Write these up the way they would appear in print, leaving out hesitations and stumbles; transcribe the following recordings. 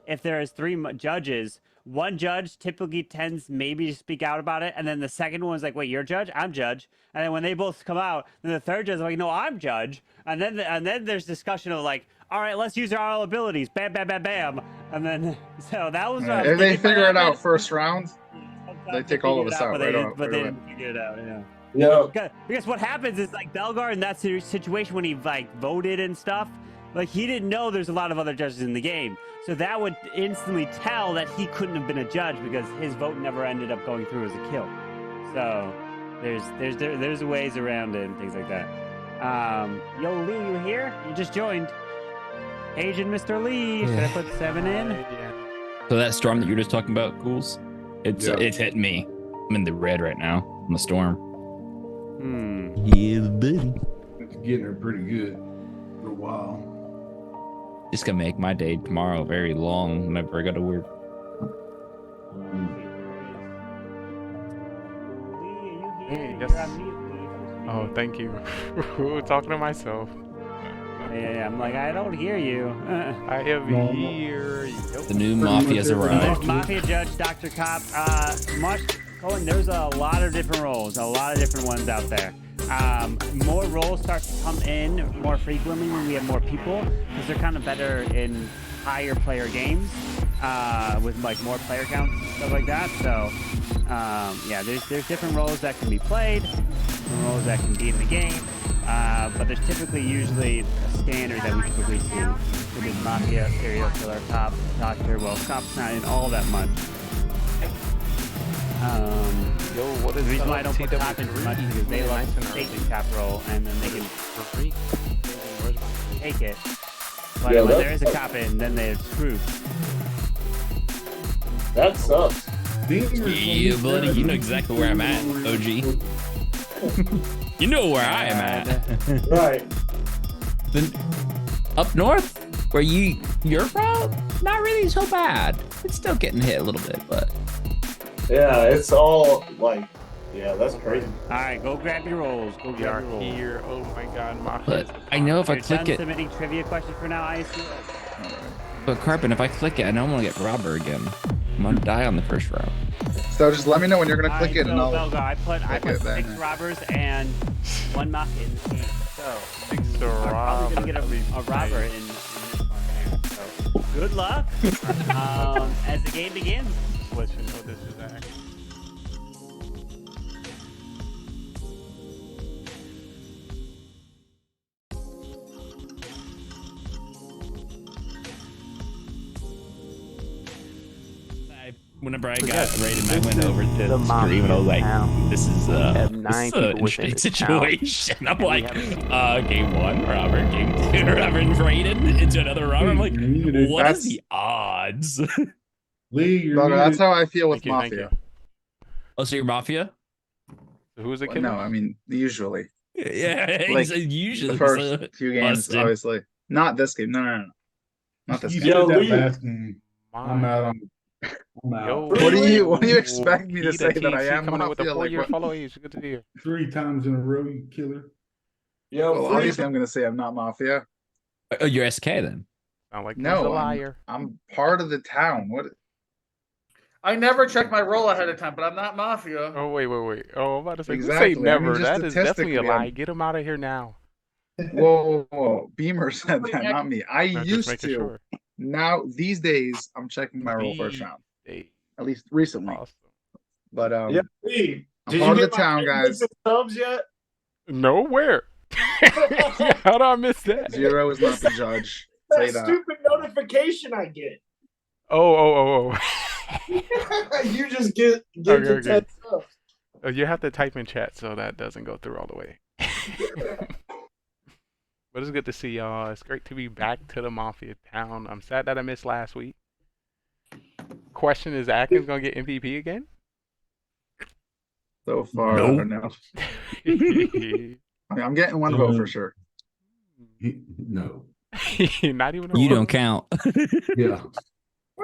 if there is three judges, one judge typically tends maybe to speak out about it, and then the second one is like, "Wait, you're judge? I'm judge." And then when they both come out, then the third judge is like, "No, I'm judge." And then there's discussion of like, "All right, let's use our abilities." Bam, bam, bam, bam. And then so that was what I was If they thinking might figure it out happen. first round, they take all of figured us it out but right they, away. but they didn't figure it out. Yeah. Yeah. Because what happens is like Belgar in that situation when he like voted and stuff, like he didn't know there's a lot of other judges in the game, so that would instantly tell that he couldn't have been a judge because his vote never ended up going through as a kill. So there's ways around it and things like that. Yo Lee, you here? You just joined. Agent Mr. Lee, should I put 7 in? So that storm that you were just talking about, Ghouls, it's hitting me. I'm in the red right now on the storm. Yeah, buddy. It's getting her pretty good for a while. It's gonna make my day tomorrow very long whenever I go to work. Yes. Oh, thank you. Talking to myself. Yeah, I'm like, I don't hear you. I am here. The new Mafia's arrived. There's Mafia Judge, Dr. Cop. There's a lot of different roles, a lot of different ones out there. More roles start to come in more frequently when we have more people, because they're kind of better in higher player games with like more player counts and stuff like that. So yeah, there's different roles that can be played, different roles that can be in the game. But there's usually a standard that we typically see, which is Mafia, serial killer, cop, doctor. Well, cop's not in all that much. What is the reason why I don't put cop in too much is because they love to take the cop role and then they can take it. But when there is a cop in, then they're screwed. That sucks. Yeah, buddy, you know exactly where I'm at, OG. You know where I am at. Right. Then up north, where you're from, not really so bad. It's still getting hit a little bit, but Yeah, it's all like, yeah, that's crazy. All right, go grab your rolls. Go We grab are your rolls. here. Oh my God, but I know if I You're click done it. submitting trivia questions for now, I assume. But Carpin, if I click it, I know I'm gonna get robber again. I'm gonna die on the first round. So just let me know when you're gonna click it, and I'll. Belga, I put it 6 then. robbers and 1 mafia in this game. So Thanks to I'm probably gonna get a Rob. robber in this one here. So good luck as the game begins. Let's just know this is that. Whenever I got raided, I went over to the stream and I was like, "This is an interesting situation." I'm like, "Game 1, robber. Game 2, robber and raided into another robber." I'm like, "What is the odds?" Lee, you're That's how I feel with Thank you, Mafia. Oh, so you're Mafia? So who's the Well, kid? no, I mean usually Yeah, Like, usually the first few games, busted. obviously. Not this game. No. Not this You game. said that Lee. last game. I'm out on. I'm out. Yo, What do you expect me to Peter say that I TC am coming in with a Mafia? Like, 4-year what? follow age. Good to hear. 3 times in a row, you killer. Yo, Well, Flea, obviously I'm gonna say I'm not Mafia. Oh, you're SK then. Sound like No, he's a liar. I'm part of the town. What? I never check my roll ahead of time, but I'm not Mafia. Oh wait. Oh, I'm about to say, Exactly. you say I mean, never. just That is definitely a statistically, lie. Get him out of here now. Whoa. Beamer said that, not me. I No, just used making to. sure. Now these days I'm checking my roll first round. Hey, At least recently. awesome. But yeah, Lee, I'm did part you of get the town, my guys. subs yet? Nowhere. How did I miss that? 0 is not the judge. Say That that. stupid notification I get. Oh. You just get Okay, the okay. 10 subs. Oh, you have to type in chat so that doesn't go through all the way. But it's good to see y'all. It's great to be back to the Mafia town. I'm sad that I missed last week. Question, is Atkins going to get MVP again? So far, No. I don't know. I mean, I'm getting 1 vote for sure. No. Not even a You vote? don't count. Yeah.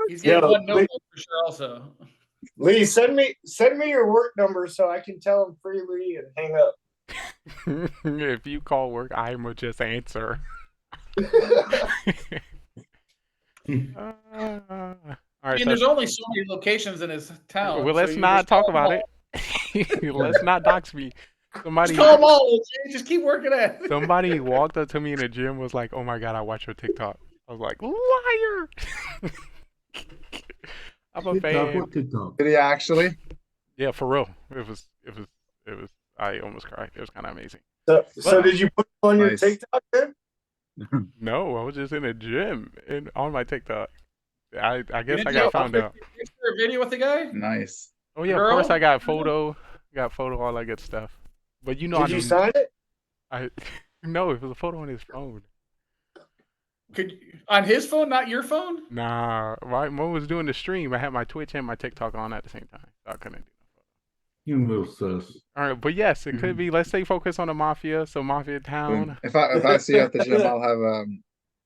He's getting Yo, one no Lee- vote for sure also. Lee, send me your work number so I can tell him freely and hang up. If you call work, I will just answer. All I right, mean, so there's only so many locations in his town. well, so let's you not just call talk them about all. it. Let's not dox me. Just call them all, OJ. Just keep working at it. Somebody walked up to me in the gym, was like, "Oh my god, I watch your TikTok." I was like, "Liar!" I'm a TikTok, fan. what TikTok? Did he actually? Yeah, for real. It was. I almost cried. It was kind of amazing. So did you put it on your Nice. TikTok then? No, I was just in a gym and on my TikTok. I guess You I didn't got take found out. a picture or video with the guy? Nice. Oh yeah, of Girl? course I got photo, all that good stuff. But you know, Did you sign it? I no, it was a photo on his phone. On his phone, not your phone? Nah, mine was doing the stream. I had my Twitch and my TikTok on at the same time, so I couldn't do that. You little sus. All right, but yes, it could be. Let's stay focused on the Mafia. So Mafia Town. If I see you at the gym,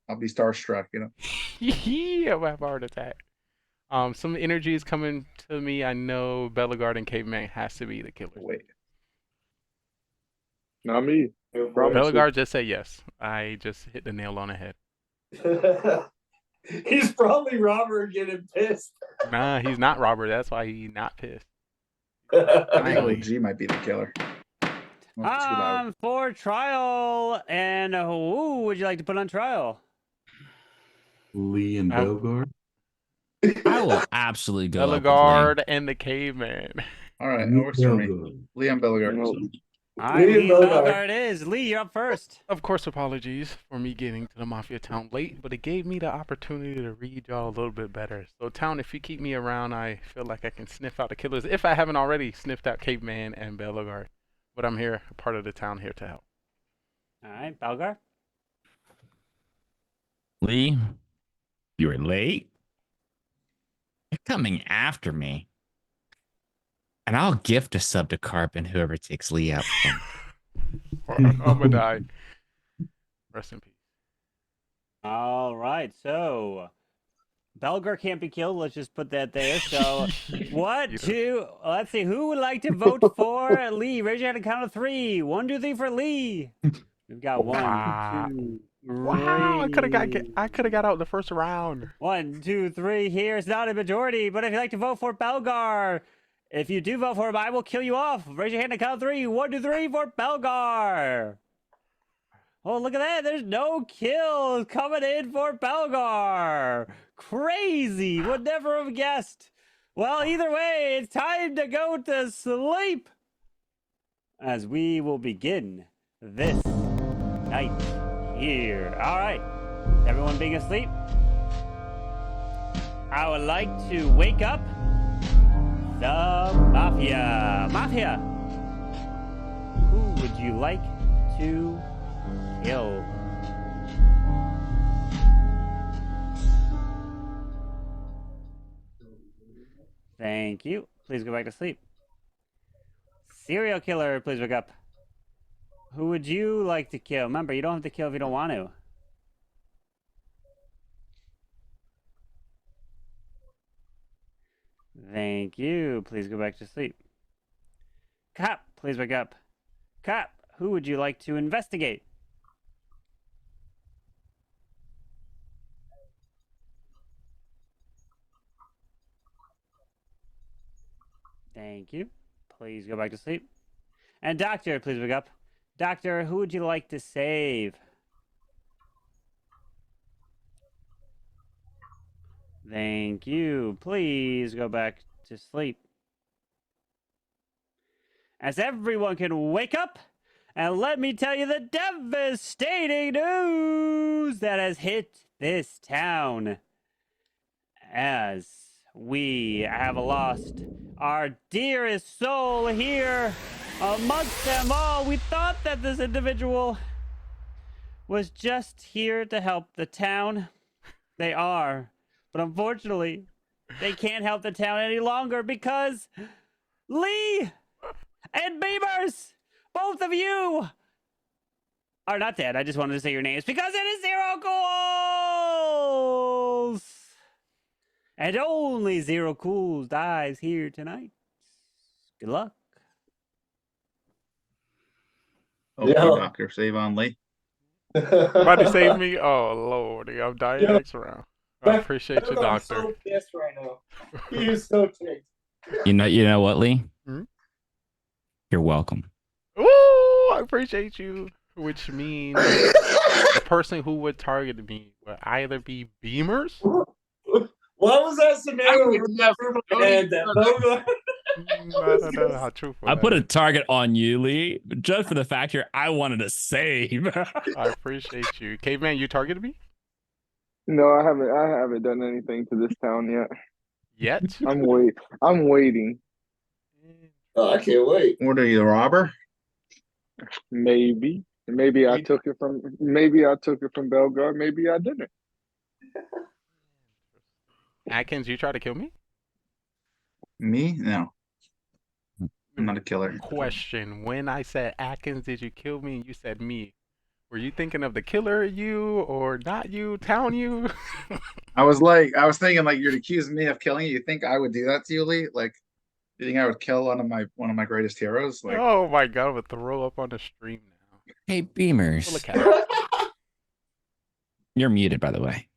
I'll be starstruck. You know. Yeah, I'll have a heart attack. Some energy is coming to me. I know Bellegarde and Caveman has to be the killer. Wait. Not me. Bellegarde just said yes. I just hit the nail on the head. He's probably Robert getting pissed. Nah, he's not Robert. That's why he's not pissed. I think OG might be the killer. Not too loud. For trial, and who would you like to put on trial? Lee and Bellegarde. I will absolutely go. Bellegarde and the Caveman. All right, it works for me. Liam Bellegarde. All right, Lee Bellegarde is. Lee, you're up first. Of course, apologies for me getting to the Mafia Town late, but it gave me the opportunity to read y'all a little bit better. So, Town, if you keep me around, I feel like I can sniff out the killers, if I haven't already sniffed out Caveman and Bellegarde. But I'm here, part of the town, here to help. All right, Bellegarde. Lee, you were late. You're coming after me. And I'll gift a sub to Carp and whoever takes Lee out. I'm gonna die. Rest in peace. All right, so Bellegarde can't be killed. Let's just put that there. So, let's see. Who would like to vote for Lee? Raise your hand and count of 3. 1, 2, 3 for Lee. We've got 1, 2, 3. Wow, I could have got out the first round. 1, 2, 3. Here it's not a majority, but if you'd like to vote for Bellegarde, if you do vote for him, I will kill you off. Raise your hand and count of 3. 1, 2, 3 for Bellegarde. Oh, look at that. There's no kills coming in for Bellegarde. Crazy. Would never have guessed. Well, either way, it's time to go to sleep, as we will begin this night here. All right. Everyone being asleep, I would like to wake up the Mafia. Mafia, who would you like to kill? Thank you. Please go back to sleep. Serial killer, please wake up. Who would you like to kill? Remember, you don't have to kill if you don't want to. Thank you. Please go back to sleep. Cop, please wake up. Cop, who would you like to investigate? Thank you. Please go back to sleep. And doctor, please wake up. Doctor, who would you like to save? Thank you. Please go back to sleep. As everyone can wake up, and let me tell you the devastating news that has hit this town. As we have lost our dearest soul here amongst them all. We thought that this individual was just here to help the town. They are. But unfortunately, they can't help the town any longer because Lee and Beavers, both of you, are not dead. I just wanted to say your names because it is 0 Cools! And only 0 Cools dies here tonight. Good luck. Okay, Doctor, save on Lee. Somebody save me. Oh, Lordy, I'm dying next round. I appreciate you, I'm doctor. so pissed right now. He is so ticked. You know what, Lee? Hmm? You're welcome. Ooh, I appreciate you. Which means the person who would target me would either be Beamers. What was that scenario? would never- And that Bogo. I don't know how truthful I that put a is. target on you, Lee, just for the fact here I wanted to save. I appreciate you. Caveman, you targeted me? No, I haven't done anything to this town yet. Yet? I'm waiting. Oh, I can't wait. What are you, a robber? Maybe I took it from Belgard. Maybe I didn't. Atkins, you try to kill me? Me? No. I'm not a killer. Question. When I said Atkins, did you kill me? And you said me. Were you thinking of the killer you or not you? Town you? I was thinking like you're accusing me of killing you. You think I would do that to you, Lee? Like, you think I would kill one of my greatest heroes? Like, Oh my god, I'm gonna throw up on the stream now. Hey, Beamers. Look at it. You're muted, by the way.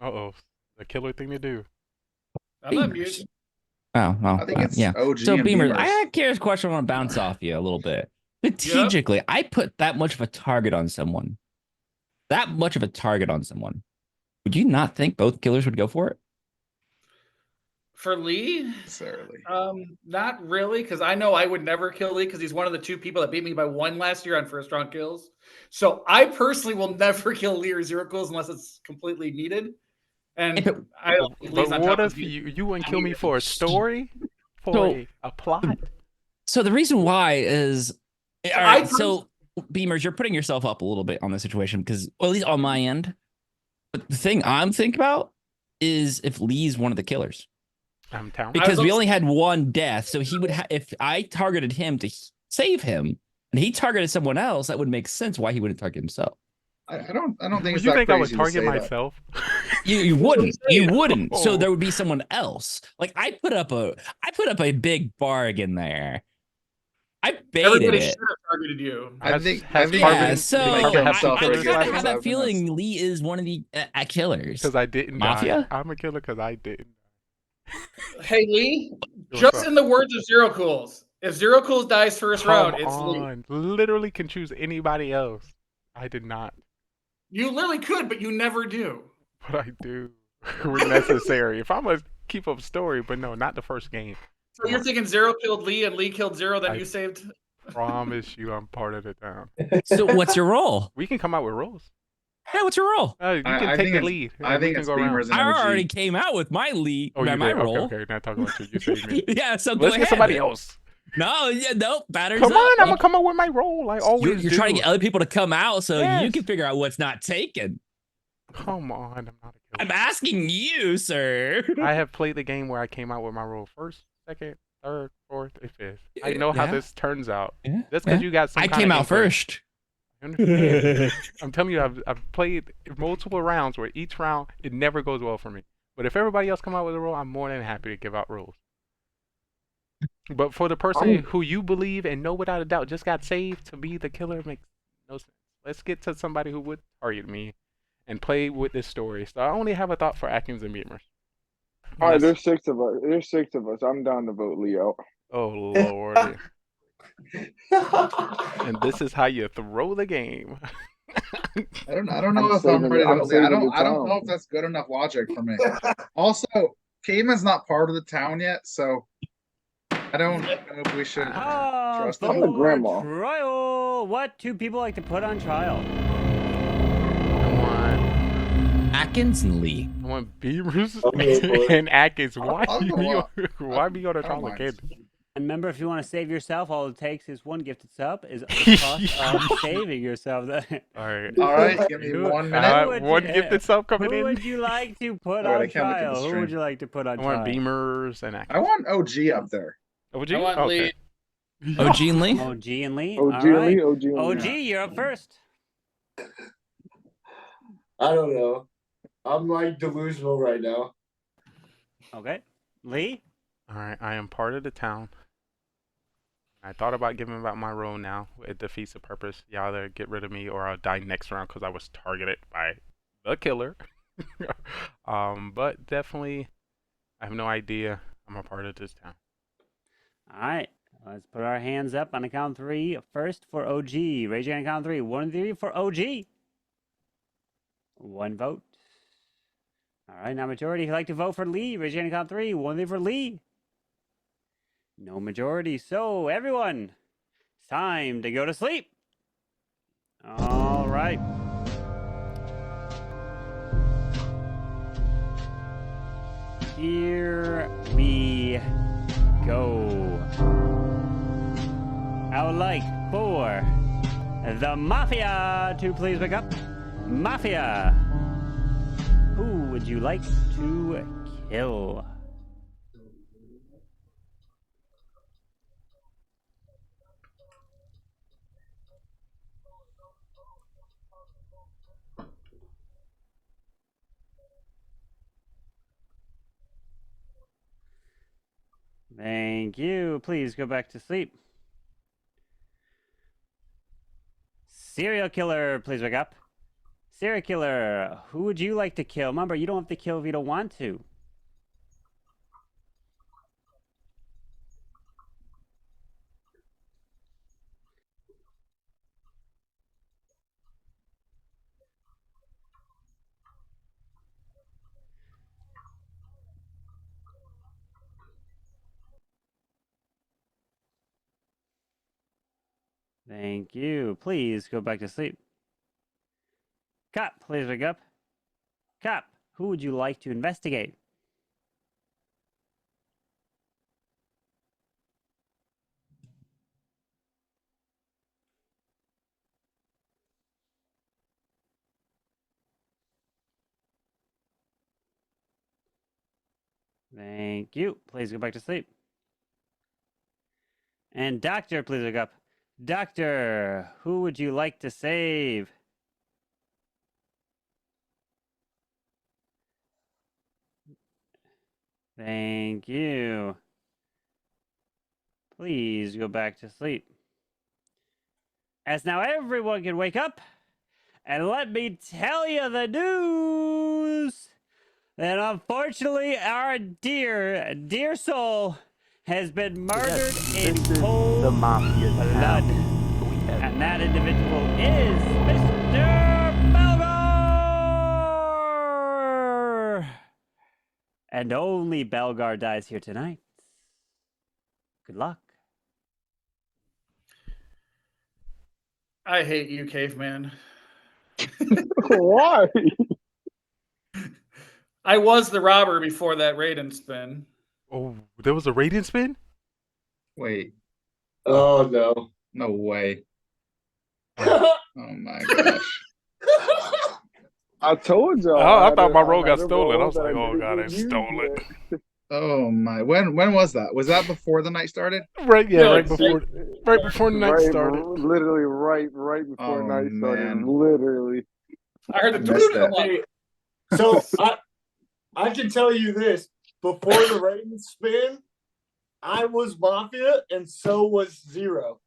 Uh-oh. The killer thing to do. I'm not Beamers. muted. Oh, well, I think it's yeah. OG So, and Beamers, Beamers. I had a curious question I want to bounce off you a little bit. Strategically, I put that much of a target on someone. Would you not think both killers would go for it? For Lee, Necessarily. not really, because I know I would never kill Lee because he's one of the 2 people that beat me by 1 last year on first round kills. So I personally will never kill Lee or 0 kills unless it's completely needed. And I don't think Lee's But on what top of if you wouldn't kill me for a story? For a plot? So the reason why is, all I right, so Beamers, you're putting yourself up a little bit on the situation because, well, at least on my end. But the thing I'm thinking about is if Lee's one of the killers. I'm down. Because we only had 1 death, so he would if I targeted him to save him, and he targeted someone else, that would make sense why he wouldn't target himself. I don't think Would it's you that think I would crazy to target say that. myself? You wouldn't. So Oh. there would be someone else. Like I put up a big bargain there. I baited Everybody it. should have targeted you. I think Yeah, so like a happy I killer kind of have that that feeling Lee is one of the killers. Because I didn't Mafia? die. I'm a killer because I didn't. Hey Lee, What's just up? in the words of 0 Cools, if 0 Cools dies first round, it's Lee. on. Literally can choose anybody else. I did not. You literally could, but you never do. But I do. When necessary. If I'm going to keep up story, but no, not the first game. So you're thinking 0 killed Lee and Lee killed 0, then you saved? Promise you I'm part of the town. So what's your role? We can come out with roles. Yeah, what's your role? You can take the lead. I think can it's go around. Beamers and I OG. already came out with my lead. Oh, you my did? role. Okay, now talking about you. You saved me. Yeah, so go Let's ahead. get somebody else. No, yeah, no, batteries Come up. on, I'm going to come up with my role. I always You're do. trying to get other people to come out so Yes. you can figure out what's not taken. Come on, I'm not a I'm killer. asking you, sir. I have played the game where I came out with my role first, second, third, fourth, and fifth. I know how this turns out. Yeah, That's because yeah. you got some I kind came of out input. first. I understand. I'm telling you, I've played multiple rounds where each round, it never goes well for me. But if everybody else come out with a role, I'm more than happy to give out roles. But for the person who you believe and know without a doubt just got saved to be the killer makes no sense. Let's get to somebody who would target me and play with this story. So I only have a thought for Atkins and Beamers. All right, there's 6 of us. I'm down to vote Lee out. Oh Lord. And this is how you throw the game. I don't know if I'm ready to. I don't know if that's good enough logic for me. Also, Caveman's not part of the town yet, so I don't know if we should trust him. I'm the grandma. Trial. What 2 people like to put on trial? Come on. Atkins and Lee. I want Beamers Okay, and Atkins. Why I'll go me? up. Why me on a I don't trial mind. again? And remember, if you want to save yourself, all it takes is 1 gifted sub. Is the cost of saving yourself. All right. All right, give me 1 minute. would One you- gifted sub coming Who in. would you like to put Oh, wait, I on can't look at the trial? Who stream. would you like to put on I trial? want Beamers and Atkins. I want OG up there. OG? I want Okay. Lee. OG and Lee? OG and Lee. OG All and right. Lee, OG and Lee. OG, you're up first. I don't know. I'm like delusional right now. Okay. Lee? All right. I am part of the town. I thought about giving out my role now. It defeats the purpose. You either get rid of me or I'll die next round because I was targeted by the killer. But definitely, I have no idea. I'm a part of this town. All right. Let's put our hands up on the count of three. First for OG. Raise your hand on the count of three. 1, 3 for OG. 1 vote. All right. Now majority. If you'd like to vote for Lee, raise your hand on the count of three. 1, 3 for Lee. No majority. So everyone, it's time to go to sleep. All right. Here we go. I would like for the Mafia to please wake up. Mafia, who would you like to kill? Thank you. Please go back to sleep. Serial killer, please wake up. Serial killer, who would you like to kill? Remember, you don't have to kill if you don't want to. Thank you. Please go back to sleep. Cop, please wake up. Cop, who would you like to investigate? Thank you. Please go back to sleep. And doctor, please wake up. Doctor, who would you like to save? Thank you. Please go back to sleep. As now everyone can wake up, and let me tell you the news that unfortunately our dear soul has been murdered in cold the Mafia blood. And that individual is Mr. Belgar! And only Belgar dies here tonight. Good luck. I hate you, caveman. Why? I was the robber before that Raiden spin. Oh, there was a rating spin? Wait. Oh no. No way. Oh my gosh. I told y'all. Oh, I thought my roll got had a stolen. I was that like, oh didn't god, I use stole it. yet. Oh my. When was that? Was that before the night started? Right, yeah, No, right before the night Right, started. literally right before Oh, night started. man. Literally. I heard I the missed come it. up. Hey, so I can tell you this: before the rating spin, I was Mafia, and so was Zero.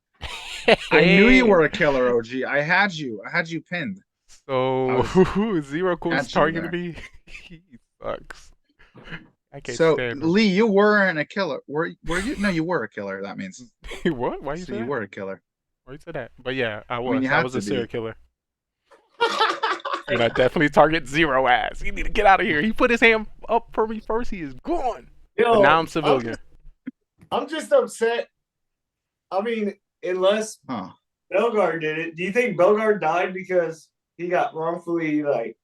I knew you were a killer, OG. I had you pinned. So Zero Cool's Got you targeted there. me. He sucks. I can't So stand him. Lee, you weren't a killer. Were you? No, you were a killer. That means. What? Why you So say you that? were a killer. Why you say that? But yeah, I was. mean, you I have was to a serial be. killer. And I definitely target Zero ass. You need to get out of here. He put his hand up for me first. He is gone. Yo, But now I'm civilian. I'm just upset. I mean, unless Huh. Belgar did it, do you think Belgar died because he got wrongfully I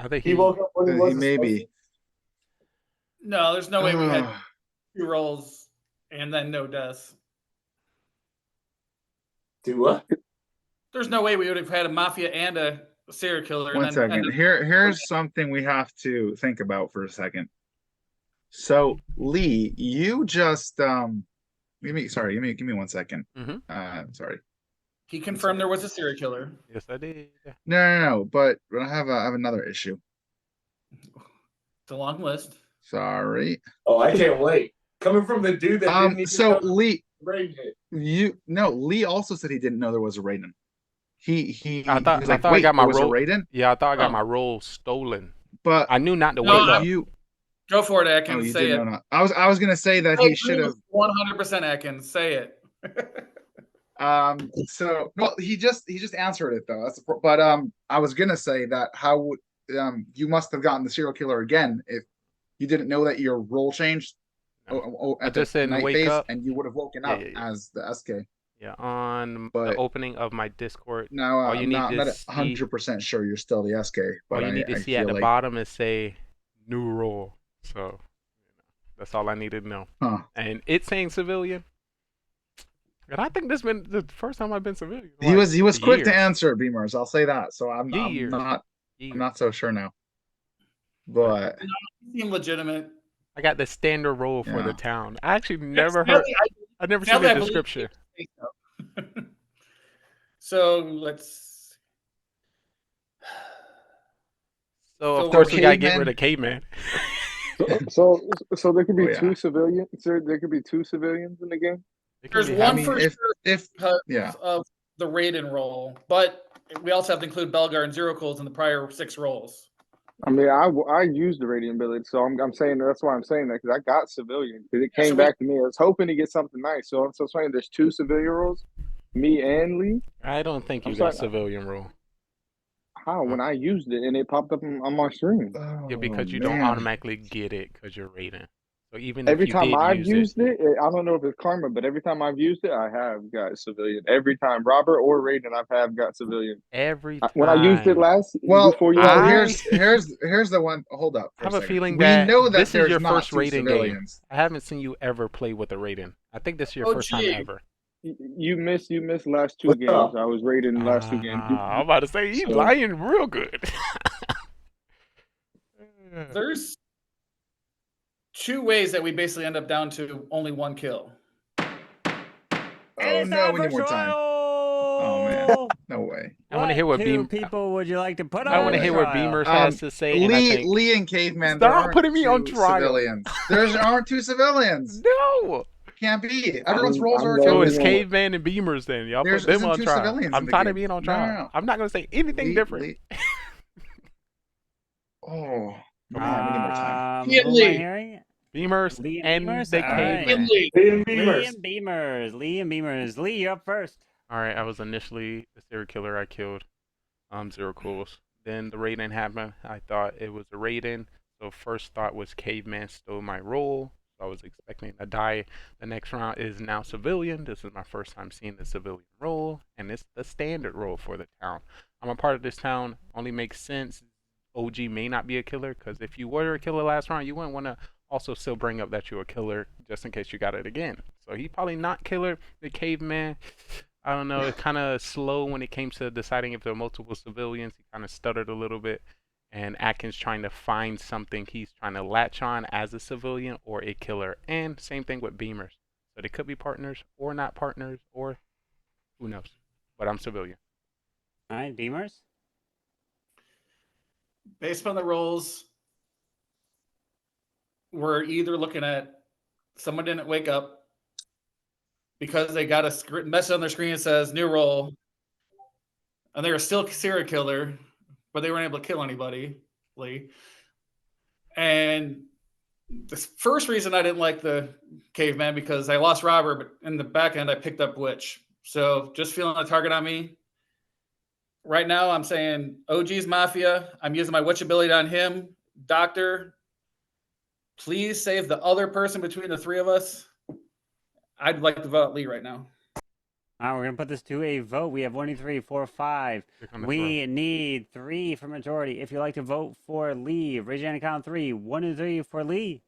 think he woke up when he He wasn't supposed maybe. to? No, there's no way we had 2 rolls and then no deaths. Do what? There's no way we would have had a Mafia and a serial killer. One and then second. Here's something we have to think about for a second. So Lee, you just give me 1 second. Mhm. Sorry. He confirmed there was a serial killer. Yes, I did. No. But I have another issue. It's a long list. Sorry. Oh, I can't wait. Coming from the dude that didn't even So know Lee, raid hit. Lee also said he didn't know there was a Raiden. He I thought was like, I wait, got my there was roll. a Raiden? Yeah, I thought I got Oh. my roll stolen. but I knew not to No, wake up. you. Go for it, Oh, Atkins. you Say did it. know not. I was gonna say that he should have. 100% Atkins. Say it. So well, he just answered it though. But I was gonna say that how would you must have gotten the serial killer again if you didn't know that your role changed I at the just said night wake phase, up. and you would have woken Yeah, up yeah, yeah. as the SK. Yeah, on the But opening of my Discord. now all you I'm need not to I'm not see, 100% sure you're still the SK. all But you need to I see at feel the like, bottom is say new role. So that's all I needed to know. huh? And it's saying civilian. And I think this been the first time I've been civilian. He was quick to years. answer, Beamers. I'll say that. So I'm Years. not so sure now. But You seem legitimate. I got the standard role for the Yeah. town. I actually never heard. I've never seen the description. So let's. So of So course we gotta get Caveman- rid of caveman. So there could be Oh, yeah. two civilians. There could be two civilians in the game. There's be one I mean, for if sure if because yeah. of the Raiden role, but we also have to include Belgar and Zero Coals in the prior 6 roles. I mean, I used the radiant village, so I'm saying that's why I'm saying that because I got civilian because it Yeah, came so back to me. I was hoping to get something nice, so I'm saying there's two civilian roles, me and Lee. I don't think you I'm got sorry. civilian role. How when I used it and it popped up on my screen? Yeah, because you Oh, don't man. automatically get it because you're raiding. So even Every if you time did I've use used it, I don't know if it's karma, but every time I've used it, I have got civilian. Every time Robert or Raiden, I've got civilian. every time. When I used it last, Well, before you here's the one. Hold up. I have a feeling we that know that this is there's your not first two raiding game. civilians. I haven't seen you ever play with a raiding. I think this is your Oh, first time gee. ever. You missed last 2 What's games. up? I was raiding last 2 games. I'm about to say he's So- lying real good. There's 2 ways that we basically end up down to only 1 kill. Oh no, we need more time. Oh man, no way. I want to hear what two people would you like to put on I want to hear what trial? Beamers has to say. and I think, Lee and Caveman. Stop there aren't putting me on two trial. Civilians. There aren't 2 civilians. no. Can't be. Everyone's roles are I'm So going it's with- Caveman and Beamers then. Y'all There's- put them isn't on 2 trial. civilians I'm in the tired of game. being on No, trial. no. I'm not going to say anything different. Oh, come on, we need more time. Lee who and am I Lee. hearing? Beamers Lee and Beamers? the All right. Caveman. Lee. Lee and Lee Beamers. and Beamers. Lee and Beamers. Lee, you're up first. All right, I was initially the serial killer. I killed Zero Cools. Then the raid-in happened. I thought it was a raid-in. So first thought was Caveman stole my role. So I was expecting to die. The next round is now civilian. This is my first time seeing the civilian role, and it's the standard role for the town. I'm a part of this town. Only makes sense. OG may not be a killer, because if you were a killer last round, you wouldn't want to also still bring up that you're a killer just in case you got it again. So he probably not killer. The Caveman, I don't know, it's kind of slow when it came to deciding if there were multiple civilians. He kind of stuttered a little bit. And Atkins trying to find something he's trying to latch on as a civilian or a killer. And same thing with Beamers. So they could be partners or not partners, or who knows. But I'm civilian. All right, Beamers. Based on the roles, we're either looking at someone didn't wake up because they got a message on their screen that says new role, and they were still a serial killer, but they weren't able to kill anybody. And the first reason I didn't like the Caveman because I lost Robert, but in the back end I picked up Witch. So just feeling a target on me. Right now I'm saying OG's Mafia. I'm using my Witch ability on him. Doctor, please save the other person between the 3 of us. I'd like to vote Lee right now. All right, we're going to put this to a vote. We have 1, 2, 3, 4, 5. We need 3 for majority. If you'd like to vote for Lee, raise your hand and count 3. 1 and 3 for Lee.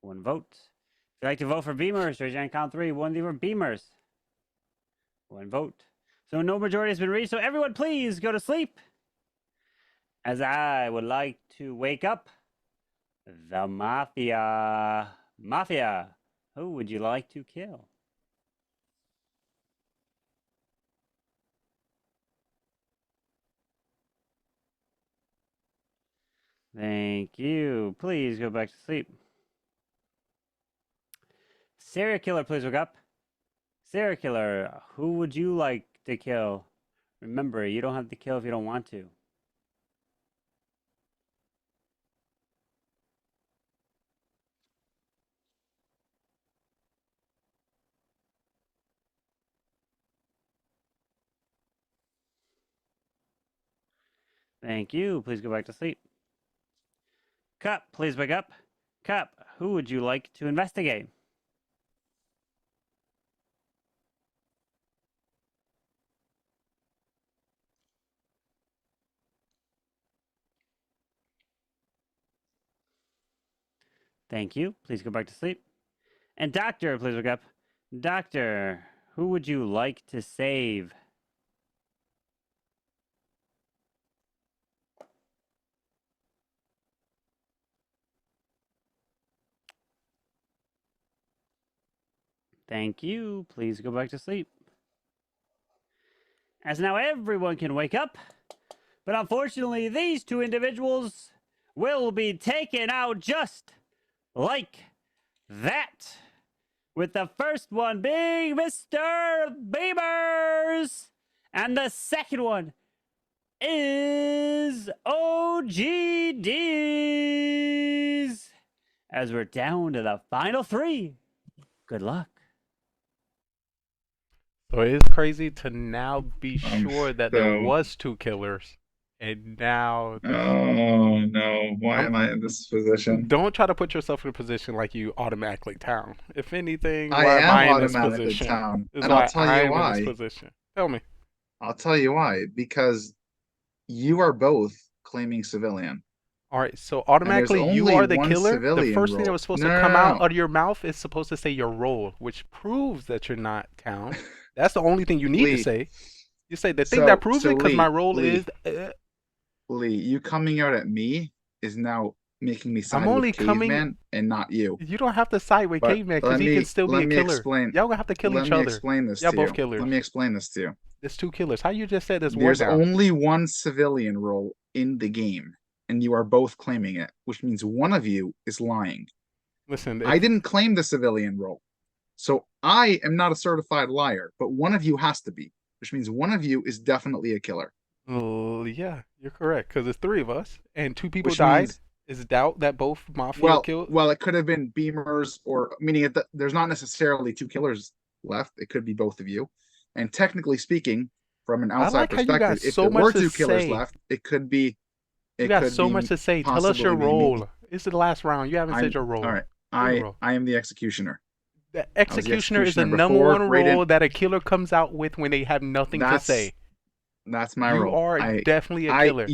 1 vote. If you'd like to vote for Beamers, raise your hand and count 3. 1 for Beamers. 1 vote. So no majority has been reached. So everyone, please go to sleep. As I would like to wake up the Mafia. Mafia, who would you like to kill? Thank you. Please go back to sleep. Serial killer, please wake up. Serial killer, who would you like to kill? Remember, you don't have to kill if you don't want to. Thank you. Please go back to sleep. Cup, please wake up. Cup, who would you like to investigate? Thank you. Please go back to sleep. And Doctor, please wake up. Doctor, who would you like to save? Thank you. Please go back to sleep. As now everyone can wake up, but unfortunately these two individuals will be taken out just like that. With the first one being Mr. Beamers, and the second one is OGDs. As we're down to the final 3. Good luck. So it is crazy to now be sure that there was 2 killers, and now. Oh no! Why am I in this position? Don't try to put yourself in a position like you automatically town. If anything, I why am am I in this automatically position? town, Is and why I'll tell I'm you why. in this position. Tell me. I'll tell you why. Because you are both claiming civilian. All right, so automatically you only are the one killer. The civilian first thing that role. was supposed No, to no, come no, out no. of your mouth is supposed to say your role, which proves that you're not town. That's the only thing you need to Lee. say. You say the thing that proves it because my role Lee, is. Lee, you coming out at me is now making me side only with Caveman coming- and not you. You don't have to side with But Caveman because let he me- can still be let a me killer. explain- Y'all gonna have to kill Let each me other. explain this Y'all to both you. killers. Let me explain this to you. There's 2 killers. How you just said there's one There's down? only one civilian role in the game, and you are both claiming it, which means one of you is lying. Listen, I didn't claim the civilian role, so I am not a certified liar, but one of you has to be, which means one of you is definitely a killer. Yeah, you're correct because there's 3 of us and 2 people Which died. means- Is doubt that both Mafia killed? Well, it could have been Beamers, or meaning there's not necessarily 2 killers left. It could be both of you, and technically speaking, from an outside like how you got perspective, if so there much were to 2 killers say. left, it could be. You got so much to say. Tell us your possibly be me. role. It's the last round. You haven't said your role. All right, Say your role. I am the executioner. The executioner is the executioner number before one role Raiden. that a killer comes out with when they have nothing to say. That's my You role. are definitely a killer.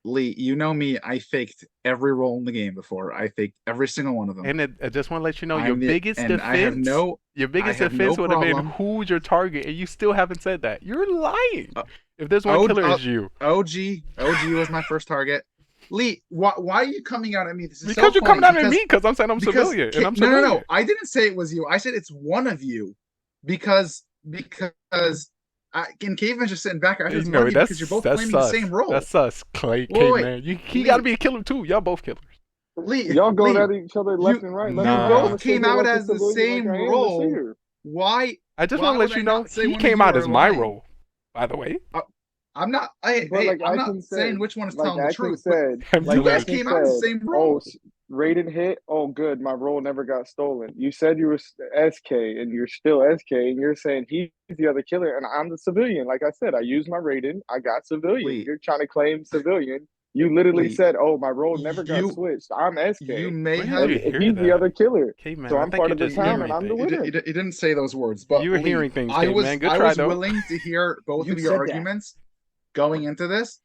Lee, you know me. I faked every role in the game before. I faked every single one of them. And I just want to let you know, I'm your the- biggest and I have defense, no- your biggest I have no defense would have been problem. who's your target, and you still haven't said that. You're lying. If there's one Oh, killer, it's you. OG was my first target. Lee, why are you coming out at me? This is Because so you're coming funny, out at me because I'm saying I'm civilian, and I'm no, civilian. no. I didn't say it was you. I said it's one of you, because and Caveman's just sitting back. I said it's one of you because you're both claiming the same role. That's us, Wait, Caveman. He got to be a killer too. Y'all both killers. Lee, Y'all going Lee, at each other left and right. You Nah. both came out as the same role. Why? I just Why want to let would you I know not say he one of came you out are as my lying? role, by the way. I'm not. I'm not saying which one is telling the truth. Said, You guys Atkins came out as the said, same role. Raiden hit. Oh, good. My role never got stolen. You said you were SK, and you're still SK, and you're saying he's the other killer, and I'm the civilian. Like I said, I used my Raiden. I got civilian. Lee. You're trying to claim civilian. You literally Lee. said, "Oh, my role never got switched. I'm SK." You may Where have. did you hear He's that? the other killer. Caveman, So I I'm think part you're of the just town, hearing and I'm the things. winner. He didn't say those words, but You were Lee, hearing things, I was Caveman. Good try, though. willing to hear both You of your said that. arguments going into this,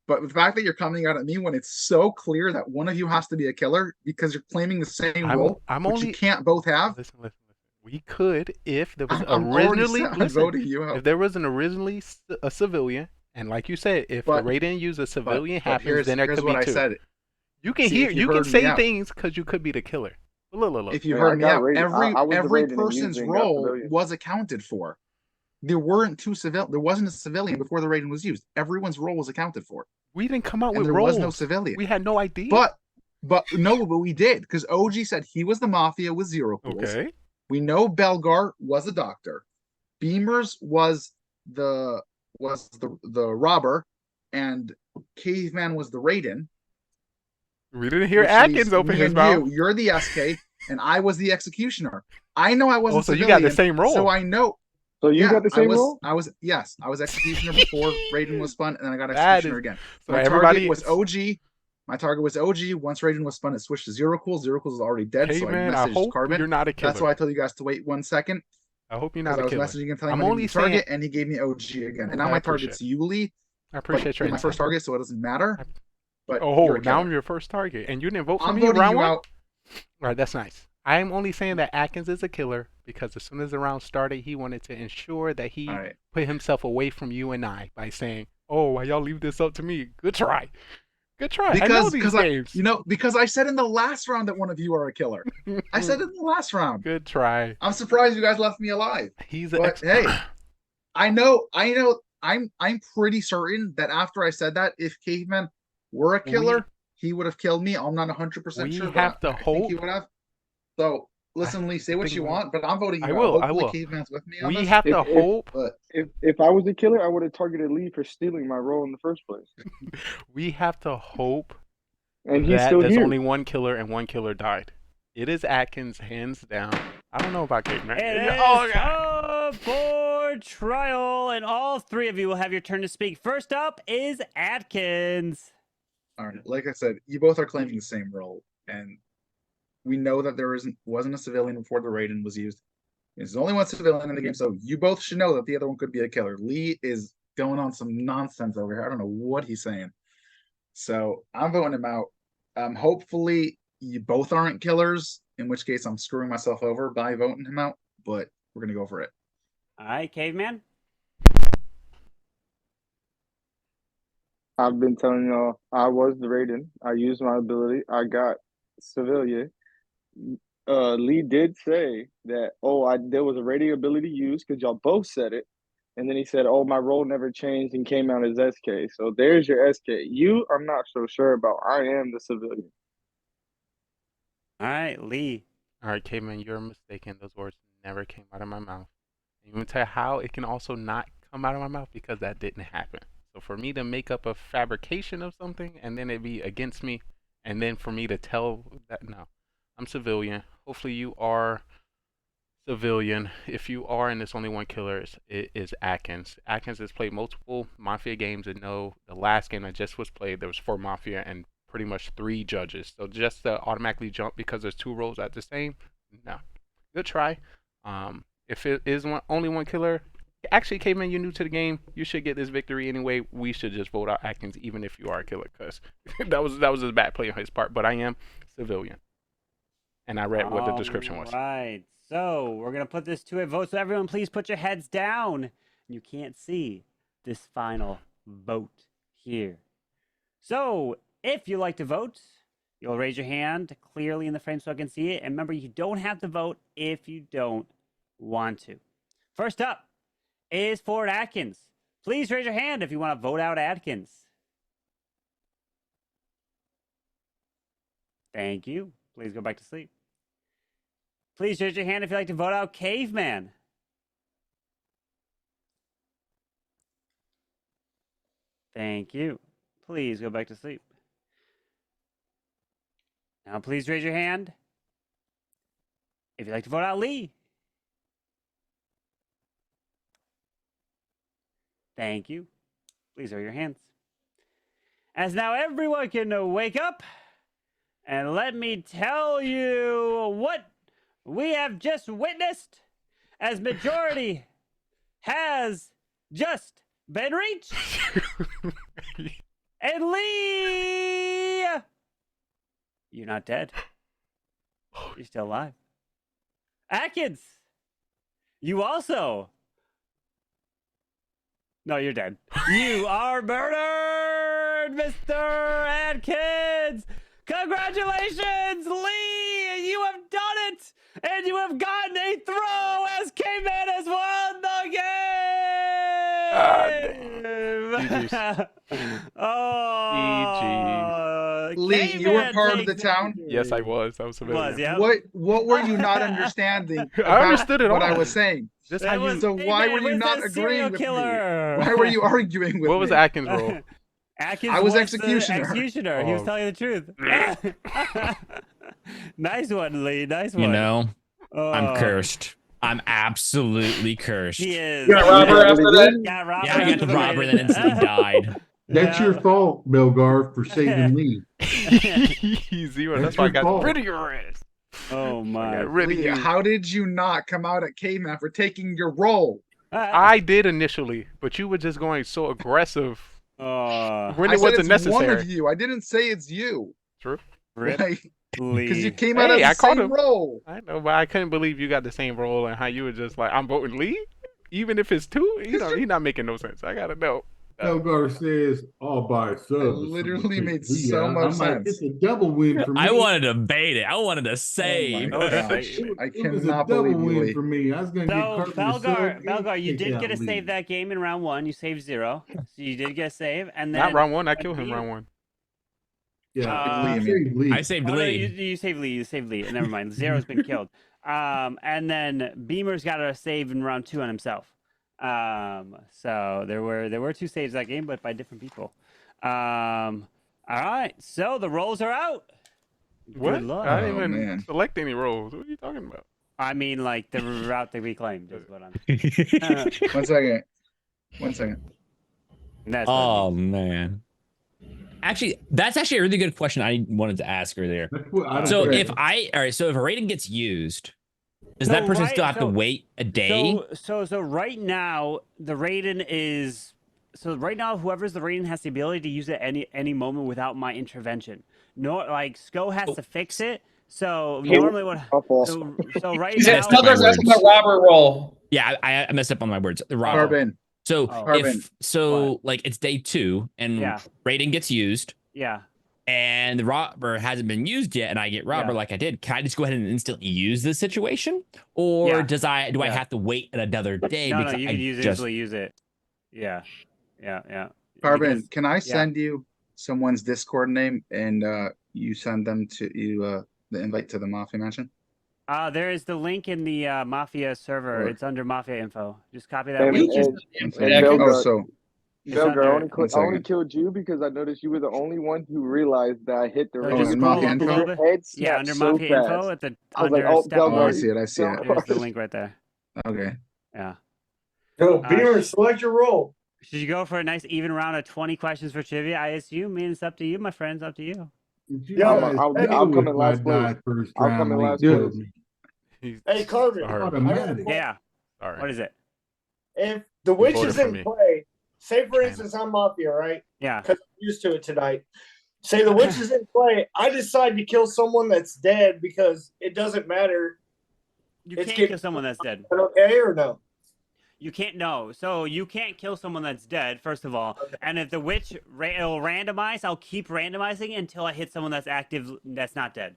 but the fact that you're coming out at me when it's so clear that one of you has to be a killer because you're claiming the same role, which you can't both have. Listen. We could if there was I'm already originally set on voting you out. if there was an originally a civilian, and like you said, if the Raiden use a civilian happens, then there could be 2. Said. You can See, if you can heard me say out. things because you could be the killer. Look. If you Yeah, heard I me got out, rated. I was the every rated and person's used and got role civilian. was accounted for. There weren't 2 civil. There wasn't a civilian before the Raiden was used. Everyone's role was accounted for. We didn't come out And with there roles. was no civilian. We had no idea. But we did, because OG said he was the Mafia with 0 kills. Okay. We know Belgar was a doctor. Beamers was the robber, and Caveman was the Raiden. We didn't hear which Atkins leaves open me his and mouth. You're the SK, and I was the executioner. I know I wasn't. So you civilian, got the same role. So I know. So you got the same role? I was executioner before Raiden was spun, and then I got That executioner is- again. So My everybody target was OG. My target was OG. Once Raiden was spun, it switched to Zero Cool. Zero Cool is already dead, so I Caveman, I messaged hope Carbon. you're not a killer. That's why I told you guys to wait 1 second. I hope you're not a Because I killer. was messaging him telling I'm him only to target, saying, and he gave me OG again. And now I my appreciate target's Yuli. I appreciate your my first insight. target, so it doesn't matter. But Oh, you're a now killer. I'm your first target, and you didn't vote for I'm me voting round you one? out. All right, that's nice. I am only saying that Atkins is a killer because as soon as the round started, he wanted to ensure that he All right. put himself away from you and I by saying, "Oh, why y'all leave this up to me? Good try, good try." I know these games. Because I said in the last round that one of you are a killer. I said it in the last round. Good try. I'm surprised you guys left me alive. He's But hey, I know. I'm pretty certain that after I said that, if Caveman were a killer, he would have killed me. I'm not 100% sure. We have to I think hope. he would have. So listen, Lee, say what you want, but I'm voting you I out. will. I Hopefully will. Caveman's with me on We this. have to hope. But If I was a killer, I would have targeted Lee for stealing my role in the first place. We have to hope And he's that still there's here. only one killer and one killer died. It is Atkins, hands down. I don't know about Caveman. It Oh, is God. up for trial, and all three of you will have your turn to speak. First up is Atkins. all right, like I said, you both are claiming the same role, and we know that there wasn't a civilian before the Raiden was used. There's only one civilian in the game, so you both should know that the other one could be a killer. Lee is going on some nonsense over here. I don't know what he's saying. So I'm voting him out. Hopefully you both aren't killers, in which case I'm screwing myself over by voting him out, but we're gonna go for it. All right, Caveman. I've been telling y'all I was the Raiden. I used my ability. I got civilian. Lee did say that, there was a radio ability used because y'all both said it. And then he said, oh, my role never changed and came out as SK. So there's your SK. You, I'm not so sure about. I am the civilian. All right, Lee. All right, Caveman, you're mistaken. Those words never came out of my mouth. And you want to tell how it can also not come out of my mouth because that didn't happen. So for me to make up a fabrication of something and then it be against me, and then for me to tell that, no, I'm civilian. Hopefully you are civilian. If you are, and there's only one killer, it is Atkins. Atkins has played multiple Mafia games and know the last game that just was played, there was 4 Mafia and pretty much 3 judges. So just to automatically jump because there's 2 roles at the same, no. Good try. If it is only one killer, actually, Caveman, you're new to the game. You should get this victory anyway. We should just vote out Atkins, even if you are a killer, because that was a bad play on his part. But I am civilian, and I read what the description was. All right, so we're gonna put this to a vote. So everyone, please put your heads down. You can't see this final vote here. So if you like to vote, you'll raise your hand clearly in the frame so I can see it. And remember, you don't have to vote if you don't want to. First up is for Atkins. Please raise your hand if you want to vote out Atkins. Thank you. Please go back to sleep. Please raise your hand if you'd like to vote out Caveman. Thank you. Please go back to sleep. Now please raise your hand if you'd like to vote out Lee. Thank you. Please raise your hands. As now everyone can wake up, and let me tell you what we have just witnessed, as majority has just been reached. And Lee, you're not dead. You're still alive. Atkins, you also. No, you're dead. You are murdered, Mr. Atkins. Congratulations, Lee. You have done it. And you have gotten a throw as Caveman has won the game. Oh, Lee, you were part of the town. Yes, I was. I was civilian. Yeah. What were you not understanding? I understood it all. What I was saying. Just how you. So why were you not agreeing with me? Why were you arguing with me? What was Atkins' role? Atkins I was the executioner. Executioner. He was telling the truth. Nice one, Lee. Nice one. You know, I'm cursed. I'm absolutely cursed. He is. You got robber after that? Yeah, robber. Yeah, I got the robber and then instantly died. That's your fault, Belgar, for saving Lee. Zero. That's why I got rid of your ass. Oh my! Lee, how did you not come out at Caveman for taking your role? I did initially, but you were just going so aggressive when it wasn't necessary. One of you. I didn't say it's you. True. Because you came Hey, out of I the called same him. role. I know, but I couldn't believe you got the same role and how you were just like, I'm voting Lee, even if it's two. You know, he's not making no sense. I gotta know. Belgar says all by sub. It literally made so much sense. It's a double win for me. I wanted to bait it. I wanted to save. Oh my gosh. I It was a cannot double believe you, win Lee. for me. I was going to get Belgar, you did get a save that game in round 1. You saved 0, so you did get a save, and then Not round 1. I killed him round 1. Yeah, I saved no, Lee. you saved Lee. You saved Lee. Never mind. Zero's been killed. And then Beamer's got a save in round 2 on himself. So there were 2 saves that game, but by different people. All right. So the rolls are out. What? Good luck. I didn't even select any roles. What are you talking about? I mean, like the route that we claimed is what I'm. 1 second. 1 second. Oh man. Actually, that's actually a really good question I wanted to ask earlier. So if a rating gets used, does that person still have to wait a day? So right now the rating is right now whoever's the rating has the ability to use it any moment without my intervention. No, like Sko has to fix it. So normally what? So right now, Smuggler's asking the robber roll. Yeah, I messed up on my words. The robber. Carbon. So like it's day 2 and rating gets used. Yeah. And the robber hasn't been used yet, and I get robber like I did. Can I just go ahead and instantly use this situation, or do I have to wait another day? No, because you can easily use it. Yeah. Carbon, can I send you someone's Discord name and you send them to the invite to the Mafia mansion? There is the link in the Mafia server. It's under Mafia info. Just copy that And- link. Belgar, I only killed you because I noticed you were the only one who realized that I hit the just ring. scroll up a little bit. Yeah, Under Mafia info at the I was under like, oh, step Belgar, 1. I see it. There's the link right there. Okay. Yeah. Go, Beamer, select your role. Should you go for a nice even round of 20 questions for trivia? I assume. It's up to you, my friends. Up to you. I'll come in last place. I'll come in last place. Hey, Carbon. Yeah. All right. What is it? If the witch voted is for in me. play, say for instance I'm Mafia, right? Yeah. Because I'm used to it tonight. Say the witch is in play. I decide to kill someone that's dead because it doesn't matter. You can't kill someone that's dead. Okay or no? You can't So you can't kill someone that's dead, first of all. Okay. And if the witch will randomize, I'll keep randomizing until I hit someone that's active that's not dead.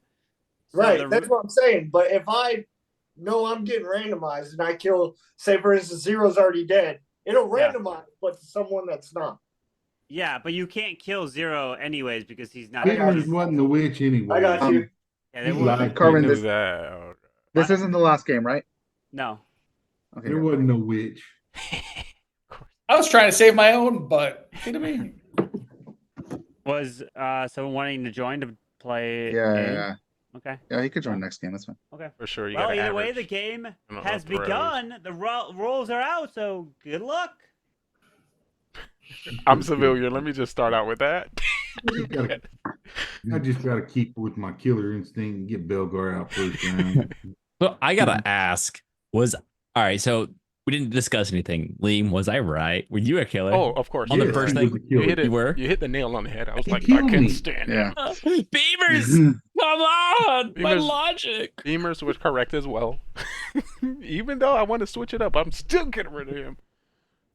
So right. That's what I'm saying. But if I know I'm getting randomized and I kill, say for instance, Zero's already dead, it'll randomize, but to someone that's not. Yeah, but you can't kill Zero anyways because he's not. Beamer's wasn't the witch anyway. I got you. Carbon, this isn't the last game, right? No. Okay. There wasn't no witch. I was trying to save my own butt. Look at me. Was someone wanting to join to play? Yeah. Okay. Yeah, he could join next game. That's fine. Okay. For sure. Well, either way, the game has begun. The rolls are out, so good luck. I'm civilian. Let me just start out with that. I just got to keep with my killer instinct and get Belgar out first round. So I gotta ask, all right, so we didn't discuss anything. Liam, was I right? Were you a killer? Oh, of course. On the first thing, you hit it. You were? You hit the nail on the head. I was like, I can't stand it. Beamers! Come on! My logic! Beamers was correct as well. Even though I want to switch it up, I'm still getting rid of him.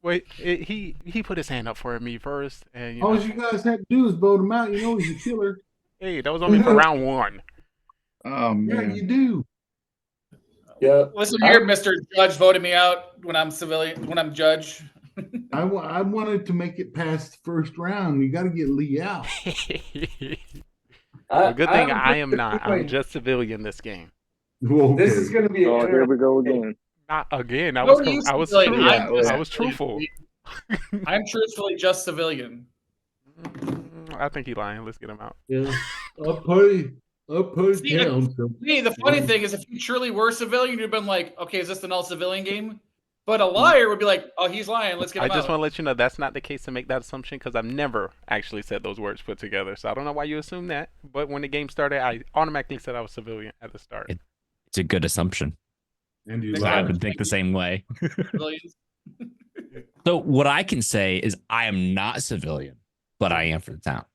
Wait, he put his hand up for me first, and all you guys had to do is vote him out. You know he's a killer. Hey, that was only for round 1. Oh man, yeah, you do. Yeah. Listen here, Mr. Judge voted me out when I'm civilian, when I'm judge. I wanted to make it past the first round. You got to get Lee out. The good thing I am not. I'm just civilian this game. Okay. This is going to be. Oh, here we go again. Not again. I was truthful. I'm truthfully just civilian. I think he's lying. Let's get him out. Yeah, I'll Up part of See, town. So the funny thing is, if you truly were civilian, you'd have been like, okay, is this an all civilian game? But a liar would be like, oh, he's lying. Let's get him I just out. want to let you know that's not the case to make that assumption because I've never actually said those words put together. So I don't know why you assume that. But when the game started, I automatically said I was civilian at the start. It's a good assumption. and you I lied. would think the same way. Civilians. So what I can say is I am not civilian, but I am for the town.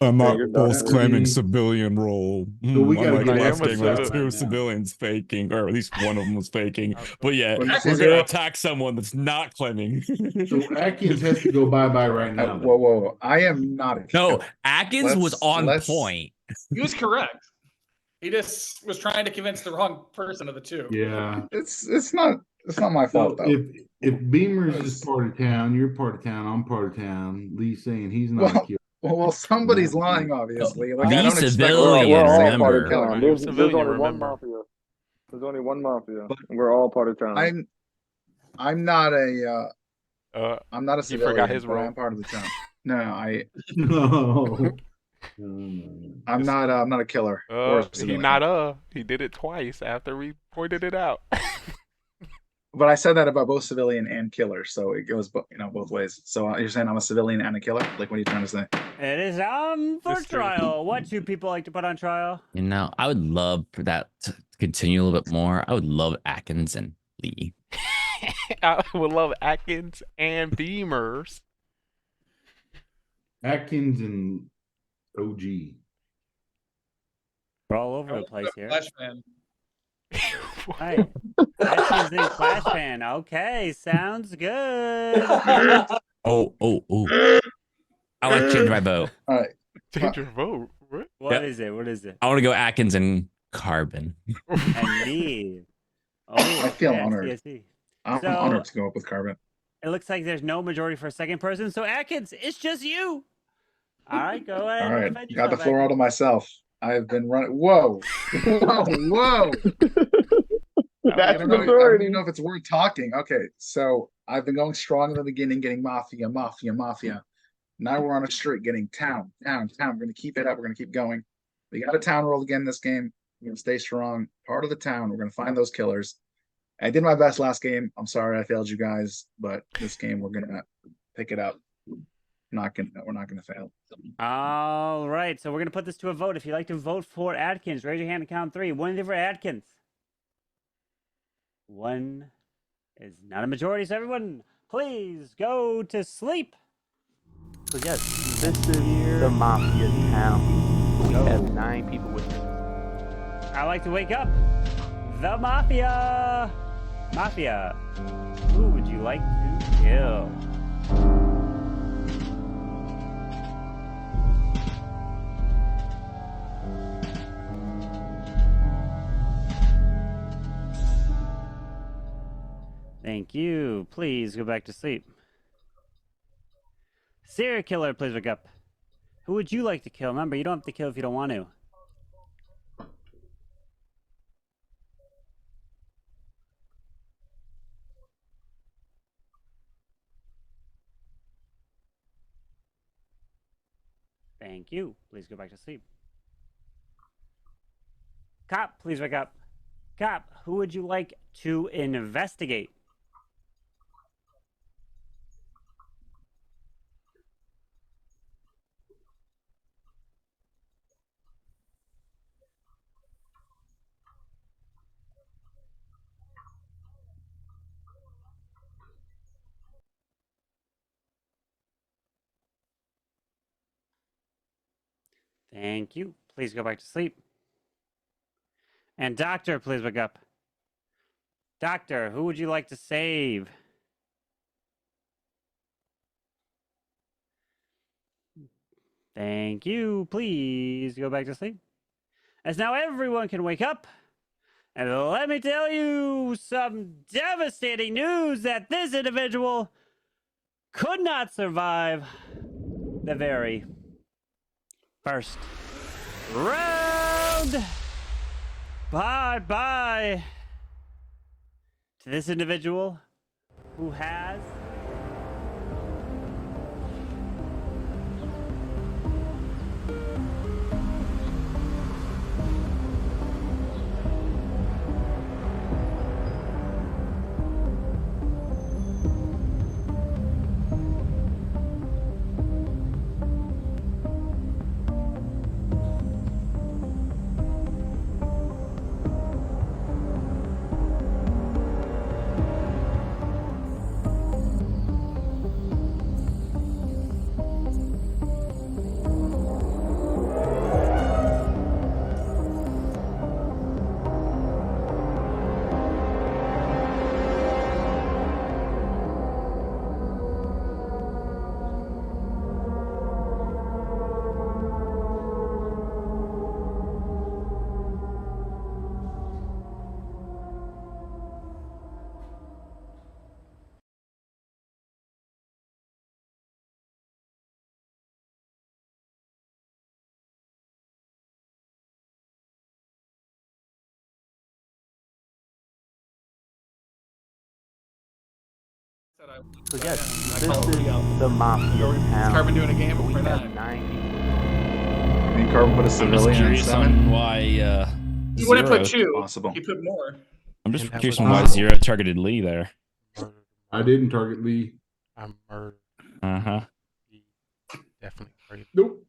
I'm Yeah, not you're false definitely- claiming civilian role. So we I'm gotta like get last that game there was civilian two right now. civilians faking, or at least one of them was faking. But yeah, When you say we're that- gonna attack someone that's not claiming. So Atkins has to go bye-bye right now. Whoa. I am not a No, killer. Atkins was on let's- point. He was correct. He just was trying to convince the wrong person of the two. Yeah. It's not my fault So though. if Beamer's is part of town, you're part of town, I'm part of town. Lee's saying he's not a Well, killer. Well, somebody's lying, obviously. Like, The I don't expect civilian, We're all remember. part of town. You're a There's civilian, only one remember. mafia. There's only one mafia. But- and we're all part of town. I'm not a He civilian. forgot his but role. I'm part of the town. No, No. I'm not a killer. or a He civilian. he did it twice after we pointed it out. But I said that about both civilian and killer, so it goes both ways. So you're saying I'm a civilian and a killer? Like, what are you trying to say? It is for Just kidding. trial. What do people like to put on trial? You know, I would love for that to continue a little bit more. I would love Atkins and Lee. I would love Atkins and Beamers. Atkins and OG. We're all over the place here. Flash fan. Right. Atkins and Flash Fan. Okay, sounds good. Oh. I like to change my vote. All right. Change your vote. What? What Yep. is it? What is it? I want to go Atkins and Carbon. And me. Oh, I feel yes, honored. yes, yes. I'm So- honored to go up with Carbon. It looks like there's no majority for a second person. So Atkins, it's just you. All right, go ahead. All and right. defend Got the yourself, floor all to myself. I have been running. Whoa. Whoa. I That's don't know if authority. it's worth talking. Okay, so I've been going strong in the beginning, getting mafia. Now we're on a streak, getting town. We're gonna keep it up. We're gonna keep going. We got a town roll again this game. We're gonna stay strong. Part of the town. We're gonna find those killers. I did my best last game. I'm sorry I failed you guys, but this game we're gonna pick it up. We're not gonna fail. All right, so we're gonna put this to a vote. If you'd like to vote for Atkins, raise your hand and count 3. 1 for Atkins. 1 is not a majority, so everyone, please go to sleep. So yes, this is the Mafia town. We have 9 people with me. I like to wake up. The Mafia. Mafia. Who would you like to kill? Thank you. Please go back to sleep. Serial killer, please wake up. Who would you like to kill? Remember, you don't have to kill if you don't want to. Thank you. Please go back to sleep. Cop, please wake up. Cop, who would you like to investigate? Thank you. Please go back to sleep. And doctor, please wake up. Doctor, who would you like to save? Thank you. Please go back to sleep. As now everyone can wake up. And let me tell you some devastating news that this individual could not survive the very first round. Bye-bye to this individual who has So yes, I this call it is the Mafia Is town. Carbon doing a game? We Or have not? 90. I mean, Carbon put a I'm just civilian in curious 7. on why He wouldn't put Zero. 2. Possible. He put more. I'm just And that curious was on why possible. Zero targeted Lee there. Murder, I didn't target Lee. I'm murdered. Uh-huh. He definitely targeted. Nope.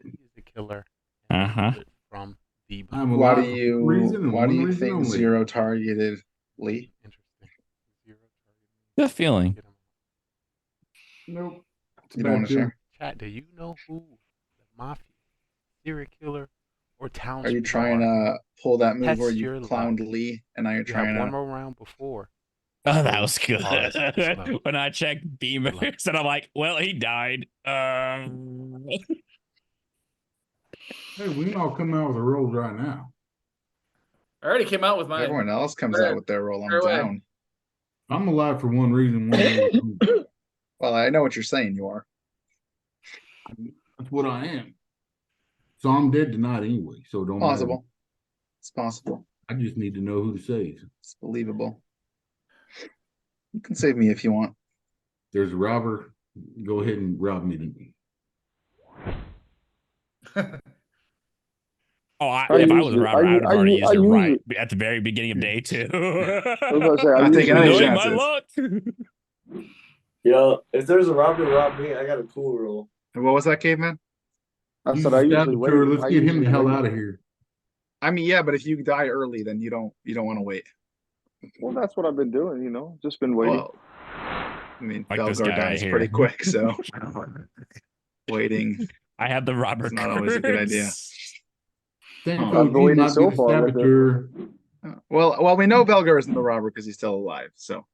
He is the killer. Uh-huh. From the I'm Why alive do for you one reason and why do one you reason think only. Zero targeted Lee? Interesting. Zero targeted. Good feeling. Get him. Nope. It's a You don't bad want to feeling. share? Chat, do you know who the Mafia, serial killer, or town Are you star trying to pull that move where Test you your clowned luck. Lee and now you're You have trying one to? more round before. Oh, that was good. Pause. Slow. When I checked Beamers and I'm like, well, he died. Hey, we can all come out with the rolls right now. I already came out with mine. Everyone else comes Right. out with their roll. I'm Right away. down. I'm alive for one reason, one reason. Well, I know what you're saying. You are. That's what I am. So I'm dead tonight anyway, so it don't matter. Possible. It's possible. I just need to know who to save. It's believable. You can save me if you want. There's a robber. Go ahead and rob me. If I was a robber, I would have already used it right at the very beginning of day 2. Not taking any Knowing my chances. luck. Yo, if there's a robber to rob me, I got a cool roll. And what was that, caveman? I said I usually wait. Let's get him the hell out of here. I mean, yeah, but if you die early, then you don't want to wait. Well, that's what I've been doing, you know, just been waiting. Well, I mean, Like this Belgar guy dies right pretty here. quick, so waiting. I have the robber It's not always a good idea. I've waited so far with it. Well, we know Belgar isn't the robber because he's still alive. So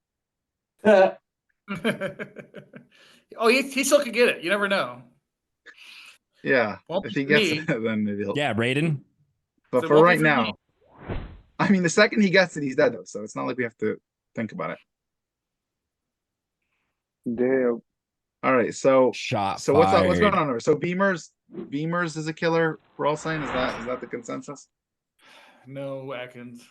Oh, he still could get it. You never know. yeah, Won't if be he for gets me. it, then maybe he'll. Yeah, Raiden. But So it for won't be right for now, me. I mean, the second he gets it, he's dead though. So it's not like we have to think about it. Damn. All right, so Shot so what's fired. going on over? So Beamers is a killer. We're all saying is that the consensus? No, Atkins.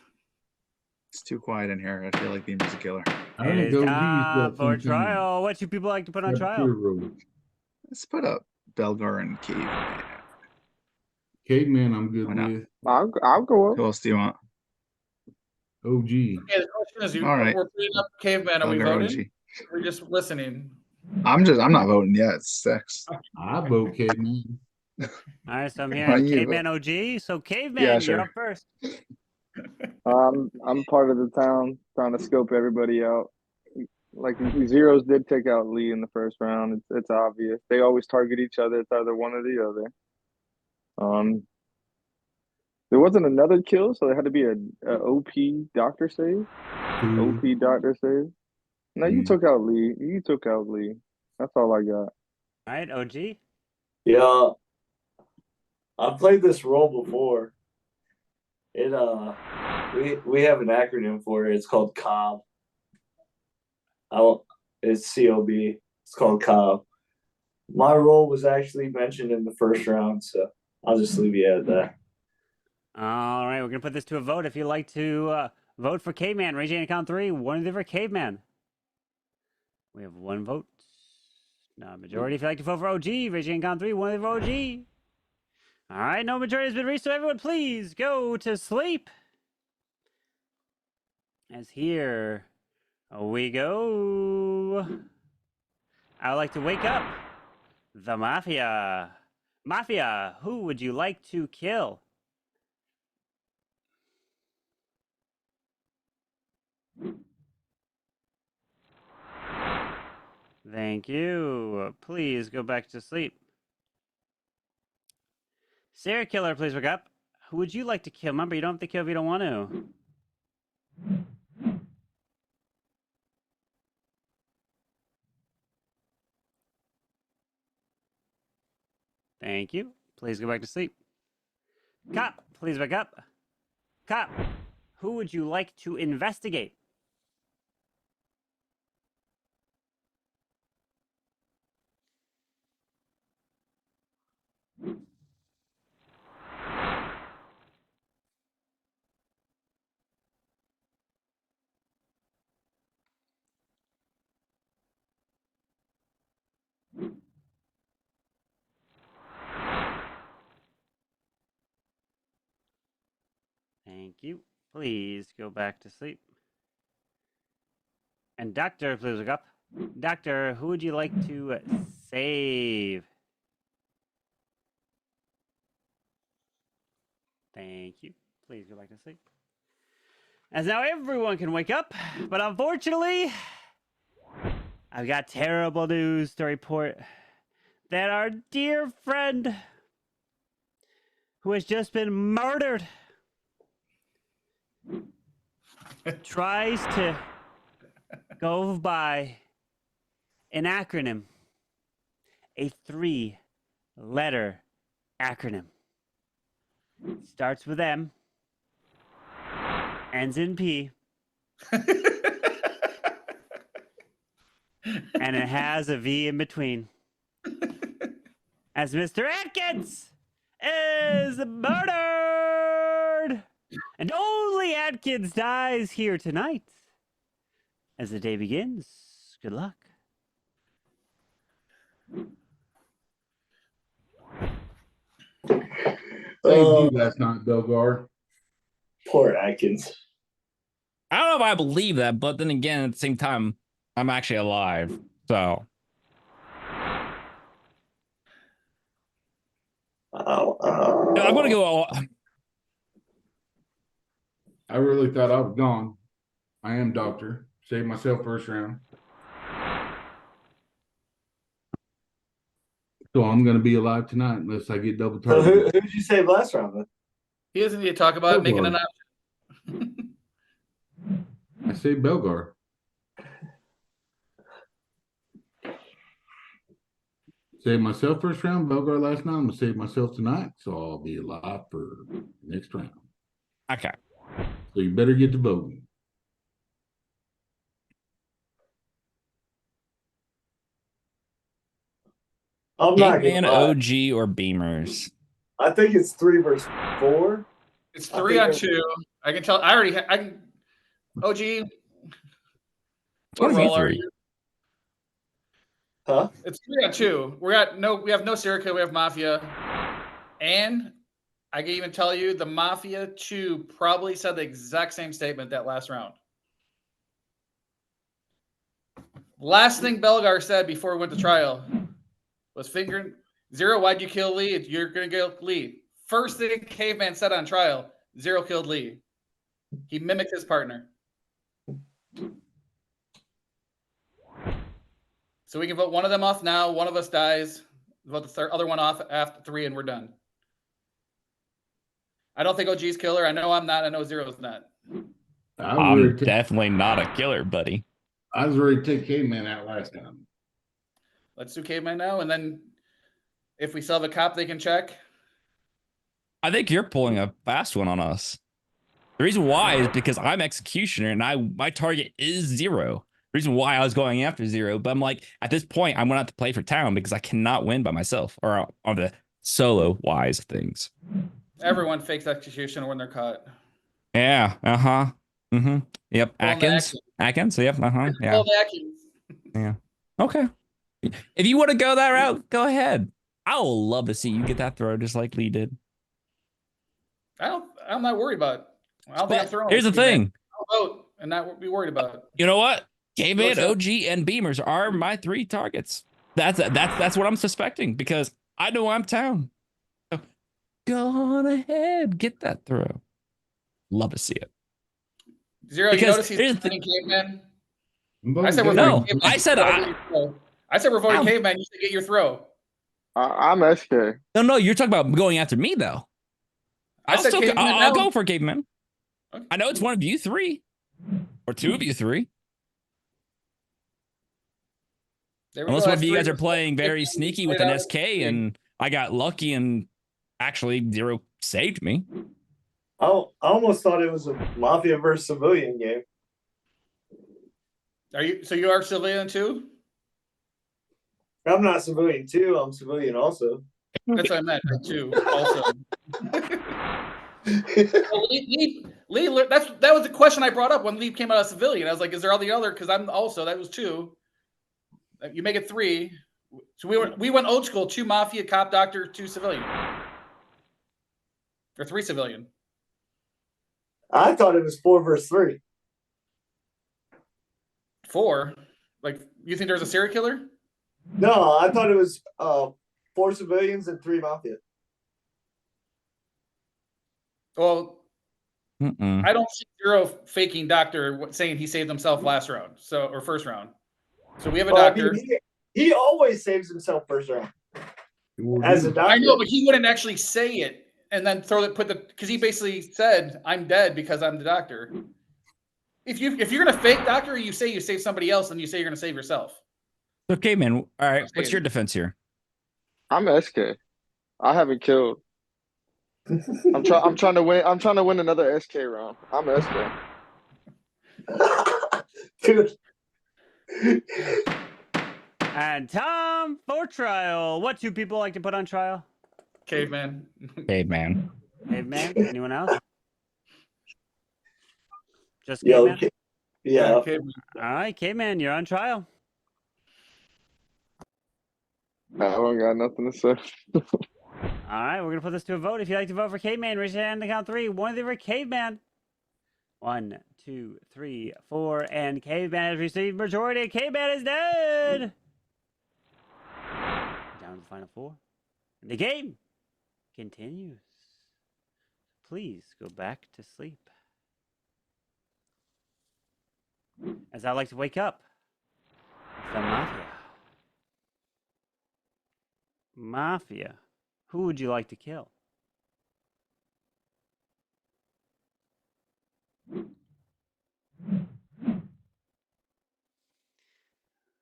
It's too quiet in here. I feel like Beamer's a killer. I think It is OG's time got for some kind of trial. What you people like to put on trial? saboteur roll. Let's put up Belgar and Caveman. Caveman, I'm good Why not? with. I'll go up. Who else do you want? OG. Okay, the question is, All right. we're putting up Caveman. Are we Belgar voting? OG. We're just listening. I'm not voting yet. It's 6. I vote Caveman. All right, so I'm Why hearing you Caveman OG. So Caveman, Yeah, you're sure. up first. I'm part of the town trying to scope everybody out. Like Zeros did take out Lee in the first round. It's obvious. They always target each other. It's either one or the other. There wasn't another kill, so there had to be a OP doctor save. OP doctor save. No, you took out Lee. You took out Lee. That's all I got. All right, OG. Yeah, I've played this role before. It we have an acronym for it. It's called COB. It's COB. It's called COB. My role was actually mentioned in the first round, so I'll just leave you at that. All right, we're gonna put this to a vote. If you'd like to vote for Caveman, raise your hand. Count 3. One for Caveman. We have 1 vote. Now, majority. If you'd like to vote for OG, raise your hand. Count 3. 1 for OG. All right, no majority has been reached, so everyone, please go to sleep. As here we go. I would like to wake up the Mafia. Mafia, who would you like to kill? Thank you. Please go back to sleep. Serial killer, please wake up. Who would you like to kill? Remember, you don't have to kill if you don't want to. Thank you. Please go back to sleep. Cop, please wake up. Cop, who would you like to investigate? Thank you. Please go back to sleep. And Doctor, please look up. Doctor, who would you like to save? Thank you. Please go back to sleep. As now everyone can wake up, but unfortunately, I've got terrible news to report that our dear friend who has just been murdered tries to go by an acronym, a 3-letter acronym. Starts with M, ends in P, and it has a V in between. As Mr. Atkins is murdered! And only Atkins dies here tonight. As the day begins, good luck. Thank you last night, Belgar. Poor Atkins. I don't know if I believe that, but then again, at the same time, I'm actually alive. So. I'm going to go all. I really thought I was gone. I am Doctor. Saved myself first round. So I'm going to be alive tonight unless I get double So targeted. who did you save last round then? He doesn't need to talk about making an option. I saved Belgar. Saved myself first round, Belgar last night. I'm going to save myself tonight, so I'll be alive for next round. Okay. So you better get to voting. I'm not Caveman, gonna lie. OG, or Beamers? I think it's 3 versus 4. It's 3 on 2. I can tell. I already. I can. OG. What role are you? Huh? It's 3 on 2. We have no serial killer. We have Mafia, and I can even tell you the Mafia 2 probably said the exact same statement that last round. Last thing Belgar said before we went to trial was fingering Zero. Why'd you kill Lee? You're gonna kill Lee. First thing Caveman said on trial, Zero killed Lee. He mimicked his partner. So we can vote one of them off now. One of us dies. Vote the other one off after 3, and we're done. I don't think OG's killer. I know I'm not. I know Zero's not. I'm definitely not a killer, buddy. I was ready to take Caveman out last time. Let's do Caveman now, and then if we still have a cop, they can check. I think you're pulling a fast one on us. The reason why is because I'm Executioner and my target is Zero. The reason why I was going after Zero, but I'm like, at this point, I'm going to have to play for town because I cannot win by myself or on the solo-wise things. Everyone fakes execution when they're caught. Yeah, Yep, Atkins, yep, yeah. Yeah, okay. If you want to go that route, go ahead. I will love to see you get that throw just like Lee did. I'm not worried about it. I don't think I'm throwing. Here's the thing. I'll vote and not be worried about it. You know what? Caveman, OG, and Beamers are my 3 targets. That's what I'm suspecting because I know I'm town. So go on ahead, get that throw. Love to see it. Zero, because you notice he's voting Caveman? I said we're no. Caveman. I said we're voting Caveman. You should get your throw. I'm SK. No, you're talking about going after me though. I'll go for Caveman. Okay. I know it's one of you 3 or 2 of you 3. Unless one of you guys are playing very sneaky with an SK and I got lucky and actually Zero saved me. I almost thought it was a Mafia versus civilian game. You are civilian too? I'm not civilian too. I'm civilian also. That's what I meant too. Also. Lee, that was the question I brought up when Lee came out of civilian. I was like, is there all the other? Because I'm also, that was 2. You make it 3. So we went old school, 2 Mafia, cop, doctor, 2 civilian. Or 3 civilian. I thought it was 4 versus 3. 4? Like, you think there's a serial killer? No, I thought it was 4 civilians and 3 mafia. Well, I don't see Zero faking doctor saying he saved himself last round, or first round. So we have a doctor. I mean, he always saves himself first round as a doctor. I know, but he wouldn't actually say it and then because he basically said, "I'm dead because I'm the doctor." If you're gonna fake doctor, you say you save somebody else, and you say you're gonna save yourself. Okay, man. All right. What's your defense here? I'm SK. I haven't killed. I'm trying to win. I'm trying to win another SK round. I'm SK. Dude. And Tom for trial. What 2 people like to put on trial? Caveman. Caveman. Caveman? Anyone else? Just Caveman? Yeah. Okay. All right, Caveman, you're on trial. I don't got nothing to say. All right, we're going to put this to a vote. If you'd like to vote for Caveman, raise your hand on the count 3. One of them for Caveman. 1, 2, 3, 4, and Caveman has received majority. Caveman is dead. Down to the final 4. The game continues. Please go back to sleep. As I like to wake up, the Mafia. Mafia. Who would you like to kill?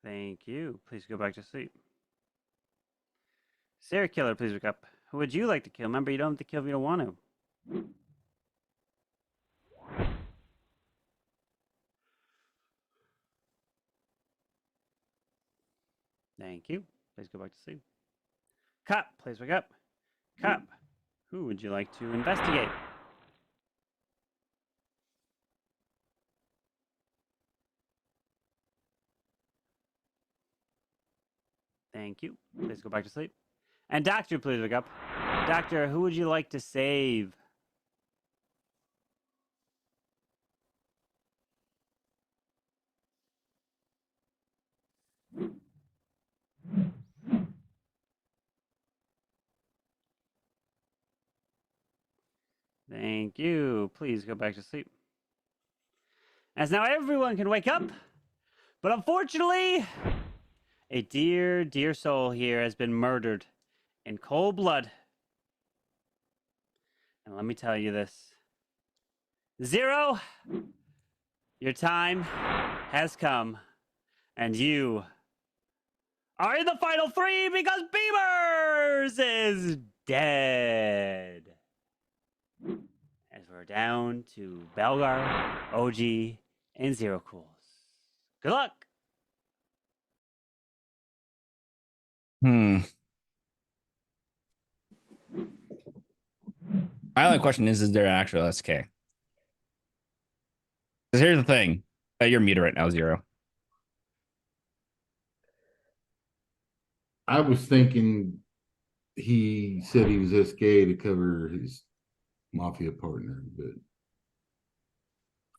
Thank you. Please go back to sleep. Serial killer, please wake up. Who would you like to kill? Remember, you don't have to kill if you don't want to. Thank you. Please go back to sleep. Cop, please wake up. Cop, who would you like to investigate? Thank you. Please go back to sleep. And doctor, please wake up. Doctor, who would you like to save? Thank you. Please go back to sleep. As now everyone can wake up, but unfortunately, a dear, dear soul here has been murdered in cold blood. And let me tell you this. Zero, your time has come, and you are in the final 3 because Beamers is dead. As we're down to Belgar, OG, and Zero Cools. Good luck. My only question is there an actual SK? Because here's the thing. You're muted right now, Zero. I was thinking he said he was SK to cover his Mafia partner, but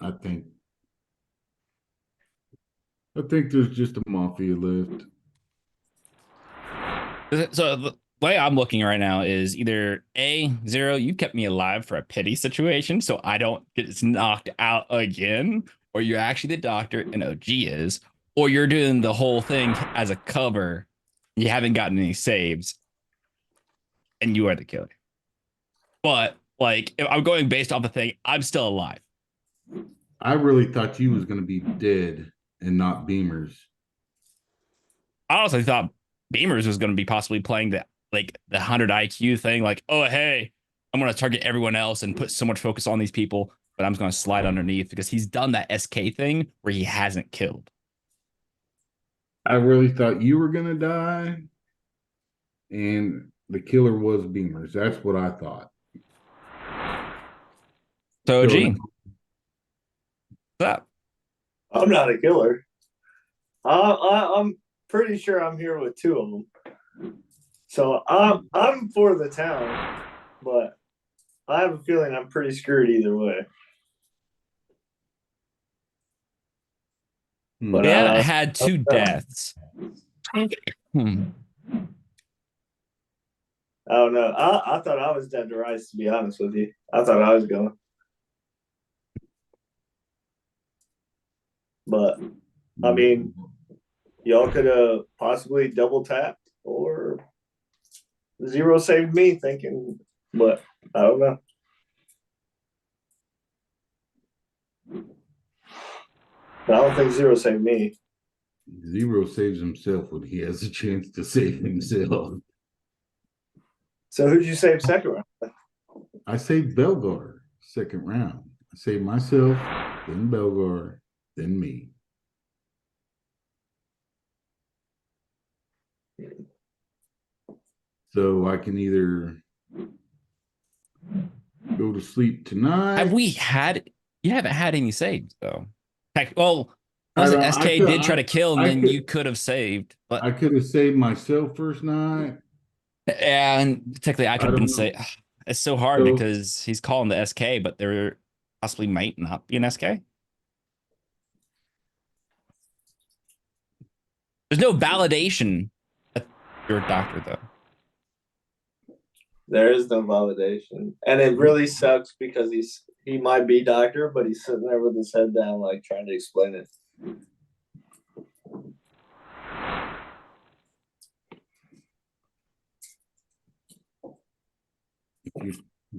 I think there's just a Mafia left. So the way I'm looking right now is either A, Zero, you kept me alive for a pity situation so I don't get knocked out again, or you're actually the doctor and OG is, or you're doing the whole thing as a cover. You haven't gotten any saves, and you are the killer. But like, if I'm going based off the thing, I'm still alive. I really thought you was going to be dead and not Beamers. I honestly thought Beamers was going to be possibly playing the 100 IQ thing. Like, oh, hey, I'm going to target everyone else and put so much focus on these people, but I'm just going to slide underneath because he's done that SK thing where he hasn't killed. I really thought you were going to die and the killer was Beamers. That's what I thought. So, OG, what's up? I'm not a killer. I'm pretty sure I'm here with 2 of them. So I'm for the town, but I have a feeling I'm pretty screwed either way. But they haven't had 2 deaths. I don't know. I thought I was dead to rights, to be honest with you. I thought I was going. But, I mean, y'all could have possibly double tapped or Zero saved me thinking, but I don't know. But I don't think Zero saved me. Zero saves himself when he has a chance to save himself. So who'd you save second round? I saved Belgar second round. I saved myself, then Belgar, then me. So I can either go to sleep tonight. You haven't had any saves though. Heck, well, SK did try to kill, and then you could have saved. But I could have saved myself first night. And technically, I could have been saved. It's so hard because he's calling the SK, but there possibly might not be an SK. There's no validation that you're a doctor, though. There is no validation, and it really sucks because he might be doctor, but he's sitting there with his head down, like trying to explain it.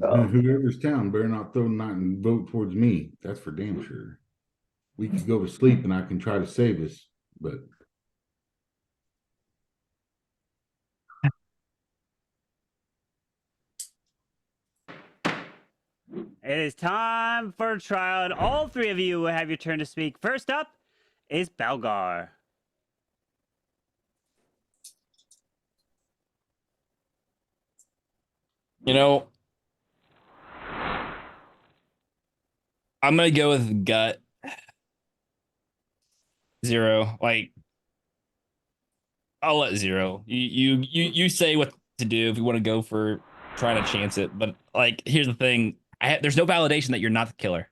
Whoever's town better not throw night and vote towards me. That's for damn sure. We could go to sleep and I can try to save us, but it is time for a trial, and all 3 of you will have your turn to speak. First up is Belgar. You know, I'm gonna go with gut. Zero. Like, I'll let Zero. You say what to do if you want to go for trying to chance it. But like, here's the thing: there's no validation that you're not the killer.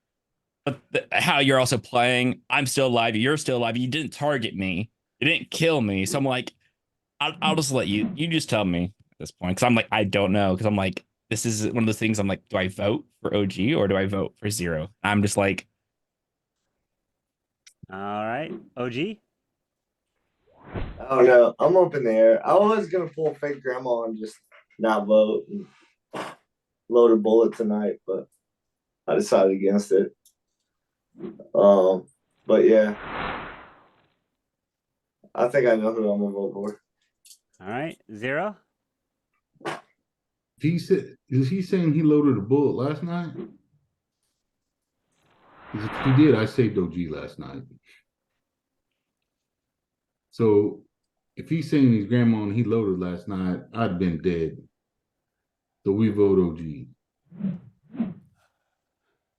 But how you're also playing, I'm still alive. You're still alive. You didn't target me. You didn't kill me. So I'm like, I'll just let you. You just tell me at this point, because I'm like, I don't know, because I'm like, this is one of those things. I'm like, do I vote for OG or do I vote for Zero? I'm just like, all right, OG. I don't know. I'm up in the air. I was gonna pull fake grandma and just not vote and load a bullet tonight, but I decided against it. But yeah, I think I know who I'm gonna vote for. All right, Zero. Is he saying he loaded a bullet last night? If he did, I saved OG last night. So if he's saying his grandma and he loaded last night, I'd been dead. So we vote OG.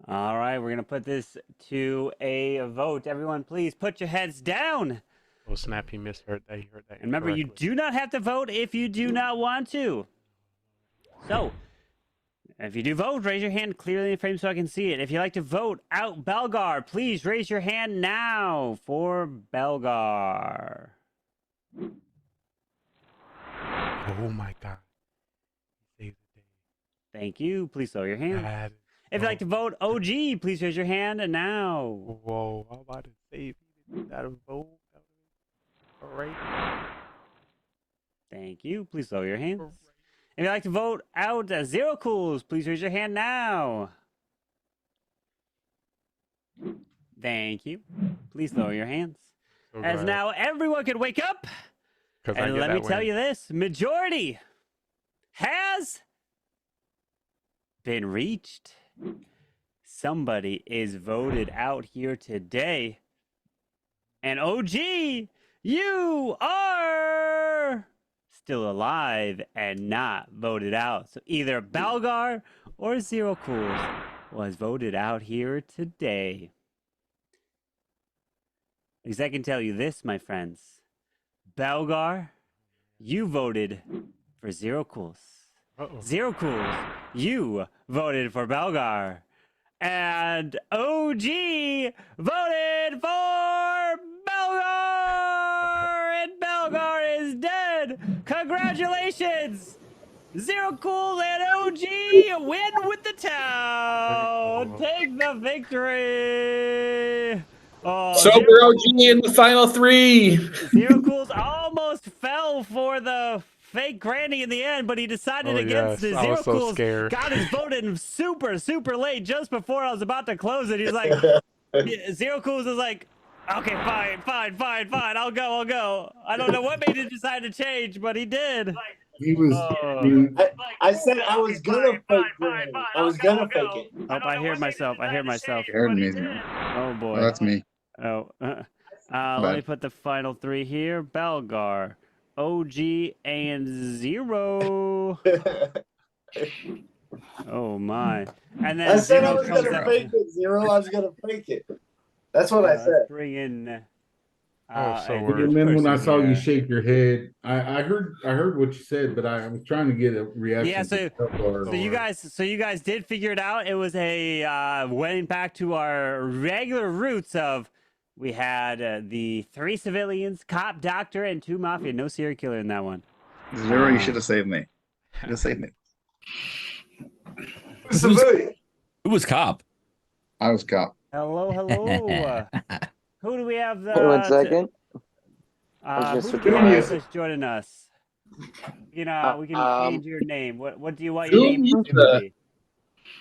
All right, we're gonna put this to a vote. Everyone, please put your heads down. Oh snap! He misheard that. He heard that. And remember, you do not have to vote if you do not want to. So, if you do vote, raise your hand clearly in the frame so I can see it. If you'd like to vote out Belgar, please raise your hand now for Belgar. Oh my God. Thank you. Please lower your hand. If you'd like to vote OG, please raise your hand now. Whoa, I'm about to say that a vote. All right. Thank you. Please lower your hands. If you'd like to vote out Zero Cools, please raise your hand now. Thank you. Please lower your hands. As now everyone can wake up. And let me tell you this, majority has been reached. Somebody is voted out here today. And OG, you are still alive and not voted out. So either Belgar or Zero Cools was voted out here today. Because I can tell you this, my friends. Belgar, you voted for Zero Cools. Zero Cools, you voted for Belgar. And OG voted for Belgar! Congratulations! Zero Cool and OG win with the town. Take the victory. Oh, Sober OG in the final 3. Zero Cool's almost fell for the fake granny in the end, but he decided against it. I Zero was so Cool's scared. got his vote in super late, just before I was about to close it. He's like, Zero Cool's is like, okay, fine. I'll go. I don't know what made him decide to change, but he did. He was. I said I was gonna fake granny. I was gonna fake it. Oh, I hear myself. You heard me. Oh boy. Oh, that's me. Oh. Let me put the final 3 here. Belgar, OG, and Zero. Oh my. And then I said I Zero was comes gonna out. fake it, Zero. I was gonna fake it. That's what I Let's said. bring in. And then when I saw you shake your head, I heard what you said, but I was trying to get a reaction. Yeah, so you guys did figure it out. It was a went back to our regular roots of we had the 3 civilians, cop, doctor, and 2 mafia. No serial killer in that one. Zero, you should have saved me. You should have saved me. Who was cop? I was cop. Hello. Who do we have? 1 second. Who's joining us? You know, we can change your name. What do you want your name to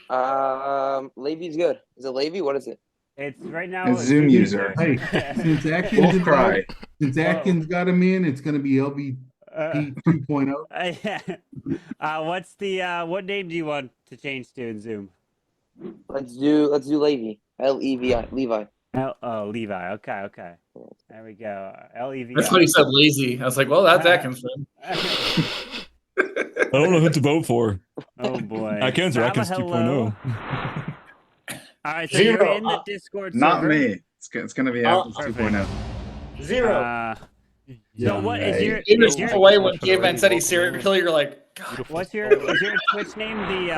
be? Levy's good. Is it Levy? What is it? It's right now. It's Zoom user. Hey, since Atkins got him in, it's going to be LB 2.0. What's the what name do you want to change to in Zoom? Let's do Levy. Levi. Levi. Levi. Okay. There we go. Levi. That's what he said, lazy. I was like, well, that's Atkins. I don't know who to vote for. Oh boy. Atkins or Atkins 2.0. All right, so you're in the Discord server. Not me. It's going to be Atkins 2.0. Zero. So what is your? There's no way when Caveman said he's serial killer, you're like, God. What's your Twitch name? The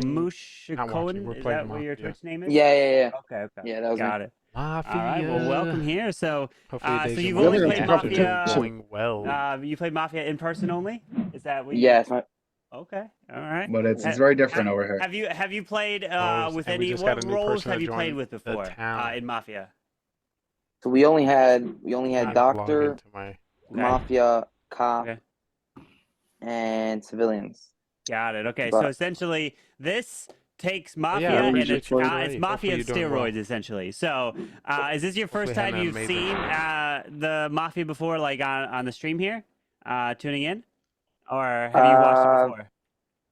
Mushakon? Is that what your Twitch name is? Yeah. Okay. Yeah, that was got it. Mafia. All right, well, welcome here. So, you've only only played Mafia. Going well. You played Mafia in person only? Is that what? Yes. Okay. All right. But it's very different over here. Have you played with and we any? just got What a new roles person have to you played join with the before town. in Mafia? So we only had Doctor, Into my- Mafia, Cop, Okay. and Civilians. Got it. Okay, But- so essentially this takes Mafia Yeah, and it's it's great. Mafia and Hopefully you're doing steroids well. essentially. So, is this your first Hopefully time having you've an seen amazing the Mafia before, like on the stream here, tuning in, or have you watched it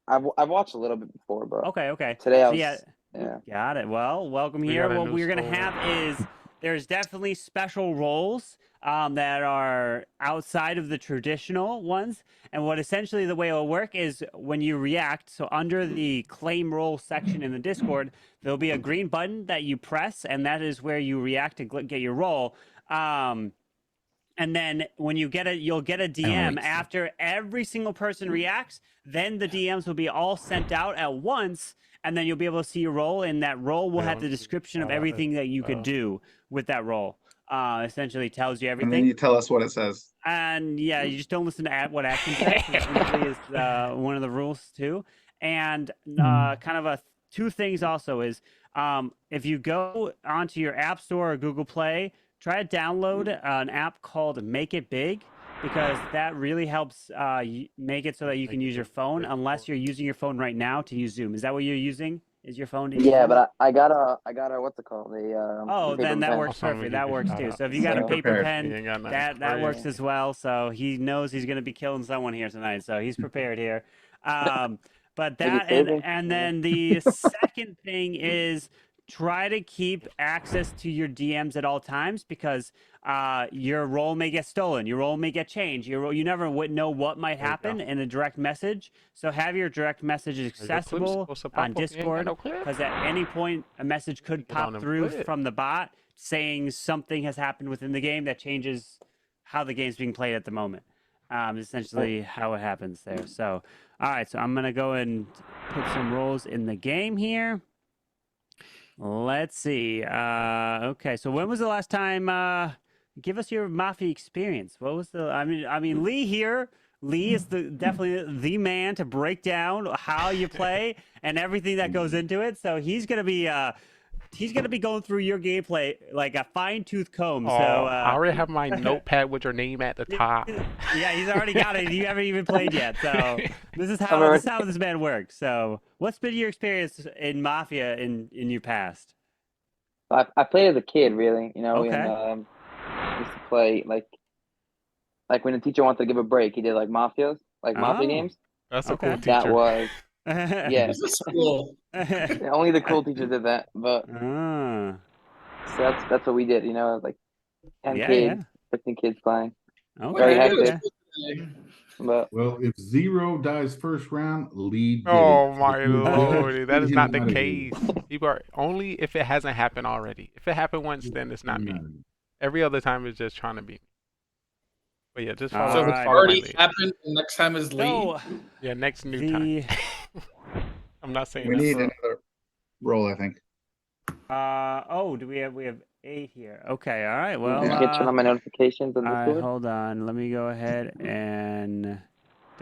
before? I've watched a little bit before, but Okay. today I So, was yeah. Got it. Well, welcome We here. got a What new we're gonna store. have is there's definitely special roles that are outside of the traditional ones. And what essentially the way it will work is when you react, so under the claim role section in the Discord, there'll be a green button that you press, and that is where you react to get your role. And then when you get you'll get a DM after every single person reacts. Then the DMs will be all sent out at once, and then you'll be able to see your role. And that role will have the description of everything that you could do with that role. Essentially tells you everything. And then you tell us what it says. And yeah, you just don't listen to what Atkins says. Which usually is one of the rules too. And kind of two things also is if you go onto your App Store or Google Play, try to download an app called Make It Big, because that really helps make it so that you can use your phone, unless you're using your phone right now to use Zoom. Is that what you're using? Is your phone to use Yeah, Zoom? but I got a what's it called? Then that works perfect. That works too. So if you got a paper pen, that works as well. So he knows he's going to be killing someone here tonight. So he's prepared here. But that and then the second thing is try to keep access to your DMs at all times, because your role may get stolen, your role may get changed, you never would know what might happen in a direct message. So have your direct message accessible on Discord, because at any point a message could pop through from the bot saying something has happened within the game that changes how the game's being played at the moment. Essentially how it happens there. So all right, so I'm gonna go and put some roles in the game here. Let's see. Okay, so when was the last time? Give us your Mafia experience. What was the? I mean, Lee here Lee is definitely the man to break down how you play and everything that goes into it. So he's gonna be going through your gameplay like a fine-tooth comb. Oh, So I already have my notepad with your name at the top. Yeah, he's already got it. You haven't even played yet. So this is how this man works. So what's been your experience in Mafia in your past? I played as a kid, really. You know, Okay. and used to play like when the teacher wanted to give a break, he did like Mafia games. That's a Okay. cool teacher. That was yeah. This is cool. Only the cool teachers did that, but so that's what we did. You know, like 10 kids, 15 kids playing. Okay. Very hectic. But Well, if Zero dies first round, lead. Oh my lord, that is not the case. People are only if it hasn't happened already. If it happened once, then it's not me. Every other time is just trying to beat me. But yeah, just follow. So if it's already happened, the next time is Lee. So, yeah, next new time. I'm not saying we that. need another roll, I think. do we have 8 here? Okay, all right. Well, I get turn on my notifications on all right, Discord. hold on. Let me go ahead and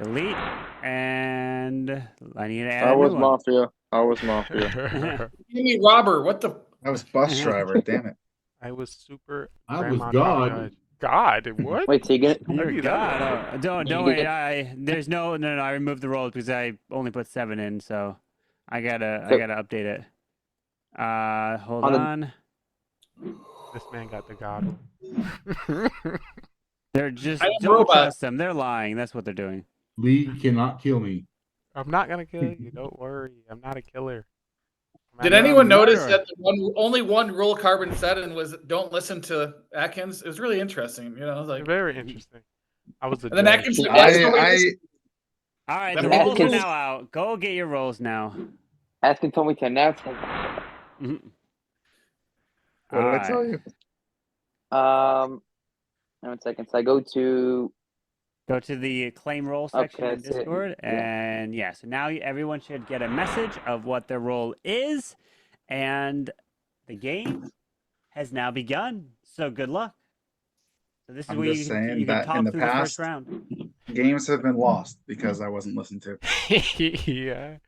delete, and I need to add I a was new one. Mafia. You mean Robert? What the? I was bus driver. Damn it. I was super. I was grandma God. judge. God, what? Wait, so you get You're do God. that. Don't worry. There's no. I removed the rolls because I only put 7 in, so I gotta update it. Hold on. This man got the God. They're just I'm don't robot. trust them. They're lying. That's what they're doing. Lee cannot kill me. I'm not gonna kill you. Don't worry. I'm not a killer. Did anyone notice that only one rule Carbon said and was don't listen to Atkins? It was really interesting. You know, like very interesting. I was. And then Atkins said, All right, the rolls are now out. Go get your rolls now. Atkins told me to announce him. What did I tell you? 1 second. So I go to the claim roll section in Discord, and so now everyone should get a message of what their role is, and the game has now begun. So good luck. So this is where you can talk in the through past, the first round. Games have been lost because I wasn't listened to. Yeah.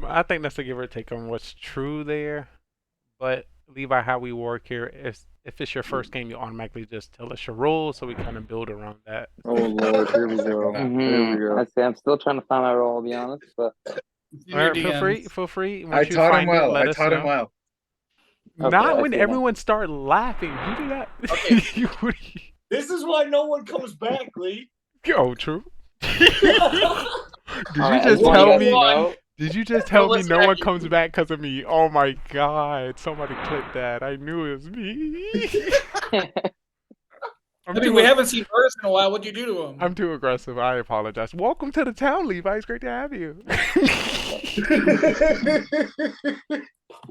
I think that's a give or take on what's true there. But Levi, how we work here is if it's your first game, you automatically just tell us your role, so we kind of build around that. Oh Lord, here we go. Here we go. I'm still trying to find my role, to be honest. But all right, feel free. I taught him well. I taught him well. Not when everyone started laughing. You do that. Okay. This is why no one comes back, Lee. Oh, true. Did you just tell me no one comes back because of me? Oh my God! Somebody clip that. I knew it was me. We haven't seen Curtis in a while. What'd you do to him? I'm too aggressive. I apologize. Welcome to the town, Levi. It's great to have you.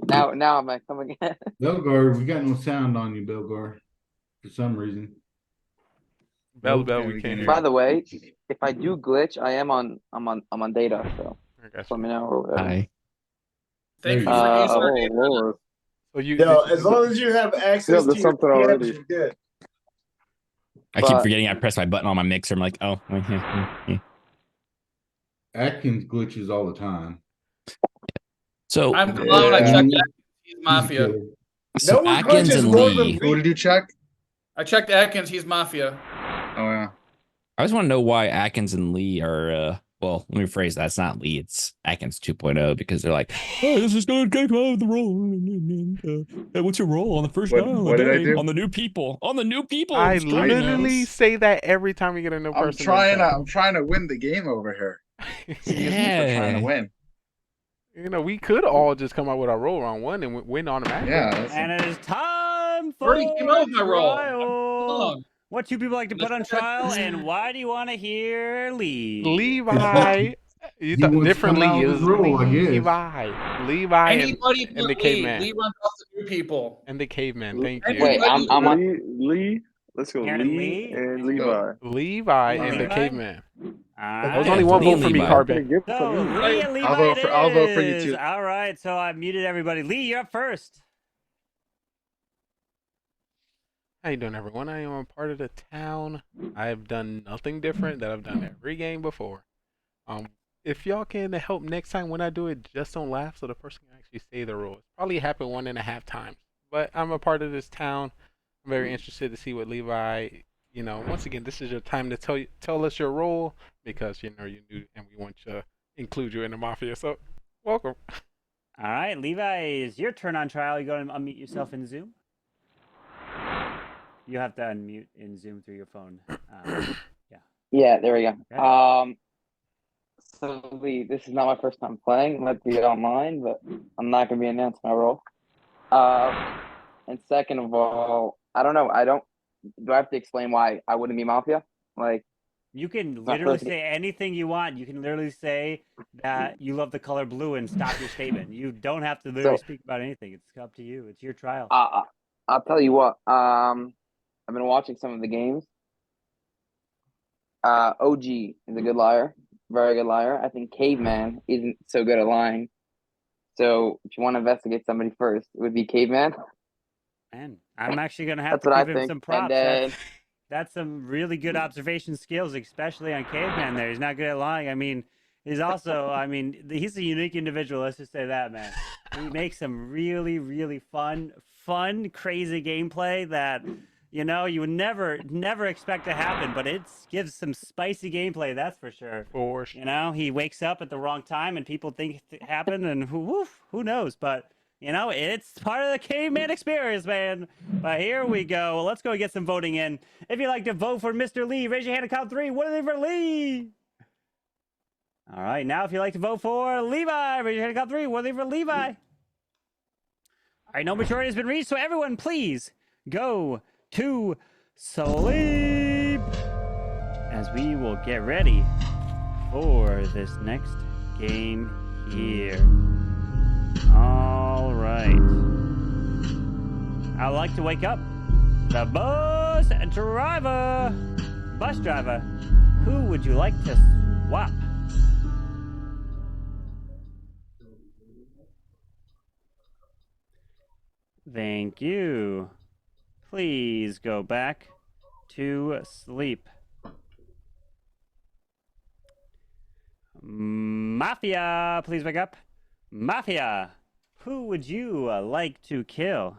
now I'm back. Come again. Belgar, we got no sound on you, Belgar, for some reason. Bell, we can't hear. By the way, if I do glitch, I'm on data, so let me know or whatever. Thank you for oh Lord. So as long as you have access to something your already. you're good. I keep forgetting I pressed my button on my mixer. I'm like, oh, yeah. Atkins glitches all the time. So I'm glad I checked Atkins. He's Mafia. So Atkins and Lee. Who did you check? I checked Atkins. He's Mafia. Oh yeah. I just want to know why Atkins and Lee are. Well, let me rephrase that. It's not Lee. It's Atkins 2.0 because they're like, oh, this is going to take out the role. What's your role on the first round? What did I do? On the new people. I literally say that every time we get a new person. I'm trying to win the game over here. Yeah. Trying to win. You know, we could all just come out with our roll round 1 and win automatically. Yeah. And it is time for trial. What 2 people like to put on trial, and why do you want to hear Lee? Levi. You thought differently is Levi. Levi and the caveman. Lee runs off the new people. And the caveman. Thank you. Wait, I'm on Lee. Let's go. Lee and Levi. Levi and the caveman. There was only one vote for me, Carbon. So, Lee and Levi I'll vote for you too. All right, so I muted everybody. Lee, you're up first. How you doing, everyone? I am a part of the town. I have done nothing different that I've done every game before. If y'all can help next time when I do it, just don't laugh so the person can actually say the rule. It's probably happened 1.5 times, but I'm a part of this town. I'm very interested to see what Levi, once again, this is your time to tell us your role because, you're new and we want to include you in the Mafia. So, welcome. All right, Levi, it's your turn on trial. You go to unmute yourself in Zoom. You have to unmute in Zoom through your phone. Yeah. Yeah, there we go. Okay. So this is not my first time playing. Might be online, but I'm not going to be announcing my role. And second of all, I don't know. Do I have to explain why I wouldn't be Mafia? Like, you can literally say anything you want. You can literally say that you love the color blue and stop your statement. You don't have to literally speak about anything. It's up to you. It's your trial. I'll tell you what. I've been watching some of the games. OG is a good liar. Very good liar. I think Caveman isn't so good at lying. So if you want to investigate somebody first, it would be Caveman. Man, I'm actually going to have to give him some props. Then, that's some really good observation skills, especially on Caveman there. He's not good at lying. I mean, he's also, he's a unique individual. Let's just say that, man. He makes some really, really fun, crazy gameplay that, you would never expect to happen, but it gives some spicy gameplay, that's for sure. For sure. He wakes up at the wrong time and people think it happened and who knows, but it's part of the Caveman experience, man. But here we go. Let's go get some voting in. If you'd like to vote for Mr. Lee, raise your hand and count 3. What are they for Lee? All right, now if you'd like to vote for Levi, raise your hand and count 3. What are they for Levi? All right, no majority has been reached, so everyone please go to sleep as we will get ready for this next game here. All right. I'd like to wake up the bus driver. Who would you like to swap? Thank you. Please go back to sleep. Mafia, please wake up. Mafia, who would you like to kill?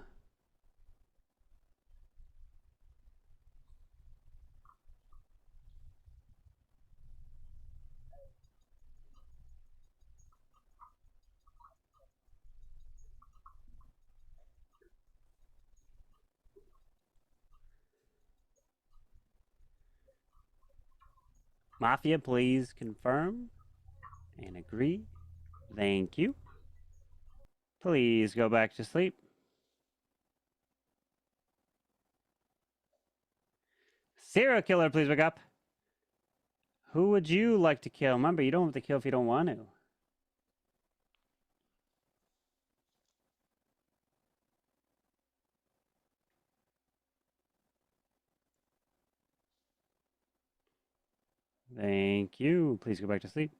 Mafia, please confirm and agree. Thank you. Please go back to sleep. Serial killer, please wake up. Who would you like to kill? Remember, you don't have to kill if you don't want to. Thank you. Please go back to sleep.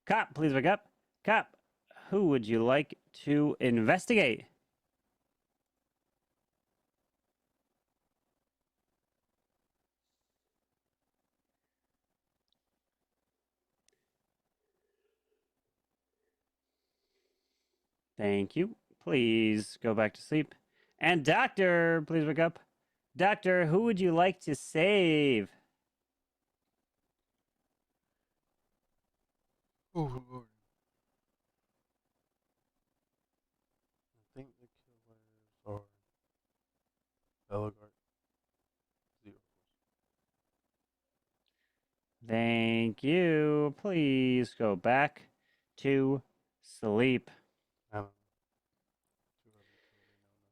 Cop, please wake up. Cop, who would you like to investigate? Thank you. Please go back to sleep. And doctor, please wake up. Doctor, who would you like to save? Oh, Lord. I think the killers are Elegant. Thank you. Please go back to sleep.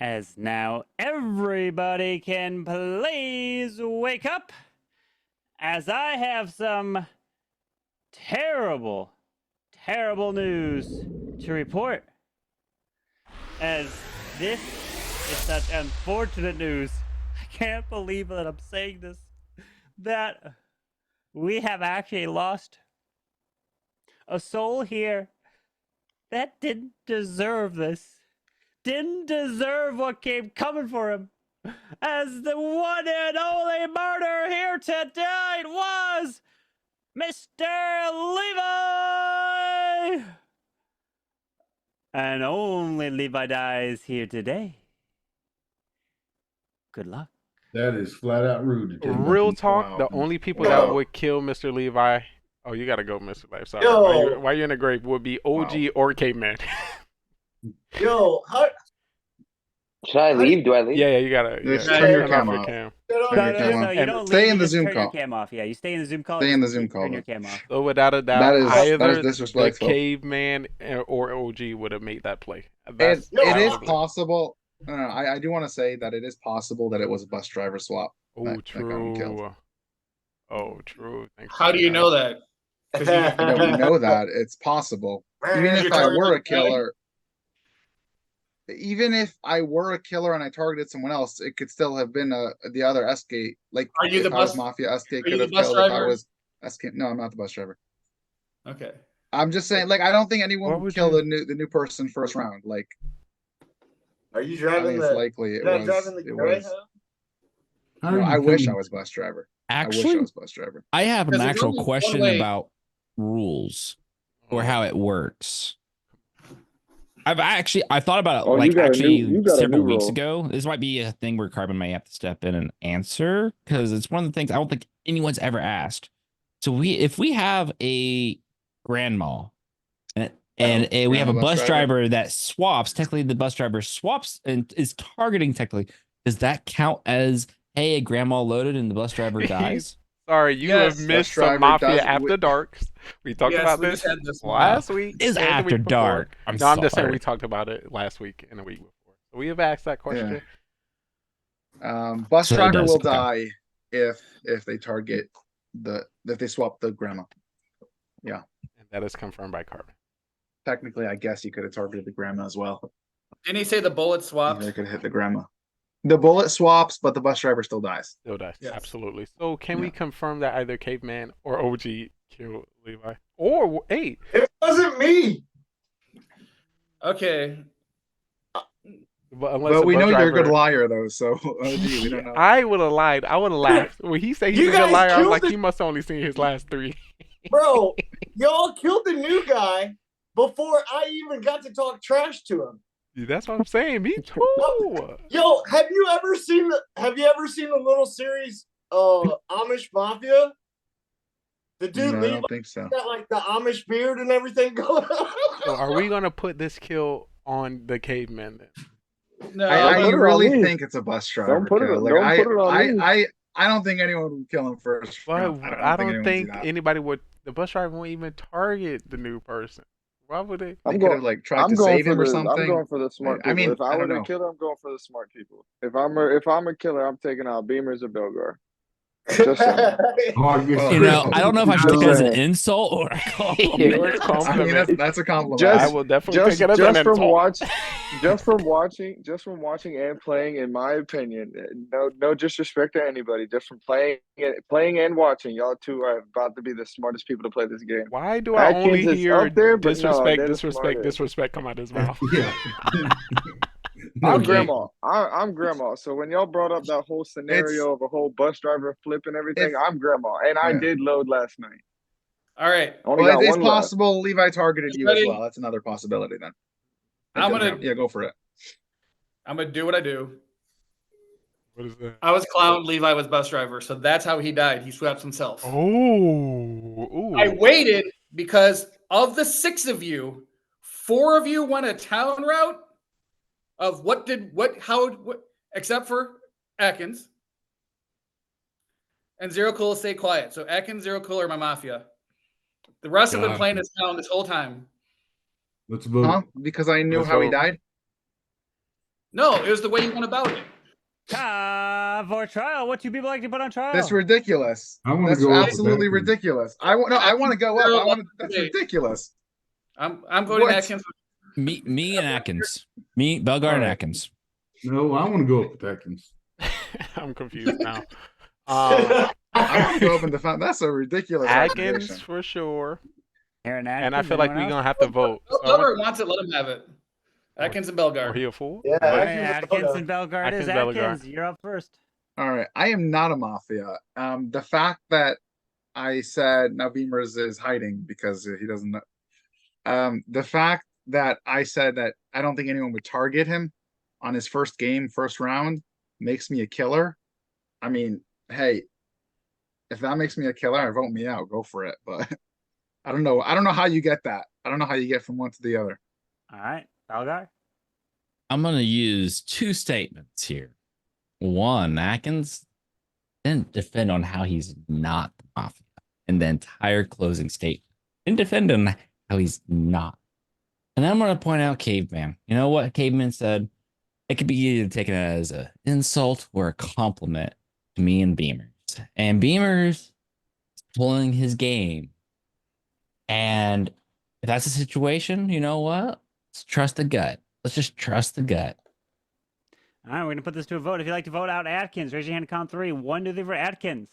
As now everybody can please wake up, as I have some terrible news to report. As this is such unfortunate news. I can't believe that I'm saying this. That we have actually lost a soul here that didn't deserve this. Didn't deserve what came coming for him. as the one and only murderer here tonight was Mr. Levi. And only Levi dies here today. Good luck. That is flat out rude to take Real nothing. talk, Wow. the only people that would kill Mr. Levi. Oh, you gotta go, Mr. Levi. Sorry. Yo. Why you in the grave would be OG or Caveman. Yo, how, Should I leave? Do I leave? Yeah, you gotta. Just Yeah, turn your turn off cam your off. cam. No, you don't Stay leave, in you the just Zoom turn your call. cam off. Yeah, you stay in the Zoom call. Stay in the just Zoom call. Turn your cam off. So without a doubt, That is either the disrespectful. Caveman or OG would have made that play. It is possible. I do want to say that it is possible that it was a bus driver swap. Oh, that got him killed. true. Oh, true. Thanks How do you know that? I don't know that. It's possible. Even if I were a killer, even if I were a killer and I targeted someone else, it could still have been the other SK. Like Are you if the I was bus- Mafia, SK are could you have the bus killed if I driver? was SK. No, I'm not the bus driver. Okay. I'm just saying, like, I don't think anyone What would would kill you- the new person first round. Like, Are you I driving think it's the? likely You're not driving the it gray, was. huh? How No, are you I wish I coming- was bus driver. I wish Actually, I was bus driver. I have an Because there's actual only one question way- about rules or how it works. I thought about it Oh, you like got a actually new- you got a several new weeks rule. ago. This might be a thing where Carbon may have to step in and answer because it's one of the things I don't think anyone's ever asked. So if we have a grandma and we have a bus driver that swaps, technically the bus driver swaps and is targeting technically, does that count as, hey, a grandma loaded and the bus driver dies? Sorry, you Yes, have bus missed some driver Mafia does- After Dark. We talked Yes, about we this just had this last week. Is and the After week before. Dark. I'm I'm just saying sorry. we talked about it last week and the week before. So we have asked that question. Bus So it driver does, will okay. die if they target if they swap the grandma. Yeah, And that is confirmed by Carbon. technically, I guess you could have targeted the grandma as well. Didn't he say the bullet swapped? They could have hit the grandma. The bullet swaps, but the bus driver still dies. Still dies. Yes. Absolutely. So can we Yeah. confirm that either Caveman or OG killed Levi? Or, hey, It wasn't me. Okay. but unless But a we bus know you're a good driver- liar, though. So we don't know. I would have lied. I would have laughed. When he said he's You a good guys liar, I was killed like, it. he must have only seen his last 3. Bro, y'all killed the new guy before I even got to talk trash to him. That's what I'm saying. Me too. Yo, have you ever seen the little series Amish Mafia? The dude No, I Levi don't think so. got like the Amish beard and everything going on. So are we gonna put this kill on the Caveman then? No. I put it on really me. think it's a bus driver. Don't put it- kill. Like, don't put it on me. I don't think anyone would kill him first. But round. I don't anyone would think do that. anybody would. The bus driver won't even target the new person. Why would they? They I'm could going. have like tried I'm to going save for him or the. something. I'm going for the smart people. I mean, if I I were don't the know. killer, I'm going for the smart people. If I'm a killer, I'm taking out Beamers or Belgar. Just saying. Oh, I guess- You know, I don't know if I should take it as an Just insult or a compliment. Or a I compliment. mean, that's a compliment. I will definitely take it as an insult. just from watching and playing, in my opinion, no disrespect to anybody, just from playing and watching, y'all two are about to be the smartest people to play this game. Why do I Atkins only is hear up there, but no, they're the disrespect smartest. come out his mouth? Yeah. I'm Okay. grandma. I'm grandma. So when y'all brought up that whole scenario of a whole bus driver flip and everything, I'm grandma, and I did load last night. All right. Only Well, got it's one left. possible Levi targeted you as Ready? well. That's another possibility then. I'm gonna go for it. I'm gonna do what I do. What is that? I was clown. Levi was bus driver, so that's how he died. He swapped himself. Oh, ooh. I waited because of the 6 of you, 4 of you went a town route of except for Atkins. And Zero Cool stay quiet. So Atkins, Zero Cool are my Mafia. The rest have been playing this town this whole time. Let's vote. Huh? Because I knew Let's how he vote. died. No, it was the way you went about it. Time for trial. What you people like to put on trial? That's ridiculous. I wanna That's go up with absolutely Atkins. ridiculous. I want to go up. That's ridiculous. I'm voting What? Atkins. Me and Atkins. Me, Belgar, and Alright. Atkins. No, I want to go up with Atkins. I'm confused now. I want to go up and defend. That's a ridiculous. Atkins accusation. for sure. Aaron And I Atkins, feel like we're anyone gonna else? have to vote. So I Whoever want- wants it, let him have it. Atkins and Or Belgar. he a fool? Yeah, All right, Atkins Atkins and Belgard is Atkins, Belgard. Atkins. You're up first. All right, I am not a mafia. The fact that I said now Beamers is hiding because he doesn't know. The fact that I said that I don't think anyone would target him on his first game, first round, makes me a killer. I mean, hey, if that makes me a killer, vote me out. Go for it. But I don't know. I don't know how you get that. I don't know how you get from one to the other. All right, Belgar. I'm going to use two statements here. One, Atkins didn't defend on how he's not the Mafia in the entire closing statement. Didn't defend on how he's not. And then I'm going to point out Caveman. You know what Caveman said? It could be either taken as an insult or a compliment to me and Beamers. And Beamers is pulling his game. And if that's the situation, you know what? Let's trust the gut. Let's just trust the gut. All right, we're going to put this to a vote. If you'd like to vote out Atkins, raise your hand to count 3. 1, 2, 3 for Atkins.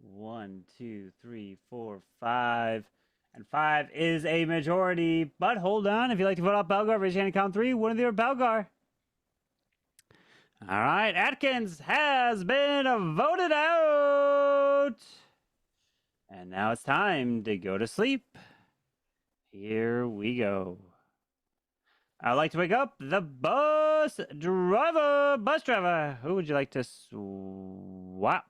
1, 2, 3, 4, 5. And 5 is a majority. But hold on. If you'd like to vote out Belgar, raise your hand to count 3. 1, 2, 3 for Belgar. All right, Atkins has been voted out. And now it's time to go to sleep. Here we go. I'd like to wake up the bus driver. Bus driver, who would you like to swap?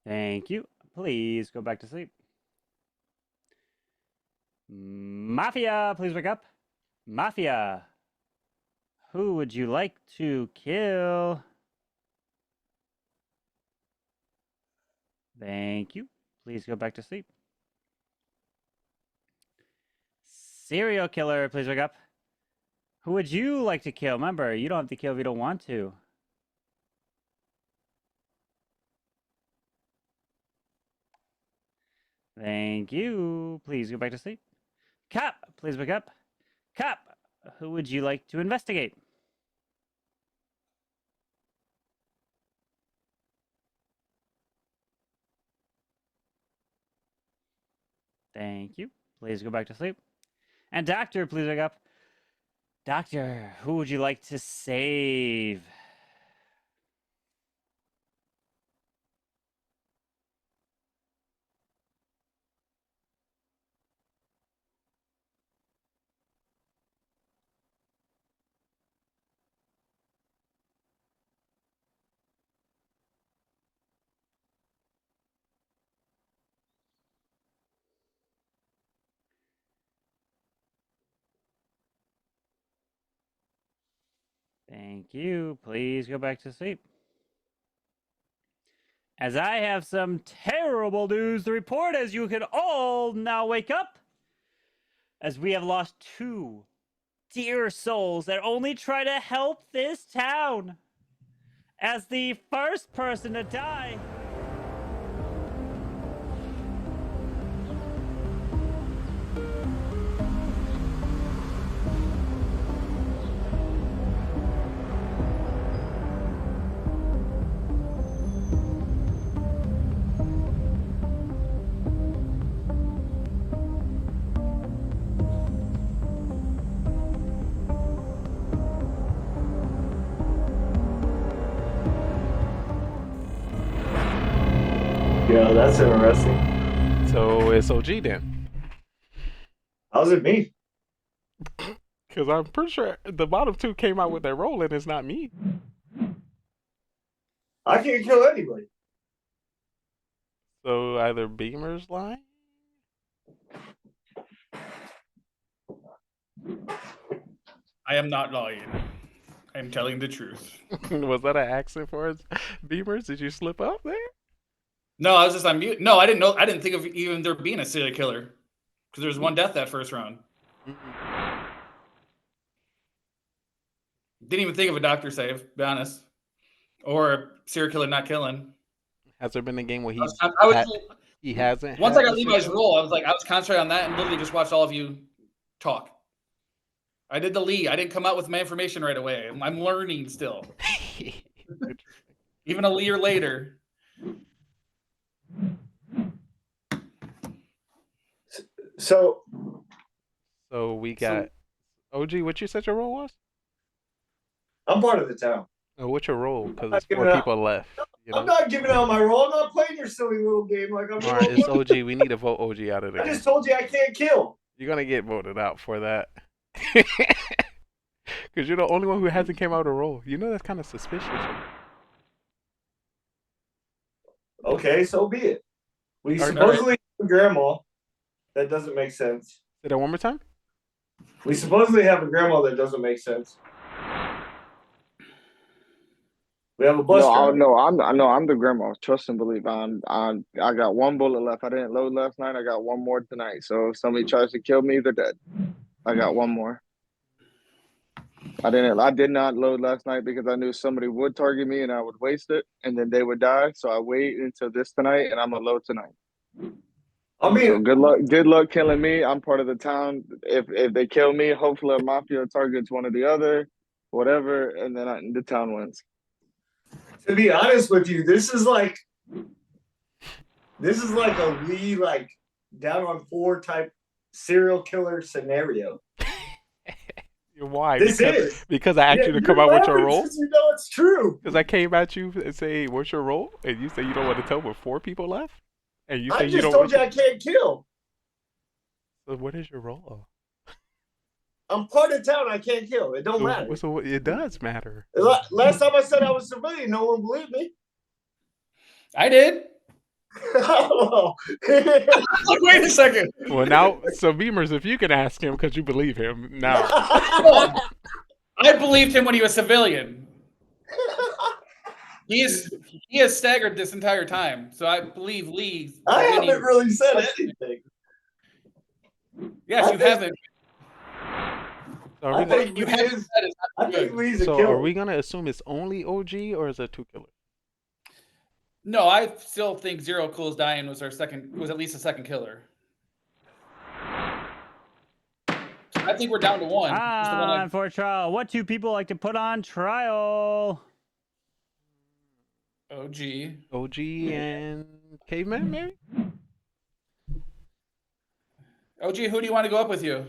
Thank you. Please go back to sleep. Mafia, please wake up. Mafia, who would you like to kill? Thank you. Please go back to sleep. Serial killer, please wake up. Who would you like to kill? Remember, you don't have to kill if you don't want to. Thank you. Please go back to sleep. Cop, please wake up. Cop, who would you like to investigate? Thank you. Please go back to sleep. And doctor, please wake up. Doctor, who would you like to save? Thank you. Please go back to sleep. As I have some terrible news to report, as you can all now wake up, as we have lost 2 dear souls that only try to help this town. As the first person to die. Yeah, that's interesting. So it's OG then. How's it me? Because I'm pretty sure the bottom 2 came out with their role and it's not me. I can't kill anybody. So either Beamer's lying? I am not lying. I am telling the truth. Was that an accent for us? Beamers? Did you slip up there? No, I was just on mute. No, I didn't know. I didn't think of even there being a serial killer because there was 1 death that first round. Didn't even think of a doctor save, to be honest, or a serial killer not killing. Has there been a game where he? He hasn't. Once I got Levi's role, I was concentrating on that and literally just watched all of you talk. I did the Lee. I didn't come out with my information right away. I'm learning still. Even a year later. So we got OG. What you said your role was? I'm part of the town. Oh, what's your role? Because there's 4 people left. You know? I'm not giving out my role. I'm not playing your silly little game like I'm. All right, it's OG. We need to vote OG out of the game. I just told you I can't kill. You're gonna get voted out for that. Because you're the only one who hasn't came out of role. You know that's kind of suspicious. Okay, so be it. We supposedly have a grandma. That doesn't make sense. Say that one more time. We supposedly have a grandma that doesn't make sense. We have a bus driver. I'm the grandma. Trust and believe. I got 1 bullet left. I didn't load last night. I got 1 more tonight. So if somebody tries to kill me, they're dead. I got 1 more. I did not load last night because I knew somebody would target me and I would waste it, and then they would die. So I wait until this tonight, and I'm gonna load tonight. I mean, so good luck killing me. I'm part of the town. If they kill me, hopefully a Mafia targets one or the other, whatever, and then the town wins. To be honest with you, this is like a Lee down on 4 type serial killer scenario. Why? This because I asked you to come out with your role? You know it's true. Because I came at you and say, what's your role? And you say you don't want to tell with 4 people left? And you say you don't told you I can't kill. So what is your role? I'm part of town. I can't kill. It don't matter. So it does matter. Last time I said I was civilian, no one believed me. I did. Wait a second. Well, now, so Beamers, if you can ask him because you believe him now. I believed him when he was civilian. He has staggered this entire time, so I believe Lee. I haven't really said anything. Yes, you haven't. I think Lee's a so killer. Are we gonna assume it's only OG or is it 2 killers? No, I still think Zero Cool's dying was at least a second killer. I think we're down to 1. On for trial. What 2 people like to put on trial? OG and Caveman, maybe? OG, who do you want to go up with you?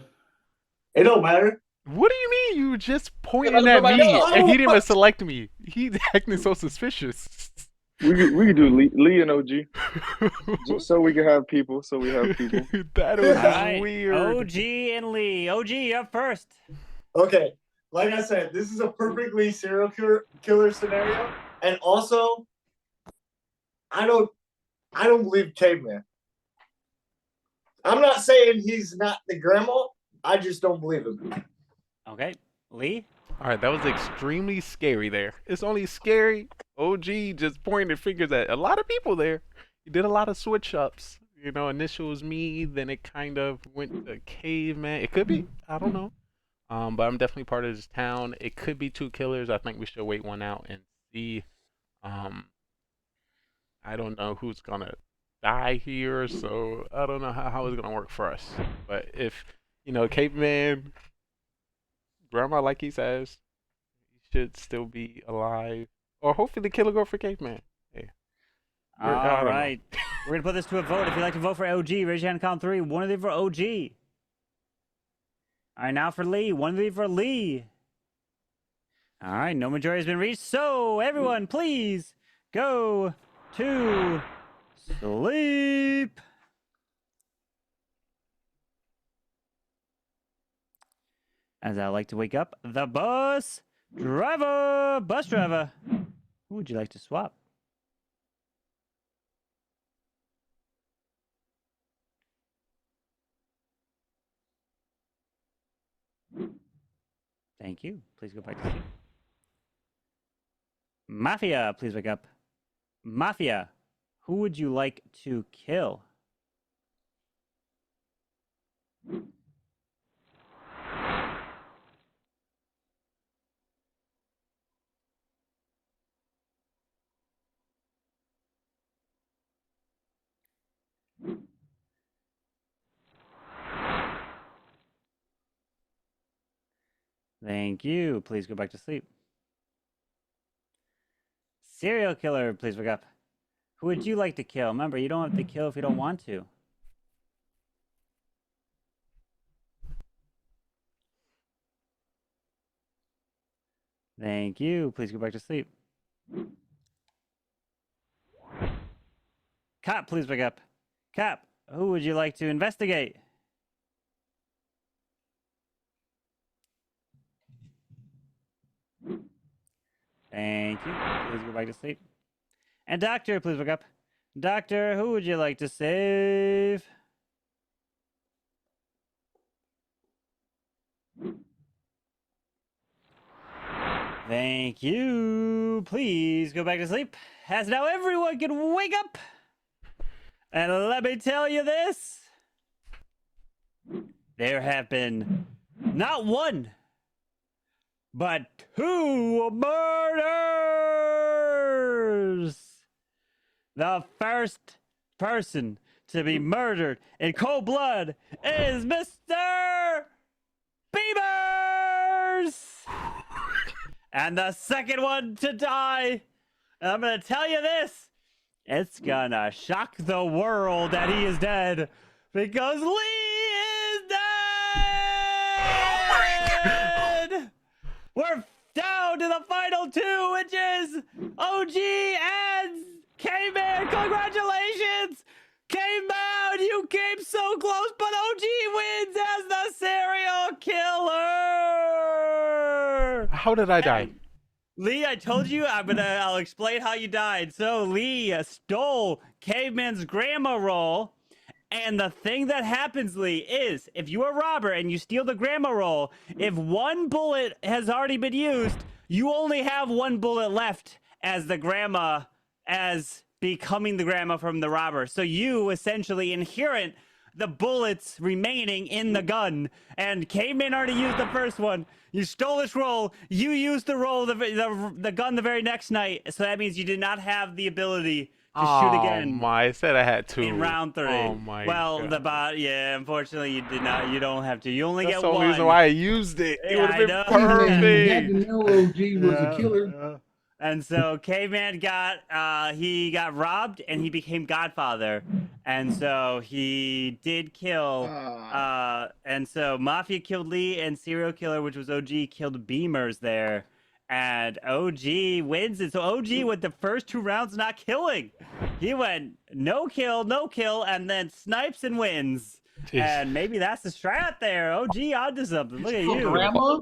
It don't matter. What do you mean? You just pointed at me and he didn't even select me. He's acting so suspicious. We could do Lee and OG, just so we can have people. So we have people. That was weird. OG and Lee. OG, you up first. Okay, like I said, this is a perfectly serial killer scenario, and also, I don't believe Caveman. I'm not saying he's not the grandma. I just don't believe him. Okay, Lee. All right, that was extremely scary there. It's only scary. OG just pointed fingers at a lot of people there. He did a lot of switch ups. You know, initial was me, then it kind of went to Caveman. It could be. I don't know. But I'm definitely part of this town. It could be 2 killers. I think we should wait one out and see. I don't know who's gonna die here, so I don't know how it's gonna work for us. But if Caveman, Grandma, like he says, he should still be alive, or hopefully the killer go for Caveman. Hey. All right, we're gonna put this to a vote. If you'd like to vote for OG, raise your hand. Count 3. 1 of you for OG. All right, now for Lee. 1 of you for Lee. All right, no majority has been reached. So everyone, please go to sleep. As I like to wake up the bus driver. Bus driver, who would you like to swap? Thank you. Please go back to sleep. Mafia, please wake up. Mafia, who would you like to kill? Thank you. Please go back to sleep. Serial killer, please wake up. Who would you like to kill? Remember, you don't have to kill if you don't want to. Thank you. Please go back to sleep. Cop, please wake up. Cop, who would you like to investigate? Thank you. Please go back to sleep. And doctor, please wake up. Doctor, who would you like to save? Thank you. Please go back to sleep. As now everyone can wake up. And let me tell you this. There have been not one, but 2 murders. The first person to be murdered in cold blood is Mr. Beavers. And the second one to die, and I'm going to tell you this, it's going to shock the world that he is dead, because Lee is dead! We're down to the final 2, which is OG and K-Man. Congratulations! K-Man, you came so close, but OG wins as the serial killer! How did I die? Lee, I told you I'll explain how you died. So Lee stole Caveman's grandma roll, and the thing that happens, Lee, is if you are a robber and you steal the grandma roll, if 1 bullet has already been used, you only have 1 bullet left as the grandma, as becoming the grandma from the robber. So you essentially inherit the bullets remaining in the gun, and Caveman already used the first one. You stole this roll. You used the roll, the gun the very next night. So that means you did not have the ability to shoot again. Oh my! I said I had 2 in round 3. Oh my! Well, God. yeah, unfortunately you did not. You don't have to. You only That's get 1. the reason why I used it. It Yeah, would have been I know. perfect. You had to know OG was a killer. And so Caveman got robbed, and he became Godfather, and so he did kill. And so Mafia killed Lee, and serial killer, which was OG, killed Beamers there, and OG wins it. So OG went the first 2 rounds not killing. He went no kill, and then snipes and wins. Jeez. And maybe that's the strat there. OG onto something. Look at you. Grandma?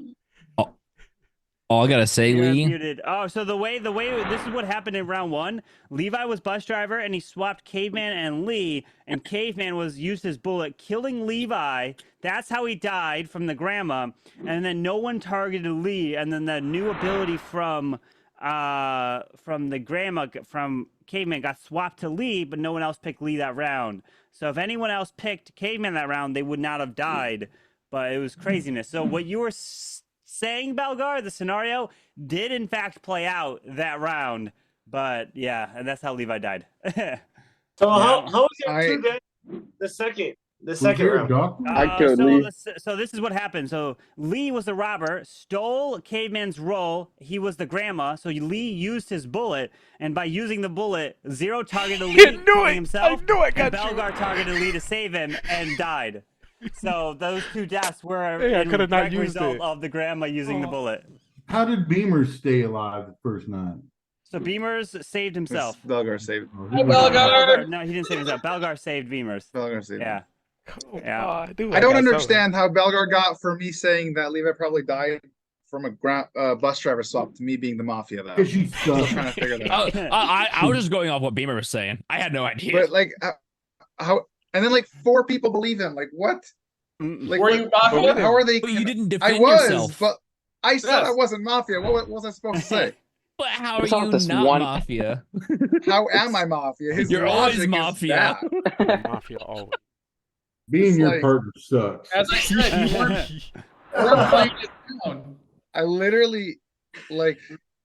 All I gotta say, You're Lee. muted. Oh, so the way this is what happened in round 1. Levi was bus driver, and he swapped Caveman and Lee, and Caveman used his bullet, killing Levi. That's how he died from the grandma, and then no one targeted Lee, and then the new ability from the grandma from Caveman got swapped to Lee, but no one else picked Lee that round. So if anyone else picked Caveman that round, they would not have died. But it was craziness. So what you were saying, Belgar, the scenario did in fact play out that round, but yeah, and that's how Levi died. So how was your 2 days? The second round. I killed Lee. So this is what happened. So Lee was the robber, stole Caveman's roll. He was the grandma. So Lee used his bullet, and by using the bullet, 0 targeted Lee, killing himself. I knew I got and Belgar targeted Lee to save him and died. So those 2 deaths were a direct result of the grandma using the bullet. How did Beamers stay alive the first night? So Beamers saved himself. Belgar saved. No, he didn't save himself. Belgar saved Beamers. Belgar saved. Yeah. Yeah. I don't understand how Belgar got for me saying that Levi probably died from a bus driver swap to me being the Mafia, though. Because you Still suck. trying to figure that out. I was just going off what Beamer was saying. I had no idea. But like, how? And then like 4 people believe him. Like what? Like, Were you Mafia? how are they? But you didn't defend I was, yourself. but I said I wasn't Mafia. What was I supposed to say? But how are It's not you this not one- Mafia? How am I Mafia? His You're always logic is Mafia. that. Mafia always. Being It's your like- partner sucks. As I said, you weren't playing it down. I literally like.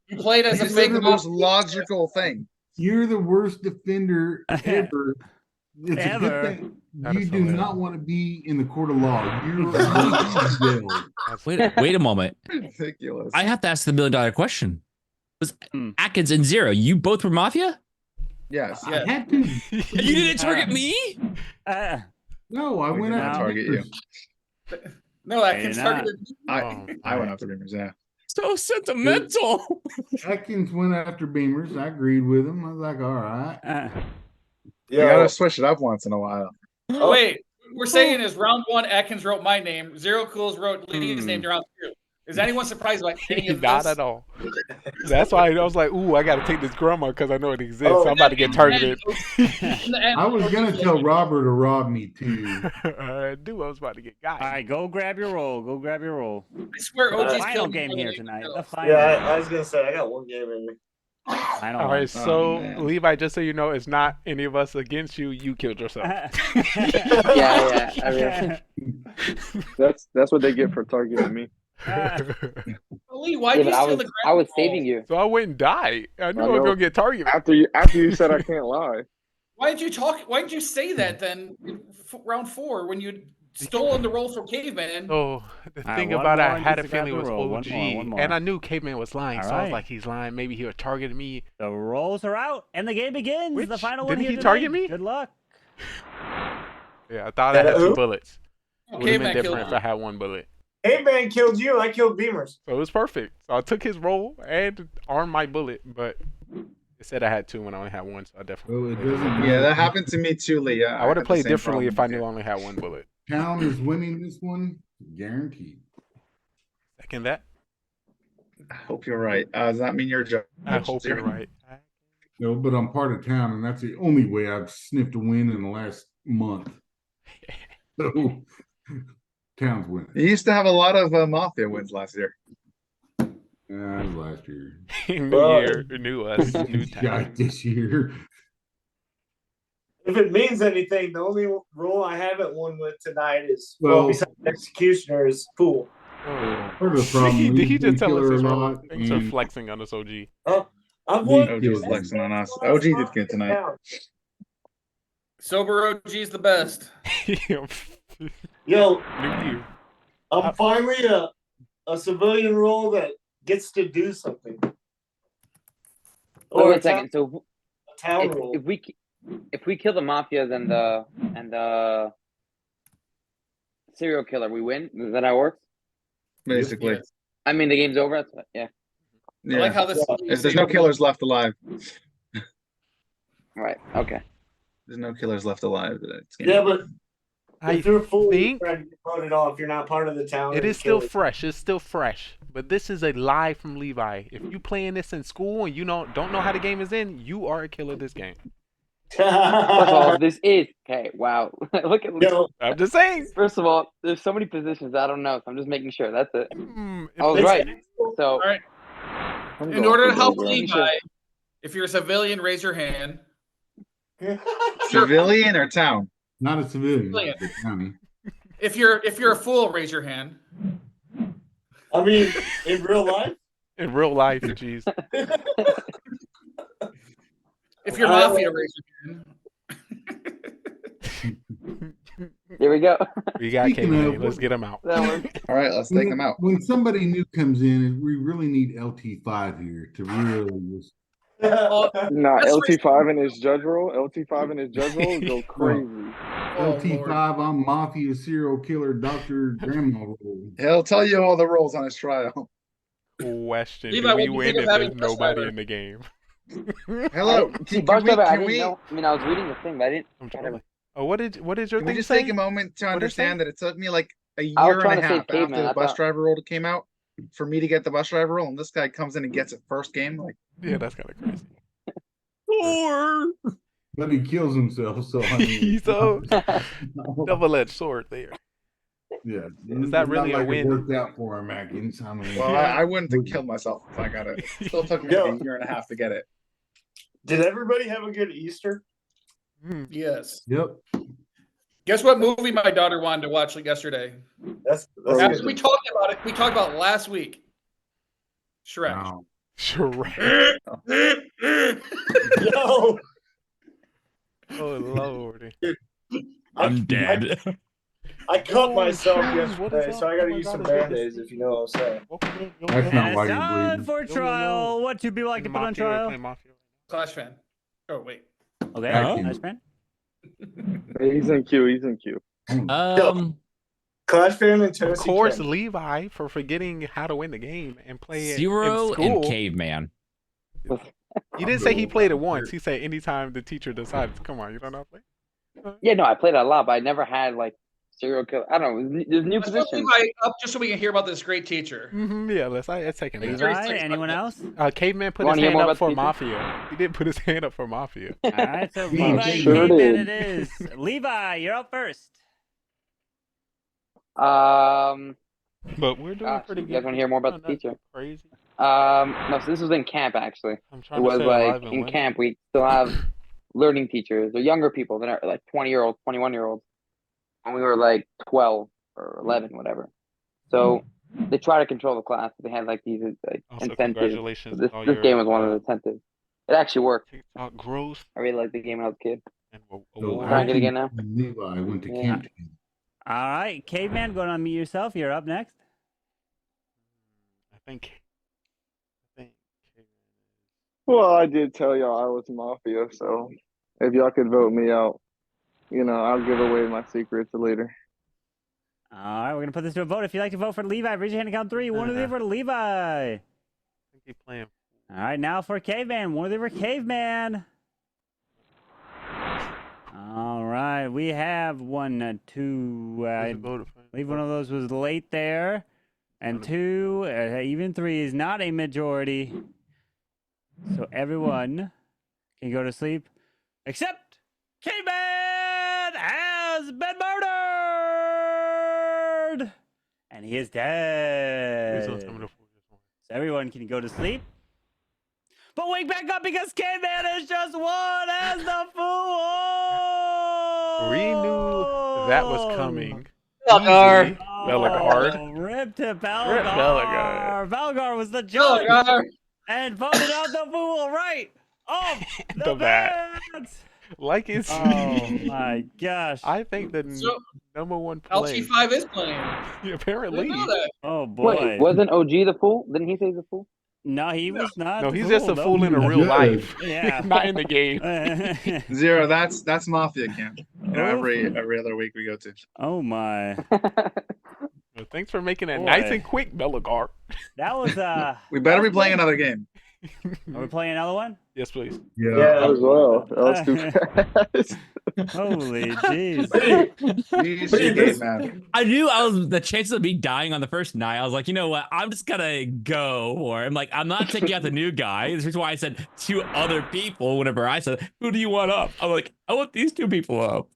You played as a This is fake the most Mafia. logical thing. You're the worst defender ever. It's a Ever. good thing. That You is do hilarious. not want to be in the court of law. You're jailed. Wait a moment. Ridiculous. I have to ask the $1 million question. Was Hmm. Atkins and Zero, you both were Mafia? Yes. I had to. You didn't target me? No, I We went did out not to target you. Beamers. No, Atkins targeted me. I went after Beamers, yeah. So sentimental. Atkins went after Beamers. I agreed with him. I was like, all right. You gotta switch it up once in a while. Oh. Wait, we're saying is round 1, Atkins wrote my name. Zero Cools wrote Lee's name in round 2. Is anyone surprised by any of this? Not at all. That's why I was like, ooh, I got to take this grandma because I know it exists. I'm about to get targeted. I was going to tell Robert to rob me too. I knew I was about to get got. All right, go grab your roll. Go grab your roll. I swear OG's final killed game me. here tonight. The final Yeah, game. I was gonna say I got one game in me. Final All one. right, so Levi, just so you know, it's not any of us against you. You killed yourself. Yeah. I mean, That's what they get for targeting me. Lee, why yeah, did but you steal the ground? I was saving you. So I wouldn't die. I knew I was know. gonna get targeted. After you said I can't lie. Why didn't you talk? Why didn't you say that then in round 4 when you'd stolen the role from Caveman? So the thing one about it, more I and had a just grab feeling it the was roll. OG, One more. and I knew Caveman was lying, All so I was right. like, he's lying. Maybe he would target me. The rolls are out, and the game begins. Which- The final one didn't here he tonight. target me? Good luck. Yeah, I thought I had 2 bullets. Would have Caveman been killed different if you. I had 1 bullet. Hey man killed you. I killed Beamers. So it was perfect. So I took his roll and armed my bullet, but it said I had 2 when I only had 1, so I definitely. Well, it doesn't Yeah, that happened to me too, Lee. I would had have the played same differently if I problem knew I with only had 1 bullet. Town is winning this one, guaranteed. Second that. you. I hope you're right. Does that mean you're a judge? I hope you're right. No, but I'm part of town, and that's the only way I've sniffed a win in the last month. So, town's winning. You used to have a lot of Mafia wins last year. Last year. New year, new us, new Yeah, town. this year. If it means anything, the only role I haven't won with tonight is Well- besides Executioner is Fool. Part of the problem, Did he we've been just tell us killer his a role? lot, Thanks for and flexing on us, OG. I've we won. OG was killed flexing on us. OG did good tonight. Sober OG's the best. Yo, New year. I'm finally a civilian role that gets to do something. Wait a second. So a town role. if we kill the mafias and the serial killer, we win. Is that how it works? Basically. I mean, the game's over. That's yeah. Yeah. I like how this. If there's no killers left alive, Right. Okay. there's no killers left alive. It's Yeah, but I if you're full, think trying to get voted off. You're not part of the town. it and is still killers. fresh. It's still fresh. But this is a lie from Levi. If you playing this in school and you don't know how the game is in, you are a killer this game. First of all, this is okay. Wow. Look at Yo, I'm just saying. First of all, there's so many positions I don't know, so I'm just making sure. That's it. If I was this- right. So All right. In order to help Levi, if you're a civilian, raise your hand. civilian or town? Not a civilian. Civilian. but county. If you're a fool, raise your hand. I mean, in real life. In real life, jeez. If you're mafia, raise your hand. Here we go. We got Speaking K-Man. of- Let's get him out. That works. All right, let's take them out. When somebody new comes in, we really need LT5 here to really just. Oh, Nah, That's LT5 in his judge roll. LT5 in his judge roll go crazy. oh, LT5, I'm Mafia, serial killer, Dr. Grandma role. He'll tell you all the roles on his trial. Question. Levi, Do what we do you win think of if there's having bus nobody driver? in the game? Hello. See, Can bus we, driver, I can didn't we, know. I mean, I was reading the thing, but I didn't. I'm trying. Oh, what did your can we thing just say? take a moment to What did it say? understand that it took me like a I was year trying and a to say half caveman, after the I bus thought- driver role came out for me to get the bus driver role, and this guy comes in and gets it first game? Like, Yeah, that's kind of crazy. Or But he kills himself, so I mean, He's a double-edged sword there. yeah. Is that really not a like win? It worked out for him, Atkins. I mean, well, I wouldn't have killed myself if I got it. It still took me like a year and a half to get it. Did everybody have a good Easter? yes. Yep. Guess what movie my daughter wanted to watch yesterday? That's After good. we talked about it. We talked about it last week. Shrek. Wow. Shrek. Yo, Oh Lord. I'm dead. I cut myself shoes, what yesterday, is so up? I gotta Oh my use God, some it's like band-aids if you know what I'm saying. That's And not it's why you're time bleeding. for trial. What two people like to put on Mafia, we're trial? playing Mafia. Clash fan. Oh wait. Okay, Huh? nice man. He's in queue. He's in queue. Clash fan and Of Tennessee. course, Ken. Levi for forgetting how to win the game and play it in Zero school. and Caveman. He didn't say he played it once. He said anytime the teacher decides. Come on, you don't know how to play? Yeah, no, I played it a lot, but I never had like serial killer. I don't know. There's new Let's put positions. Levi up just so we can hear about this great teacher. Yeah, let's take it. Levi, anyone else? Caveman put You wanna his hear hand more up about for the teacher? Mafia. He didn't put his hand up for Mafia. All right, so Yeah, Levi sure Caveman did. it is. Levi, you're up first. But we're doing Gosh, pretty you good. guys want to hear more about the Not teacher? Crazy. No, so this was in camp actually. I'm It trying to was stay like alive and in win. camp we still have learning teachers or younger people that are like 20-year-olds, 21-year-olds, and we were like 12 or 11, whatever. So they try to control the class. They had like these like Also, incentives. congratulations This on all this your game was one of the incentives. It actually worked. TikTok growth I really liked the game when I was a kid. and So Try and get it again Archie now. and Levi went to Yeah. camp together. All right, Caveman, go on unmute yourself. You're up next. I think. Well, I did tell y'all I was Mafia, so if y'all could vote me out, I'll give away my secrets later. All right, we're gonna put this to a vote. If you'd like to vote for Levi, raise your hand and count three. One of them for Levi. I think he's playing. All right, now for Caveman. One of them for Caveman. All right, we have 1, 2. I believe one of those was late there, and 2. Even 3 is not a majority. So everyone can go to sleep, except Caveman has been murdered, and he is dead. So everyone can go to sleep. But wake back up because Caveman is just won as the fool. We knew that was coming. Belgar. Belgar. Rip to Belgar. Rip Belgar. Belgar was the judge. Belgar. And voted out the fool right off the bat. Like it's. Oh my gosh. I think the number one play. LT5 is playing. Apparently. Know that. Oh boy. Wait, wasn't OG the fool? Didn't he say he's a fool? No, he was not. No, the he's fool, just a no. fool in a real life. Yeah. Not in the game. Zero. That's Mafia camp. Every other week we go to. Oh my. Well, thanks for making it Boy. nice and quick, Belgar. That was We better be playing another game. Are we playing another one? Yes, please. Yeah, as well. That was too fast. Holy jeez. I knew the chances of me dying on the first night. I was like, you know what? I'm just gonna go for it. I'm like, I'm not taking out the new guy. This is why I said 2 other people. Whenever I said, who do you want up? I'm like, I want these 2 people up.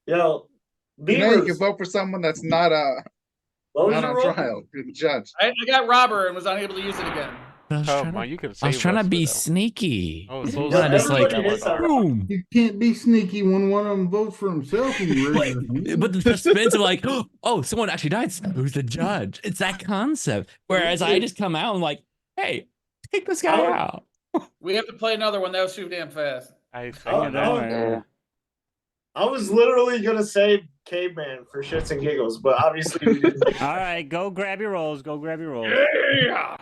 Yo, you can vote for someone that's not on trial. You're the judge. I got Robber and was unable to use it again. You could I was trying to be sneaky. Oh, so Not just like, boom. You can't be sneaky when one of them votes for himself. But the suspense of like, oh, someone actually died. Who's the judge? It's that concept. Whereas I just come out and like, hey, take this guy out. We have to play another one. That was too damn fast. I was literally gonna say Caveman for shits and giggles, but obviously we didn't. All right, go grab your rolls. Go grab your rolls. Yeah.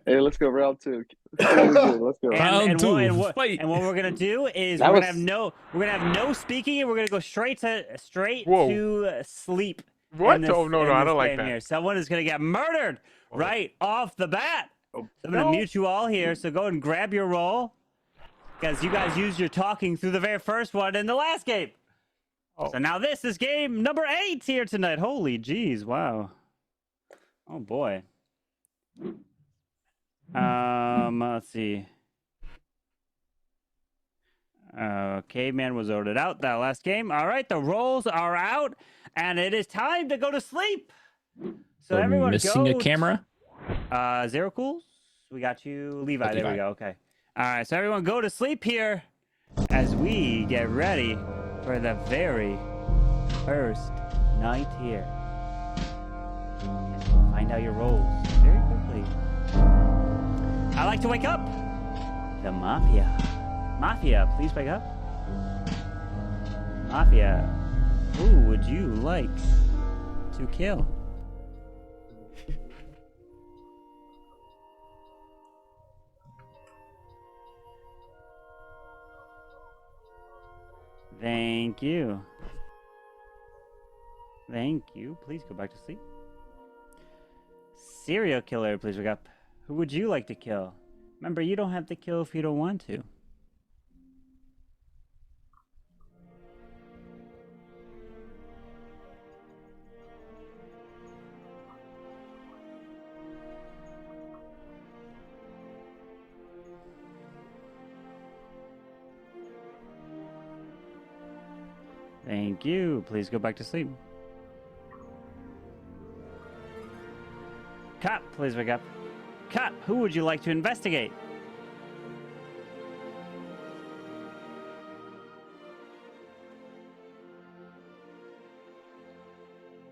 Hey, let's go round 2. Let's go. And what we're gonna do is we're gonna have no speaking, and we're gonna go straight to sleep. What? This, oh no, I don't like that. Here. Someone is gonna get murdered right off the bat. So I'm gonna mute you all here. So go and grab your roll, because you guys used your talking through the very first one in the last game. So now this is game number 8 here tonight. Holy jeez, wow. Oh boy. Let's see. Caveman was voted out that last game. All right, the rolls are out, and it is time to go to sleep. So everyone missing a camera. Zero Cools, we got you. Levi, there we go. Okay. All right, so everyone go to sleep here as we get ready for the very first night here. Find out your rolls very quickly. I like to wake up the Mafia. Mafia, please wake up. Mafia, who would you like to kill? Thank you. Thank you. Please go back to sleep. Serial killer, please wake up. Who would you like to kill? Remember, you don't have to kill if you don't want to. Thank you. Please go back to sleep. Cop, please wake up. Cop, who would you like to investigate?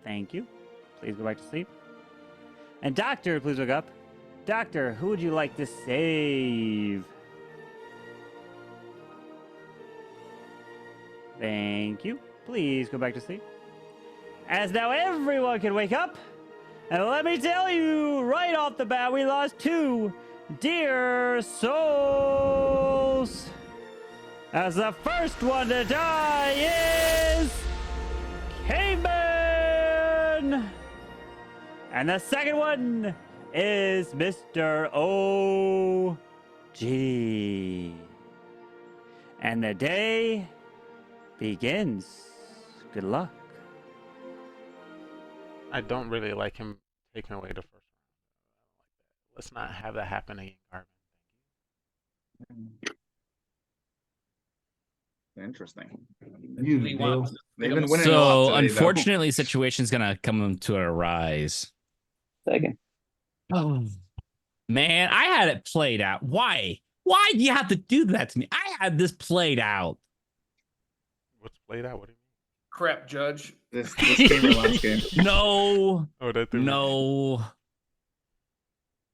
Thank you. Please go back to sleep. And doctor, please wake up. Doctor, who would you like to save? Thank you. Please go back to sleep. As now everyone can wake up. And let me tell you, right off the bat, we lost 2 dear souls. As the first one to die is Caveman. And the second one is Mr. OG. And the day begins. Good luck. I don't really like him taking away the first round. Let's not have that happen again, Garvin. Interesting. They've been winning a So lot today, unfortunately, the situation's gonna come to a rise. Second. Oh man, I had it played out. Why? Why do you have to do that to me? I had this played out. What's played out? What do you mean? Crap, Judge. This game or last game? No. Oh, that threw me. No.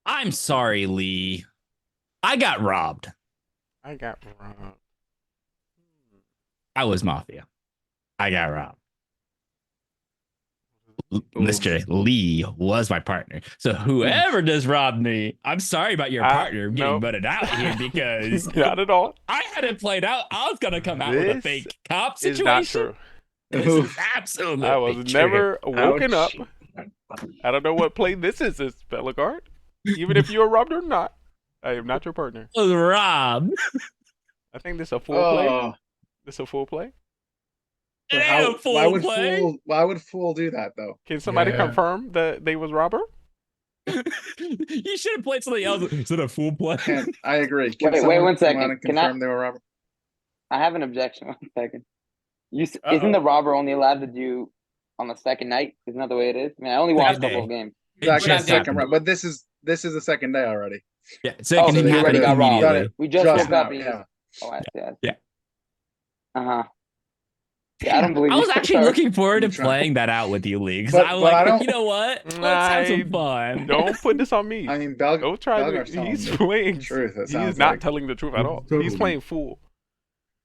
I'm sorry, Lee. I got robbed. I got robbed. I was Mafia. I got robbed. Mr. Lee was my partner. So whoever does rob me, I'm sorry about your partner getting nope. butted out here because Not at all. I had it played out. I was gonna come out with a This fake cop Is situation. not true. This is absolutely I was true. never woken up. I don't know what play this is, Bellegarde. Even if you are robbed or not, I am not your partner. I was robbed. I think this is a full play. This is a full play. It ain't a full play. Why would Fool do that though? Can somebody confirm that they was robber? You should have played something else. Is it a full play? I agree. Wait, one second. Can confirm they were robber? I have an objection. 1 second. Isn't the robber only allowed to do on the second night? Isn't that the way it is? I mean, I only watched the whole game. Exactly, second round. But this is the second day already. Yeah, so it can you happen already got robbed. immediately. We just woke up. And Yeah. Oh, I see. Yeah. Uh-huh. Yeah, I don't believe I was you. actually Sorry. looking forward to playing that out with you, Lee. Because But- I was but I like, don't- you know what? Let's have some fun. Don't put this on me. I mean, Don't try Belgar's to. telling He's the playing. truth. It He's sounds not like. telling the truth at all. Totally. He's playing fool.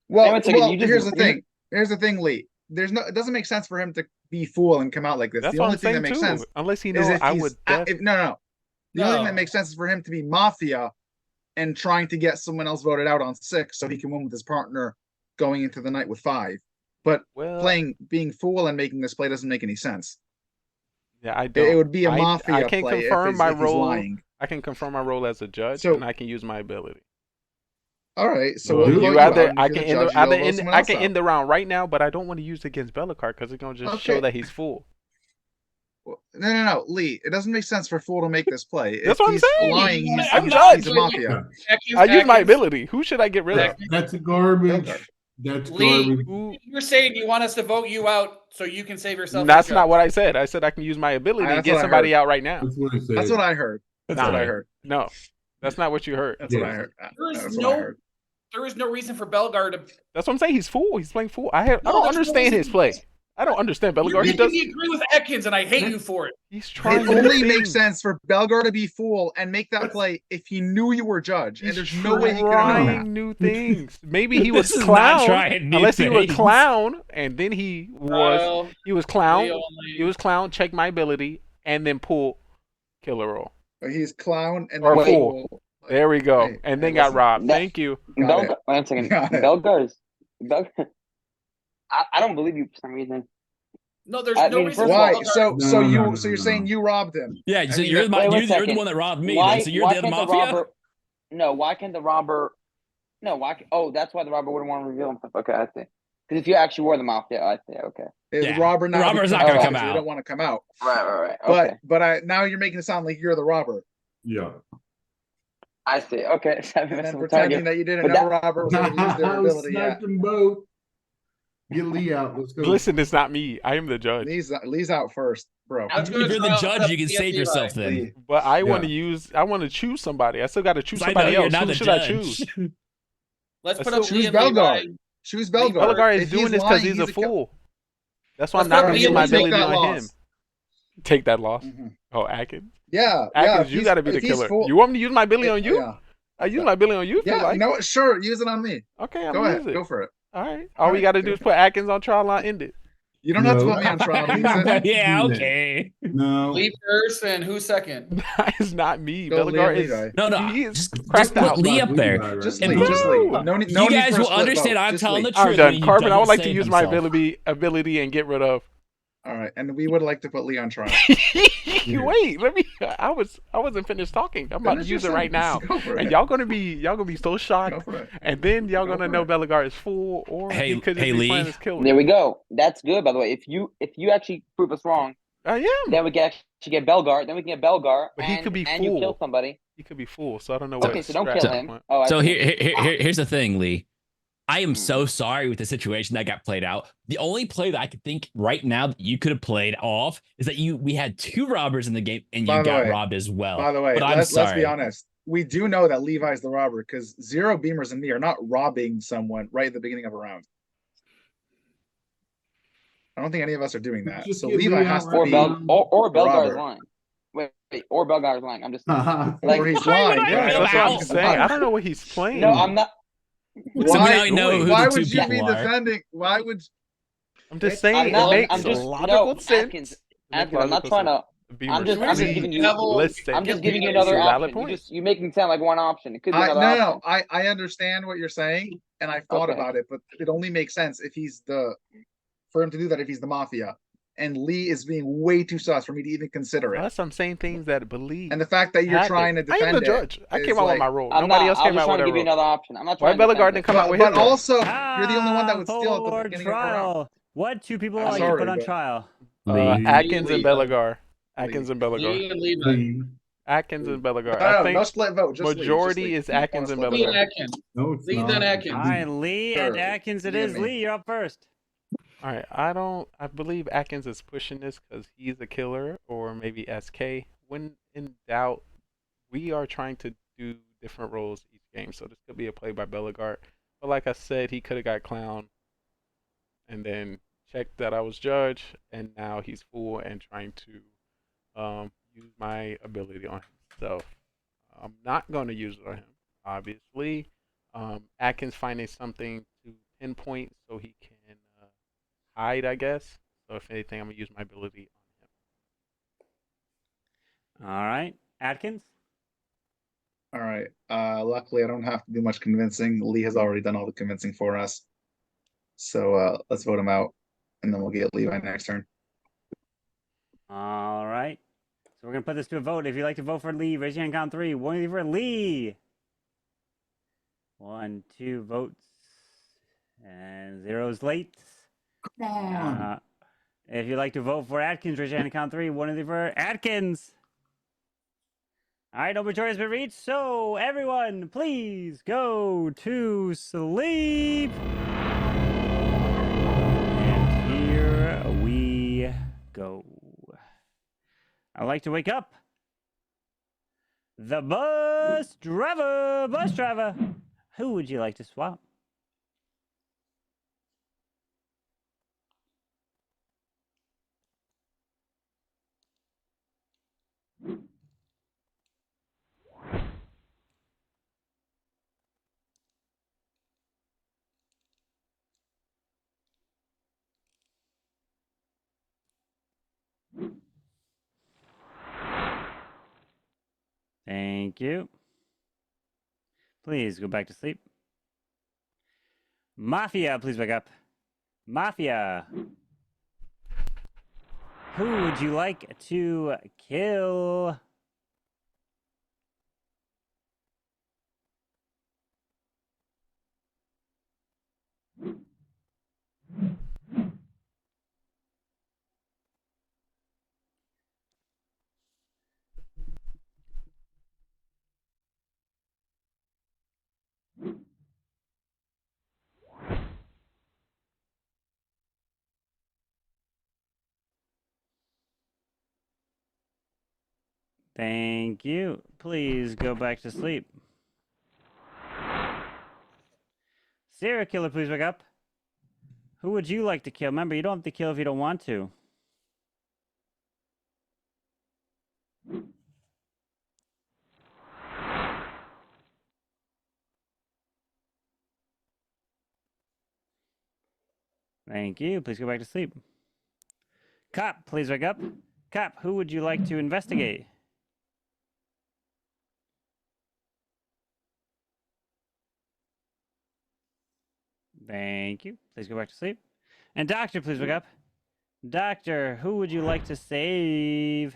Well, Wait 1 second, you just- here's the thing. Here's the thing, Lee. It doesn't make sense for him to be Fool and come out like this. That's the what only I'm thing saying that makes too. sense Unless he is knows, if I he's would. no. The only thing that makes sense is for him to be Mafia and trying to get someone else voted out on 6 so he can win with his partner going into the night with 5. But being Fool and making this play doesn't make any sense. Yeah, I don't. It would be a Mafia I can play confirm my if he's role. lying. I can confirm my role as a judge, So- and I can use my ability. All right, so Well, we'll You vote either out, and I if can you're end the the, judge, either you'll vote end, someone I else can out. end the round right now, but I don't want to use it against Bellegarde because it's gonna just show Okay. that he's fool. No, Lee. It doesn't make sense for Fool to make this play. That's If what I'm he's saying. lying, I'm he's judge. a Mafia. I use my ability. Who should I get rid of? That's garbage. That's Lee, garbage. you're saying you want us to vote you out so you can save yourself. That's not what I said. I said I can use my ability to That's get what I somebody heard. out right now. That's what I said. That's what I heard. That's what I heard. No, that's not what you heard. That's what I heard. There That's is what I no, heard. there is no reason for Bellegarde to. That's what I'm saying. He's fool. He's playing fool. I don't there's no understand reason- his play. I don't understand Bellegar. You're He making does. me agree with Atkins, and I hate you for it. He's trying. It only makes sense for Belgar to be fool and make that play if he knew you were judge, and there's no way he could have known that. Trying new things. Maybe he was This is clown. not trying new Unless he was things. clown, and then he was clown. They He was clown. Check my ability, and then pull killer roll. He's clown and Or then fool. There we go. Wait, and then hey, got listen. robbed. Thank you. Got it. One second. Got it. Belgar's. I don't believe you for some reason. No, there's I no mean, reason. first of Why? all- So No. you're saying you robbed him? Yeah, so mean, you're that- you're the second. one that robbed me. Why? Then, so you're Why the other can't mafia. robber? No. Why can't the robber? No. Why? Oh, that's why the robber wouldn't want to reveal himself. Okay, I see. Because if you actually were the mafia, I see. Okay. Yeah. Robber now Robber's not gonna because come You out. don't want to come out. Right. Okay. But now you're making it sound like you're the robber, Yeah. I see. Okay. and then pretending that you didn't know robber was going to use their ability. Yeah. Sniped them both. Get Lee out. Let's go. Listen, it's not me. I am the judge. Lee's out first, bro. I was If gonna you're the try judge, out you can the save Levi. yourself then. But I want to Yeah. use. I want to choose somebody. I still got to choose I know somebody you're else. not Who the should I judge. choose? Let's I put up still- Lee Choose and Levi. Belgar. Choose Belgar. Bellegar is If doing he's this because lying, he's a fool. That's why I'm Let's not put going to Lee use and my Levi. ability Take that on him. loss. Take that loss. Mhm. Oh, Atkins. Yeah, Atkins, if you he's- got to be the if he's killer. full- You want me to use my ability on you? Yeah, I use my ability on you if you yeah. like. No, sure. Use it on me. Okay, I'm Go gonna ahead. use it. Go for it. All right. All we got to do is put Atkins on trial and end it. You don't have to No. put me on trial to use it. Yeah, Do that. okay. No. Lee first, and who's second? It's not me. Go Bellegar Lee is. Levi. No, He is just cracked put out. Lee up there. Just If Lee. you- Just Lee. No. No, need- You no need guys for a will split understand vote. I'm Just telling Lee. the truth. I'm done. when he Carbon, I would doesn't like to save use my himself. ability and get rid of. All right, and we would like to put Lee on trial. Wait, let me. I wasn't finished talking. I'm about to Finish use it your right now. sentence. Go for And it. y'all gonna be so Go shocked, for it. and then y'all Go gonna for know it. Bellegar is fool, or Hey- he could just hey, be Lee. playing as killer. There we go. That's good, by the way. If you actually prove us wrong, I am. then we can actually get Belgar. Then we can get Belgar. But he and, could be and you kill fool. somebody. He could be fool, so I don't know what. Okay, so don't strat kill to him. put. Oh, I So see. here's the thing, Lee. I am so sorry with the situation that got played out. The only play that I could think right now that you could have played off is that we had two robbers in the game and By you the got way- robbed as well. By the way, but I'm let's sorry. be honest. We do know that Levi's the robber because Zero Beamers and me are not robbing someone right at the beginning of a round. I don't think any of us are doing that. Just So get Levi Lee has out to Or be, or Belgar's robber. lying. Wait, or Belgar's lying. I'm just Haha. like or he's Why would lying. I Yeah, know that's That's what I'm what saying. I don't know what he's playing. no, I'm not. So we already know who Why the two would you be people are. defending? Why would I'm just saying not- it makes I'm just- logical no, sense. Atkins, It makes Atkins, I'm not logical trying sense. to. Beamer I'm just Street. giving you. Listen, I'm just giving you it's a another valid option. point. You making it sound like one option. It could be I another no, option. I understand what you're saying, and I thought Okay. about it, but it only makes sense if he's for him to do that if he's the mafia. And Lee is being way too sus for me to even consider it. Plus, I'm saying things that believe. And the fact that you're happen. trying to I am defend the judge. I is came out with like- my role. I'm Nobody not. else I came was out trying with to their give you role. another option. I'm not Why trying to Bellegar defend didn't it. come out with But his role? also, you're the only one that would steal at the Forward beginning of the round. trial. What two people I'm like to sorry, put on but- trial? Lee. Atkins and Lee. Bellegar. Atkins and Lee Bellegar. and Levi. Lee. Atkins and Bellegar. No, I no, think no split vote. Just Lee, majority just Lee. is Atkins and Honestly. Lee and Bellegar. Atkins. No, it's Lee, not. then Atkins. All right, Lee and Sure. Atkins it You is. and me. Lee, you're up first. All right, I believe Atkins is pushing this because he's a killer, or maybe SK. When in doubt, we are trying to do different roles each game, so this could be a play by Bellegar. But like I said, he could have got clown, and then checked that I was judge, and now he's fool and trying to use my ability on himself. I'm not going to use it on him, obviously. Atkins finding something to pinpoint so he can hide, I guess. So if anything, I'm gonna use my ability on him. All right, Atkins. All right. Luckily, I don't have to do much convincing. Lee has already done all the convincing for us. So let's vote him out, and then we'll get Levi next turn. All right. So we're gonna put this to a vote. If you'd like to vote for Lee, raise your hand. Count three. One for Lee. 1, 2 votes, and 0's late. Come on. If you'd like to vote for Atkins, raise your hand. Count three. One for Atkins. All right, no majority has been reached. So everyone, please go to sleep. And here we go. I'd like to wake up the bus driver. Bus driver, who would you like to swap? Thank you. Please go back to sleep. Mafia, please wake up. Mafia. Who would you like to kill? Thank you. Please go back to sleep. Serial killer, please wake up. Who would you like to kill? Remember, you don't have to kill if you don't want to. Thank you. Please go back to sleep. Cop, please wake up. Cop, who would you like to investigate? Thank you. Please go back to sleep. And doctor, please wake up. Doctor, who would you like to save?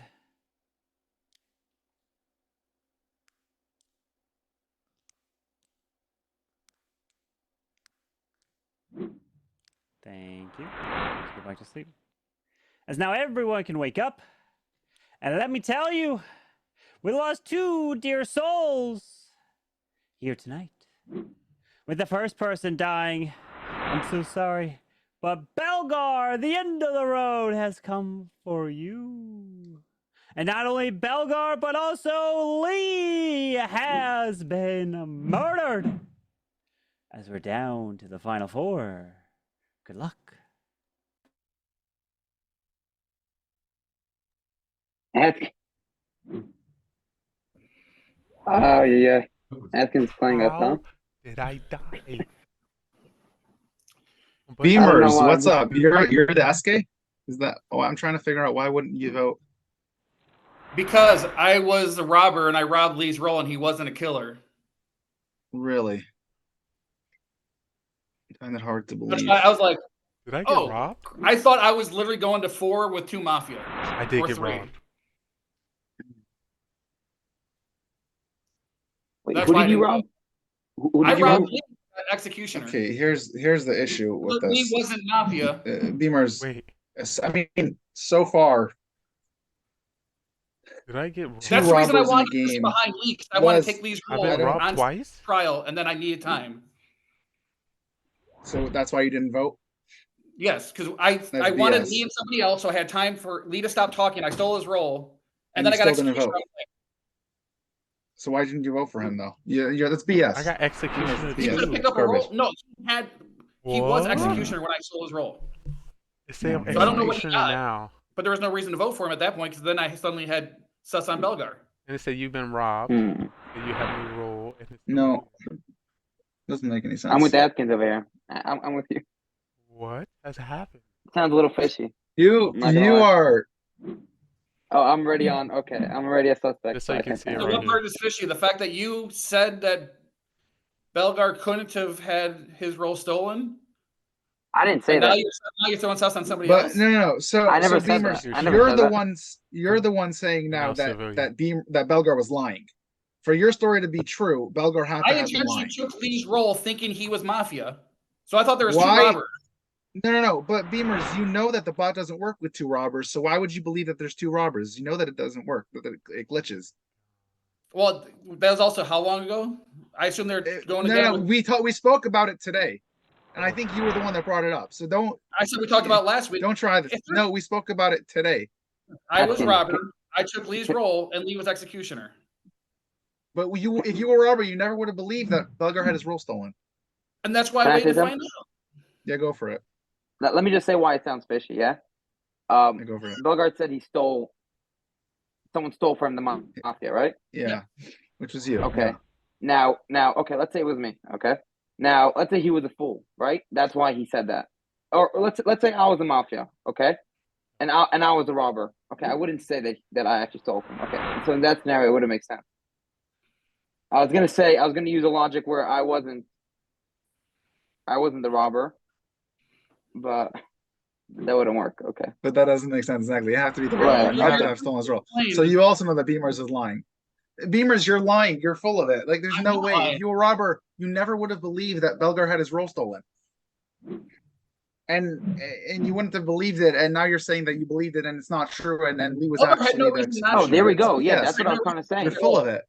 Thank you. Please go back to sleep. As now everyone can wake up. And let me tell you, we lost 2 dear souls here tonight. With the first person dying, I'm so sorry, but Belgar, the end of the road has come for you. And not only Belgar, but also Lee has been murdered. As we're down to the final 4. Good luck. Oh, yeah. Atkins playing up, huh? Did I die? Beamers, what's up? You're the SK? Is that? Oh, I'm trying to figure out why wouldn't you vote? Because I was the robber and I robbed Lee's role and he wasn't a killer. Really? I find it hard to believe. I was like, did I get robbed? I thought I was literally going to 4 with 2 Mafia. I did get robbed. Wait, who did you rob? I robbed Lee, Executioner. Okay, here's the issue with this. Lee wasn't Mafia. Beamers. Wait. I mean, so far. Did I get robbed? That's the reason I wanted to push behind Lee, because I want to take Lee's role on twice? trial, and then I needed time. So that's why you didn't vote? Yes, because I wanted Lee and somebody else, so I had time for Lee to stop talking. I stole his role, and then I got Executioner. So why didn't you vote for him though? Yeah, that's BS. I got Executioner. He could have picked up a role. No, he was Executioner when I stole his role. So I don't know what he got now. But there was no reason to vote for him at that point, because then I suddenly had sus on Belgar. And it said you've been robbed. And you have a new role. No, doesn't make any sense. I'm with Atkins over here. I'm with you. What has happened? Sounds a little fishy. You are. Oh, I'm already on. Okay, I'm already a suspect. Just so you can see it. So what part is fishy? The fact that you said that Belgar couldn't have had his role stolen? I didn't say that. Now you're throwing sauce on somebody else. No. So I never said Beamers, that. You're the one saying now that Belgar was lying. For your story to be true, Belgar had to have been lying. I intentionally took Lee's role thinking he was Mafia. So I thought there was 2 robbers. No. But Beamers, you know that the bot doesn't work with 2 robbers. So why would you believe that there's 2 robbers? You know that it doesn't work, that it glitches. Well, that was also how long ago? I assume they're going again. No, we spoke about it today. And I think you were the one that brought it up. So don't. I said we talked about last week. Don't try this. No, we spoke about it today. I was robber. I took Lee's role, and Lee was Executioner. But if you were robber, you never would have believed that Belgar had his role stolen. And that's why I waited to find out. Yeah, go for it. Let me just say why it sounds fishy, yeah? Go for it. Belgar said he stole someone stole from the Mafia, right? Yeah, which was you. Okay. Yeah. Now, okay, let's say it was me. Okay. Now, let's say he was a fool, right? That's why he said that. Or let's say I was a Mafia, okay, and I was a robber. Okay, I wouldn't say that I actually stole from. Okay, so in that scenario, it wouldn't make sense. I was gonna use a logic where I wasn't the robber, but that wouldn't work. Okay. But that doesn't make sense exactly. You have to be the robber. You have to have stolen his role. So you also know that Beamers is lying. Beamers, you're lying. You're full of it. Like, there's no way. If you were a robber, you never would have believed that Belgar had his role stolen. And you wouldn't have believed it. And now you're saying that you believed it and it's not true. And Lee was actually the executioner. Oh, there we go. So, Yeah, yes, that's what I was trying to say. You're full of it.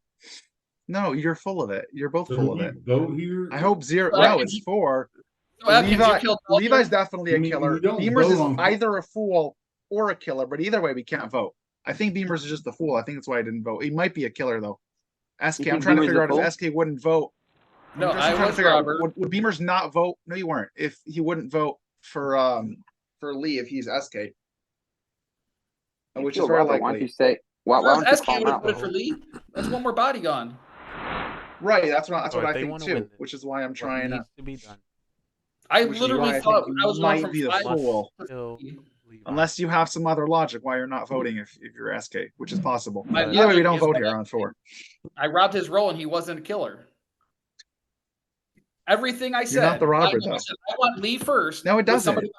No, you're full of it. You're both full of it. Vote here. I hope 0. So No, it's 4. Levi's definitely a killer. Beamers is either a fool or a killer, but either way, we can't vote. I think Beamers is just a fool. I think that's why I didn't vote. He might be a killer though. SK, I'm trying to figure out if SK wouldn't vote. No, I was Robert. Would Beamers not vote? No, you weren't. If he wouldn't vote for Lee if he's SK, which is very likely. Why don't you say? Why don't you SK call would him have out? voted for Lee. That's one more body gone. Right. That's what I they think wanna too. win Which is why I'm trying needs to be done. I Which is literally why I thought think I was you going might from be the 5 fool. to Unless you have some other logic why you're not voting if you're SK, which is possible. My Either way, we logic don't is vote that here on 4. I robbed his role and he wasn't a killer. Everything I said. You're not the robber, though. I want Lee first. No, it doesn't.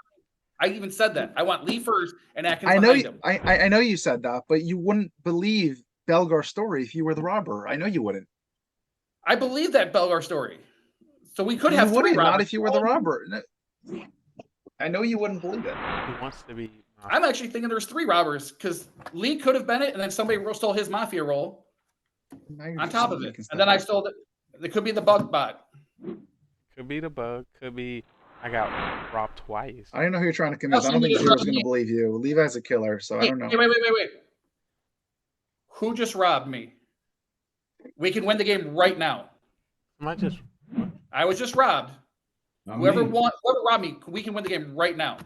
I even said that. I want Lee first and Atkins I know behind him. I know you said that, but you wouldn't believe Belgar's story if you were the robber. I know you wouldn't. I believe that Belgar story. So we could You have 3 wouldn't, robbers. not if you were the robber. No. I know you wouldn't believe it. He wants to be. I'm actually thinking there's 3 robbers because Lee could have been it, and then somebody stole his Mafia role on top of it. And then I stole it. It could be the bug bot. Could be the bug. Could be I got robbed twice. I don't know who you're trying to convince. I don't think Zero's going to believe you. Levi's a killer, so I don't know. Wait. Who just robbed me? We can win the game right now. I was just robbed. Whoever robbed me, we can win the game right now.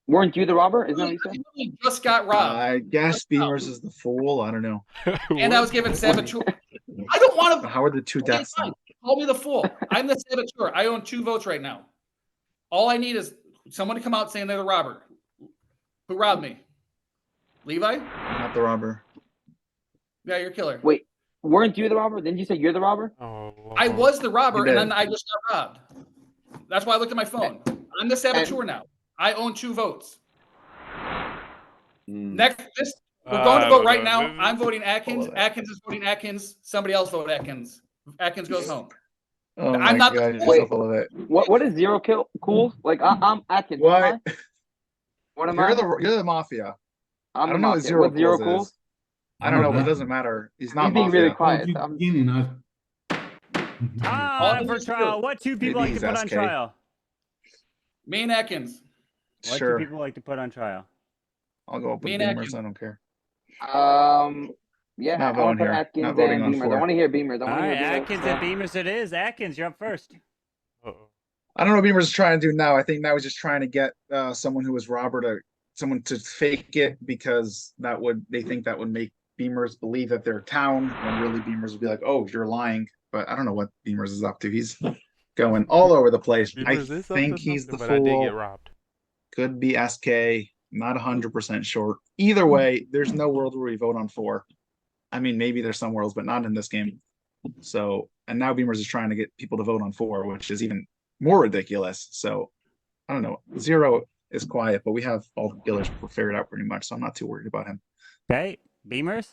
Weren't you the robber? Isn't that what you said? You just got robbed. I guess Beamers is the fool. I don't know. And I was given saboteur. I don't want to. How are the 2 deaths? Call me the fool. I'm the saboteur. I own 2 votes right now. All I need is someone to come out saying they're the robber. Who robbed me? Levi? I'm not the robber. Yeah, you're a killer. Wait, weren't you the robber? Didn't you say you're the robber? Oh, I was the robber, and then I just got robbed. That's why I looked at my phone. I'm the saboteur now. I own 2 votes. We're going to vote right now. I'm voting Atkins. Atkins is voting Atkins. Somebody else vote Atkins. Atkins goes home. Oh I'm not. God, you're so full of it. What is 0 cool? Like I'm Atkins. What? What am you're I? You're the Mafia. I don't know what 0 cool is. I don't know, but it doesn't matter. He's not being Mafia. really quiet. Time for trial. What 2 people like to put on trial? Me and Atkins. What 2 people like to put on trial? I'll go up with Beamers. I don't care. Yeah, not voting here. Atkins not voting on Beamers. 4. I want to hear Beamers. All right, Atkins and Beamers it is. Atkins, you're up first. I don't know what Beamers is trying to do now. I think now he's just trying to get someone who was robber someone to fake it because they think that would make Beamers believe that they're town when really Beamers would be like, oh, you're lying. But I don't know what Beamers is up to. He's going all over the place. I think he's the fool. I did get robbed. Could be SK. Not 100% sure. Either way, there's no world where we vote on 4. I mean, maybe there's some worlds, but not in this game. So, and now Beamers is trying to get people to vote on 4, which is even more ridiculous. So, I don't know. 0 is quiet, but we have all the killers figured out pretty much, so I'm not too worried about him. Okay, Beamers?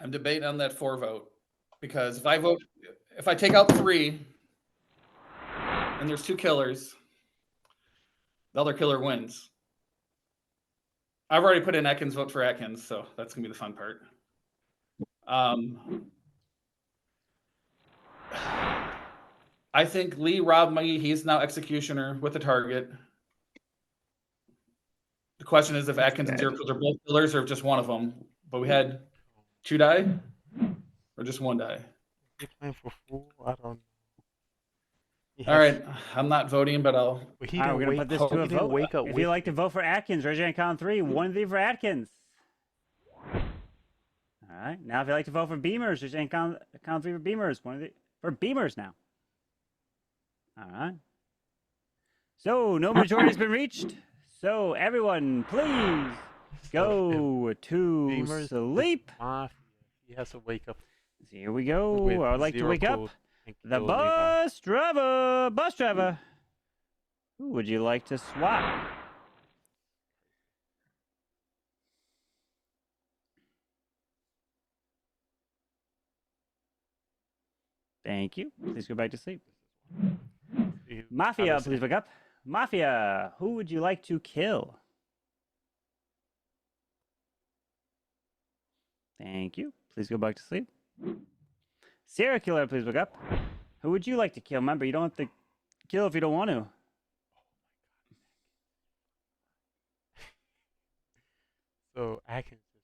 I'm debating on that 4 vote because if I take out 3 and there's 2 killers, the other killer wins. I've already put in Atkins' vote for Atkins, so that's gonna be the fun part. I think Lee robbed me. He's now executioner with the target. The question is if Atkins and 0 are both killers or if just one of them. But we had 2 die or just 1 die. Playing for 4? I don't know. Yes. All right, I'm not voting, but I'll. But he All right, didn't we're gonna wake put this up. to a He didn't vote. wake up If with you'd like to vote for Atkins, raise your hand. Count 3. 1 3 for Atkins. All right. Now, if you'd like to vote for Beamers, raise your hand. Count 3 for Beamers. 1 3 for Beamers now. All right. So no majority has been reached. So everyone, please go to Beamers sleep. Mafia. He has to wake up. Here we go. With I would like to zero wake up. code and The kill Levi. bus driver. Bus driver. Who would you like to swap? Thank you. Please go back to sleep. Mafia, please wake up. Mafia, who would you like to kill? Thank you. Please go back to sleep. Serial killer, please wake up. Who would you like to kill? Remember, you don't have to kill if you don't want to. So Atkins is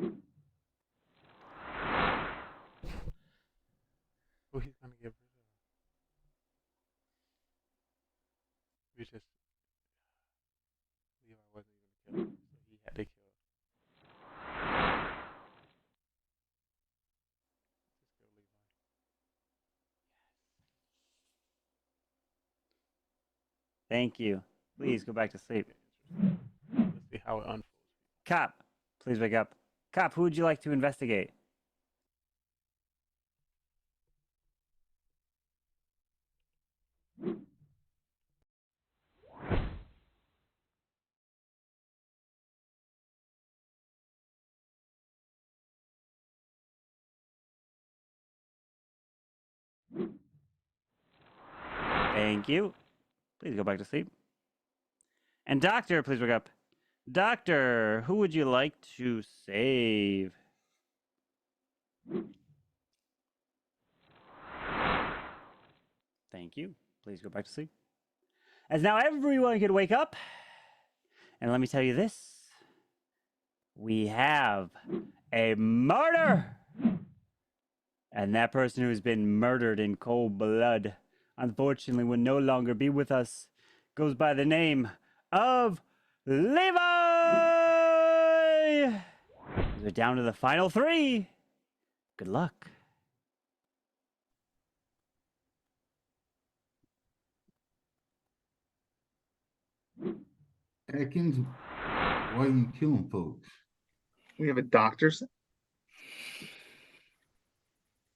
wrong. Who he's gonna get rid of? We just Levi wasn't even killing him, so he had to kill. Just kill Levi. Thank you. Please go back to sleep. Let's see how it unfolds. Cop, please wake up. Cop, who would you like to investigate? Thank you. Please go back to sleep. And doctor, please wake up. Doctor, who would you like to save? Thank you. Please go back to sleep. As now everyone can wake up. And let me tell you this. We have a murder. And that person who has been murdered in cold blood, unfortunately, will no longer be with us. Goes by the name of Levi! We're down to the final 3. Good luck. Atkins, why are you killing folks? We have a doctor's.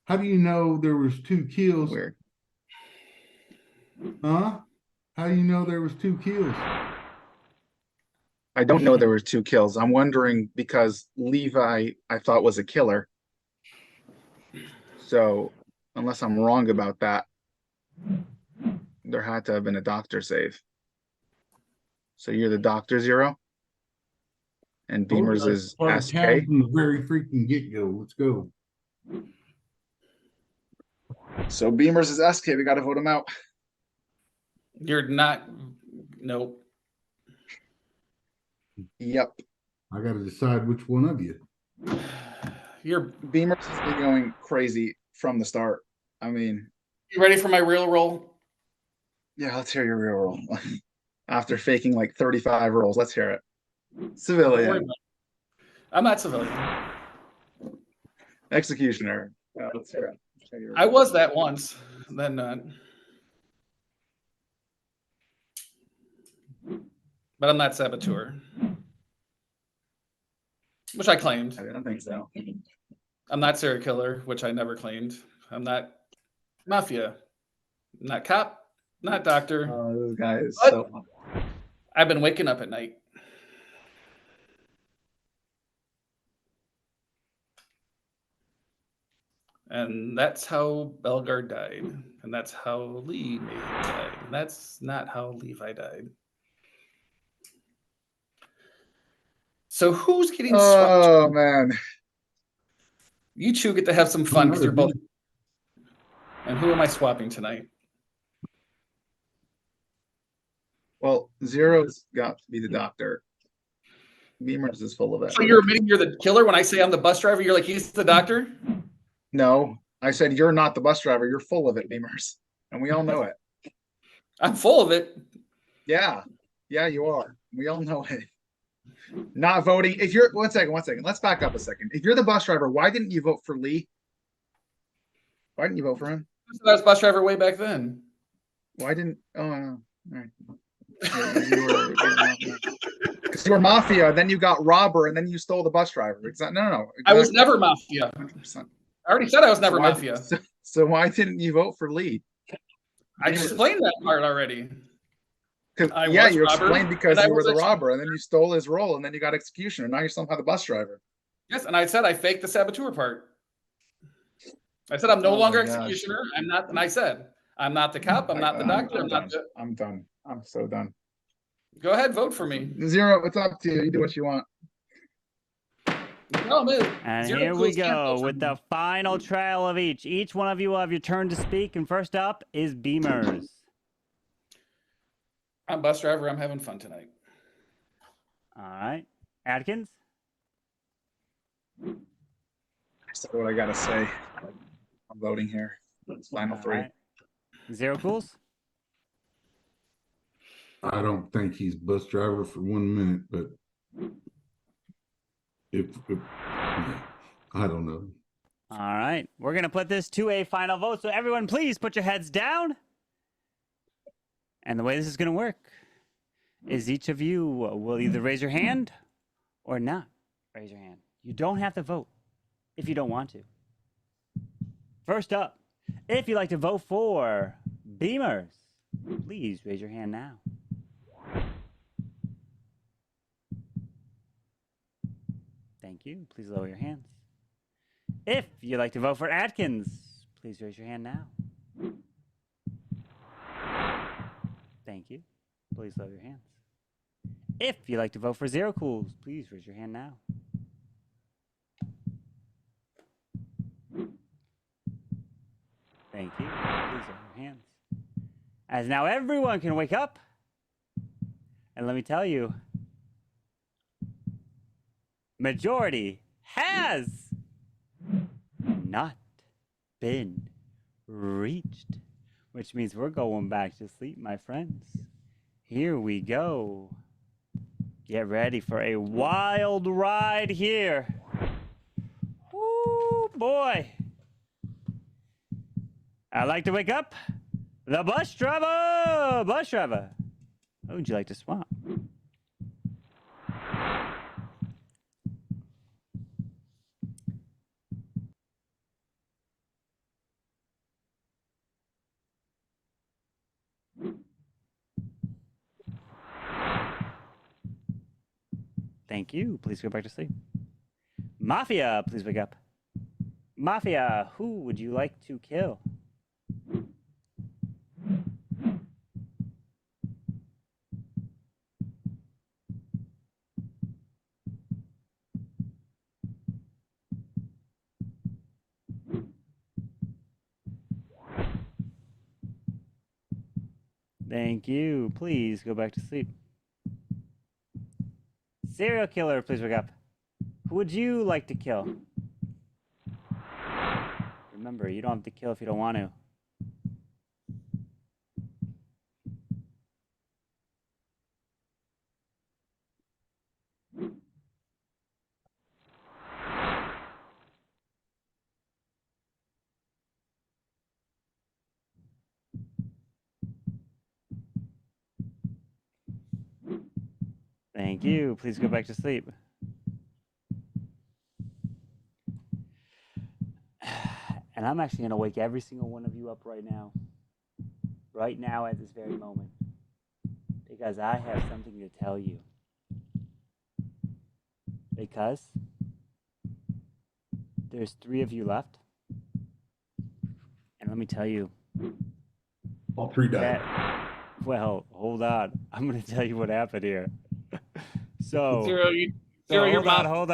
How do you know there was 2 kills? Weird. Huh? How do you know there was 2 kills? I don't know there were 2 kills. I'm wondering because Levi I thought was a killer. So unless I'm wrong about that, there had to have been a doctor save. So you're the doctor, Zero? And Beamers is SK? From the very freaking get-go. Let's go. So Beamers is SK. We got to vote him out. You're not. Nope. Yep. I got to decide which one of you. You're. Beamers has been going crazy from the start. I mean, You ready for my real roll? yeah, let's hear your real roll. After faking like 35 rolls, let's hear it. Civilian. I'm not civilian. Executioner. Let's hear it. I was that once, then not. But I'm not saboteur, which I claimed. I don't think so. I'm not serial killer, which I never claimed. I'm not mafia. I'm not cop. Not doctor. Oh, this guy is But so. I've been waking up at night. And that's how Belgard died. And that's how Lee Mayhem died. And that's not how Levi died. So who's getting swapped? Oh, man. You two get to have some fun because you're both. And who am I swapping tonight? Well, Zero's got to be the doctor. Beamers is full of it. So you're admitting you're the killer when I say I'm the bus driver? You're like, he's the doctor? No, I said you're not the bus driver. You're full of it, Beamers. and we all know it. I'm full of it. Yeah, you are. We all know it. Not voting. If you're one second. Let's back up a second. If you're the bus driver, why didn't you vote for Lee? Why didn't you vote for him? I was bus driver way back then. Why didn't? Oh, all right. You were Mafia, then you got robber, and then you stole the bus driver. No. Exactly. I was never Mafia. 100%. I already said I was never Mafia. So why didn't you vote for Lee? I explained that part already. You explained because you were the robber, and then you stole his role, and then you got executioner. Now you're somehow the bus driver. Yes, and I said I faked the saboteur part. I said I'm no longer executioner. I'm not, and I said I'm not the cop. I'm not the doctor. I'm done. I'm so done. Go ahead, vote for me. Zero. It's up to you. You do what you want. No, man. And here we go with the final trial of each. Each one of you will have your turn to speak. And first up is Beamers. I'm bus driver. I'm having fun tonight. All right. Atkins? I said what I got to say. I'm voting here. It's final three. Right. Zero Cools? I don't think he's bus driver for 1 minute, but if I don't know. All right. We're going to put this to a final vote. So everyone, please put your heads down. And the way this is going to work is each of you will either raise your hand or not raise your hand. You don't have to vote if you don't want to. First up, if you'd like to vote for Beamers, please raise your hand now. Thank you. Please lower your hands. If you'd like to vote for Atkins, please raise your hand now. Thank you. Please lower your hands. If you'd like to vote for Zero Cools, please raise your hand now. Thank you. Please lower your hands. As now everyone can wake up. And let me tell you, majority has not been reached, which means we're going back to sleep, my friends. Here we go. Get ready for a wild ride here. Woo, boy. I'd like to wake up the bus driver. Bus driver. Who would you like to swap? Thank you. Please go back to sleep. Mafia, please wake up. Mafia, who would you like to kill? Thank you. Please go back to sleep. Serial killer, please wake up. Who would you like to kill? Remember, you don't have to kill if you don't want to. Thank you. Please go back to sleep. And I'm actually going to wake every single one of you up right now. Right now at this very moment. Because I have something to tell you. Because there's 3 of you left. And let me tell you. All 3 died. Well, hold on. I'm going to tell you what happened here. So, Hold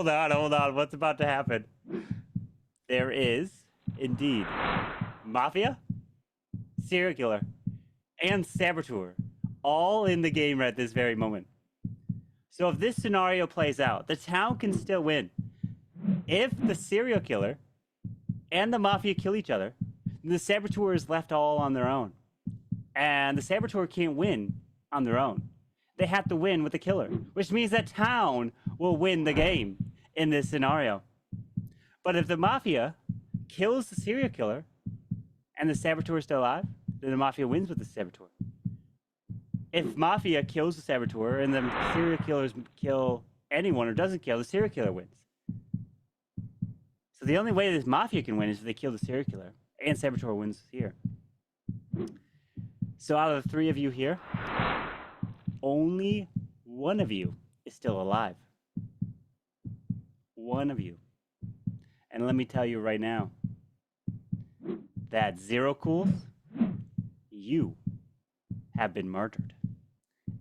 on. What's about to happen? There is, indeed, Mafia, Serial Killer, and Saboteur all in the game at this very moment. So if this scenario plays out, the town can still win. If the Serial Killer and the Mafia kill each other, the saboteur is left all on their own, and the saboteur can't win on their own. They have to win with the killer, which means that town will win the game in this scenario. But if the mafia kills the serial killer and the saboteur is still alive, then the mafia wins with the saboteur. If mafia kills the saboteur and the serial killers kill anyone or doesn't kill, the serial killer wins. So the only way this mafia can win is if they kill the serial killer, and saboteur wins here. So out of the 3 of you here, only one of you is still alive. One of you. And let me tell you right now that Zero Cools, you have been murdered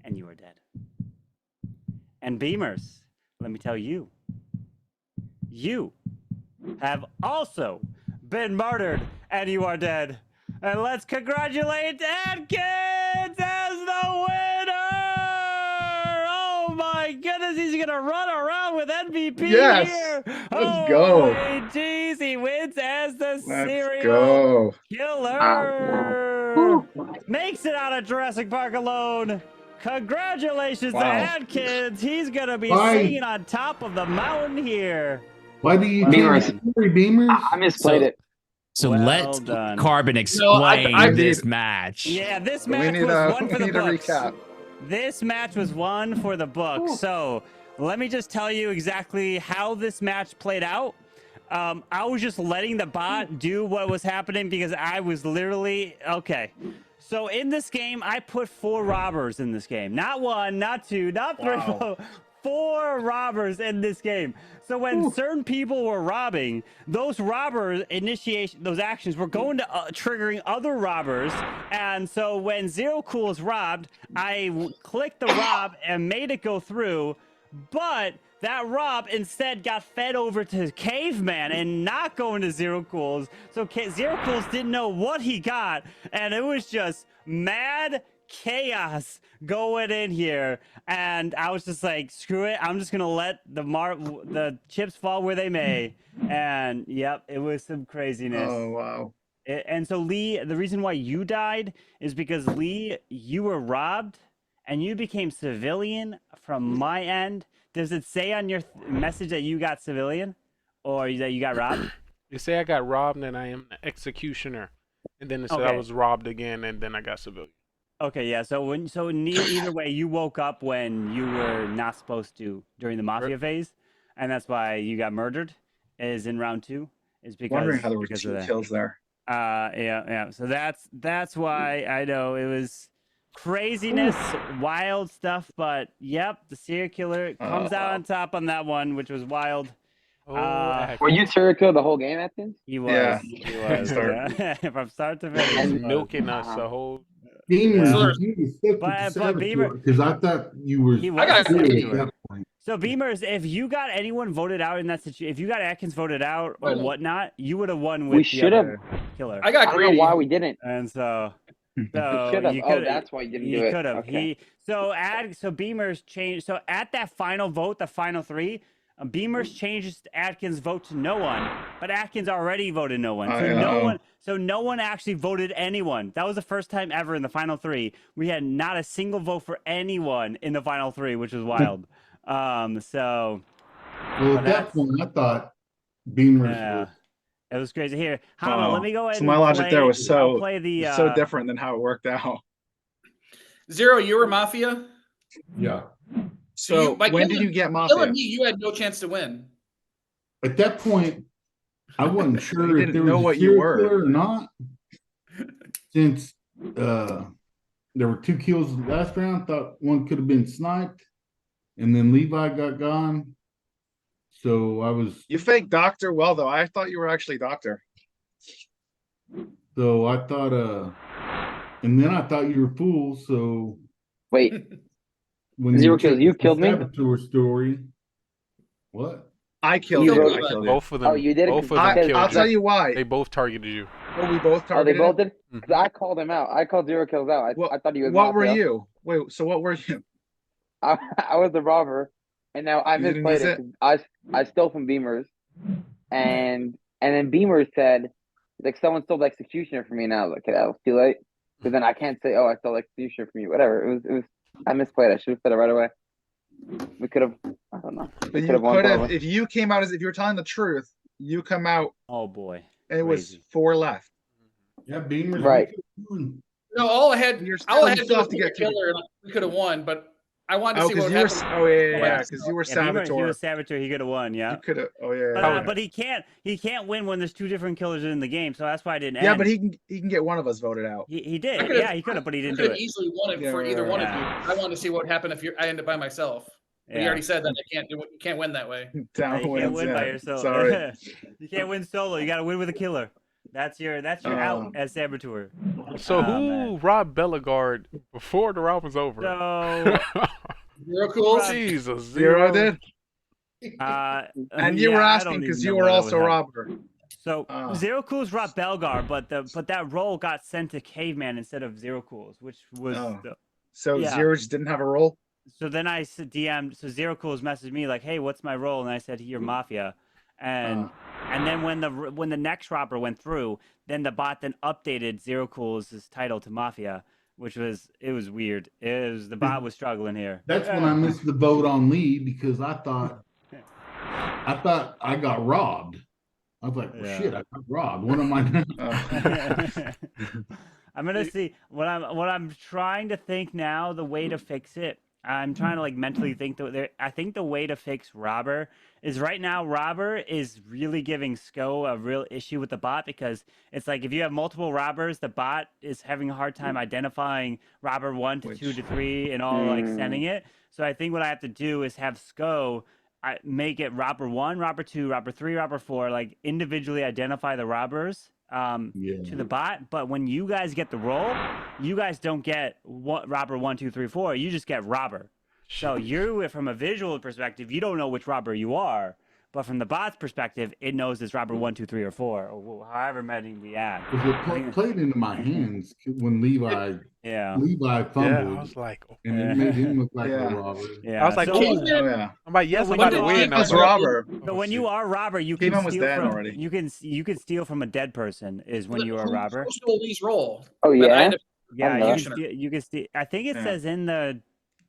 and you are dead. And Beamers, let me tell you, you have also been murdered and you are dead. And let's congratulate Atkins as the winner! Oh my goodness, he's gonna run around with MVP here! Let's go! Jeez, he wins as the serial go. killer! Makes it out of Jurassic Park alone! Congratulations to Atkins! He's gonna be singing on top of the mountain here! Why do you do Beamers? I misplayed it. So Well let done. Carbon explain I this match. Yeah, this match was one for the books. This match was one for the books. So let me just tell you exactly how this match played out. I was just letting the bot do what was happening because I was literally okay. So in this game, I put 4 robbers in this game. Not 1, not 2, not 3, 4 robbers in this game. So when certain people were robbing, those robbers those actions were going to triggering other robbers. And so when Zero Cool is robbed, I clicked the rob and made it go through, but that rob instead got fed over to Caveman and not going to Zero Cools. So Zero Cools didn't know what he got, and it was just mad chaos going in here. And I was just like, screw it, I'm just gonna let the chips fall where they may. And yep, it was some craziness. Oh wow. And so Lee, the reason why you died is because Lee, you were robbed and you became civilian from my end. Does it say on your message that you got civilian or that you got robbed? You say I got robbed and I am the executioner, and then it said I was robbed again and then I got civilian. Okay, yeah. So either way, you woke up when you were not supposed to during the mafia phase, and that's why you got murdered. Is in round 2. Is because Wondering how there were 2 kills there. Yeah. So that's why I know it was craziness, wild stuff. But yep, the serial killer comes out on top on that one, which was wild. Were you serial killer the whole game, Atkins? He was. Yeah. He was. From start to finish. And milking us the whole. Beamers, but Beamer, because I thought you were. I got that point. So Beamers, if you got anyone voted out in that situation, if you got Atkins voted out or whatnot, you would have won with the other killer. I got greedy. don't know why we didn't. And so you could have. Oh, that's why you didn't do it. You could have. Okay. So Beamers changed. So at that final vote, the final 3, Beamers changes Atkins' vote to no one, but Atkins already voted no one. So no one actually voted anyone. That was the first time ever in the final 3 we had not a single vote for anyone in the final 3, which was wild. So well, at that point, I thought Beamers. Yeah, it was crazy. Here, Hama, let me go ahead. So my logic there was so different than how it worked out. Zero, you were Mafia. Yeah. So when did you get Mafia? Killing me, you had no chance to win. At that point, I wasn't sure You if didn't there know was what a you serial were. killer or not. Since there were 2 kills in the last round, thought one could have been sniped, and then Levi got gone. So I was. You fake doctor well though. I thought you were actually doctor. So I thought, and then I thought you were fool. So wait, when Zero kills, you killed me. Saboteur story. What? I killed you. I killed you. Both of them. Oh, you did it. Both of them killed I'll you. tell you why. They both targeted you. Oh, we both Oh, they targeted. both did. Because I called him out. I called Zero kills out. I thought he was. What were Mafia. you? Wait. So what were you? I was the robber, and now I You didn't misplayed miss it. I stole from Beamers, and then Beamers said like someone stole the executioner from me now. Okay, that was too late. Because then I can't say, oh, I stole the executioner from you. Whatever. It was. I misplayed. I should have said it right away. We could have. I don't know. But you could have, if you came out as if you were telling the truth. You come out. Oh boy. And it was 4 left. Yeah, Beamer. Right. No, all I had to do was to get get killer, and we could have won. But I wanted to see what happened. Because you were Saboteur. Saboteur. He was Saboteur. He could have won. Yeah. You could have. Oh yeah. But he can't win when there's 2 different killers in the game. So that's why I didn't. Yeah, but he can get one of us voted out. He did. He could have, but he didn't do it. Easily won it for either one of you. I wanted to see what happened if I end up by myself. But you already said that you can't win that way. You can't win by yourself. Sorry. You can't win solo. You got to win with a killer. That's your out as Saboteur. So who robbed Bellegarde before the round was over? So Zero cool. Jesus, Zero did. And you were I asking don't because even you know were what also was Robber. So Zero Cool's robbed Bellegarde, but that role got sent to Caveman instead of Zero Cool's, which was Zero just didn't have a role. So then I DM'd. So Zero Cool's messaged me like, "Hey, what's my role?" And I said, "You're Mafia." And then when the next robber went through, then the bot then updated Zero Cool's title to Mafia, which was weird. The bot was struggling here. That's when I missed the vote on Lee because I thought I got robbed. I was like, well, shit, I got robbed. What am I now? I'm gonna see what I'm trying to think now. The way to fix it. I'm trying to mentally think I think the way to fix Robber is right now Robber is really giving SCO a real issue with the bot because it's like if you have multiple robbers, the bot is having a hard time identifying Robber 1 to 2 to 3 and all sending it. So I think what I have to do is have SCO make it Robber 1, Robber 2, Robber 3, Robber 4, individually identify the robbers to the bot, but when you guys get the role, you guys don't get Robber 1, 2, 3, 4. You just get Robber. So you, from a visual perspective, you don't know which Robber you are, but from the bot's perspective, it knows it's Robber 1, 2, 3, or 4, or however many we add. It played into my hands when Levi fumbled. Yeah, I was like, and it made him look like a robber. Yeah, I was like, I'm like, yes, I'm about to win. As Robber. So when you are Robber, you can was steal dead from already. you can steal from a dead person. Is when you are Robber. Who stole Lee's role? Oh yeah. Yeah, you can steal. I think it says in the.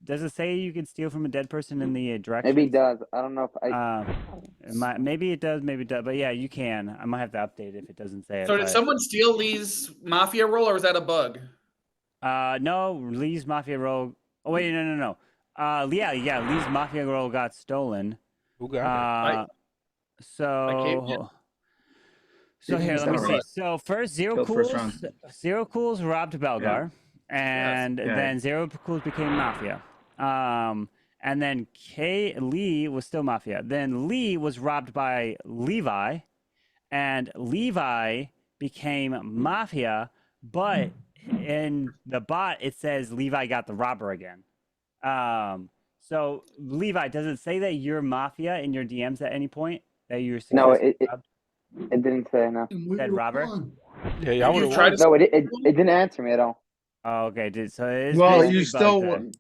Does it say you can steal from a dead person in the directions? Maybe it does. I don't know if maybe it does, maybe it does. But yeah, you can. I might have to update it if it doesn't say it. So did someone steal Lee's Mafia role, or was that a bug? No, Lee's Mafia role. Oh wait, no. Yeah, Lee's Mafia role got stolen. Who got it? So here, let me see. So first, Zero Cools robbed Bellegarde. And then Zero Cools became Mafia. And then Lee was still Mafia. Then Lee was robbed by Levi, and Levi became Mafia, but in the bot it says Levi got the robber again. So Levi, does it say that you're Mafia in your DMs at any point? That you're no, it didn't say no. It said robber? Yeah, I would have tried. No, it didn't answer me at all. Oh, okay. So it is you still.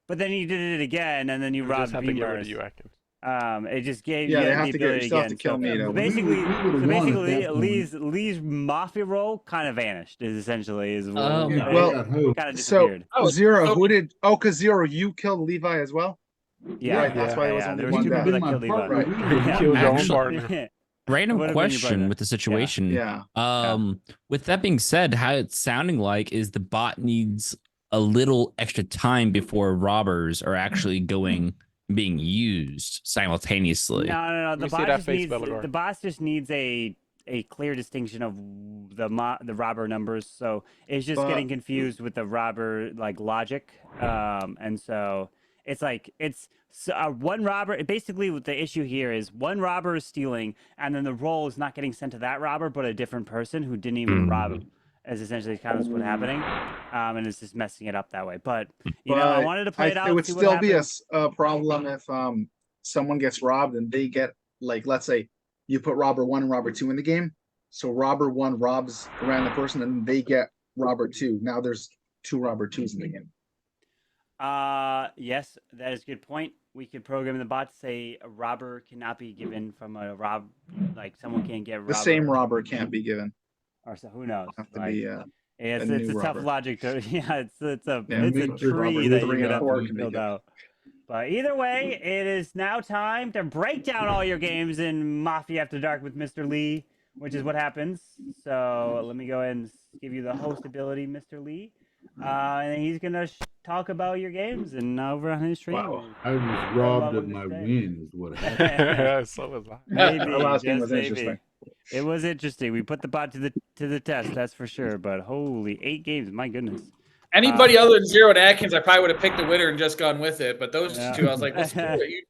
But then you did it again, and then you robbed Beamer. It just gave you the ability still have again. to kill me. Basically, Lee's Mafia role kind of vanished. Is essentially kind of disappeared. Zero. Who did? Oh, because Zero, you killed Levi as well. Yeah, right, that's why it was only there was 2 people that killed Levi. Right. Killed your own partner. Random question with the situation. With that being said, how it's sounding like is the bot needs a little extra time before robbers are actually being used simultaneously. No. The bot just needs a clear distinction of the robber numbers. So it's just getting confused with the robber logic. And so it's one robber. Basically, what the issue here is one robber is stealing, and then the role is not getting sent to that robber, but a different person who didn't even rob him. Is essentially kind of what's happening, and it's just messing it up that way. But I wanted to play it out. It would still be a problem if someone gets robbed and they get let's say you put Robber 1 and Robber 2 in the game, so Robber 1 robs a random person and they get Robber 2. Now there's 2 Robber 2s in the game. Yes, that is a good point. We could program the bot to say a robber cannot be given from a someone can't get robbed. The same robber can't be given. or so who knows? Have to Like, be it's new a tough robber. logic to it's a make sure tree Robert that is you're gonna have 4 to can be build good. out. But either way, it is now time to break down all your games in Mafia After Dark with Mr. Lee, which is what happens. So let me go ahead and give you the host ability, Mr. Lee, and he's gonna talk about your games and over on his stream. Wow. I was robbed of my win, is what happened. So was I. Maybe, Our last game just was maybe. interesting. It was interesting. We put the bot to the test, that's for sure. But holy, 8 games, my goodness. Anybody other than Zero and Atkins, I probably would have picked the winner and just gone with it. But those Yeah. two, I was like, well, screw it.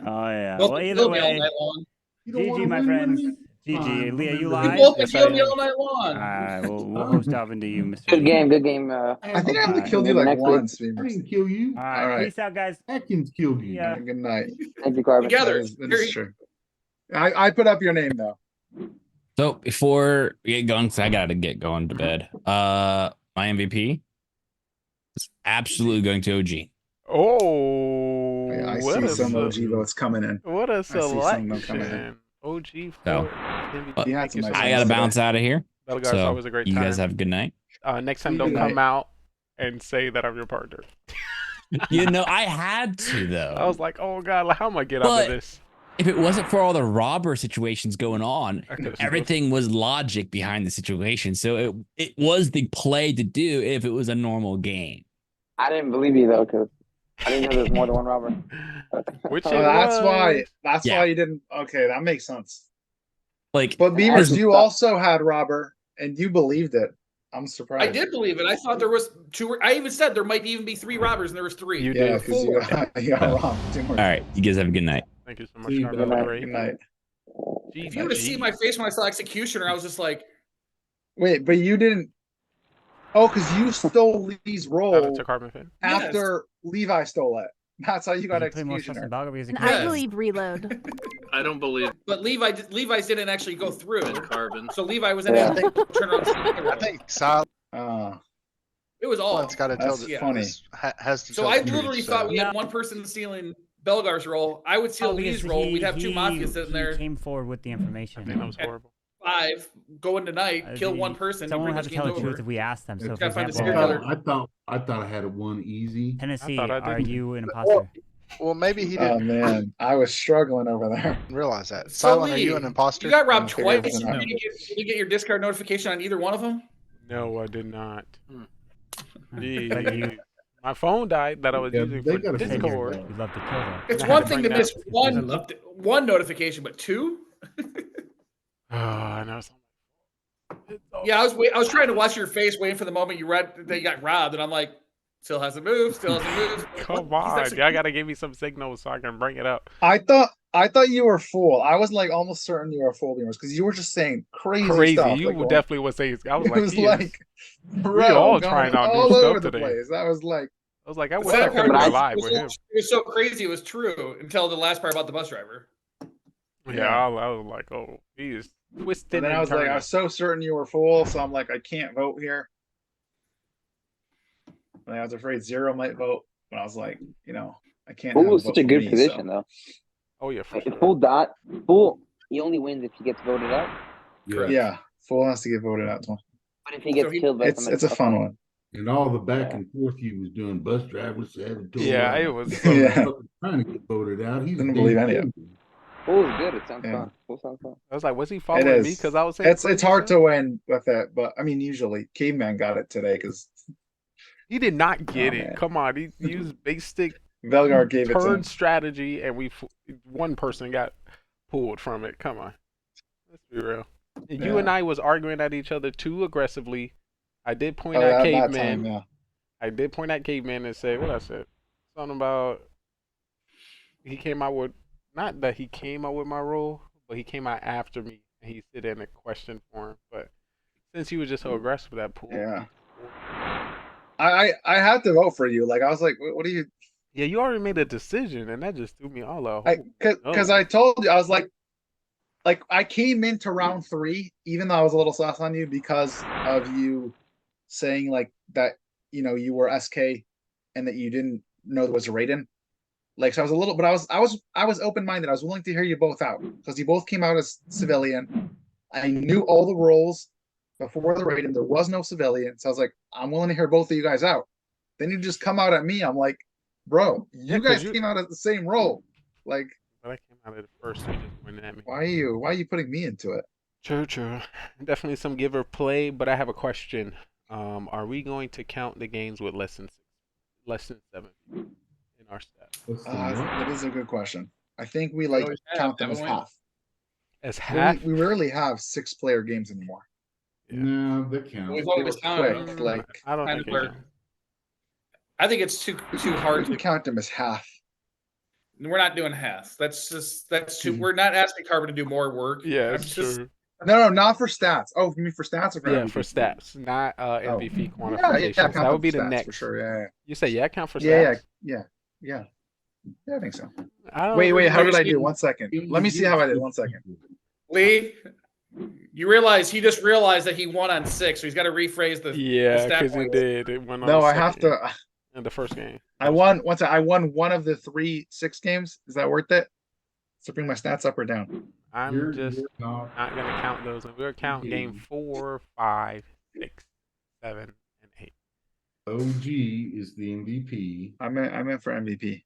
Oh yeah. Both Well, been either killing me all way, night long. GG, my friends. GG. Leah, you live? Both been Yes, I killing me am. all night All long. right, we'll host off into you, Mr. Good Lee. game. Good game. I think I only Alright. killed you like Next week. once. I didn't kill you. All right, All right. peace out, guys. Atkins killed you. Yeah. Good night. Thank you, Carvin. Together. That is true. I put up your name though. So before we get going, because I gotta get going to bed. My MVP is absolutely going to OG. Oh, I what see a some se- OG votes coming in. What a some of them coming in. selection. OG So, for He had some nice I ones gotta today. bounce out of here. Belgar's So always a great you time. guys have a good night. Next time, Good don't night. come out and say that I'm your partner. You know, I had to though. I was like, oh god, how am I get out But of this? if it wasn't for all the robber situations going on, I could've everything was logic behind the situation. So it was the play to do if it was a normal game. I didn't believe you though, because I didn't know there was more than one robber. Which Oh, it that's why. was. That's Yeah. why you didn't. Okay, that makes sense. Like, But Beamers, you also had robber, and you believed it. I'm surprised. I did believe it. I thought there was 2. I even said there might even be 3 robbers, and there was 3. You Yeah, did. because you got robbed. Two more all right, you guys have a good night. Thank you so much. See you. Carmen. Good night. Great. Good night. If you would have seen my face when I saw Executioner, I was just like, Wait, but you didn't. Oh, because you stole Lee's Shout role out to Carbon Fan. after Levi stole it. That's how you got Did you play more stuff Executioner. in Belgar because And you I Yes. believe reload. I don't believe but Levi's didn't actually go through. Carbon. So Levi was in Yeah. it. Turn around. I think Silence It was all. got to tell That's the funny. has to So tell I the truth, literally thought we had one person stealing Belgar's role. I would steal Oh, because Lee's role. We'd have 2 Mafias sitting there. He came forward with the I think information. that was horrible. 5 go in tonight, kill The- one person. Someone bring would have those to tell the games truth over. if we asked them. So, for Gotta find the example, serial killer. I thought I had it one easy. Tennessee, I thought I are didn't. you an imposter? Well, maybe he Oh didn't man, I was struggling over there. realize that. So Silent, are Lee, you an imposter? You got robbed Okay, twice. then I- Did you get your discard notification on either one of them? No, I did not. But Gee. My phone died that I was Yeah, using they for gotta figure Discord. it out. You'd love to kill them. It's I had one to thing to bring miss that- one notification, but 2? Oh, I know. Yeah, I was trying to watch your face, waiting for the moment you read that you got robbed, and I'm like, still hasn't moved, still hasn't moved. Come What? He's on, actually- y'all gotta give me some signals so I can bring it up. I thought you were full. I was like almost certain you were full, Beamers, because you were just saying crazy, stuff. You like, going- definitely would say. I was it like, was he is- like, bro, all going trying out new all stuff over the today. place. I was like, I was like, I The wish I sad could have part been is, alive it with was him. so- it was so crazy, it was true until the last part about the bus driver. Yeah, I was like, oh, he is twisted. and then I and was like, I turning. was so certain you were full, so I'm like, I can't vote here. And I was afraid Zero might vote, but I was like, I can't. Bull have was a such vote a for good me, position so. though. Oh yeah, for If sure. Bull, he only wins if he gets voted out. Yeah. Yeah, Full has to get voted out. But if he gets killed by somebody It's a fun one. And all the back and forth he was doing, bus drivers said to Yeah, it was. Yeah. trying to get voted out. He Didn't believe any of it. Bull is good. It sounds Yeah. fun. Bull sounds fun. I was like, was he It following is. me? Because I was saying It's crazy hard stuff? to win with it, but I mean, usually Caveman got it today because He did not get Oh, it. man. Come on, he used basic Velgar gave it to him. turn strategy, and one person got pulled from it. Come on, let's be real. You Yeah. and I was arguing at each other too aggressively. I did point Oh, at that Caveman. time, yeah. I did point at Caveman and say what I said. Something about he came out with, not that he came out with my role, but he came out after me and he said in a question for him. But since he was just so aggressive with that pool, Yeah. I had to vote for you. Like I was like, what do you? yeah, you already made a decision, and that just threw me all out. Because I told you I was like I came into round 3, even though I was a little soft on you because of you saying like that you were SK and that you didn't know there was a Raiden. Like so I was a little, but I was open minded. I was willing to hear you both out because you both came out as civilian. I knew all the roles. before the rating. There was no civilian, so I was like, I'm willing to hear both of you guys out. Then you just come out at me. I'm like, bro, you guys came out at the same role. Like, but I came out at it first, so you just pointed at me. Why are you putting me into it? True. Definitely some give or play, but I have a question. Are we going to count the games with less than 7 in our stats? That is a good question. I think we count them as half. As half? We rarely have 6-player games anymore. Yeah. No, that counts. We've always Quick, like I don't think it counts. I think it's too hard to count them as half. We're not doing half. That's too. We're not asking Carbon to do more work. Yeah, it's true. No, not for stats. Oh, you mean for stats or for MVP? For stats, not MVP quantifications. Yeah, that would be the stats, next. For sure, yeah. You say count for stats? Yeah, I think so. Wait, how did I do? 1 second. Let me see how I did. 1 second. Lee, you realize he just realized that he won on 6, so he's got to rephrase the stat because he points. did. It went on No, I have to. In the first game. I won one of the 3 6 games. Is that worth it? To bring my stats up or down? I'm just not gonna count those. And we're counting game 4, 5, 6, 7, and 8. OG is the MVP. I'm in for MVP.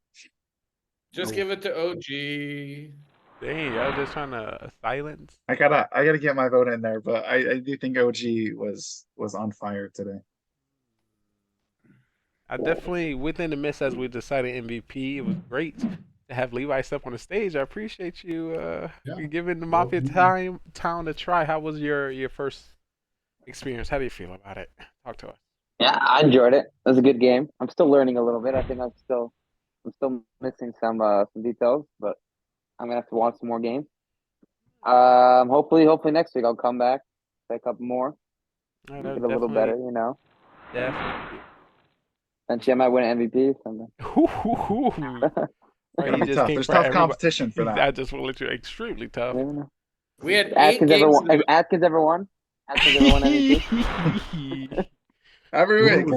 Just give it to OG. Dang, I was just trying to silence. I gotta get my vote in there, but I do think OG was on fire today. I definitely, within the midst as we decided MVP, it was great to have Levi step on the stage. I appreciate you giving the Mafia town a try. How was your first experience? How do you feel about it? Talk to us. Yeah, I enjoyed it. It was a good game. I'm still learning a little bit. I think I'm still missing some details, but I'm gonna have to watch some more games. Hopefully next week I'll come back, play a couple more, get a little better, you know. Definitely. And she might win MVP or something. Tough. There's tough competition for that. I just will let you extremely tough. We had Atkins ever won? Atkins ever won? Atkins ever won MVP? Every week.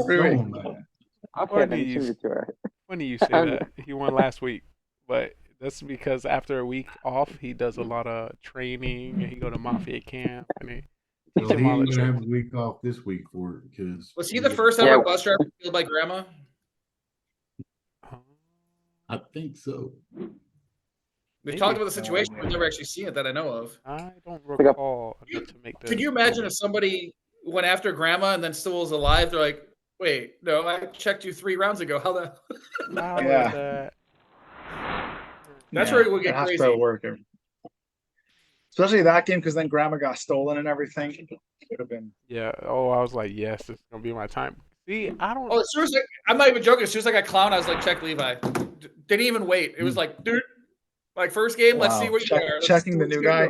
Funny you say that. He won last week, but that's because after a week off, he does a lot of training and he go to Mafia camp and he. So he's gonna have a week off this week for it because. Was he the first ever bus driver killed by grandma? I think so. We've talked about the situation. We've never actually seen it that I know of. I don't recall enough to make. Could you imagine if somebody went after grandma and then still was alive? They're like, "Wait, no, I checked you 3 rounds ago. How the?" That's where it would get crazy. Especially that game, because then grandma got stolen and everything. It would have been. Yeah. Oh, I was like, yes, it's gonna be my time. See, I don't. Oh, as soon as I'm not even joking. As soon as I got clown, I was like, check Levi. Didn't even wait. It was like, dude, like first game. Let's see what you are. Checking the new guy.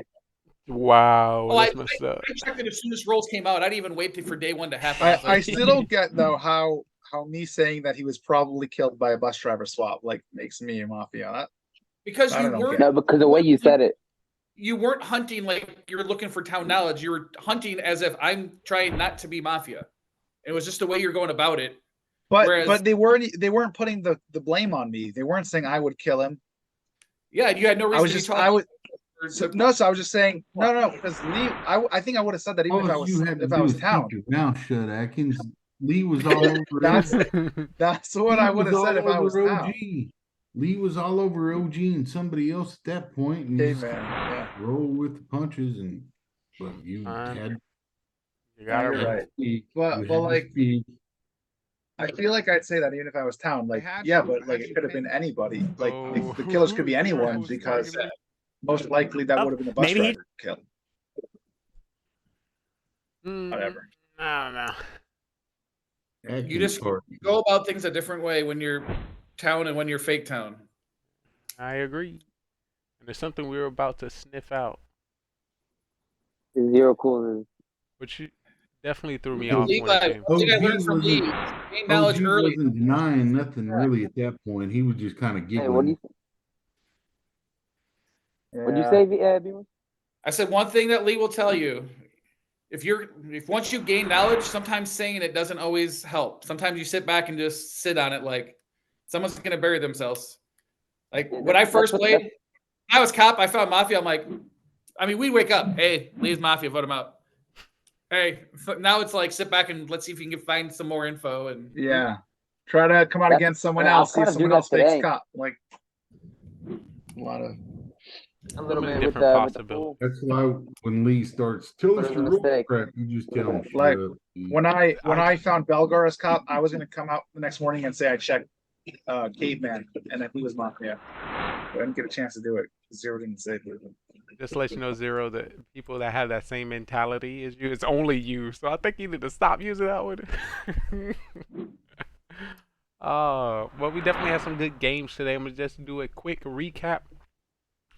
Wow. Oh, I checked it as soon as rolls came out. I didn't even wait for day 1 to happen. I still don't get though how me saying that he was probably killed by a bus driver swap makes me a Mafia. Because you weren't. No, because the way you said it. You weren't hunting like you're looking for town knowledge. You were hunting as if I'm trying not to be Mafia. It was just the way you're going about it. But they weren't putting the blame on me. They weren't saying I would kill him. Yeah, you had no reason. So I was just saying no because Lee. I think I would have said that even if I was town. Now shut Atkins. Lee was all over. That's what I would have said if I was town. Lee was all over OG and somebody else at that point, and roll with the punches. But you had. You got it right. But like, I feel like I'd say that even if I was town, but it could have been anybody. Like the killers could be anyone because most likely that would have been a bus driver kill. Whatever. I don't know. You just go about things a different way when you're town and when you're fake town. I agree. And there's something we were about to sniff out. Zero cool. Which definitely threw me off. I learned from Lee. Gain knowledge early. Wasn't denying nothing really at that point. He was just kind of giggling. Hey, what'd you say, B1? I said one thing that Lee will tell you. If once you gain knowledge, sometimes saying it doesn't always help. Sometimes you sit back and just sit on it like someone's gonna bury themselves. Like when I first played, when I was cop, I found Mafia. I'm like, I mean, we wake up, hey, Lee's Mafia, vote him out. Hey, now it's like sit back and let's see if you can find some more info and Yeah. Try to come out That's- against someone I'll else. See if kinda do someone that else fakes today. cop. Like a lot of a little many bit with different with the pool. That's why when Lee starts, tell us There's a your role mistake. crap, you just tell him like shut up. when I found Belgar as cop, I was gonna come out the next morning and say I checked Caveman and then he was Mafia. I didn't get a chance to do it. Zero didn't say it. Just to let you know, Zero, the people that have that same mentality as you, it's only you. So I think you need to stop using that one. Well, we definitely have some good games today. I'm going to just do a quick recap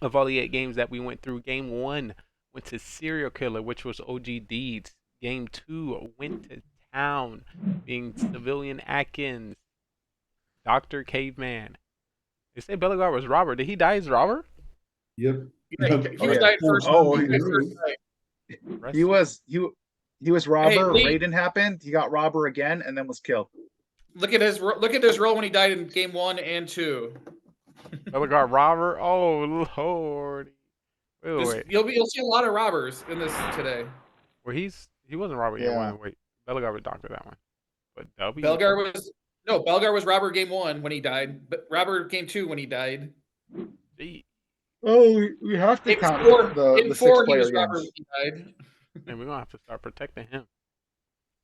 of all the 8 games that we went through. Game 1 went to Serial Killer, which was OG Deeds. Game 2 went to Town, being Civilian Atkins, Dr. Caveman. They say Bellegarde was Robert. Did he die as Robert? Yep. he was died first. Oh, he died first night. He was robber. Hey, Lee. Raiden happened. He got robber again and then was killed. Look at his role when he died in game 1 and 2. Bellegarde Robert. Oh Lord. Wait. You'll see a lot of robbers in this today. Well, he wasn't Robert yet. Wait, Bellegarde was Doctor that one. But W. Bellegarde was robber game 1 when he died, but robber game 2 when he died. Gee. Oh, we have to count the 6 player games. Robber when he died. And we're gonna have to start protecting him.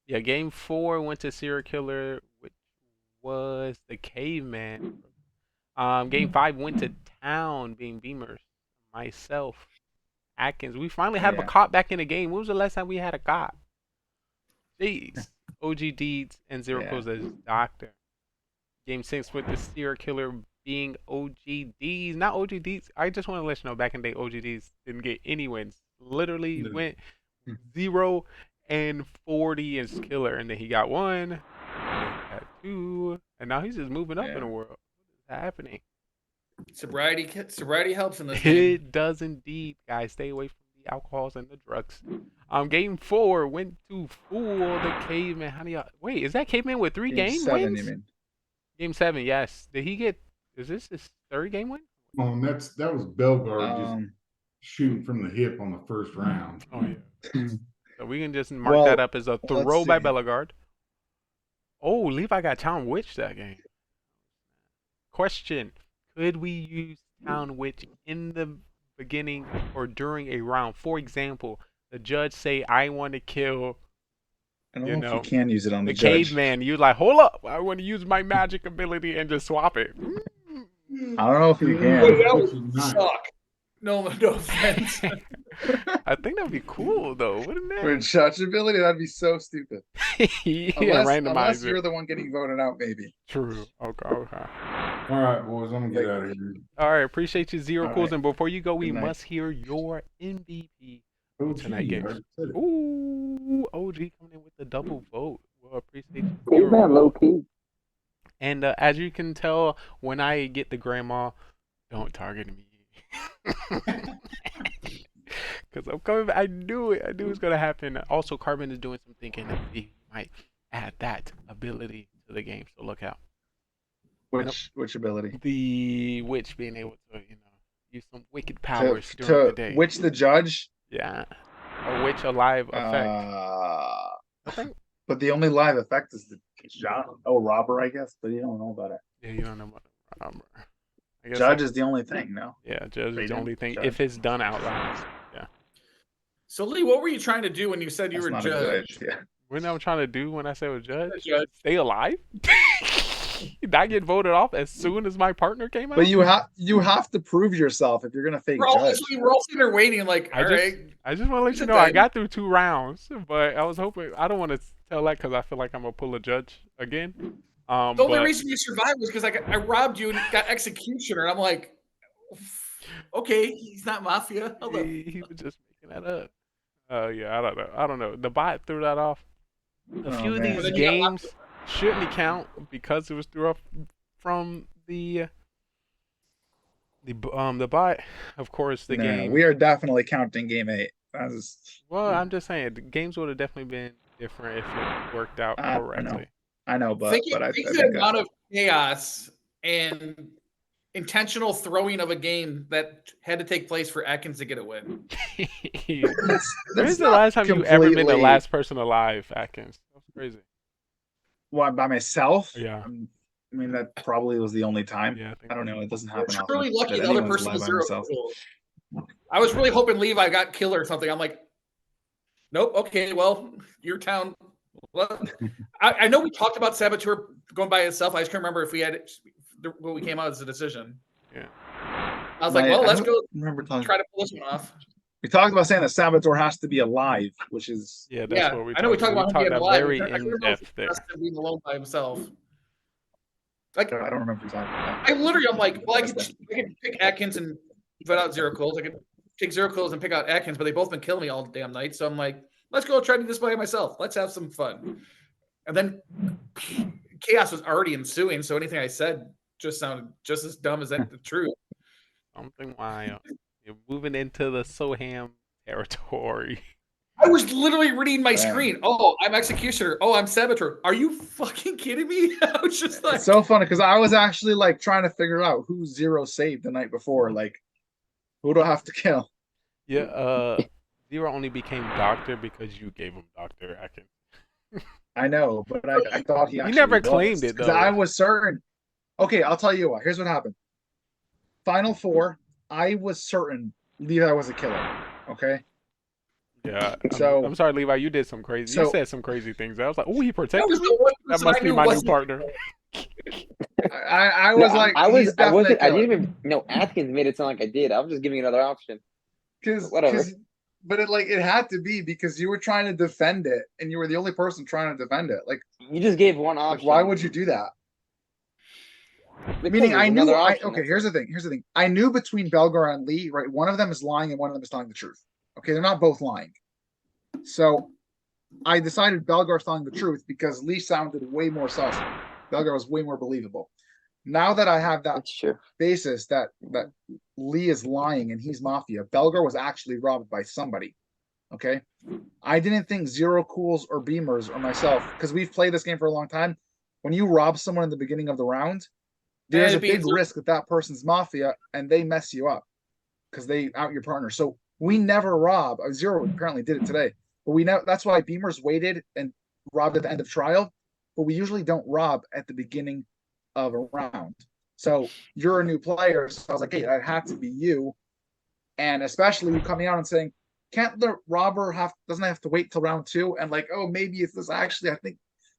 Yeah, game 4 went to Serial Killer, which was the Caveman. Game 5 went to Town, being Beamers. Myself, Atkins. We finally had a cop back in the game. When was the last time we had a cop? Jeez. OG Deeds and Zero Kills as Doctor. Game 6 with the Serial Killer being OG Deeds. Not OG Deeds. I just want to let you know, back in the day, OG Deeds didn't get any wins. Literally went 0 and 40 as Killer, and then he got 1, and then he got 2, and now he's just moving up in the world. What is happening? Sobriety helps in this game. It does indeed, guys. Stay away from the alcohols and the drugs. Game 4 went to Fool the Caveman. How do y'all wait? Is that Caveman with 3 game 7, wins? you mean? Game 7, yes. Did he get? Is this his 3rd game win? That was Bellegarde just shooting from the hip on the first round. Oh yeah. So we can just mark that up as a throw by Bellegarde. Oh, Levi got Town Witch that game. Question: could we use Town Witch in the beginning or during a round? For example, the judge say, "I want to kill." I don't know if you can use it on the judge. Caveman. You like, hold up! I want to use my magic ability and just swap it. I don't know if you can. That would suck. No offense. I think that'd be cool though, wouldn't it? For judge ability, that'd be so stupid. Unless you're the one getting voted out, maybe. True. Okay. All right, boys, I'm gonna get out of here. All right, appreciate you, Zero Cools. And before you go, we must hear your MVP tonight game. Ooh, OG coming in with the double vote. Well, appreciate you. Man, low key. And as you can tell, when I get the grandma, don't target me. Because I'm coming back. I knew it. I knew it was going to happen. Also, Carbon is doing some thinking that he might add that ability to the game. So look out. Which ability? The witch being able to, use some wicked powers during the day. Witch the judge? Yeah. A witch alive effect. But the only live effect is the robber, I guess. But you don't know about it. Yeah, you don't know about the robber. Judge is the only thing, no? Yeah, judge is the only thing if it's done out loud. Yeah. So Lee, what were you trying to do when you said you were judge? What I'm trying to do when I say was judge? Stay alive? Not get voted off as soon as my partner came out? But you have to prove yourself if you're gonna fake judge. We're all sitting there waiting, like, I just want to let you know I got through 2 rounds, but I was hoping I don't want to tell that because I feel like I'm gonna pull a judge again. The only reason you survived was because I robbed you and got executioner, and I'm like, okay, he's not Mafia. He was just making that up. Yeah, I don't know. The bot threw that off. A few of these games shouldn't count because it was threw up from the bot. Of course, the game. We are definitely counting game 8. Well, I'm just saying the games would have definitely been different if it worked out correctly. I know, but think the amount of chaos and intentional throwing of a game that had to take place for Atkins to get a win. When's the last time you ever been the last person alive, Atkins? That's crazy. What, by myself? Yeah. I mean, that probably was the only time. Yeah, I don't know. It doesn't happen often. Really lucky that the other anyone's person alive was by 0 myself. kills. I was really hoping Levi got killed or something. I'm like, nope. Okay, well, your town. Well, I know we talked about Saboteur going by itself. I just can't remember if we had what we came out as a decision. Yeah. I was like, well, let's go. Remember try to pull this one off. We talked about saying that Saboteur has to be alive, which is that's what we. I know we talked about him being alive. Very in depth there. Being alone by himself. Like I don't remember exactly. I literally, I'm like, well, I could pick Atkins and put out 0 kills. I could take 0 kills and pick out Atkins, but they both been killing me all damn night. So I'm like, let's go try to do this by myself. Let's have some fun. And then chaos was already ensuing, so anything I said just sounded just as dumb as the truth. Something wild. You're moving into the Soham territory. I was literally reading my screen. Oh, I'm Executioner. Oh, I'm Saboteur. Are you fucking kidding me? I was just like, it's so funny because I was actually like trying to figure out who Zero saved the night before. Like, who do I have to kill? Yeah, Zero only became Doctor because you gave him Doctor Atkins. I know, but I thought he actually never claimed it though. I was certain. Okay, I'll tell you what. Here's what happened. Final 4, I was certain Levi was a killer. Okay. Yeah. I'm sorry, Levi. You did some crazy. You said some crazy things. I was like, oh, he protected me. That must be my new partner. I was like, I didn't even know Atkins made it sound like I did. I was just giving another option. But it had to be because you were trying to defend it, and you were the only person trying to defend it. Like you just gave one option. Like, why would you do that? Because meaning I knew. Okay, here's the thing. I knew between Belgar and Lee, right? One of them is lying and one of them is telling the truth. Okay, they're not both lying. So I decided Belgar's telling the truth because Lee sounded way more sus. Belgar was way more believable. Now that I have that basis that Lee is lying and he's Mafia, Belgar was actually robbed by somebody. Okay? I didn't think Zero Cools or Beamers or myself, because we've played this game for a long time. When you rob someone in the beginning of the round, there's a big risk that person's Mafia and they mess you up because they out your partner. So we never rob. Zero apparently did it today, but we know that's why Beamers waited and robbed at the end of trial. But we usually don't rob at the beginning of a round. So you're a new player. So I was like, hey, that had to be you. And especially you coming out and saying, can't the robber doesn't have to wait till round 2? And like, oh, maybe it's this. Actually,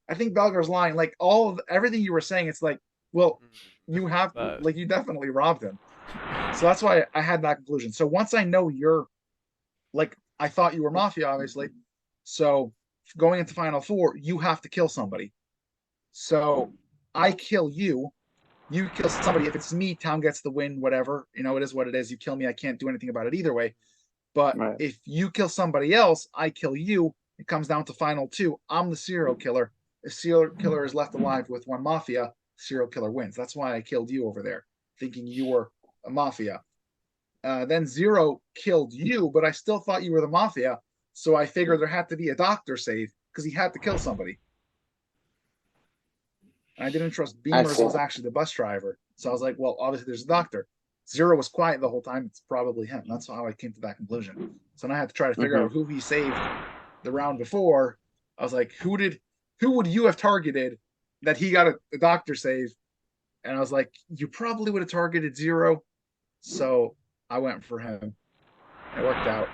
I think Belgar's lying. Like everything you were saying, it's like, well, you have you definitely robbed him. So that's why I had that conclusion. So once I know you're like, I thought you were Mafia, obviously. So going into Final 4, you have to kill somebody. So I kill you. You kill somebody. If it's me, town gets the win, whatever. You know, it is what it is. You kill me, I can't do anything about it either way. But if you kill somebody else, I kill you. It comes down to Final 2. I'm the serial killer. If serial killer is left alive with one Mafia, serial killer wins. That's why I killed you over there, thinking you were a Mafia. Then Zero killed you, but I still thought you were the Mafia. So I figured there had to be a doctor save because he had to kill somebody. I didn't trust Beamers was actually the bus driver. So I was like, well, obviously there's a doctor. Zero was quiet the whole time. It's probably him. That's how I came to that conclusion. So now I had to try to figure out who he saved the round before. I was like, who would you have targeted that he got a doctor save? And I was like, you probably would have targeted Zero. So I went for him. It worked out.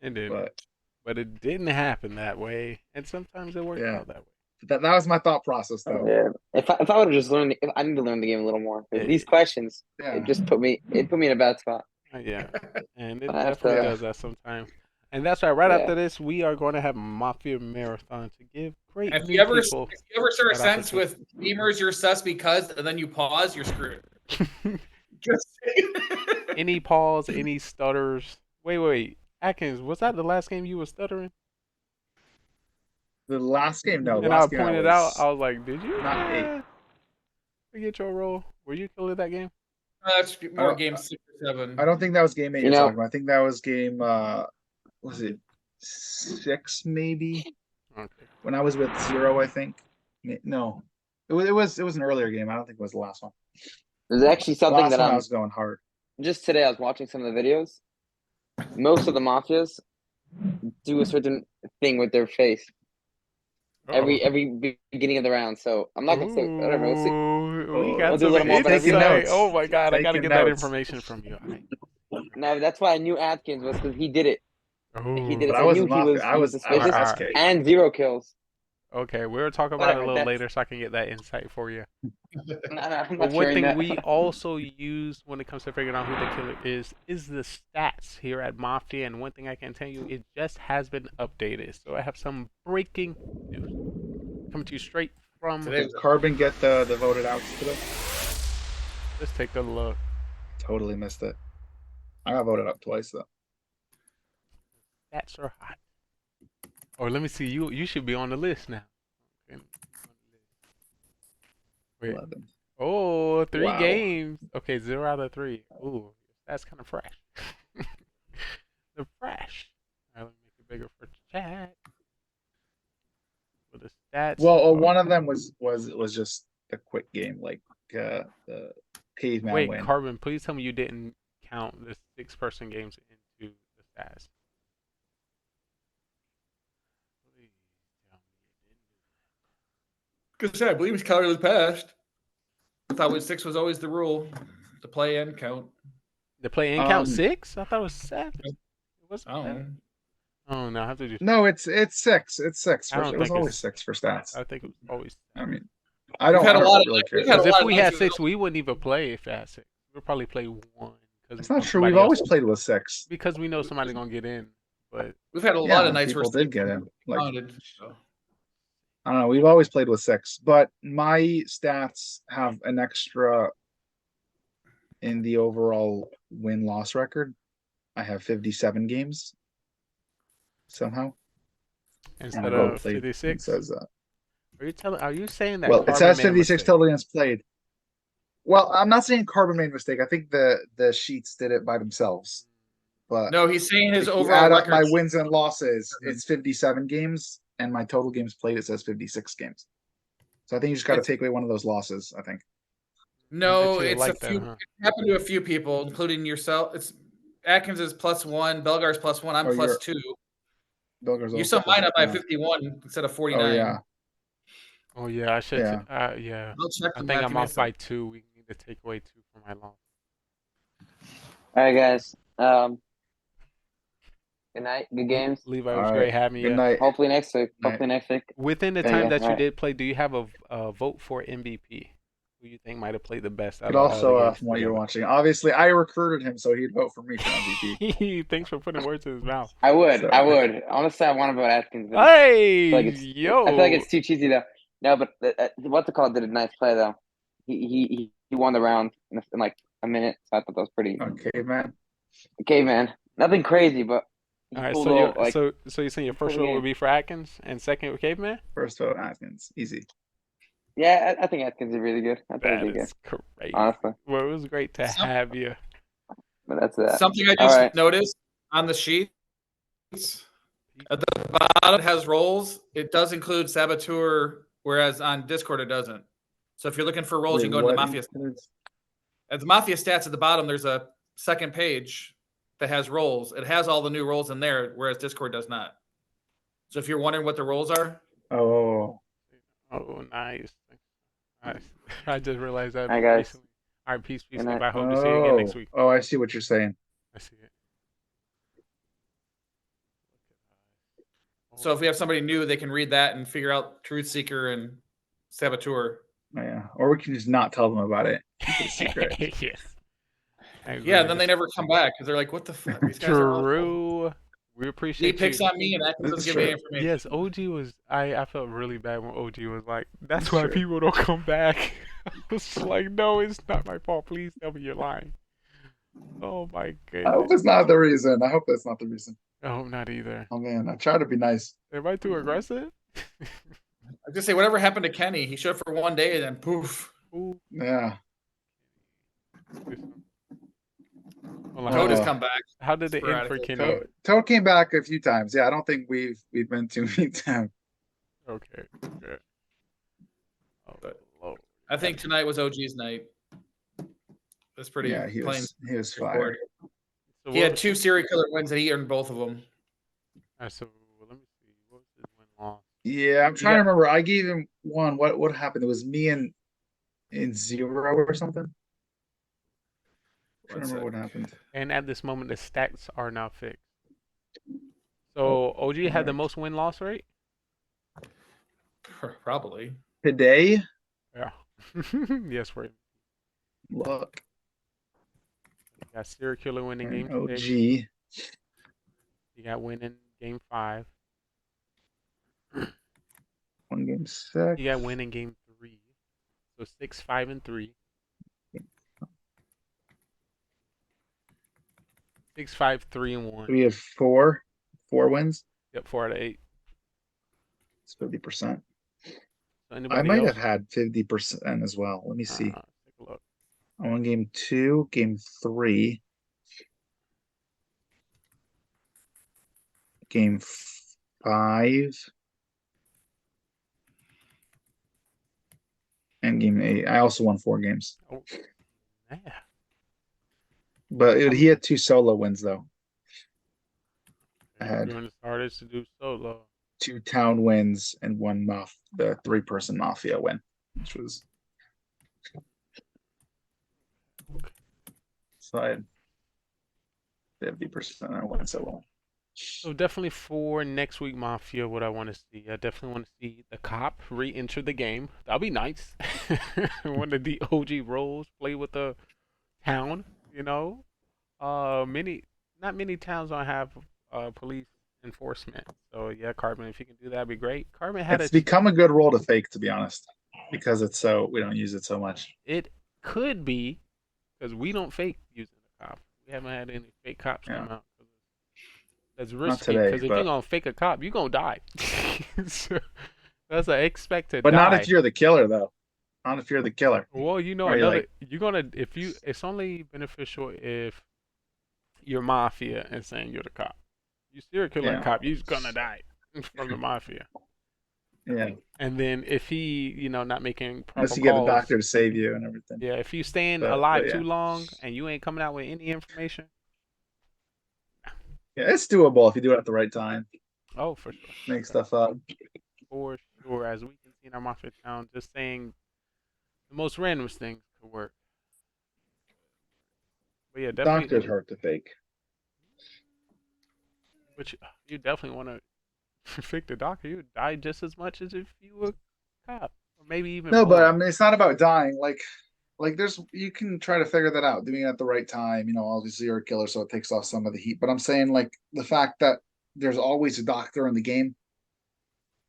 It did. But it didn't happen that way. And sometimes it worked out that way. That was my thought process, though. Yeah. If I would have just learned, I need to learn the game a little more. These questions, it just put me in a bad spot. Yeah, and it definitely does that sometimes. And that's why right after this, we are going to have Mafia Marathon to give great if you ever start a sentence with Beamers, you're sus because, and then you pause, you're screwed. Just any pause, any stutters. Wait. Atkins, was that the last game you were stuttering? The last game, no. And I pointed out, I was like, did you not 8 forget your role? Were you killing that game? That's more game 6 or 7. I don't think that was game 8 you're talking about. I think that was game, was it 6 maybe? Okay. When I was with Zero, I think. No. It was an earlier game. I don't think it was the last one. There's actually something Last that one I was going hard. Just today I was watching some of the videos. Most of the mafias do a certain thing with their face. Every beginning of the round. So I'm not gonna say whatever. We'll see. We got We'll do a some little more, but I taking really insight. notes. Oh my god, I gotta Taking get that notes. information from you. All right. No, that's why I knew Atkins was because he did it. He did it. But So I I was knew Mafia. I he was was suspicious SK. and 0 kills. Okay, we'll talk about it a little later so I can get that insight for you. No, I'm But not one sharing thing that. we also use when it comes to figuring out who the killer is the stats here at Mafia. And one thing I can tell you, it just has been updated. So I have some breaking news coming to you straight from. Did Carbon get the voted outs today? Let's take a look. Totally missed it. I got voted up twice though. Stats are hot. Or let me see. You should be on the list now. Wait. 11. Oh, 3 Wow. games. Okay, 0 out of 3. Ooh, that's kind of fresh. The fresh. All right, let me make it bigger for chat. For the stats. Well, one of them was just a quick game, like the caveman Wait, win. Carbon, please tell me you didn't count the 6-person games into the stats. Please tell me you didn't do that. Good say, I believe he's counted in the past. I thought 6 was always the rule. The play and count. The play in count 6? I thought it was 7. It wasn't Oh. 7. Oh no, I have to do. No, it's 6. It's 6. I don't It was think always it's 6 for stats. I think it was always. I mean, I don't really care. Because if we had 6, we wouldn't even play if it had 6. We'd probably play 1. It's not true. We've always played with 6. Because we know somebody's gonna get in. But we've had a lot of nights where people did get in. Like, counted, so. I don't know. We've always played with 6, but my stats have an extra in the overall win-loss record. I have 57 games somehow. Instead of 56. It says that. Are you saying that? Well, it says 56 total games played. Well, I'm not saying Carbon made a mistake. I think the sheets did it by themselves. But no, he's saying his if overall you add record. up my wins and losses, it's 57 games, and my total games played, it says 56 games. So I think you just got to take away one of those losses, I think. No, it's a few. It happened to a few people, including yourself. It's Atkins is +1, Belgar's +1. I'm +2. Belgar's you sum mine up by 51 instead of 49. Oh yeah. Oh yeah, I should. Yeah. I'll check I them think after I'm off by 2. We need to take away 2 from my loss. All right, guys. Good night. Good games. Levi, it was great having you. Good night. Hopefully next week. Hopefully next week. Within the time that you did play, do you have a vote for MVP? Who you think might have played the best? But also, from what you're watching, obviously, I recruited him, so he'd vote for me for MVP. Thanks for putting words in his mouth. I would. Honestly, I want to vote Atkins. Hey, I feel like it's too cheesy though. No, but what's it called? Did a nice play though. He won the round in like a minute. So I thought that was pretty. Caveman. Caveman. Nothing crazy, but. All right, so you're saying your first vote would be for Atkins and second with Caveman? First vote Atkins, easy. Yeah, I think Atkins is really good. I think that is great. Honestly. Well, it was great to have you. But that's that. Something I just noticed on the sheets at the bottom it has roles. It does include Saboteur, whereas on Discord it doesn't. So if you're looking for roles, you can go to the Mafia. At the Mafia stats at the bottom, there's a second page that has roles. It has all the new roles in there, whereas Discord does not. So if you're wondering what the roles are. Oh, nice. I just realized that. Hi, guys. Recently. All right, peace. I hope to see you again next week. Oh, I see what you're saying. I see it. So if we have somebody new, they can read that and figure out Truth Seeker and Saboteur. Oh, yeah, or we can just not tell them about it. Keep it a secret. Yes. Yeah, then they never come back because they're like, "What the fuck?" These guys are awful. True. We appreciate. He picks on me and that doesn't give me information. Yes, OG was. I felt really bad when OG was like, "That's why people don't come back." I was like, "No, it's not my fault. Please tell me you're lying." Oh my goodness. I hope it's not the reason. I hope that's not the reason. I hope not either. Oh man, I try to be nice. Am I too aggressive? I just say whatever happened to Kenny. He showed for one day and then poof. Ooh. Yeah. Toad has come back. How did it end for Kenny? Toad came back a few times. Yeah, I don't think we've been too many times. Okay. I think tonight was OG's night. That's pretty. Yeah, he was straightforward. fired. So He had 2 serial killer wins, and he earned both of them. All right, so let me see. What was his win loss? Yeah, I'm trying to remember. I gave him one. What happened? It was me and Zero or something. I don't remember what happened. And at this moment, the stats are now fixed. So OG had the most win-loss rate? Probably. Today? Yeah. Yes, right. Look. You got serial killer winning game OG. 6. You got winning game 5. 1 game 6. You got winning game 3. So 6, 5, and 3. 6, 5, 3, and 1. We have 4 wins. Yep, 4 out of 8. It's 50%. So I might have had 50% as well. Let me see. Take a look. I won game 2, game 3, game 5, and game 8. I also won 4 games. Oh, yeah. But he had 2 solo wins though. I had You're the hardest to do solo. 2 town wins and 1 the 3-person Mafia win, which was so I had 50%. I won solo. So definitely for next week Mafia, what I want to see, I definitely want to see the cop re-enter the game. That'll be nice. One of the OG roles, play with the town. You know, not many towns don't have police enforcement. So yeah, Carbon, if you can do that, would be great. Carbon had It's become a good role to fake, to be honest, because it's so we don't use it so much. It could be because we don't fake using the cop. We haven't had any fake cops come out. That's risky because if you're gonna fake a cop, you're gonna die. So, that's an expected. But not if you're the killer, though. Not if you're the killer. Well, you know, you're gonna it's only beneficial if you're Mafia and saying you're the cop. You serial killer cop, you're gonna die from the Mafia. Yeah. And then if he, not making proper unless you get a doctor to save you and everything. Yeah, if you staying alive too long and you ain't coming out with any information. Yeah, it's doable if you do it at the right time. Oh, for sure. Make stuff up. For sure. As we can see in our Mafia town, just saying the most random things could work. But yeah, definitely. Doctors hurt to fake. But you definitely want to fake the doctor. You would die just as much as if you were a cop, or maybe even. No, but I mean, it's not about dying. Like you can try to figure that out, doing it at the right time. Obviously you're a killer, so it takes off some of the heat. But I'm saying, like, the fact that there's always a doctor in the game,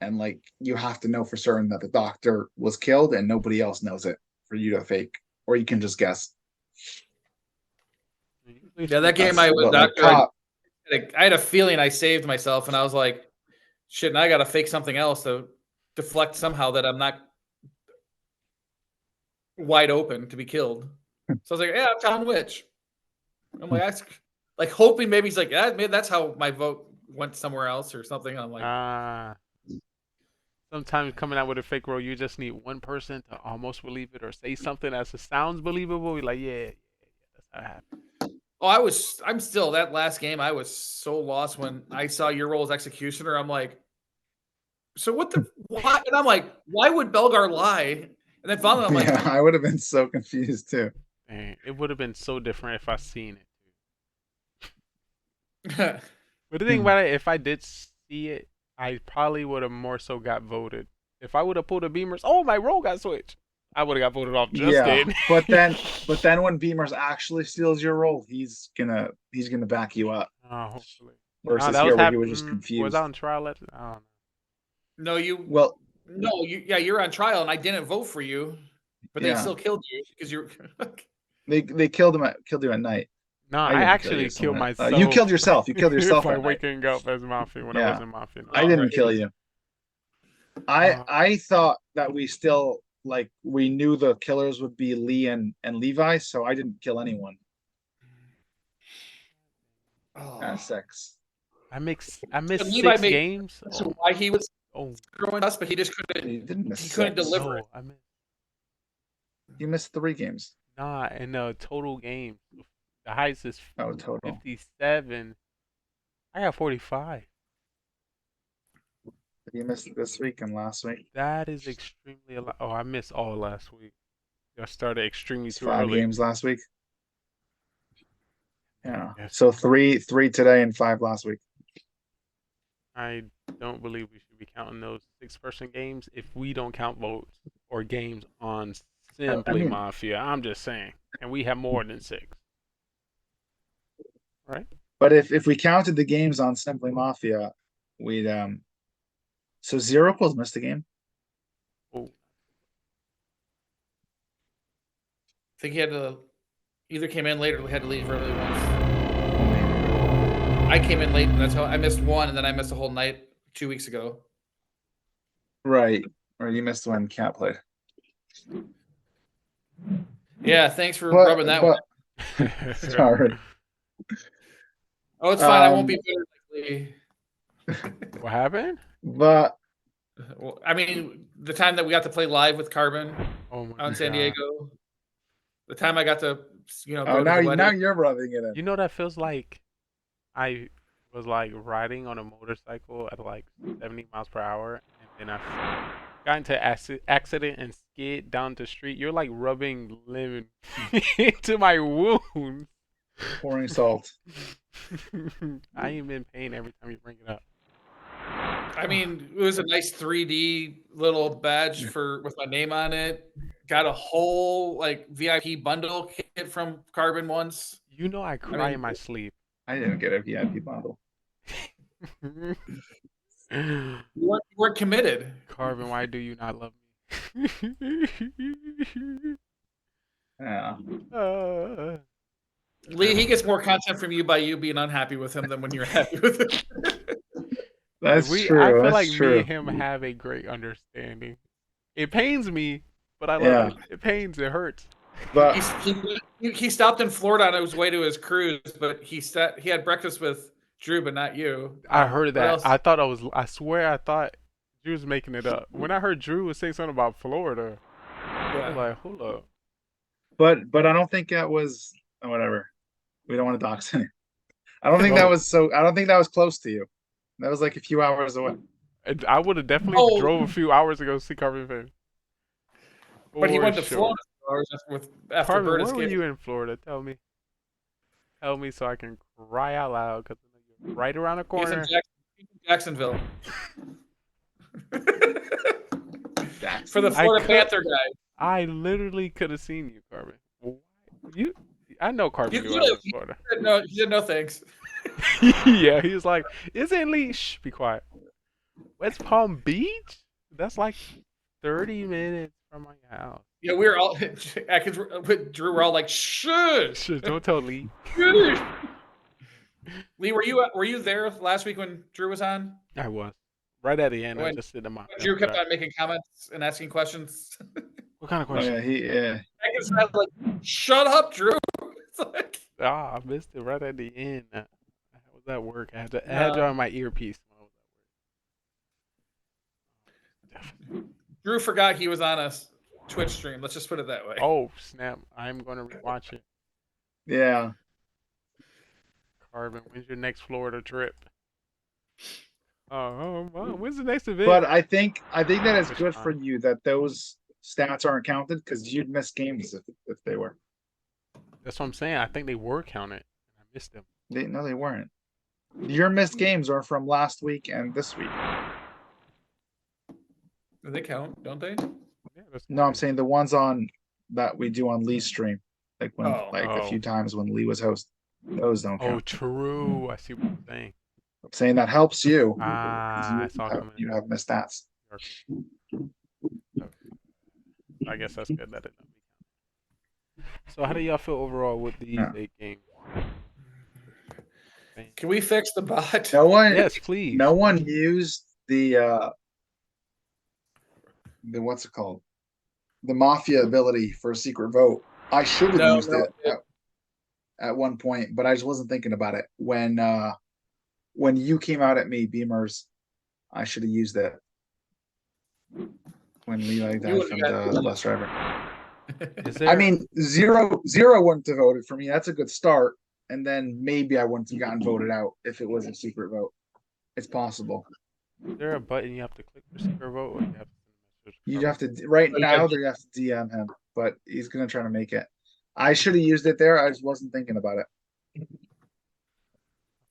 and like you have to know for certain that the doctor was killed, and nobody else knows it for you to fake, or you can just guess. Yeah, that game I was doctor. I had a feeling I saved myself, and I was like, shit, and I got to fake something else to deflect somehow that I'm not wide open to be killed. So I was like, yeah, I'm Town Witch. I'm like hoping maybe he's like, yeah, maybe that's how my vote went somewhere else or something. I'm like, sometimes coming out with a fake role, you just need one person to almost believe it or say something that sounds believable. You're like, yeah, that's how it happened. Oh, I'm still, that last game, I was so lost when I saw your role as executioner. I'm like, so why? And I'm like, why would Belgar lie? And then finally I'm like, yeah, I would have been so confused too. Man, it would have been so different if I seen it too. But the thing about it, if I did see it, I probably would have more so got voted. If I would have pulled a Beamers, my role got switched. I would have got voted off just then. but then when Beamers actually steals your role, he's gonna back you up. Oh, hopefully. Versus here where he was just confused. Was I on trial? I don't know. No, you're on trial, and I didn't vote for you, but they still killed you because you're. They killed you at night. No, I actually killed myself. You killed yourself. You killed yourself by waking up as Mafia when I was in Mafia. I didn't kill you. I thought that we still we knew the killers would be Lee and Levi, so I didn't kill anyone. Six. I missed 6 games. That's why he was throwing us, but he just couldn't. He didn't miss. He couldn't deliver it. You missed 3 games. Nah, in the total game, the highest is total. 57. I got 45. You missed this week and last week. That is extremely a lot. Oh, I missed all last week. I started extremely It's too 5 early. games last week. Yeah. So three today and 5 last week. I don't believe we should be counting those 6-person games if we don't count votes or games on Simply Mafia. I'm just saying. And we have more than 6. Right? But if we counted the games on Simply Mafia, we'd so Zero Kills missed a game. Oh. I think he had to either came in late or had to leave early once. I came in late, and that's how I missed one, and then I missed a whole night 2 weeks ago. Right. Or you missed when Cat played. Yeah, thanks for rubbing that one. Sorry. Oh, it's fine. I won't be bitter. What happened? But well, I mean, the time that we got to play live with Carbon out in San Diego, the time I got to, go now to the wedding. now you're rubbing it in. You know, that feels like I was like riding on a motorcycle at like 70 miles per hour, and then I got into accident and skid down the street. You're like rubbing lemon into my wound. Pouring salt. I am in pain every time you bring it up. I mean, it was a nice 3D little badge with my name on it. Got a whole like VIP bundle kit from Carbon once. You know, I cry in my sleep. I didn't get a VIP bundle. You weren't committed. Carbon, why do you not love me? Yeah. Lee, he gets more content from you by you being unhappy with him than when you're happy with him. That's true. I feel That's like true. me and him have a great understanding. It pains me, but I love it. It pains. It hurts. But he stopped in Florida on his way to his cruise, but he had breakfast with Drew, but not you. I heard that. I swear I thought Drew was making it up. When I heard Drew was saying something about Florida, I was like, hold up. But I don't think that was whatever. We don't want to dox him. I don't think that was close to you. That was like a few hours away. I would have definitely drove a few hours ago to see Carbon Fan. But he went to Florida after Carbon, Bird where were escaped. you in Florida? Tell me so I can cry out loud because you're right around the corner. He's in Jacksonville. For the Florida Panther guy. I literally could have seen you, Carbon. I know Carbon knew I was in Florida. He said no thanks. Yeah, he was like, "Isn't Lee? Shh, be quiet." West Palm Beach? That's like 30 minutes from my house. Yeah, we were all with Drew. We're all like, "Shush! Don't tell Lee." Lee, were you there last week when Drew was on? I was. Right at the end, When I just did my. Drew kept on making comments and asking questions. What kind of question? I was like, "Shut up, Drew." It's like, I missed it right at the end. I was at work. I had you on my earpiece. Drew forgot he was on a Twitch stream. Let's just put it that way. Oh snap! I'm gonna rewatch it. Yeah. Carbon, when's your next Florida trip? When's the next event? But I think that is good for you that those stats aren't counted because you'd miss games if they were. That's what I'm saying. I think they were counted. I missed them. No, they weren't. Your missed games are from last week and this week. They count, don't they? Yeah, no, I'm saying the ones on that we do on Lee's stream, like when a few times when Lee was host, those don't count. Oh, true. I see what you're saying. I'm saying that helps you. You have missed stats. I guess that's good that it. So how do y'all feel overall with these 8 games? Can we fix the bot? No one. Yes, please. No one used the what's it called? The Mafia ability for a secret vote. I should have used it at one point, but I just wasn't thinking about it. When you came out at me, Beamers, I should have used it. When Levi died from the bus driver. Is there? I mean, zero wouldn't have voted for me. That's a good start. And then maybe I wouldn't have gotten voted out if it was a secret vote. It's possible. Is there a button you have to click for secret vote, or you have to send a message? You have to right now. They have to DM him, but he's gonna try to make it. I should have used it there. I just wasn't thinking about it. I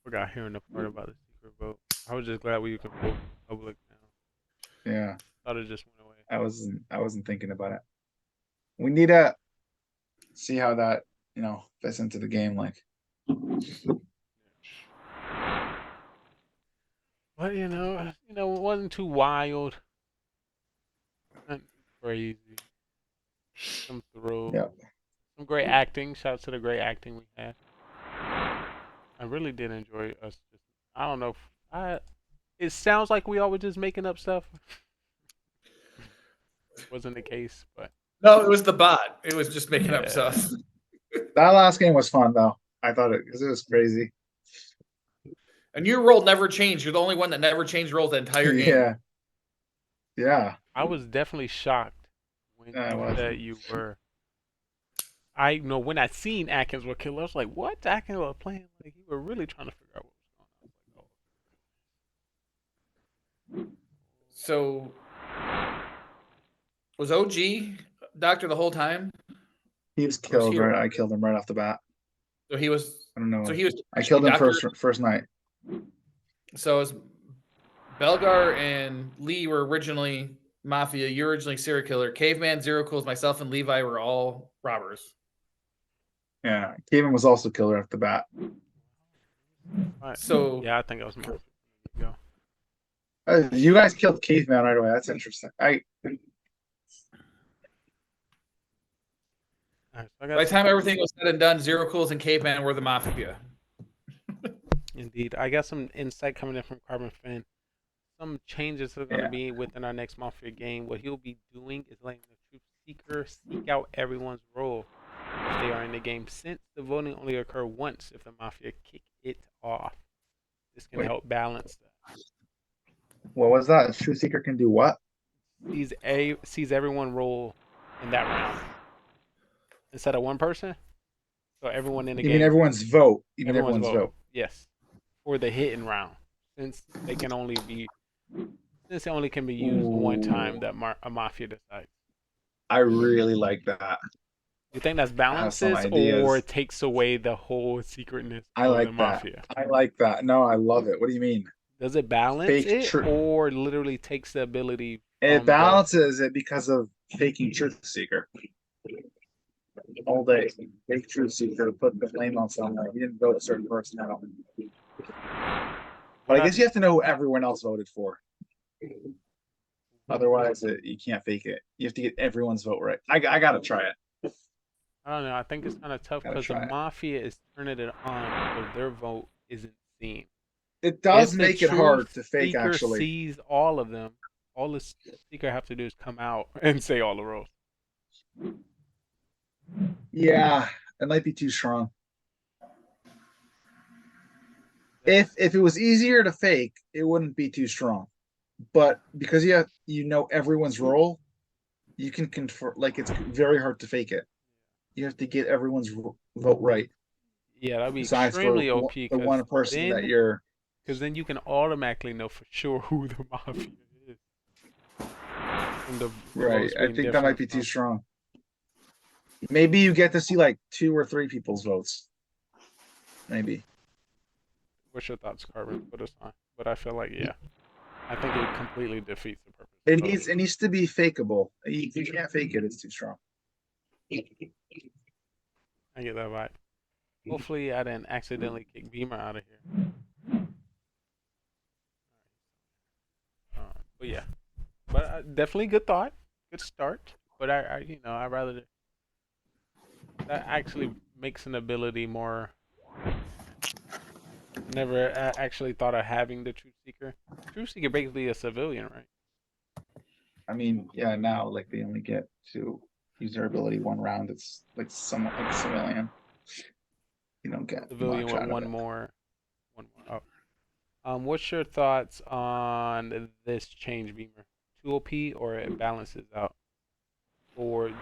forgot hearing the part about the secret vote. I was just glad we could vote public now. Yeah. Thought it just went away. I wasn't thinking about it. We need to see how that, fits into the game. Like, but it wasn't too wild. Not crazy. Some throw. Yeah. Some great acting. Shout out to the great acting we had. I really did enjoy us. I don't know. It sounds like we all were just making up stuff. Wasn't the case, but no, it was the bot. It was just making up stuff. That last game was fun though. I thought it was crazy. And your role never changed. You're the only one that never changed roles the entire game. Yeah. Yeah. I was definitely shocked when you said you were. I know when I seen Atkins were killer, I was like, "What? Atkins was playing like you were really trying to figure out what was going on." So, was OG Doctor the whole time? He was killed, right? I killed him right off the bat. So he was. I don't know. So he was. I killed him Doctor? first night. So as Belgar and Lee were originally Mafia, you were originally serial killer. Caveman, Zero Cools, myself, and Levi were all robbers. Yeah, Caveman was also killer off the bat. Right. So yeah, I think I was more. Go. You guys killed Caveman right away. That's interesting. By the time everything was said and done, Zero Cools and Caveman were the Mafia. Indeed. I got some insight coming in from Carbon Fin. Some changes are going to be within our next Mafia game. What he'll be doing is letting the Truth Seeker seek out everyone's role if they are in the game, since the voting only occur once if the Mafia kick it off. This can help balance that. What was that? Truth Seeker can do what? Sees everyone roll in that round. Instead of one person? So everyone in the game. You mean everyone's vote? Everyone's vote. Yes. For the hitting round. Since it only can be used one time that a Mafia decides. I really like that. You think that's balances or it takes away the whole secretness of the Mafia? I like that. No, I love it. What do you mean? Does it balance or literally takes the ability? It balances it because of faking Truth Seeker. All day. Fake Truth Seeker to put the blame on someone. You didn't vote a certain person out. But I guess you have to know who everyone else voted for. Otherwise, you can't fake it. You have to get everyone's vote right. I gotta try it. I don't know. I think it's kind of tough because the Mafia is turning it on, so their vote isn't seen. It does make it hard to fake, Seeker actually. Sees all of them. All the Seeker have to do is come out and say all the roles. Yeah, it might be too strong. If it was easier to fake, it wouldn't be too strong. But because you know everyone's role, you can confer. Like, it's very hard to fake it. You have to get everyone's vote right. Yeah, that'd be extremely OP. The one person that you're. Because then you can automatically know for sure who the Mafia is. Right, I think that might be too strong. Maybe you get to see like 2 or 3 people's votes. Maybe. What's your thoughts, Carbon? Put us on. But I feel like, yeah, I think it completely defeats the purpose. It needs to be fakeable. You can't fake it. It's too strong. I get that vibe. Hopefully, I didn't accidentally kick Beamer out of here. But yeah, definitely good thought, good start. But I'd rather that actually makes an ability more. Never actually thought of having the Truth Seeker. Truth Seeker basically a civilian, right? I mean, yeah. Now, like, they only get to use their ability one round. It's like somewhat like a civilian. You don't get civilian with one more up. What's your thoughts on this change, Beamer? 2 OP or it balances out for the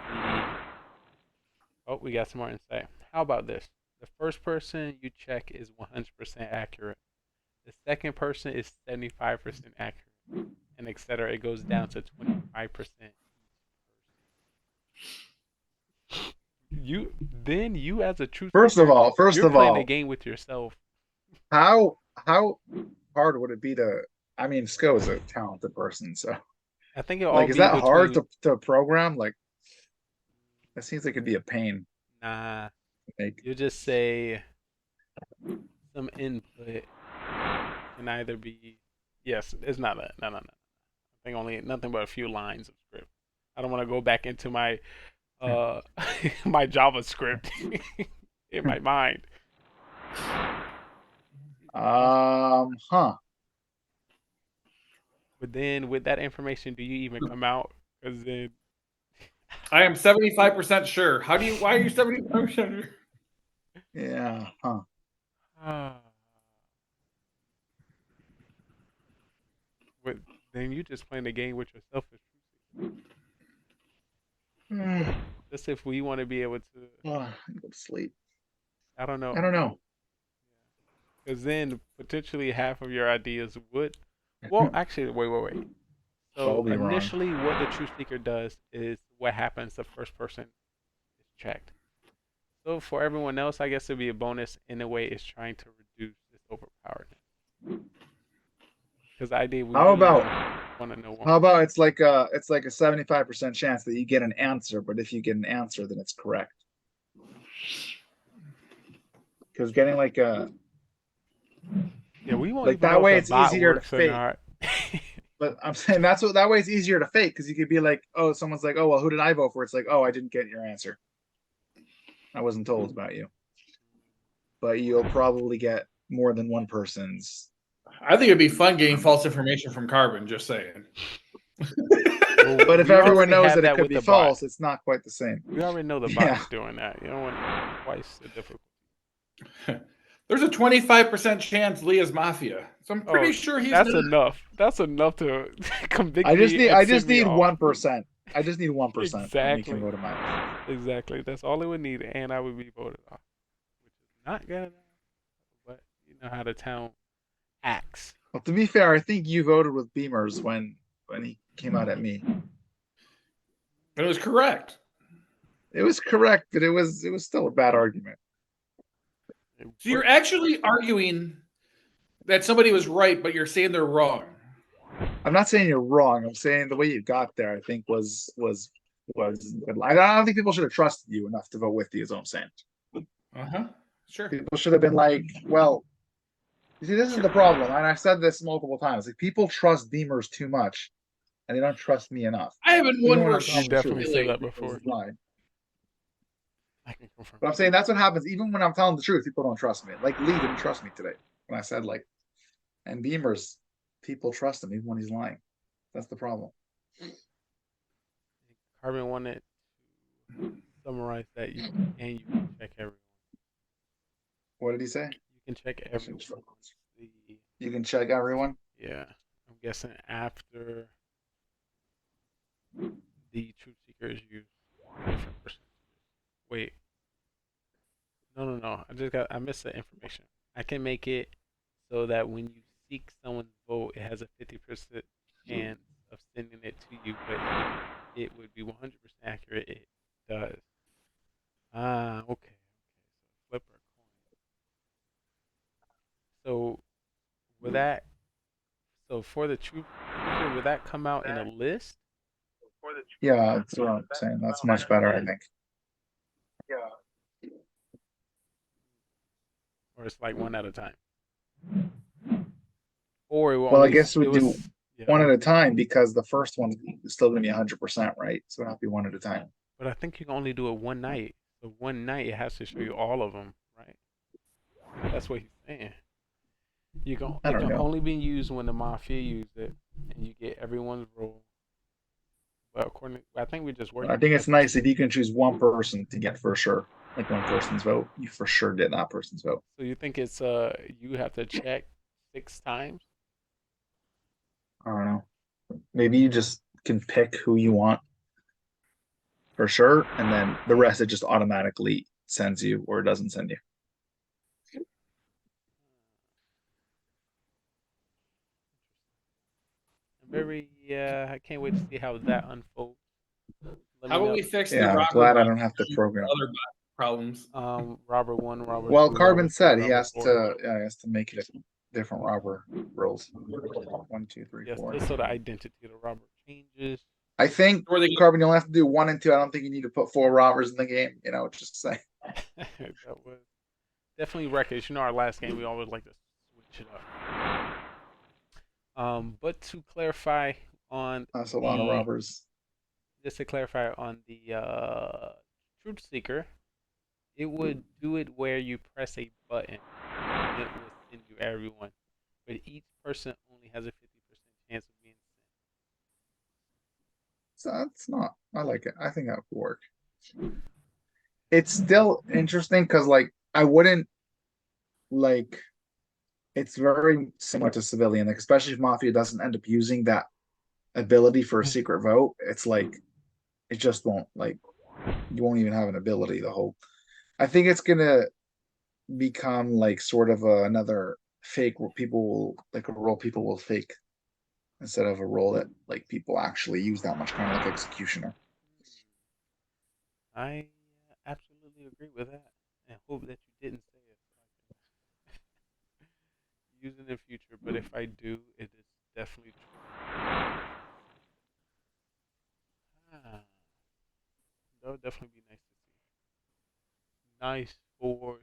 Oh, we got some more insight. How about this? The first person you check is 100% accurate. The second person is 75% accurate, and etc. It goes down to 25%. You as a truth First seeker, of all, you're playing the game with yourself. how hard would it be to? I mean, Sko is a talented person, so I think it'll all like, be is that hard between. to program? Like, that seems like it'd be a pain. Nah, Like, you just say some input can either be. Yes, it's not that. No. I think only nothing but a few lines of script. I don't want to go back into my my JavaScript in my mind. Huh. But then with that information, do you even come out? Because then I am 75% sure. Why are you 75% sure? Yeah, huh. But then you just playing the game with yourself. Just if we want to be able to. Go to sleep. I don't know. I don't know. Because then potentially half of your ideas would. Well, actually, wait. So initially, what the truth seeker does is what happens the first person is checked. So for everyone else, I guess it'd be a bonus in a way. It's trying to reduce this overpoweredness. Because I did. How about want to know one. How about it's like a 75% chance that you get an answer, but if you get an answer, then it's correct. Because getting like a we won't like even that know way if it's the bot easier to works or fake. not. But I'm saying that way it's easier to fake because you could be like, oh, someone's like, oh well, who did I vote for? It's like, oh, I didn't get your answer. I wasn't told about you. But you'll probably get more than one person's. I think it'd be fun getting false information from Carbon. Just saying. But if everyone knows that it could be false, it's not quite the same. We already know the bot's doing that. You don't want twice the difficulty. There's a 25% chance Leah's Mafia. So I'm pretty sure he's. That's enough. That's enough to convict me. I just need 1%. I just need 1%. Exactly. Vote him Exactly. That's all it would need, and I would be voted off, which is not good enough. But you know how the town acts. Well, to be fair, I think you voted with Beamers when he came out at me. It was correct. It was correct, but it was still a bad argument. So you're actually arguing that somebody was right, but you're saying they're wrong. I'm not saying you're wrong. I'm saying the way you got there, I think was I don't think people should have trusted you enough to vote with you, is what I'm saying. Sure. People should have been like, well, you see, this is the problem, and I've said this multiple times. Like, people trust Beamers too much, and they don't trust me enough. I haven't won where you definitely said that before. I can confirm. But I'm saying that's what happens. Even when I'm telling the truth, people don't trust me. Like Lee didn't trust me today when I said and Beamers, people trust him even when he's lying. That's the problem. Carbon wanted to summarize that you can check everyone. What did he say? You can check everyone. You can check everyone? Yeah. I'm guessing after the truth seeker is used. Wait. No. I missed the information. I can make it so that when you seek someone's vote, it has a 50% chance of sending it to you, but it would be 100% accurate. It does. Okay. So flip our coin. So with that, for the truth seeker, would that come out in a list? Yeah, that's what I'm saying. That's much better, I think. Or it's like one at a time. Or well, I guess we do one at a time because the first one is still going to be 100%, right? So it'll have to be one at a time. But I think you can only do it one night. So one night it has to show you all of them, right? That's what he's saying. It can only be used when the Mafia used it, and you get everyone's role. But I think we just worked. I think it's nice if you can choose one person to get for sure. Like one person's vote, you for sure get that person's vote. So you think it's you have to check 6 times? I don't know. Maybe you just can pick who you want for sure, and then the rest it just automatically sends you or it doesn't send you. I can't wait to see how that unfolds. How about we fix the Yeah, I'm Robert glad I bug don't have to program. other problems? Robert 1, Robert Well, 2, Carbon Robert said 3, he Robert has 4. to. Yeah, he has to make it different robber roles. 1, 2, 3, Yes, 4. just so the identity of the robber changes. I think Carbon, you only have to do 1 and 2. I don't think you need to put 4 robbers in the game. You know, just say. That was definitely wreckage. You know, our last game we always like to switch it up. But to clarify on That's a lot of robbers. Just to clarify on the Truth Seeker, it would do it where you press a button and it will send you everyone, but each person only has a 50% chance of being So that's not. I like it. I think that would work. It's still interesting because, like, I wouldn't like. It's very similar to Civilian, like especially if Mafia doesn't end up using that ability for a secret vote. It's like it just won't like you won't even have an ability. The whole. I think it's gonna become like sort of another fake where people will like a role people will fake instead of a role that like people actually use that much, kind of like Executioner. I absolutely agree with that, and hope that you didn't say it so I can use it in the future. But if I do, it is definitely true. That would definitely be nice to see. Nice for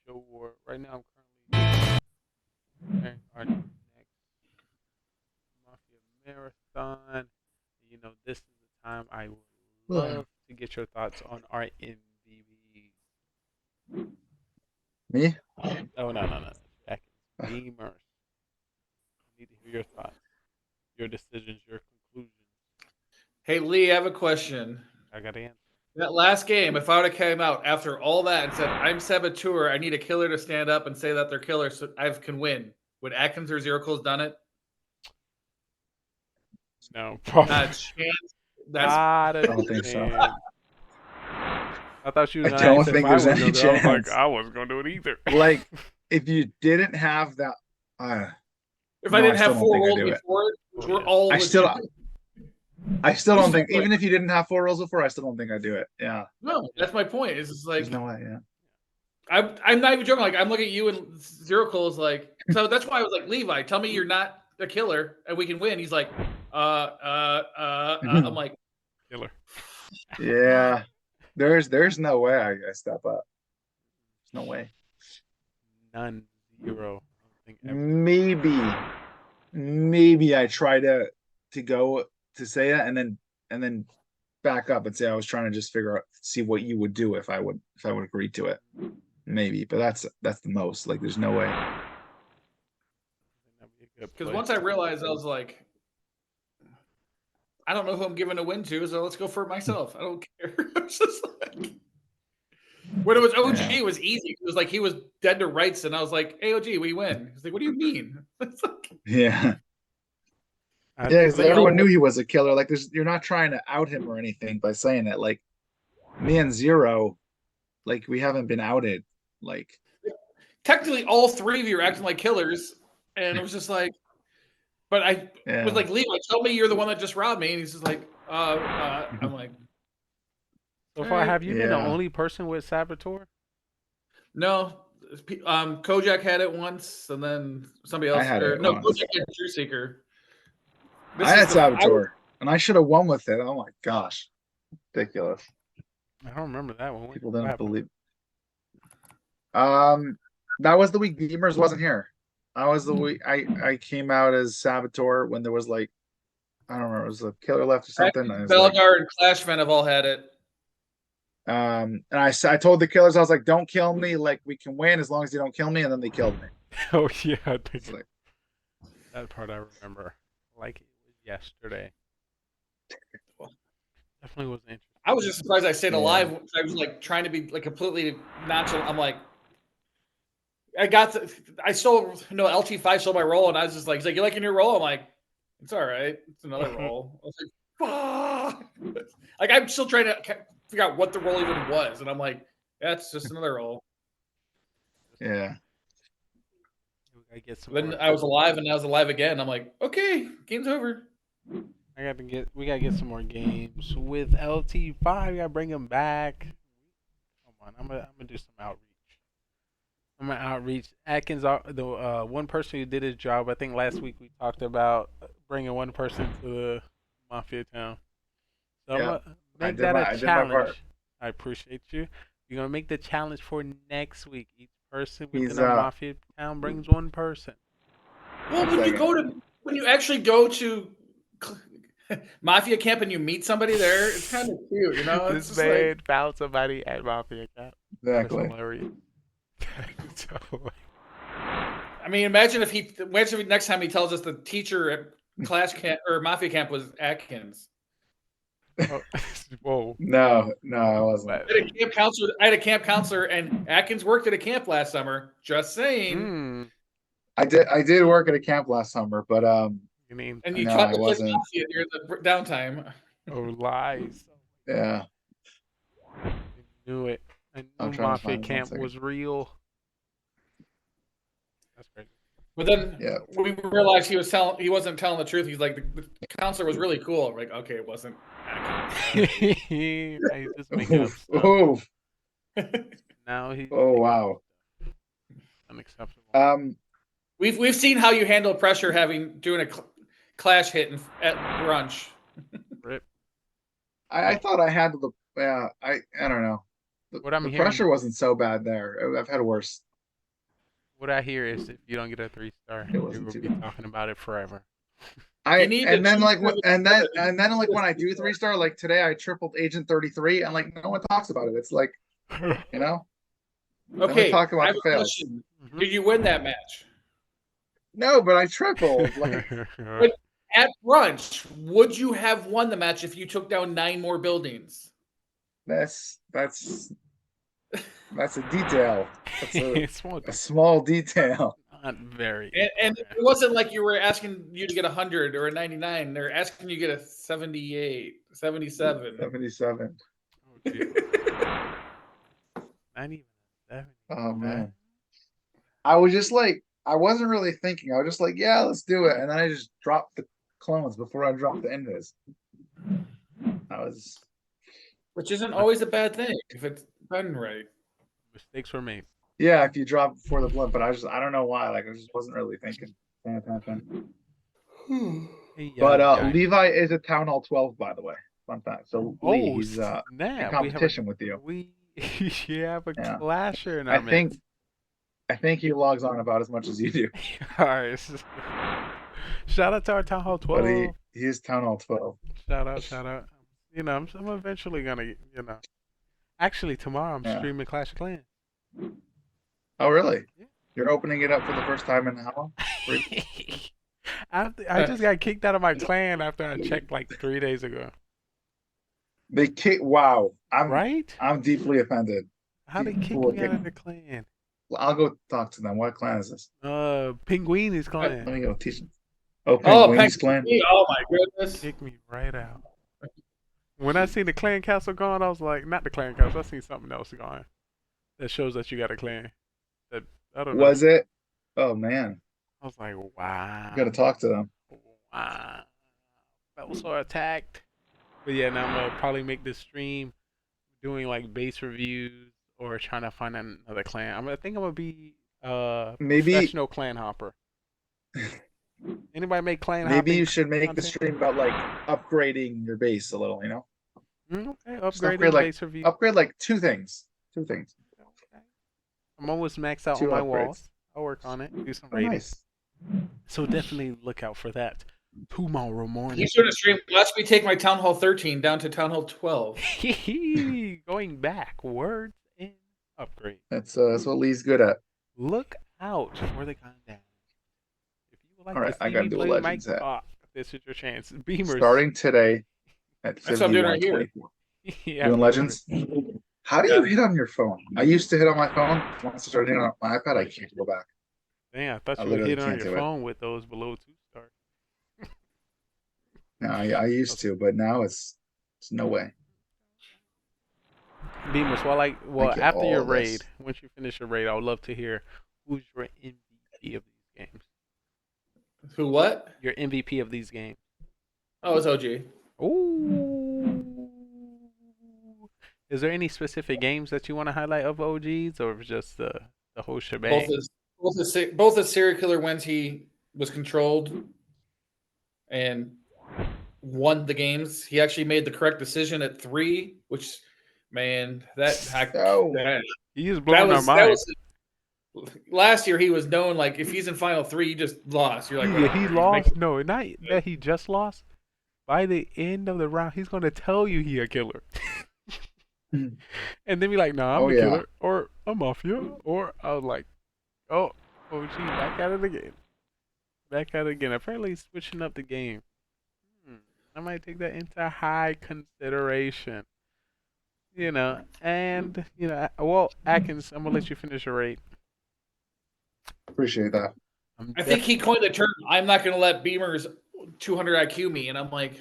sure. Right now, I'm currently preparing our next Mafia marathon. You know, this is the time I would love to get your thoughts on our MVBs. Me? Oh, no. Back in Beamers. I need to hear your thoughts, your decisions, your conclusions. Hey, Lee, I have a question. I got to answer. That last game, if I would have came out after all that and said, I'm Saboteur, I need a killer to stand up and say that they're killers so I can win, would Atkins or Zero Cool's done it? No, probably not a chance. I don't think so. I thought you was I don't think there's any chance. I was like, I wasn't gonna do it either. Like, if you didn't have that, if I didn't have 4 rolls before, which were all I still don't think, even if you didn't have 4 rolls before, I still don't think I'd do it. Yeah. No, that's my point. It's just like there's no way. Yeah. I'm not even joking. Like I'm looking at you and Zero Cool is like, so that's why I was like, Levi, tell me you're not a killer and we can win. He's like, I'm like, killer. Yeah. There's no way I step up. There's no way. None. Zero. I don't think ever. Maybe I try to go to say that and then back up and say I was trying to just see what you would do if I would agree to it. Maybe, but that's the most. Like, there's no way. Because once I realized, I was like, I don't know who I'm giving a win to, so let's go for it myself. I don't care. It's just like, when it was OG, it was easy. It was like he was dead to rights, and I was like, "Hey, OG, we win." He's like, "What do you mean?" It's like, yeah. Yeah, because everyone knew he was a killer. Like, you're not trying to out him or anything by saying it. Like, me and Zero, like, we haven't been outed. Like, technically, all 3 of you are acting like killers, and it was just like, but I was like, Levi, tell me you're the one that just robbed me, and he's just like, I'm like, so far, have you been the only person with Saboteur? No, Kojak had it once, and then somebody else. Kojak had True Seeker. I had Saboteur, and I should have won with it. Oh my gosh, ridiculous! I don't remember that one. People didn't believe. That was the week Beamers wasn't here. I was the week I came out as Saboteur when there was like, I don't remember, it was a killer left or something. Belgar and Clashman have all had it. And I told the killers, I was like, don't kill me. Like, we can win as long as you don't kill me. And then they killed me. Oh yeah, that part I remember. Like it was yesterday. Definitely was interesting. I was just surprised I stayed alive. I was like trying to be like completely nonchalant. I'm like, I still LT5 stole my roll, and I was just like, he's like, you liking your roll? I'm like, it's all right. It's another roll. I was like, like I'm still trying to forgot what the role even was, and I'm like, that's just another role. Yeah. I get some Then more. I was alive, and I was alive again. I'm like, okay, game's over. We gotta get some more games with LT5. Gotta bring him back. Come on, I'm gonna do some outreach. I'm gonna outreach. Atkins, the one person who did his job. I think last week we talked about bringing one person to the Mafia town. So I'm gonna make that a challenge. I appreciate you. You're gonna make the challenge for next week. Each person within a Mafia town brings one person. Well, when you actually go to Mafia camp and you meet somebody there, it's kind of cute, you know. This man found somebody at Mafia camp. Exactly. That's hilarious. I mean, imagine if next time he tells us the teacher at class camp or Mafia camp was Atkins. Whoa. No, I wasn't. I had a camp counselor, and Atkins worked at a camp last summer. Just saying. I did work at a camp last summer, but and you tried to play Mafia during the downtime. Oh, lies. Yeah. I knew it. I knew Mafia camp was real. That's great. But then we realized he wasn't telling the truth. He's like, the counselor was really cool. We're like, okay, it wasn't. I just making up stuff. Oh. Now he. Oh wow. Unacceptable. We've seen how you handle pressure doing a clash hit at brunch. Rip. I thought I had the I don't know. The pressure wasn't so bad there. I've had worse. What I hear is if you don't get a 3-star, you will be talking about it forever. And then when I do 3-star, like today I tripled Agent 33 and like no one talks about it. It's like, you know. Okay. Talk about I have the a fails. question. Did you win that match? No, but I tripled. But at brunch, would you have won the match if you took down 9 more buildings? That's a detail. That's a small detail. Not very. And it wasn't like you were asking you to get 100 or a 99. They're asking you to get a 78, 77. 77. Oh, not even 70. Oh man. I was just like, I wasn't really thinking. I was just like, yeah, let's do it. And then I just dropped the clones before I dropped the invis. Which isn't always a bad thing if it's done right. Mistakes were made. Yeah, if you drop before the blood, but I don't know why. Like I just wasn't really thinking. But Levi is a Town Hall 12, by the way. Fun fact. So Lee, he's in competition with you. We have a clasher in our I think he logs on about as much as you do. All right. Shout out to our Town Hall 12. But he is Town Hall 12. Shout out. You know, I'm eventually gonna, you know. Actually, tomorrow I'm streaming Clash of Clans. Oh, really? Yeah. You're opening it up for the first time in how long? I just got kicked out of my clan after I checked like 3 days ago. Wow. Right? I'm deeply offended. How they kick me out of the clan? I'll go talk to them. What clan is this? Penguini's clan. Let me go teach them. Oh, Penguini's clan. Oh my goodness. Kick me right out. When I seen the clan castle going, I was like, not the clan castle. I seen something else going. That shows that you got a clan. That I don't know. Was it? Oh man. I was like, wow. You gotta talk to them. Wow. Felsoar attacked. But yeah, now I'm gonna probably make this stream doing like base reviews or trying to find another clan. I think I'm gonna be professional clan hopper. Anybody make clan Maybe you should make the stream about like upgrading your base a little, you know? Okay, upgrade base review. Upgrade like two things. Okay. I'm almost maxed out on my walls. I'll work on it. Do some raiding. Nice. So definitely look out for that tomorrow morning. You should stream. Watch me take my Town Hall 13 down to Town Hall 12. Going backwards and upgrade. That's what Lee's good at. Look out for the countdown. If you would like all right, I gotta do a Legends hat. This is your chance. Beamers. Starting today at 51:24. That's what I'm doing right here. Yeah, doing Legends. How do you hit on your phone? I used to hit on my phone. Once I started hitting on my iPad, I can't go back. Damn, I thought you would hit on your phone with those below 2 stars. No, I used to, but now it's no way. Beamers, well, get after all your of raid, this. once you finish your raid, I would love to hear who's your MVP of these games. Who? What? Your MVP of these games. Oh, it's OG. Ooh. Is there any specific games that you want to highlight of OGs, or just the whole shebang? Both his serial killer wins. He was controlled and won the games. He actually made the correct decision at 3, which, man, he is blowing our minds. Last year he was known like if he's in final 3, you just lost. You're like, he lost. No, not that he just lost. By the end of the round, he's gonna tell you he a killer, and then be like, "Nah, I'm a killer," or a mafia, or I was like, "Oh, OG, back at it again, back at it again." Apparently, he's switching up the game. I might take that into high consideration. Well, Atkins, I'm gonna let you finish your raid. Appreciate that. I think he coined the term, "I'm not going to let Beamers 200 IQ me," and I'm like,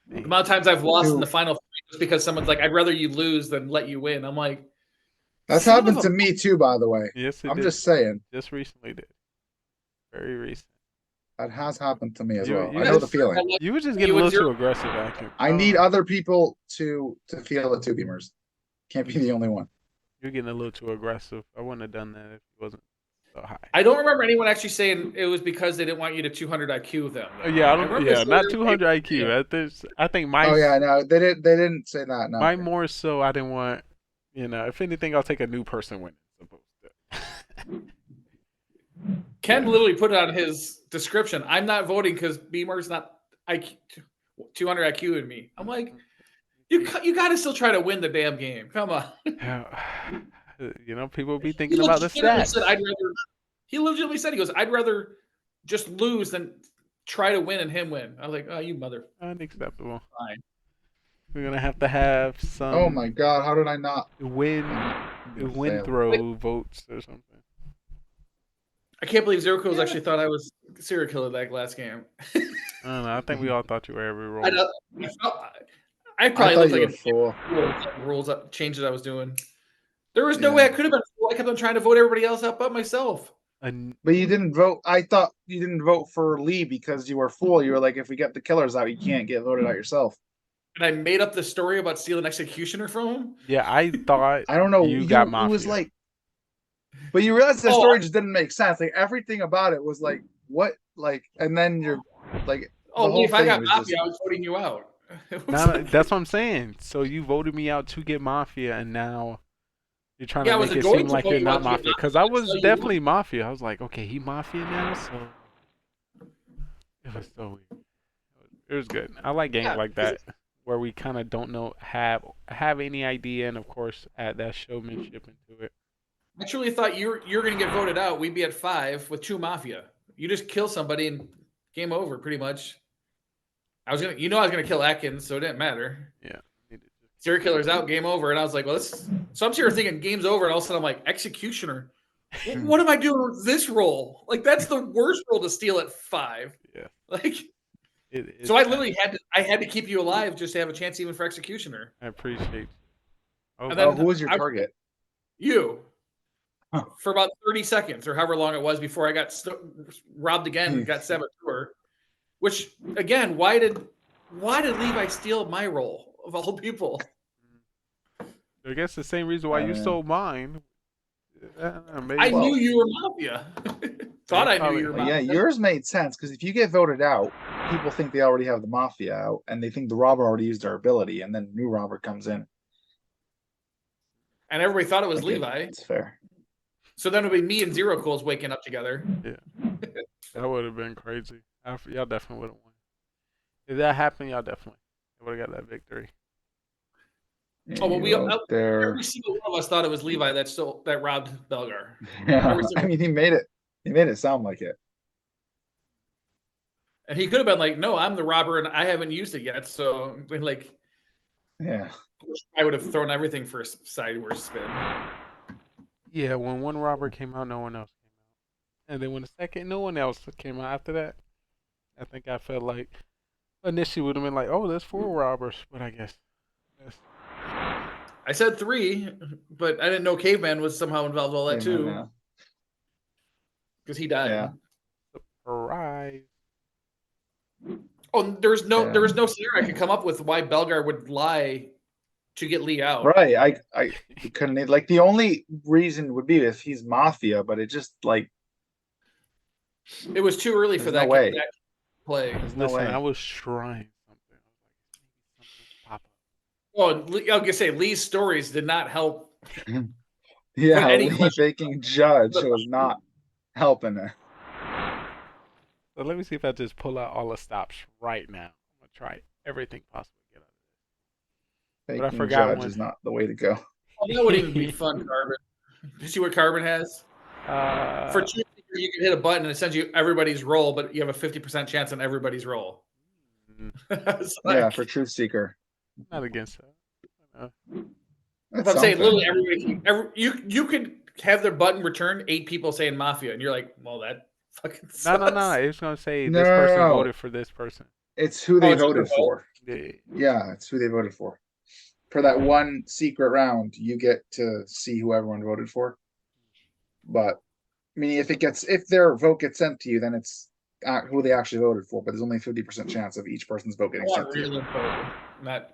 the amount of times I've lost in the final 3 just because someone's like, "I'd rather you lose than let you win." I'm like, that's happened to me too, by the way. Yes, I'm just saying. Just recently did. Very recent. That has happened to me as well. I know the feeling. You were just getting a little too aggressive, Atkins. I need other people to feel it too, Beamers. Can't be the only one. You're getting a little too aggressive. I wouldn't have done that if it wasn't so high. I don't remember anyone actually saying it was because they didn't want you to 200 IQ them. Yeah, not 200 IQ. I think mine. Oh yeah, no, they didn't say that. No. Mine more so. I didn't want. If anything, I'll take a new person winning. Ken literally put it on his description. I'm not voting because Beamer's not IQ 200 IQ in me. I'm like, you got to still try to win the damn game. Come on. People be thinking about the stats. He legitimately said, he goes, "I'd rather just lose than try to win and him win." I was like, "Oh, you mother." Unacceptable. Fine. We're gonna have to have some. Oh my God! How did I not win throw votes or something? I can't believe Zero Kills actually thought I was serial killer that last game. I don't know. I think we all thought you were every role. I probably looked like a fool. Rules changes I was doing. There was no way I could have been. I kept on trying to vote everybody else out but myself. But you didn't vote. I thought you didn't vote for Lee because you were fool. You were like, if we get the killers out, you can't get voted out yourself. And I made up the story about stealing Executioner from him. Yeah, I thought. I don't know. You got Mafia. It was like, but you realized the story just didn't make sense. Like everything about it was like, what, like, and then you're like, if I got Mafia, I was voting you out. That's what I'm saying. So you voted me out to get Mafia, and now you're trying to make it seem like you're not Mafia. Because I was definitely Mafia. I was like, okay, he Mafia now, so it was so weird. It was good. I like games like that where we kind of don't know have any idea, and of course add that showmanship into it. I truly thought you're gonna get voted out. We'd be at 5 with 2 Mafia. You just kill somebody and game over, pretty much. I was gonna kill Atkins, so it didn't matter. Yeah. Serial killer's out, game over, and I was like, well, so I'm sitting here thinking game's over, and all of a sudden I'm like, Executioner. What am I doing with this role? Like that's the worst role to steal at 5. Yeah. Like. So I literally had to keep you alive just to have a chance even for Executioner. I appreciate. Who was your target? You. Huh. For about 30 seconds or however long it was before I got robbed again and got saboteur. Which again, why did Levi steal my role of all people? I guess the same reason why you stole mine. I knew you were Mafia. Thought I knew you were Mafia. Yeah, yours made sense because if you get voted out, people think they already have the Mafia out, and they think the robber already used their ability, and then new robber comes in. And everybody thought it was Levi. It's fair. So then it would be me and Zero Coals waking up together. Yeah, that would have been crazy. Y'all definitely would have won. If that happened, y'all definitely would have got that victory. Oh, well, every single one of us thought it was Levi that robbed Belgar. Yeah, I mean, he made it sound like it. And he could have been like, "No, I'm the robber, and I haven't used it yet." So, like, yeah, I would have thrown everything for a sideways spin. Yeah, when one robber came out, no one else came out, and then when the second, no one else came out after that. I think I felt like initially would have been like, "Oh, there's 4 robbers," but I guess I said 3, but I didn't know Caveman was somehow involved in all that too. Because he died. Yeah. Surprise. Oh, there was no scenario I could come up with why Belgar would lie to get Lee out. Right. I couldn't like the only reason would be if he's Mafia, but it just like it was too early for that, way. that play. There's no Listen, way. I was trying something. I was like, Well, I was gonna say Lee's stories did not help. Yeah, Lee faking judge was not helping it. So let me see if I just pull out all the stops right now. I'm gonna try everything possible to get out of this. Faking but I forgot judge is not the way to go. Oh, that would even be fun, Carbon. Did you see what Carbon has? For Truth Seeker, you can hit a button and it sends you everybody's roll, but you have a 50% chance on everybody's roll. Yeah, for Truth Seeker. Not against that. I'm saying literally everybody. You could have their button return 8 people saying Mafia, and you're like, well, that fucking sucks. No. It's gonna say this person voted for this person. It's who they voted for. Yeah, it's who they voted for. For that one secret round, you get to see who everyone voted for. But I mean, if their vote gets sent to you, then it's who they actually voted for. But there's only a 50% chance of each person's vote getting sent to you. Not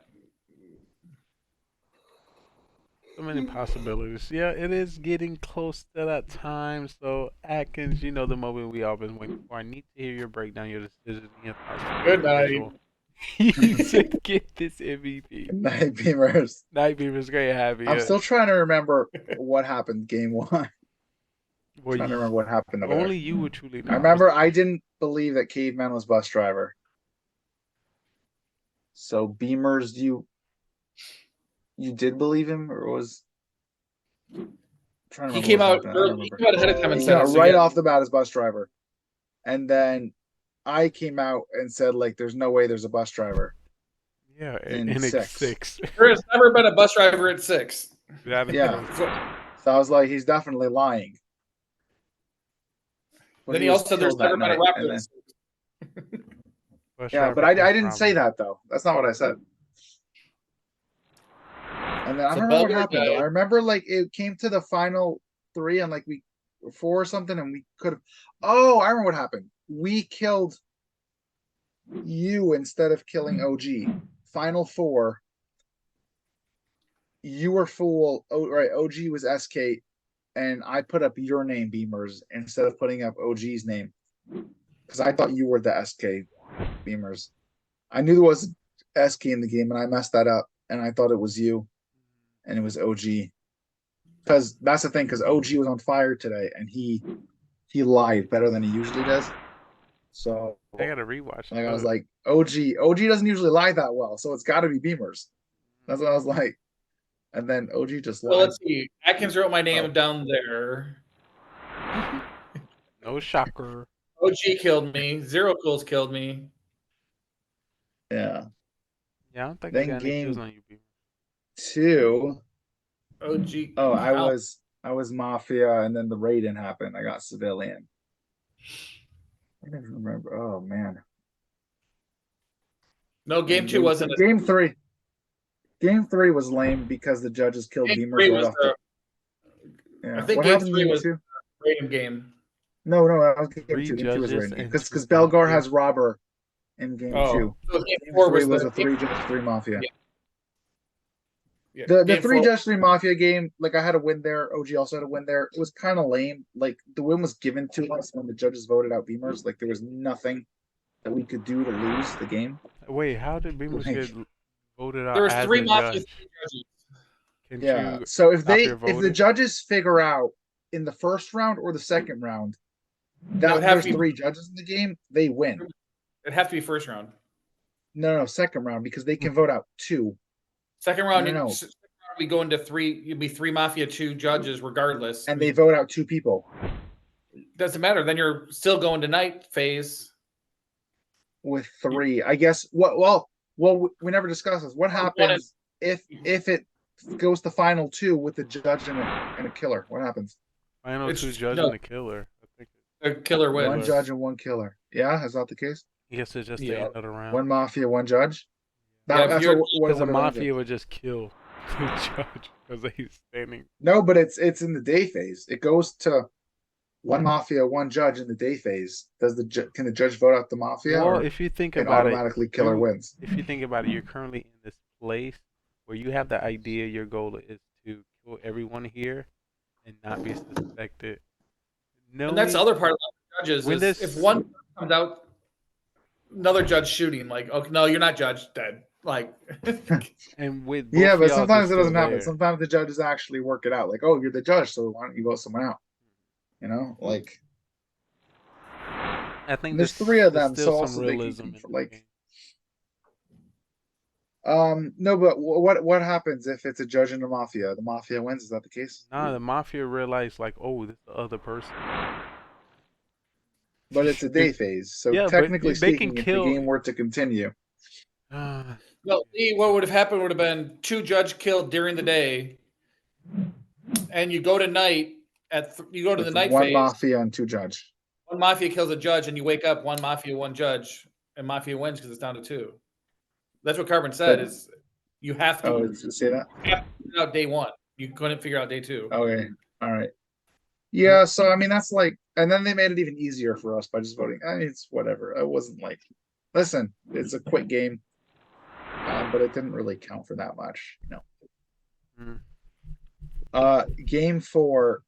so many possibilities. Yeah, it is getting close to that time. So Atkins, you know the moment we all been waiting for. I need to hear your breakdown, your decision. Good night. You should get this MVP. Night Beamers. Night Beamers, great having you. I'm still trying to remember what happened game 1. Trying to remember what happened over only there. You would truly know. I remember I didn't believe that Caveman was bus driver. So Beamers, you did believe him, or was he came out early, he came out ahead of time and said right off the bat as bus driver, and then I came out and said like, "There's no way there's a bus driver." Yeah, in 6. There has never been a bus driver at 6. Yeah, so I was like, he's definitely lying. But then he also said there's never been a rapper. Yeah, but I didn't say that though. That's not what I said. And then I don't know what happened. I remember like it came to the final 3 and like 4 or something, and we could have. Oh, I remember what happened. We killed you instead of killing OG. Final 4. You were fool. Oh, right. OG was SK, and I put up your name, Beamers, instead of putting up OG's name, because I thought you were the SK, Beamers. I knew there was SK in the game, and I messed that up, and I thought it was you. And it was OG, because that's the thing. Because OG was on fire today, and he lied better than he usually does. So I gotta rewatch. Like I was like, OG doesn't usually lie that well, so it's got to be Beamers. That's what I was like. And then OG just lied. Well, let's see. Atkins wrote my name down there. No shocker. OG killed me. Zero Cools killed me. Yeah. Yeah, I don't think then I got any kills on you, Beamers. 2. OG. Oh, I was Mafia, and then the raid-in happened. I got civilian. I don't remember. Oh man. No, game 2 wasn't. Game 3. Game 3 was lame because the judges killed Beamers right off the. Yeah. I think game 3 was a raid-in game. No, that was game 2. Game 2 was raid-in game because Belgar has robber in game 2. So game 4 was a 3 judge 3 Mafia. Yeah. Yeah. The 3 judge 3 Mafia game, like I had a win there. OG also had a win there. It was kind of lame. Like the win was given to us when the judges voted out Beamers. Like there was nothing that we could do to lose the game. Wait, how did Beamers get voted out? There was 3 Mafia judges. Yeah. So if the judges figure out in the first round or the second round that there's 3 judges in the game, they win. It'd have to be first round. No, second round, because they can vote out 2. Second round, we go into 3. You'd be 3 Mafia, 2 judges, regardless. And they vote out 2 people. Doesn't matter. Then you're still going to night phase with 3. I guess. Well, we never discussed this. What happens if it goes to final 2 with the judge and a killer? What happens? Final 2 judge and a killer. I think a killer wins. 1 judge and 1 killer. Yeah, is that the case? Yes, it's just the end of the round. 1 Mafia, 1 judge. Because the Mafia would just kill. to judge because he's standing. No, but it's in the day phase. It goes to one mafia, one judge in the day phase. Can the judge vote out the mafia? Well, or if you think can about automatically killer wins? If you think about it, you're currently in this place where you have the idea your goal is to kill everyone here and not be suspected. And that's the other part of the judges is if one comes out, another judge shooting, like, okay, no, you're not judge, dead. Like, and with yeah, but sometimes it doesn't happen. Sometimes the judges actually work it out. Like, oh, you're the judge, so why don't you vote someone out? You know, like. I think there's three of them, still so some also realism they can, like. No, but what happens if it's a judge in the mafia? The mafia wins. Is that the case? Nah, the mafia realized like, oh, this is the other person. But it's a day phase, so yeah, technically they speaking, if the game were to continue. Well, what would have happened would have been 2 judge killed during the day, and you go to night you go to the night one phase. One mafia and 2 judge. One mafia kills a judge, and you wake up 1 mafia, 1 judge, and mafia wins because it's down to 2. That's what Carbon said. Is you have to. Oh, did you say that? You have to figure out day 1. You couldn't figure out day 2. Okay, all right. Yeah, so I mean that's like, and then they made it even easier for us by just voting. I mean, it's whatever. It wasn't like, listen, it's a quick game, but it didn't really count for that much, you know. Game 4,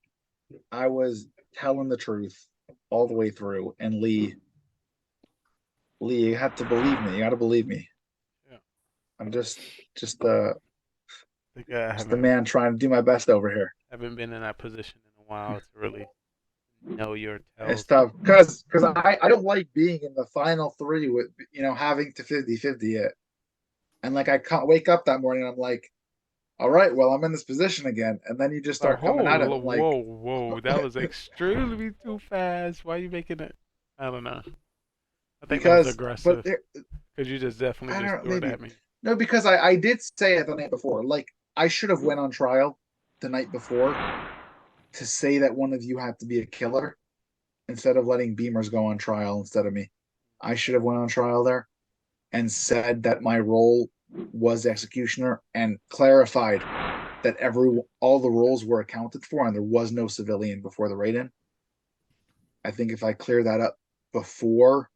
I was telling the truth all the way through, and Lee, you have to believe me. You got to believe me. Yeah. I'm just the man trying to do my best over here. I haven't been in that position in a while to really know your tells. It's tough because I don't like being in the final 3 with, you know, having to 50-50 it, and like I can't wake up that morning and I'm like, all right, well, I'm in this position again, and then you just start coming at it like, whoa, that was extremely too fast. Why are you making it? I don't know. I think that was aggressive because you just definitely just threw it at me. No, because I did say it the night before. Like, I should have went on trial the night before to say that one of you had to be a killer instead of letting Beamers go on trial instead of me. I should have went on trial there and said that my role was executioner and clarified that all the roles were accounted for and there was no civilian before the raid-in. I think if I clear that up before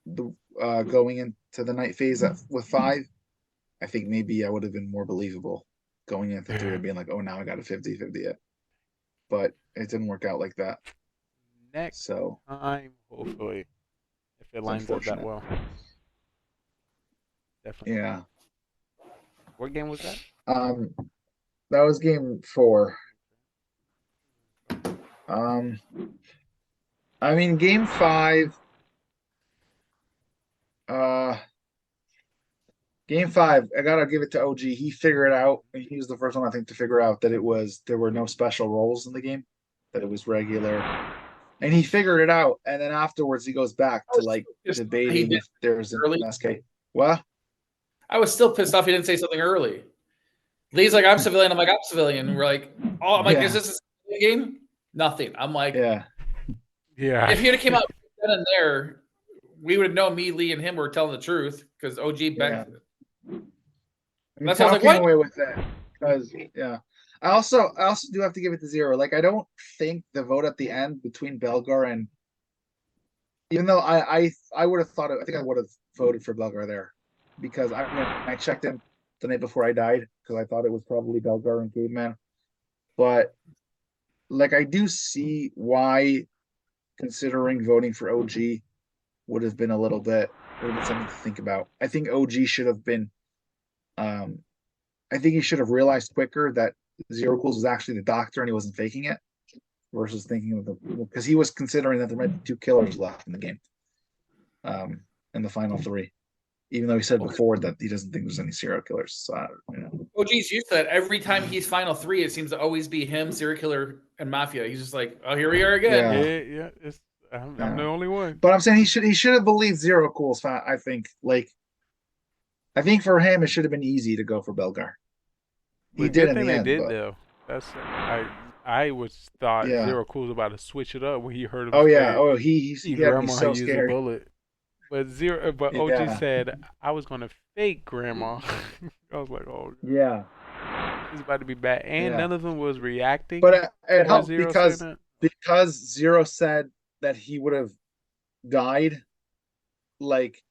the going into the night phase with 5, I think maybe I would have been more believable going into 3 and being like, oh, now I got a 50-50 it. But it didn't work out like that. Next time, hopefully, if it lines up that well. Definitely. Yeah. What game was that? That was game 4. I mean, game 5. Game 5, I gotta give it to OG. He figured out. He was the first one I think to figure out that there were no special roles in the game, that it was regular, and he figured it out. And then afterwards, he goes back to like debating if there's an SK. What? I was still pissed off he didn't say something early. Lee's like, I'm civilian. I'm like, I'm civilian. And we're like, oh, I'm like, is this a civilian game? Nothing. I'm like, yeah. If he had came out then and there, we would have known me, Lee, and him were telling the truth because OG back. That's why I was like, away with that because I also do have to give it to 0. Like, I don't think the vote at the end between Belgar and, even though I would have thought I think I would have voted for Belgar there because I checked in the night before I died because I thought it was probably Belgar and Caveman, but like I do see why considering voting for OG would have been something to think about. I think OG should have been. I think he should have realized quicker that Zero Cools was actually the doctor and he wasn't faking it, versus thinking of because he was considering that there might be 2 killers left in the game, in the final 3, even though he said before that he doesn't think there's any serial killers. So, OG's used to that. Every time he's final 3, it seems to always be him, serial killer, and Mafia. He's just like, oh, here we are again. Yeah. I'm the only one. But I'm saying he should have believed Zero Cools. I think for him it should have been easy to go for Belgar. He did in the end. They did though. That's I thought Zero Cool was about to switch it up when he heard him. Oh yeah. Oh, he grandma so used scared. a bullet. But OG said I was gonna fake grandma. I was like, oh yeah. It's about to be bad, and none of them was reacting. But it to helped Zero saying because Zero said that he would have died, like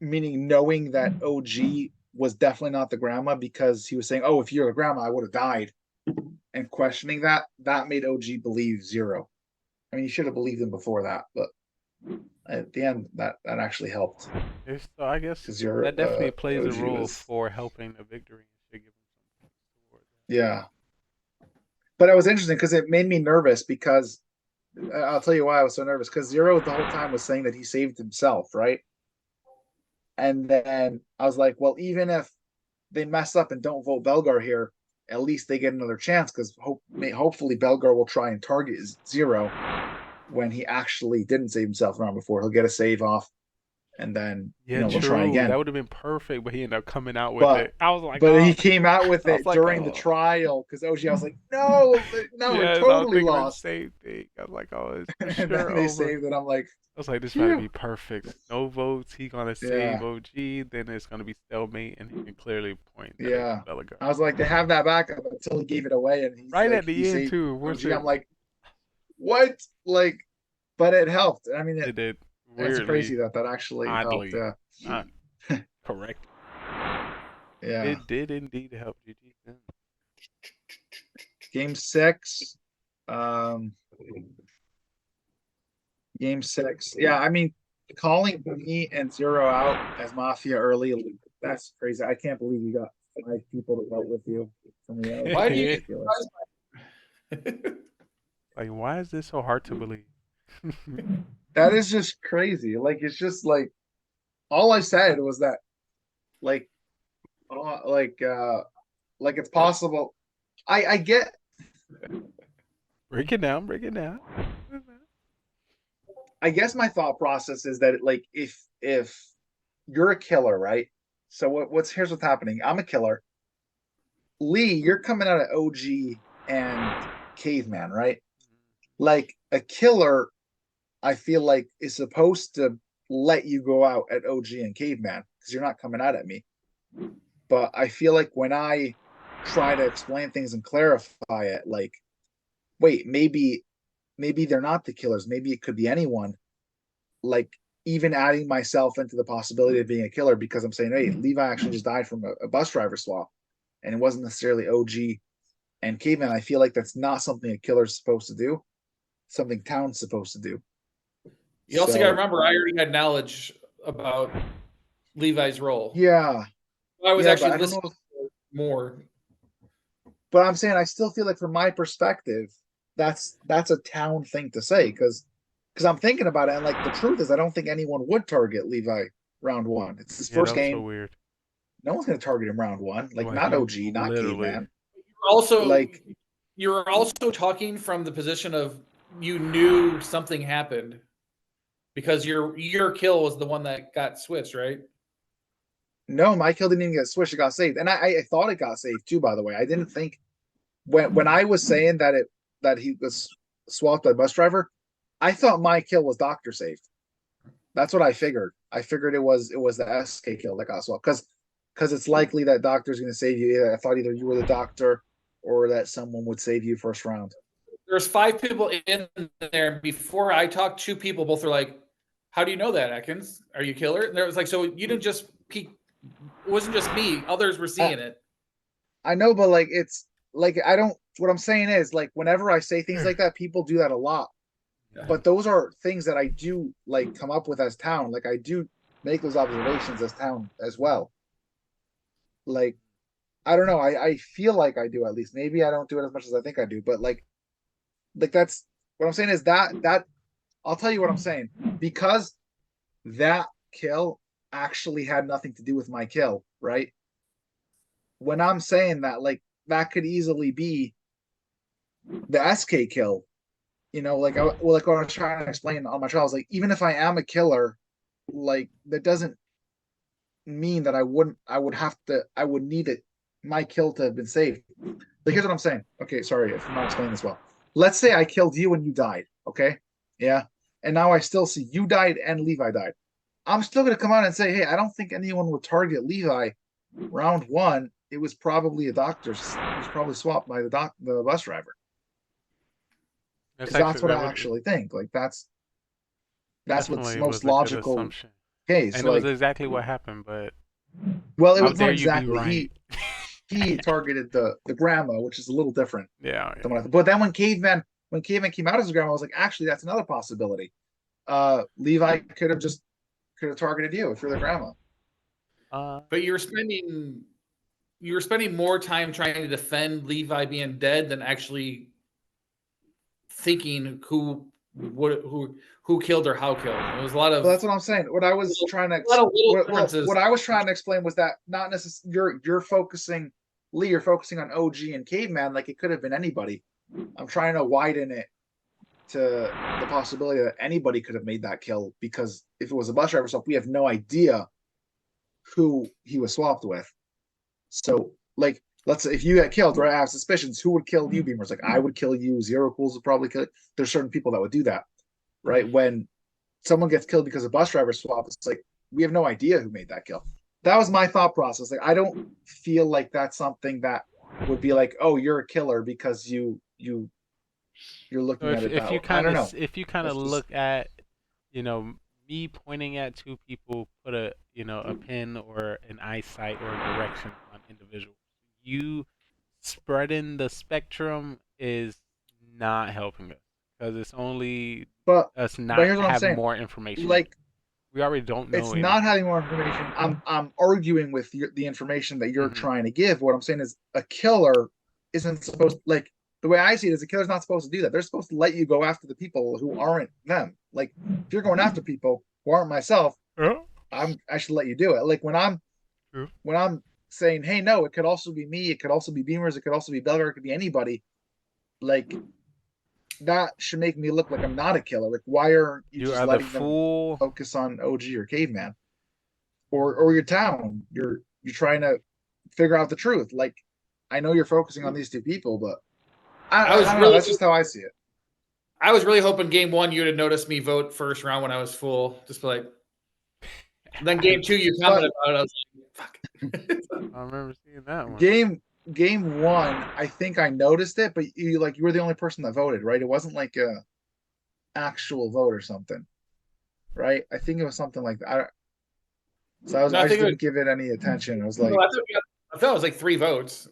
meaning knowing that OG was definitely not the grandma, because he was saying, "Oh, if you're a grandma, I would have died," and questioning that made OG believe Zero. I mean, you should have believed him before that, but at the end, that actually helped. So I guess that definitely plays a role for helping the victory. Yeah, but it was interesting because it made me nervous, because I'll tell you why I was so nervous, because Zero the whole time was saying that he saved himself, right? And then I was like, well, even if they mess up and don't vote Belgar here, at least they get another chance, because hopefully Belgar will try and target Zero when he actually didn't save himself the round before. He'll get a save off, and then we'll try again. That would have been perfect, but he ended up coming out with it. I was like, but he came out with it during the trial, because OG, I was like, no, we're totally lost. Same thing. I was like, oh, it's and then they saved it. I'm like, I was like, this might be perfect. No votes. He gonna save OG. Then it's gonna be stalemate, and he can clearly point. Yeah, I was like, they have that backup until he gave it away, and right at the end too. I'm like, what? Like, but it helped. I mean, it did. It's crazy that actually helped. Yeah, correct. Yeah, it did indeed help. GG. Game 6. Game 6. Yeah, I mean, calling me and Zero out as Mafia early, that's crazy. I can't believe you got 5 people to vote with you. Why do you? Like, why is this so hard to believe? That is just crazy. Like, it's just like, all I said was that, like it's possible. I get. Break it down. I guess my thought process is that, like, if you're a killer, right? So here's what's happening. I'm a killer. Lee, you're coming out of OG and Caveman, right? Like, a killer, I feel like, is supposed to let you go out at OG and Caveman because you're not coming out at me. But I feel like when I try to explain things and clarify it, like, wait, maybe they're not the killers. Maybe it could be anyone. Like, even adding myself into the possibility of being a killer, because I'm saying, hey, Levi actually just died from a bus driver swap, and it wasn't necessarily OG and Caveman. I feel like that's not something a killer's supposed to do. Something town's supposed to do. You also got to remember, I already had knowledge about Levi's role. Yeah. I was actually listening more. But I'm saying, I still feel like, from my perspective, that's a town thing to say, because I'm thinking about it, and, like, the truth is, I don't think anyone would target Levi round 1. It's his first game. So weird. No one's going to target him round 1. Like, not OG, not Caveman. You're also talking from the position of, you knew something happened, because your kill was the one that got switched, right? No, my kill didn't even get switched. It got saved, and I thought it got saved too. By the way, I didn't think when I was saying that he was swapped by bus driver, I thought my kill was doctor saved. That's what I figured. I figured it was the SK kill that got swapped, because it's likely that doctor's going to save you. I thought either you were the doctor or that someone would save you first round. There's 5 people in there. Before I talked, 2 people both are like, "How do you know that, Atkins? Are you killer?" And there was like, so you didn't just peek. It wasn't just me. Others were seeing it. I know, but, like, it's like, I don't. What I'm saying is, like, whenever I say things like that, people do that a lot. But those are things that I do, like, come up with as town. Like, I do make those observations as town as well. Like, I don't know. I feel like I do, at least. Maybe I don't do it as much as I think I do. But like that's what I'm saying is that I'll tell you what I'm saying. Because that kill actually had nothing to do with my kill, right? When I'm saying that, like, that could easily be the SK kill. Like, like what I was trying to explain on my trials, like, even if I am a killer, like, that doesn't mean that I would need my kill to have been saved. Like, here's what I'm saying. Okay, sorry if I'm not explaining this well. Let's say I killed you and you died, okay? Yeah. And now I still see you died and Levi died. I'm still going to come out and say, hey, I don't think anyone would target Levi round 1 it was probably a doctor's. It was probably swapped by the bus driver. That's what I actually think. Like that's what's most logical case. And it was exactly what happened, but well, it was not exactly. Right. He targeted the grandma, which is a little different. Yeah. But then when caveman came out as a grandma, I was like, actually, that's another possibility. Levi could have targeted you if you're the grandma. But you were spending more time trying to defend Levi being dead than actually thinking who killed or how killed. It was a lot of. Well, that's what I'm saying. What I was trying to explain was that not necessarily you're focusing, Lee. You're focusing on OG and caveman like it could have been anybody. I'm trying to widen it to the possibility that anybody could have made that kill, because if it was a bus driver swap, we have no idea who he was swapped with. So, like, let's say if you got killed, right? I have suspicions. Who would kill you, Beamers? Like, I would kill you. Zero Cools would probably kill you. There's certain people that would do that, right? When someone gets killed because of bus driver swap, it's like we have no idea who made that kill. That was my thought process. Like, I don't feel like that's something that would be like, oh, you're a killer because you're looking at it that way. I don't know. If you kind of look at, me pointing at two people, put a pin or an eyesight or a direction on individuals. You spreading the spectrum is not helping us, because it's only us not having more information. Like, we already don't know. It's anything. Not having more information. I'm arguing with the information that you're trying to give. What I'm saying is a killer isn't supposed, like, the way I see it is a killer's not supposed to do that. They're supposed to let you go after the people who aren't them. Like, if you're going after people who aren't myself, I should let you do it. Like when I'm saying, hey, no, it could also be me, it could also be Beamers, it could also be Belgar, it could be anybody. Like, that should make me look like I'm not a killer. Like, why are you just letting them focus on OG or caveman or your town? You're trying to figure out the truth. Like, I know you're focusing on these two people, but I don't know. That's just how I see it. I was really hoping game 1 you'd have noticed me vote first round when I was full. Just like, then game 2 you commented about it. I was like, fuck. I remember seeing that one. Game 1, I think I noticed it, but you were the only person that voted, right? It wasn't like a actual vote or something, right? I think it was something like that. I just didn't give it any attention. I was like, I thought it was like 3 votes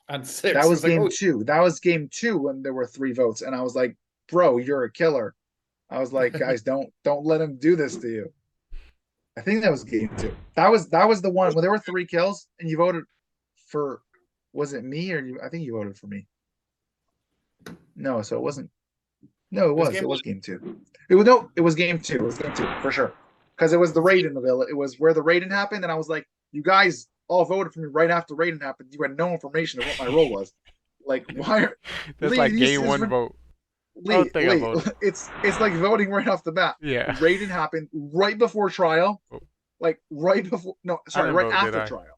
on 6. That was game 2. That was game 2 when there were 3 votes, and I was like, bro, you're a killer. I was like, guys, don't let him do this to you. I think that was game 2. That was the one when there were 3 kills and you voted for, was it me or you? I think you voted for me. No, so it wasn't. No, it was game 2. It was game 2. It was game 2 for sure, because it was the Raiden ability. It was where the Raiden happened, and I was like, you guys all voted for me right after Raiden happened. You had no information of what my role was. Like, why are that's Lee, like game 1 vote? Lee, it's like voting right off the bat. Yeah. Raiden happened right before trial. Like right before right after trial.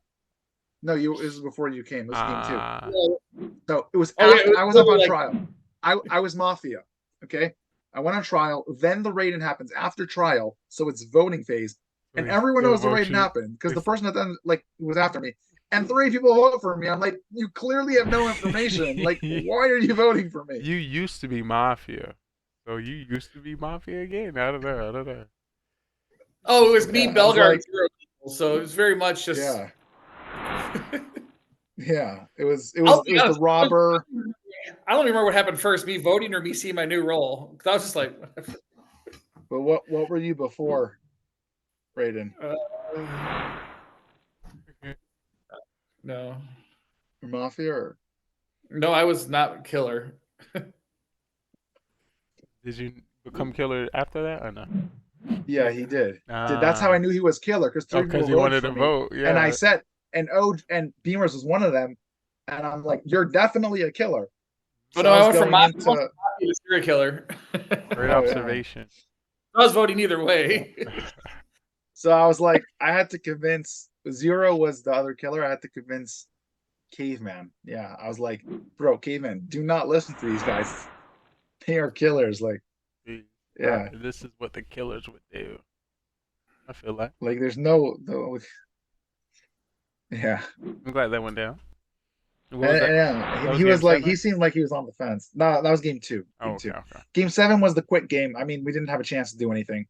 No, it was before you came. It was game 2. So it was after, I was up on trial. I was Mafia. Okay. I went on trial. Then the Raiden happens after trial. So it's voting phase. And everyone knows the Raiden happened because the person that then was after me. And 3 people vote for me. I'm like, you clearly have no information. Like, why are you voting for me? You used to be Mafia. So you used to be Mafia again? I don't know. Oh, it was me, Belgar, and 0 people. So it was very much just. Yeah. Yeah. It was the robber. I don't remember what happened first, me voting or me seeing my new role. Because I was just like. But what were you before, Raiden? No. Mafia or? No, I was not killer. Did you become killer after that or no? Yeah, he did. That's how I knew he was killer, because 3 people wanted to vote. Yeah. And I said, and Beamers was one of them, and I'm like, you're definitely a killer. But no, I went from Mafia to serial killer. Great observation. I was voting either way. So I was like, I had to convince. 0 was the other killer. I had to convince Caveman. Yeah, I was like, bro, Caveman, do not listen to these guys. They are killers. Like, yeah. This is what the killers would do. I feel like. Like, there's no Yeah. I'm glad that went down. What And, was that? yeah, That was he was game like, 7? he seemed like he was on the fence. No, that was game 2. Oh, Game okay, 2. okay. Game 7 was the quick game. I mean, we didn't have a chance to do anything.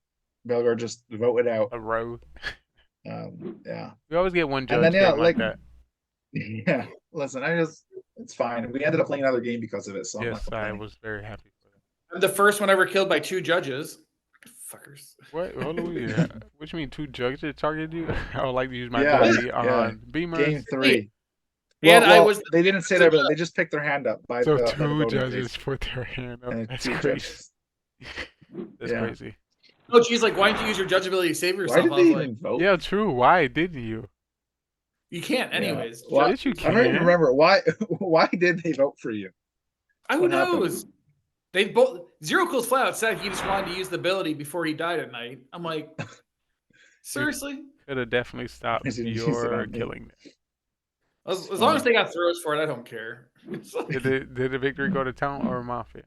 Belgar just voted out. A road. Yeah. We always get one And judge then, yeah, game like that. Yeah. Listen, it's fine. We ended up playing another game because of it, so I'm not Yes, I complaining. was very happy for that. I'm the first one ever killed by 2 judges. Fuckers. What? Hold on. Yeah. What you mean 2 judges targeted you? I would like to use my Yeah, ability on Beamers. Game 3. And Well, I was they didn't say that, but they just picked their hand up by So the 2 voting judges phase. put their hand up. And That's 2 crazy. judges. That's Yeah. crazy. Oh, geez, like, why didn't you use your judge ability to save Why yourself? did I they was even like, vote? Yeah, true. Why didn't you? you can't, anyways. Why, Yes, you I don't even can. remember why. Why did they vote for you? Who What happened? knows? They both Zero Cool's flat out said he just wanted to use the ability before he died at night. I'm like, seriously? Could have definitely stopped He didn't use it your on me. killing. As long as they got throws for it, I don't care. It's like, Did the victory go to Town or Mafia?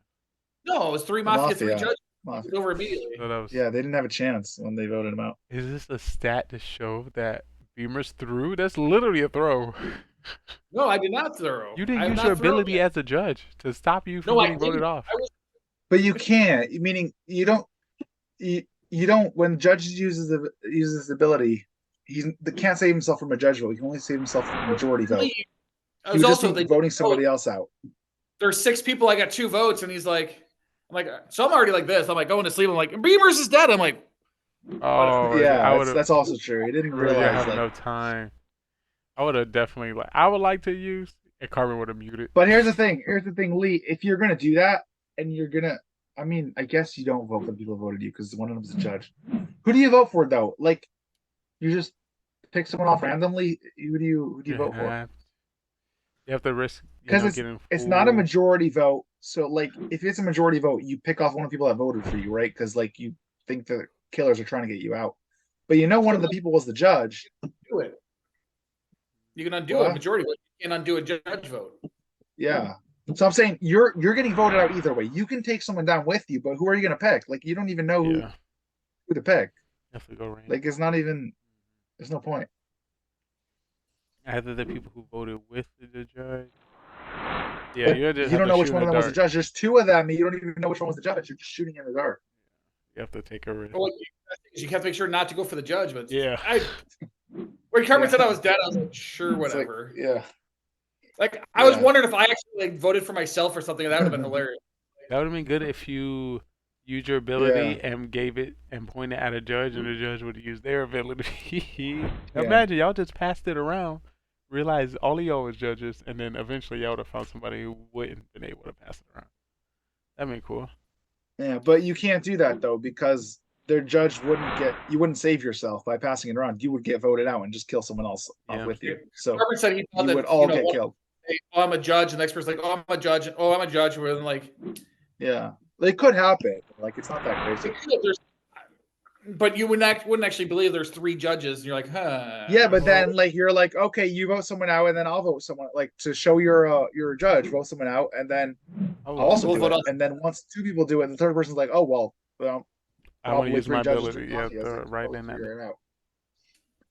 no, it was 3 Mafia, 3 Mafia. judges. Mafia. It was over immediately. So that was. Yeah, they didn't have a chance when they voted him out. Is this a stat to show that Beamers threw? That's literally a throw. No, I did not throw. You didn't I have use not your thrown ability yet. as a judge to stop you from No, I getting voted didn't. off. I was But you can't. Meaning you don't. You don't. When judge uses his ability, he can't save himself from a judge vote. He can only save himself from a majority vote. I He was would just also be voting somebody else out. There's 6 people. I got 2 votes, and he's like, I'm like, so I'm already like this. I'm like going to sleep. I'm like, Beamers is dead. I'm like, Oh, Yeah, that's also true. He didn't You realize have like. no time. I would have definitely like. I would like to use, and Carmen would have muted. But here's the thing. Here's the thing, Lee. If you're gonna do that, and you're gonna, I mean, I guess you don't vote for the people who voted you because one of them's a judge. Who do you vote for though? Like, you just pick someone off randomly. Who do you vote for? You have to risk Because getting it's not a full- majority vote. So like, if it's a majority vote, you pick off one of the people that voted for you, right? Because like you think the killers are trying to get you out, but you know one of the people was the judge. do it. You can undo What? a majority vote. You can't undo a judge vote. Yeah. So I'm saying you're getting voted out either way. You can take someone down with you, but who are you gonna pick? Like you don't even know who to pick. Have to go random. Like it's not even. There's no point. Either the people who voted with the judge. Yeah, you just You have don't to know which shoot one in of the them was the dark. judge. There's 2 of them. And you don't even know which one was the judge. You're just shooting in the dark. You have to take a risk. Well, you have to make sure not to go for the judge. But Yeah. When Carmen Yeah. said I was dead, I was like, sure, It's like, whatever. yeah. Like I was Yeah. wondering if I actually like voted for myself or something. That would have been hilarious. That would have been good if you used your ability and gave it and pointed at a judge, and the judge would use their ability. Imagine y'all just passed it around, realized all of y'all was judges, and then eventually y'all would have found somebody who wouldn't been able to pass it around. That'd be cool. Yeah, but you can't do that though because their judge you wouldn't save yourself by passing it around. You would get voted out and just kill someone else with you. So Carmen said he thought you that, would all get one- killed. Hey, oh, I'm a judge. And the next person's like, oh, I'm a judge. Oh, I'm a judge. We're like, Yeah, it could happen. Like it's not that crazy. but you wouldn't actually believe there's 3 judges. And you're like, huh. Yeah, but then like you're like, okay, you vote someone out, and then I'll vote someone like to show your judge, vote someone out, and then I'll also We'll do vote it. on- And then once 2 people do it, the third person's like, oh well, I want to probably use 3 my judges ability. do Yeah, Mafia, so right we'll in that. figure it out.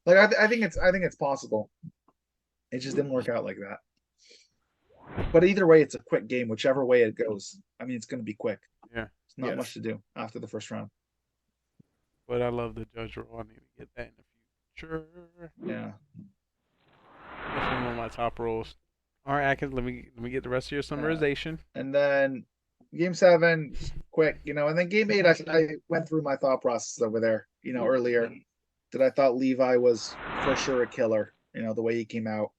Like I think it's possible. It just didn't work out like that. But either way, it's a quick game, whichever way it goes. I mean, it's going to be quick. Yeah. It's not much to do after the first round. But I love the judge role. I need to get that in the future. Yeah. Definitely one of my top roles. All right, Atkins, let me get the rest of your summarization. And then game 7, quick, and then game 8, I went through my thought process over there, earlier, that I thought Levi was for sure a killer, the way he came out.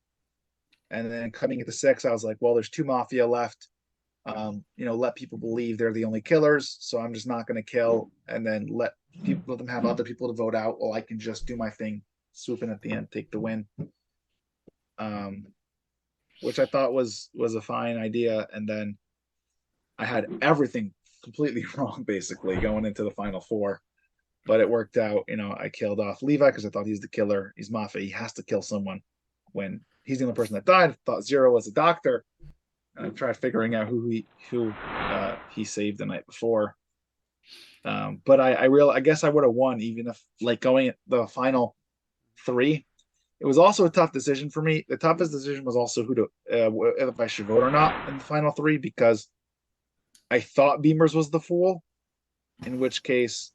And then coming into 6, I was like, well, there's 2 Mafia left. Let people believe they're the only killers. So I'm just not going to kill and then let them have other people to vote out. Well, I can just do my thing, swoop in at the end, take the win. Which I thought was a fine idea. And then I had everything completely wrong, basically, going into the final 4. But it worked out. I killed off Levi because I thought he's the killer. He's Mafia. He has to kill someone when he's the only person that died. I thought Zero was a doctor. And I tried figuring out who he saved the night before. But I guess I would have won even if like going at the final 3. It was also a tough decision for me. The toughest decision was also who to if I should vote or not in the final three, because I thought Beamers was the fool, in which case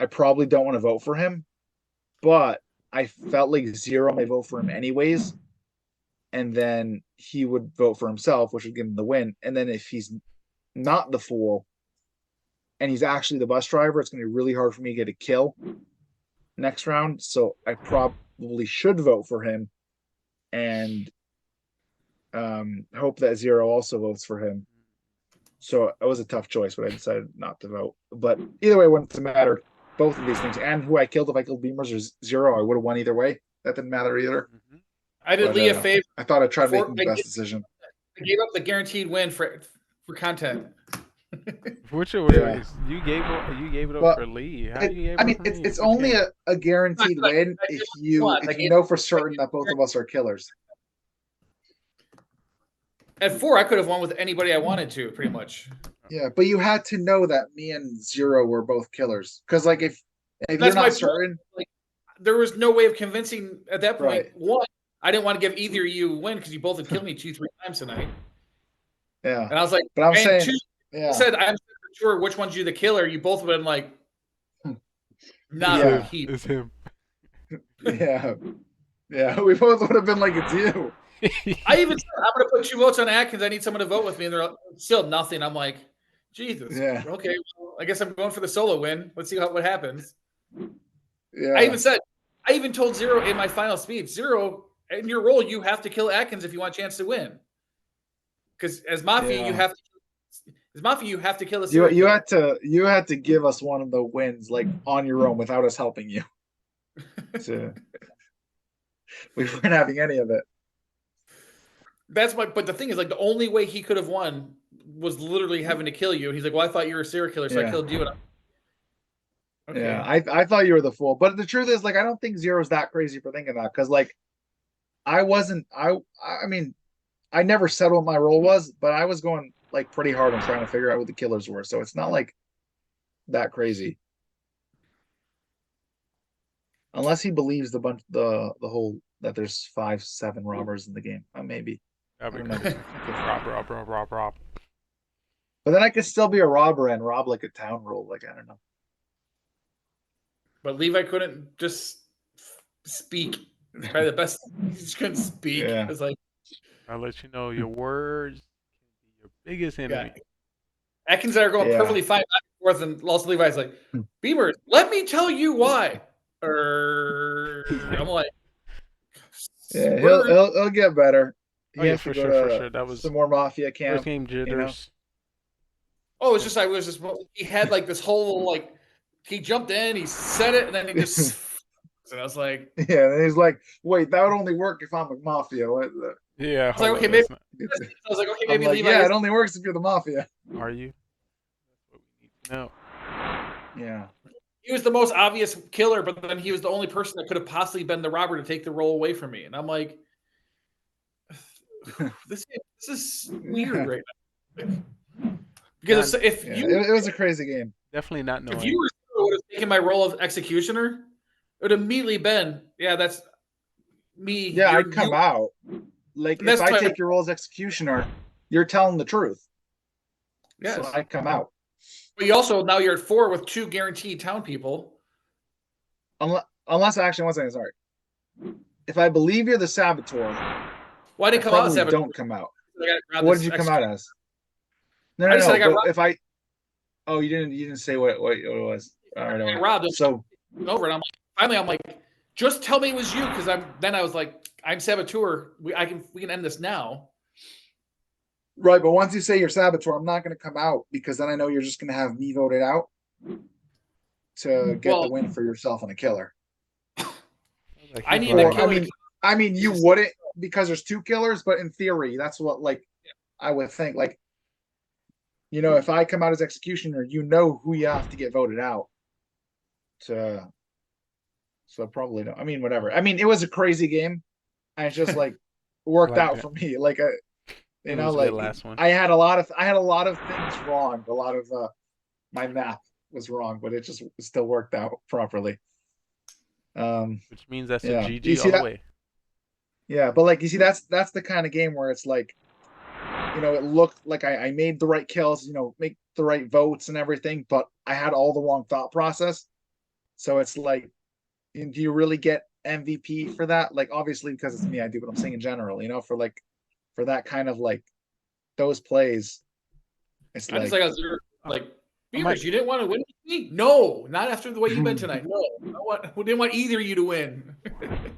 I probably don't want to vote for him. But I felt like Zero may vote for him anyways, and then he would vote for himself, which would give him the win. And then if he's not the fool and he's actually the bus driver, it's going to be really hard for me to get a kill next round. So I probably should vote for him and hope that Zero also votes for him. So it was a tough choice, but I decided not to vote. But either way, it wouldn't matter. Both of these things, and who I killed, if I killed Beamers or Zero, I would have won either way. That didn't matter either. I did Lee a favor. I thought I'd try to make the best decision. I gave up the guaranteed win for content. Which you gave it up for Lee. How you gave I mean, it's only a guaranteed win if you know for certain that both of us are killers. At 4, I could have won with anybody I wanted to, pretty much. Yeah, but you had to know that me and Zero were both killers, because like if you're not certain, like, there was no way of convincing at that point. Right. One, I didn't want to give either of you a win because you both had killed me 2-3 times tonight. Yeah, and I was like, but I'm saying, I said I'm sure which one's you the killer. You both would have been like, not a heap. It's him. Yeah, we both would have been like, it's you. I even said, I'm going to put 2 votes on Atkins. I need someone to vote with me. And they're like, still nothing. I'm like, Jesus. Yeah. Okay. Well, I guess I'm going for the solo win. Let's see what happens. Yeah. I even told Zero in my final speech, Zero, in your role, you have to kill Atkins if you want a chance to win. Because as Mafia, you have to kill a you had to give us one of the wins like on your own without us helping you. So, we weren't having any of it. But the thing is, like, the only way he could have won was literally having to kill you. He's like, well, I thought you were a serial killer, so I killed you. Okay. Yeah, I thought you were the fool. But the truth is, like, I don't think Zero's that crazy for thinking that, because, like, I mean, I never said what my role was, but I was going, like, pretty hard on trying to figure out who the killers were. So it's not, like, that crazy. Unless he believes the whole that there's 5-7 robbers in the game. Maybe. Rob. But then I could still be a robber and rob like a town role. Like, I don't know. But Levi couldn't just speak. It's probably the best. He just couldn't speak. Yeah. It's like, I'll let you know your words can be your biggest enemy. Yeah. Atkins and I are going perfectly fine back and forth, and also Levi's like, Beamers, let me tell you why. I'm like, yeah, he'll get better. For sure. That was some more Mafia camp. First game jitters. You know? Oh, it's just he had like this whole like he jumped in, he said it, and then he just and I was like, yeah, and he's like, wait, that would only work if I'm a Mafia. Yeah. I was like, okay, maybe. I was like, okay, maybe like, Levi. Yeah, it only works if you're the Mafia. Are you? That's what we need to know. Yeah. He was the most obvious killer, but then he was the only person that could have possibly been the robber to take the role away from me. And I'm like, this is weird right now. Because it was a crazy game. Definitely not knowing. If you would have taken my role of executioner, it would immediately been, that's me. Yeah, I'd come out. Like, if I take your role as executioner, you're telling the truth. Yes. So I'd come out. But you also, now you're at 4 with 2 guaranteed town people. Unless actually, one second, sorry. If I believe you're the saboteur, why didn't come out as saboteur? Don't come out. What did you come out as? No. Oh, you didn't say what it was. All right, I robbed him. So over, and I'm like, just tell me it was you, because I was like, I'm saboteur. We can end this now. Right, but once you say you're saboteur, I'm not going to come out, because then I know you're just going to have me voted out to get the win for yourself and a killer. I need a killer. I mean, you wouldn't, because there's 2 killers, but in theory, that's what I would think. Like, if I come out as executioner, who you have to get voted out. So probably no. I mean, whatever. I mean, it was a crazy game, and it's just worked out for me. Last one. I had a lot of things wrong. A lot of my math was wrong, but it just still worked out properly. Which means that's yeah. a GG all the way. Yeah, but like you see, that's the kind of game where it's like, it looked like I made the right kills, make the right votes and everything, but I had all the wrong thought process. So it's like, do you really get MVP for that? Like, obviously, because it's me, I do, but I'm saying in general, for that kind of like those plays, it's I just like Beavers, might- you didn't want to win with me? No, not after the way you've been tonight. No, we didn't want either of you to win.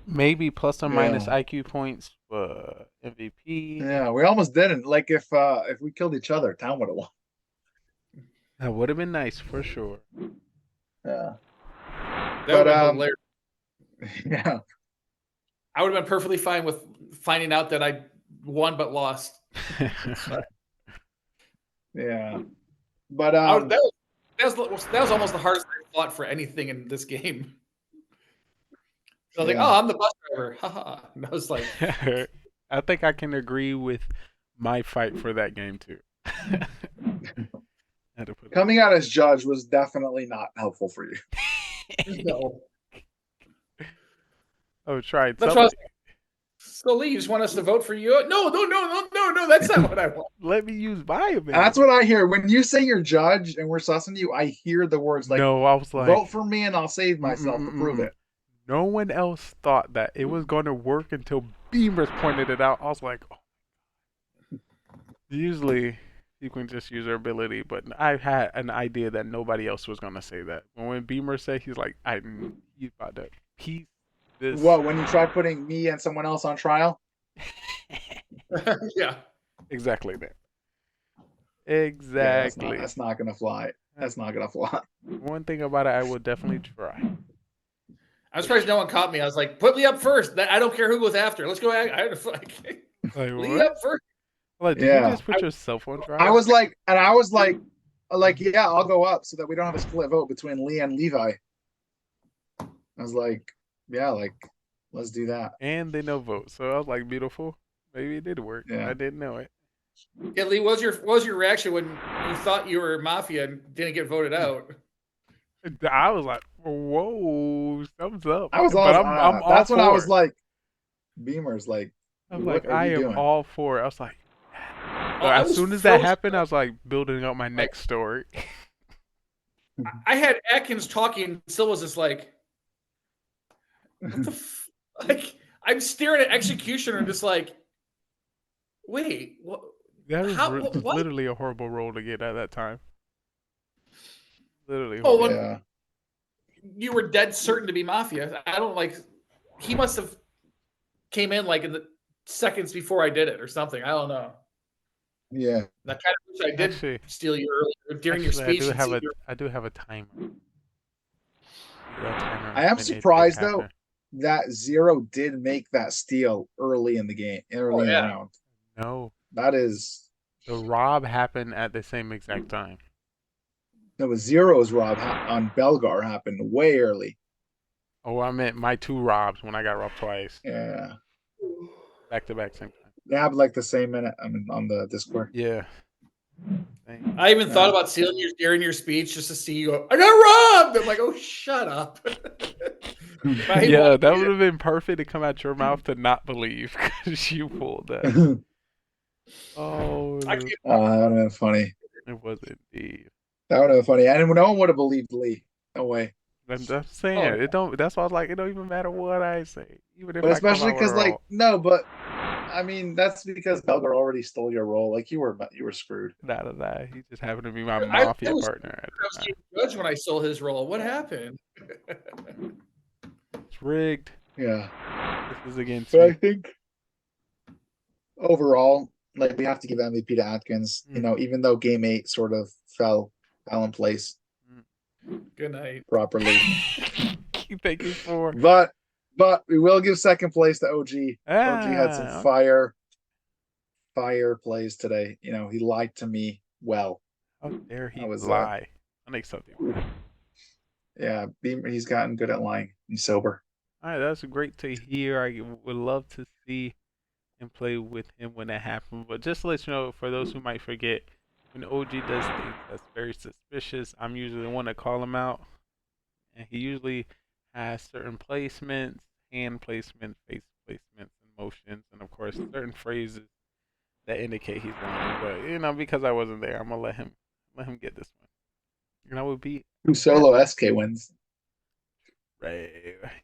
Maybe plus or minus IQ points for MVP. Yeah, we almost didn't. Like if we killed each other, Town would have won. That would have been nice for sure. Yeah. That would have been hilarious. Yeah. I would have been perfectly fine with finding out that I won but lost. Yeah. But that was almost the hardest I fought for anything in this game. I was like, oh, I'm the bus driver. Haha. And I was like, I think I can agree with my fight for that game too. Coming out as judge was definitely not helpful for you. No. Oh, tried. So Lee, you just want us to vote for you? No, that's not what I want. Let me use my ability. That's what I hear. When you say you're judge and we're sussing you, I hear the words like, no, I was like, vote for me and I'll save myself to prove it. No one else thought that it was going to work until Beamers pointed it out. I was like, oh. Usually you can just use their ability, but I had an idea that nobody else was going to say that. When Beamer said, he's like, he's about to piece this. What, when you try putting me and someone else on trial? Yeah. Exactly that. Exactly. Yeah, that's not going to fly. That's not going to fly. One thing about it, I will definitely try. I'm surprised no one caught me. I was like, put me up first. I don't care who goes after. Let's go. I had to like Lee up first. Like, did you just put yourself on trial? I was like, yeah, I'll go up so that we don't have a split vote between Lee and Levi. I was like, yeah, like, let's do that. And they no vote. So I was like, beautiful. Maybe it did work. Yeah. I didn't know it. Yeah, Lee, what was your reaction when you thought you were Mafia and didn't get voted out? I was like, whoa, thumbs up. I was all, I'm that's all when for I was it. like, Beamer's like, I'm like, I am doing? all for it. I was like, as soon as that happened, I was like building up my next story. I had Atkins talking, and Sil was just like, what the like, I'm staring at Executioner, just like, wait, what? That was literally a horrible role to get at that time. Literally. Oh, yeah. You were dead certain to be Mafia. I don't like. He must have came in like in the seconds before I did it or something. I don't know. Yeah. I kind of wish I did steal you earlier during your speech. I do have a timer. I am surprised though that Zero did make that steal early in the game, early in the round. No, that is the rob happened at the same exact time. No, but Zero's rob on Belgar happened way early. Oh, I meant my two robs when I got robbed twice. Yeah. Back to back, same time. They happened like the same minute. I mean, on the Discord. Yeah. I even thought about stealing you during your speech just to see you go, I got robbed! I'm like, oh, shut up. Yeah, that would have been perfect to come out your mouth to not believe because you pulled that. Oh, that would have been funny. It was indeed. That would have been funny. And no one would have believed Lee. No way. I'm just saying. It don't. That's why I was like, it don't even matter what I say. Even if but especially because, like, no, but I mean, that's because Belgar already stole your role. Like, you were screwed. Nah. He just happened to be my Mafia partner. I was judge when I stole his role. What happened? It's rigged. Yeah. This is against me. I think overall, like, we have to give MVP to Atkins. You know, even though Game 8 sort of fell in place. Good night. Properly. Thank you for. But we will give second place to OG. OG had some fire plays today. You know, he lied to me well. How dare he lie? Unacceptable. Yeah, he's gotten good at lying. He's sober. All right, that's great to hear. I would love to see and play with him when that happens. But just to let you know, for those who might forget, when OG does things that's very suspicious, I'm usually the one to call him out. And he usually has certain placements, hand placements, face placements, and motions, and of course certain phrases that indicate he's lying. But you know, because I wasn't there, I'm gonna let him get this one. And I would be Who solo SK wins? right.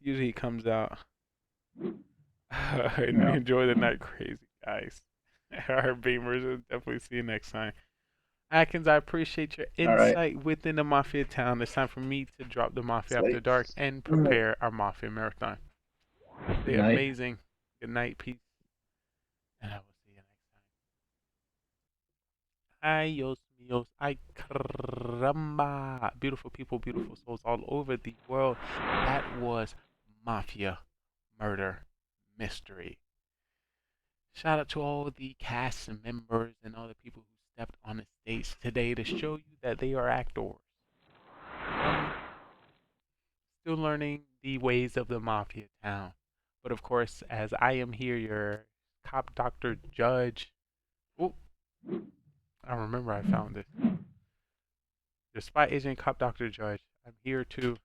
Usually he comes out. Enjoy the night, crazy guys. Our beamers will definitely see you next time. Atkins, I appreciate your insight within the Mafia town. It's time for me to drop the Mafia After Dark and prepare our Mafia marathon. Stay amazing. Good night, peace. And I will see you next time. Ay, Dios míos, ay, caramba. Beautiful people, beautiful souls all over the world. That was Mafia Murder Mystery. Shout out to all the cast and members and all the people who stepped on the stage today to show you that they are actors. Still learning the ways of the Mafia town. But of course, as I am here, your cop, doctor, judge. Oh, I remember I found it. Your spy agent, cop, doctor, judge. I'm here to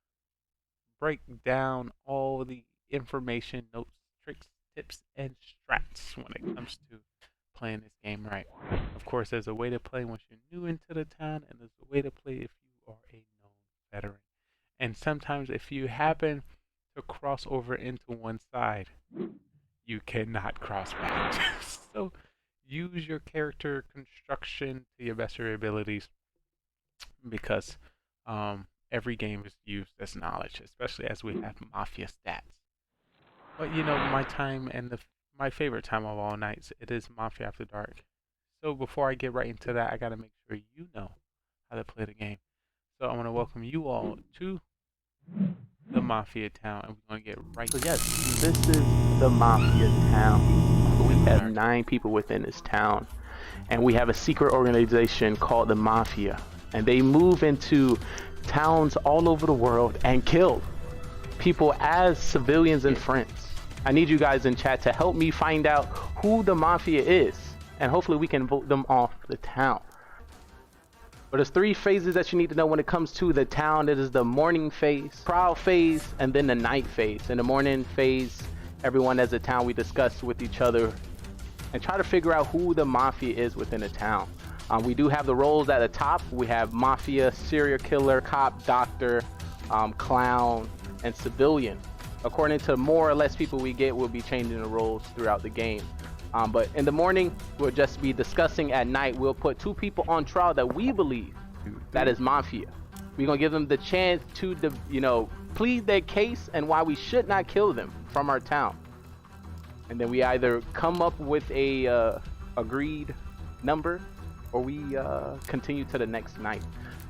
break down all the information, notes, tricks, tips, and strats when it comes to playing this game right. Of course, there's a way to play once you're new into the town, and there's a way to play if you are a known veteran. And sometimes if you happen to cross over into one side, you cannot cross back. So use your character construction to your best of your abilities, because every game is used as knowledge, especially as we have Mafia stats. But you know, my time and my favorite time of all nights, it is Mafia After Dark. So before I get right into that, I gotta make sure you know how to play the game. So I want to welcome you all to the Mafia town, and we're gonna get right. So yes, this is the Mafia town. We have 9 people within this town, and we have a secret organization called the Mafia, and they move into towns all over the world and kill people as civilians and friends. I need you guys in chat to help me find out who the Mafia is, and hopefully we can vote them off the town. But there's 3 phases that you need to know when it comes to the town. It is the morning phase, prowl phase, and then the night phase. In the morning phase, everyone as a town, we discuss with each other and try to figure out who the Mafia is within the town. We do have the roles at the top. We have Mafia, serial killer, cop, doctor, clown, and civilian. According to more or less people we get, we'll be changing the roles throughout the game. But in the morning, we'll just be discussing. At night, we'll put 2 people on trial that we believe that is Mafia. We're gonna give them the chance to, plead their case and why we should not kill them from our town. And then we either come up with a agreed number, or we continue to the next night.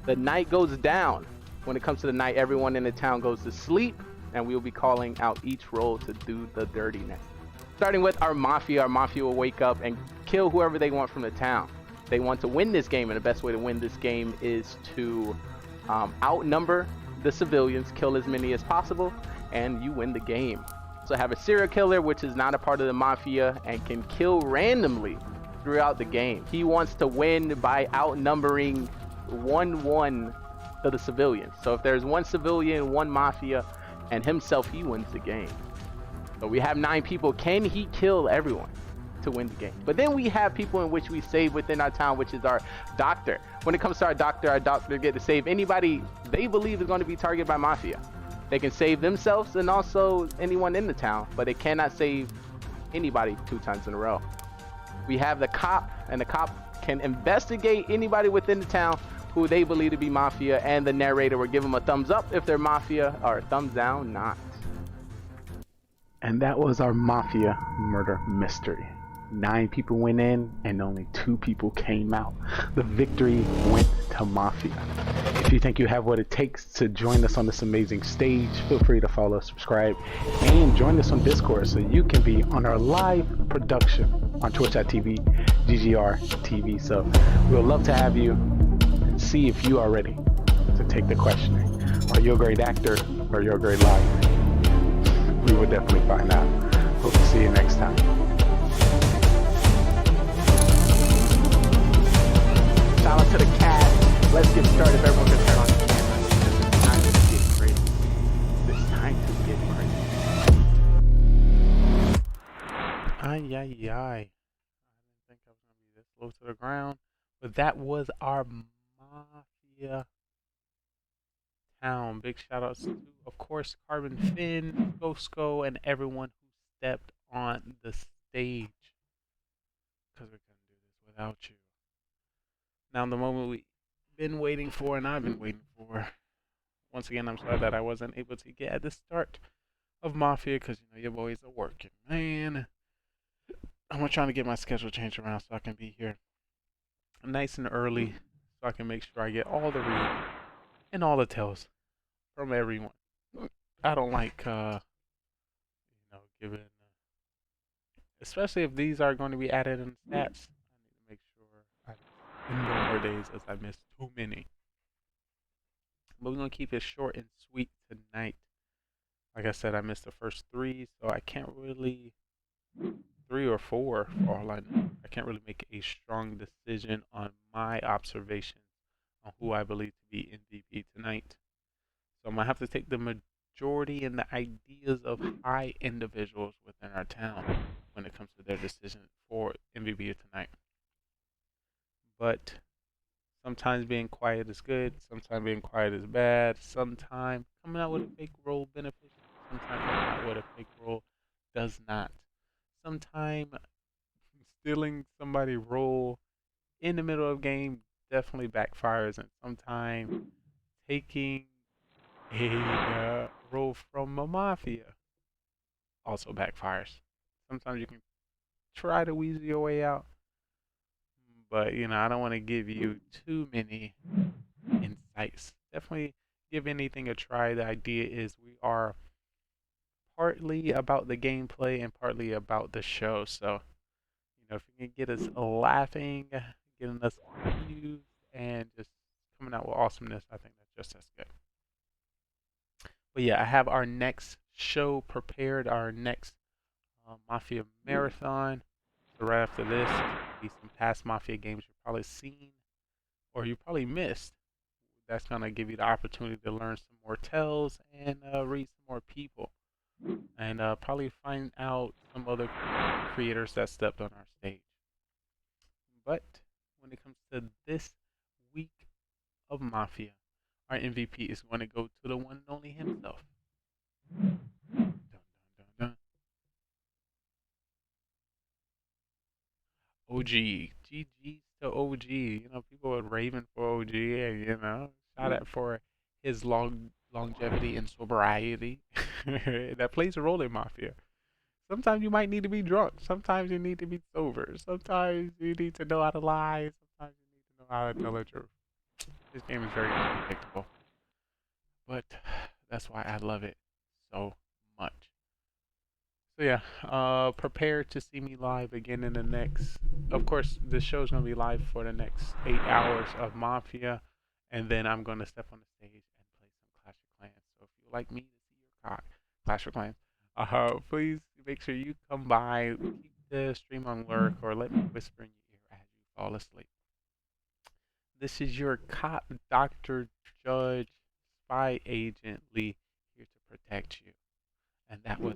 The night goes down. When it comes to the night, everyone in the town goes to sleep, and we'll be calling out each role to do the dirtiness. Starting with our Mafia will wake up and kill whoever they want from the town. They want to win this game, and the best way to win this game is to outnumber the civilians, kill as many as possible, and you win the game. So have a serial killer, which is not a part of the Mafia and can kill randomly throughout the game. He wants to win by outnumbering 1-1 to the civilians. So if there's 1 civilian, 1 Mafia, and himself, he wins the game. So we have 9 people. Can he kill everyone to win the game? But then we have people in which we save within our town, which is our doctor. When it comes to our doctor get to save anybody they believe is going to be targeted by Mafia. They can save themselves and also anyone in the town, but they cannot save anybody 2 times in a row. We have the cop, and the cop can investigate anybody within the town who they believe to be Mafia, and the narrator will give them a thumbs up if they're Mafia, or a thumbs down not. And that was our Mafia murder mystery. 9 people went in and only 2 people came out. The victory went to Mafia. If you think you have what it takes to join us on this amazing stage, feel free to follow, subscribe, and join us on Discord so you can be on our live production on twitch.tv, GGR TV. So we would love to have you and see if you are ready to take the questioning. Are you a great actor or you're a great liar? We will definitely find out. Hope to see you next time. Shout out to the cast. Let's get started. Everyone can turn on the camera. It's time to get crazy. It's time to I didn't think I was going to be this low to the ground. But that was our Mafia town. Big shout outs to, of course, Carbon Finn, Ghostco, and everyone who stepped on the stage. Because we couldn't do this without you. Now, the moment we've been waiting for, and I've been waiting for. Once again, I'm sorry that I wasn't able to get at the start of Mafia because, you know, your boys are working, man. I'm trying to get my schedule changed around so I can be here nice and early so I can make sure I get all the reads and all the tells from everyone. I don't like, giving, especially if these are going to be added in stats. I need to make sure I no more days as I miss too many. But we're going to keep it short and sweet tonight. Like I said, I missed the first 3, so I can't really, 3 or 4 for all I know. I can't really make a strong decision on my observations on who I believe to be MVP tonight. So I'm going to have to take the majority and the ideas of high individuals within our town when it comes to their decision for MVP tonight. But sometimes being quiet is good, sometimes being quiet is bad, sometimes coming out with a fake role beneficial, sometimes coming out with a fake role does not. Sometimes stealing somebody's role in the middle of game definitely backfires, and sometimes taking a role from a Mafia also backfires. Sometimes you can try to weasel your way out, but, you know, I don't want to give you too many insights. Definitely give anything a try. The idea is we are partly about the gameplay and partly about the show. So, you know, if you can get us laughing, getting us views, and just coming out with awesomeness, I think that's just as good. But yeah, I have our next show prepared, our next Mafia Marathon. So right after this, be some past Mafia games you've probably seen or you probably missed. That's going to give you the opportunity to learn some more tells and read some more people. And probably find out some other creators that stepped on our stage. But when it comes to this week of Mafia, our MVP is going to go to the one and only himself. Dun, dun, dun, dun. OG. GG's to OG. You know, people are raving for OG, and, you know, shout out for his longevity and sobriety that plays a role in Mafia. Sometimes you might need to be drunk. Sometimes you need to be sober. Sometimes you need to know how to lie. Sometimes you need to know how to tell the truth. This game is very unpredictable. But that's why I love it so much. So yeah, prepare to see me live again in the next... Of course, this show is going to be live for the next 8 hours of Mafia. And then I'm going to step on the stage and play some Clash of Clans. So if you like me to see your cock, Clash of Clans, please make sure you come by, keep the stream on lurk, or let me whisper in your ear as you fall asleep. This is your cop, doctor, judge, spy agent Lee, here to protect you. And that was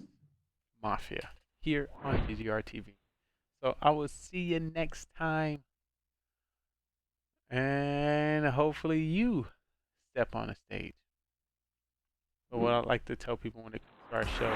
Mafia here on GGR TV. So I will see you next time. And hopefully you step on a stage. But what I like to tell people when it comes to our show,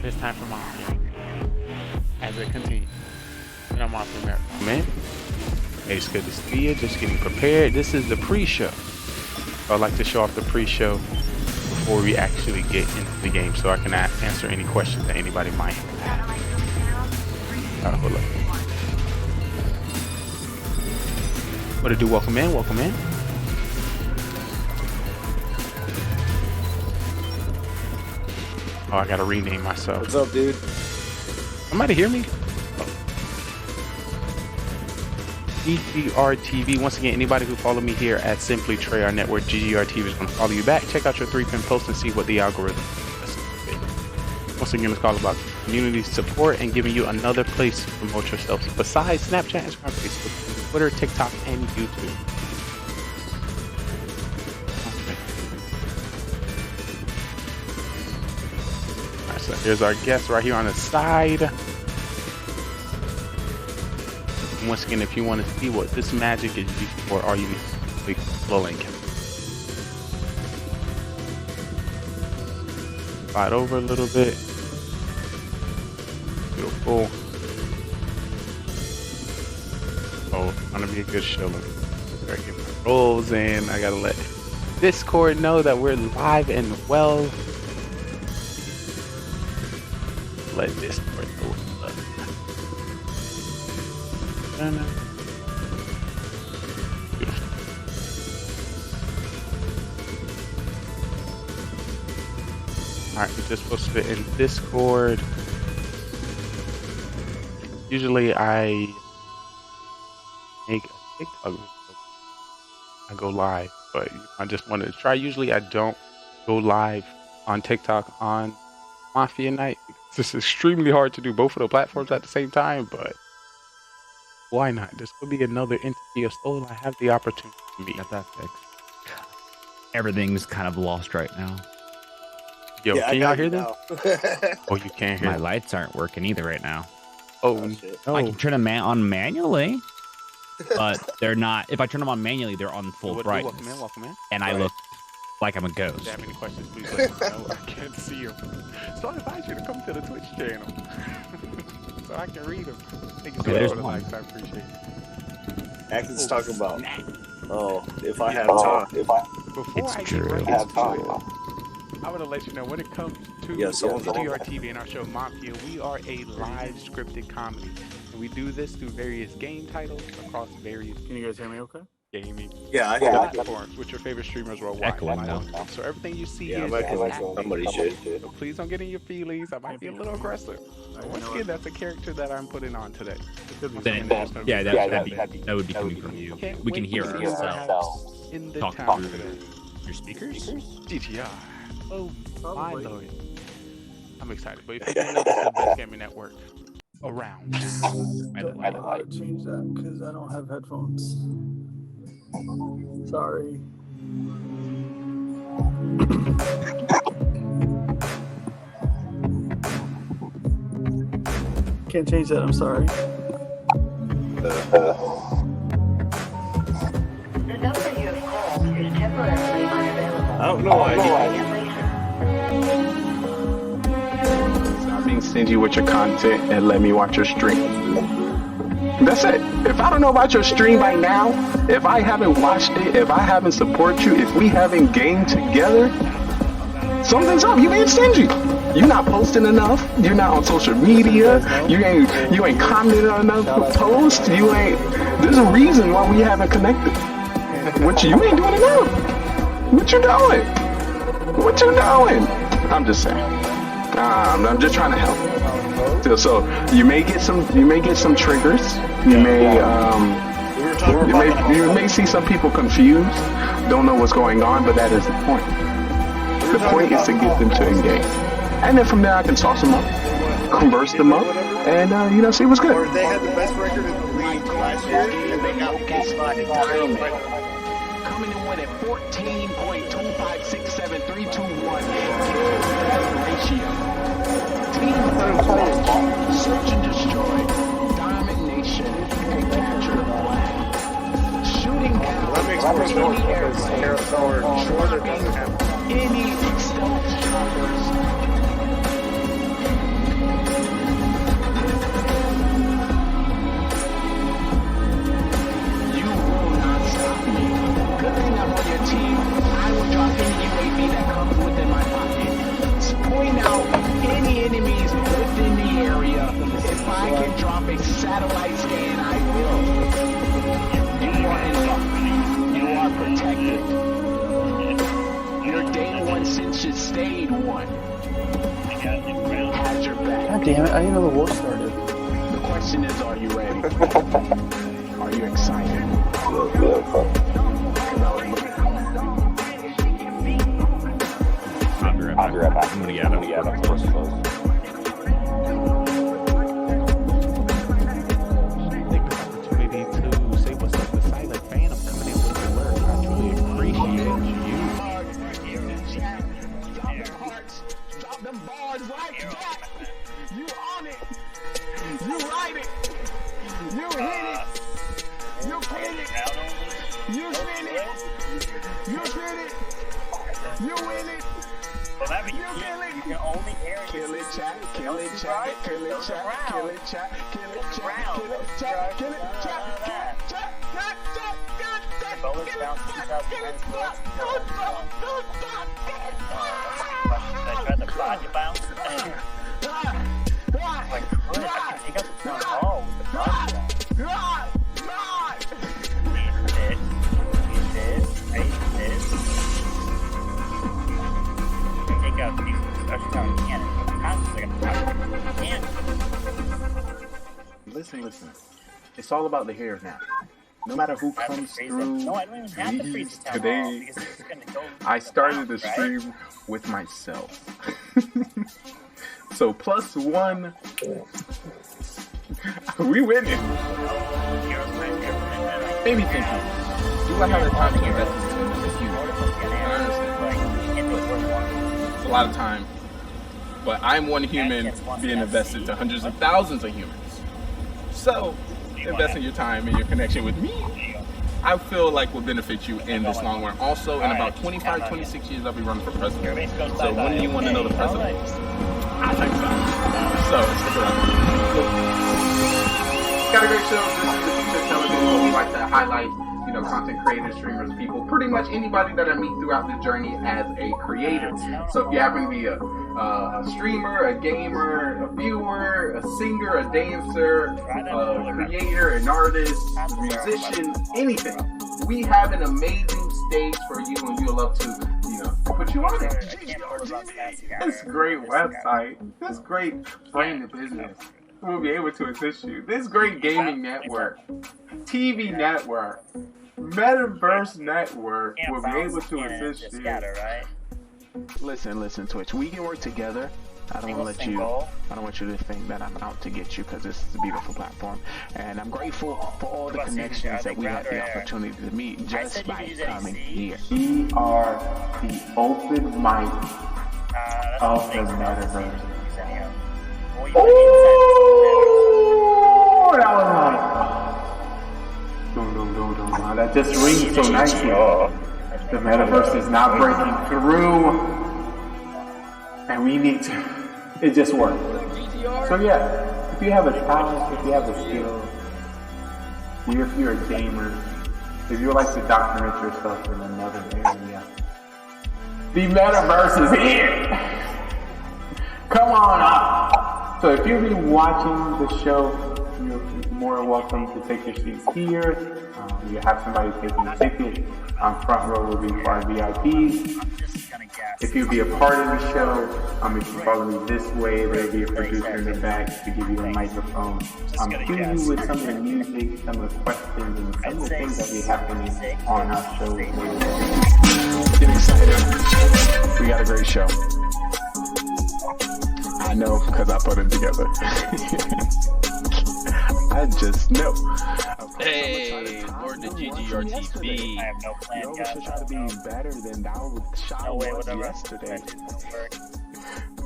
it's time for Mafia as it continues. And I'm Mafia Marathon. Man, hey, it's good to see you. Just getting prepared. This is the pre-show. I'd like to show off the pre-show before we actually get into the game, so I can answer any questions that anybody might have. Hold up. What to do? Welcome in. Welcome in. Oh, I gotta rename myself. What's up, dude? Somebody hear me? GGR TV. Once again, anybody who follow me here at Simply Trey, our network, GGR TV is going to follow you back. Check out your 3-pin post and see what the algorithm is. Once again, it's all about community support and giving you another place to promote yourself besides Snapchat, Instagram, Facebook, Twitter, TikTok, and YouTube. Okay. Alright, so here's our guest right here on the side. And once again, if you want to see what this magic is used for, all you need is click the link. Slide over a little bit. Beautiful. Oh, it's gonna be a good show. Gotta get my rolls in. I gotta let Discord know that we're live and well. Let Discord know what's up. Alright, we just posted it in Discord. Usually I make a TikTok video. I go live, but I just wanted to try. Usually I don't go live on TikTok on Mafia night because it's extremely hard to do both of the platforms at the same time, but why not? This could be another entity of soul I have the opportunity to meet. Got that fixed. Everything's kind of lost right now. Yo, Yeah, can y'all hear this? Oh, you can't hear My them. lights aren't working either right now. Oh, I can turn them on manually, but they're not. If I turn them on manually, they're on full brightness. Welcome in. And I look like I'm a If you ghost. have any questions, please let me know. I can't see you. So I invite you to come to the Twitch channel so I can read them. Thank you so much for the likes. I appreciate it. Atkins talking about. Oh, if I have time. Before I get right into it, I want to let you know when it comes to GGR TV and our show Mafia, we are a live scripted comedy. And we do this through various game titles across various. Can you guys hear me okay? Gaming platforms with your favorite streamers worldwide. So everything you see here is somebody should. So please don't get in your feelings. I might be a little aggressive. Once again, that's a character that I'm putting on today. Then, that would be coming from you. We can hear ourselves in the talk town through today. your speakers. GTR. Oh my lord. I'm excited. But if you didn't know, this is the best gaming network around. I might change that because I don't have headphones. Sorry. Can't change that, I'm sorry. The number you have called is temporarily unavailable. I don't know why. Stop being stingy with your content and let me watch your stream. That's it. If I don't know about your stream by now, if I haven't watched it, if I haven't supported you, if we haven't gamed together, something's up. You ain't stingy. You're not posting enough. You're not on social media. You ain't commenting on enough posts. You ain't. There's a reason why we haven't connected. What you ain't doing enough. What you doing? What you doing? I'm just saying. I'm just trying to help. So you may get some triggers. You may see some people confused, don't know what's going on, but that is the point. The point is to get them to engage, and then from there I can toss them up, converse them up, and see what's good. Or they had the best record in the league last year, and they got coming in with a 14.2567321 ratio. Team search and destroy, domination, and capture the flag. Shooting down any stealth choppers. You will not stop me. Good thing I'm on your team. I will drop any UAV that comes within my pocket. Point out any enemies within the area. If I can drop a satellite scan, I will. You are in luck. You are protected. Your day one since you stayed one. Has your back. God damn it, I didn't know the war started. The question is, are you ready? Are Are you excited? I'll be right back. I'm gonna get out of course. Take this opportunity to say what's up to Silent Phantom coming in with the word. I truly appreciate you. Drop them bars right back. You on it. You ride it. You hit it. You hit it. You spin it. You spin it. You win it. Remember, you can only carry Kill it, chat. Kill it, chat. Kill it, chat. Kill it, chat. Kill it, chat. Kill it, chat. Kill it, chat. Bullets bounce 2,000 bullets. I tried to body bounce. Like, what? I can take out the town hall with the body bounce. Take out these special town cannon. Listen. It's all about the here now. No matter who comes through, No, I don't even have to freeze the town hall today, because it's just gonna go. I started the right? stream with myself. So +1, we winning. Maybe thinking, do I have the time to invest in this human? I understand. It's a lot of time. But I'm one human being invested to hundreds of thousands of humans. So, investing your time and your connection with me, I feel like will benefit you in this long run. Also, in about 25, 26 years, I'll be running for president. So, when do you want to know the president? I think so. So, stick around. Got a great show. This is the Future Television where we like to highlight, content creators, streamers, people, pretty much anybody that I meet throughout the journey as a creator. So if you happen to be a streamer, a gamer, a viewer, a singer, a dancer, a creator, an artist, a musician, anything, we have an amazing stage for you, and we would love to, put you on it. This great website, this great brand of business. We'll be able to assist you. This great gaming network, TV network, Metaverse network will be able to assist you. Listen, Twitch. We can work together. I don't want you to think that I'm out to get you, because this is a beautiful platform, and I'm grateful for all the connections that we had the opportunity to meet just by coming here. We are the open mic of the Metaverse. Oh, that was nice. No. That just rings so nicely. The Metaverse is not breaking through, and we need to. It just works. So yeah, if you have a talent, if you have a skill, if you're a gamer, if you like to document yourself in another area, the Metaverse is here. Come on up. So if you've been watching the show, you're more welcome to take your seats here. You have somebody taking a ticket. Front row will be for our VIPs. If you'll be a part of the show, if you follow me this way, there'll be a producer in the back to give you a microphone. Fill you with some of the music, some of the questions, and some of the things that be happening on our show. Get excited. We got a great show. I know because I put it together. I just know. Hey, or the GGRTV. I have no plan, guys. Should try to be better than that shot was yesterday.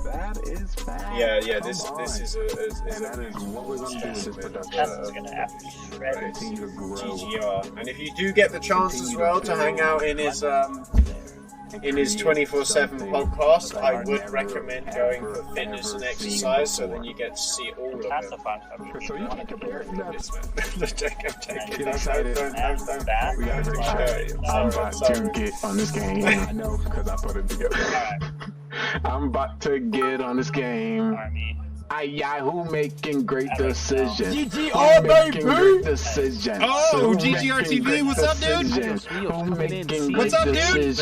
That is bad. Yeah. This is what we're gonna do with this production. That's gonna have to be shredded. GGR. And if you do get the chance as well to hang out in his 24/7 podcast, I would recommend going for fitness and exercise, so then you get to see all of them. So you can compare it. Get excited. We got a great show. I'm about to get on this game. I know because I put it together. I'm about to get on this game. Yahoo making great decisions. GGR, baby! Great decisions. Oh, GGRTV, what's up, dude? What's up, dude?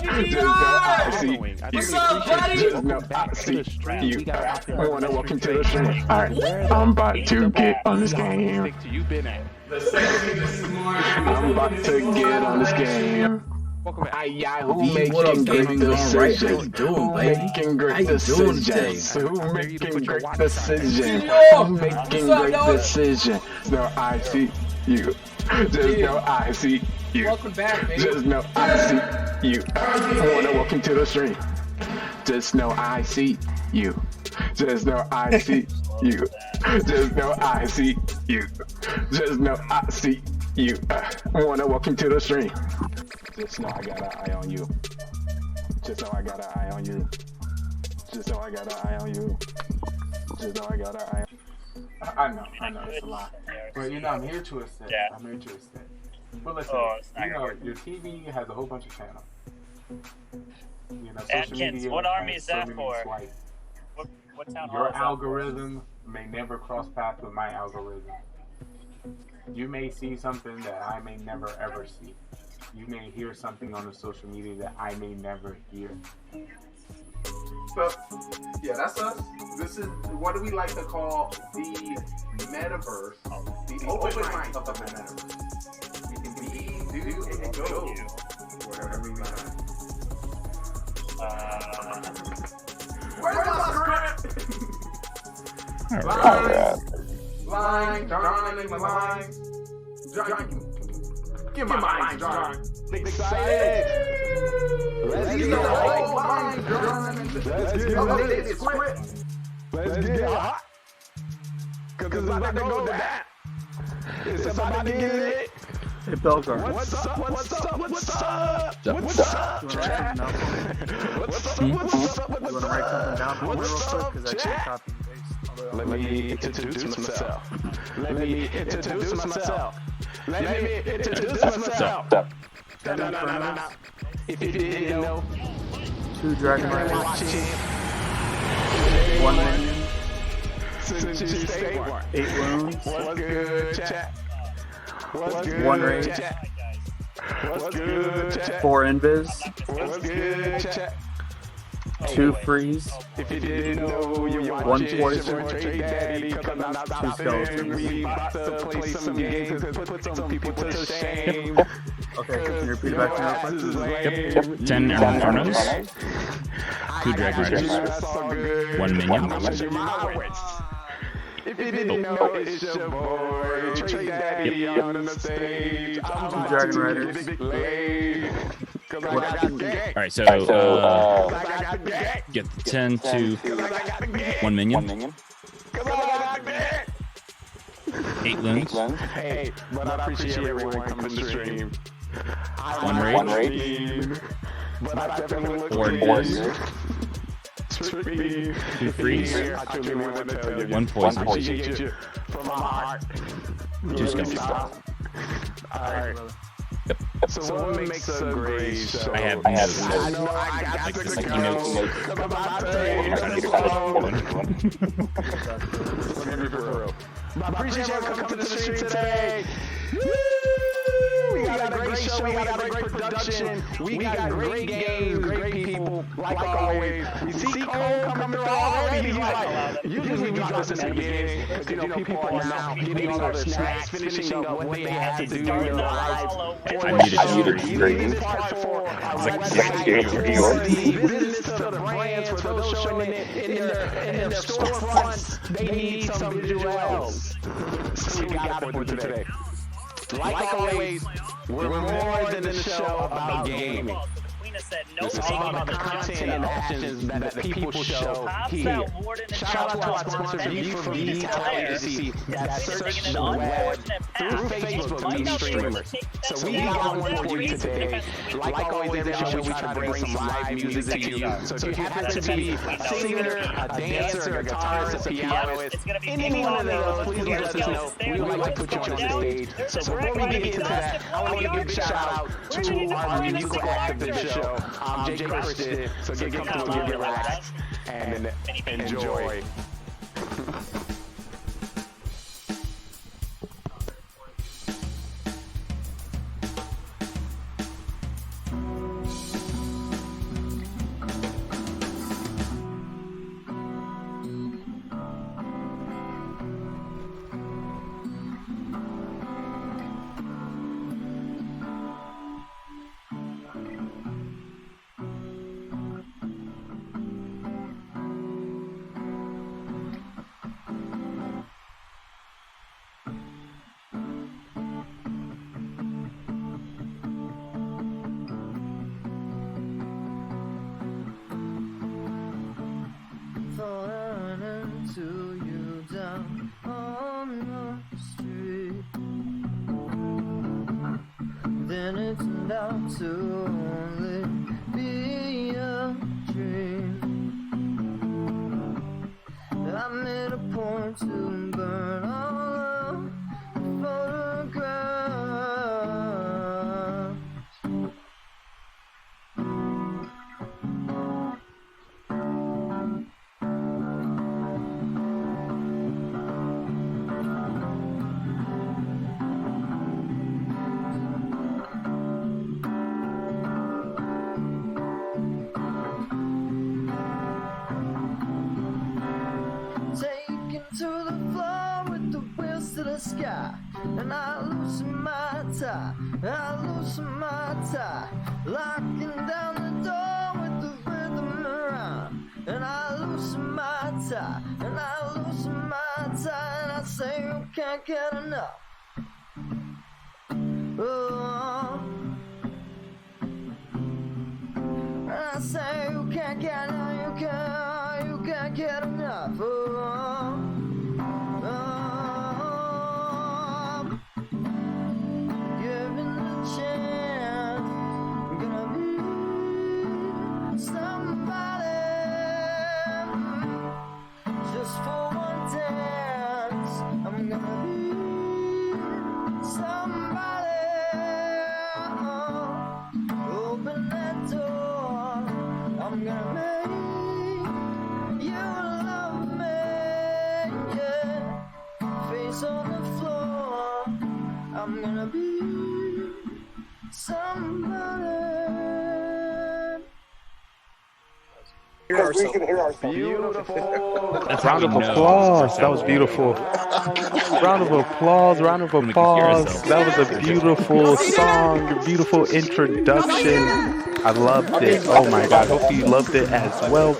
Yo, What's up, buddy? Just know I see you. I wanna walk into the stream. Alright, I'm about to get on this game. I'm about to get on this game. Who making great decisions? Who making great decisions? Who making great decisions? Who making great decisions? No, I see you. Just know I see you. Welcome back, baby. Just know I see you. I wanna walk into the stream. Just know I see you. Just know I see you. Just know I see you. Just know I see you. I wanna walk into the stream. Just know I got an eye on you. Just know I got an eye on you. Just know I got an eye on you. Just know I got an eye on you. I know, it's a lot. But you know, I'm here to assist. Yeah. I'm here to assist. But listen, you know, your TV has a whole bunch of channels. You know, social Atkins, media what army has is so that many for? swipes. What town hall Your is that for? algorithm may never cross paths with my algorithm. You may see something that I may never ever see. You may hear something on the social media that I may never hear. So, yeah, that's us. This is what do we like to call the metaverse, the open mic of the metaverse. You can be, do, and go wherever we are. Where's my script? Line, John, line. Give my line, John. Excited. Let's get the whole line, John. Let's get the script. Let's get hot. Cause it's about to go down. It's about to get lit. Hey, Belgar. What's up? What's up? What's up? What's up, chat? What's up? You want to write something down for me real quick? Because I can't copy and paste. Let me introduce myself. Let me introduce myself. Let me introduce myself. No. If you didn't know, 2 Dragon Riders, 1 minion, 8 wounds, what's good, chat? What's good, 1 rage, chat? What's good, chat? 4 invis, What's good, chat? 2 freeze, If you didn't know, you're 1 poison, Trade Daddy, 2 skeletons. we about to play some games and put some people to shame. Okay, can you repeat it back to me real quick? 10 Infernos, 2 Dragon Riders, 1 minion. If you didn't know, it's your boy, Trade Daddy on the stage. I'm 2 Dragon Riders. Alright, so get the 10 to 1 minion. 8 wounds. Hey, but I appreciate everyone coming to stream. 1 rage. But I definitely look 4 invis. 2 freeze. 1 poison. Appreciate you from my heart. 2 skeletons. Alright. So what makes a great show? I have notes. I know I got Like to sticky go. notes. Come about to I appreciate everyone coming to the stream today. We got a great show. We got a great production. We got great games, great people, like always. We see Cole coming through already. He's like, usually we drop this in the beginning because, you know, people are now getting all their snacks, finishing up what they have to do in their lives. I muted the screen. It's like business to the brands, for those showing it in their storefronts, they need some visuals. So we got it for today. Like always, we're more than a show about gaming. It's all about the content and actions that the people show here. Shout out to our sponsor, V4V Agency, that search the web through Facebook, these streamers. So we got one for you today. Like always, every show we try to bring some live music to you. So if you happen to be a singer, a dancer, a guitarist, a pianist, any one of those, please let us know. We would like to put you on the stage. So before we get into that, I want to give a shout out to our musical activist show. I'm Jay Christian, so get comfortable, get relaxed, and enjoy. turned out to only be a dream. I made a point to burn all of the photographs. Taken to the floor with the wheels to the sky, and I loosen my tie, locking down the door with the rhythm around, and I loosen my tie, and I say you can't get enough. Oh, and I say you can't get enough, you can't get enough. Oh, given the chance, I'm gonna be somebody. Just for one dance, I'm gonna be somebody. Open that door, I'm gonna make you love me, yeah. Face on the floor, I'm gonna be somebody. Beautiful. That's Round of applause. That was beautiful. Round of applause. Round of applause. That was a beautiful song. Beautiful introduction. I loved it. Oh my God. Hope you loved it as well.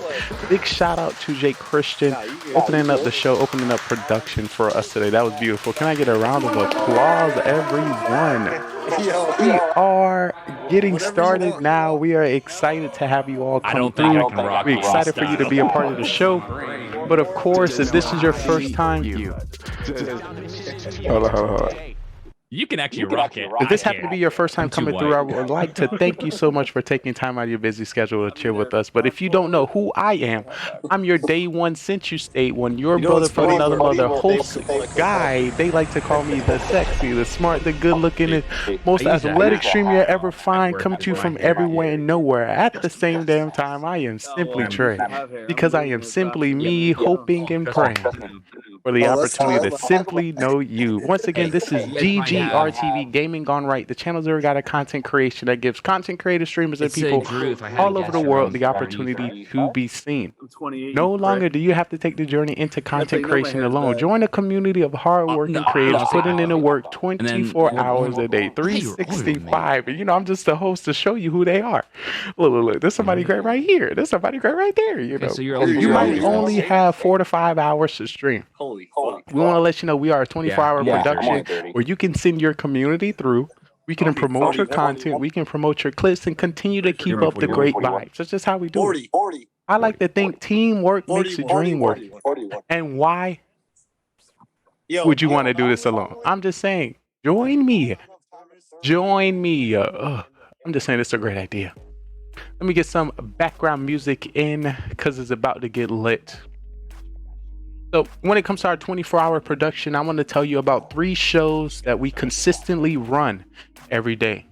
Big shout out to Jake Christian opening up the show, opening up production for us today. That was beautiful. Can I get a round of applause, everyone? We are getting started now. We are excited to have you all come through. We're excited for you to be a part of the show. But of course, if this is your first time, hold on. You can actually rock it. If this happened to be your first time coming through, I would like to thank you so much for taking time out of your busy schedule to chill with us. But if you don't know who I am, I'm your day one since you stayed one, your brother from another mother, host guy. They like to call me the sexy, the smart, the good looking, most athletic streamer you ever find, coming to you from everywhere and nowhere at the same damn time. I am simply Trey, because I am simply me, hoping and praying for the opportunity to simply know you. Once again, this is GGRTV, Gaming GoneRight, the channel zero guide of content creation that gives content creators, streamers, and people all over the world the opportunity to be seen. No longer do you have to take the journey into content creation alone. Join a community of hardworking creators putting in the work 24 hours a day, 365. And you know, I'm just the host to show you who they are. Look, there's somebody great right here. There's somebody great right there. You know, you might only have 4 to 5 hours to stream. We want to let you know we are a 24-hour production where you can send your community through. We can promote your content. We can promote your clips and continue to keep up the great vibes. That's just how we do it. I like to think teamwork makes the dream work. And why would you want to do this alone? I'm just saying, join me. Join me. I'm just saying it's a great idea. Let me get some background music in because it's about to get lit. So when it comes to our 24-hour production, I want to tell you about 3 shows that we consistently run every day.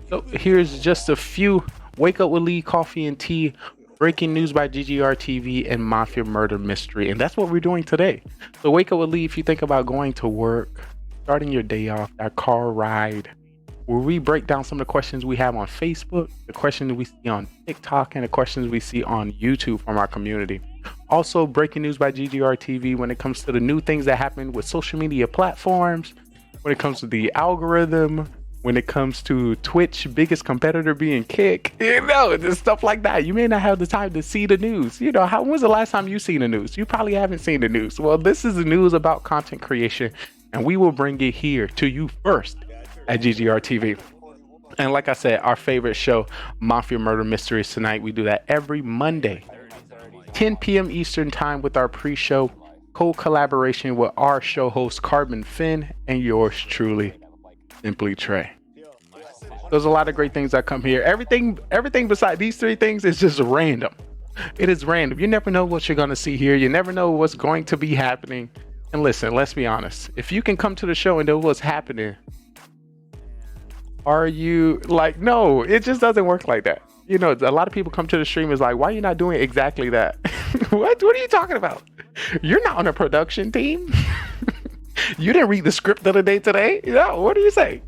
So here's just a few: Wake Up with Lee, Coffee and Tea, Breaking News by GGR TV, and Mafia Murder Mystery. And that's what we're doing today. So Wake Up with Lee, if you think about going to work, starting your day off, that car ride, where we break down some of the questions we have on Facebook, the questions we see on TikTok, and the questions we see on YouTube from our community. Also, Breaking News by GGR TV when it comes to the new things that happen with social media platforms, when it comes to the algorithm, when it comes to Twitch, biggest competitor being Kick, you know, just stuff like that. You may not have the time to see the news. You know, when's the last time you seen the news? You probably haven't seen the news. Well, this is the news about content creation, and we will bring it here to you first at GGR TV. And like I said, our favorite show, Mafia Murder Mysteries, tonight. We do that every Monday, 10 p.m. Eastern time, with our pre-show co-collaboration with our show host Carbon Finn and yours truly, Simply Trey. There's a lot of great things that come here. Everything beside these three things is just random. It is random. You never know what you're going to see here. You never know what's going to be happening. And listen, let's be honest. If you can come to the show and know what's happening, are you like, no, it just doesn't work like that. You know, a lot of people come to the stream is like, why are you not doing exactly that? What are you talking about? You're not on a production team. You didn't read the script of the day today. No, what are you saying?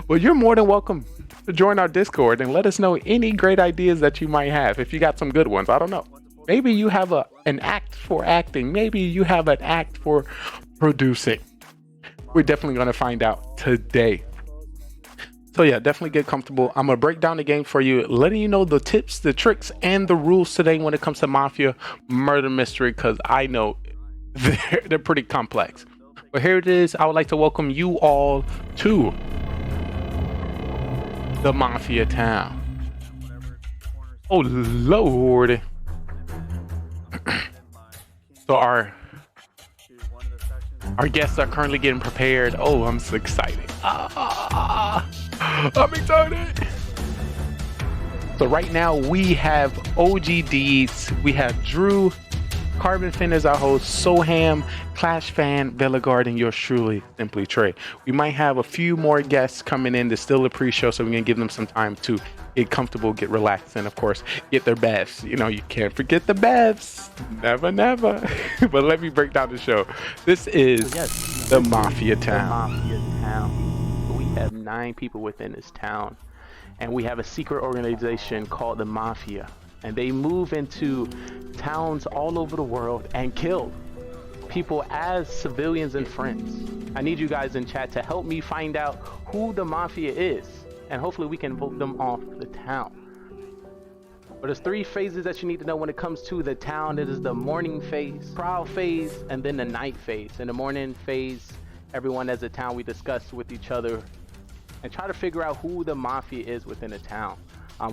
Well, you're more than welcome to join our Discord and let us know any great ideas that you might have. If you got some good ones, I don't know. Maybe you have an act for acting. Maybe you have an act for producing. We're definitely going to find out today. So yeah, definitely get comfortable. I'm going to break down the game for you, letting you know the tips, the tricks, and the rules today when it comes to Mafia Murder Mystery, because I know they're pretty complex. But here it is. I would like to welcome you all to the Mafia town. Oh, Lord. So our guests are currently getting prepared. Oh, I'm so excited. I'm excited. So right now we have OG Deeds. We have Drew, Carbon Fin as our host, Soham, Clash Fan, Veligard, and yours truly, Simply Trey. We might have a few more guests coming in to still a pre-show, so we're going to give them some time to get comfortable, get relaxed, and of course, get their bevs. You know, you can't forget the bevs. Never, never. But let me break down the show. This is the Mafia town. The Mafia town. We have 9 people within this town, and we have a secret organization called the Mafia. And they move into towns all over the world and kill people as civilians and friends. I need you guys in chat to help me find out who the Mafia is, and hopefully we can vote them off the town. But there's 3 phases that you need to know when it comes to the town. It is the morning phase, trial phase, and then the night phase. In the morning phase, everyone as a town, we discuss with each other and try to figure out who the Mafia is within a town.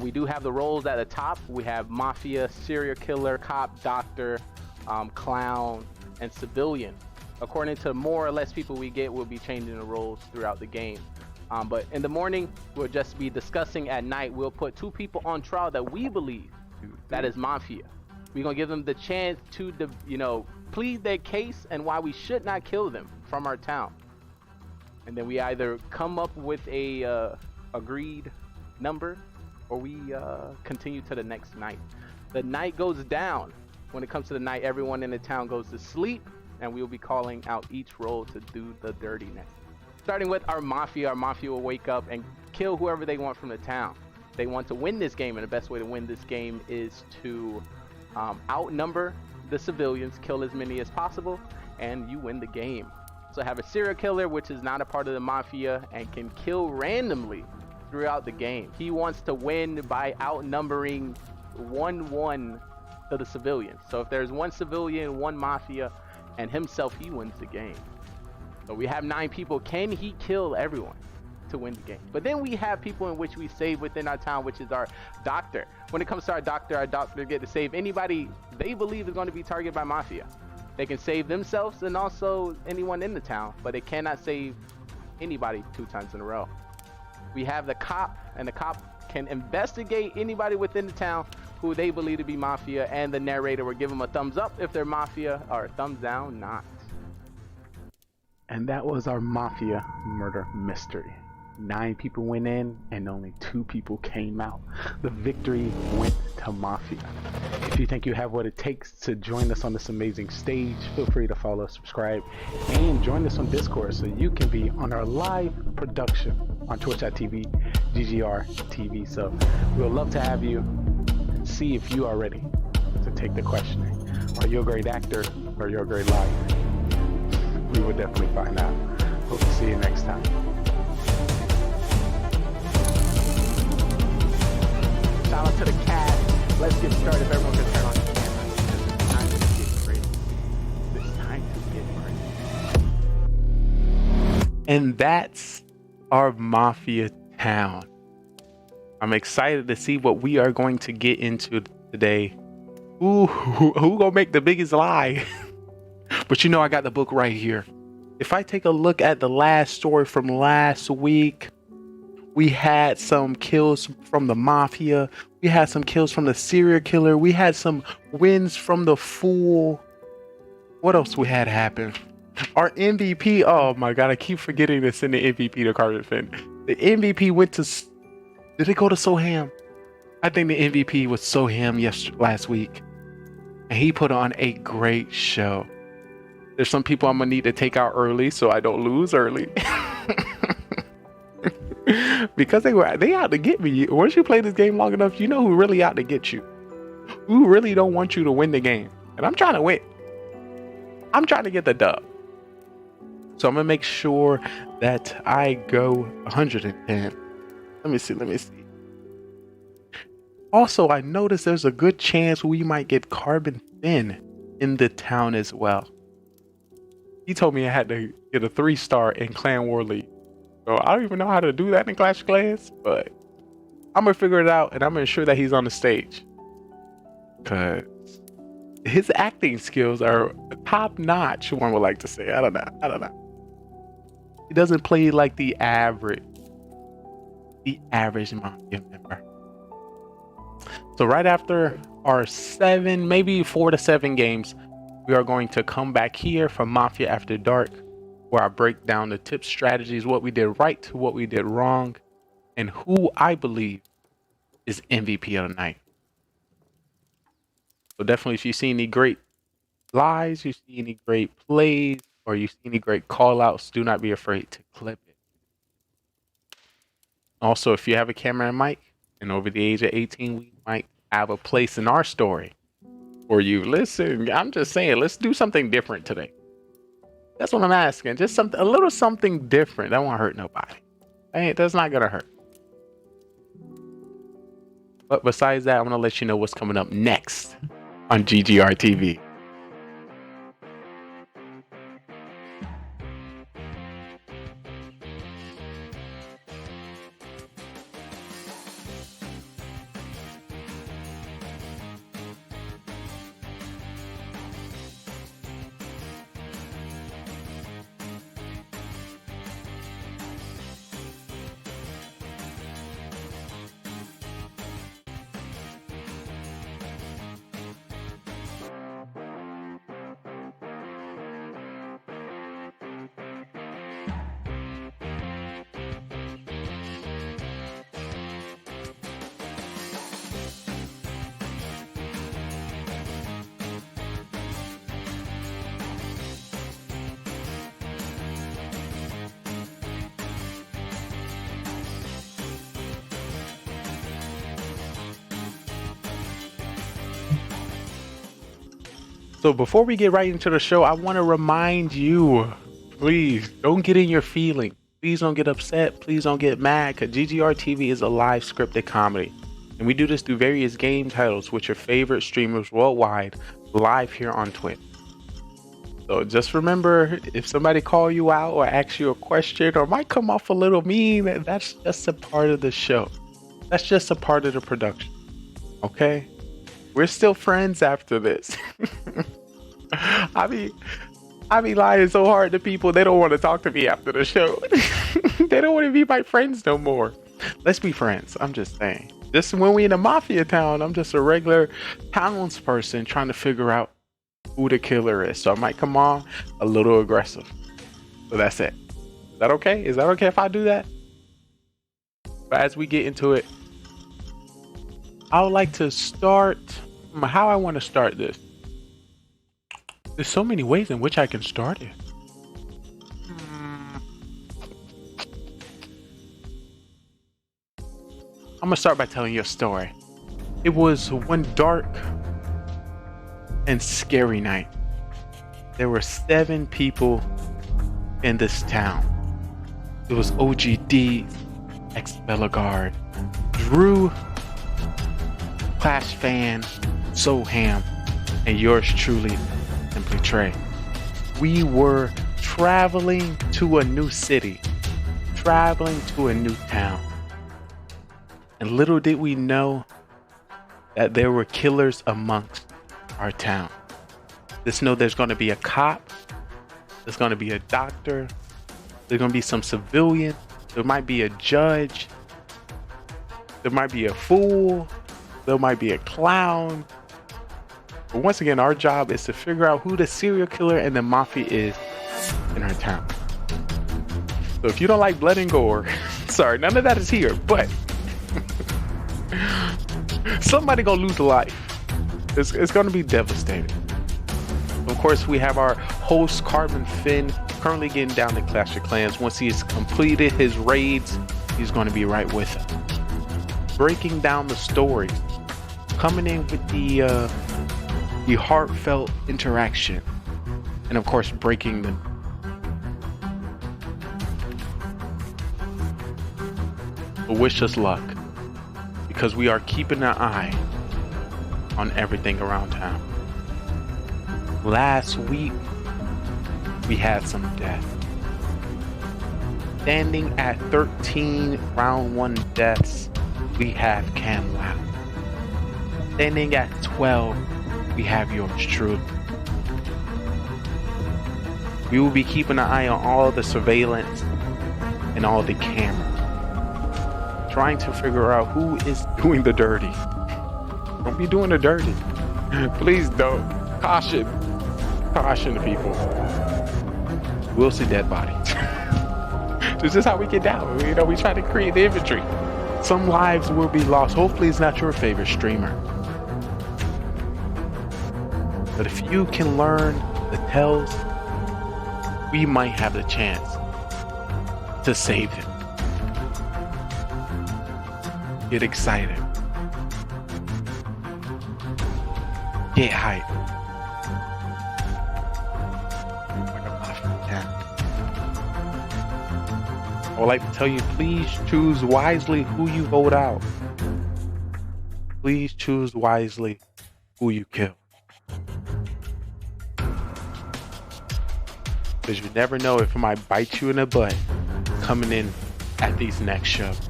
We do have the roles at the top. We have Mafia, Serial Killer, Cop, Doctor, Clown, and Civilian. According to more or less people we get, we'll be changing the roles throughout the game. But in the morning, we'll just be discussing. At night, we'll put 2 people on trial that we believe that is Mafia. We're going to give them the chance to, plead their case and why we should not kill them from our town. And then we either come up with a agreed number, or we continue to the next night. The night goes down. When it comes to the night, everyone in the town goes to sleep, and we will be calling out each role to do the dirtiness. Starting with our Mafia will wake up and kill whoever they want from the town. They want to win this game, and the best way to win this game is to outnumber the civilians, kill as many as possible, and you win the game. So have a serial killer, which is not a part of the Mafia and can kill randomly throughout the game. He wants to win by outnumbering 1-1 to the civilians. So if there's 1 civilian, 1 Mafia, and himself, he wins the game. So we have 9 people. Can he kill everyone to win the game? But then we have people in which we save within our town, which is our doctor. When it comes to our doctor get to save anybody they believe is going to be targeted by Mafia. They can save themselves and also anyone in the town, but they cannot save anybody 2 times in a row. We have the cop, and the cop can investigate anybody within the town who they believe to be Mafia, and the narrator will give them a thumbs up if they're Mafia, or a thumbs down not. And that was our Mafia murder mystery. 9 people went in and only 2 people came out. The victory went to Mafia. If you think you have what it takes to join us on this amazing stage, feel free to follow, subscribe, and join us on Discord so you can be on our live production on twitch.tv, GGR.TV. So we'll love to have you and see if you are ready to take the questioning. Are you a great actor or you're a great liar? We will definitely find out. Hope to see you next time. Shout out to the cast. Let's get started. If everyone can turn on the camera. It's time to get crazy. It's time to get crazy. And that's our Mafia town. I'm excited to see what we are going to get into today. Ooh, who gonna make the biggest lie? But you know, I got the book right here. If I take a look at the last story from last week, We had some kills from the Mafia. We had some kills from the serial killer. We had some wins from the Fool. What else we had happen? Our MVP, oh my God, I keep forgetting to send the MVP to Carpet Finn. The MVP went to, did it go to Soham? I think the MVP was Soham last week. And he put on a great show. There's some people I'm gonna need to take out early so I don't lose early. Because they out to get me. Once you play this game long enough, you know who really out to get you. Who really don't want you to win the game. And I'm trying to win. I'm trying to get the dub. So I'm gonna make sure that I go 110. Let me see. Also, I noticed there's a good chance we might get Carbon Finn in the town as well. He told me I had to get a 3-star in Clan War League. So I don't even know how to do that in Clash of Clans, but I'm gonna figure it out and I'm gonna ensure that he's on the stage. Cause his acting skills are top notch, one would like to say. I don't know. He doesn't play like the average Mafia member. So right after our 7, maybe 4 to 7 games, we are going to come back here for Mafia After Dark, where I break down the tips, strategies, what we did right to what we did wrong, and who I believe is MVP of the night. So definitely, if you see any great lies, you see any great plays, or you see any great call outs, do not be afraid to clip it. Also, if you have a camera and mic, and over the age of 18, we might have a place in our story for you. Listen, I'm just saying, let's do something different today. That's what I'm asking. Just a little something different. That won't hurt nobody. Hey, that's not gonna hurt. But besides that, I'm gonna let you know what's coming up next on GGR TV. So before we get right into the show, I want to remind you, please don't get in your feelings. Please don't get upset. Please don't get mad, because GGR TV is a live scripted comedy. And we do this through various game titles with your favorite streamers worldwide, live here on Twitch. So just remember, if somebody call you out or asks you a question or might come off a little mean, that's just a part of the show. That's just a part of the production. Okay? We're still friends after this. I be lying so hard to people, they don't want to talk to me after the show. They don't want to be my friends no more. Let's be friends. I'm just saying. Just when we in a Mafia town, I'm just a regular townsperson trying to figure out who the killer is. So I might come on a little aggressive. So that's it. Is that okay? Is that okay if I do that? But as we get into it, I would like to start how I want to start this. There's so many ways in which I can start it. I'm gonna start by telling you a story. It was one dark and scary night. There were 7 people in this town. It was OGD, ex-Bellegarde, Drew, Clash Fan, Soham, and yours truly, Simply Trey. We were traveling to a new city, traveling to a new town. And little did we know that there were killers amongst our town. Just know there's going to be a cop, there's going to be a doctor, there's going to be some civilians, there might be a judge, There might be a fool. There might be a clown. But once again, our job is to figure out who the serial killer and the mafia is in our town. So if you don't like blood and gore, sorry, none of that is here, but somebody gonna lose a life. It's gonna be devastating. Of course, we have our host, Carbon Finn, currently getting down to Clash of Clans. Once he's completed his raids, he's gonna be right with us. Breaking down the story, coming in with the heartfelt interaction, and of course, breaking them. But wish us luck, because we are keeping an eye on everything around town. Last week, we had some death. Standing at 13 round 1 deaths, we have Cam Lau. Standing at 12, we have yours truly. We will be keeping an eye on all the surveillance and all the cameras, trying to figure out who is doing the dirty. Don't be doing the dirty. Please don't. Caution. Caution the people. We'll see dead bodies. This is how we get down. You know, we try to create the infantry. Some lives will be lost. Hopefully it's not your favorite streamer. But if you can learn the tells, we might have the chance to save him. Get excited. Get hyped. Like a Mafia town. I would like to tell you, please choose wisely who you vote out. Please choose wisely who you kill. Because you never know if it might bite you in the butt coming in at these next shows.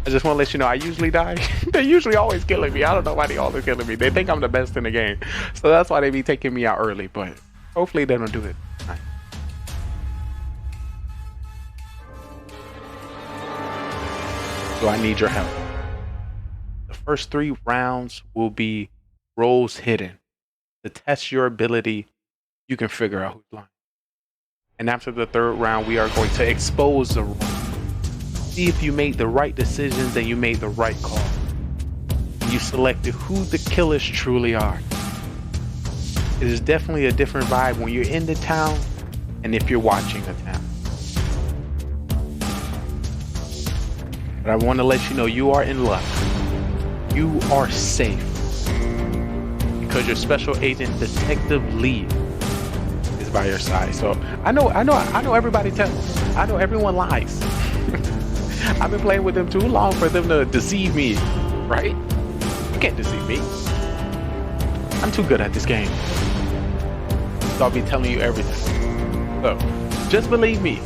I just want to let you know, I usually die. They're usually always killing me. I don't know why they always killing me. They think I'm the best in the game. So that's why they be taking me out early. But hopefully they don't do it. So I need your help. The first 3 rounds will be roles hidden. To test your ability, you can figure out who's lying. And after the 3rd round, we are going to expose the role. See if you made the right decisions and you made the right call. You selected who the killers truly are. It is definitely a different vibe when you're in the town and if you're watching the town. But I want to let you know you are in luck. You are safe. Because your special agent Detective Lee is by your side. So I know everybody tells. I know everyone lies. I've been playing with them too long for them to deceive me, right? You can't deceive me. I'm too good at this game. So I'll be telling you everything. So just believe me.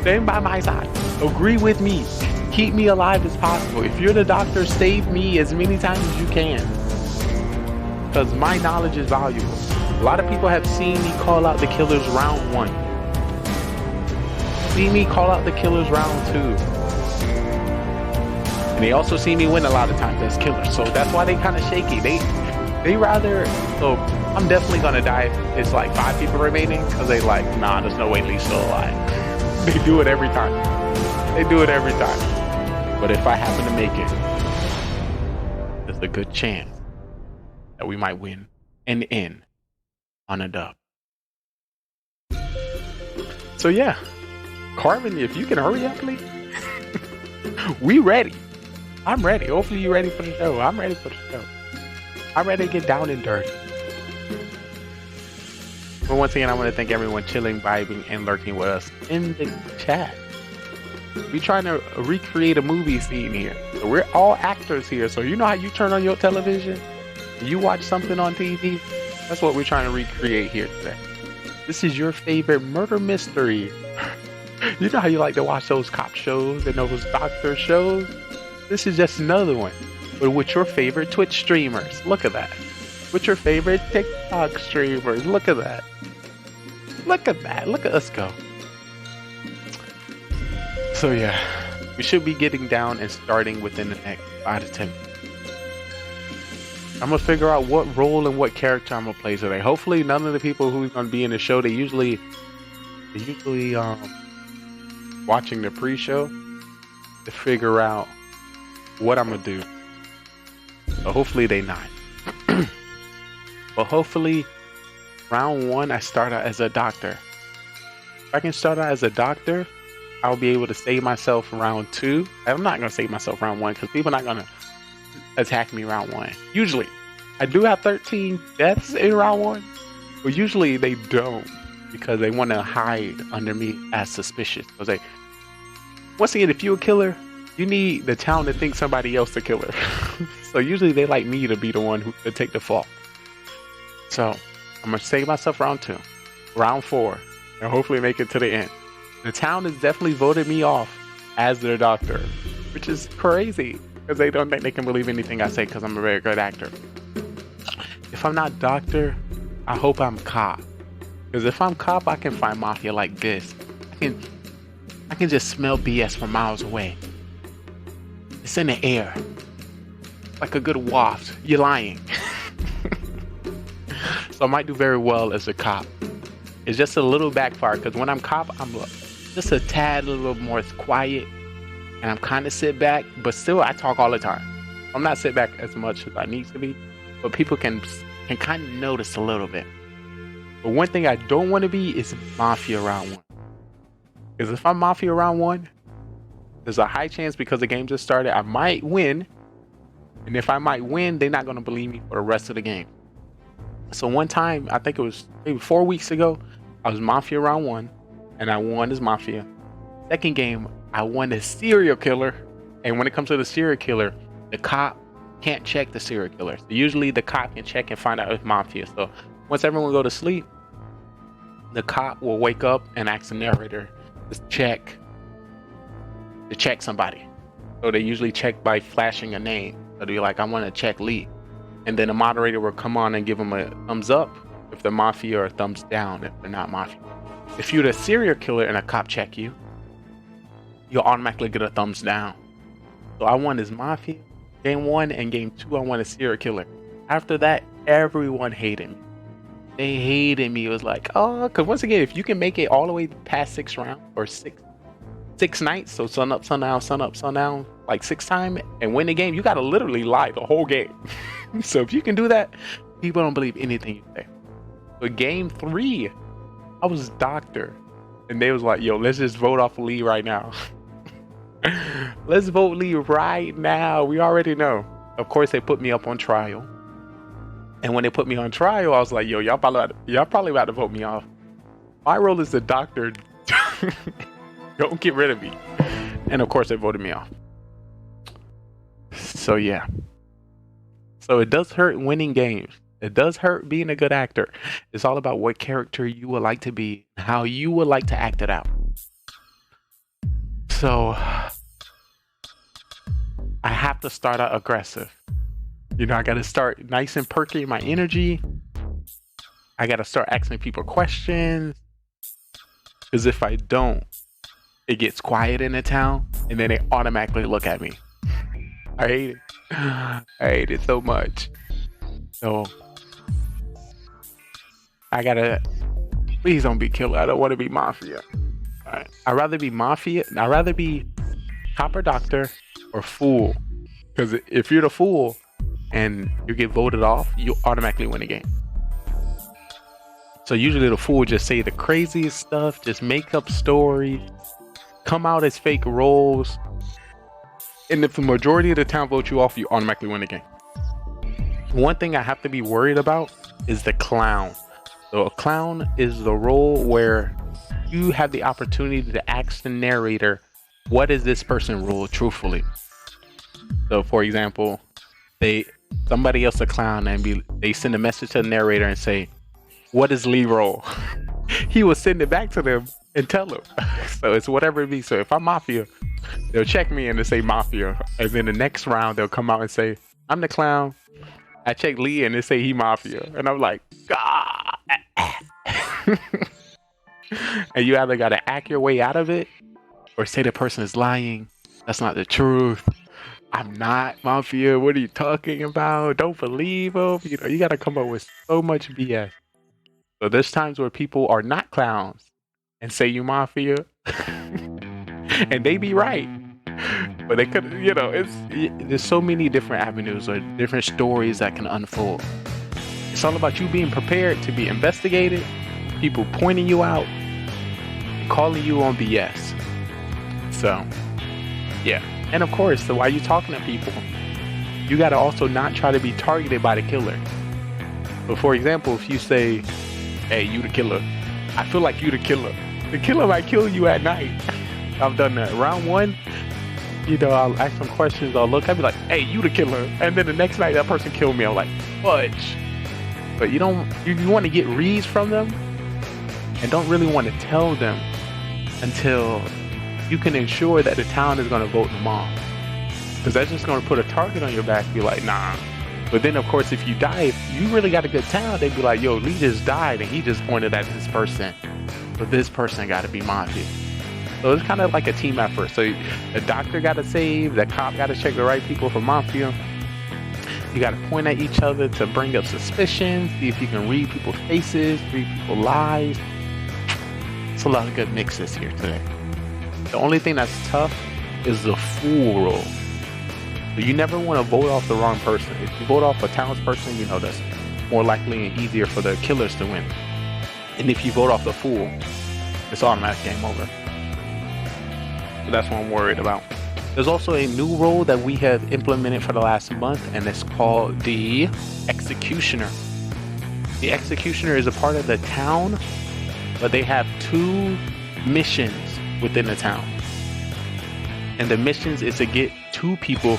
Stand by my side. Agree with me. Keep me alive as possible. If you're the doctor, save me as many times as you can. Because my knowledge is valuable. A lot of people have seen me call out the killers round 1. See me call out the killers round 2. And they also see me win a lot of times as killers. So that's why they kind of shaky. They rather, so I'm definitely going to die if it's like 5 people remaining. Because they like, nah, there's no way Lee's still alive. They do it every time. They do it every time. But if I happen to make it, there's a good chance that we might win and end on a dub. So yeah, Carvin, if you can hurry up, please. We ready. I'm ready. Hopefully you're ready for the show. I'm ready for the show. I'm ready to get down and dirty. But once again, I want to thank everyone chilling, vibing, and lurking with us in the chat. We're trying to recreate a movie scene here. So we're all actors here. So you know how you turn on your television? You watch something on TV? That's what we're trying to recreate here today. This is your favorite murder mystery. You know how you like to watch those cop shows and those doctor shows? This is just another one. But with your favorite Twitch streamers. Look at that. With your favorite TikTok streamers. Look at that. Look at that. Look at us go. So yeah, We should be getting down and starting within the next 5 to 10 minutes. I'm gonna figure out what role and what character I'm gonna play today. Hopefully, none of the people who's gonna be in the show, they usually watching the pre-show to figure out what I'm gonna do. So hopefully they not. But hopefully, round 1 I start out as a doctor. If I can start out as a doctor, I'll be able to save myself round 2. I'm not gonna save myself round 1 because people are not gonna attack me round 1. Usually, I do have 13 deaths in round 1, but usually they don't because they want to hide under me as suspicious. Because once again, if you're a killer, you need the town to think somebody else the killer. So usually they like me to be the one who to take the fall. So I'm gonna save myself round 2, round 4, and hopefully make it to the end. The town has definitely voted me off as their doctor, which is crazy because they don't think they can believe anything I say because I'm a very good actor. If I'm not doctor, I hope I'm cop. Because if I'm cop, I can find Mafia like this. I can just smell BS from miles away. It's in the air. Like a good waft. You're lying. So I might do very well as a cop. It's just a little backfire because when I'm cop, I'm just a tad a little more quiet. And I'm kind of sit back, but still I talk all the time. I'm not sit back as much as I need to be, but people can kind of notice a little bit. But one thing I don't want to be is Mafia round 1. Because if I'm Mafia round 1, there's a high chance because the game just started, I might win. And if I might win, they're not going to believe me for the rest of the game. So one time, I think it was maybe 4 weeks ago, I was Mafia round 1, and I won as Mafia. Second game, I won as serial killer. And when it comes to the serial killer, the cop can't check the serial killer. So usually the cop can check and find out if Mafia. So once everyone go to sleep, the cop will wake up and ask the narrator to check somebody. So they usually check by flashing a name. So they're like, I want to check Lee. And then the moderator will come on and give them a thumbs up if they're Mafia or a thumbs down if they're not Mafia. If you're the serial killer and a cop check you, you'll automatically get a thumbs down. So I won as Mafia. Game 1 and game 2, I won as serial killer. After that, everyone hated me. They hated me. It was like, oh, because once again, if you can make it all the way past 6 rounds or six nights, so sun up, sun down, like 6 times, and win the game, you gotta literally lie the whole game. So if you can do that, people don't believe anything you say. But game 3, I was doctor, and they was like, yo, let's just vote off Lee right now. Let's vote Lee right now. We already know. Of course, they put me up on trial. And when they put me on trial, I was like, yo, y'all probably about to vote me off. My role is the doctor. Don't get rid of me. And of course, they voted me off. So yeah. So it does hurt winning games. It does hurt being a good actor. It's all about what character you would like to be, how you would like to act it out. So I have to start out aggressive. You know, I got to start nice and perky in my energy. I got to start asking people questions. Because if I don't, it gets quiet in the town and then they automatically look at me. I hate it. I hate it so much. So I gotta, please don't be killer. I don't want to be Mafia. Right. I'd rather be Mafia. I'd rather be cop or doctor or fool. Because if you're the fool and you get voted off, you automatically win the game. So usually the fool just say the craziest stuff, just make up stories, come out as fake roles. And if the majority of the town votes you off, you automatically win the game. One thing I have to be worried about is the clown. So a clown is the role where you have the opportunity to ask the narrator, what is this person rule truthfully? So for example, somebody else a clown and they send a message to the narrator and say, what is Lee role? He will send it back to them and tell them. So it's whatever it be. So if I'm Mafia, they'll check me and they say Mafia. And then the next round they'll come out and say, I'm the clown. I check Lee and they say he Mafia. And I'm like, God. And you either got to act your way out of it or say the person is lying That's not the truth. I'm not Mafia. What are you talking about? Don't believe him. You know, you got to come up with so much BS. So there's times where people are not clowns and say you Mafia, and they be right. But they could, you know, there's so many different avenues or different stories that can unfold. It's all about you being prepared to be investigated, people pointing you out, and calling you on BS. So, yeah. And of course, so while you're talking to people, you got to also not try to be targeted by the killer. But for example, if you say, hey, you the killer, I feel like you the killer. The killer might kill you at night. I've done that. Round one, you know, I'll ask some questions. I'll look, I'll be like, hey, you the killer. And then the next night, that person killed me. I'm like, fudge. But you want to get reads from them and don't really want to tell them until you can ensure that the town is going to vote them off. Because that's just going to put a target on your back and be like, nah. But then, of course, if you die, if you really got a good town, they'd be like, yo, Lee just died and he just pointed at this person. So this person got to be Mafia. So it's kind of like a team effort. So the doctor got to save, the cop got to check the right people for Mafia. You got to point at each other to bring up suspicion, see if you can read people's faces, read people's lies. It's a lot of good mixes here today. The only thing that's tough is the fool rule. So you never want to vote off the wrong person. If you vote off a townsperson, you know that's more likely and easier for the killers to win. And if you vote off the fool, it's automatic game over. So that's what I'm worried about. There's also a new role that we have implemented for the last month, and it's called the Executioner. The Executioner is a part of the town, but they have 2 missions within the town. And the missions is to get 2 people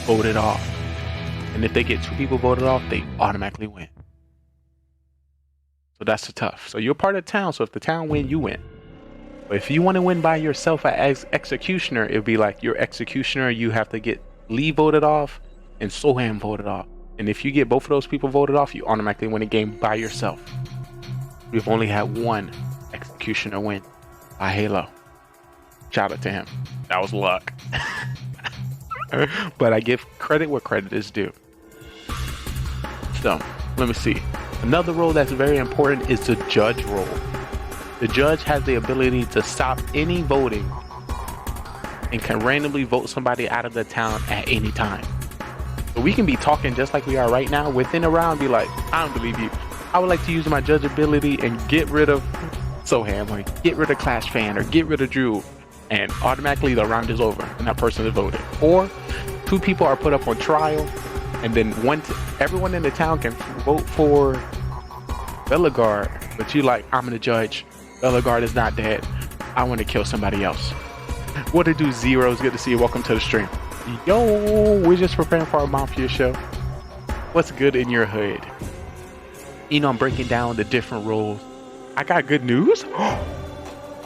voted off. And if they get 2 people voted off, they automatically win. So that's the tough. So you're part of the town, so if the town win, you win. But if you want to win by yourself as Executioner, it'll be like your Executioner, you have to get Lee voted off and Soham voted off. And if you get both of those people voted off, you automatically win a game by yourself. We've only had 1 Executioner win by Halo. Shout out to him. That was luck. But I give credit where credit is due. So, let me see. Another role that's very important is the judge role. The judge has the ability to stop any voting and can randomly vote somebody out of the town at any time. So we can be talking just like we are right now, within a round, be like, I don't believe you. I would like to use my judge ability and get rid of Soham, or get rid of Clash Fan, or get rid of Drew, and automatically the round is over and that person is voted. Or 2 people are put up on trial, and then everyone in the town can vote for Bellegarde, but you like, I'm the judge. Bellegarde is not dead. I want to kill somebody else. What to do, Zero? It's good to see you. Welcome to the stream. Yo, we're just preparing for our Mafia show. What's good in your hood? You know, I'm breaking down the different roles. I got good news.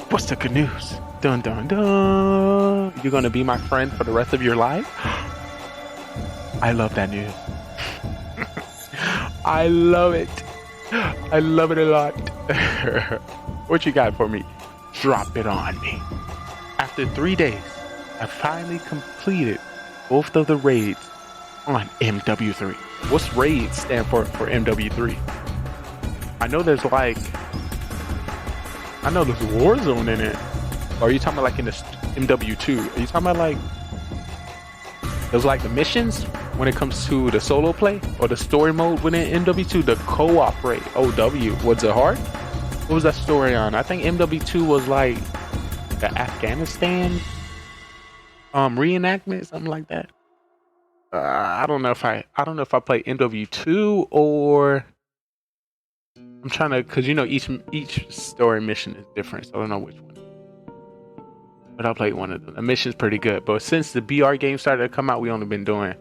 What's the good news? Dun dun dun. You're gonna be my friend for the rest of your life. I love that news. I love it. I love it a lot. What you got for me? Drop it on me. After 3 days, I finally completed both of the raids on MW3. What's raids stand for MW3? I know there's Warzone in it. Or are you talking about like in the MW2? Are you talking about like there's like the missions when it comes to the solo play or the story mode within MW2, the co-op raid? OW. Was it hard? What was that story on? I think MW2 was like the Afghanistan reenactment, something like that. I don't know if I play MW2 or I'm trying to, because you know each story mission is different, so I don't know which one. But I played one of them. The mission's pretty good, but since the BR game started to come out, we only been doing,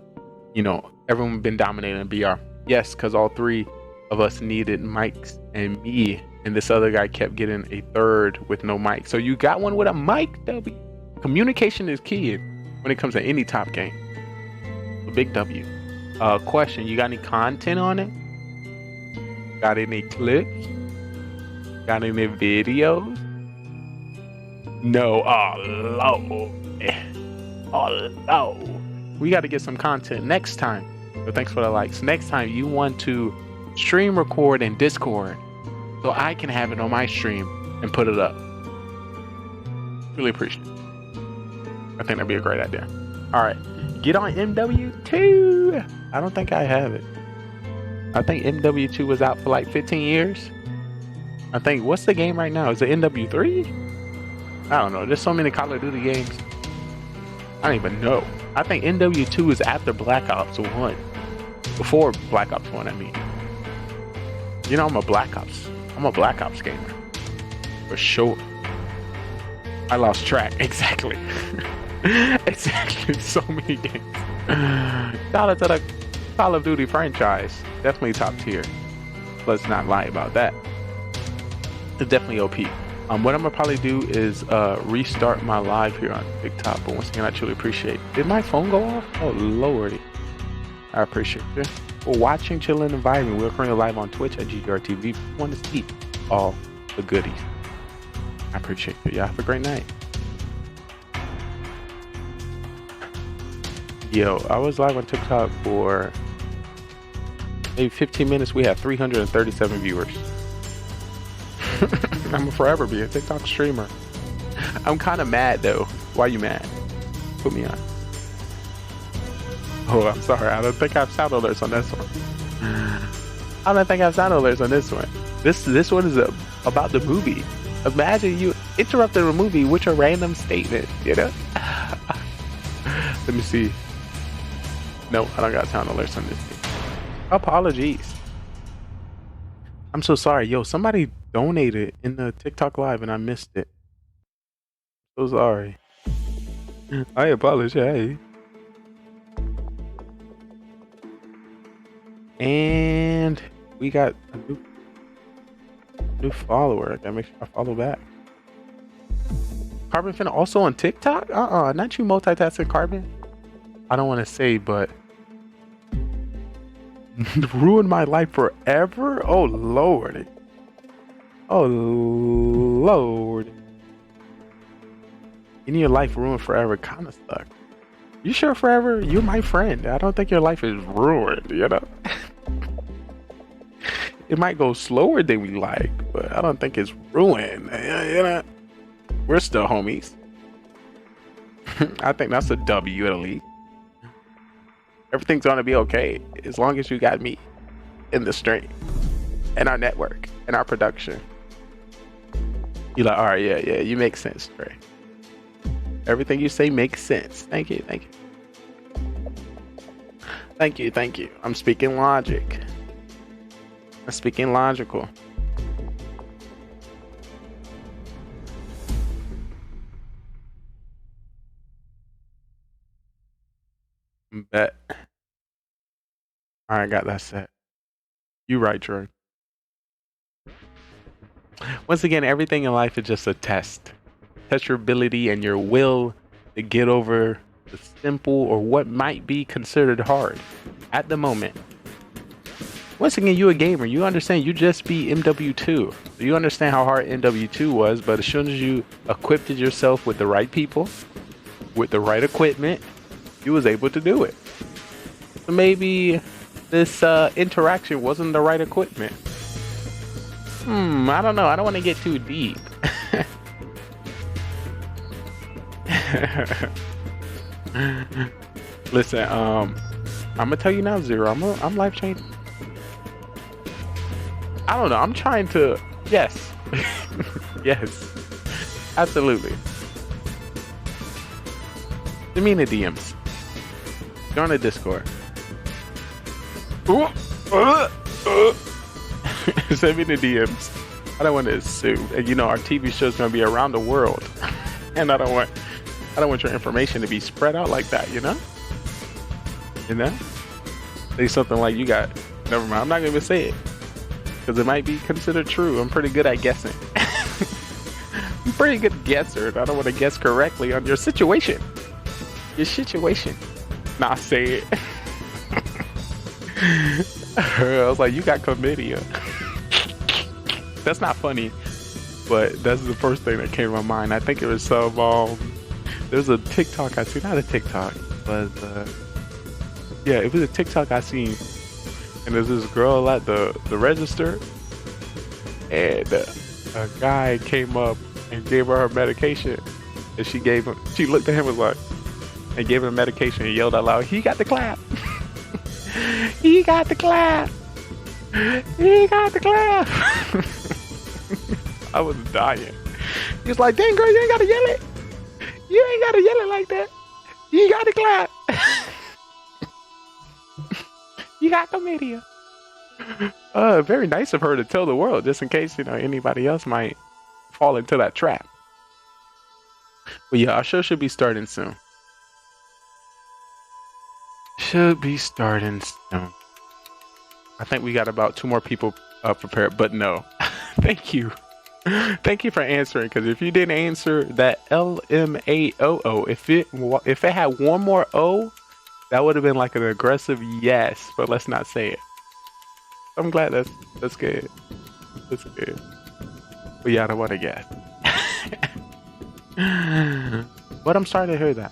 you know, everyone been dominating BR. Yes, because all 3 of us needed mics, and me and this other guy kept getting a 3rd with no mic. So you got one with a mic, W. Communication is key when it comes to any top game. A big W. Question, you got any content on it? Got any clips? Got any videos? No. Oh, Lord. Oh no. We got to get some content next time. So thanks for the likes. Next time you want to stream record in Discord so I can have it on my stream and put it up. Really appreciate it. I think that'd be a great idea. All right. Get on MW2. I don't think I have it. I think MW2 was out for like 15 years. I think, what's the game right now? Is it MW3? I don't know. There's so many Call of Duty games. I don't even know. I think MW2 is after Black Ops 1. Before Black Ops 1, I mean. You know, I'm a Black Ops gamer. For sure. I lost track. Exactly. Exactly. So many games. Shout out to the Call of Duty franchise. Definitely top tier. Let's not lie about that. It's definitely OP. What I'm gonna probably do is restart my live here on TikTok. But once again, I truly appreciate it. Did my phone go off? Oh lordy. I appreciate it. For watching, chilling, and vibing. We're currently live on Twitch at GGRTV. If you want to see all the goodies. I appreciate it. Y'all have a great night. Yo, I was live on TikTok for maybe 15 minutes. We have 337 viewers. I'm gonna forever be a TikTok streamer. I'm kind of mad though. Why you mad? Put me on. Oh, I'm sorry. I don't think I have sound alerts on this one. I don't think I have sound alerts on this one. This one is about the movie. Imagine you interrupting a movie with a random statement, you know? Let me see. No, I don't got sound alerts on this thing. Apologies. I'm so sorry. Yo, somebody donated in the TikTok live and I missed it. So sorry. I apologize. And we got a new follower. I gotta make sure I follow back. Carbon Fin also on TikTok? Not you multitasking, Carbon. I don't want to say, but ruined my life forever? Oh lord. Oh lord. In your life ruined forever kind of suck. You sure forever? You're my friend. I don't think your life is ruined, you know? It might go slower than we like, but I don't think it's ruined. You know? We're still homies. I think that's a W at least. Everything's gonna be okay as long as you got me in the stream and our network and our production. You're like, all right, yeah, you make sense, Trey. Everything you say makes sense. Thank you. I'm speaking logic. I'm speaking logical. Bet. All right, got that set. You right, Troy. Once again, everything in life is just a test. Test your ability and your will to get over the simple or what might be considered hard at the moment. Once again, you a gamer. You understand you just beat MW2. So you understand how hard MW2 was, but as soon as you equipped yourself with the right people, with the right equipment, you was able to do it. So maybe this interaction wasn't the right equipment. I don't know. I don't want to get too deep. Listen, I'm gonna tell you now, Zero. I'm life changing. I don't know. I'm trying to. Yes. Yes. Absolutely. Send me in the DMs. Join the Discord. Send me the DMs. I don't want to assume. And you know, our TV show's gonna be around the world, and I don't want your information to be spread out like that. You know. Say something like you got. Never mind. I'm not gonna even say it because it might be considered true. I'm pretty good at guessing. I'm pretty good guesser. And I don't want to guess correctly on your situation. Your situation. Nah, say it. I was like, you got chlamydia. That's not funny, but that's the first thing that came to my mind. I think it was some There's a TikTok I see, not a TikTok, but yeah, it was a TikTok I seen, and there's this girl at the register, and a guy came up and gave her medication, and she looked at him and gave him medication and yelled out loud, "He got the clap! He got the clap! He got the clap!" I was dying. He was like, "Dang girl, you ain't gotta yell it. You ain't gotta yell it like that. You got to clap. You got chlamydia." Very nice of her to tell the world, just in case, anybody else might fall into that trap. But yeah, our show should be starting soon. Should be starting soon. I think we got about 2 more people prepared, but no. Thank you. Thank you for answering, because if you didn't answer that LMAOO, if it had one more O, that would have been like an aggressive yes, but let's not say it. I'm glad that's good. That's good. But yeah, I don't want to guess. But I'm sorry to hear that.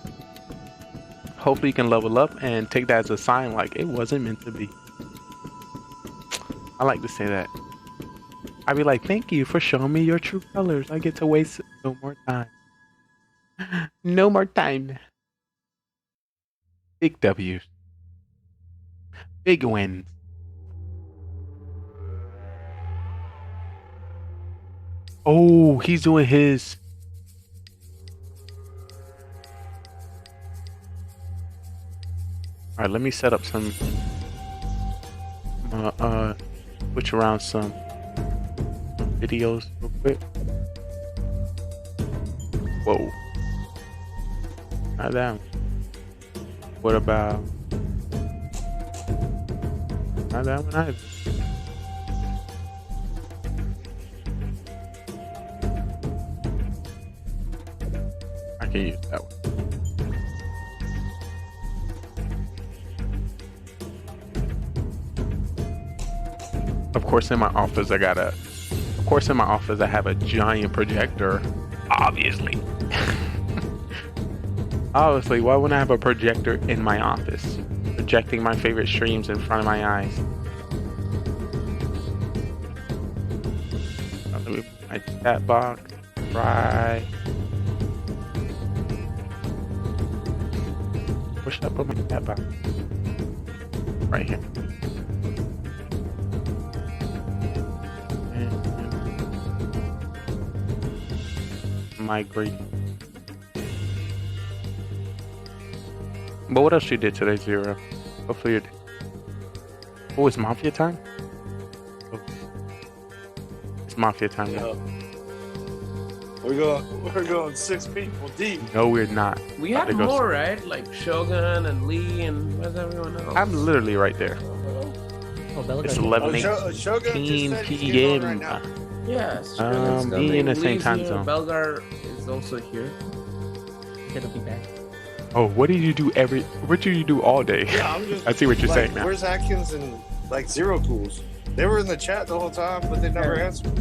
Hopefully you can level up and take that as a sign like it wasn't meant to be. I like to say that. I'd be like, "Thank you for showing me your true colors. I get to waste no more time." No more time. Big W's. Big wins. Oh, he's doing his. Alright, let me set up some switch around some videos real quick. Whoa. Not that one. What about not that one either? I can use that one. Of course, in my office, I have a giant projector. Obviously. Obviously, why wouldn't I have a projector in my office? Projecting my favorite streams in front of my eyes. Let me put my chat box right. Where should I put my chat box? Right here. Migrate. But what else you did today, Zero? Hopefully you did. Oh, it's Mafia time? Oh. It's Mafia time now. We're going 6 people deep. No, we're not. We had more, right? Like Shogun and Lee and where's everyone else? I'm literally right there. Oh, it's 11:18 p.m. Yes. Being in the same time zone. Belgar is also here. It'll be back. Oh, what do you do what do you do all day? Yeah, I'm just. I see what you're saying now. Where's Atkins and Zero Cools? They were in the chat the whole time, but they never answered.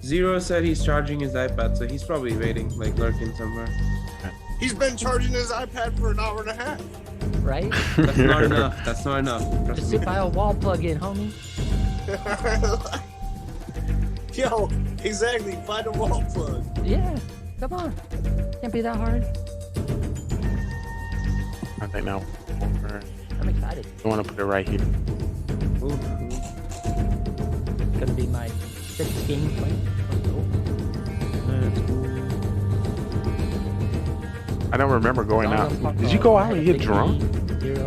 Zero said he's charging his iPad, so he's probably waiting, lurking somewhere. He's been charging his iPad for an hour and a half. Right? That's not enough. That's not enough. Just sit by a wall plug-in, homie. Yo, exactly. Find a wall plug. Yeah, come on. Can't be that hard. I think now. I'm excited. I want to put it right here. Ooh. It's gonna be my 6th game play. I don't remember going out. Did you go out and get drunk? Zero.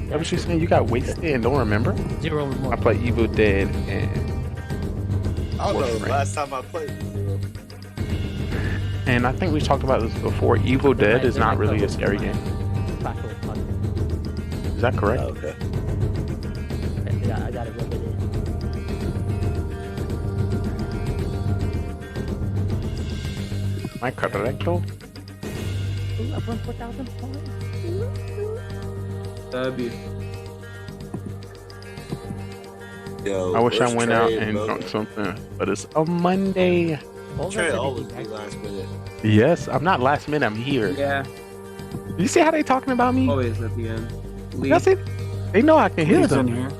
That was you saying? You got wasted and don't remember? Zero more. I played Evil Dead and. I don't know the last time I played Zero. And I think we talked about this before. Evil Dead is not really a scary game. Is that correct? Oh, okay. I gotta rub it in. Am I correcto? Ooh, I've won 4,000 points. W. Yo, I wish I went out and drunk something, but it's a Monday. Trey always be last minute. Yes, I'm not last minute. I'm here. Yeah. You see how they talking about me? Always at the end. Lee. That's it. They know I can hear Lee's them. in here.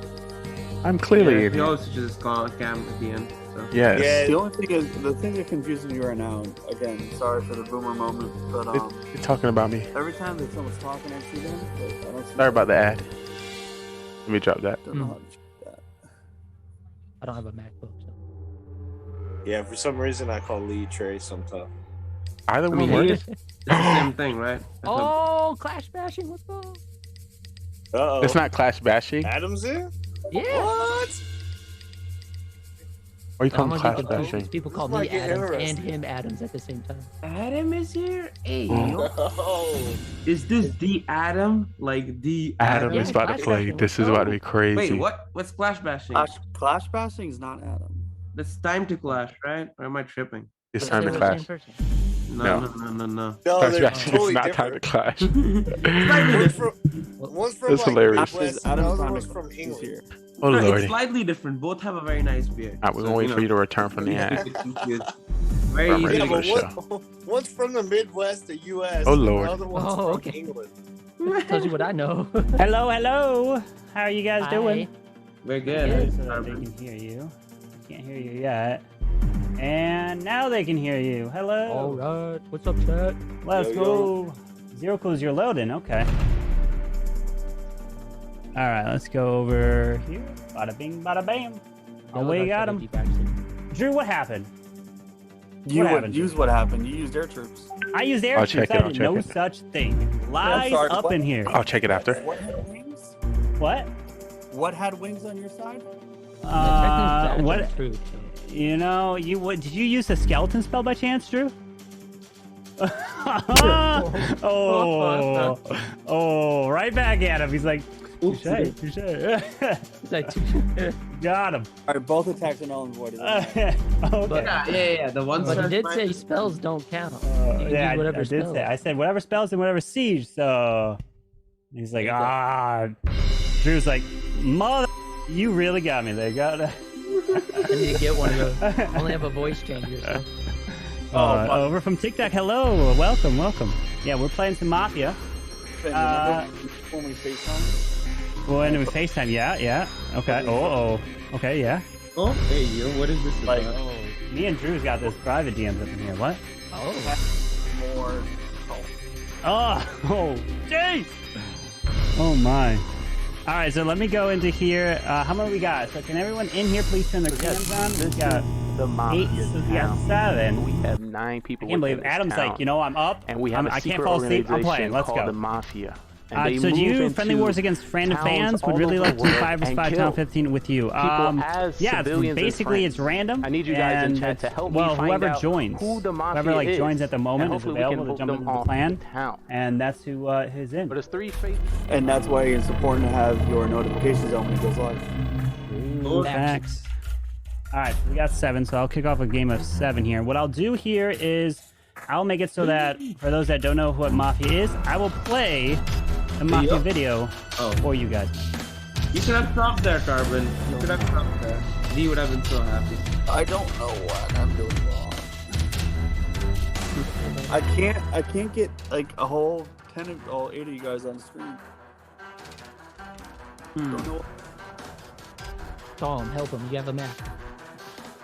I'm clearly in He here. always just call Cam at the end. So. Yes. Yeah. The only thing is, the thing that confuses me right now. Again, sorry for the boomer moment, but You're talking about me. every time that someone's talking, I see them. But I don't see Sorry about the ad. Let me drop that. Don't know how to check that. I don't have a MacBook. So. Yeah, for some reason I call Lee Trey sometimes. Either I one mean, works. it's the same thing, right? Oh, Clash bashing. What's up? Uh-oh. It's not Clash bashing. Adam's in? Yeah. What? Or you call I'm him gonna Clash get confused. bashing. People call This me might get Adams and interesting. him Adams at the same time. Adam is here. Hey, Oh. is this the Adam? Like the Adam Yeah, is about to Clash play. bashing. This is about to be crazy. Wait, what? What's Clash bashing? Clash bashing is not Adam. It's time to clash, right? Or am I tripping? It's But time they're to the clash. same person. No. No, Clash they're bashing totally is not time to different. clash. One's from That's like hilarious. Midwest, and the other one's from England. Oh No, lordy. it's slightly different. Both have a very nice beard. Alright, we're gonna wait for you to return from the ad. Very I'm ready easy. for Yeah, the but show. one's from the Midwest, the U.S. Oh, and Lord. The other one's Oh, from okay. England. Tells you what I know. Hello, hello. How are you guys Hi. doing? We're Good, good. so that they can hear you. Can't hear you yet. And now they can hear you. Hello. All right. What's up, chat? Let's Yo, go. Zero clues, you're loading. Okay. All right, let's go over here. Bada bing, bada bam. Oh, we got him. Drew, what happened? You What would happened? use what happened. You used air troops. I used air I'll troops. check it, I I'll did check no it. such thing. Lies sorry, up what? in here. I'll check it after. What had wings? What? What had wings on your side? What? You know, did you use the skeleton spell by chance, Drew? oh, right back at him. He's like, touche, touche. He's like, got him. All right, both attacks are null and void. Okay. Yeah. The ones But he that did say spells don't count. You can Yeah, use whatever I did spell. say. I said whatever spells and whatever siege. So he's like, Drew's like, mother, you really got me. They got. I need to get one of those. I only have a voice changer. So. Over from TikTok. Hello, welcome. Yeah, we're playing some Mafia. When we FaceTime. When we FaceTime, yeah. Okay. Okay, yeah. Oh, hey, yo, what is this Like, about? Me and Drew's got this private DMs up in here. What? more. Oh, jeez. Oh my. All right, so let me go into here. How many we got? So can everyone in here please turn their cams on? We've got The Mafia 8, so we got town. 7. We have 9 people. I can't believe within this Adam's town. like, you know, I'm up. And we have a I can't secret fall asleep. I'm playing. organization Let's called go. the Mafia. And they So do move you Friendly into Wars against random towns fans would all really over like the to world 5 vs and 5 kill town 15 with you. people as Yeah, civilians and basically it's friends. random. I need you guys in and chat to it's- help me well, find whoever out joins, who the Mafia whoever like is, joins at the moment and is hopefully we can available to vote jump them into the off plan, the town. and that's who is in. But it's 3 faith. And that's why it's important to have your notifications on when it goes live. Ooh, facts. All right, we got 7, so I'll kick off a game of 7 here. What I'll do here is I'll make it so that for those that don't know what Mafia is, I will play the Mafia video for you guys. You should have stopped there, Carbon. You should have stopped there. He would have been so happy. I don't know what I'm doing wrong. I can't get like a whole 10 of all 8 of you guys on screen. Don't know. Tom, help him. You have a map.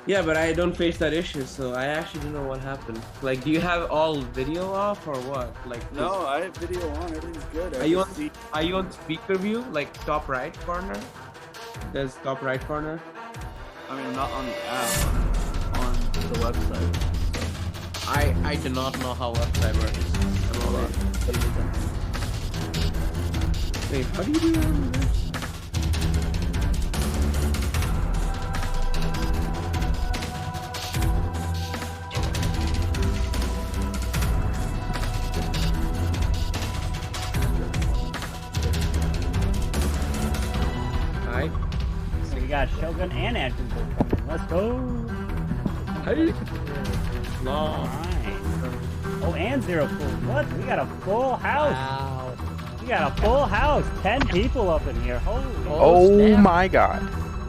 Yeah, but I don't face that issue, so I actually don't know what happened. Like, do you have all video off or what? Like, No, I have video on. Everything's good. Are you on speaker view? Like top right corner? There's top right corner. I mean, I'm not on the app. On the website. I do not know how website works. I'm all right. Wait, how do you do that? Alright. So we got Shogun and Atkins coming. Let's go. Hey. Alright. Oh, and Zero Cool. What? We got a full house. Wow. We got a full house. 10 people up in here. Holy. Oh my god.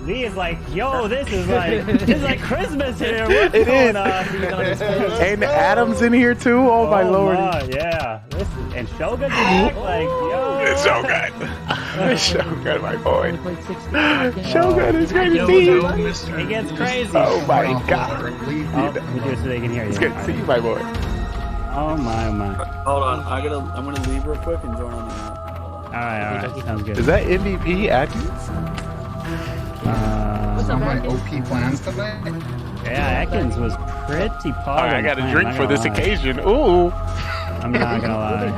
Lee is like, yo, this is like Christmas here. What's It going is. on? And Adam's in here too. Oh my lord. Yeah. And Shogun's back. Like, yo. It's Shogun. Shogun, my boy. Shogun is great to see you. It gets crazy. Oh my god. Let me do it so they can hear you. It's good to see you, my boy. Oh my. Hold on, I'm gonna leave real quick and join on the app. All right, sounds good. Is that MVP Atkins? On my OP plans today. Yeah, Atkins was pretty positive. All right, I got a drink for this occasion. Ooh. I'm not gonna lie.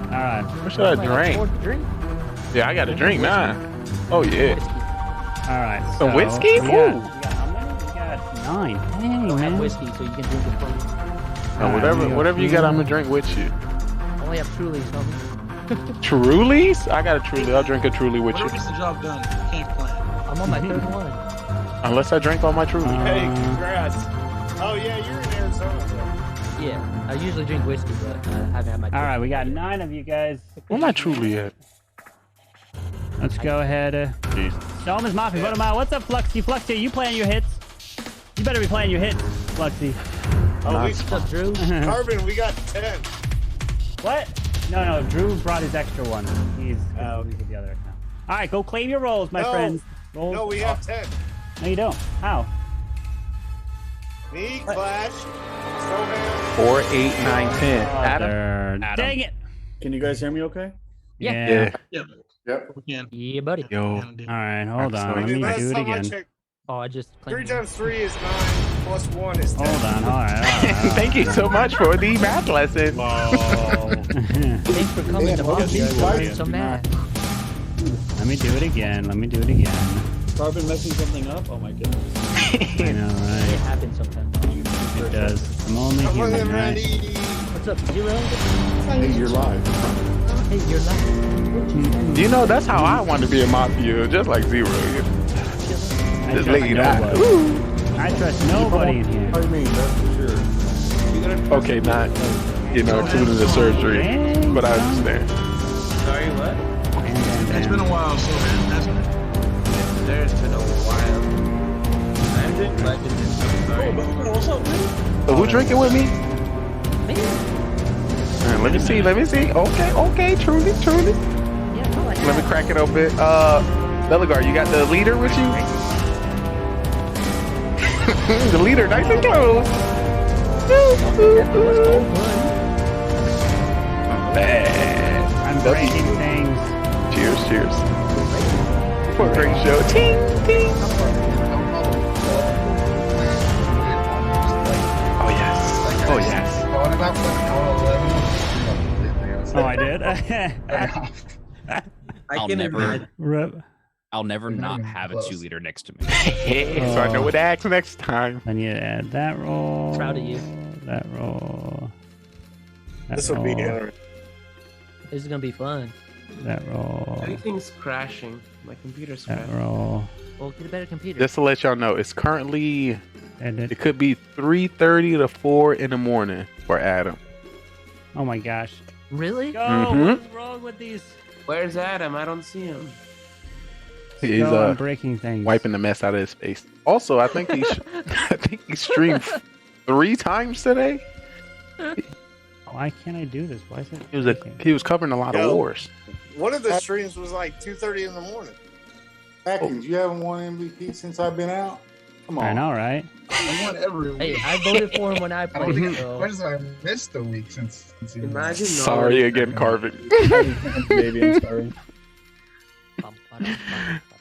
All right. What should I drink? Yeah, I got a drink now. Oh yeah. All right. Some whiskey? We Ooh. got 9. Hey, I don't have man. whiskey, so you can drink it for me. Whatever you got, I'm gonna drink with you. I only have Truly's, homie. Trulies? I got a Truly. I'll drink a Truly with you. Whatever gets the job done, can't plan. I'm on my third one. Unless I drink all my Truly. Hey, congrats. Oh yeah, you're in Arizona. So. Yeah, I usually drink whiskey, but I haven't had my. All right, we got 9 of you guys. Where my Truly at? Let's go ahead. Solomons Mafia, what am I? What's up, Fluxy? Fluxy, you playing your hits? You better be playing your hits, Fluxy. Oh, What's up, Drew? Carbon, we got 10. What? No, Drew brought his extra one. He's with the other account. All right, go claim your rolls, my friends. Rolls. No, we have 10. No, you don't. How? Me, Clash, Snowman. 4, 8, 9, 10. Adam. Dang it. Can you guys hear me okay? Yeah. Yep. We can. Yeah, buddy. Yo. All right, hold on. Let me Last do it time I again. checked, Oh, I just 3 times 3 is 9, plus 1 is 10. Hold on. All right. Thank you so much for the math lesson. Thanks for coming to Mafia. I'm so mad. Let me do it again. Carbon messing something up? Oh my goodness. I know, It right? happens sometimes. It does. I'm only human, right? What's up, Zero? Hey, you're live. Hey, you're live. You know, that's how I want to be a Mafia, just like Zero. I Just trust lay that. nobody. I trust nobody in here. What do you mean? That's for sure. Okay, not, including the surgery, but I understand. Sorry, what? It's been a while, so hasn't it? There's been a while. I'm drinking Legend. Sorry. What's up, man? So who drinking with me? Let me see. Okay, truly. Let me crack it open. Bellegar, you got the leader with you? The leader, nice and close. Man. I'm breaking things. Cheers. For a great show. Ting, ting. Oh, yes. Oh, I did? I'll never not have a 2-liter next to me. So I know what to ask next time. I need to add that roll. Proud of you. That roll. This will be interesting. This is gonna be fun. That roll. Everything's crashing. My computer's That crashing. roll. Well, get a better computer. Just to let y'all know, it's currently, And it could be 3:30 to 4 in the morning for Adam. Oh my gosh. Really? Go! What's wrong with these? Where's Adam? I don't see him. He's I'm breaking things. wiping the mess out of his face. Also, I think he streamed 3 times today. Why can't I do this? Why is it? He was covering a lot of wars. One of the streams was like 2:30 in the morning. Atkins, you haven't won MVP since I've been out? Come on. I know, right? I won every week. Hey, I voted for him when I played. So. When did I missed a week since you Imagine Sorry again, Carvin. Baby, I'm sorry.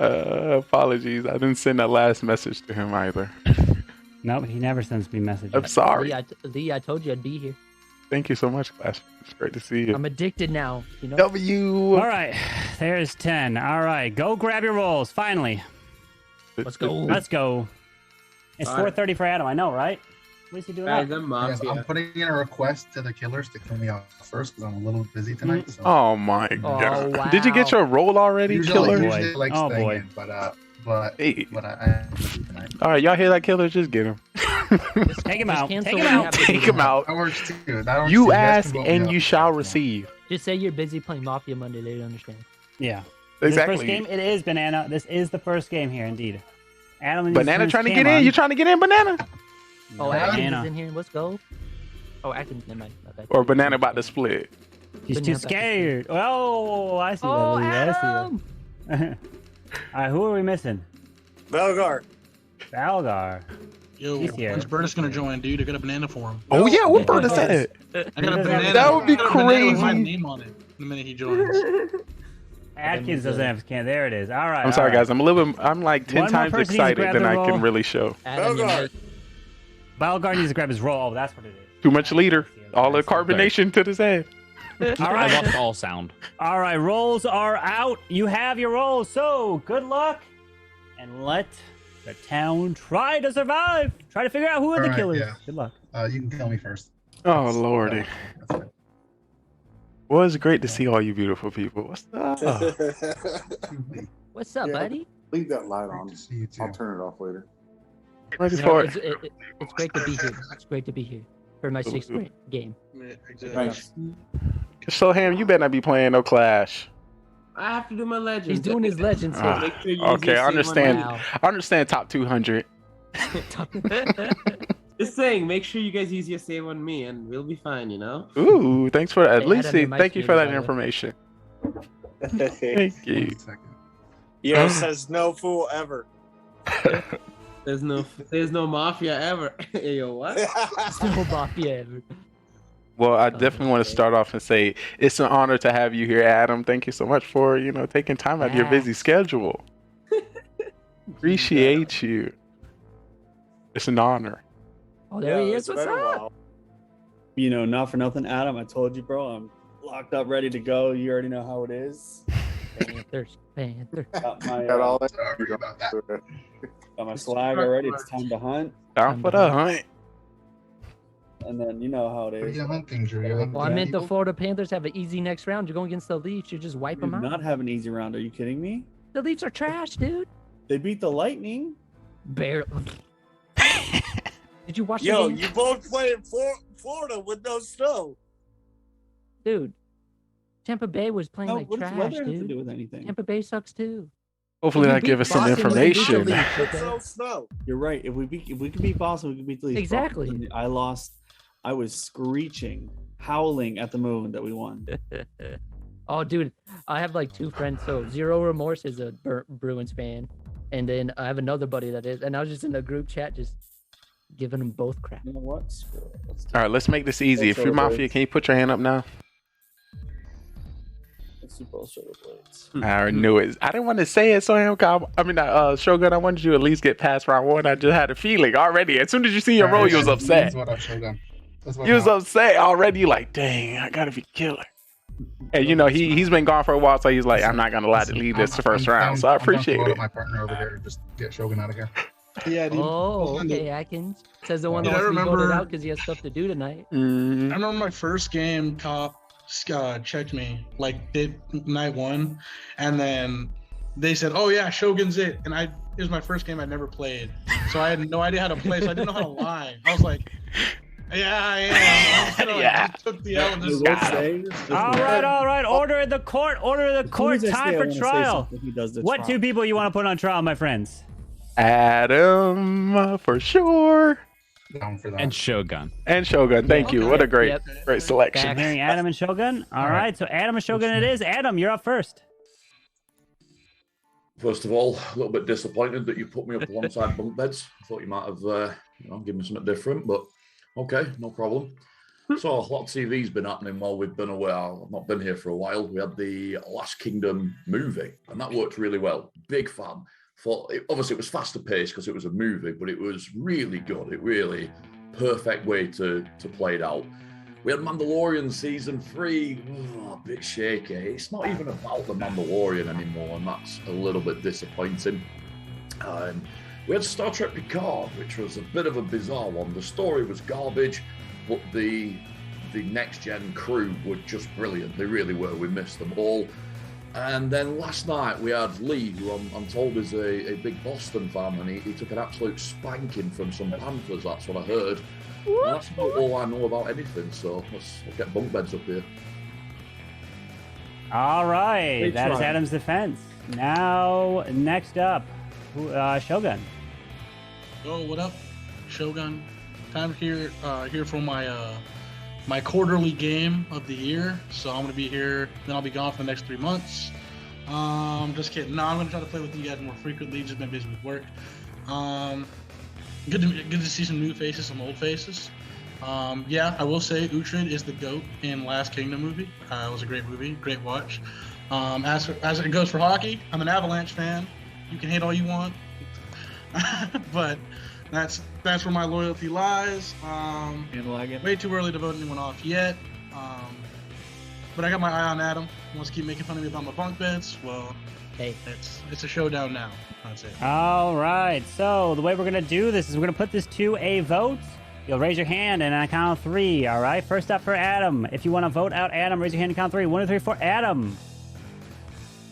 Apologies. I didn't send that last message to him either. Nope, he never sends me messages. I'm sorry. Lee, I told you I'd be here. Thank you so much, Clash. It's great to see you. I'm addicted now. You know. W. All right, there's 10. All right, go grab your rolls. Finally. Let's go. Let's go. It's All right. 4:30 for Adam. I know, right? What is he doing? Guys, That? I'm Yes, Mafia. I'm putting in a request to the killers to kill me off first because I'm a little busy tonight. So. Oh my god! wow. Did you get your roll already, Usually Killer? I like Oh, staying boy. in, but Hey. I am busy tonight. All right, y'all hear that, Killer? Just get him. Take him Just out. cancel Take him when you out. have to Take do him that. out. That works too. That works You too. guys ask can vote me and up. you shall receive. Just say you're busy playing Mafia Monday. They don't understand. Yeah. Exactly. This first game, it is Banana. This is the first game here, indeed. Adam and Banana trying to get in. You trying to get in, Banana? Oh, Banana. Atkins is in here. Let's go. Oh, Atkins, never mind. My bad. Or Banana about to split. He's too scared. Oh, I see Oh, that. Adam! I see that. All right, who are we missing? Belgar. Valgar. Yo, He's here. when's Bertus gonna join, dude? I got a banana for him. Oh yeah, what Bertus said? I got a banana. That would be I got a banana with my crazy. name on it the minute he joins. Atkins doesn't have his can. There it is. All right. I'm sorry, guys. I'm a little bit. I'm like 10 One more times person needs to excited grab than the I can roll. really show. Valgar needs to grab his roll. That's what it is. Too much leader. All the carbonation to his head. All right. I lost all sound. All right, rolls are out. You have your rolls. So good luck, and let the town try to survive. Try to figure out who are the All right, killers. yeah. Good luck. You can kill me first. Oh lordy. Well, it's great to see all you beautiful people. What's up? What's up, buddy? Leave that light on. I'll turn it off later. Ready No, for it. it's great to be here. It's great to be here for my sixth grade game. Thanks. So Ham, you better not be playing no Clash. I have to do my legends. He's doing his legends here. Ah, Make sure you okay, I use your save one understand. now. I understand top 200. Just saying, make sure you guys use your save on me, and we'll be fine. You know. Ooh, thanks for at Hey, least. Adam, Thank you for that by the way. information. Thank you. Yo, says no fool ever. There's no mafia ever. Yo, what? There's no mafia ever. Well, I definitely want to start off and say it's an honor to have you here, Adam. Thank you so much for taking time out of your busy schedule. Appreciate you. It's an honor. Oh, there he is. What's up? Not for nothing, Adam. I told you, bro. I'm locked up, ready to go. You already know how it is. Panthers. Got my, Got all that. got my flag already. It's time to hunt. Time for the hunt. And then you know how it is. Well, I meant the Florida Panthers have an easy next round. You're going against the Leafs. You just wipe We them do out. not have an easy round. Are you kidding me? The Leafs are trash, dude. They beat the Lightning. Barely. Did you watch Yo, the game? you both play in Florida with no snow. Dude, Tampa Bay was playing No, like what does trash, weather have to dude. do with anything? Tampa Bay sucks too. Hopefully If you that give beat us some Boston, you can beat the information. Leafs, okay? No snow. You're right. If we could beat Boston, we could beat the Leafs. Exactly. I lost. I was screeching, howling at the moon that we won. Oh, dude, I have like two friends. So Zero Remorse is a Bruins fan, and then I have another buddy that is, and I was just in a group chat just giving them both crap. You know what? Screw it. All right, let's make this easy. Let's If you're roll Mafia, blades. can you put your hand up now? Let's do both shoulder blades. I already knew it. I didn't want to say it, so Shogun, I wanted you to at least get past round one. I just had a feeling already. As soon as you see your roll, you was upset. That's what I showed them. That's what You was I- upset already. You like, dang, I gotta be killer. And he's been gone for a while, so he's like, I'm not gonna lie to lead this first round. So I appreciate I'm down to it. load up my partner over here to just get Shogun out of here. Yeah, dude. Oh, okay, Atkins says the one that Yeah, I wants to be voted remember- out because he has stuff to do tonight. I remember my first game, Cop checked me did night one, and then they said, "Oh yeah, Shogun's it," and it was my first game I'd never played, so I had no idea how to play, so I didn't know how to lie. I was like, "Yeah, I am." Yeah. Took the L and just All right. Order in the court. Order in the court. soon as I Time say I for wanna say trial. something, he does the What trial. two people you want to put on trial, my friends? Adam, for sure. Down for that. And Shogun. And Shogun, thank you. What a great Yep. selection. I'm hearing Adam and Shogun. All right, so Adam and Shogun it is. Adam, you're up first. First of all, a little bit disappointed that you put me up alongside bunk beds. I thought you might have, given me something different, but okay, no problem. So a lot of TV's been happening while we've been away. I've not been here for a while. We had the Last Kingdom movie, and that worked really well. Big fan. Obviously, it was faster paced because it was a movie, but it was really good. It really perfect way to play it out. We had Mandalorian season 3. A bit shaky. It's not even about the Mandalorian anymore, and that's a little bit disappointing. We had Star Trek Picard, which was a bit of a bizarre one. The story was garbage, but the next gen crew were just brilliant. They really were. We missed them all. And then last night we had Lee, who I'm told is a big Boston fan, and he took an absolute spanking from some Panthers. That's what I heard. And that's about all I know about anything. So let's get bunk beds up here. All right, Great that is try. Adam's defense. Now, next up, Shogun. Yo, what up, Shogun? Time here for my my quarterly game of the year. So I'm gonna be here. Then I'll be gone for the next 3 months. Just kidding. No, I'm gonna try to play with you guys more frequently. Just been busy with work. Good to see some new faces, some old faces. Yeah, I will say Uhtred is the GOAT in Last Kingdom movie. It was a great movie, great watch. As it goes for hockey, I'm an Avalanche fan. You can hate all you want, but that's where my loyalty lies. Way too early to vote anyone off yet. But I got my eye on Adam. He wants to keep making fun of me about my bunk beds. Well, hey, it's a showdown now. That's it. All right. So the way we're gonna do this is we're gonna put this to a vote. You'll raise your hand and on a count of 3. All right. First up for Adam. If you want to vote out Adam, raise your hand and count of 3. 1, 2, 3 for Adam.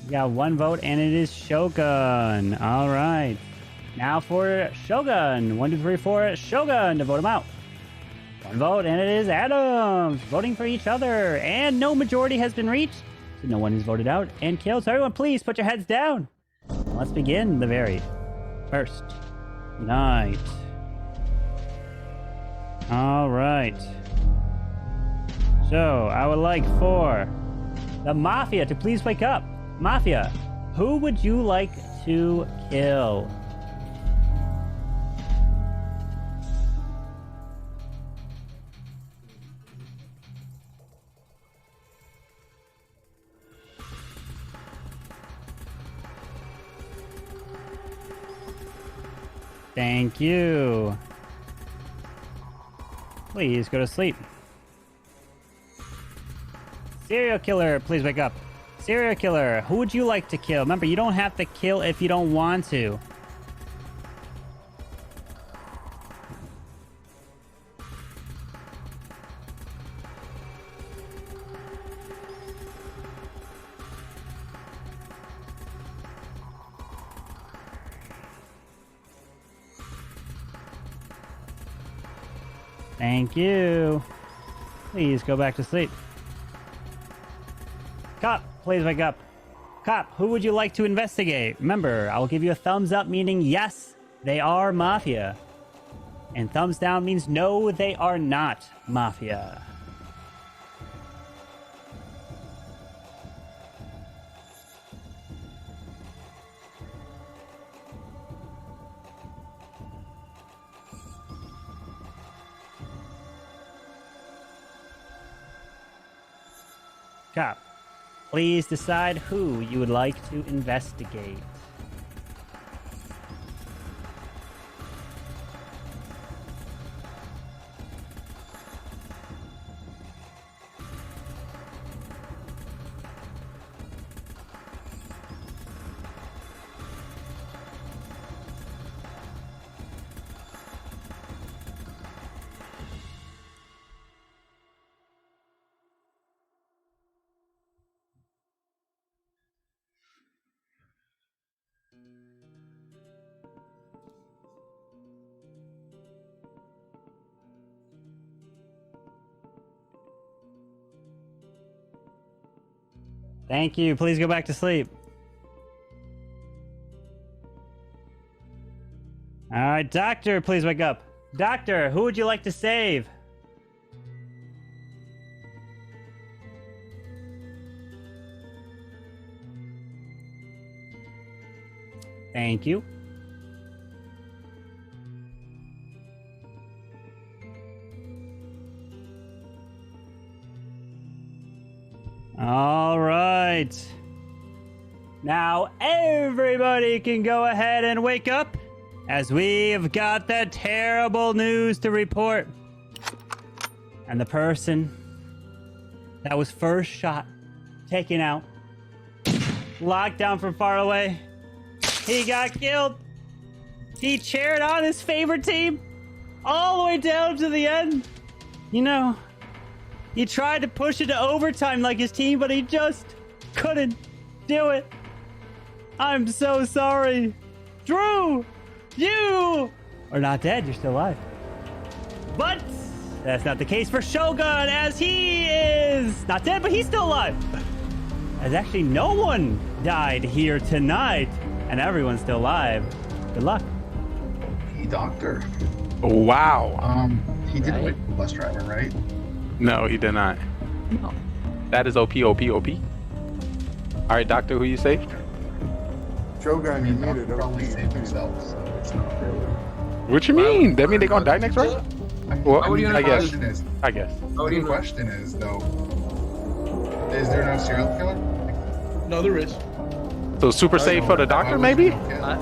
You got 1 vote, and it is Shogun. All right. Now for Shogun. 1, 2, 3 for Shogun to vote him out. 1 vote, and it is Adams. Voting for each other. And no majority has been reached, so no one is voted out and killed. So everyone, please put your heads down. Let's begin the very first night. All right. So I would like for the Mafia to please wake up. Mafia, who would you like to kill? Thank you. Please go to sleep. Serial killer, please wake up. Serial killer, who would you like to kill? Remember, you don't have to kill if you don't want to. Thank you. Please go back to sleep. Cop, please wake up. Cop, who would you like to investigate? Remember, I will give you a thumbs up, meaning yes, they are Mafia. And thumbs down means no, they are not Mafia. Cop, please decide who you would like to investigate. Thank you. Please go back to sleep. All right, Doctor, please wake up. Doctor, who would you like to save? Thank you. All right. Now everybody can go ahead and wake up, as we've got the terrible news to report. And the person that was first shot, taken out, locked down from far away, he got killed. He cheered on his favorite team all the way down to the end. You know, he tried to push it to overtime like his team, but he just couldn't do it. I'm so sorry. Drew, you are not dead. You're still alive. But that's not the case for Shogun, as he is not dead, but he's still alive. as actually no one died here tonight, and everyone's still alive. Good luck. Hey, doctor. Wow. He didn't wait for the bus driver, right? No, he did not. No. That is OP. All right, doctor, who you say? Shogun, you muted. Probably saved himself, so it's not really. What you mean? That mean they gonna die next round? Well, I guess. I guess. The question is, though, is there no serial killer? No, there is. So super safe for the doctor, maybe? I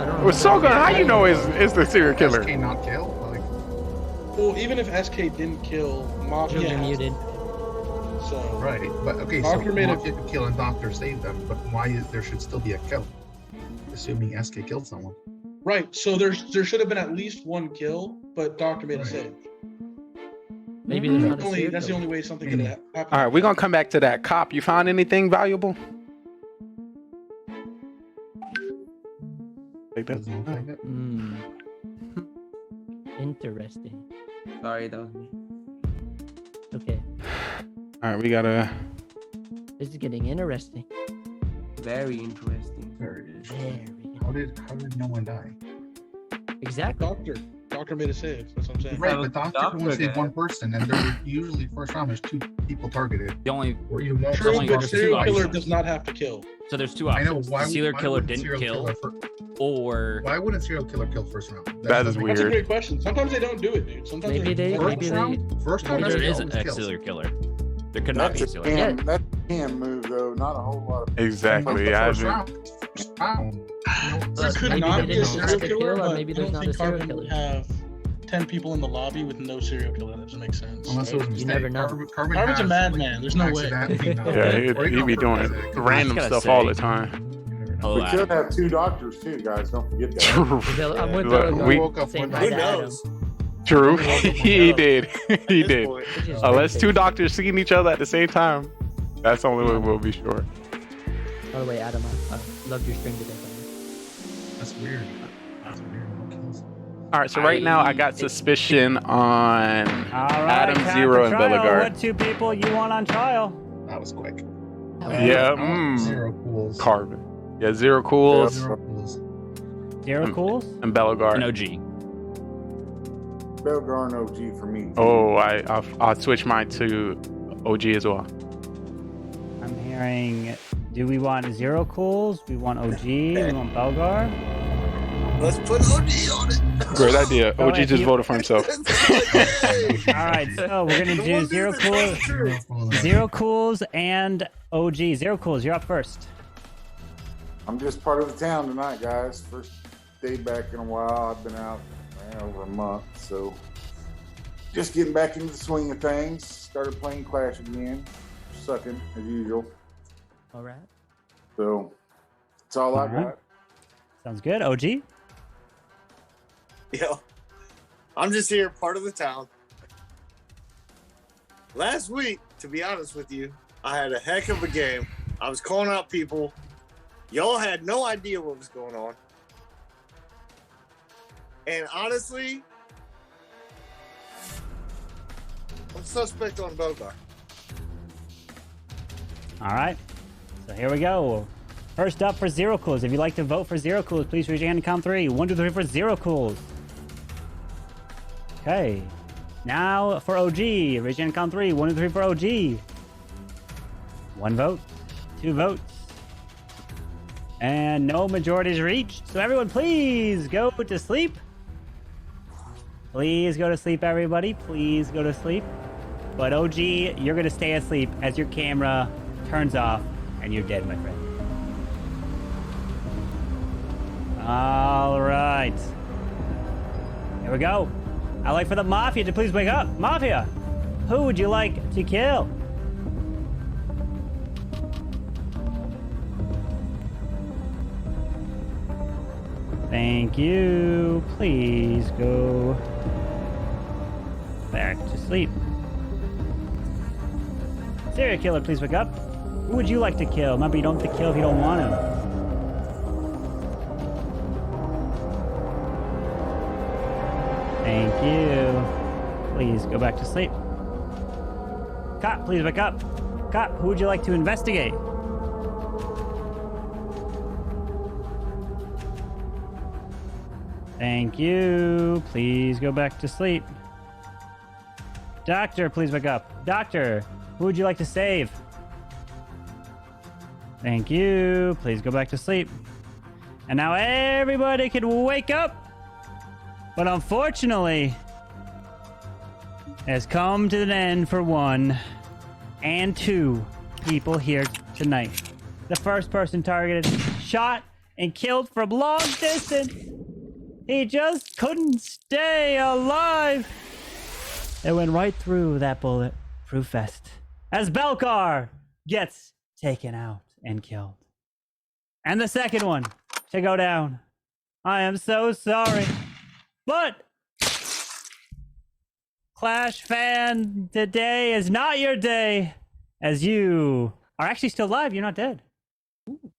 don't know. Well, Shogun, how you know is the serial killer? SK not kill? Like, Well, even if SK didn't kill, Mafia You're has muted. So right, but okay, Doctor so made Mafia could kill and Doctor saved them, but why is there should still be a kill? Assuming SK killed someone. right, so there should have been at least one kill, but Doctor made a save. Maybe there's not a serial That's the killer. only way something could happen. All right, we're gonna come back to that cop. You found anything valuable? Like that. Interesting. Sorry, that was me. Okay. All right, we gotta. This is getting interesting. Very interesting. Very. How did no one die? Exactly. Doctor made a save. That's what I'm saying. Right, but Doctor can only save one person, and there usually first round there's 2 people targeted. The only Or you won't. True, but there's serial two killer options. does not have to kill. So there's two I know, options. why- The serial why killer wouldn't didn't serial kill, killer or Why wouldn't serial killer kill first round? That is That's a weird. great question. Sometimes they don't do it, dude. Sometimes Maybe they. First round there SK isn't always a kills. serial killer. There could not be a That's a serial killer. can, that's a can move though. Not a whole lot of. Exactly. I First did. round. There could Maybe not they be a didn't serial have a killer, kill, or but maybe I there's don't not a think serial Carbon killer. would have 10 people in the lobby with no serial killer. That doesn't make sense. Unless it was a You mistake. never know. Carbon Carbon's a has, madman. There's no way. accidentally not- Yeah, or he'd be doing accidentally- random gotta stuff say- all the time. Oh, We could have 2 doctors too, guys. Don't forget that. I'm with Look, Bella. we- woke up Saying one hi night. to Adam. True. He did. He did. Which is Unless perfect. 2 doctors seeing each other at the same time. That's the only way we'll be sure. By the way, Adam, I loved your stream today. That's weird. That's weird. No kills. All right, so right now I got suspicion on All right, Adam time Zero for and trial. Bellegarde. What 2 people you want on trial? That was quick. Yeah, Zero cools. Carbon. Yeah, Zero Cools Zero cools. Zero cools? and An Bellegarde. OG. Belgarn OG for me. Oh, I'll switch mine to OG as well. I'm hearing. Do we want Zero cools? We want OG? We want Belgar? Let's put OG on it. Great idea. Oh, OG if just you- voted for himself. All right, so we're gonna do Zero cools, Zero cools, and OG. Zero cools, you're up first. I'm just part of the town tonight, guys. First day back in a while. I've been out over a month, so just getting back into the swing of things. Started playing Clash again, sucking as usual. All right. So that's all I All right. got. Sounds good. OG. Yo, I'm just here, part of the town. Last week, to be honest with you, I had a heck of a game. I was calling out people. Y'all had no idea what was going on. And honestly, I'm suspect on Bogart. All right. So here we go. First up for Zero cools. If you'd like to vote for Zero cools, please raise your hand and count 3. 1, 2, 3 for Zero cools. Okay. Now for OG. Raise your hand and count 3. 1, 2, 3 for OG. 1 vote. 2 votes. And no majorities reached. So everyone, please go to sleep. Please go to sleep, everybody. Please go to sleep. But OG, you're going to stay asleep as your camera turns off and you're dead, my friend. All right. Here we go. I'd like for the Mafia to please wake up. Mafia, who would you like to kill? Thank you. Please go back to sleep. Serial killer, please wake up. Who would you like to kill? Remember, you don't have to kill if you don't want him. Thank you. Please go back to sleep. Cop, please wake up. Cop, who would you like to investigate? Thank you. Please go back to sleep. Doctor, please wake up. Doctor, who would you like to save? Thank you. Please go back to sleep. And now everybody can wake up. But unfortunately, has come to an end for 1 and 2 people here tonight. The first person targeted, shot, and killed from long distance. He just couldn't stay alive. It went right through that bulletproof vest as Belkar gets taken out and killed. And the second one to go down. I am so sorry. But Clash fan, today is not your day, as you are actually still alive. You're not dead.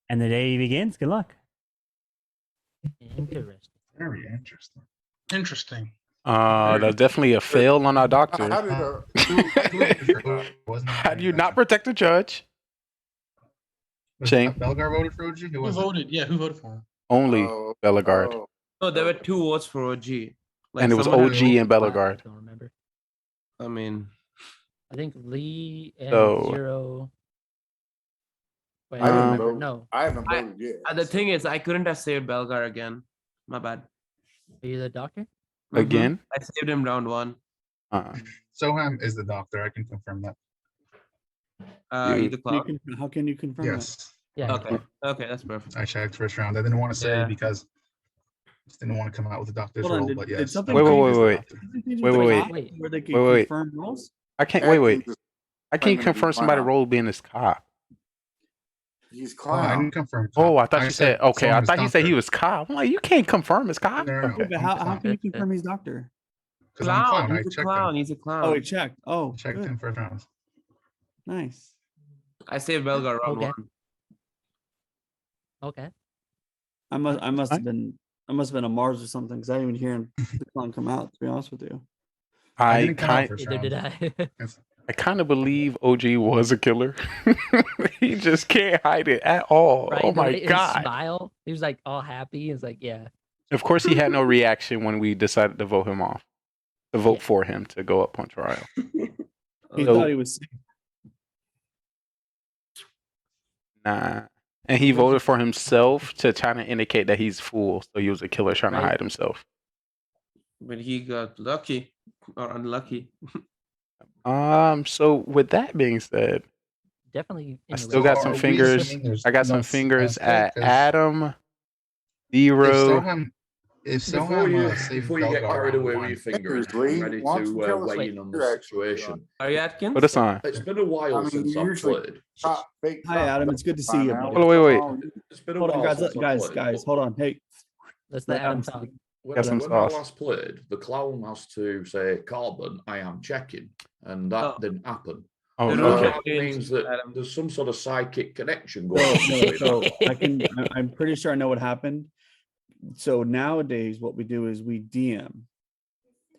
And the day begins. Good luck. Interesting. Very interesting. Interesting. That's definitely a fail on our doctor. How do you not protect the judge? Shane? Belgar voted for OG? Who voted? Yeah, who voted for him? Only Bellegarde. No, there were 2 votes for OG. Like, And it was someone OG had- and Bellegarde. I don't remember. I mean, I think Lee and So- Zero. Wait, I I don't didn't remember. vote. No. I haven't voted yet. the thing is, I couldn't have saved Belgar again. My bad. Are you the doctor? Again? I saved him round 1. Soham is the doctor. I can confirm that. You the cloud. How can you confirm Yes. Yeah. Okay. Okay, that's perfect. I checked first round. I didn't want to say Yeah. because just didn't want to come out with the doctor's Hold on, role, did- but did yes. something Wait, change wait, with wait, the- wait. something change Wait, with the wait, cop wait. Where they can Wait, wait. confirm roles? I can't, wait, wait. Atkins is I can't claiming to be confirm somebody's clown. role being this cop. He's Oh, I clown. didn't confirm. Oh, I thought I you said said, okay, I Soham is thought you said he doctor. was cop. I'm like, you can't confirm his cop. No, no, no. Yeah, but how can you confirm he's doctor? Because I'm a clown. I He's a checked clown. him. He's a clown. Oh, he checked. Oh, Checked good. him first round. Nice. I saved Belgar round Okay. 1. Okay. I must have been a Mars or something because I didn't even hear the clown come out. To be honest with you. I didn't come out kind, first Neither round. did I. I kind of believe OG was a killer. He just can't hide it at all. Right? Oh The my way- his god! smile. He was like all happy. He's like, yeah. Of course, he had no reaction when we decided to vote him off, to vote Yeah. for him to go up on trial. He So- thought he was. Nah. And he voted for himself to try to indicate that he's fool. So he was a killer trying to Right. hide himself. But he got lucky or unlucky. So with that being said, Definitely. I in the still right got So some are we fingers. assuming there's I got some enough fingers suspect? at 'Cause Adam, If Zero. Before you saved get Belgar carried round away with one. your fingers, Lee, I'm ready why don't you to tell us weigh what in on you're the actually situation. Are you Atkins? Put us on. It's been a while I mean, since you I've usually played. top fake Hi, Adam. It's good to see you, buddy. Hold on, wait. It's been a Hold on, while guys. since I've Guys, played. guys. Hold on. Hey, Let's let let Adam Adam talk. speak. When, Got some when sauce. I last played, the clown has to say, Carbon, I am checking. And that didn't happen. Oh, The So rule okay. that means that Adam. there's some sort of psychic connection No, going on. so I'm pretty sure I know what happened. So nowadays, what we do is we DM,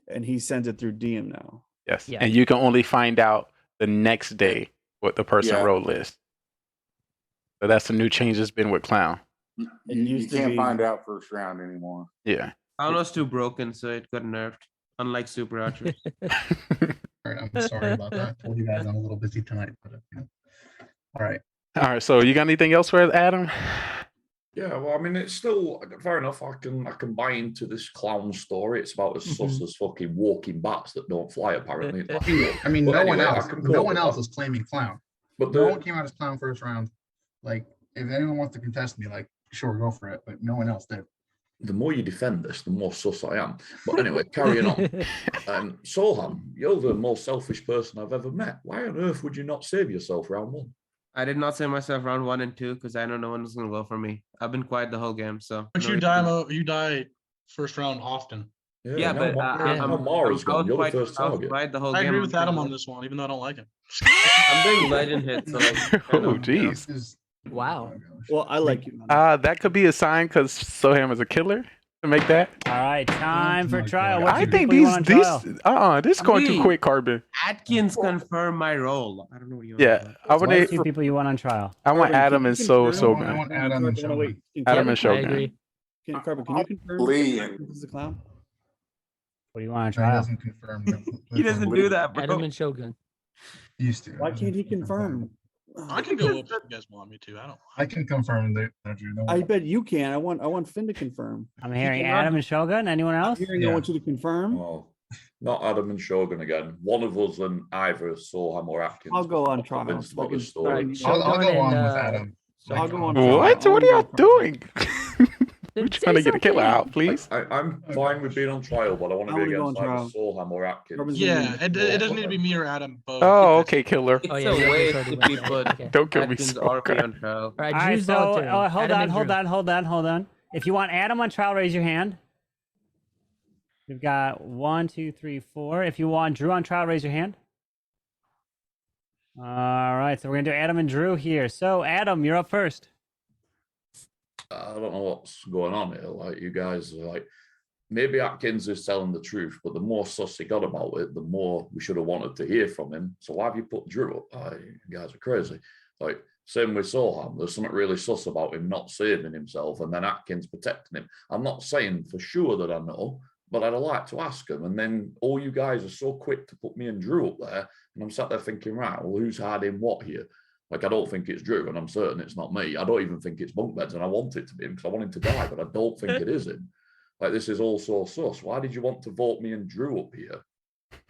and he sends it through DM now. Yes. Yeah. And you can only find out the next day what the person Yeah. role is. So that's the new change that's been with Clown. You, It you used to can't be- find out first round anymore. Yeah. Clown was too broken, so it got nerfed. Unlike Super Archers. All right, I'm sorry about that. I told you guys I'm a little busy tonight. But, all right. All right. So you got anything else for Adam? Yeah, well, I mean, it's still fair enough. I can buy into this clown story. It's about as sus as fucking walking bats that don't fly. Apparently, It's like, I mean, But no one anyway, I else. can No cope one with else that. is claiming clown. But No the, one came out as clown first round. Like, if anyone wants to contest me, like, sure, go for it. But no one else did. the more you defend this, the more sus I am. But anyway, carrying on. Solheim, you're the most selfish person I've ever met. Why on earth would you not save yourself round one? I did not save myself round 1 and 2 because I know no one is gonna go for me. I've been quiet the whole game, so. But no you reason. die. You die first round often. Yeah, but now Mara's gone. You're the first target. Quiet the whole I game. agree with Adam on this one, even though I don't like him. I'm doing legend hits. So like, Oh, jeez. Wow. Well, I like you. That could be a sign because Soham is a killer to make that. All right, time for trial. What I two think people you these, want on trial? this is going too Lee. quick, Carbon. Atkins confirmed my role. I don't know what you. Yeah, I would. What two people you want on trial? I want Carbon, Adam can and you So confirm? man. I want Adam and Shogun. Adam and I Shogun. agree. Carbon, can you confirm Lee that this is a clown? What do you want to He try? doesn't confirm. He doesn't do that, bro. Adam and Shogun. He used to. Why can't he confirm? I can go up if you guys want me to. I don't. I can confirm that. I bet you can. I want Finn to confirm. I'm hearing Adam and Shogun. Anyone else? I want you to confirm. Oh, not Adam and Shogun again. One of us and either Soham or Atkins. I'll go on trial. Convinced about the story. I'll go on with Adam. I'll go on. What? What are y'all doing? We're trying to get a killer out, please. I'm fine with being on trial, but I want to be against either Soham or Atkins. Yeah, it doesn't need to be me or Adam. Both. Oh, okay, killer. It's a waste if we put Don't kill me, Atkins Smoker. RP on trial. All right, All right, Drew's so volunteering. hold Adam on, and hold Drew. on. If you want Adam on trial, raise your hand. We've got 1, 2, 3, 4. If you want Drew on trial, raise your hand. All right, so we're gonna do Adam and Drew here. So Adam, you're up first. I don't know what's going on here. Like, you guys are like, maybe Atkins is telling the truth, but the more sus he got about it, the more we should have wanted to hear from him. So why have you put Drew up? You guys are crazy. Like, same with Soham. There's something really sus about him not saving himself and then Atkins protecting him. I'm not saying for sure that I know, but I'd like to ask him. And then all you guys are so quick to put me and Drew up there, and I'm sat there thinking, right, well, who's hiding what here? Like, I don't think it's Drew, and I'm certain it's not me. I don't even think it's bunk beds, and I want it to be him because I want him to die, but I don't think it is him. Like, this is all so sus. Why did you want to vote me and Drew up here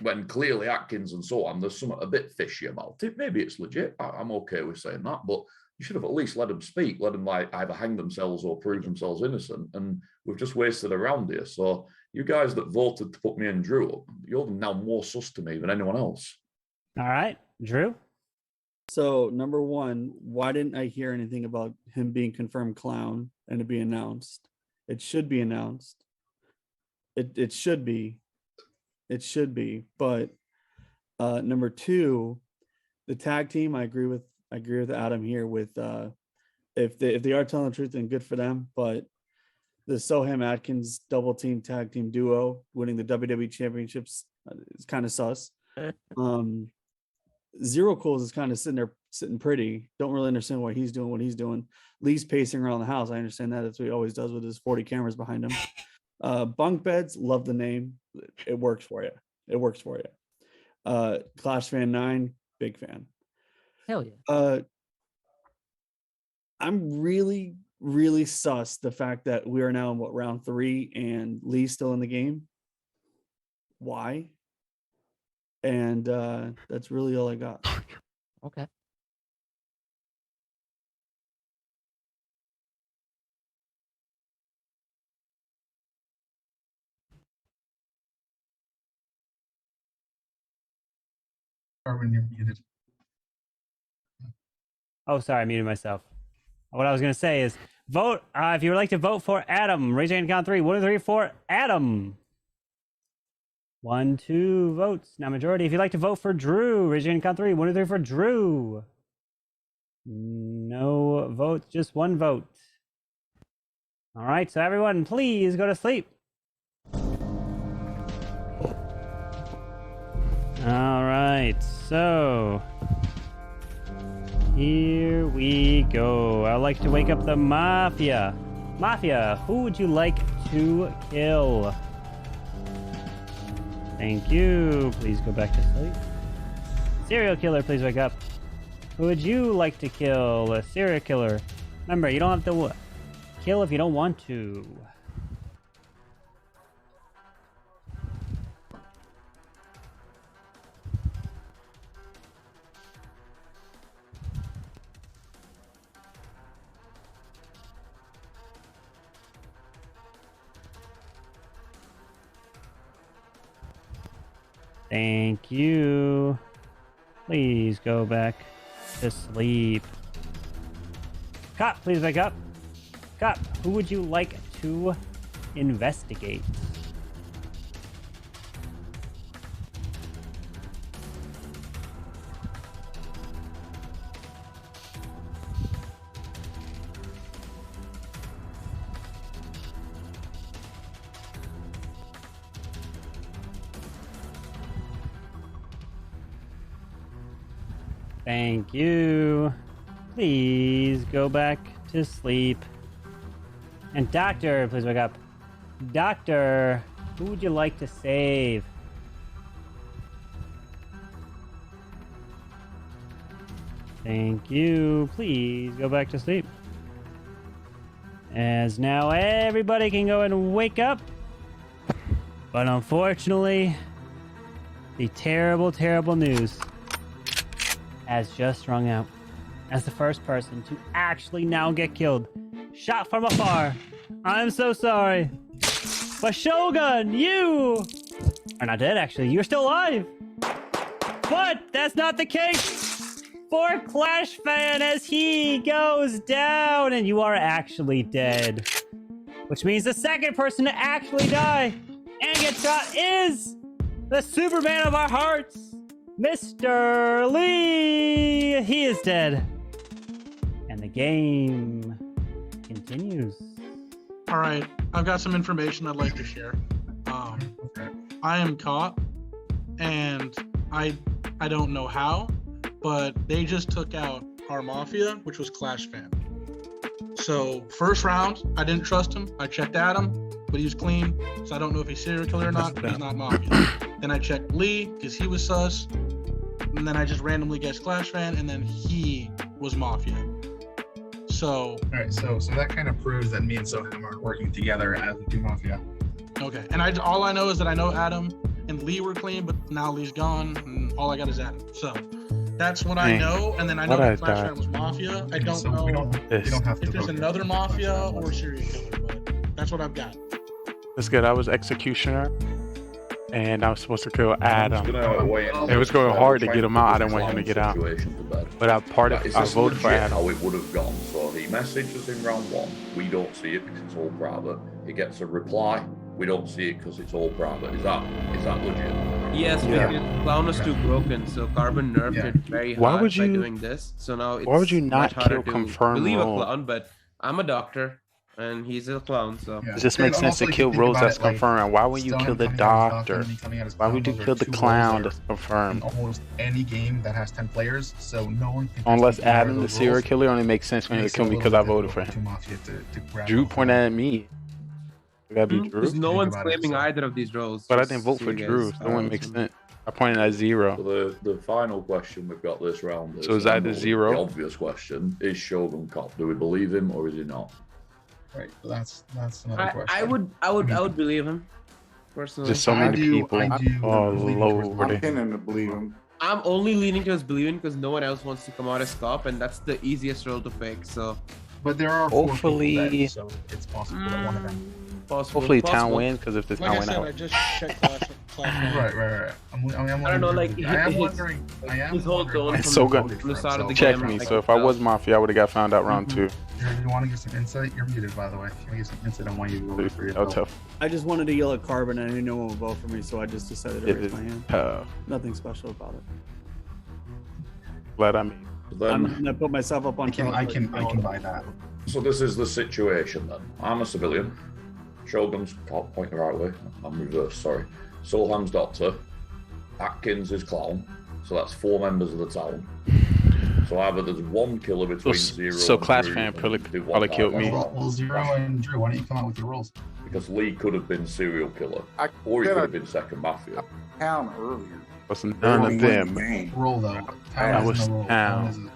when clearly Atkins and so on, there's something a bit fishy about it? Maybe it's legit. I'm okay with saying that, but you should have at least let them speak, let them like either hang themselves or prove themselves innocent, and we've just wasted around here. So you guys that voted to put me and Drew up, you're now more sus to me than anyone else. All right, Drew. So number one, why didn't I hear anything about him being confirmed clown and it be announced? It should be announced. It should be. It should be. But number two, the tag team, I agree with Adam here with if they are telling the truth, then good for them. But the Soham Atkins double team tag team duo winning the WWE championships is kind of sus. Zero Cools is kind of sitting pretty. Don't really understand why he's doing what he's doing. Lee's pacing around the house. I understand that. That's what he always does with his 40 cameras behind him. Bunk beds, love the name. It works for you. Clash Fan 9, big fan. Hell yeah. I'm really, really sus the fact that we are now in round 3 and Lee's still in the game. Why? And that's really all I got. Okay. When you're muted. Oh, sorry, I muted myself. What I was going to say is vote. If you would like to vote for Adam, raise your hand, count 3. 1, 2, 3, 4, Adam. 1, 2 votes. Now majority. If you'd like to vote for Drew, raise your hand, count 3. 1, 2, 3 for Drew. No votes, just 1 vote. All right, so everyone, please go to sleep. All right, so here we go. I'd like to wake up the Mafia. Mafia, who would you like to kill? Thank you. Please go back to sleep. Serial killer, please wake up. Who would you like to kill? A serial killer. Remember, you don't have to kill if you don't want to. Thank you. Please go back to sleep. Cop, please wake up. Cop, who would you like to investigate? Thank you. Please go back to sleep. And Doctor, please wake up. Doctor, who would you like to save? Thank you. Please go back to sleep. As now everybody can go and wake up. But unfortunately, the terrible, terrible news has just rung out. As the first person to actually now get killed. Shot from afar. I'm so sorry. But Shogun, you are not dead, actually. You're still alive. But that's not the case for Clash Fan as he goes down and you are actually dead. Which means the second person to actually die and get shot is the Superman of our hearts, Mr. Lee. He is dead. And the game continues. All right, I've got some information I'd like to share. I am caught, and I don't know how, but they just took out our Mafia, which was Clash Fan. So first round, I didn't trust him. I checked Adam, but he was clean, so I don't know if he's serial killer or not. But he's not Mafia. Then I checked Lee because he was sus, and then I just randomly guessed Clash Fan, and then he was Mafia. So all right, so that kind of proves that me and Soham are working together as the two Mafia. Okay, and all I know is that I know Adam and Lee were clean, but now Lee's gone, and all I got is Adam. So that's what I know, and then I know that Clash Fan was Mafia. I don't know we don't have to if there's vote another Mafia or serial killer, but that's what I've got. That's good. I was Executioner, and I was supposed to kill Adam. It was going hard to get him out. I didn't want him to get out. But I voted for Adam. How it would have gone. So he messaged us in round 1. We don't see it because it's all private. He gets a reply. We don't see it because it's all private. Is that legit? Yes, because Clown is too broken, so Carbon nerfed it very hard by doing this. So now it's why would you not much harder kill to confirm believe role? a Clown, but I'm a doctor. And he's a clown, so It just makes sense to kill roles that's confirmed. Why would you kill the doctor? Why would you kill the clown that's confirmed? Almost any game that has 10 players, so no one can. Unless Adam, the serial killer, only makes sense for him to kill me because I voted for him. Drew pointed at me. It gotta be Drew. Because no one's claiming either of these roles. But I didn't vote for Drew, so it wouldn't make sense. I pointed at 0. So the final question we've got this round is, So is either 0? The obvious question is Shogun cop. Do we believe him or is he not? Right, so that's another question. I would believe him. Personally. Just so many people. Oh Lord. I'm tending to believe him. I'm only leaning towards believing because no one else wants to come out as cop, and that's the easiest role to fake. So, but there are hopefully, so it's possible that one of them. Hopefully, town wins because if this town win out. I just checked Clash. Right. I don't know, like I am wondering. His whole tone It's so good. Check me. So if I was Mafia, I would have got found out round 2. You want to give some insight? You're muted, by the way. You want to give some insight on why you voted for yourself? Tough. I just wanted to yell at Carbon, and I didn't know one would vote for me, so I just decided to raise my hand. Tough. Nothing special about it. Glad I made. I'm gonna put myself up on. I can buy that. So this is the situation then. I'm a civilian. Shogun's cop, point the right way. I'm reversed, sorry. Solham's doctor. Atkins is clown. So that's 4 members of the town. So either there's one killer between 0 So and Clash Drew Fan and probably killed me. Well, 0 and Drew, why don't you come out with your roles? Because Lee could have been serial killer, or he could have been second Mafia. Town earlier. Was none of them. Roll though. I was town.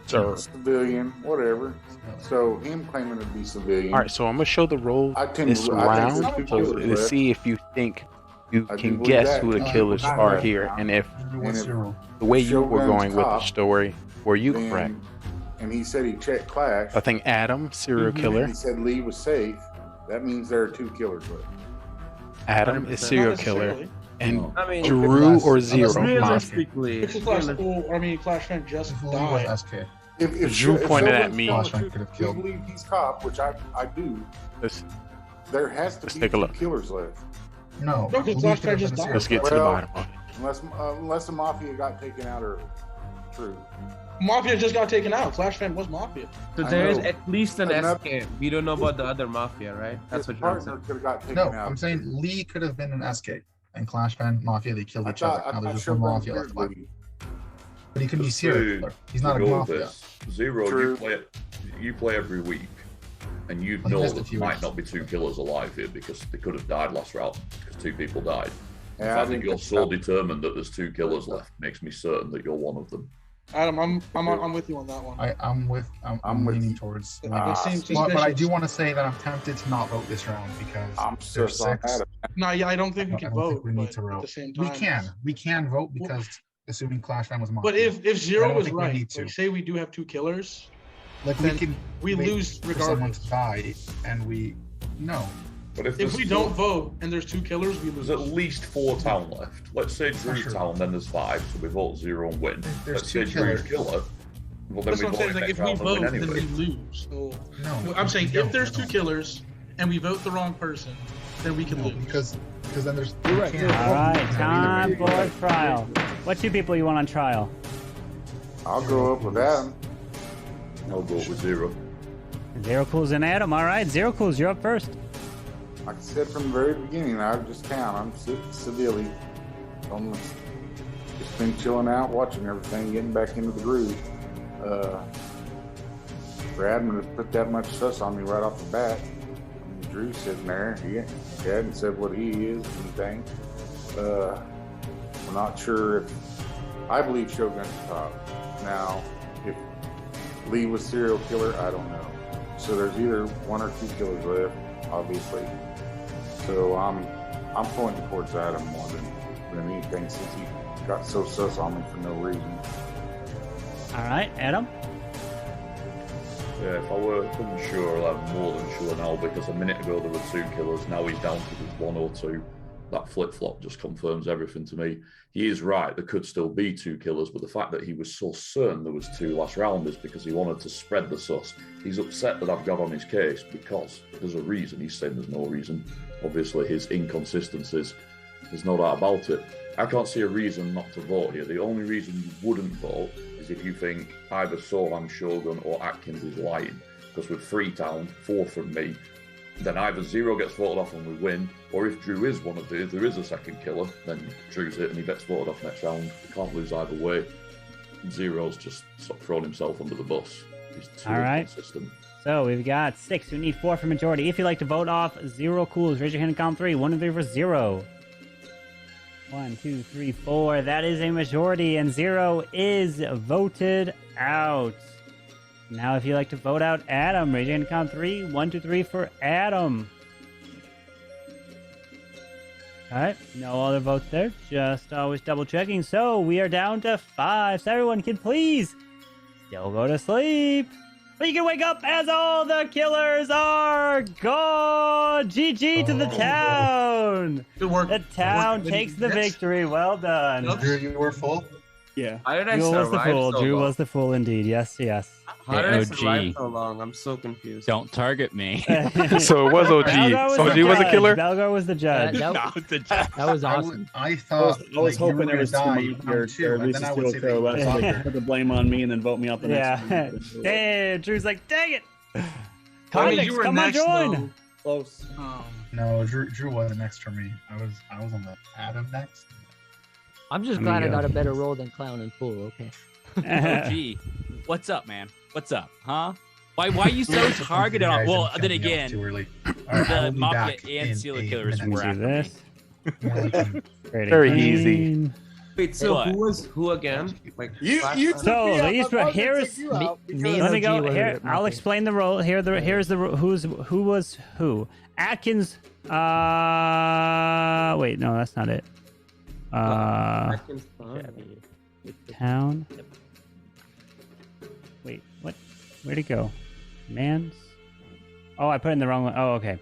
Sir. Civilian, whatever. So him claiming to be civilian. All right, so I'm gonna show the roll this round to see if you think you can guess who the killers are here, and if the way you were going with the story, were you correct? And he said he checked Clash. I think Adam, serial killer. He said Lee was safe. That means there are 2 killers left. Adam is serial killer, and Drew or 0 Mafia. Clash Fan just died. If Drew pointed at me. You believe he's cop, which I do. There has to be 2 killers left. No, Clash Fan just died. Let's get to the bottom of it. Unless the Mafia got taken out early. True. Mafia just got taken out. Clash Fan was Mafia. So there is at least an SK. We don't know about the other Mafia, right? That's what you're saying. No, I'm saying Lee could have been an SK, and Clash Fan Mafia, they killed each other. Now there's just one Mafia left. But he could be serial killer. He's not a Mafia. 0, you play every week. and you know that there might not be 2 killers alive here because they could have died last round because 2 people died. The fact that you're so determined that there's 2 killers left makes me certain that you're one of them. Adam, I'm with you on that one. I'm leaning towards. But I do want to say that I'm tempted to not vote this round because there's 6. No, yeah, I don't think we can vote. We need to vote. At the same time, We can vote because assuming Clash Fan was Mafia. But if Zero is right, like, say we do have 2 killers, like we lose for someone regardless. to die, and we no. But If we don't vote and there's 2 killers, we lose. There's at least 4 town left. Let's say Drew's town, then there's 5, so we vote 0 and win. Let's say Drew's killer. Well, then That's what I'm saying. Like if we vote, then we lose. So, No, I'm saying if there's 2 killers and we vote the wrong person, then we can lose. Because then there's. All right, time for trial. What 2 people you want on trial? I'll go up with Adam. I'll go up with 0. Zero Cools and Adam. All right, Zero Cools, you're up first. Like I said from the very beginning, I just count. I'm civilly. Just been chilling out, watching everything, getting back into the groove. For Adam to put that much sus on me right off the bat. Drew's sitting there. He hadn't said what he is, anything. We're not sure if. I believe Shogun's top. Now, if Lee was serial killer, I don't know. So there's either 1 or 2 killers left, obviously. So I'm pointing towards Adam more than anything since he got so sus on me for no reason. All right, Adam. Yeah, if I were unsure, I'm more than sure now because a minute ago there were 2 killers. Now he's down to just 1 or 2. That flip-flop just confirms everything to me. He is right, there could still be 2 killers, but the fact that he was so certain there was 2 last round is because he wanted to spread the sus. He's upset that I've got on his case because there's a reason. He's saying there's no reason. Obviously, his inconsistencies, there's no doubt about it. I can't see a reason not to vote here. The only reason you wouldn't vote is if you think either Sohan, Shogun, or Atkins is lying. Because with Freetown, 4 from me, then either 0 gets voted off and we win, or if Drew is one of these, there is a second killer, then Drew's it and he gets voted off next round. We can't lose either way. 0's just sort of thrown himself under the bus. He's too inconsistent. So we've got 6. We need 4 for majority. If you'd like to vote off Zero Cools, raise your hand and count 3. 1 and 3 for 0. 1, 2, 3, 4. That is a majority, and 0 is voted out. Now, if you'd like to vote out Adam, raise your hand and count 3. 1, 2, 3 for Adam. All right, no other votes there. Just always double checking. So we are down to 5. So everyone can please still go to sleep. But you can wake up as all the killers are gone. GG to the town. Good work. The town takes the victory. Well done. Drew, you were full? Yeah. How did I Drew was the survive fool. so Drew long? was the fool indeed. Yes, yes. How did I survive so long? I'm so confused. Don't target me. So it was OG. OG was a killer? Belgar was the judge. That was awesome. I thought I was hoping there was die someone or at least a serial killer left so they could put the blame on me and then vote me out the next Yeah. Damn, Drew's like, dang it. I mean, Convicts, you were come on, next, join. though. Close. No, Drew wasn't next for me. I was on the Adam next. I'm just glad I got a better role than Clown and Fool. Okay. OG, what's up, man? What's up, huh? Why are you so targeted on? Well, then again, the Mafia and serial killers were after me. Very easy. Wait, so who was who again? Like So here's let me go here. I'll explain the role. Here's the who was who. Atkins. Wait, no, that's not it. Town. Wait, what? Where'd it go? Mans. Oh, I put in the wrong one. Oh, okay.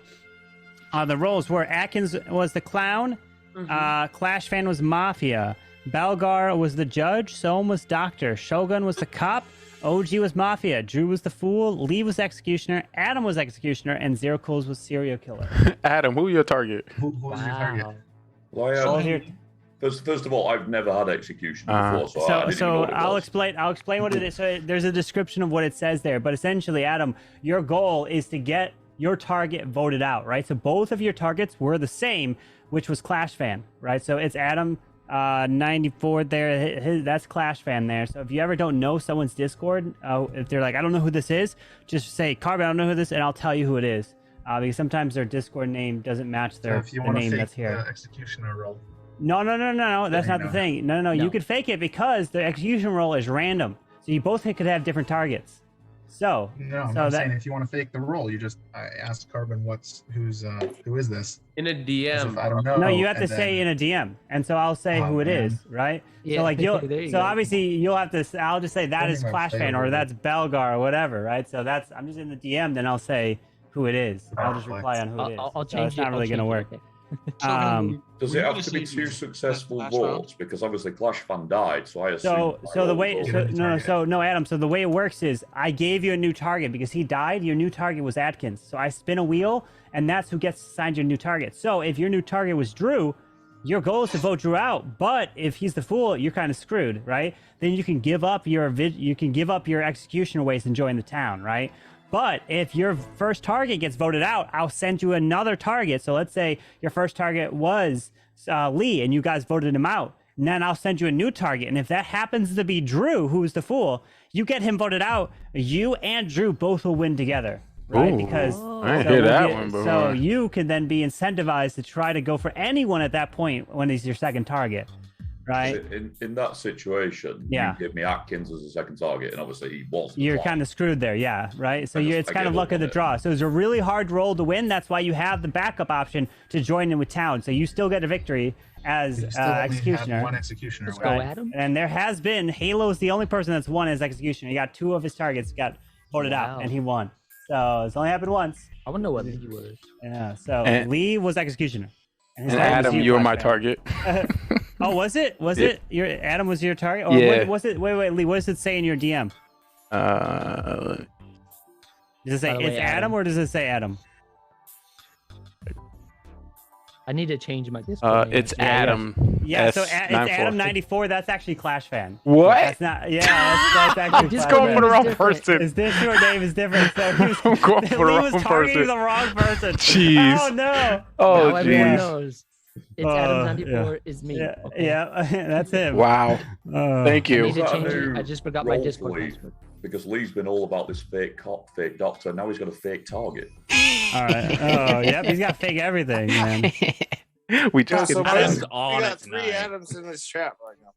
The roles were Atkins was the clown. Clash Fan was Mafia. Balgar was the judge. Soam was doctor. Shogun was the cop. OG was Mafia. Drew was the fool. Lee was executioner. Adam was executioner. And Zero Cools was serial killer. Adam, who your target? Who was your target? Well, first of all, I've never had execution before, so I didn't even know what it I'll was. explain what it is. So there's a description of what it says there, but essentially, Adam, your goal is to get your target voted out, right? So both of your targets were the same, which was Clash Fan, right? So it's Adam, 94 there. That's Clash Fan there. So if you ever don't know someone's Discord, if they're like, I don't know who this is, just say, Carbon, I don't know who this is, and I'll tell you who it is. Because sometimes their Discord name doesn't match their if you the want name to that's fake here. executioner role. No. That's not the thing. No. You could fake it because the execution roll is random. So you both could have different targets. So I'm saying if you want to fake the role, you just ask Carbon who is this? In a DM. I don't know. No, you have to say in a DM, and so I'll say who it is, right? Yeah, so like you'll there you so go. obviously you'll have to. I'll just say that Don't is even Clash say Fan who or it that's Belgar or whatever, right? So I'm just in the DM, then I'll say who it is. I'll just reply on who it is. I'll So change it's not it. really gonna work. Does it have to be two successful roles? Because obviously Clash Fan died, so I assume. So the way Adam. So the way it works is I gave you a new target because he died. Your new target was Atkins. So I spin a wheel, and that's who gets assigned your new target. So if your new target was Drew, your goal is to vote Drew out. But if he's the fool, you're kind of screwed, right? Then you can give up your executioner waste and join the town, right? But if your first target gets voted out, I'll send you another target. So let's say your first target was Lee, and you guys voted him out. And then I'll send you a new target. And if that happens to be Drew, who's the fool, you get him voted out. You and Drew both will win together, right? Ooh, because I didn't hear that one before. So you can then be incentivized to try to go for anyone at that point when he's your second target. Right. In that situation, you give me Atkins as a second target, and obviously he was. You're kind of screwed there, yeah, right? So it's kind of luck of the draw. So it's a really hard roll to win. That's why you have the backup option to join in with Town. So you still get a victory as executioner. One executioner. Let's go, Adam. And there has been Halo's the only person that's won as executioner. He got 2 of his targets got voted out, and he won. So it's only happened once. I want to know what Lee was. Yeah. So Lee was executioner. And Adam, you were my target. Oh, was it? Was it? Your Adam was your target? Or Yeah. what was it? Wait, Lee. What does it say in your DM? Does it say it's Adam or does it say Adam? I need to change my Discord name. It's Adam. Yeah, so it's Adam 94. That's actually Clash Fan. What? That's not. Yeah, that's actually. He's Clash going Fan. for the wrong person. His Discord name is different. So he was, I'm going for the Lee wrong was targeting person. the wrong person. Jeez. Oh no. Oh, now everyone jeez. knows. It's Adam 94 is me. Yeah, Okay. yeah, that's him. Wow. Thank I you. need to change it. I just forgot my Role Discord for Lee, password. because Lee's been all about this fake cop, fake doctor. Now he's got a fake target. All right. Oh, yep. He's got fake everything, man. We just So get basically, on we it got 3 tonight. Adams in this chat right now.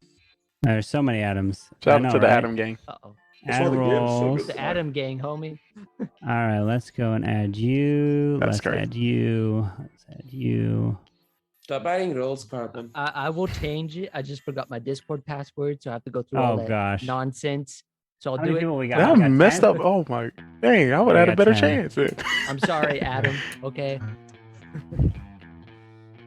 There's so many Adams. Shout I know, out to the right? Adam gang. Uh-oh. Add rolls. The Adam gang, homie. All right, let's go and add you. That's Let's great. add you. Let's add you. Stop adding rolls, Carbon. I will change it. I just forgot my Discord password, so I have to go through all Oh that gosh. nonsense. So I'll How do many it. people we got? I We got messed 10? up. Oh my. Dang, I would We have had a got better 10. chance. I'm sorry, Adam. Okay.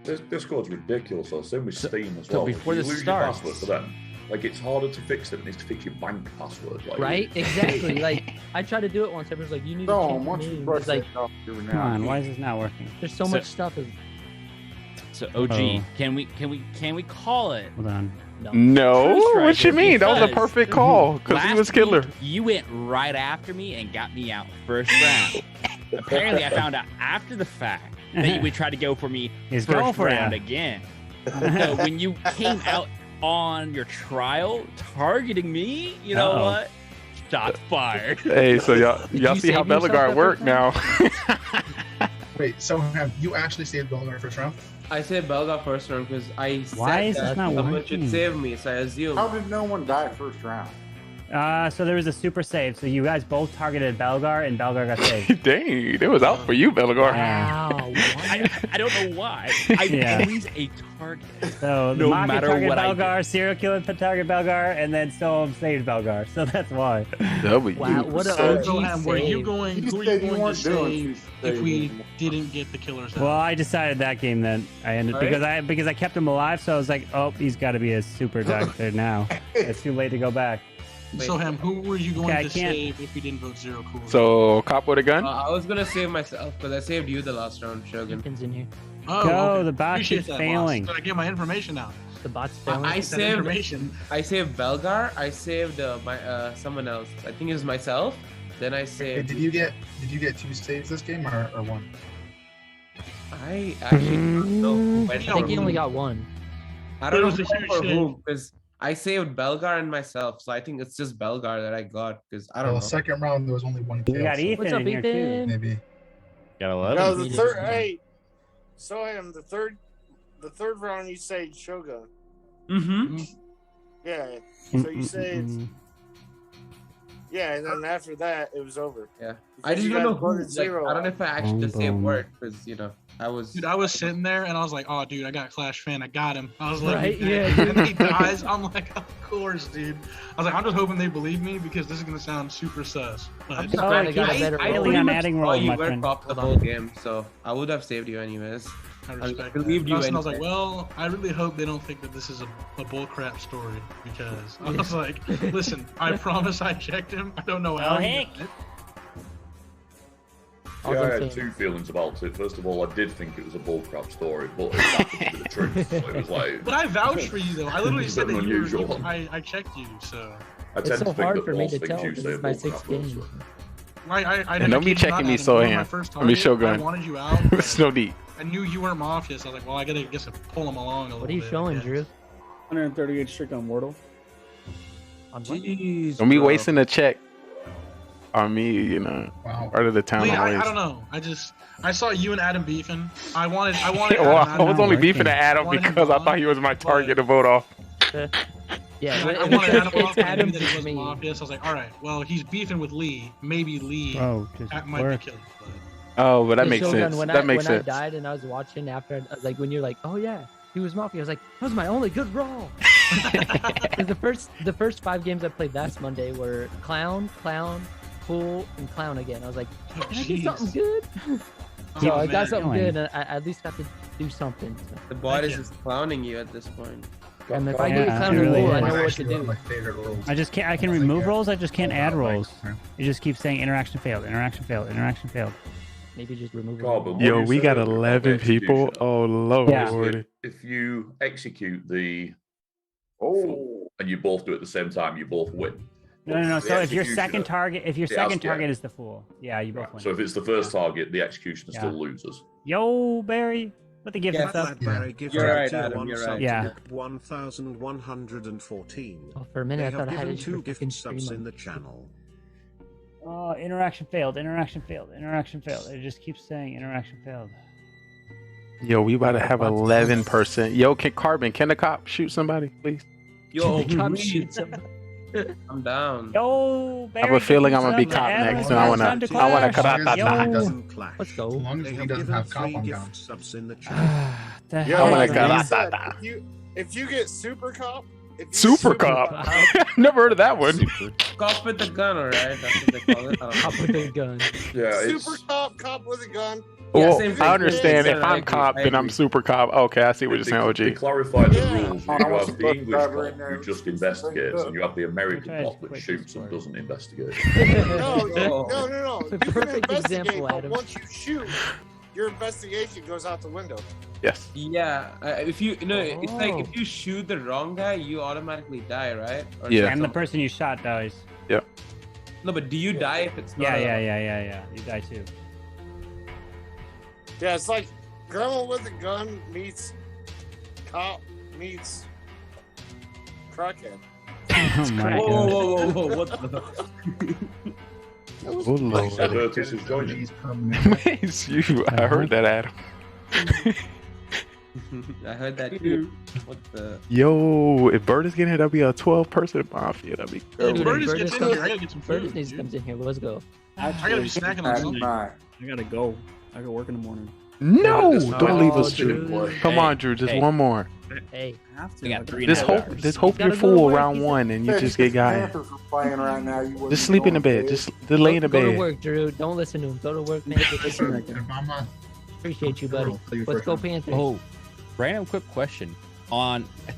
This Discord's ridiculous. Though. Same with Steam as so well. before If you this lose starts- your password for them, like it's harder to fix it than it is to fix your bank password. Like, Right? Exactly. Like I tried to do it once. Everyone's like, "You need to change your once you name." brush It's like that off your Come on, why is this not working? there's so much stuff. So OG, Oh. can we call it? Hold on. No, True what you Striker, mean? That was a because perfect call because he last was killer. week, you went right after me and got me out first round. Apparently, I found out after the fact that you would try to go for me He's going first for round ya. again. So when you came out on your trial targeting me, you know Uh-oh. what? Shots fired. Hey, so y'all you see how save yourself Bellegar that worked first now. Wait, so have you actually saved Belgar first round? I say Belga first round because I Why said is this that not someone working? should save me, so I assume. How did no one die first round? So there was a super save. So you guys both targeted Belgar, and Belgar got saved. Dang, it was out for you, Bellegar. Yeah. Wow. I don't know why. I'm Yeah. always a target. So the No Mafia matter target what I Belgar, serial killer target Belgar, and then still saved Belgar. So that's why. W. Wow. What a So, OG Zohan, were you save. going? You Who were said you you going to weren't doing save two if we saves. didn't get the killers out? Well, I decided that game that I ended Right. because I kept him alive. So I was like, oh, he's got to be a super doctor now. It's too late to go back. Soham, who were you going Okay, I to can't- save if we didn't vote zero cool? So cop with a gun. I was gonna save myself because I saved you the last round, Shogun. Pins in here. oh, Go, okay. the bot Appreciate keeps that, failing. Boss. So I get my information out. The bot's failing. I That saved information. I saved Belgar. I saved my someone else. I think it was myself. Then I Hey, saved. did you get 2 saves this game or 1? I actually don't know. I think he only got one. I don't It know was a huge for shit. whom, because I saved Belgar and myself, so I think it's just Belgar that I got, because I don't know. Second round, there was only one kill. We got so Ethan What's up, in here too. Ethan? maybe. Got 11. No, the third. Hey, so him the third round you say Shogun. Mm-hmm. Yeah. So you say it's. Yeah, and then after that, it was over. Yeah. Because I just you don't know guys who. voted zero. I don't know if I actually the same word, because I was. Dude, I was sitting there and I was like, "Oh, dude, I got Clash fan. I got him." I was like, Right, yeah. And then he dies. I'm like, "Of course, dude." I was like, "I'm just hoping they believe me because this is gonna sound super sus." But just glad I got a better I roll. pretty on much adding saw roll, you my were friend. top the whole game, so I would have saved you anyways. I respect believed that. you And I was like, anyway. well, I really hope they don't think that this is a bullcrap story because I was like, listen, I promise I checked him. I don't know how. Oh, he heck. did it. Yeah, I had two feelings about it. First of all, I did think it was a bullcrap story, but it happened to be the truth. So it was like. But I vouched for you though. I literally It's said a bit that you unusual. were. I checked you, so. I It's tend so to think hard that for me most to things tell you because say it's are my bullcrap sixth also. game. I And don't be checking me, so him. Let me show I gun. wanted you out. It's no deep. I knew you weren't Mafia, so I was like, well, I gotta pull him along a little bit. What are you showing, I guess. Drew? 138 streak on Wordle. On what? Jeez, Don't be bro. wasting a check on me, you know. Wow. Part of the town. Lee, I always. don't know. I saw you and Adam beefing. I wanted. Well, Adam I was only out. beefing at Adam wanted him because I on, thought he was my target to vote off. Yeah, I when- wanted Adam it's off. And I knew Adam that he for was me. Mafia, so I was like, all right, well, he's beefing with Lee. Maybe Lee Bro, just might be work. killed. Oh, but that The makes Shogun, sense. When That I, makes when sense. I died and I was watching after, like when you're like, oh yeah, he was Mafia. I was like, that was my only good roll. 'Cause the first 5 games I played last Monday were Clown, Pool, and Clown again. I was like, hey, can I do something good? So I got something good, and I at least got to do something. So. The bot is just clowning you at this point. And if I Yeah, get Clown it and really Pool, I is. know what to do. I just can't. I can remove rolls. I just can't add rolls. It just keeps saying interaction failed. Interaction failed. Interaction failed. Maybe just remove God, but it. what Yo, you we said got earlier about 11 the people. execution, Oh, Lord. Yeah. If you execute the Oh. and you both do it at the same time, you both win. No. The So if your executioner- second target, Yeah, target is the fool, yeah, you both Right. win. So if it's the first target, the executioner Yeah. still loses. Yo, Barry, what the gift Yeah, and stuff? Barry gifted You're right, tier Adam, 1 you're sub right. to Yeah. Nick 1114. Oh, for a minute, They I thought have I had given it 2 for gift fucking subs streamer. in the channel. Interaction failed. Interaction failed. Interaction failed. It just keeps saying interaction failed. Yo, we about to have 11%. Yo, Carbon, can the cop shoot somebody, please? Yo, Come please. shoot somebody. I'm down. Yo, I have a feeling I'm gonna be cop Adam, next, and I wanna time to cut clash. out Yo. that. Doesn't clash. Let's go. As long as They he have doesn't given have 3 cop on gift down. subs in the channel. The Yeah, hell wanna is cut this? out that. If you get Super Cop, Super Cop. Never heard of that one. Cop with the gun, alright? That's what they call it. I don't know. Cop with a gun. Yeah, Super Cop with a gun. Yeah, Well, same thing. I understand. Yeah, If I I'm agree, cop, I then I'm agree. Super Cop. Okay, I see what you're saying, They OG. clarified the Yeah. rules. Oh, You I want have some the bus English driver in cop there. who just investigates, and you have the American Try to cop that quit shoots this and word. doesn't investigate. No. You can Perfect investigate, example, but Adam. once you shoot, your investigation goes out the window. Yes. Yeah, if you it's like Oh. if you shoot the wrong guy, you automatically die, right? Or is Yeah. that And the some- person you shot dies. No, but do you die if it's not? Yeah. You die too. Yeah, it's like Grandma with a gun meets cop meets crackhead. Oh my Whoa, god. whoa, what the? Oh, Lord. Curtis is joining. It's you. I heard that, Adam. I heard that too. What the? Yo, if Bird is getting here, that'd be a 12-person mafia. That'd be Dude, cool. Bird if is Burtis getting comes- here. I gotta get some Burtis food, needs to dude. come in here. Let's go. I gotta be snacking on At something. night. I gotta go. I got work in the morning. No, This don't leave us, Drew. Drew. Come on, Drew. Just one more. Hey, I have to. We got I got 3 Just and a half hope, hours. just hope Gotta you're go to full work. round one and you just get got. Panthers are playing right now. You wouldn't Just sleep in the go bed. Just lay in the go to bed. work, Drew. Don't listen to him. Go to work, man. If I'm a Appreciate you, buddy. girl, tell you Let's first go one. Panthers. Oh, random quick question. On, I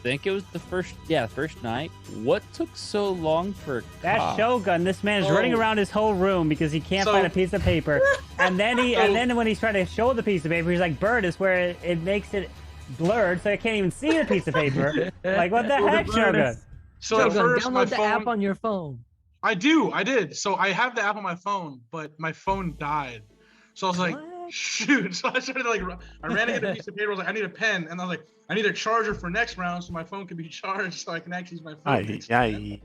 think it was the first night. What took so long for That cop? Shogun, this man is running around his whole room because he can't So- find a piece of paper. And then when he's trying to show the piece of paper, he's like, Bird is where it makes it blurred so I can't even see the piece of paper. Like, what the heck, Shogun? So at Shogun, first, my download the app phone. on your phone. I did. So I have the app on my phone, but my phone died. So I was like, shoot. So I started I ran to get a piece of paper. I was like, I need a pen, and I was like, I need a charger for next round so my phone can be charged so I can actually use my phone.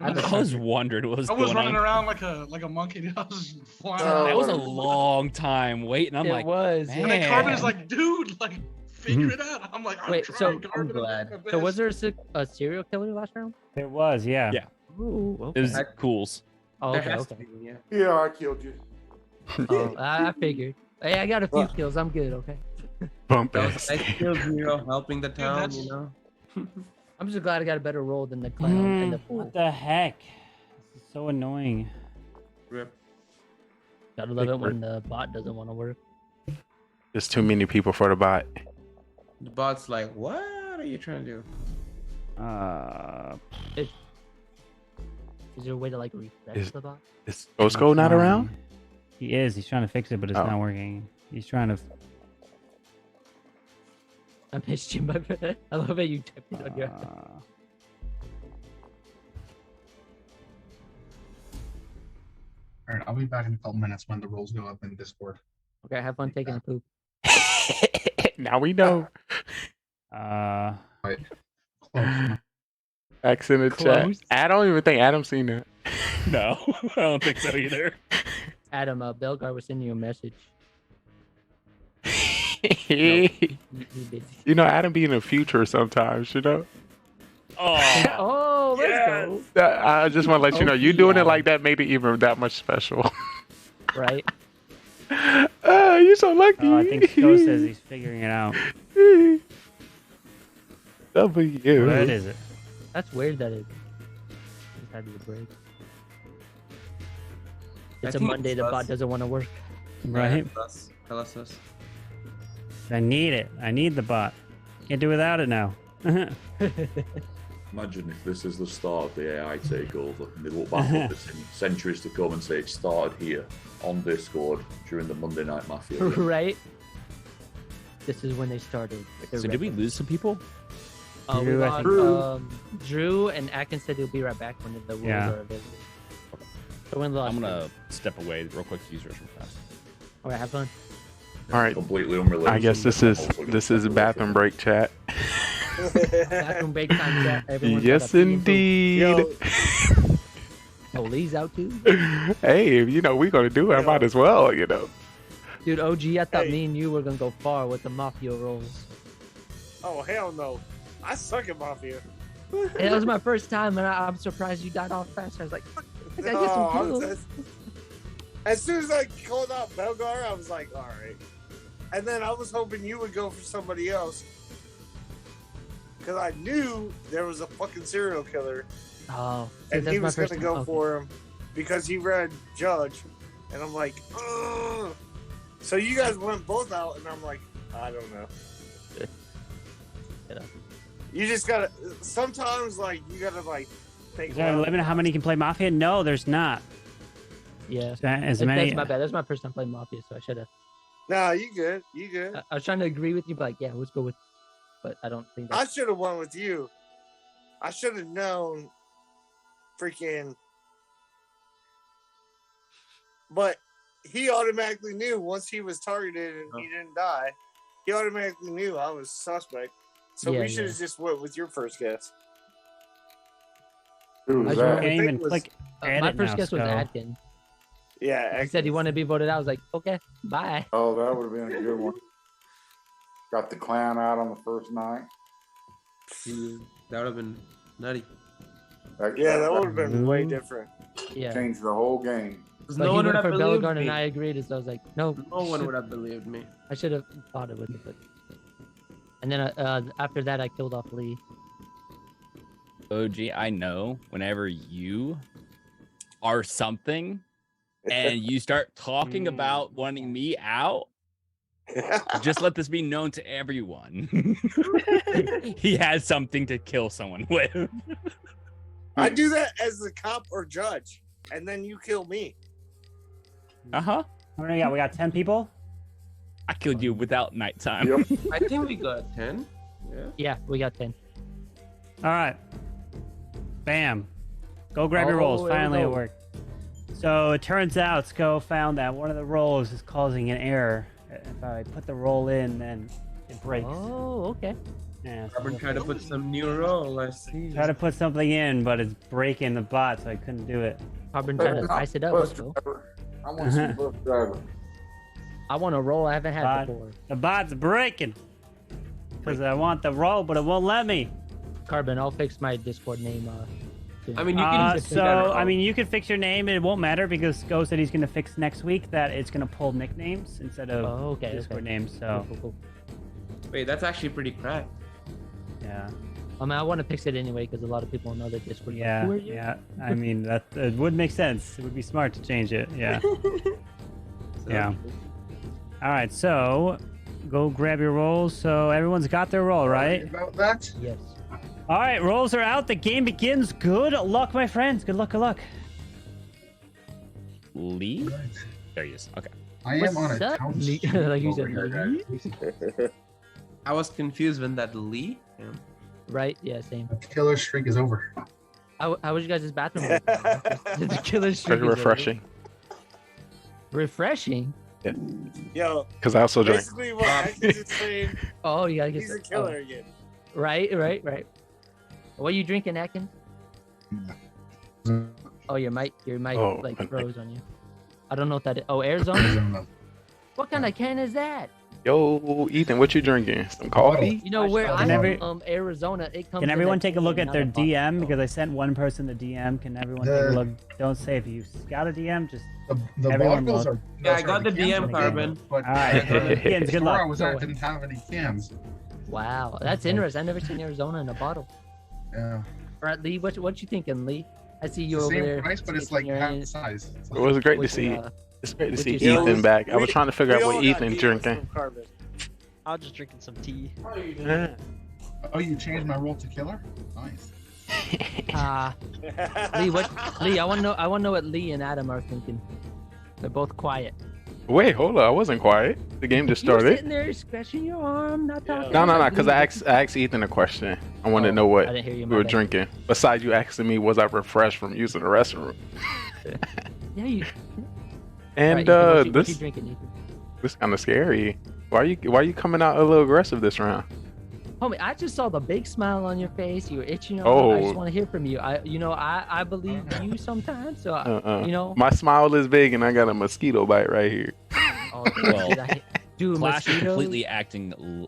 I was wondering what was I was going running on. around like a monkey. I was just flying That was a around. long time waiting. I'm like, man. And then Carbon is like, dude, like, figure it out. I'm like, I'm Wait, so trying. Carbon, I'm doing my So was best. there a serial killer last round? There was, yeah. Yeah. Ooh, It okay. was cools. Oh, There okay, has okay. to be, yeah. Yeah, I killed you. Oh, I figured. Hey, I got a few kills. I'm good. Okay. Bump That ass. was nice kills, you know, helping the town, you know. I'm just glad I got a better roll than the clown and the fool. What the heck? This is so annoying. Rip. Gotta love it when the bot doesn't want to work. There's too many people for the bot. The bot's like, what are you trying to do? Is there a way to like refresh Is- the bot? Is Osco not around? He is. He's trying to fix it, but it's Oh. not working. He's trying to. I missed you, my friend. I love how you typed it on your. All right, I'll be back in a couple minutes when the rolls go up in Discord. Okay, have fun taking a poop. Now we know. X in the chat. Close. I don't even think Adam's seen that. No, I don't think so either. Adam, Belgar was sending you a message. You busy. know, Adam be in the future sometimes, you know? Oh, let's go. I just want to let you know, you doing it like that made it even that much special. Right? You're so lucky. Oh, I think Joe says he's figuring it out. W. What is it? That's weird that it just had to break. It's a think Monday, it's the us. bot doesn't want to work. Right? Tell us. I need it. I need the bot. Can't do without it now. Imagine if this is the start of the AI takeover and they look back at this in centuries to come and say it started here on Discord during the Monday Night Mafia. Right? This is when they started. So did we lose some people? We Drew, I lost, think. Drew and Atkins said he'll be right back when the rules Yeah. are available. So when the last I'm gonna step away real quick to use restroom fast. All right, have fun. All right. Completely unrelated. I guess this is bathroom break chat. Bathroom break time chat. Everyone's Yes, got a pee and poop. indeed. Oh, Lee's out too? Hey, if you know we're gonna do it, I might as well, you know. Dude, OG, I thought me and you were gonna go far with the Mafia rolls. Oh, hell no. I suck at Mafia. It was my first time, and I'm surprised you died off fast. I was like, fuck, I gotta get some kills. As soon as I called out Belgar, I was like, all right. And then I was hoping you would go for somebody else. Because I knew there was a fucking serial killer. Oh, And that's he my was going first to time. go Okay. for him because he read Judge. And I'm like, ugh. So you guys went both out, and I'm like, I don't know. You just gotta, sometimes, like, you gotta, like, think. Is there a limit on how many can play Mafia? No, there's not. Yeah. As many. That's my bad. That's my first time playing Mafia, so I should have. No, you good. You good. I was trying to agree with you, but like, yeah, let's go with. But I don't think I that's. should have went with you. I should have known freaking. But he automatically knew once he was targeted and he didn't die, he automatically knew I was suspect. So Yeah, we should have yeah. just went with your first guess. Who I was just that? wanted- Can't even was- click my edit first now, guess was so- Adkin. Yeah, He said he wanted to be voted out. I was like, okay, bye. Oh, that would have been a good one. Got the clown out on the first night. That would have been nutty. Yeah, that would have been way different. Yeah. Changed the whole game. But No he one would went have for believed Belgarn me. and I agreed, so I was like, no. No one would have believed me. I should have thought it with it, but. And then after that, I killed off Lee. OG, I know whenever you are something and you start talking about wanting me out, just let this be known to everyone. He has something to kill someone with. I do that as the cop or judge, and then you kill me. Uh-huh. How many we got? We got 10 people? I killed you without nighttime. I think we got 10. Yeah. Yeah, we got 10. All right. Bam. Go grab your Oh, rolls. here we Finally, it go. worked. So it turns out Sco found that one of the rolls is causing an error. If I put the roll in, then it breaks. Oh, okay. Yeah. Carbon tried to put some new role. I see. Try to put something in, but it's breaking the bot, so I couldn't do it. Carbon trying to spice it up. Let's go. I want some bus driver. I want a roll I haven't had before. The bot's breaking. Because I want the roll, but it won't let me. Carbon, I'll fix my Discord name. Soon. I mean, you can. You can fix your name. It won't matter because Go said he's gonna fix next week that it's gonna pull nicknames instead of Discord names. So. Cool. Wait, that's actually pretty cracked. Yeah. I mean, I want to fix it anyway because a lot of people know that Discord. Yeah. Who are you? Yeah. I mean, that it would make sense. It would be smart to change it. Yeah. Yeah. All right. So, go grab your rolls. So everyone's got their roll, right? About that? Yes. All right, rolls are out. The game begins. Good luck, my friends. Good luck. Good luck. Lee? There he is. Okay. I am on a town like you said, I was confused when that Lee. Yeah. Right? Yeah, same. The killer streak is over. How was you guys' bathroom? The killer streak. Pretty refreshing. Refreshing? Yeah. Yo. Because I also drink. Basically, what Atkins is saying. Oh, you gotta get. He's a killer again. Right. What are you drinking, Atkins? Oh, your mic like froze on you. I don't know what that is. Oh, Arizona? What kind of can is that? Yo, Ethan, what you drinking? Some coffee? You know where I'm from, Arizona. It comes. Can everyone take a look at not their a box. DM because I sent one person the DM? Can everyone take a look? Don't say if you got a DM. Just the everyone bottles look. are. Yeah, I got the DM, Carbon. But All right, the good store luck. I was at didn't have any cans. Wow, that's interesting. I've never seen Arizona in a bottle. Yeah. All right, Lee, what you thinking, Lee? I see you It's the over same there. price, but it's like half the size. It was great to with see. your, It's great to with see your Ethan skills. back. I was trying to figure out what We all got Ethan's DMs drinking. from Carbon. I was just drinking some tea. Yeah. Oh, you changed my role to killer? Nice. Lee, I want to know what Lee and Adam are thinking. They're both quiet. Wait, hold on. I wasn't quiet. The game just You're started. sitting there scratching your arm, not talking. No, because I asked Ethan a question. I wanted to know what I didn't hear you, we my were bad. drinking. Besides you asking me, was I refreshed from using the restroom? Yeah, you. And Alright, Ethan, what you this drinking, Ethan? this kind of scary. Why are you coming out a little aggressive this round? Homie, I just saw the big smile on your face. You were itching. I Oh. just want to hear from you. I believe you sometimes. So My smile is big and I got a mosquito bite right here. Oh, Well, dude, Clash mosquitoes? completely acting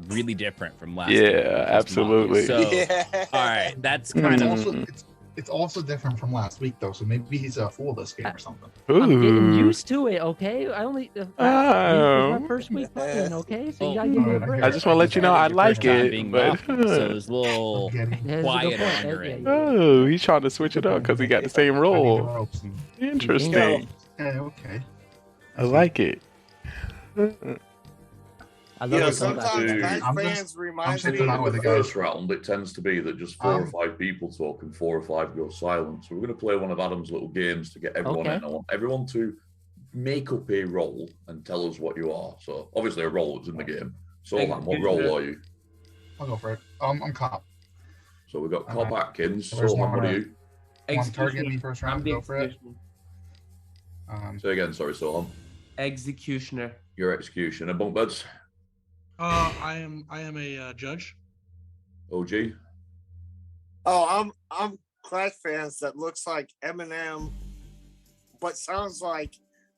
really different from last Yeah, week, which was absolutely. Mafia. So, all right, that's But kind it's of. also it's also different from last week though, so maybe he's a fool this game or something. I'm getting Ooh. used to it. Okay, I only. This Oh. was my first week playing. Okay, so you Oh. gotta give me a break. I just want to let you know I like Time it, being but Mafia, so it was a little Yeah, that's a good quieter point. under Yeah, it. yeah. oh, he's trying to switch it up because he got the same role. Interesting. Okay. I like it. I love Yeah, it. sometimes Clash I'm fans just- remind me. sitting out with the the guys. first round, it tends to be that just 4 or 5 people talk and 4 or 5 go silent. So we're going to play one of Adam's little games to get everyone Okay. in. I want everyone to make up a role and tell us what you are. So obviously a role is in the game. So what role are you? I'll go for it. I'm cop. So we've got Cop Atkins. There's Solomon, one what are round. you? One target me first round. I'm the Go for it. executioner. Say again, sorry, Solomon. Executioner. Your executioner. Bunk beds. I am a judge. OG. Oh, I'm Clash fans that looks like Eminem, but sounds like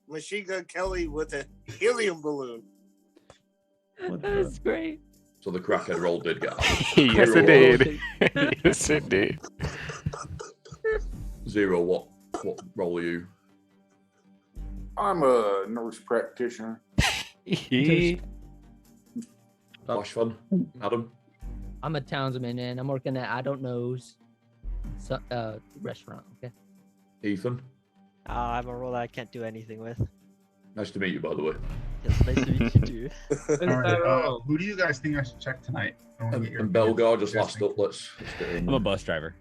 Machine Gun Kelly with a helium balloon. That's great. So the crackhead role did get out. Yes, it did. Yes, it did. Zero, what role are you? I'm a nurse practitioner. Flash fun. Adam. I'm a townsman, and I'm working at I don't know's restaurant. Okay. Ethan. I'm a role that I can't do anything with. Nice to meet you, by the way. Yes, nice to meet you too. All right, who do you guys think I should check tonight? I wanna get your And Belgar just opinions. last up. Let's get in. I'm a bus driver.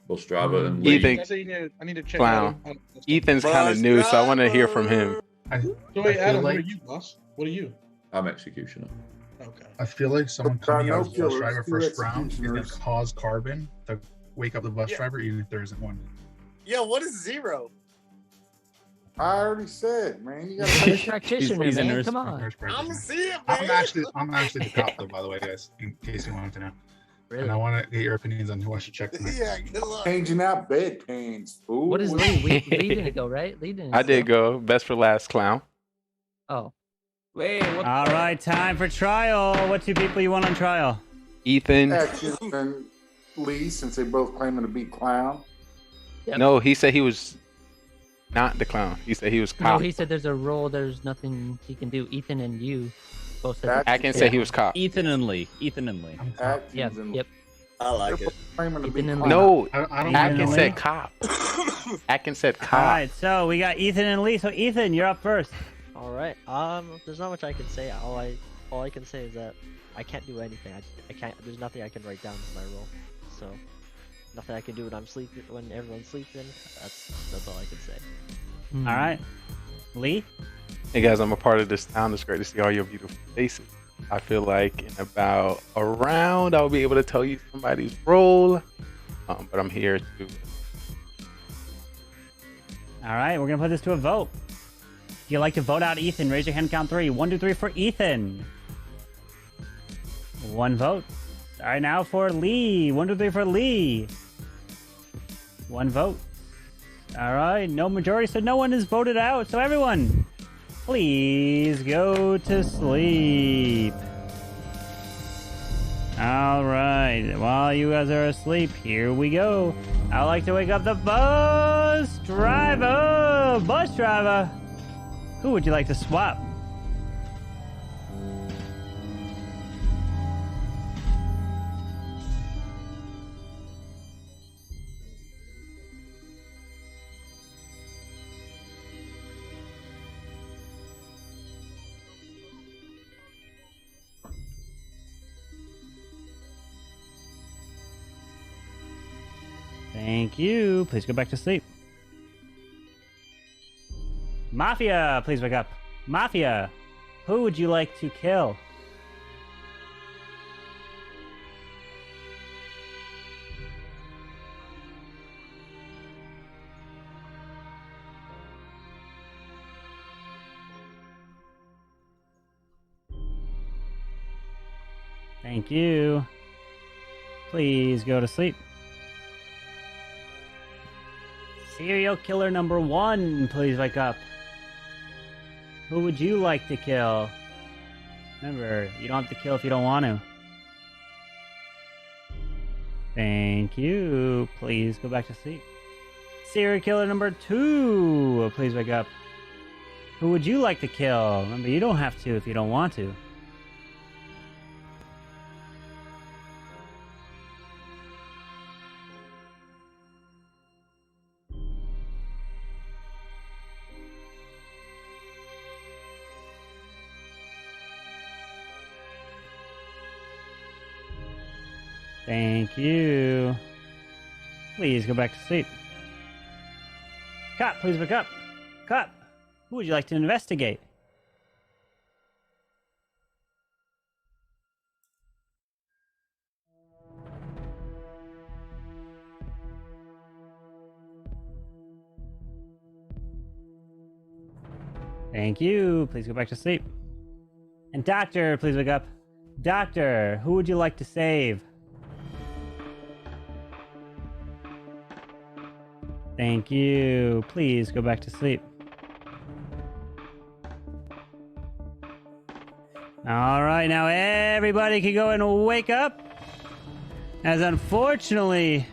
Bus driver and Lee. Ethan, I need to check clown. Adam. Ethan's kind of new, so I want to hear from him. So I wait, feel Adam, what like- are you, boss? What are you? I'm executioner. Okay. I feel like someone But I coming out know as bus killers, driver two first round is gonna executioners. cause Carbon to wake up the bus Yeah. driver even if there isn't one. Yo, what is zero? I already said, man. You got Nurse practitioner, man. Come on. I'm see it, I'm man. actually the cop, though, by the way, guys, in case you wanted to know. Really? And I want to get your opinions on who I should check tonight. Yeah, good luck. Changing out bedpans, fool. What is Lee? Lee didn't go, right? Lee didn't. I did go. Best for last, clown. Oh. Wait, what? All right, time for trial. What two people you want on trial? Ethan. Atkins and Lee, since they both claiming to be clown. Yep. No, he said he was not the clown. He said he was No, cop. he said there's a role. There's nothing he can do. Ethan and you both said. Atkins said he was cop. Ethan and Lee. Ethan and Lee. Atkins Yep. and Yep. I like it. claiming to be Ethan and clown. No, I don't Atkins know. said cop. Atkins said All cop. right, so we got Ethan and Lee. So Ethan, you're up first. All right. There's not much I can say. All I can say is that I can't do anything. I can't. There's nothing I can write down as my role. So nothing I can do when I'm sleeping. When everyone's sleeping. That's all I can say. All right, Lee. Hey guys, I'm a part of this town. It's great to see all your beautiful faces. I feel like in about a round, I'll be able to tell you somebody's role. But I'm here to. All right, we're gonna put this to a vote. If you'd like to vote out Ethan, raise your hand. Count 3. 1, 2, 3 for Ethan. 1 vote. All right, now for Lee. 1, 2, 3 for Lee. 1 vote. All right, no majority, so no one is voted out. So everyone, please go to sleep. All right, while you guys are asleep, here we go. I'd like to wake up the bus driver. Bus driver, who would you like to swap? Thank you. Please go back to sleep. Mafia, please wake up. Mafia, who would you like to kill? Thank you. Please go to sleep. Serial killer number 1, please wake up. Who would you like to kill? Remember, you don't have to kill if you don't want to. Thank you. Please go back to sleep. Serial killer number 2, please wake up. Who would you like to kill? Remember, you don't have to if you don't want to. Thank you. Please go back to sleep. Cop, please wake up. Cop, who would you like to investigate? Thank you. Please go back to sleep. And doctor, please wake up. Doctor, who would you like to save? Thank you. Please go back to sleep. All right, now everybody can go and wake up. As unfortunately,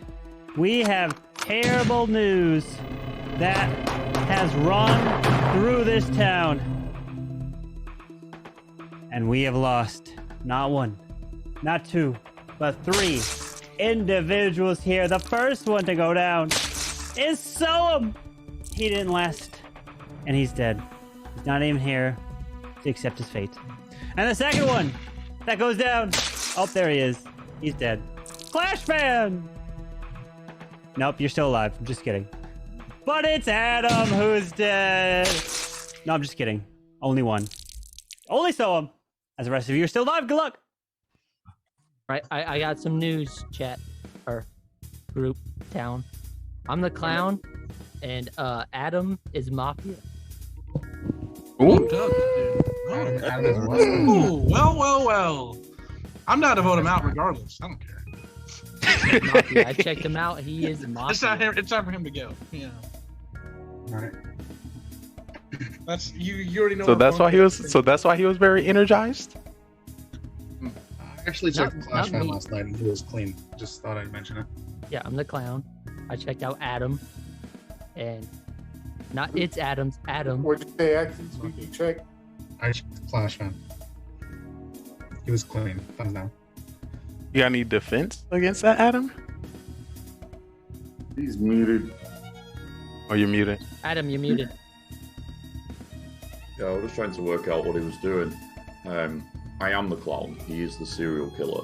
we have terrible news that has run through this town. And we have lost not 1, not 2, but 3 individuals here. The first one to go down is Soam. He didn't last, and he's dead. He's not even here to accept his fate. And the second one that goes down, oh, there he is. He's dead. Flashman! Nope, you're still alive. I'm just kidding. But it's Adam who's dead. No, I'm just kidding. Only one. Only Soam. As the rest of you are still alive, good luck. Right, I got some news, chat, or group, town. I'm the clown, and Adam is Mafia. Ooh, well. I'm not to vote him out regardless. I don't care. Mafia. I checked him out. He is Mafia. It's time for him to go. Yeah. All right. That's you already know. So that's why he was. So that's why he was very energized. I actually checked Clash Fan last night and he was clean. Just thought I'd mention it. Yeah, I'm the clown. I checked out Adam, and it's Adam's Adam. What'd you say, Atkins? Who you check? I checked Clash Fan. He was clean. Thumbs down. You got any defense against that, Adam? He's muted. Oh, you're muted. Adam, you're muted. Yeah, I was trying to work out what he was doing. I am the clown. He is the serial killer.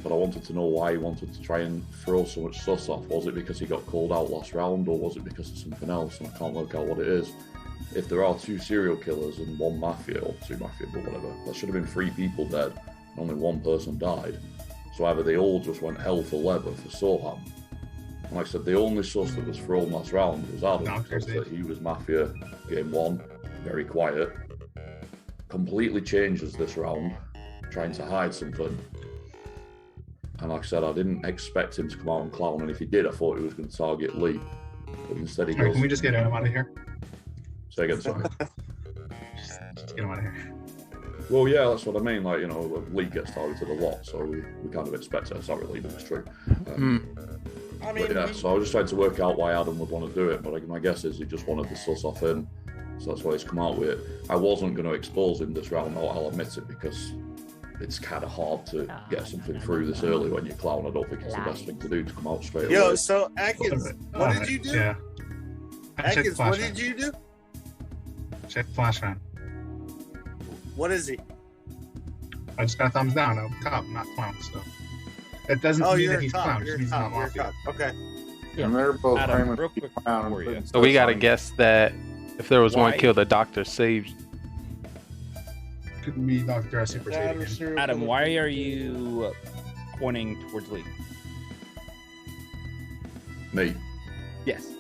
But I wanted to know why he wanted to try and throw so much sus off. Was it because he got called out last round, or was it because of something else? And I can't work out what it is. If there are 2 serial killers and 1 Mafia, or 2 Mafia, but whatever, there should have been 3 people dead, and only 1 person died. So either they all just went hell for leather for Soham. And like I said, the only sus that was thrown last round was Adam, because that he was Mafia game 1, very quiet. Completely changes this round, trying to hide something. And like I said, I didn't expect him to come out and clown, and if he did, I thought he was going to target Lee. But instead he All right, goes... can we just get Adam out of here? Say again, sorry. Just get him out of here. Well, yeah, that's what I mean. Like, you know, Lee gets targeted a lot, so we kind of expect it. It's not really, but it's true. But yeah, so I was just trying to work out why Adam would want to do it, but my guess is he just wanted the sus off him, so that's why he's come out with it. I wasn't going to expose him this round, I'll admit it, because it's kind of hard to get something through this early when you're clown. I don't think it's the best thing to do, to come out straight away. Yo, so Atkins, what did you do? Yeah. Atkins, what did you do? Check Flash Fan. What is he? I just got a thumbs down. I'm a cop, not clown, so. That doesn't mean that he's clown. It just means he's not Mafia. Okay. Yeah. And they're both Adam, claiming real to be quick clown. for you. So we gotta guess that if there was Why? 1 kill, the doctor saved. Could be Dr. S superseding. Adam, why are you pointing towards Lee? Me? Yes.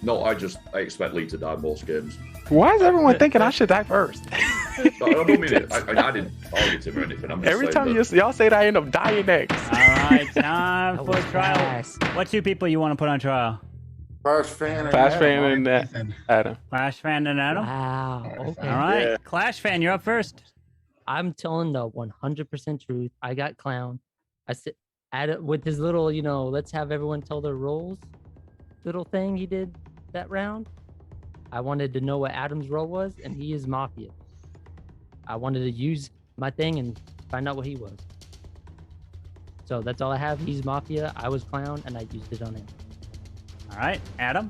No, I expect Lee to die most games. Why is everyone thinking I should die first? I don't mean it. I didn't target him or anything. I'm just Every saying time that... y'all say that, I end up dying next. All right, time for trial. What 2 people you want to put on trial? Clash Fan and Adam. Clash Fan and Adam? Wow. Okay. All right, Clash Fan, you're up first. I'm telling the 100% truth. I got clown. I said, with his little, let's have everyone tell their roles little thing he did that round. I wanted to know what Adam's role was, and he is Mafia. I wanted to use my thing and find out what he was. So that's all I have. He's Mafia. I was clown, and I used it on him. All right, Adam.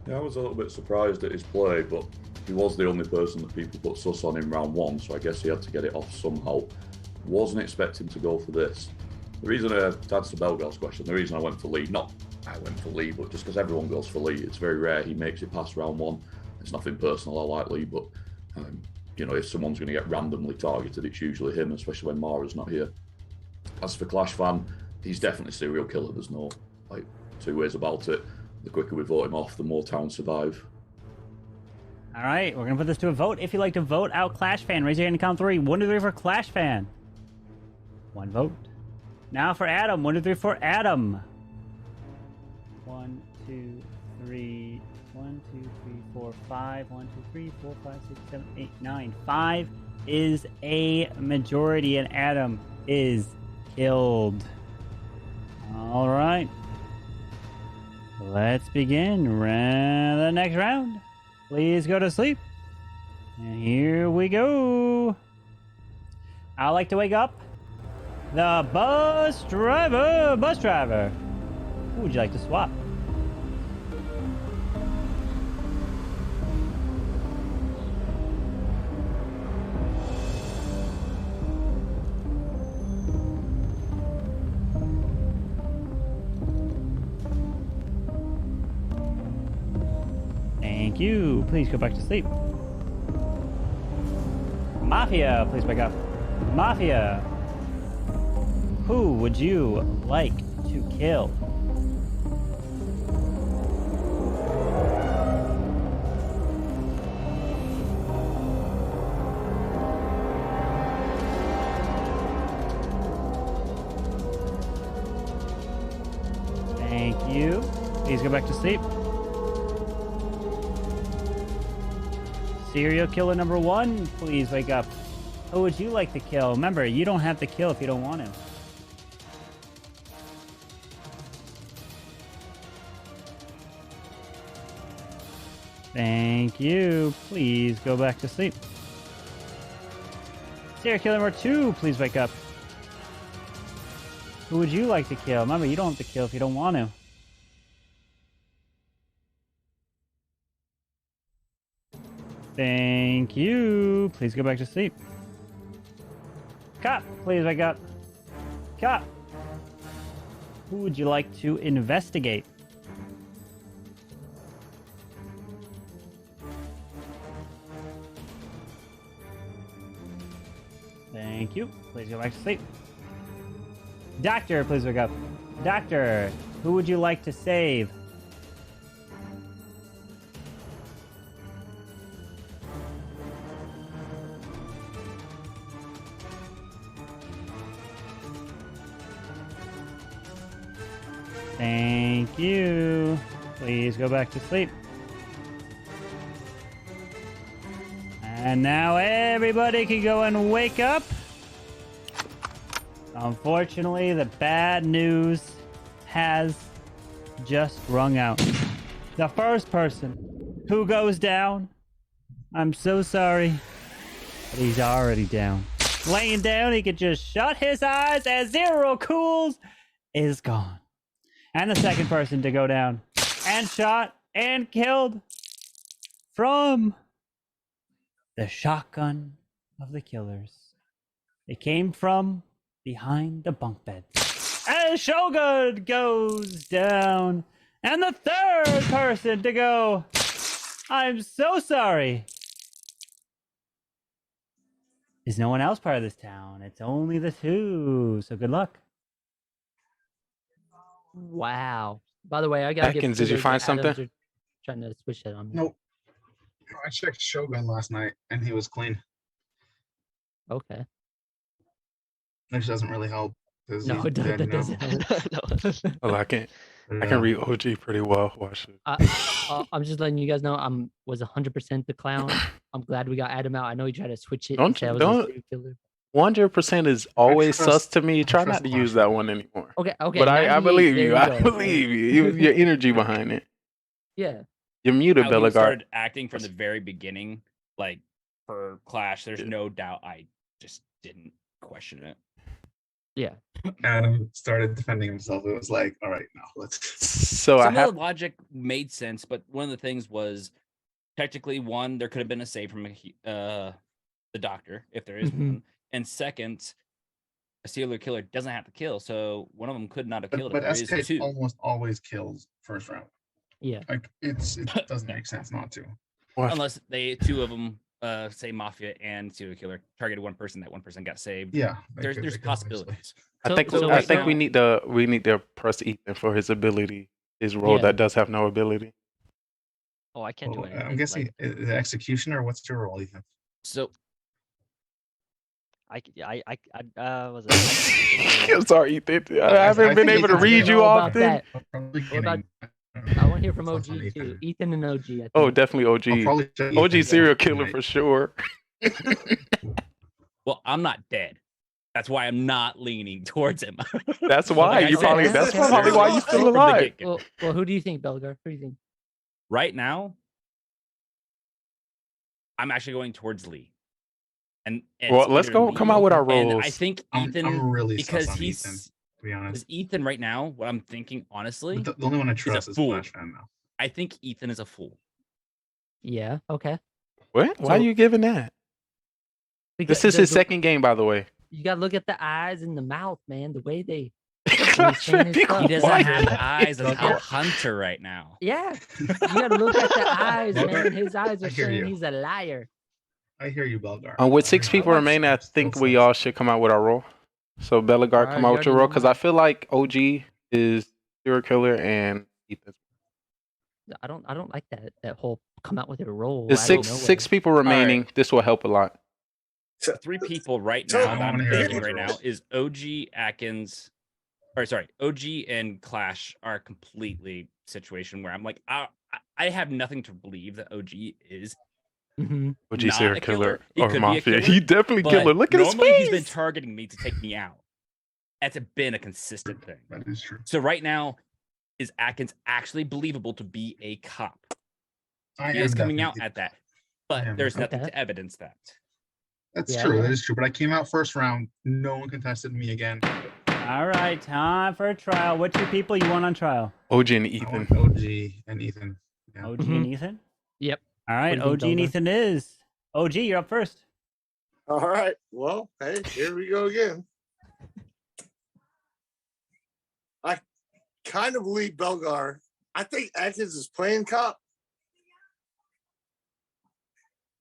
Yeah, I was a little bit surprised at his play, but he was the only person that people put sus on in round 1, so I guess he had to get it off somehow. Wasn't expecting to go for this. The reason to answer Belgar's question, the reason I went for Lee, not I went for Lee, but just because everyone goes for Lee, it's very rare he makes it past round 1. It's nothing personal, I like Lee, but if someone's going to get randomly targeted, it's usually him, especially when Mara's not here. As for Clash Fan, he's definitely serial killer. There's no 2 ways about it. The quicker we vote him off, the more towns survive. All right, we're gonna put this to a vote. If you'd like to vote out Clash Fan, raise your hand and count 3. 1, 2, 3 for Clash Fan. 1 vote. Now for Adam. 1, 2, 3 for Adam. 1, 2, 3. 1, 2, 3, 4, 5. 1, 2, 3, 4, 5, 6, 7, 8, 9. 5 is a majority, and Adam is killed. All right. Let's begin the next round. Please go to sleep. And here we go. I like to wake up the bus driver. Bus driver. Who would you like to swap? Thank you. Please go back to sleep. Mafia, please wake up. Mafia. Who would you like to kill? you. Please go back to sleep. Serial killer number 1, please wake up. Who would you like to kill? Remember, you don't have to kill if you don't want to. Thank you. Please go back to sleep. Serial killer number 2, please wake up. Who would you like to kill? Remember, you don't have to kill if you don't want to. Thank you. Please go back to sleep. Cop, please wake up. Cop. Who would you like to investigate? Thank you. Please go back to sleep. Doctor, please wake up. Doctor, who would you like to save? Thank you. Please go back to sleep. And now everybody can go and wake up. Unfortunately, the bad news has just rung out. The first person who goes down, I'm so sorry, but he's already down. Laying down, he could just shut his eyes as Zero Cools is gone. And the second person to go down and shot and killed from the shotgun of the killers. It came from behind the bunk bed. And Shogun goes down. And the third person to go, I'm so sorry, is no one else part of this town. It's only the two. So good luck. Wow. By the way, I gotta Atkins, did you find something? Trying to switch that on me. Nope. I checked Shogun last night and he was clean. Okay. Which doesn't really help. No, it doesn't help. Well, I can read OG pretty well. Watch it. I'm just letting you guys know was 100% the clown. I'm glad we got Adam out. I know he tried to switch it. Don't 100% is always sus to me. Try not to use that one anymore. Okay. But I believe you. I believe you. Your energy behind it. Yeah. You're muted, How he Bellegarde. started acting from the very beginning, like for Clash. There's no doubt. I just didn't question it. Yeah. Adam started defending himself. It was like, all right, now let's. So Some of the logic made sense, but one of the things was technically one, there could have been a save from the doctor if there is one, and second, a serial killer doesn't have to kill, so one of them could not have killed. But There is SK two. almost always kills first round. Yeah. Like it doesn't make sense not to. Unless two of them, say Mafia and serial killer, targeted one person, that one person got saved. Yeah, there's possibilities. I think we need to press Ethan for his ability, his role that does have no ability. Oh, I can't do anything. I'm guessing the executioner. What's your role, Ethan? So I was it? I'm sorry, Ethan. I haven't been able to read you often. I want to hear from OG too. Ethan and OG. I think. Oh, definitely OG. OG serial killer for sure. Well, I'm not dead. That's why I'm not leaning towards him. That's why Like you probably. That's probably why you're still alive. Well, who do you think, Bellegarde? Who do you think? Right now, I'm actually going towards Lee. And well, let's go. Come out with our roles. And I think Ethan, I'm really because sus on he's Ethan, to be honest. Ethan right now. What I'm thinking, honestly, The only one I trust a is fool. Flash fan now. I think Ethan is a fool. Yeah. Okay. What? Why are you giving that? This is his second game, by the way. You gotta look at the eyes and the mouth, man. The way they. He doesn't have the eyes of a hunter right now. Yeah. You gotta look at the eyes, man. His eyes are I hear saying you. he's a liar. I hear you, Bellegarde. With 6 people remaining, I think we all should come out with our role. So Bellegarde, come out with your role, because I feel like OG is serial killer and Ethan. I don't like that whole come out with your role. There's six people remaining. Right. This will help a lot. So 3 people right now that I'm thinking right now is OG, Atkins, or sorry, OG and Clash are a completely situation where I'm like, I have nothing to believe that OG is OG not serial a killer. killer He or could mafia. be a killer. He definitely but killer. Look at his normally he's been face. targeting me to take me out. That's been a consistent thing. That is true. So right now, is Atkins actually believable to be a cop? I He am is coming out definitely- at that, I but am. there's nothing Okay. to evidence that. That's Yeah, true. yeah. That is true. But I came out first round. No one contested me again. All right, time for a trial. What 2 people you want on trial? OG and I Ethan. want OG and Ethan. Yeah. OG and Ethan? Yep. All right, What do you OG think, and Delta? Ethan is. OG, you're up first. All right. Well, hey, here we go again. I kind of believe Belgar. I think Atkins is playing cop.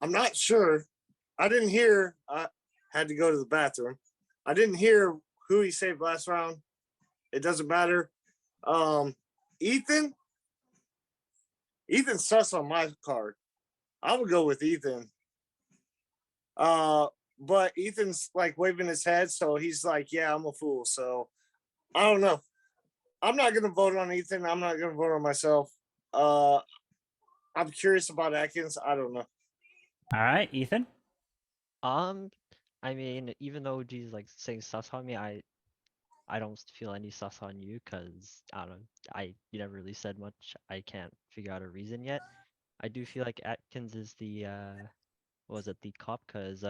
I'm not sure. I didn't hear. I had to go to the bathroom. I didn't hear who he saved last round. It doesn't matter. Ethan. Ethan's sus on my card. I would go with Ethan. But Ethan's like waving his head, so he's like, "Yeah, I'm a fool." So I don't know. I'm not gonna vote on Ethan. I'm not gonna vote on myself. I'm curious about Atkins. I don't know. All right, Ethan. I mean, even though OG's like saying sus on me, I don't feel any sus on you because I don't know. You never really said much. I can't figure out a reason yet. I do feel like Atkins is the what was it, the cop, because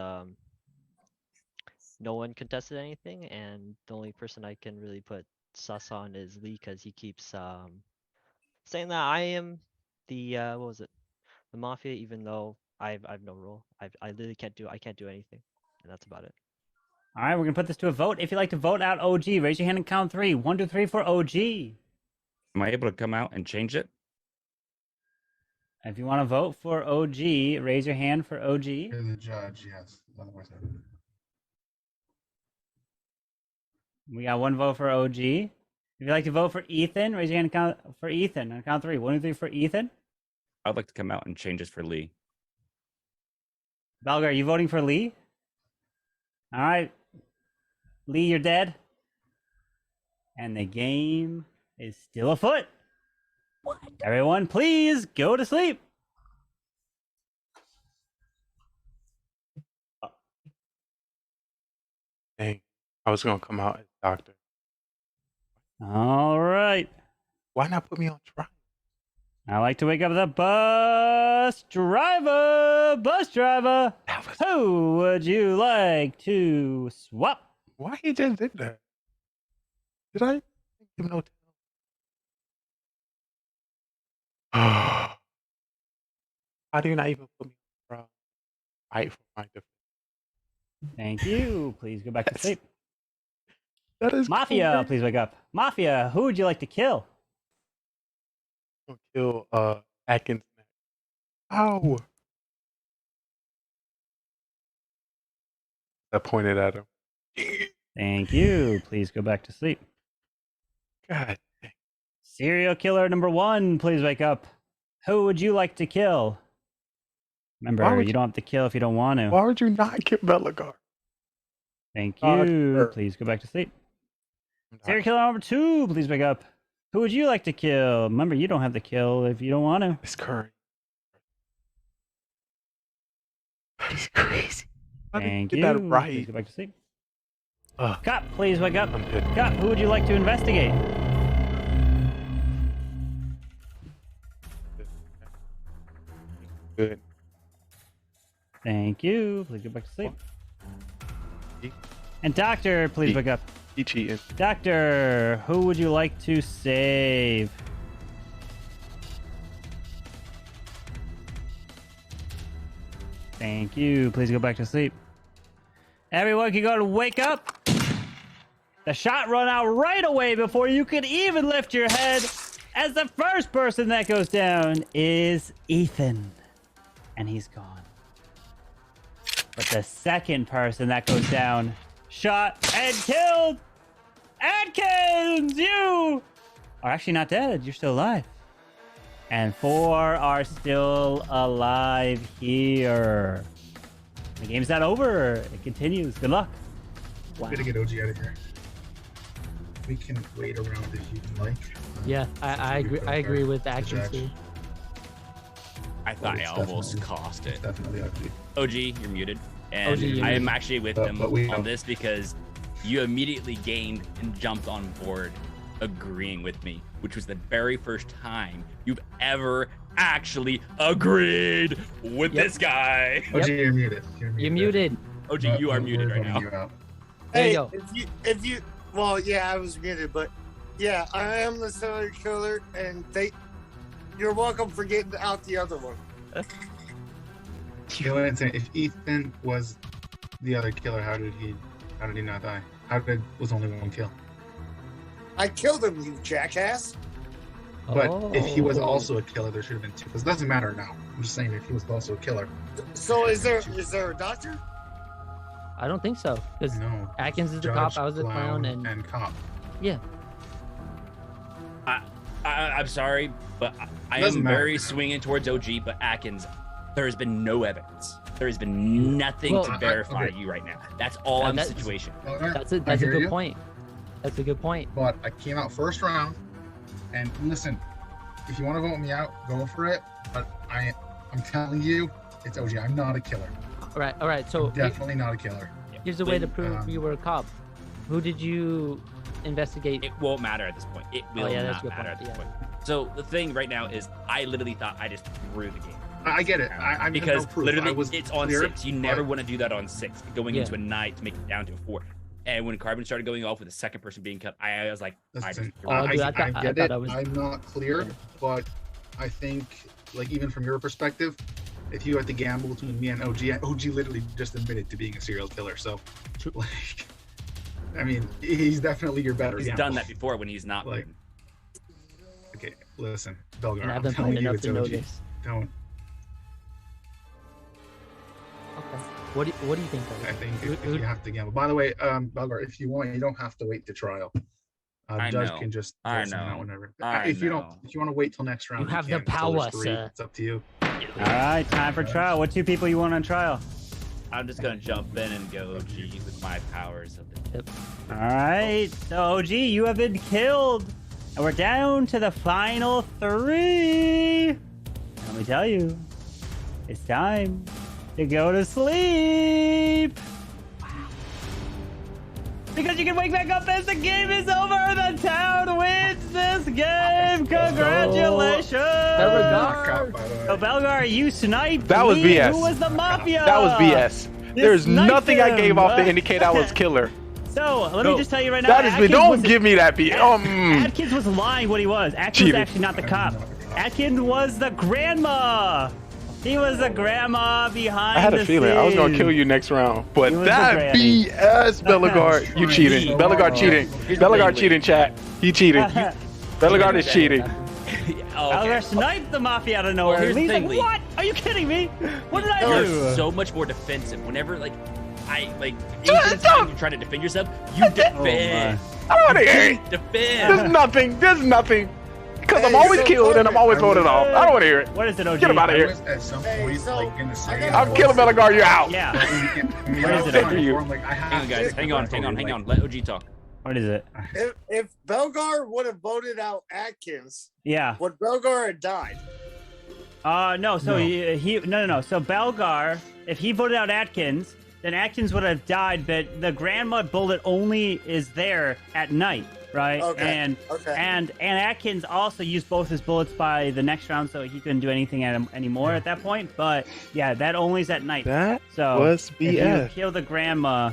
no one contested anything, and the only person I can really put sus on is Lee because he keeps saying that I am the what was it, the mafia, even though I've no role. I literally can't do anything, and that's about it. All right, we're going to put this to a vote. If you'd like to vote out OG, raise your hand and count 3. 1, 2, 3 for OG. Am I able to come out and change it? If you want to vote for OG, raise your hand for OG. You're the judge, yes. Otherwise, We got 1 vote for OG. If you'd like to vote for Ethan, raise your hand and count for Ethan. On count 3. 1, 2, 3 for Ethan. I'd like to come out and change this for Lee. Balgar, are you voting for Lee? All right. Lee, you're dead. And the game is still afoot. What? Everyone, please go to sleep. Dang. I was gonna come out as doctor. All right. Why not put me on trial? I like to wake up the bus driver. Bus driver. Who would you like to swap? Why he just did that? Did I give him no time? How do you not even put me on trial? Fight for my defense. Thank you. Please go back to sleep. That is Mafia, cool. please wake up. Mafia, who would you like to kill? I'm gonna kill Atkins. Ow! I pointed at him. Thank you. Please go back to sleep. God. Serial killer number 1, please wake up. Who would you like to kill? Remember, you don't have to kill if you don't want to. Why would you not kill Belagar? Thank you. Please go back to sleep. Serial killer number 2, please wake up. Who would you like to kill? Remember, you don't have to kill if you don't want to. It's Curry. It's crazy. How did Thank you you. get that right? Please go back to sleep. Cop, please wake up. Cop, who would you like to investigate? Good. Thank you. Please go back to sleep. And doctor, please wake up. He cheating. Doctor, who would you like to save? Thank you. Please go back to sleep. Everyone can go to wake up. The shot run out right away before you could even lift your head, as the first person that goes down is Ethan. And he's gone. But the second person that goes down, shot and killed, Atkins, you are actually not dead. You're still alive. And 4 are still alive here. The game's not over. It continues. Good luck. Way to get OG out of here. we can wait around if you'd like. Yeah, I agree. I agree with Atkins too. I thought I almost cost it. Definitely ugly. OG, you're muted. And OG, you're I am muted. actually with them on this because you immediately gained and jumped on board agreeing with me, which was the very first time you've ever actually agreed with this guy. OG, you're muted. You're muted. OG, you are muted right now. There Hey, you go. if you, well, yeah, I was muted, but yeah, I am the serial killer, and you're welcome for getting out the other one. You know what I'm saying? If Ethan was the other killer, how did he not die? Was only one kill? I killed him, you jackass. But if he was also a killer, there should have been two. Because it doesn't matter now. I'm just saying if he was also a killer. So is there a doctor? I don't think so. Because No. Atkins is the Judge, cop, I was the clown, and cop. yeah. I'm sorry, but I Doesn't am matter. very swinging towards OG, but Atkins, there has been no evidence. There has been nothing Well, to verify okay. you right now. That's all on the situation. That's a I hear good you. point. That's a good point. But I came out first round, and listen, if you want to vote me out, go for it. But I'm telling you, it's OG. I'm not a killer. All right. So I'm definitely not a killer. here's a way to prove you were a cop. Who did you investigate? It won't matter at this point. It will yeah, not that's a good matter at point. this point. So the thing right now is, I literally thought I just threw the game. I get it. I'm Because no proof. literally, I was it's on clear, 6. You never but- want to do that on 6, going Yeah. into a night to make it down to a 4. And when Carbon started going off with the second person being cut, I was like, I just Listen, threw I, it. dude, I get it. I was- I'm not clear, but I think, like, even from your perspective, if you had to gamble between me and OG literally just admitted to being a serial killer. So, like, I mean, he's definitely your better. He's gamble. done that before when he's not. Like, okay, listen, Belgar, And I've I'm been telling playing you, enough it's to know OG. this. Don't. Okay. What do you think? I think if you have to gamble. By the way, Belgar, if you want, you don't have to wait to trial. I Judge know. can just I vote someone know. out whenever. I if you know. don't, if you want to wait till next round, You have the can, until there's power, 3. sir. It's up to you. All right, time for trial. What 2 people you want on trial? I'm just gonna jump in and go OG with my powers of the All right, so OG, you have been killed, and we're down to the final 3. Let me tell you, it's time to go to sleep. Because you can wake back up as the game is over. The town wins this game. Congratulations. So Belgar, you sniped. That was me. BS. Who was the Mafia? That was BS. You There's sniped nothing I gave him. off to indicate I was killer. So let me just tell you right now. That is me. Atkins Don't was- give me that beat. Atkins was lying what he was. Atkins Cheated. was actually not the cop. Atkins was the grandma. He was the grandma behind I had a the feeling I was gonna scenes. kill you next round, but He was the that granny. BS, Bellegarde, you cheating. Bellegarde cheating. Bellegarde cheating, chat. He cheated. Bellegarde is cheating. Belgar sniped the Mafia out of nowhere. Here's the He's thing, like, Lee. what? Are you kidding me? What did I You're do? so much more defensive. Whenever anytime you try to defend yourself, you defend. I don't want to hear it. Defend. There's nothing. There's nothing. Because I'm always killed and I'm always voted off. I don't want to hear it. What is it, OG? Get him out of I here. was at some point like in the city. I'm killing Bellegarde. You're out. Yeah. What is it, Good for you. Hang on, guys. Hang on. Let OG talk. What is it? If Belgar would have voted out Atkins, Yeah. would Belgar have died? No. So No. no. So Belgar, if he voted out Atkins, then Atkins would have died. But the grandma bullet only is there at night, right? Okay. And Atkins also used both his bullets by the next round, so he couldn't do anything anymore at that point. But yeah, that only is at night. That so was if you BS. kill the grandma,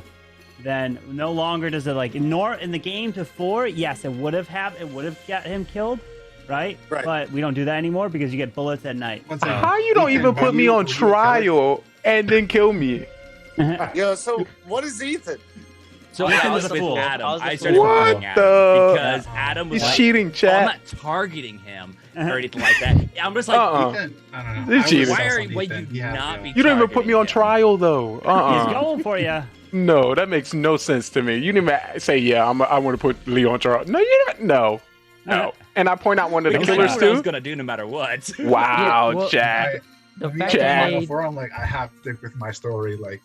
then no longer does it like in the game before. Yes, it would have got him killed. Right? But we don't do that anymore because you get bullets at night. How you don't even put me on trial and then kill me? Yo, so what is Ethan? So Ethan I was was a with fool. Adam. I was a I started fool. following What Adam the- because Adam was He's like, cheating, "Oh, chat." I'm not targeting him or anything like that. I'm just like, He's cheating. why you not be You don't even put me on trial though. He's going for you. No, that makes no sense to me. You didn't even say, yeah, I want to put Lee on trial. No, you didn't. No. And I and I one of the Because I killers knew what I was too. gonna do no matter what. Wow, Yeah, well, Jack. The I fact mean, that he made, before I'm like, I have to stick with my story. Like,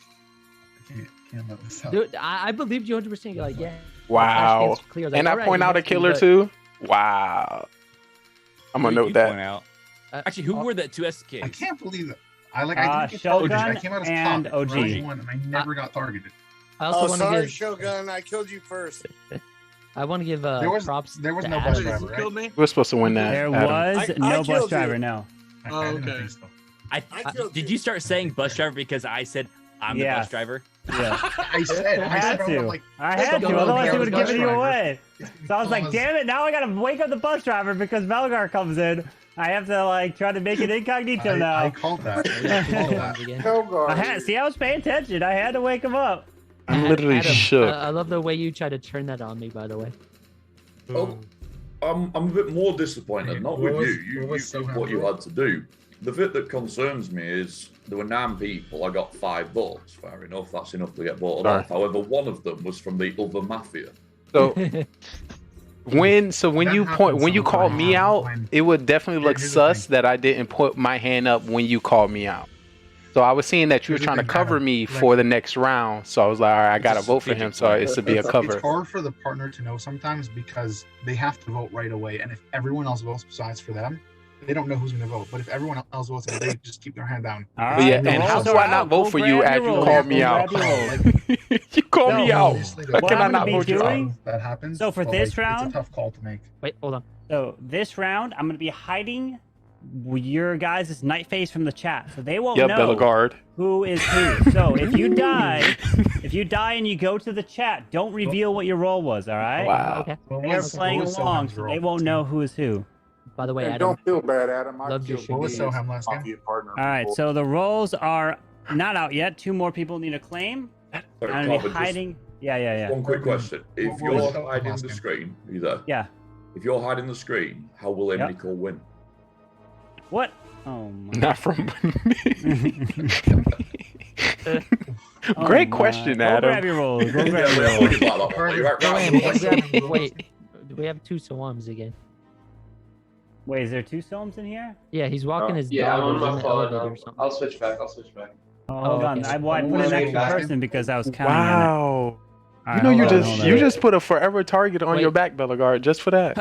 I can't let this happen. dude, I believed you 100%. You're like, yeah, Wow. Clear. And I point out a killer too? Wow. I'm going to note that. Point out. Actually, who were the two SKs? I can't believe it. I didn't get targeted. I came out as and top OG. round one, and I never got targeted. I also want to sorry, give Shogun. I killed you first. I want to give props. There was to no Adam. bus driver, right? We were supposed to win that. There Adam. was no bus driver. No. Oh, okay. Did you start saying bus driver because I said I'm the bus Yes. driver? Yeah. I said, I had to. like, I had to. Otherwise, he would have given you away. So I was like, Because- damn it! Now I gotta wake up the bus driver because Belgar comes in. I have to like try to make it incognito now. I called that. Again. I had. See, I was paying attention. I had to wake him up. I'm literally Adam, shook. I love the way you try to turn that on me. By the way. Oh, I'm a bit more disappointed. Not with you. You did what you had to do. The bit that concerns me is there were 9 people. I got 5 votes. Fair enough. That's enough to get voted Sorry. off. However, one of them was from the other Mafia. So when you called me out, it would definitely look sus that I didn't put my hand up when you called me out. So I was seeing that you were trying to cover me for the next round. So I was like, all right, I gotta vote for him. So it's to be a cover. It's hard for the partner to know sometimes because they have to vote right away, and if everyone else votes besides for them, they don't know who's going to vote. But if everyone else votes, they just keep their hand down. But yeah, and how do I not vote for you as you called me out? You called me out. How can I not vote you out? That happens. So for but, this it's round, a tough call to make. Wait, hold on. So this round, I'm gonna be hiding your guys' night face from the chat, so they won't know Bellegarde. who is who. So if you die and you go to the chat, don't reveal what your role was. All right? Wow. Okay. They're playing along, so they won't know who is who. By the way, Hey, Adam, don't feel bad, Adam. I loved your killed show. you What was Soham last game? Mafia partner. All right, before. so the roles are not out yet. 2 more people need a claim. Sorry, I'm gonna Carver, be just hiding. Yeah. One quick question. If What you're was the hiding last the game? screen, are you there? Yeah. If you're hiding the screen, how will Yep. Emily win? What? Oh my. Not from. Oh Great my. question, Go Adam. grab your rolls. Go grab your Yeah, rolls. we're about that one. You're right, Wait, do we have 2 Sawams again? Wait, is there 2 Soams in here? Yeah, he's walking his Yeah, I'm dog. on He's my in the phone. elevator or something. I'll switch back. Oh, hold on. okay. I put an extra person because I was counting Wow. on it. You know, Alright, hold on. you just put a forever target on Wait. your back, Bellegarde, just for that.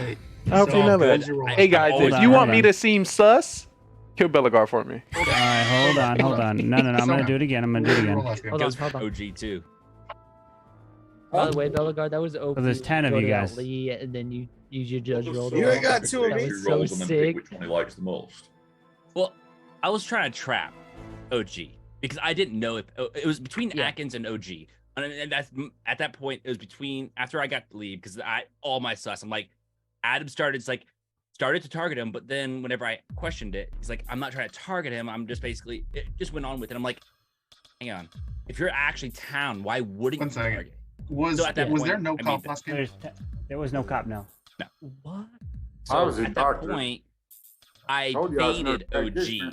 Wait, I hope you know that. Hey guys, Hold if on, you hold want me on. to seem sus, kill Bellegarde for me. All right, hold on. No. I'm gonna do it again. Hold Goes on. for OG too. By the way, Bellegarde, that was OP. So there's 10 of you Voted out guys. Lee, and then you use your judge roll. You ain't got 2 of That me. was Two rolls so and then pick sick. which one he likes the most. Well, I was trying to trap OG because I didn't know if it was between Atkins and OG. And that's at that point it was between after I got to leave because all my sus. I'm like, Adam started to target him, but then whenever I questioned it, he's like, I'm not trying to target him. I'm just basically it just went on with it. I'm like, hang on, if you're actually town, why wouldn't you target? Was there no I cop mean, last game? There was no cop, no. No. What? So I was a at doctor. that point, I Told you I was baited not OG. practitioner.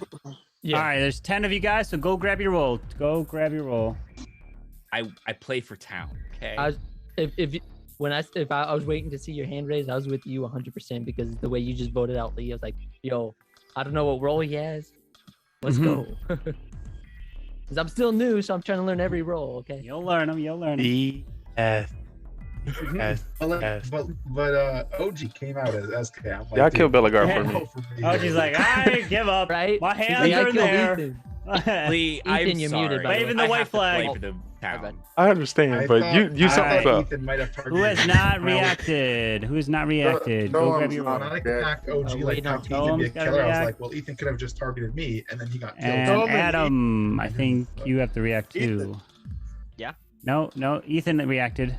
Yeah. All right, there's 10 of you guys, so go grab your roll. Go grab your roll. I play for town. Okay. I was, if I was waiting to see your hand raised, I was with you 100% because the way you just voted out Lee, I was like, yo, I don't know what role he has. Let's go. Because I'm still new, so I'm trying to learn every role. Okay. You'll learn them. Yes. Yes. But OG came out as SK. I'm like, Y'all dude, kill Bellegarde don't for me. vote me. OG's like, I give up. Right? My He's hands like, I are killed there. Ethan. Lee, I'm Ethan, you're sorry. muted, by the Waving way. the white I have to flag. play for the town. I understand, but thought- you I something's thought up. Ethan might have targeted Who has me. not And I was- reacted? Who has not reacted? No, Go I'm grab your not. roll. When I attacked OG, like wait, no, how can he be a Solem's gotta killer? I was react. like, well, Ethan could have just targeted me, and then he got killed. And Adam, I think you have to react too. Yeah. No, Ethan reacted.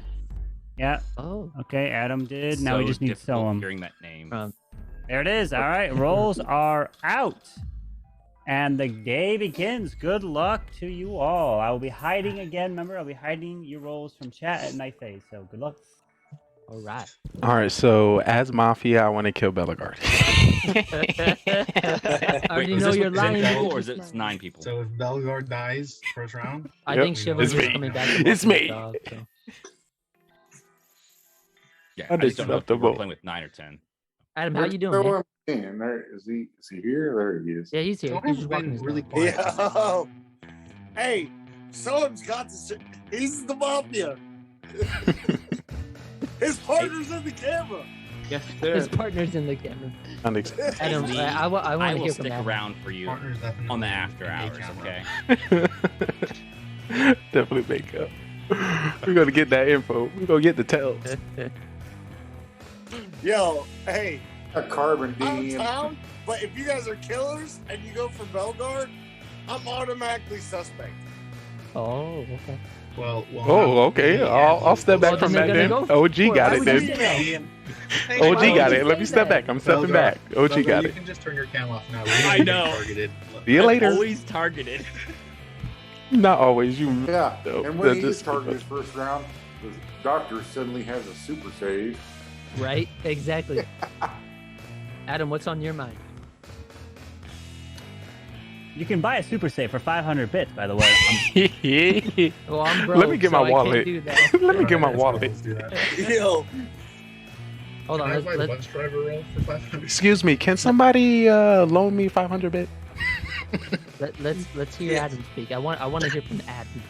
Yeah. Oh. Okay, Adam did. Now we So just need difficult Soem. hearing that name. There it is. All right, rolls are out. And the day begins. Good luck to you all. I will be hiding again. Remember, I'll be hiding your rolls from chat at night phase. So good luck. All right. All right, so as Mafia, I want to kill Bellegarde. I already know you're lying. People, or is it 9 people? So if Bellegarde dies first round, I think Shiva's It's just me. coming back. to It's walk his me. dog, so. Yeah, I just don't know if we're Unacceptable. playing with 9 or 10. Adam, how you doing, Still man? in there. Is he here? There he is. Yeah, he's here. He's just walking his really dog. quiet. Yo. Hey, Solem's got this. He's the Mafia. His partner's in the camera. Yes, His partner's in the camera. Adam, Lee, I want to will hear from stick Adam. around for you on the after hours, okay? Definitely make up. We're gonna get that info. We're gonna get the tells. Yo, hey, A carbon I'm DM. down, but if you guys are killers and you go for Belgar, I'm automatically suspect. Oh, okay. Well, Oh, okay. I'll step back from that then. OG got it then. OG got it. Let me step back. I'm stepping back. OG got You it. can just turn your cam off now. I know. Targeted. See you later. Always targeted. Not always. You. Yeah, No, and when he that's is targeted his first round, the doctor suddenly has a super save. Right? Exactly. Adam, what's on your mind? You can buy a super save for 500 bits, by the way. Well, I'm broke, Let me get so my I can't wallet. do that. Let me get my wallet. Yo, Hold on. Can I buy the Let's, bus driver roll for 500? Excuse me. Can somebody loan me 500 bit? let's hear Adam speak. I want to hear from Adam.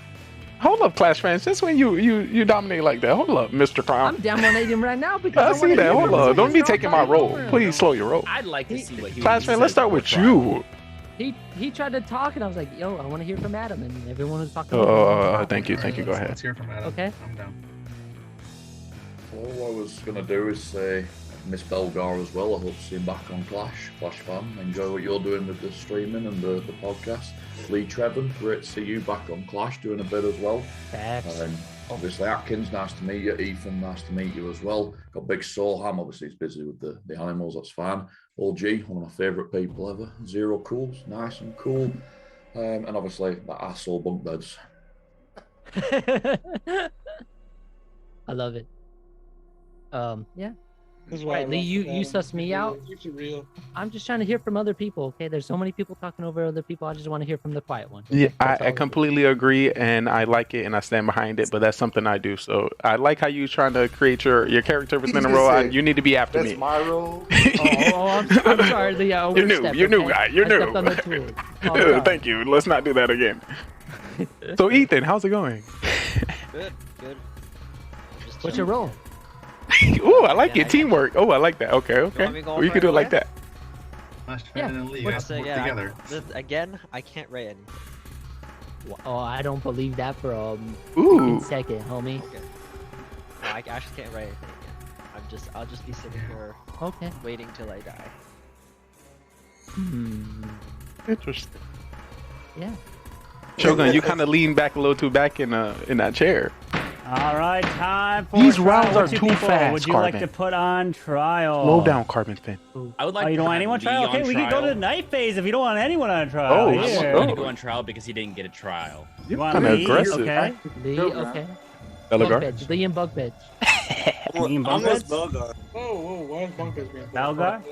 Hold up, Clash fans. Just when you dominate like that. Hold up, Mr. Clown. I'm dominating him right now because I I see wanna that. hear Hold from up. him. Don't be He's taking not my talking role. over him. Please slow your roll. I'd like to see what he Clash fan, let's start with you. He tried to talk and I was like, yo, I want to hear from Adam, and everyone was talking. over him. Thank you. Go ahead. Let's hear from Adam. Okay. I'm down. All I was going to do is say Miss Belgar as well. I hope to see him back on Clash fan. Enjoy what you're doing with the streaming and the podcast. Lee Trevin, great to see you back on Clash doing a bit as well. Facts. Obviously Atkins, nice to meet you. Ethan, nice to meet you as well. Got Big Soulham, obviously he's busy with the animals, that's fine. OG, one of my favourite people ever. Zero Cools, nice and cool. And obviously that asshole bunk beds. I love it. Yeah. That's All why I right, Lee, love you suss me out. Keeps it real. I'm just trying to hear from other people. Okay, there's so many people talking over other people. I just want to hear from the quiet one. Yeah, That's I all. completely agree, and I like it, and I stand behind it. But that's something I do. So I like how you trying to create your character within a just role. said, You need to be after That's me. my role. I'm sorry, Lee. I You're new. overstepped, You're new okay? guy. You're I new. stepped on the tool. Oh, sorry. Thank you. Let's not do that again. So Ethan, how's it going? Good. What's your role? Ooh, I like your teamwork. Oh, I like that. Okay. want me to go We for can it do it like away? that. Clash Yeah. fan and Lee, you I'll guys say, work yeah, together. again, I can't rate anything. Oh, I don't believe that for a Ooh. second, homie. Okay. No, I actually can't write anything again. I'll just be sitting here Okay. waiting till I die. Interesting. Yeah. Shogun, you kind of lean back a little too back in that chair. All right, time for These trial. rounds are What two too people fast, would you like Carbon. to put on trial? Slow down, Carbon Fin. I would Oh, like you to don't want have anyone Lee trial? on Okay, we can go to the night phase if you don't want anyone on trial. Oh, I want Here. Lee to go on trial because he didn't get a trial. You You're want kind of Lee? aggressive. Okay. Lee, okay. Belgar? Bug beds. Lee and Bug beds. Lee and I'm Bunk with beds? Belgar. Whoa, why is Bunkers being Belgar?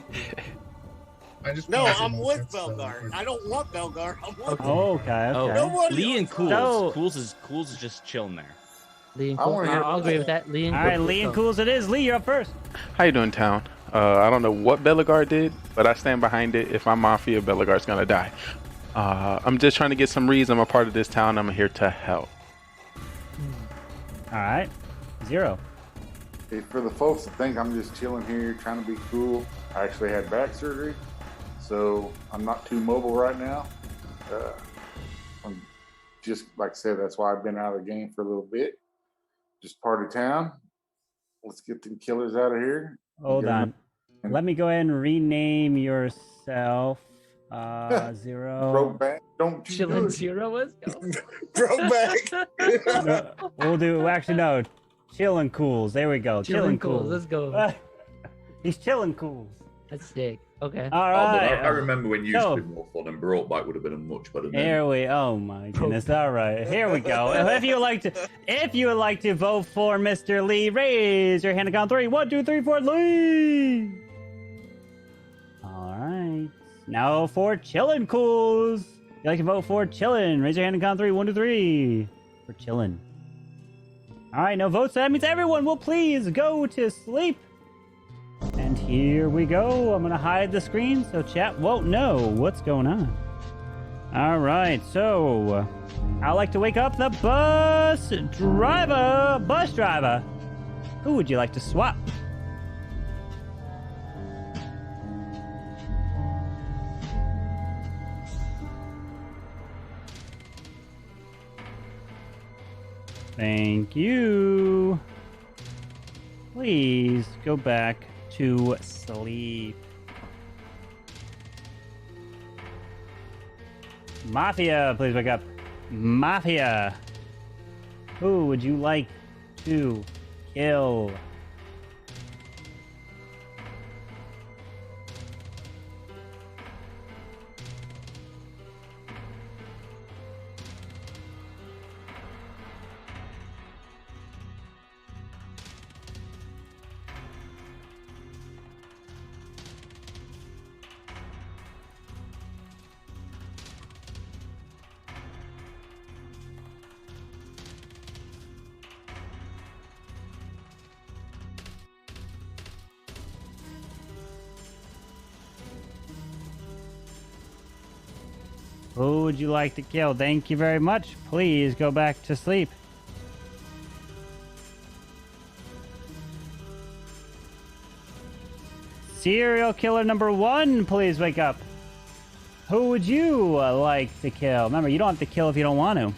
I just No, wanna see I'm more with sense, though. Belgar. I don't want Belgar. I'm with Oh, okay, Oh, okay. Nobody Lee and else. Cools. So- Cools is just chilling there. Lee and I Cool. wanna hear- I'll agree with that. Lee and All Cool. right, Lee and Cools it is. Lee, you're up first. How you doing, town? I don't know what Belgar did, but I stand behind it. If I'm Mafia, Belgar's gonna die. I'm just trying to get some reason. I'm a part of this town. I'm here to help. All right. 0. Hey, for the folks that think I'm just chilling here trying to be cool, I actually had back surgery, so I'm not too mobile right now. I'm just, like I said, that's why I've been out of the game for a little bit. Just part of town. Let's get them killers out of here. Hold Yeah. on. Let me go ahead and rename yourself. 0. Throwback. Don't you do Chillin' it. Zero, let's go. Throwback. No, we'll do, actually, no. Chillin' Cools. There we go. Chillin' Chillin' Cools, Cools. let's go. He's Chillin' Cools. That's sick. Okay. All Oh, but right. I remember when you used So- to be more fun, and Brokeback would have been a much better name. Here we, oh my goodness! All right, here we go. If you would like to vote for Mr. Lee, raise your hand and count 3. 1, 2, 3, 4, Lee. All right. Now for Chillin' Cools. If you'd like to vote for Chillin', raise your hand and count 3. 1, 2, 3 for Chillin'. All right, no votes. So that means everyone will please go to sleep. And here we go. I'm gonna hide the screen so chat won't know what's going on. All right, so I'd like to wake up the bus driver. Bus driver, who would you like to swap? Thank you. Please go back to sleep. Mafia, please wake up. Mafia. Who would you like to kill? Who would you like to kill? Thank you very much. Please go back to sleep. Serial killer number 1, please wake up. Who would you like to kill? Remember, you don't have to kill if you don't want to.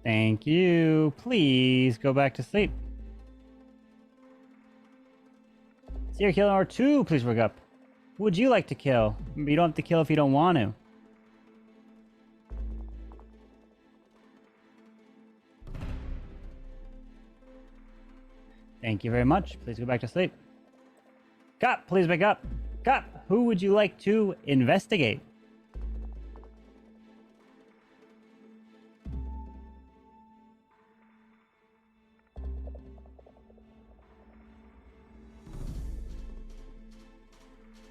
Thank you. Please go back to sleep. Serial killer number 2, please wake up. Who would you like to kill? You don't have to kill if you don't want to. Thank you very much. Please go back to sleep. Cop, please wake up. Cop, who would you like to investigate?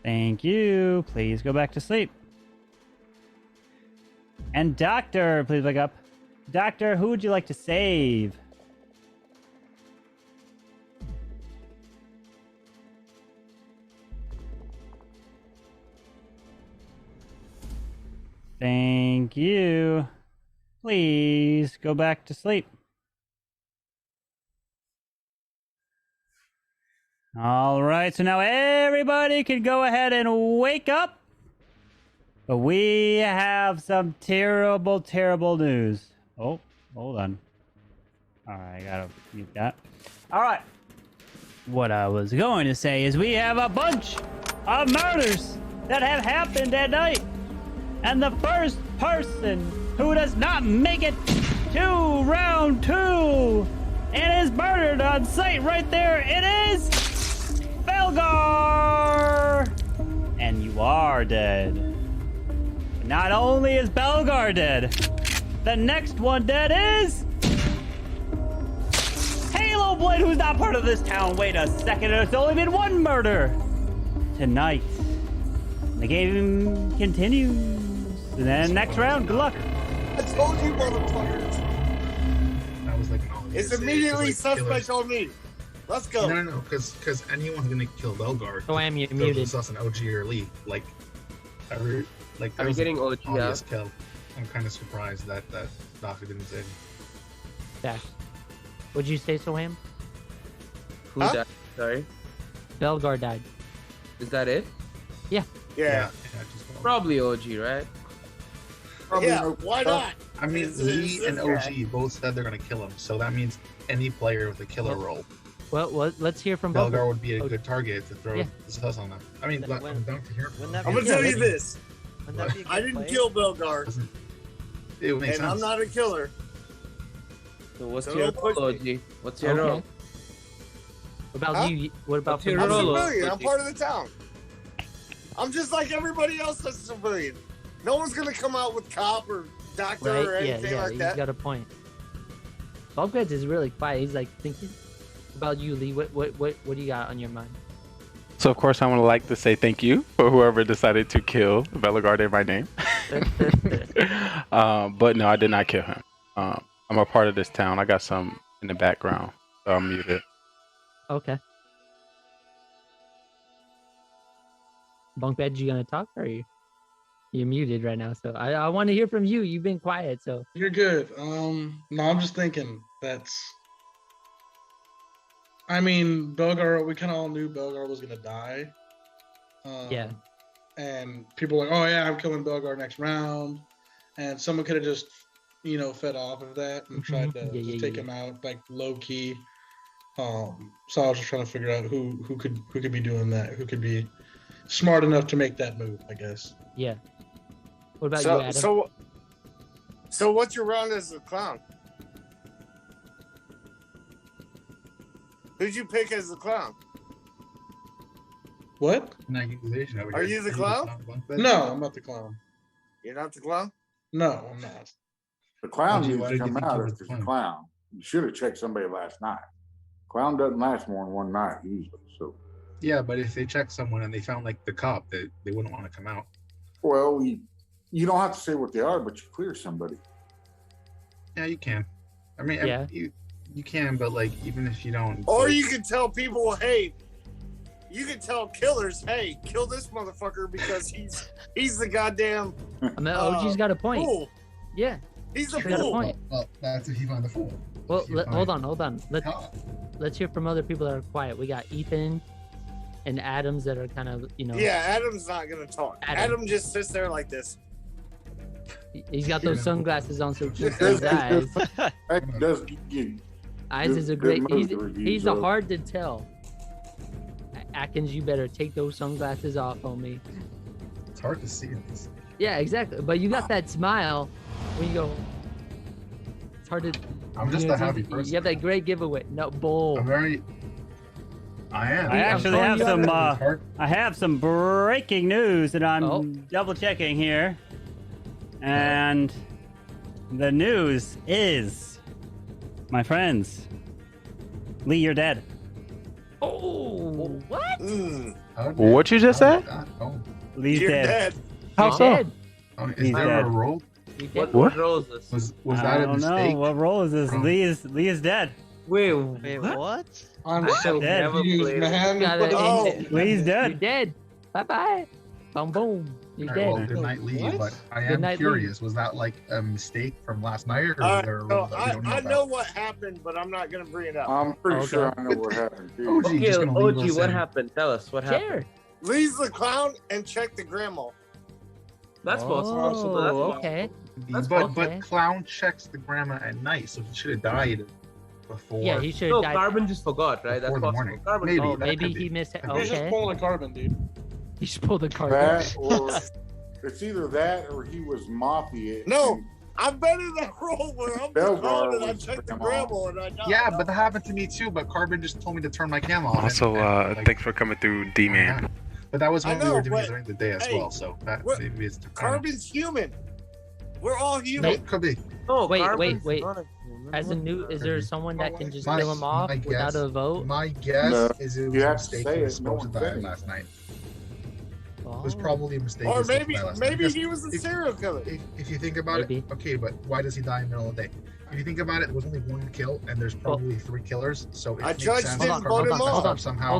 Thank you. Please go back to sleep. And doctor, please wake up. Doctor, who would you like to save? Thank you. Please go back to sleep. All right, so now everybody can go ahead and wake up. But we have some terrible, terrible news. Oh, hold on. All right, I gotta mute that. All right. What I was going to say is we have a bunch of murders that have happened at night. And the first person who does not make it to round 2 and is murdered on sight right there, it is Belgar! And you are dead. Not only is Belgar dead, the next one dead is Halo Blade, who's not part of this town. Wait a second, there's only been one murder tonight. The game continues. And then next round, good luck. I told you, motherfuckers. That was like It's immediately suspect on me. Let's go. No, because anyone's gonna kill Belgar. Oh, I'm muted. muted. Us an OG or Lee. Like, are we getting OG now? Kill. I'm kind of surprised that Daffy didn't say. Dash. Would you say so, Ham? Who died? Sorry. Belgar died. Is that it? Yeah. Yeah. Probably OG, right? Yeah, why not? I mean, Lee and OG both said they're gonna kill him, so that means any player with a killer role. Well, let's hear from both. Belgar would be a good target to throw the sus on them. I mean, I'm down to hear from them. I'm gonna tell you this. I didn't kill Belgar, It makes and I'm sense. not a killer. So what's So your don't push role, me. OG? What's your role? What about you? What about What's your I'm a role, civilian. I'm OG? part of the town. I'm just like everybody else that's a civilian. No one's gonna come out with cop or doctor Right? or Yeah, anything yeah. like He's that. got a point. Bumpheads is really quiet. He's like thinking about you, Lee. What do you got on your mind? So of course I would like to say thank you for whoever decided to kill Bellegarde in my name. But no, I did not kill him. I'm a part of this town. I got some in the background, so I'm muted. Okay. Bunkbed, you gonna talk or you're muted right now? So I want to hear from you. You've been quiet, so You're good. No, I'm just thinking I mean, Belgar, we kind of all knew Belgar was gonna die. Yeah. And people were like, oh yeah, I'm killing Belgar next round, and someone could have just, fed off of that and tried to take him out like low key. So I was just trying to figure out who could be doing that, who could be smart enough to make that move, I guess. Yeah. What about you, Adam? So what's your round as a clown? Who'd you pick as the clown? What? Are you the clown? No, I'm not the clown. You're not the clown? No, I'm not. The clown Why needs do to you come think out you if was there's a clown. You should have checked somebody last night. Clown doesn't last more than one night usually. So, Yeah, but if they check someone and they found like the cop, they wouldn't want to come out. well, you don't have to say what they are, but you clear somebody. Yeah, you can. I mean, Yeah. you can, but like even if you don't, Or you can tell people, hey, you can tell killers, hey, kill this motherfucker because he's the goddamn. I mean, OG's got a point. Fool. Yeah. He's a He's got a fool. point. Well, that's if you find the fool. Well, hold on. Let's hear from other people that are quiet. We got Ethan and Adams that are kind of, Yeah, Adam's not gonna talk. Adam just sits there like this. He's got those sunglasses on, so he keeps his eyes. That does get Eyes is a good great. movie reviews, He's though. hard to tell. Atkins, you better take those sunglasses off on me. It's hard to see in this. Yeah, exactly. But you got that smile when you go. It's hard to. I'm just a happy person. You have that great giveaway. No bull. I'm very. I am. I actually have some. I have some breaking news that I'm double checking here, and the news is, my friends, Lee, you're dead. Oh, what? What you just said? Lee's You're dead. dead. How so? Is He's that dead. a roll? What role is this? Was I that a don't know. mistake? What role is this? Lee is dead. Wait, what? I'm so Dead. confused, man. Lee's dead. You're dead. Bye bye. Boom boom. You're All dead. right, well, good night, Lee. But I Good am night, Lee. curious. Was that like a mistake from last night, or All was right, there a so rule that we don't know I about? know what happened, but I'm not gonna bring it up. I'm pretty Okay. sure I know what happened too. OG, Okay, just gonna leave OG, us what in. happened? Tell us what Share. happened. Lee's the clown and check the grandma. That's possible. That's Oh, okay. But clown checks the grandma at night, so he should have died before. Yeah, he should No, have died. Carbon just forgot, right? That's Before the possible. morning. Carbon. Maybe. Oh, that maybe could be. he missed it. He's just Okay. pulling a carbon, dude. He just pulled the card. That or it's either that or he was Mafia. No, I've been in that role where I'm the Belgar clown and I was check the grandma. grandma and I die. Yeah, but that happened to me too. But Carbon just told me to turn my cam off. Also, and, thanks for coming through, D-Man. But that was I when we know, were doing but, it during the day as hey, well. So that what- maybe it's Carbon's human. We're all No, human. it could be. No, Wait, Carbon's wait. not a human. As a new, is there someone that can just My- kill him off my without guess- a vote? My guess No, is it was you a have to mistake. say He was it, no supposed to one die said it. last night. Oh. It was probably a mistake. Or he was supposed maybe to die last night. maybe Because he was a serial killer. if you think about Maybe. it, okay, but why does he die in the middle of the day? If you think about it, there was only one kill, and there's probably 3 killers. So it I makes judged sense him, that vote Carbon him messed off. up somehow.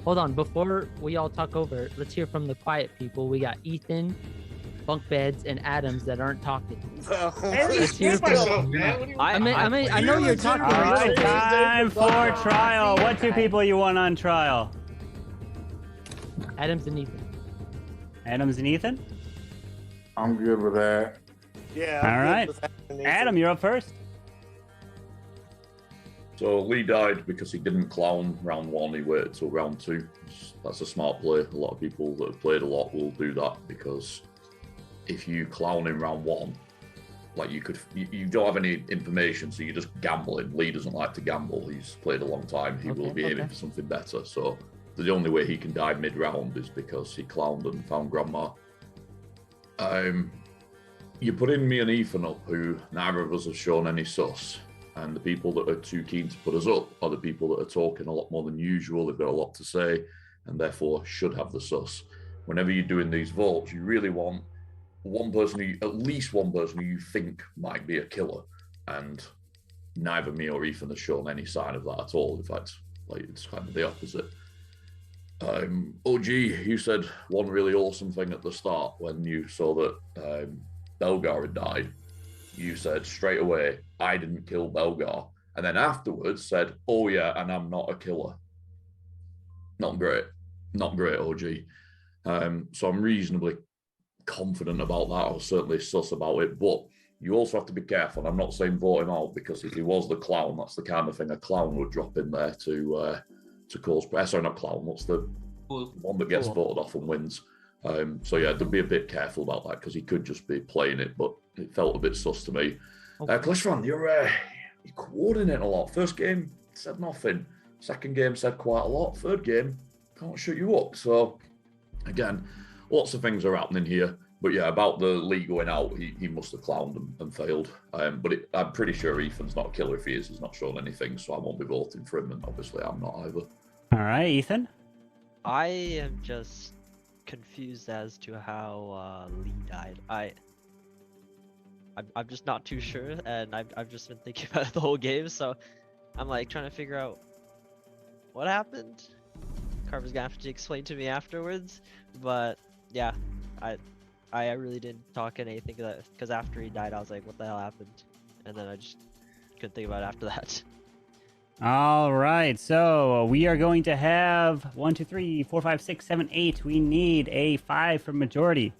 Hold on. Before we all talk over, let's hear from the quiet people. We got Ethan, Bunk Beds, and Adams that aren't talking. Let's hear from I know you're talking. All right, time for trial. What 2 people you want on trial? Adams and Ethan. Adams and Ethan. I'm good with that. Yeah. All I'm good right. with that. Adam, you're up first. So Lee died because he didn't clown round 1. He waited till round 2. That's a smart play. A lot of people that have played a lot will do that because if you clown in round 1, like you don't have any information, so you're just gambling. Lee doesn't like to gamble. He's played a long time. He will be aiming for something better. So the only way he can die mid-round is because he clowned and found grandma. you're putting me and Ethan up, who neither of us have shown any sus. And the people that are too keen to put us up are the people that are talking a lot more than usual. They've got a lot to say, and therefore should have the sus. Whenever you're doing these votes, you really want at least one person who you think might be a killer. And neither me or Ethan has shown any sign of that at all. In fact, like, it's kind of the opposite. OG, you said one really awesome thing at the start when you saw that Belgar had died. You said straight away, I didn't kill Belgar. And then afterwards said, oh yeah, and I'm not a killer. Not great. Not great, OG. So I'm reasonably confident about that. I was certainly sus about it. But you also have to be careful. And I'm not saying vote him out, because if he was the clown, that's the kind of thing a clown would drop in there to cause... Sorry, not clown. What's the one that gets voted off and wins? So yeah, be a bit careful about that, because he could just be playing it, but it felt a bit sus to me. Klishvan, you're coordinating a lot. First game, said nothing. Second game, said quite a lot. Third game, can't shut you up. So again, lots of things are happening here. But yeah, about the Lee going out, he must have clowned and failed. But I'm pretty sure Ethan's not a killer. If he is, he's not shown anything, so I won't be voting for him, and obviously I'm not either. All right, Ethan? I am just confused as to how Lee died. I'm just not too sure, and I've just been thinking about it the whole game, so I'm like trying to figure out what happened. Carver's gonna have to explain to me afterwards, but yeah, I really didn't talk anything because after he died, I was like, what the hell happened? And then I just couldn't think about it after that. All right, so we are going to have 1, 2, 3, 4, 5, 6, 7, 8. We need a 5 for majority.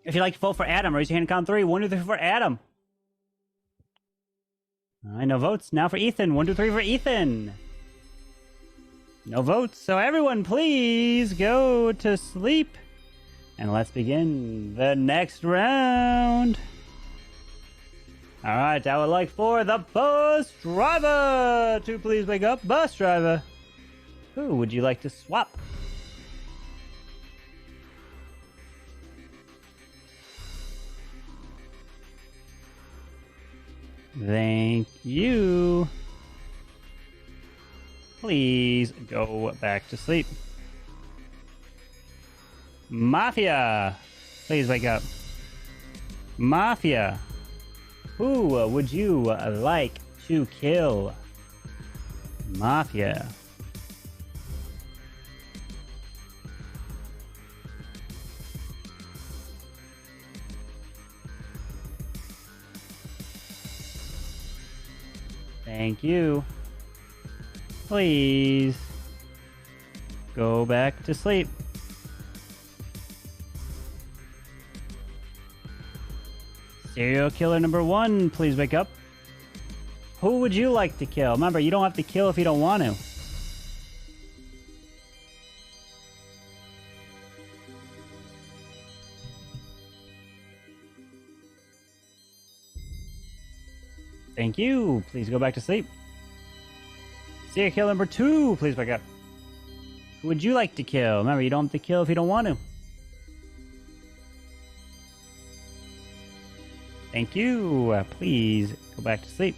If you'd like to vote for Adam, raise your hand and count 3. 1, 2, 3 for Adam. All right, no votes. Now for Ethan. 1, 2, 3 for Ethan. No votes. So everyone, please go to sleep. And let's begin the next round. All right, I would like for the bus driver to please wake up. Bus driver, who would you like to swap? Thank you. Please go back to sleep. Mafia, please wake up. Mafia, who would you like to kill? Mafia. Thank you. Please go back to sleep. Serial killer number 1, please wake up. Who would you like to kill? Remember, you don't have to kill if you don't want to. Thank you. Please go back to sleep. Serial killer number 2, please wake up. Who would you like to kill? Remember, you don't have to kill if you don't want to. Thank you. Please go back to sleep.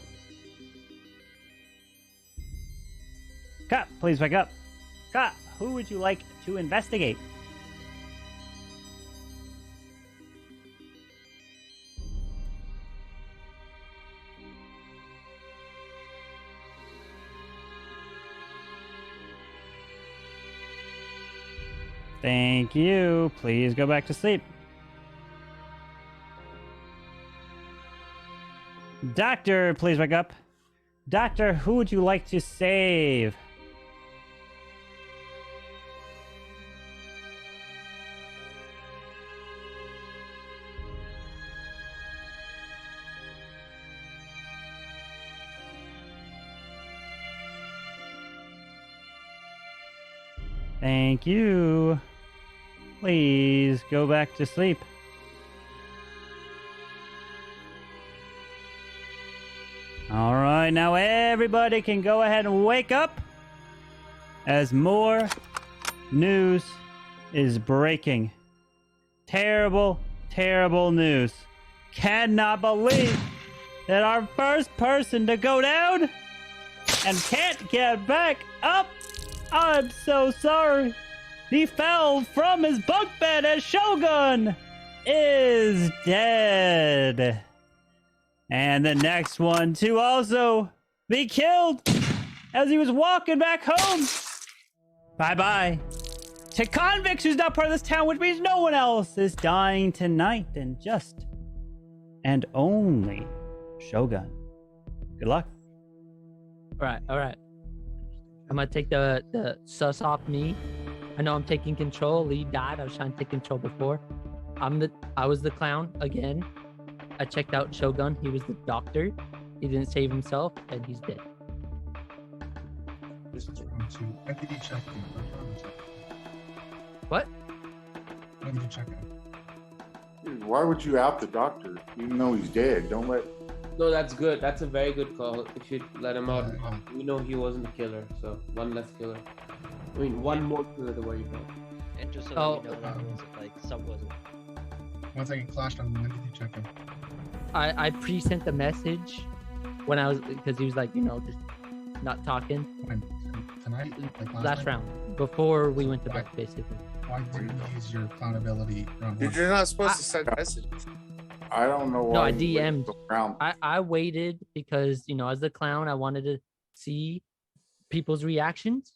Cop, please wake up. Cop, who would you like to investigate? Thank you. Please go back to sleep. Doctor, please wake up. Doctor, who would you like to save? Thank you. Please go back to sleep. All right, now everybody can go ahead and wake up as more news is breaking. Terrible, terrible news. cannot believe that our first person to go down and can't get back up. I'm so sorry. He fell from his bunk bed as Shogun is dead. And the next one to also be killed as he was walking back home. Bye-bye. To convicts who's not part of this town, which means no one else is dying tonight, and just and only Shogun. Good luck. All right. I'm gonna take the sus off me. I know I'm taking control. Lee died. I was trying to take control before. I was the clown again. I checked out Shogun. He was the doctor. He didn't save himself, and he's dead. What? When did you check him? Dude, why would you out the doctor even though he's dead? Don't let. No, that's good. That's a very good call. You should let him out. We know he wasn't a killer, so one less killer. I mean, one more killer the way you go. And just so that you know, that wasn't like some wasn't. One second, Clash on when did you check him? I pre-sent the message when I was, because he was like, just not talking. When? Tonight? Like last round. Before we went to bed, basically. Why didn't you use your clown ability? Dude, you're not supposed to send messages. I don't know why. No, I DM'd. I waited because, as the clown, I wanted to see people's reactions.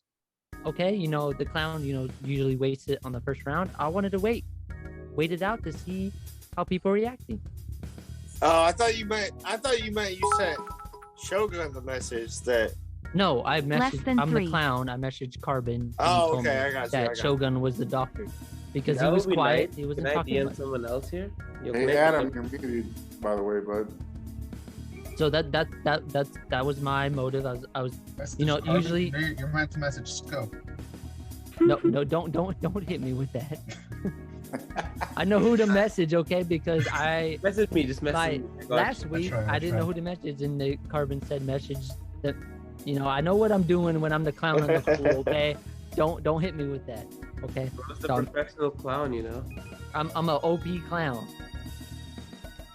Okay, the clown, usually waits it on the first round. I wanted to wait it out to see how people are reacting. Oh, I thought you meant you sent Shogun the message that. No, I messaged. I'm 3. the clown. I messaged Carbon. Oh, told me okay, I got you. that Shogun was the doctor because he was quiet. He wasn't talking Can I DM much. someone else here? Hey, Adam, you're muted, by the way, bud. So that was my motive. I was usually. You're meant to message Scope. No, don't hit me with that. I know who to message, okay? Because I message me. Just message me. Last week I didn't know who to message, and the Carbon said message that. I know what I'm doing when I'm the clown in the pool, okay? Don't hit me with that, okay? What's the professional clown, I'm a OP clown.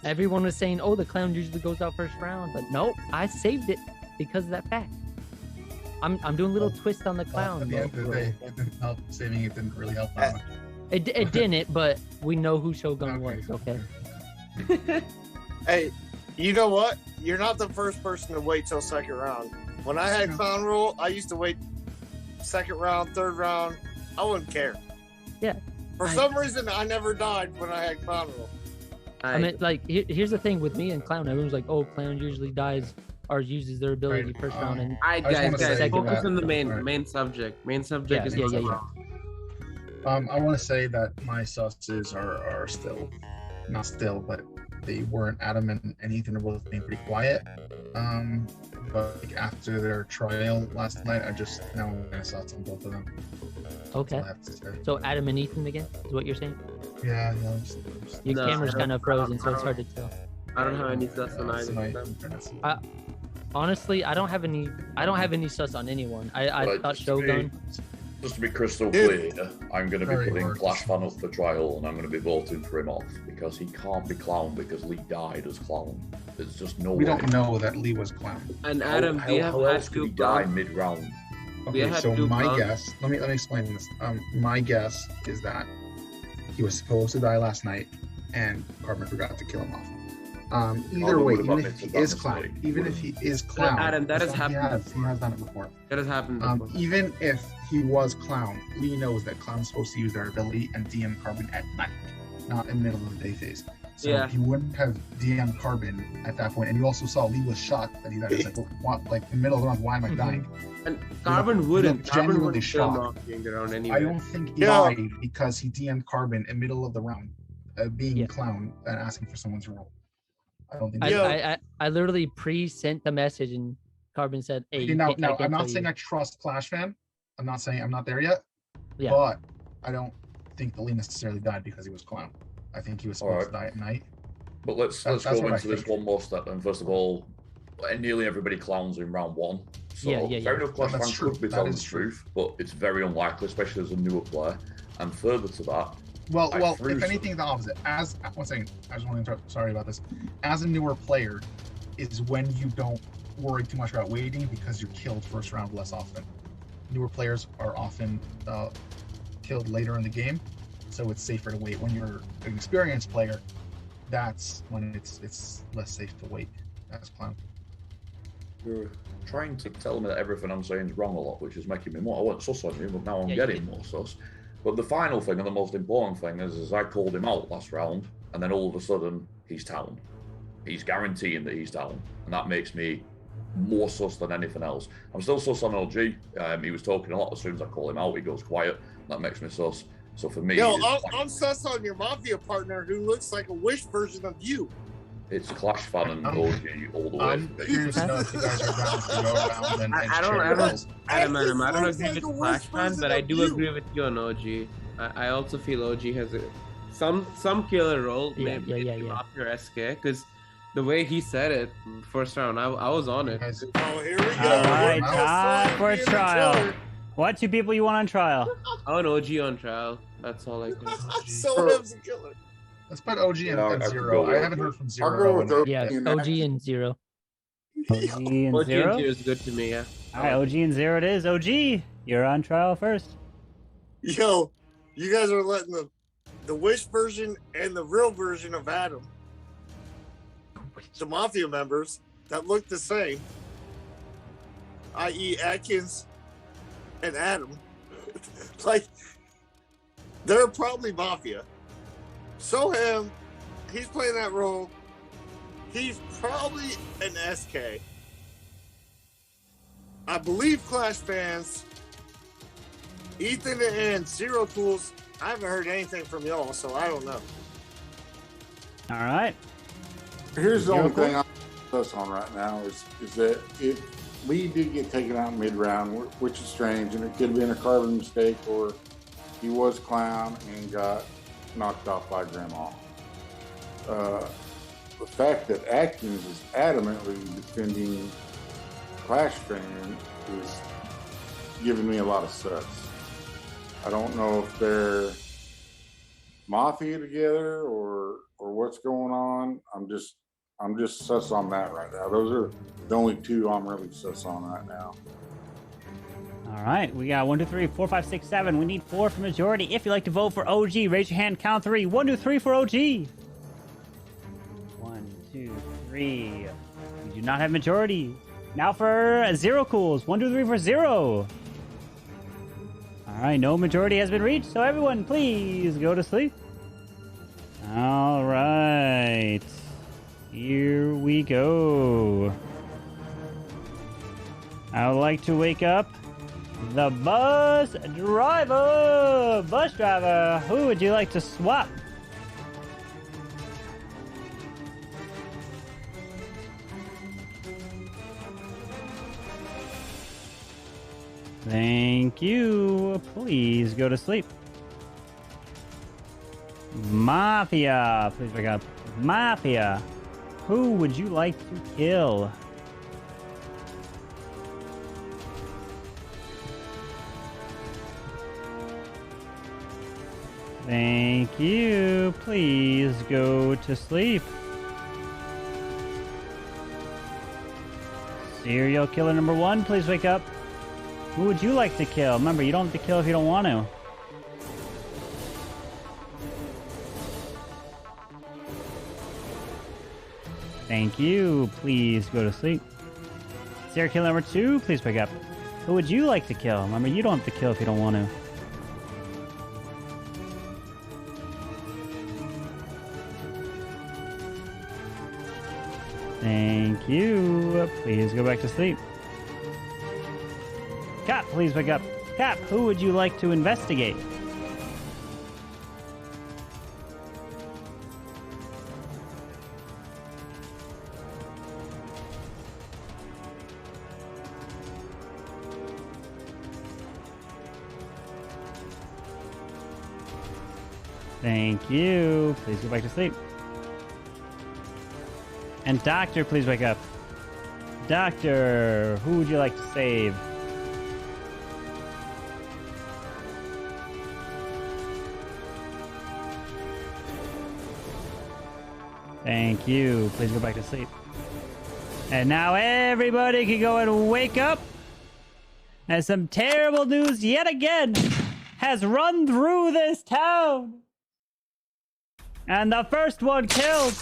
Everyone was saying, oh, the clown usually goes out first round, but nope, I saved it because of that fact. I'm doing a little twist on the clown. At the end of the day, it didn't help. Saving it didn't really help that much. It didn't, but we know who Shogun was, okay? Hey, you know what? You're not the first person to wait till second round. When I had clown rule, I used to wait second round, third round. I wouldn't care. Yeah. For some reason, I never died when I had clown rule. I mean, here's the thing with me and clown. Everyone's like, oh, clown usually dies or uses their ability first round. And guys, focus on the main subject. Main subject is yeah. I want to say that my susses are still, not still, but they weren't adamant. And Ethan were both being pretty quiet. But after their trial last night, I just now I'm gonna sus on both of them. Okay. So Adam and Ethan again is what you're saying? Yeah. Your camera's kind of frozen, so it's hard to tell. I don't have any sus on either of them. Honestly, I don't have any sus on anyone. I thought Shogun. Just to be crystal clear, I'm going to be putting Clash Fan up for trial, and I'm going to be voting for him off because he can't be clown because Lee died as clown. There's just no way. We don't know that Lee was clown. And Adam, how else could he die mid-round? Okay, so my guess. Let me explain this. My guess is that he was supposed to die last night, and Carbon forgot to kill him off. Either way, even if he is clown, Adam, that has happened. He has done it before. That has happened before. Even if he was clown, Lee knows that clown's supposed to use their ability and DM Carbon at night, not in the middle of the day phase. So he wouldn't have DM Carbon at that point. And you also saw Lee was shocked that he died. It's like, what? Like in the middle of the round, why am I dying? And Carbon wouldn't. Carbon Genuinely wouldn't shocked. Anyway. I don't think he died because he DM'd Carbon in the middle of the round, being clown and asking for someone's role. I don't think. I literally pre-sent the message and Carbon said, "Hey, now I'm not saying I trust Clash Fan. I'm not saying I'm not there yet. Yeah. But I don't think that Lee necessarily died because he was clown. I think he was supposed to die at night. But let's go into this one more step. And first of all, nearly everybody clowns in round one. So fair enough, Clash Fan could be telling the truth, but it's very unlikely, especially as a newer player. And further to that, Well, I well, threw if anything, the opposite. As one second, I just want to interrupt. Sorry about this. As a newer player, is when you don't worry too much about waiting because you're killed first round less often. Newer players are often killed later in the game, so it's safer to wait. When you're an experienced player, that's when it's less safe to wait. As Clown. You're trying to tell me that everything I'm saying is wrong a lot, which is making me more. I wasn't sus on you, but now I'm getting more sus. But the final thing and the most important thing is I called him out last round, and then all of a sudden he's talent. He's guaranteeing that he's talent, and that makes me more sus than anything else. I'm still sus on OG. He was talking a lot. As soon as I call him out, he goes quiet. That makes me sus. So for me, Yo, I'm sus on your Mafia partner who looks like a Wish version of you. it's Clash fan and OG all the way. I'm curious to know if you guys are down to go around and I don't know if he's a Clash fan, but I do agree with you on OG. I also feel OG has some killer role. Maybe off your SK, because the way he said it first round, I was on it. Oh, here we go. All right, time for trial. What two people you want on trial? I want OG on trial. That's all I can. So him's a killer. Let's put OG and Zero. I haven't heard from Zero. I'll go with Yeah, OG and Zero. OG and OG Zero? and Zero is good to me, yeah. All right, OG and Zero it is. OG, you're on trial first. Yo, you guys are letting the Wish version and the real version of Adam, the Mafia members that look the same, i.e. Atkins and Adam, like, they're probably Mafia. Soham, he's playing that role. He's probably an SK. I believe Clash fans, Ethan and Zero Tools, I haven't heard anything from y'all, so I don't know. All right. Here's the only thing I'm sus on right now is that if Lee did get taken out mid-round, which is strange, and it could have been a carbon mistake, or he was Clown and got knocked off by Grandma. The fact that Atkins is adamantly defending Clash fan is giving me a lot of sus. I don't know if they're Mafia together or what's going on. I'm just sus on that right now. Those are the only two I'm really sus on right now. All right, we got 1, 2, 3, 4, 5, 6, 7. We need 4 for majority. If you'd like to vote for OG, raise your hand. Count 3. 1, 2, 3 for OG. 1, 2, 3. We do not have majority. Now for Zero Cools. 1, 2, 3 for Zero. All right, no majority has been reached, so everyone, please go to sleep. All right, here we go. I would like to wake up the bus driver. Bus driver, who would you like to swap? Thank you. Please go to sleep. Mafia, please wake up. Mafia, who would you like to kill? Thank you. Please go to sleep. Serial killer number 1, please wake up. Who would you like to kill? Remember, you don't have to kill if you don't want to. Thank you. Please go to sleep. Serial killer number 2, please wake up. Who would you like to kill? Remember, you don't have to kill if you don't want to. Thank you. Please go back to sleep. Cap, please wake up. Cap, who would you like to investigate? Thank you. Please go back to sleep. And Doctor, please wake up. Doctor, who would you like to save? Thank you. Please go back to sleep. And now everybody can go and wake up. As some terrible news yet again has run through this town. And the first one killed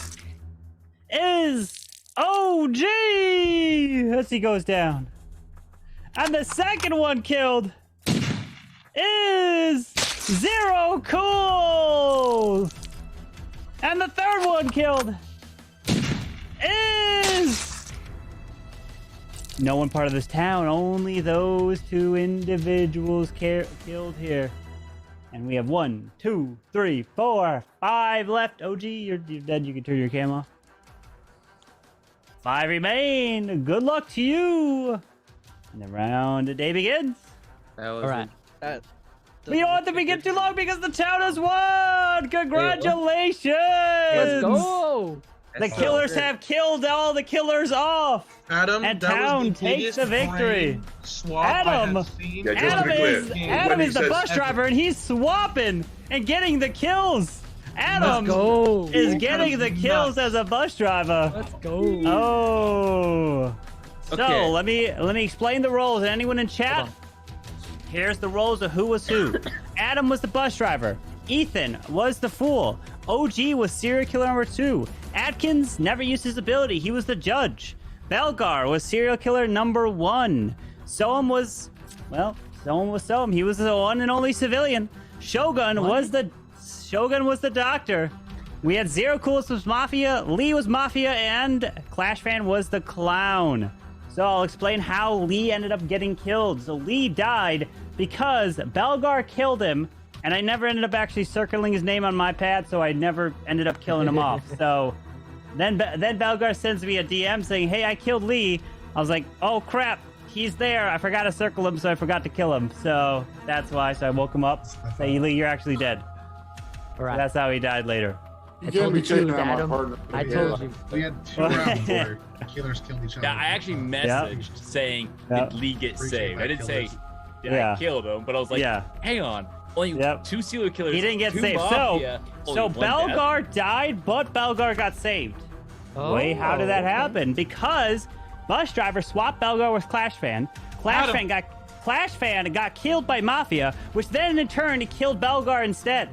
is OG as he goes down. And the second one killed is Zero Cool. And the third one killed is no one part of this town. Only those two individuals killed here. And we have 1, 2, 3, 4, 5 left. OG, you're dead. You can turn your cam off. 5 remain. Good luck to you. And the round of day begins. All right. We don't want them to get too long because the town has won. Congratulations. Let's go. The killers have killed all the killers off. Adam, and that was town the takes biggest the victory. brain swap I Adam, have seen. Adam is the bus driver, and he's swapping and getting the kills. Adam is getting the kills as a bus driver. Let's go. Oh. So Okay. let me explain the roles. Anyone in chat? Here's the roles of who was who. Adam was the bus driver. Ethan was the fool. OG was serial killer number 2. Atkins never used his ability. He was the judge. Belgar was serial killer number 1. Soam was Soam. He was the one and only civilian. Shogun was the doctor. We had Zero Coolest was Mafia, Lee was Mafia, and Clash Fan was the clown. So I'll explain how Lee ended up getting killed. So Lee died because Belgar killed him, and I never ended up actually circling his name on my pad, so I never ended up killing him off. So then Belgar sends me a DM saying, hey, I killed Lee. I was like, oh crap, he's there. I forgot to circle him, so I forgot to kill him. So that's why. So I woke him up. Say, Lee, you're actually dead. All right. So that's how he died later. I told you, Adam. I told you. We had 2 rounds where killers killed each other. Yeah, I actually messaged saying, did Lee get saved? I didn't say, did I kill them? But I was like, hang on. Only 2 serial killers. He didn't get 2 saved. Mafia, So only 1 Belgar death. died, but Belgar got saved. Oh, Wait, how did that happen? Because bus driver swapped Belgar with Clash Fan. Clash Fan got killed by Mafia, which then in turn he killed Belgar instead.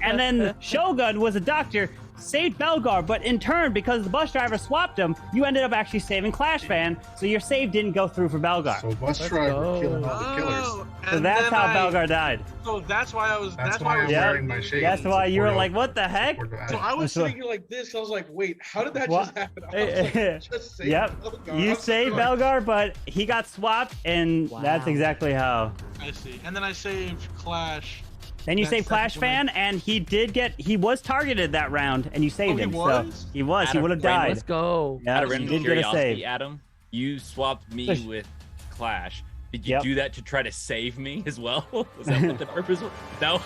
And then Shogun was a doctor, saved Belgar, but in turn, because the bus driver swapped him, you ended up actually saving Clash Fan, so your save didn't go through for Belgar. So bus driver killing all the killers. So that's how Belgar died. So that's why I was. That's why I was wearing my shades. That's why you were like, what the heck? So I was sitting here like this. I was like, wait, how did that just happen? I was like, just saved Belgar. You saved Belgar, but he got swapped, and that's exactly how. I see. And then I saved Clash. Then you saved Clash Fan, and he was targeted that round, and you saved him. So he was. He would have died. Let's go. Yeah, Out of you random did get a curiosity, save. Adam, you swapped me with Clash. Did you do that to try to save me as well? Was that what the purpose was? No.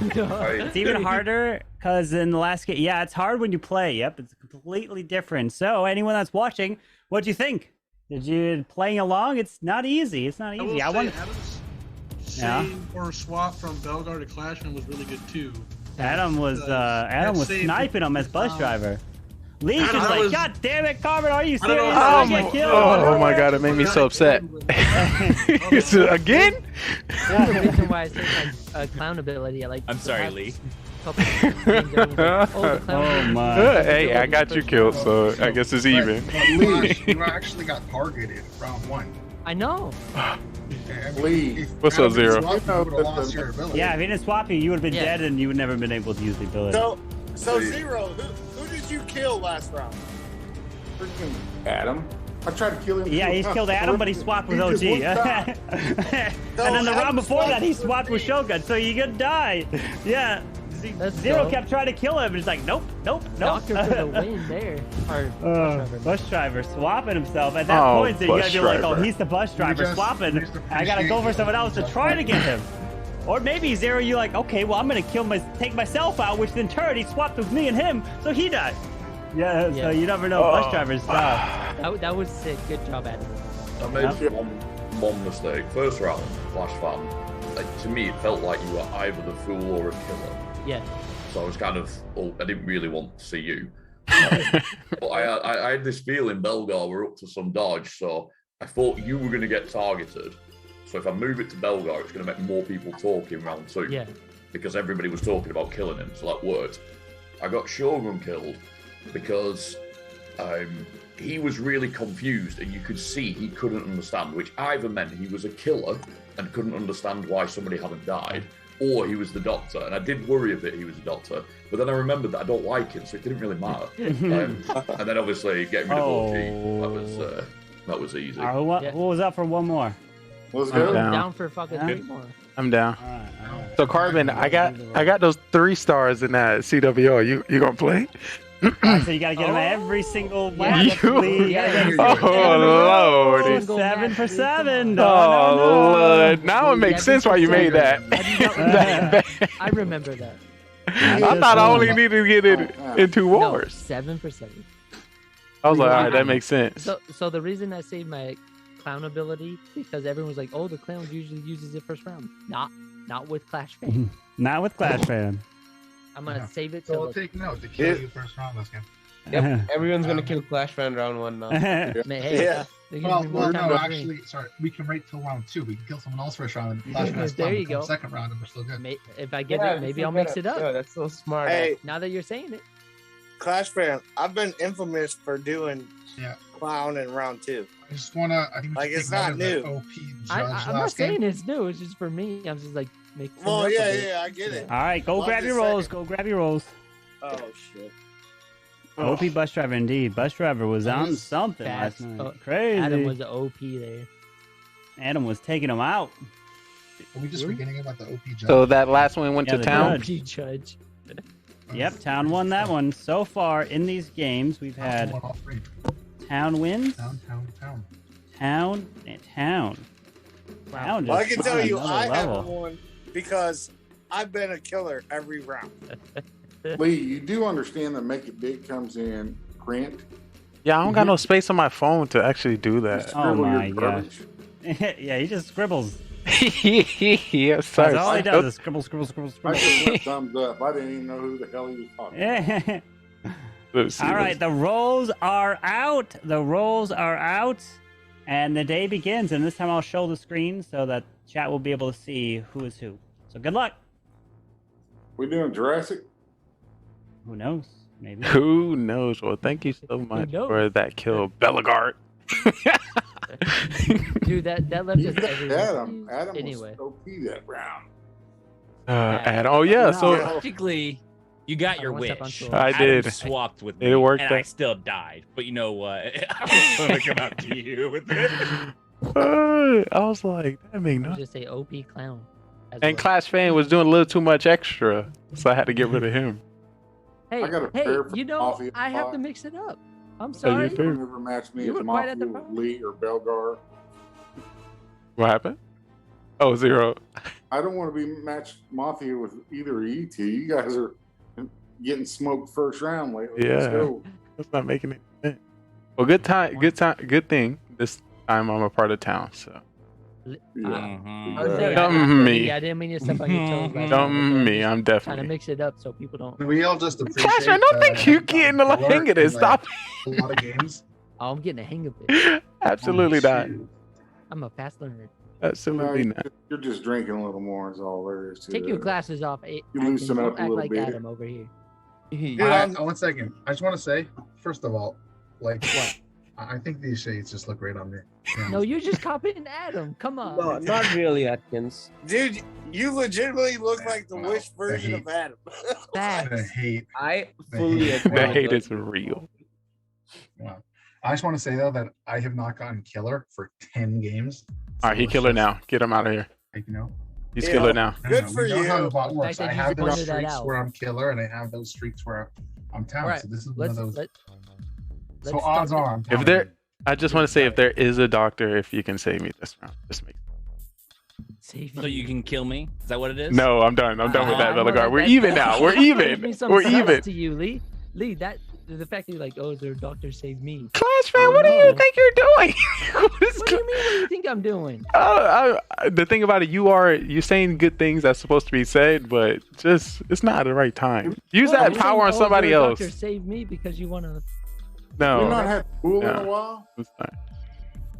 It's even harder because in the last game, it's hard when you play. Yep, it's completely different. So anyone that's watching, what'd you think? Did you playing along? It's not easy. It's not easy. I want. Save or swap from Belgar to Clashman was really good too. Adam was sniping him as bus driver. Lee's just like, God damn it, Carmen, are you serious? Oh my god, it made me so upset. Again? That's the reason why I say my clown ability. I'm sorry, Lee. Oh my. Hey, I got you killed, so I guess it's even. Lee, you actually got targeted round 1. I know. Lee. What's up, Zero? Yeah, if he didn't swap you, you would have been dead and you would never been able to use the ability. So Zero, who did you kill last round? Freaking Adam. I tried to kill him. Yeah, he's killed Adam, but he swapped with OG. And then the round before that, he swapped with Shogun, so you could die. Yeah. Zero kept trying to kill him, and he's like, nope. Doctor for the win there. Bus driver swapping himself. At that point, you gotta be like, oh, he's the bus driver swapping. I gotta go for someone else to try to get him. Or maybe Zero, you're like, okay, well, I'm gonna take myself out, which in turn he swapped with me and him, so he died. Yeah. So you never know bus drivers stuff. That was sick. Good job, Adam. I made one mistake. First round, Flash Fan. Like, to me, it felt like you were either the fool or a killer. Yeah. So I was kind of, I didn't really want to see you. But I had this feeling Belgar were up to some dodge, so I thought you were going to get targeted. So if I move it to Belgar, it's going to make more people talk in round 2. Yeah. Because everybody was talking about killing him, so that worked. I got Shogun killed because he was really confused, and you could see he couldn't understand, which either meant he was a killer and couldn't understand why somebody hadn't died, or he was the doctor. And I did worry a bit he was the doctor, but then I remembered that I don't like him, so it didn't really matter. And then obviously getting rid of OG, that was easy. All right, who was up for one more? Let's I'm go. down for fucking 3 more. I'm down. So Carbon, I got those 3 stars in that CWO. You gonna play? So you got to get them every single one. Oh Lord! 7 for 7. Oh Lord! Now it makes sense why you made that. I remember that. I thought I only needed to get it in 2 wars. 7 for 7. I was like, all right, that makes sense. So the reason I saved my clown ability because everyone was like, "Oh, the clown usually uses it first round." Not with Clash Fan. Not with Clash Fan. I'm gonna save it. So I'll take note to kill you first round this game. Yep, everyone's gonna kill Clash Fan round 1 now. Hey, Well, no, actually, sorry. We can wait till round 2. We can kill someone else first round and Clash Fan's There you go. second round, and we're still good. If I get it, maybe I'll mix it up. Yeah, that's so smart. Hey, now that you're saying it, Clash Fan, I've been infamous for doing clown in round 2. I just wanna. I think we should it's take not note of that new. OP judge I'm not last game. saying it's new. It's just for me. I'm just like making. Well, up a bit. yeah, I get it. All right, go grab your rolls. Go grab your rolls. Oh shit. OP bus driver indeed. Bus driver was on something last night. Crazy. Adam was the OP there. Adam was taking him out. Are we just forgetting about the OP judge? So that last one went to the town. judge. Judge. Yep, town won that one. So far in these games, we've had town wins. Town. Town and town. Town Well, I just can tell won you, another I level. haven't won because I've been a killer every round. Lee, you do understand that Make It Big comes in print? Yeah, I don't got no space on my phone to actually do that. Oh my gosh. Yeah, he just scribbles. Yeah, sorry. That's all he does is scribble, scribble, scribble, I scribble. just went thumbs up. I didn't even know who the hell he was talking about. All right, the rolls are out. The rolls are out. And the day begins. And this time I'll show the screen so that chat will be able to see who is who. So good luck. We doing Jurassic? Who knows? Maybe. Who knows? Well, thank you so much for that kill, Belagard. Dude, that left us everyone. Adam Anyway. was OP that round. And oh yeah, so Technically, you got your wish. I Adam did. swapped with It me, worked and I out. still died. But you know what? I'm gonna come out to you with it. I was like, that made no. Just say OP clown. And Clash Fan was doing a little too much extra, so I had to get rid of him. Hey, I got a hey, pair for you know, Mafia I have spot. to mix it up. I'm So you sorry. fair. You never match me You as were quite at Mafia the with Lee or Belgar. What happened? Oh, 0. I don't want to be matched Mafia with either of you two. You guys are getting smoked first round lately. Let's Yeah, go. that's not making it sense. Well, good thing. This time I'm a part of town, so. Don't me. I didn't mean to step on your toes. last Don't time, me. I'm trying to definitely. mix it up so people don't. We all just appreciate. Clash Man, don't think you getting the hang of this. Stop. A lot of games. Oh, I'm getting a hang of it. Absolutely not. I'm a fast learner. Absolutely not. You're just drinking a little more is all there is to Take it. your glasses off. You Atkins. loosen Don't up a act little like bit. Adam over here. Oh, 1 second. I just want to say, first of all, like, I think these shades just look great on me. Yeah. No, you're just copying Adam. Come on. No, not really, Atkins. Dude, you legitimately look like the Wish version of Adam. I hate. I fully agree. The hate is real. Wow. I just want to say though that I have not gotten killer for 10 games. All right, he killer now. Get him out of here. You know. He's Yeah. killer now. I Good don't know, for we know you. how the bot The works. fact that I you have those pointed that streaks out. where I'm killer, and I have those streaks where I'm town. All right, So this is one of those. let's So odds are, I'm If telling there, you. I just want to say, if there is a doctor, if you can save me this round, just make. save So you can kill me? Is that what it is? No, I'm done. I'm done with that, I know Belagard. We're that- even now. We're Give me even. some We're subs even. to you, Lee. Lee, the fact that you're like, oh, their doctor saved me. Clash fan, what do you think you're doing? What do you mean? What do you think I'm doing? The thing about it, you're saying good things that's supposed to be said, but just it's not the right time. Use that power on somebody else. Doctor saved me because you want to. No. We've not had pool in a while. It's not.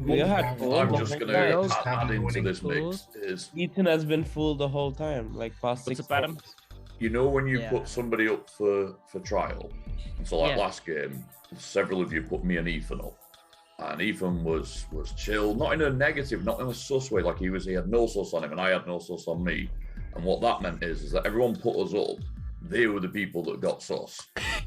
I'm just gonna add into this mix is Ethan has been fooled the whole time, like past 6 months. You know when you put somebody up for trial, so like last game, several of you put me and Ethan up, and Ethan was chill, not in a negative, not in a sus way, like he had no sus on him and I had no sus on me, and what that meant is that everyone put us up, they were the people that got sus.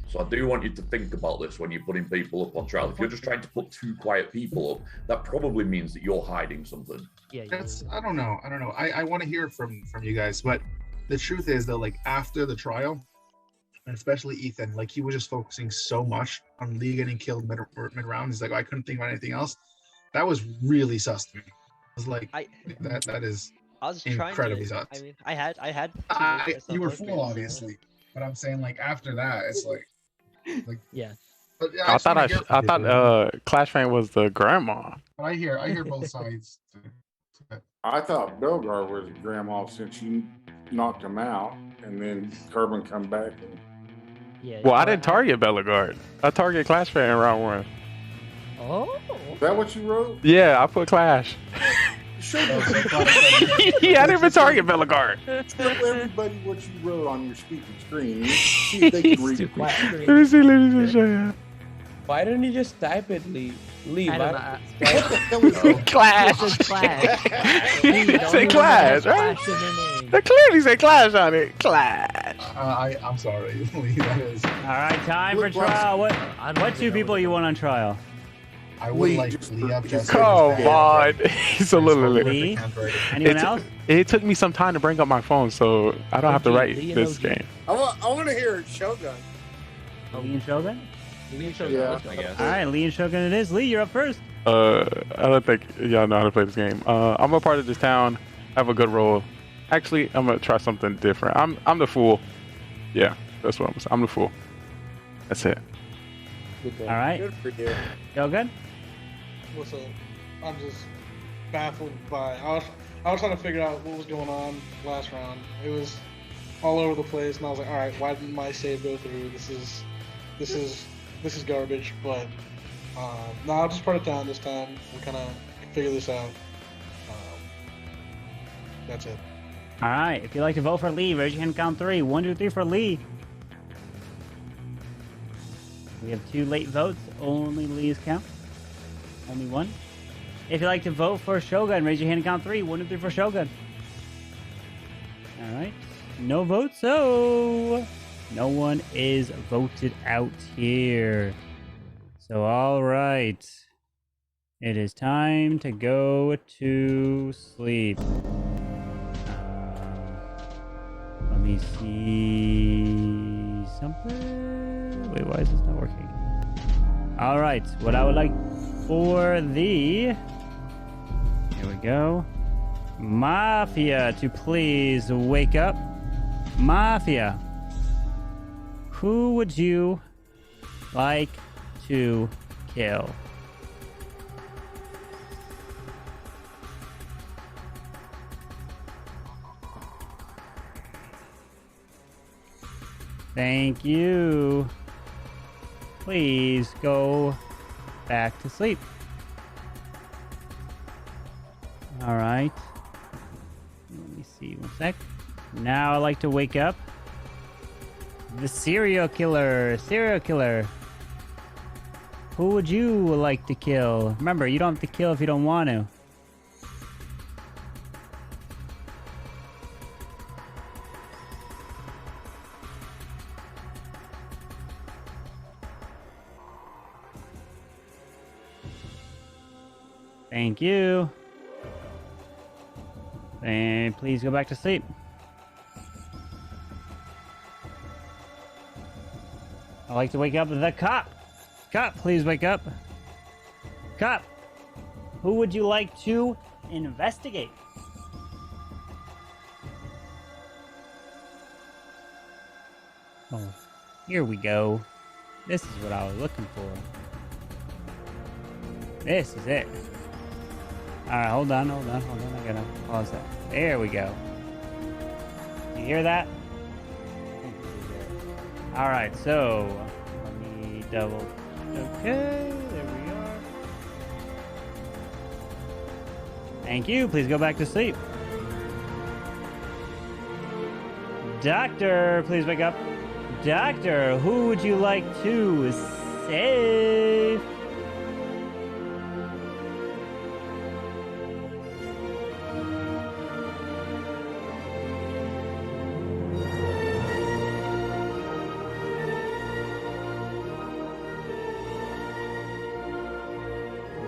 So I do want you to think about this when you're putting people up on trial. If you're just trying to put 2 quiet people up, that probably means that you're hiding something. That's I don't know. I want to hear from you guys, but the truth is though, like after the trial, and especially Ethan, like he was just focusing so much on Lee getting killed mid round. He's like, I couldn't think of anything else. That was really sus to me. I was like, that is incredibly sus. I mean, I had. You were full, obviously, but I'm saying like after that, it's like yeah. But I thought Clash fan was the grandma. But I hear both sides. I thought Belgar was grandma since you knocked him out, and then Kerbin come back. Well, I didn't target Bellegarde. I targeted Clash fan in round 1. Oh. Is that what you wrote? Yeah, I put Clash. Yeah, I didn't even target Bellegarde. Show everybody what you wrote on your speaking screen. See if they can read it. Let me see, show you. Why don't you just type it, Lee? Clash. Say Clash, right? They clearly say Clash on it. Clash. I'm sorry. That is. All right, time for trial. What 2 people you want on trial? I would like Lee up just. Come on. He's a little Lee. Anyone else? It took me some time to bring up my phone, so I don't have to write this game. I want to hear Shogun. Lee and Shogun? Yeah, I guess. All right, Lee and Shogun it is. Lee, you're up first. I don't think y'all know how to play this game. I'm a part of this town. I have a good role. Actually, I'm gonna try something different. I'm the fool. Yeah, that's what I'm saying. I'm the fool. That's it. All right. Good for you. Shogun? What's up? I'm just baffled by. I was trying to figure out what was going on last round. It was all over the place, and I was like, all right, why didn't my save go through? This is garbage. But no, I'll just put it down this time. We'll kind of figure this out. That's it. All right. If you'd like to vote for Lee, raise your hand. Count 3. 1, 2, 3 for Lee. We have 2 late votes. Only Lee's count. Only 1. If you'd like to vote for Shogun, raise your hand and count 3. 1, 2, 3 for Shogun. All right. No votes, so no one is voted out here. So, all right. It is time to go to sleep. Let me see something. Wait, why is this not working? All right. What I would like for the... Here we go. Mafia to please wake up. Mafia. Who would you like to kill? Thank you. Please go back to sleep. All right. Let me see. One sec. Now I'd like to wake up the serial killer. Serial killer. Who would you like to kill? Remember, you don't have to kill if you don't want to. Thank you. And please go back to sleep. I'd like to wake up the cop. Cop, please wake up. Cop, who would you like to investigate? Oh, here we go. This is what I was looking for. This is it. Alright, hold on. I gotta pause that. There we go. You hear that? Alright, so let me double. Okay, there we are. Thank you. Please go back to sleep. Doctor, please wake up. Doctor, who would you like to save?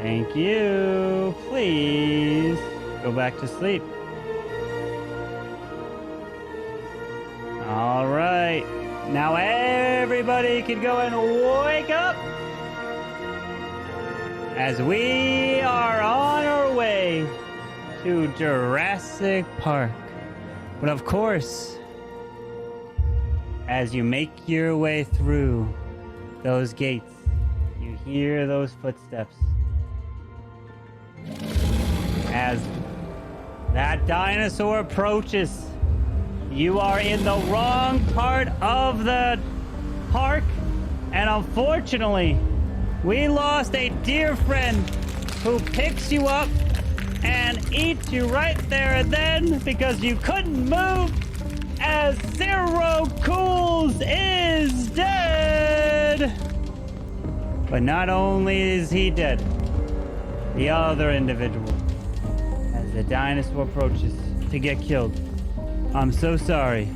Thank you. Please go back to sleep. All right. Now everybody can go and wake up as we are on our way to Jurassic Park. But of course, as you make your way through those gates, you hear those footsteps. As that dinosaur approaches, you are in the wrong part of the park, and unfortunately, we lost a dear friend who picks you up and eats you right there and then because you couldn't move, as Zero Cools is dead. But not only is he dead, the other individual, as the dinosaur approaches to get killed, I'm so sorry,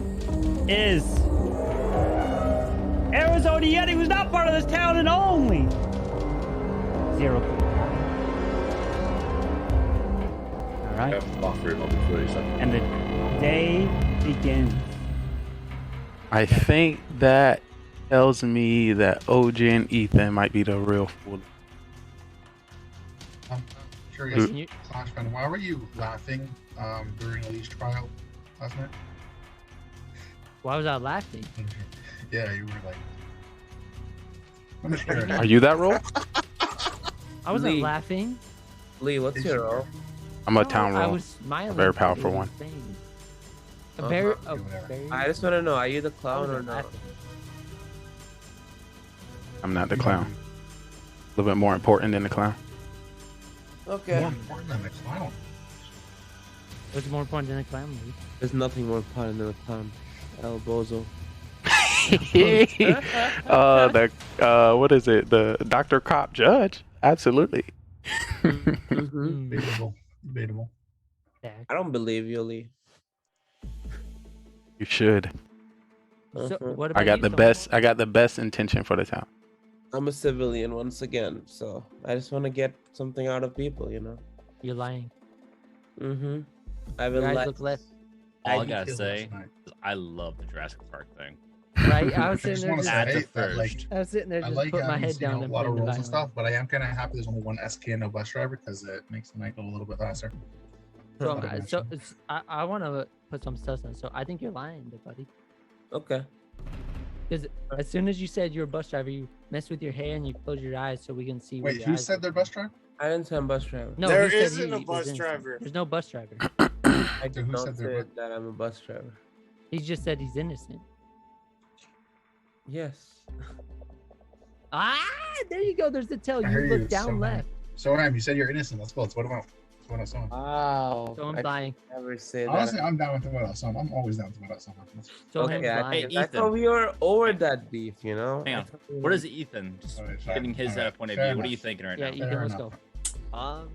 is Arizona Yeti, who's not part of this town, and only Zero. All right. And the day begins. I think that tells me that OJ and Ethan might be the real fool. I'm curious, Flashman, why were you laughing during Elite's trial last night? Why was I laughing? Yeah, you were like. I'm just curious. Are you that role? I wasn't laughing. Lee, what's your role? I'm a town I role. was smiling. A very powerful one. A very, I just want to know, are you the clown or not? I'm not the clown. A little bit more important than the clown. Okay. More important than the clown. What's more important than a clown? There's nothing more important than a clown. El Bozo. What is it? The Dr. Cop Judge? Absolutely. Debatable. I don't believe you, Lee. You should. So, what I about got you, the Tom? best. I got the best intention for the town. I'm a civilian once again, so I just want to get something out of people, you know. You're lying. Mm-hmm. I will Your eyes let. look left. All I gotta say is I love the Jurassic Park thing. Right? I was sitting there wanna just. say that, like, I was sitting there I just like put my having head seen down a and lot of playing the rules and violin. stuff, but I am kind of happy there's only one SK and no bus driver because it makes the night go a little bit faster. I want to put some stuff in. So I think you're lying, there, buddy. Okay. Because as soon as you said you're a bus driver, you mess with your hair and you close your eyes so we can see. where Wait, your who eyes said are. they're bus driver? I didn't say I'm bus driver. No, There he said isn't a he bus was innocent. driver. There's no bus driver. I did who not said say they're that I'm a bus driver. He just said he's innocent. Yes. Ah, there you go. There's the tail. I You heard look you, down left. So you said you're innocent. Let's go. Let's vote him out. Let's vote out someone. Wow. So I'm lying. Never say that. Honestly, I'm down with the vote out someone. I'm always down to vote out someone. So Okay, I Ethan. thought we were over that beef, you know. Hang on. What is Ethan? Just getting his point of view. What are you thinking right Yeah, now? Ethan, let's go. I'm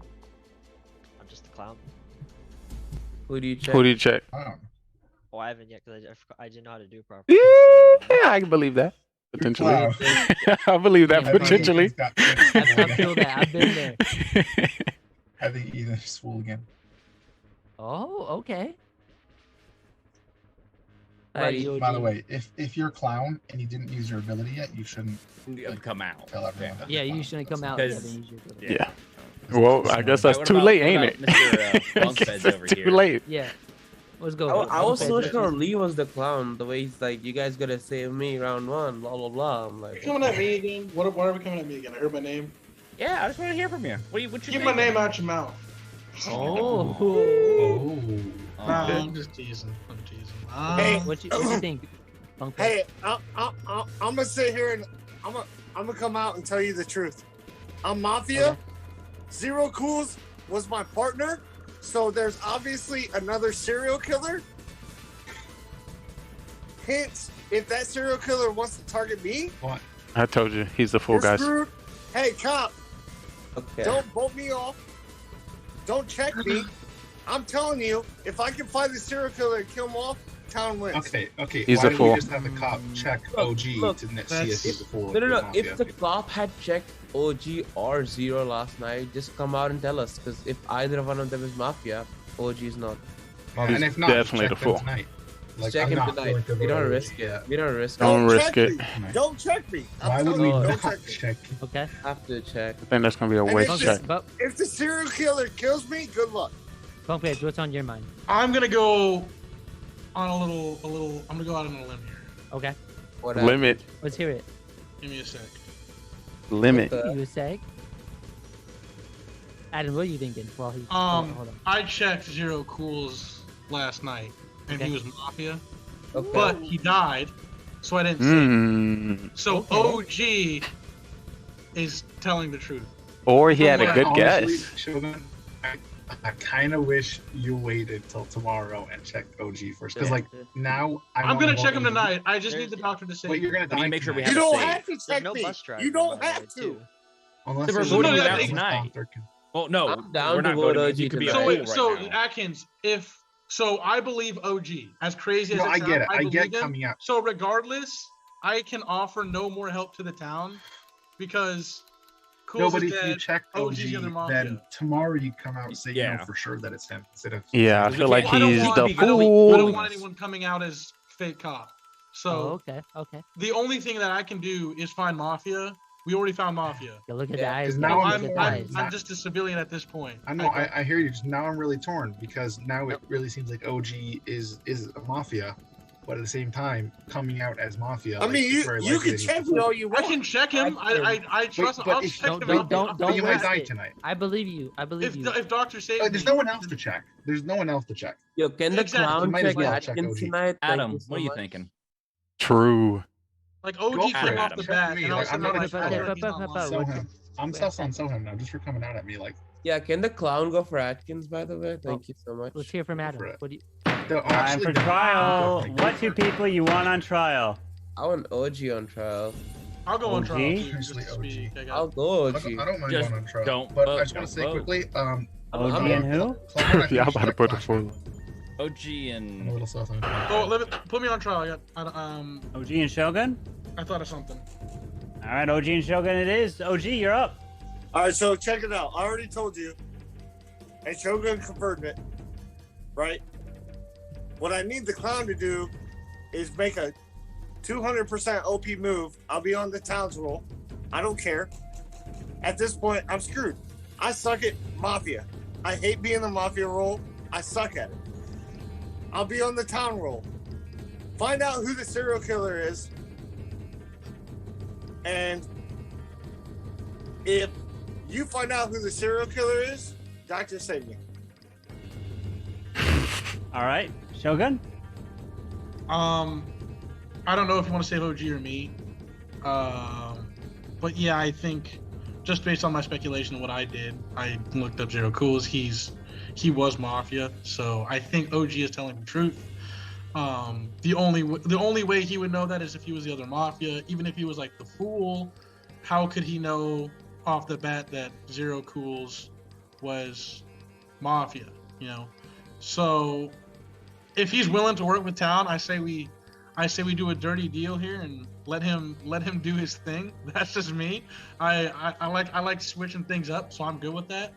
just a clown. Who do you check? Who do you check? Oh, I haven't yet because I didn't know how to do it properly. Yeah, I can believe that. Potentially. I believe that potentially. I feel that. I've been there. I think Ethan's fool again. Oh, okay. By the way, if you're a clown and you didn't use your ability yet, you shouldn't come out. Tell everyone. that Yeah, you're you clown. shouldn't come out. Yeah. Well, I guess that's too late, ain't it? Mr. Bunk Beds over Too here? late. Yeah. Let's go. I was so sure Lee was the clown. The way he's like, you guys gotta save me round one, blah blah blah. I'm like, You're coming at me again? Why are we coming at me again? I heard my name. Yeah, I just want to hear from you. What you Get my name out your mouth. Oh. Nah, I'm just teasing. I'm teasing. Hey, what you think? Hey, I'm gonna sit here and I'm gonna come out and tell you the truth. I'm Mafia. Okay. Zero Cools was my partner, so there's obviously another serial killer. Hence, if that serial killer wants to target me, I told you, he's the fool, you're guys. screwed. Hey, cop, okay. don't bolt me off. Don't check me. I'm telling you, if I can find the serial killer and kill him off, town wins. Okay. He's Why a did fool. we just have the cop check OG to see if he's a fool? No. If the cop had checked OG or Zero last night, just come out and tell us. Because if either one of them is Mafia, OG is not. And if not, definitely check the fool. them tonight. Just check him tonight. We don't risk it. We don't risk it. Don't risk it. Don't check me. Why would we don't not check me. check? Okay. Have to check. I think that's gonna be a And waste if check. the- If the serial killer kills me, good luck. Bumphead, what's on your mind? I'm gonna go on a little. I'm gonna go out on a limb here. Okay. Limit. Let's hear it. Give me a sec. Limit. You a sec? Adam, what are you thinking? Well, hold on. I checked Zero Cools last night, and Okay. he was Mafia, Okay. but he died, so I didn't see. So OG is telling the truth. Or he had a good Honestly, guess. Shogun, I kind of wish you waited till tomorrow and checked OG first, because like now I'm gonna check him tonight. I just need the doctor to say. But you're gonna die. make sure we tonight. have You a don't save. have to check no me. bus driver, You don't by the have way, to. too. Unless We're there's voting a you doctor out tonight. can- Well, no, I'm down we're to not vote voting. OG You could be a tonight. fool So right wait, now. Atkins, so I believe OG. As crazy as No, it I sounds, get it. I get believe him. coming out. So regardless, I can offer no more help to the town because No, Cool's but is if you dead. check OG's the other OG, Mafia. then tomorrow you come out and say you Yeah. know for sure that it's him instead of. Yeah, I feel like I don't he's want- the I don't fool. want anyone coming out as fake cop. So okay. the only thing that I can do is find Mafia. We already found Mafia. Yeah, look at the Yeah, eyes. now guys, I'm- look at the eyes. I'm just a civilian at this point. I know. I hear you. Just now I'm really torn because now it really seems like OG is a mafia, but at the same time coming out as mafia. I mean, it's very you likely can that he's check the me fool. all you I want. can check him. I trust him. but I'll if- check him. But you might risk die it. tonight. I believe you. I believe you. If Doctor saves There's me, no one else to check. There's no one else to check. Yo, can the Exactly. clown You might as check well check Atkins OG. tonight? Thank Adam, you so what are you much. thinking? True. like Go OG for came it, off Adam. the Check bat, me, and I was like, I'm sitting not there gonna like, check "Oh, he's not So lying." him. I'm sus on him now just for coming out at me like. Yeah, can the clown go for Atkins, by the way? Thank you so much. Let's hear from Adam. for it. What do you? No, Time actually, for no. trial. Okay. What two people you want on trial? I want OG on trial. I'll go on OG? trial too, just to Usually speak. I got I'll go I OG. don't mind Just going on trial. don't But vote, I just want to say don't vote. quickly, OG I'm- and who? Yeah, I'm about to put the fool. OG I'm a and little sus on him. Oh, put me on trial. OG and Shogun? I thought of something. All right, OG and Shogun it is. OG, you're up. All right, so check it out. I already told you, and Shogun confirmed it, right? What I need the clown to do is make a 200% OP move. I'll be on the town's roll. I don't care. At this point, I'm screwed. I suck at Mafia. I hate being the Mafia role. I suck at it. I'll be on the town roll. Find out who the serial killer is. And if you find out who the serial killer is, Doctor, save me. All right, Shogun? I don't know if you want to save OG or me. But yeah, I think just based on my speculation of what I did, I looked up Zero Cools. He was Mafia, so I think OG is telling the truth. The only way he would know that is if he was the other Mafia. Even if he was like the fool, how could he know off the bat that Zero Cools was Mafia? You know, so if he's willing to work with town, I say we do a dirty deal here and let him do his thing. That's just me. I like switching things up, so I'm good with that.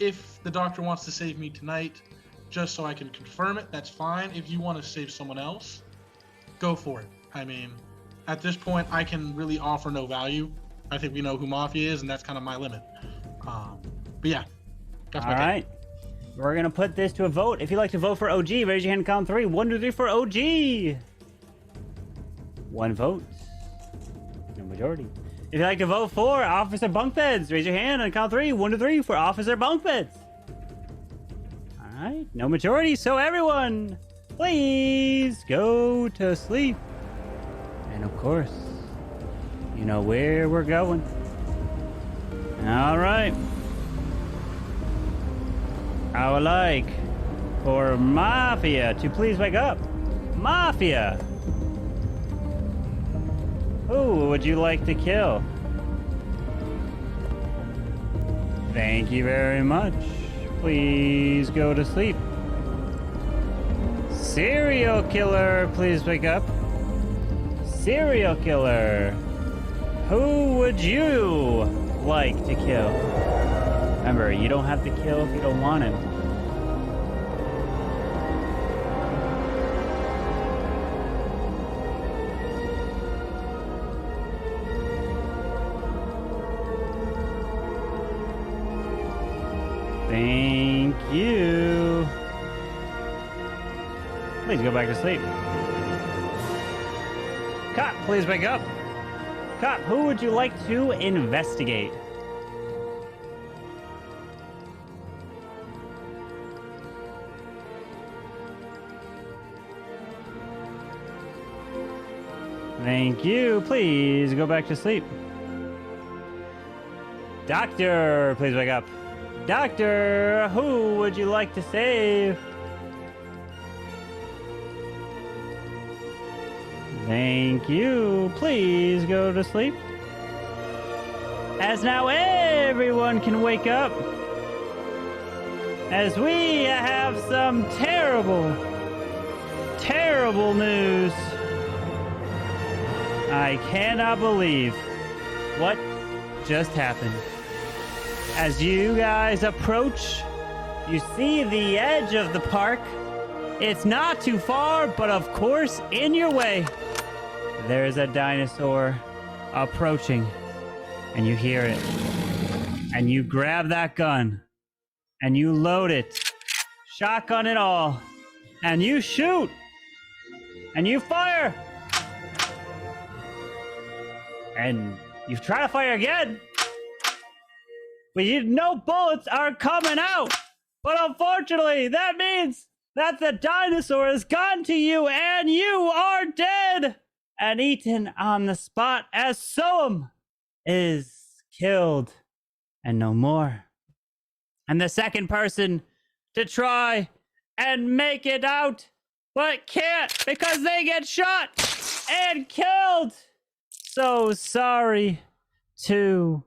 If the doctor wants to save me tonight, just so I can confirm it, that's fine. If you want to save someone else, go for it. I mean, at this point, I can really offer no value. I think we know who Mafia is, and that's kind of my limit. But yeah, that's All my right. We're gonna put this to a vote. If you'd like to vote for OG, raise your hand. Count 3. 1, 2, 3 for OG. 1 vote. No majority. If you'd like to vote for Officer Bunk Beds, raise your hand and count 3. 1, 2, 3 for Officer Bunk Beds. All right, no majority. So everyone, please go to sleep. And of course, you know where we're going. All right. I would like for Mafia to please wake up. Mafia! Who would you like to kill? Thank you very much. Please go to sleep. Serial killer, please wake up. Serial killer. Who would you like to kill? Remember, you don't have to kill if you don't want him. Thank you. Please go back to sleep. Cop, please wake up. Cop, who would you like to investigate? Thank you. Please go back to sleep. Doctor, please wake up. Doctor, who would you like to save? Thank you. Please go to sleep. As now everyone can wake up, as we have some terrible, terrible news. I cannot believe what just happened. As you guys approach, you see the edge of the park. It's not too far, but of course, in your way, there's a dinosaur approaching. And you hear it. And you grab that gun. And you load it. Shotgun and all. And you shoot. And you fire. And you try to fire again. But no bullets are coming out. But unfortunately, that means that the dinosaur has gotten to you and you are dead and eaten on the spot as Soam is killed and no more. And the second person to try and make it out but can't because they get shot and killed. So sorry to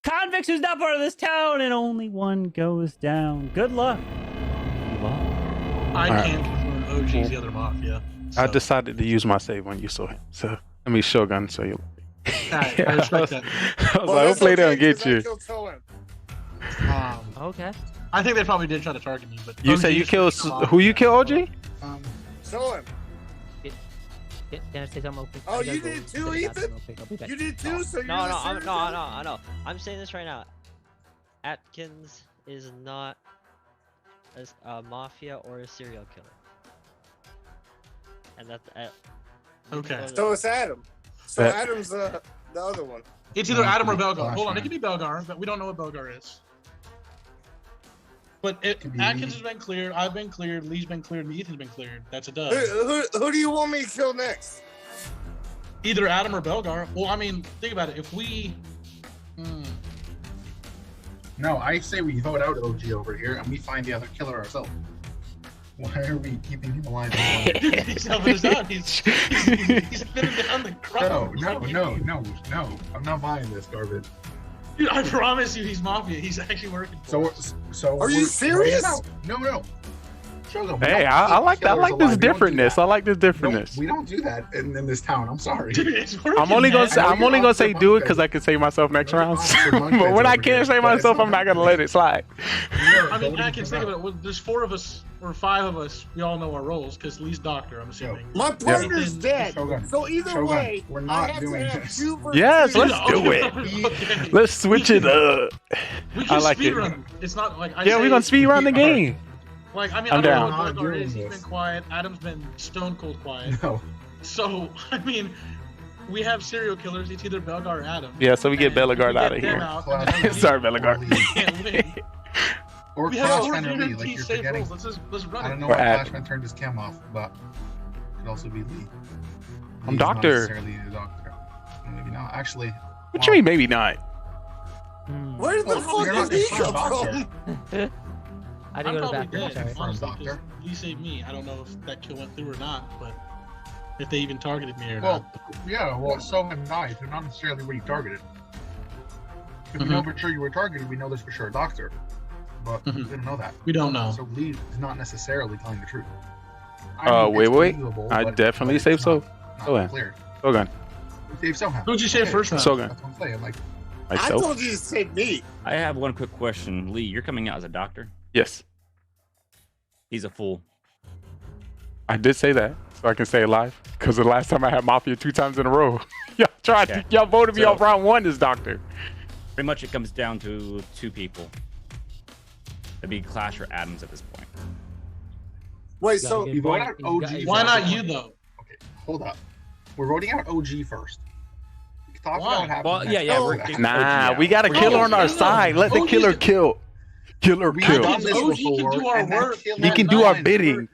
convicts who's not part of this town, and only one goes down. Good luck. I can't confirm OG's the other Mafia. So. I decided to use my save on you, so I mean Shogun, so you. I respect that. I was like, hopefully they don't get you. Okay. I think they probably did try to target me, but you say you killed who? You kill OG? Soam. Can I say something open? Oh, you did too, Ethan? You did too, so you're No. I'm saying this right now. Atkins is not a mafia or a serial killer. And that's okay. So it's Adam. So Adam's the other one. It's either Adam or Belgar. Hold on, it could be Belgar, but we don't know what Belgar is. But Atkins has been cleared, I've been cleared, Lee's been cleared, and Ethan's been cleared. That's a dub. Who do you want me to kill next? Either Adam or Belgar. Well, I mean, think about it. If we... No, I say we vote out OG over here and we find the other killer ourselves. Why are we keeping him alive? He's helping us out. He's been down the crowd. No. I'm not buying this garbage. Dude, I promise you, he's Mafia. He's actually working for us. So are you serious? No. Hey, I like this differentness. I like this differentness. We don't do that in this town. I'm sorry. I'm only gonna say do it because I can save myself next round. But when I can't save myself, I'm not gonna let it slide. I mean, I can think of it. Well, there's 4 of us or 5 of us. We all know our roles because Lee's doctor. I'm assuming. My partner's dead. So either way, we're not doing this. Yes, let's do it. Let's switch it up. We can like speed it. run. It's not like Yeah, we're gonna speed run the game. Like I mean, I'm I don't down. know what Belgar is. He's been quiet. Adam's been stone cold quiet. No. So I mean, we have serial killers. It's either Belgar or Adam. Yeah, so we get Bellegarde we out get of them here. out, and then Sorry, Bellegarde. can't win. Or We have Clash four Man or Lee, like guaranteed you're safe forgetting. rolls. Let's run I it. don't know Or why Adam. Flashman turned his cam off, but it could also be Lee. I'm Lee's Doctor. Not necessarily a doctor. Maybe not. Actually, What you mean, maybe not? Where the fuck you're did not he confirmed come doctor. from? I I'm didn't go to the probably bathroom. dead, Sorry. honestly, Doctor. 'cause he saved me. I don't know if that kill went through or not, but if they even targeted me or Well, not. yeah, well, so am I. They're not necessarily where you targeted. If we know for sure you were targeted, we know there's for sure a doctor. But we didn't know that. We don't know. So Lee is not necessarily telling the truth. Wait. I definitely saved Sogan. Clear. Sogan. Save Sohan. Who'd you save first round? Sogan. That's what I'm saying. Like, I Myself. told you to save me. I have one quick question. Lee, you're coming out as a doctor? Yes, He's a fool. I did say that, so I can say it live. Because the last time I had Mafia 2 times in a row, y'all voted me off round 1 as doctor. Pretty much it comes down to 2 people. It'd be Clash or Adams at this point. Wait, so you vote out OG. Why not you though? Okay, hold up. We're voting out OG first. Talk Why? about what happened Well, next. yeah, we're kicking Nah, OG we out. got a killer on our side. Let the OG killer kill. Killer We've kill. done this OG before, can do our and that work. killer He can do our won. bidding.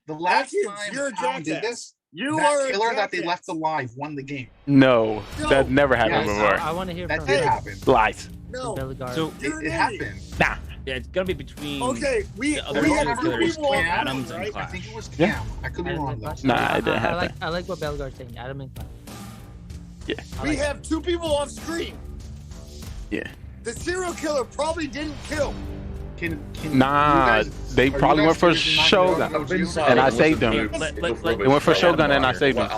The last Atkins, time you're a Tom did jackass. this, You that are a killer that they jackass. left alive won the game. No, that never happened Yes. before. I want to hear That from did happen. Lies. No. Bellegarde. So You're an It idiot. happened. Nah. yeah, it's gonna be between Okay, we the other we two have two killers, people on Adams right? and I Clash. think it was Yeah. Cam. I could be wrong though. Nah, it didn't happen. I like what Bellegarde's saying. Adam and Clash. Yeah. We have 2 people off screen. Yeah. The serial killer probably didn't kill. Can Nah, you guys, they are you probably guys went for seriously not Shogun. gonna vote OG? And I saved them. Let- They went for Shogun and I saved them.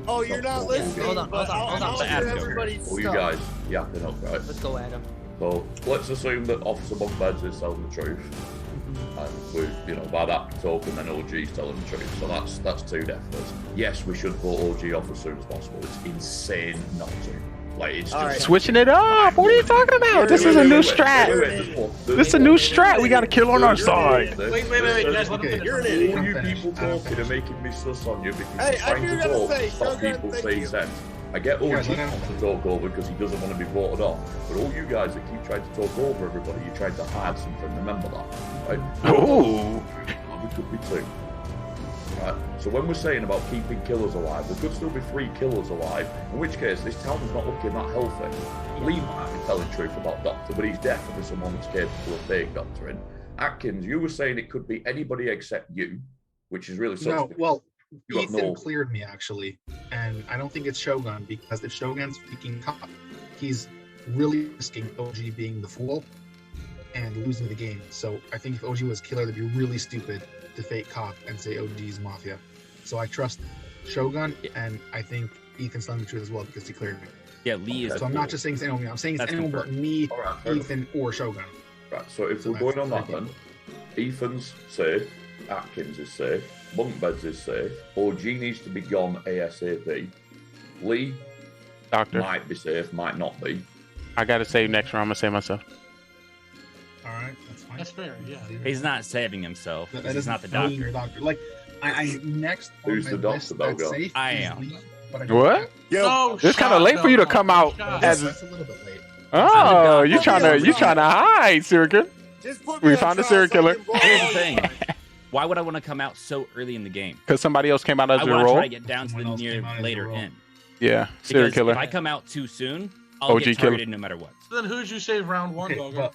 Oh, you're not listening. Hold on, but hold on. I'll Let hear Adam go everybody's Well, you stuff. guys, yeah, they're not right. Let's go, Adam. So let's assume that Officer Bunkbeds is telling the truth, and we, by that token, then OG's telling the truth. So that's 2 definitely. Yes, we should vote OG off as soon as possible. It's insane not to. Like it's All just right. Switching it up. What are you talking about? This is a new strat. This is a new strat. We got a kill on our side. Wait, guys. Let him finish. You're an idiot. All you people talking are making me sus on you because Hey, you're trying you're to gonna talk say, to stop Shogun, people thank saying you. sense. I get OG Guys, let him- wants to talk over because he doesn't want to be voted off. But all you guys that keep trying to talk over everybody, you're trying to hide something. Remember that. Right? Ooh. We could be 2. Right. So when we're saying about keeping killers alive, there could still be 3 killers alive, in which case this town is not looking that healthy. Lee might be telling the truth about Doctor, but he's definitely someone that's capable of being doctoring. Atkins, you were saying it could be anybody except you, which is really No, suspect. well, You have Ethan no- cleared me actually, and I don't think it's Shogun because if Shogun's freaking cop, he's really risking OG being the fool and losing the game. So I think if OG was killer, that'd be really stupid to fake cop and say OG's Mafia. So I trust Shogun, and I think Ethan's telling the truth as well because he cleared me. Yeah, Lee is. So I'm not just saying it's anyone. I'm saying it's That's anyone but me, All right, fair enough. Ethan, or Shogun. Right, so if So we're going on that's that then, Ethan's safe, Atkins is safe, Bunkbeds is safe, OG needs to be gone ASAP. Lee Doctor. might be safe, might not be. I gotta save next round. I'm gonna save myself. All right, that's fine. That's fair. Yeah. He's not saving himself. That He's doesn't not the mean doctor. you're a doctor. Like, I next Who's on the my doctor, list though, that's Go? safe I is am. Lee, but I don't What? No, It's kind of late for you to come out as. That's a little bit late. Oh, you Put me on trying to trial. hide, serial killer? Just put me We on found a trial serial so I killer. can blow Here's all the your thing. minds. Why would I want to come out so early in the game? Because somebody else came out as I your want to role. try to get down to the Someone else near came out as later your role. end. Yeah, serial Because killer. if I come out too soon, I'll OG get killer. targeted no matter what. So then who'd you save round 1, Okay, Bellegarde?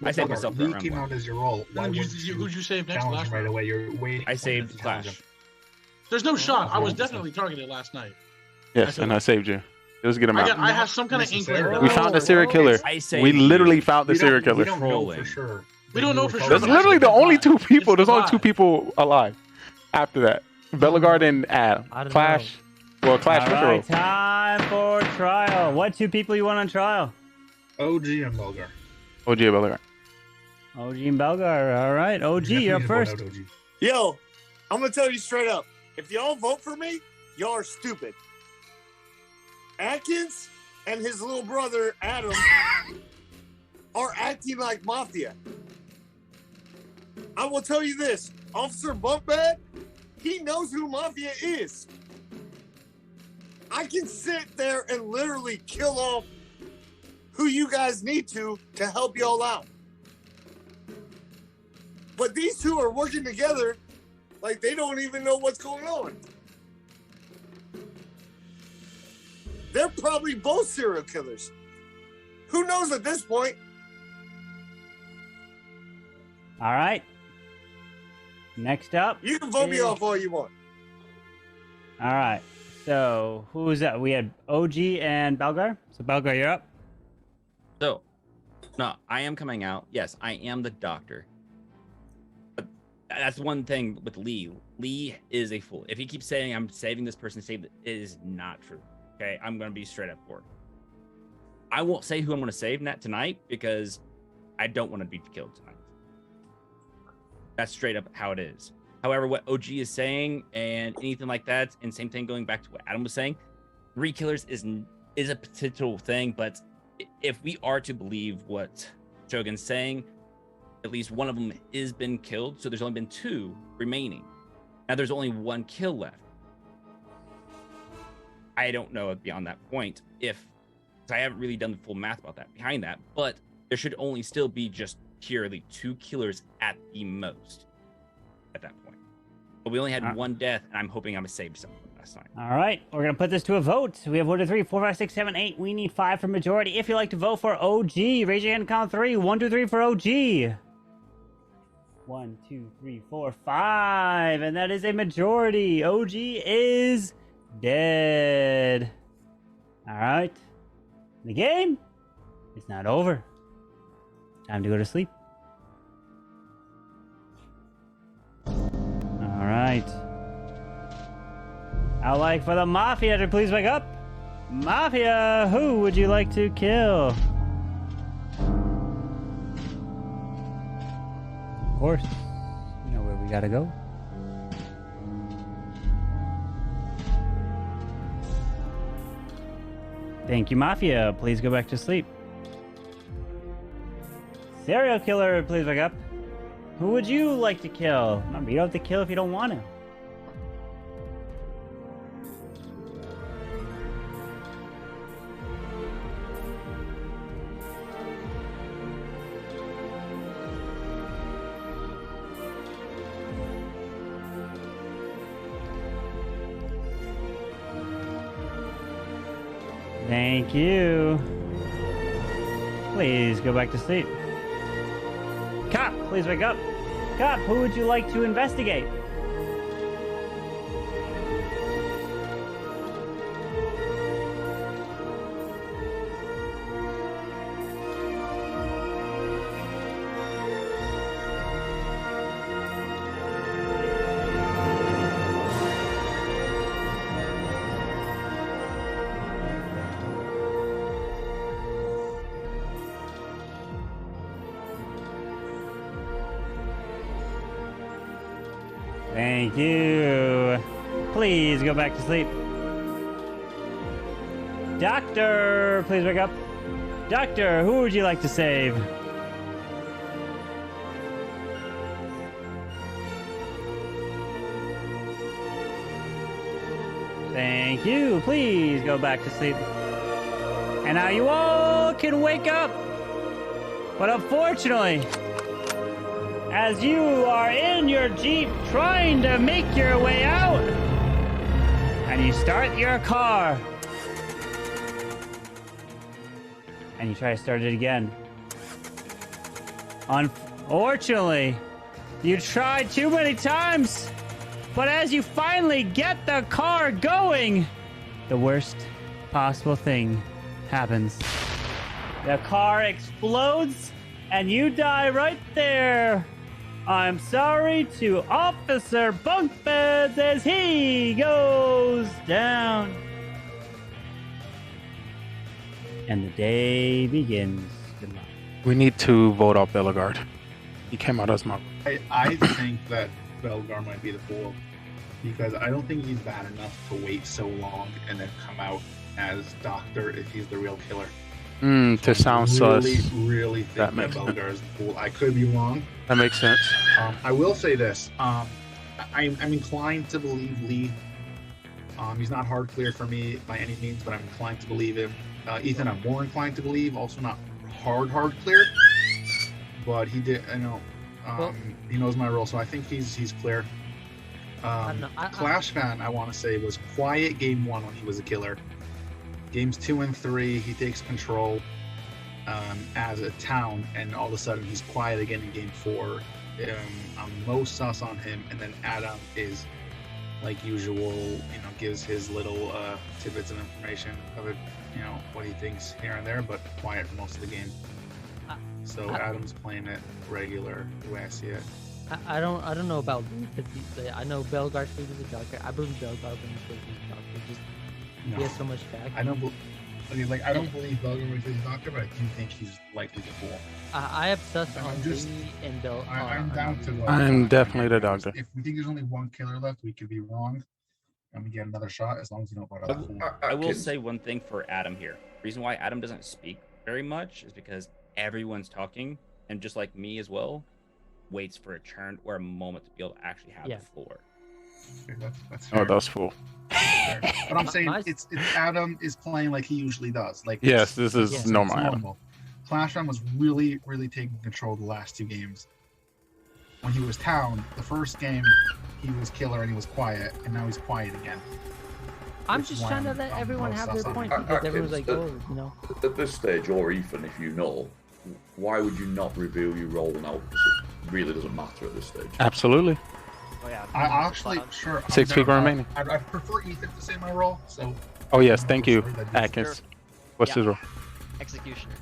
but I saved myself for Lee round came 1. out as your role. Why Then wouldn't who'd you save next challenge last him right round? away? You're waiting. I for him saved to challenge Clash. him. There's no shot. I was 100%. definitely targeted last night. Yes, and I saved you. Let's get him out. I have some kind of inkling. We found a serial killer. I saved We literally you. found the We don't- serial killer. We don't know Trolling. for sure. We don't know for sure. There's but literally the it's only alive. 2 people. It's There's only 2 alive. people alive. After that, Bellegarde and Adam. I don't Clash. Well, Clash All for right, sure. time for trial. What 2 people you want on trial? OG and Belgar. OG Bellegarde. OG and Belgar. All right, OG, you're up first. Yo, I'm gonna tell you straight up. If y'all vote for me, y'all are stupid. Atkins and his little brother Adam are acting like Mafia. I will tell you this, Officer Bumpbed, he knows who Mafia is. I can sit there and literally kill off who you guys need to help y'all out. But these two are working together like they don't even know what's going on. They're probably both serial killers. Who knows at this point? All right. Next up. You can vote me off all you want. All right. So who's that? We had OG and Belgar. So Belgar, you're up. So, no, I am coming out. Yes, I am the doctor. But that's one thing with Lee. Lee is a fool. If he keeps saying I'm saving this person, it is not true. Okay, I'm gonna be straight up for it. I won't say who I'm gonna save tonight because I don't want to be killed tonight. That's straight up how it is. However, what OG is saying and anything like that, and same thing going back to what Adam was saying, 3 killers is a potential thing, but if we are to believe what Shogun's saying, at least one of them is been killed, so there's only been 2 remaining. Now there's only 1 kill left. I don't know beyond that point because I haven't really done the full math about that behind that, but there should only still be just purely 2 killers at the most at that point. But we only had 1 death, and I'm hoping I'm a saved someone last time. All right, we're gonna put this to a vote. We have 1, 2, 3, 4, 5, 6, 7, 8. We need 5 for majority. If you'd like to vote for OG, raise your hand. Count 3. 1, 2, 3 for OG. 1, 2, 3, 4, 5, and that is a majority. OG is dead. All right, the game is not over. Time to go to sleep. All right. I'd like for the Mafia to please wake up. Mafia, who would you like to kill? Of course, you know where we gotta go. Thank you, Mafia. Please go back to sleep. Serial killer, please wake up. Who would you like to kill? Remember, you don't have to kill if you don't want to. Thank you. Please go back to sleep. Cop, please wake up. Cop, who would you like to investigate? Thank you. Please go back to sleep. Doctor, please wake up. Doctor, who would you like to save? Thank you. Please go back to sleep. And now you all can wake up. But unfortunately, as you are in your Jeep trying to make your way out, and you start your car, and you try to start it again. Unfortunately, you tried too many times, but as you finally get the car going, the worst possible thing happens. The car explodes, and you die right there. I'm sorry to Officer Bunkbeds as he goes down. And the day begins. Good luck. We need to vote off Bellegarde. He came out as my... I think that Belgar might be the fool because I don't think he's bad enough to wait so long and then come out as Doctor if he's the real killer. To sound really, sus. really think that Belgar is the fool. I could be wrong. That makes sense. I will say this. I'm inclined to believe Lee. He's not hard clear for me by any means, but I'm inclined to believe him. Ethan, I'm more inclined to believe. Also not hard clear, but he did. He knows my role, so I think he's clear. Clash fan, I want to say, was quiet game 1 when he was a killer. Games 2 and 3, he takes control as a town, and all of a sudden he's quiet again in game 4. I'm most sus on him, and then Adam is like usual, gives his little tidbits of information of it, what he thinks here and there, but quiet for most of the game. So Adam's playing it regular the way I see it. I don't know about Lee, because I know Belgar says he's a doctor. I believe Belgar when he says he's a doctor. He has so much back. I don't believe Belgar when he's a doctor, but I do think he's likely to fool. I have sus on Lee and Belgar. I'm down to. I'm definitely the doctor. If we think there's only one killer left, we could be wrong, and we get another shot as long as you don't vote out. I will say one thing for Adam here. The reason why Adam doesn't speak very much is because everyone's talking, and just like me as well, waits for a turn or a moment to be able to actually have the floor. That's fair. Oh, that's full. But I'm saying it's Adam is playing like he usually does. Like yes, this is normal. Clash Round was really taking control the last 2 games. When he was town, the first game he was killer and he was quiet, and now he's quiet again. I'm just trying to let everyone have their point, because everyone's like, At this stage, or Ethan, if you know, why would you not reveal your role now? Because it really doesn't matter at this stage. Absolutely. Oh, yeah. I actually, sure. 6 people remaining. I prefer Ethan to say my role. So. Oh yes, thank you, Atkins. Sure. What's his role? Executioner.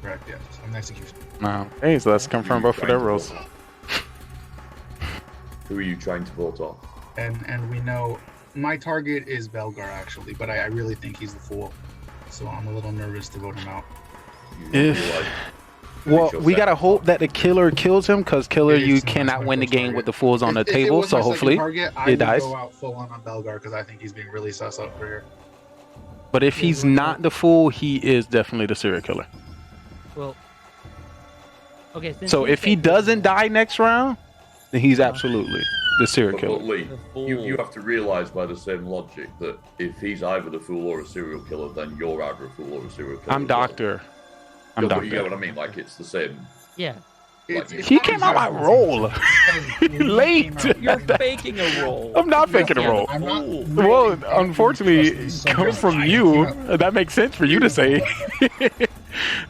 Correct. Yes, I'm the executioner. Wow. Hey, so let's confirm both of their roles. Who are you trying to vote on? And we know my target is Belgar actually, but I really think he's the fool. So I'm a little nervous to vote him out. Well, we gotta hope that the killer kills him, because killer, you cannot win the game with the fools on the table. So hopefully it dies. I would go out full on Belgar because I think he's being really sus up for here. But if he's not the fool, he is definitely the serial killer. Well, okay. So if he doesn't die next round, then he's absolutely the serial killer. But Lee, you have to realize by the same logic that if he's either the fool or a serial killer, then you're either a fool or a serial killer. I'm doctor. But you get what I mean? Like, it's the same. Yeah. Like, He came out my role late. You're faking a role. I'm not faking a role. Well, unfortunately, it comes from you. That makes sense for you to say.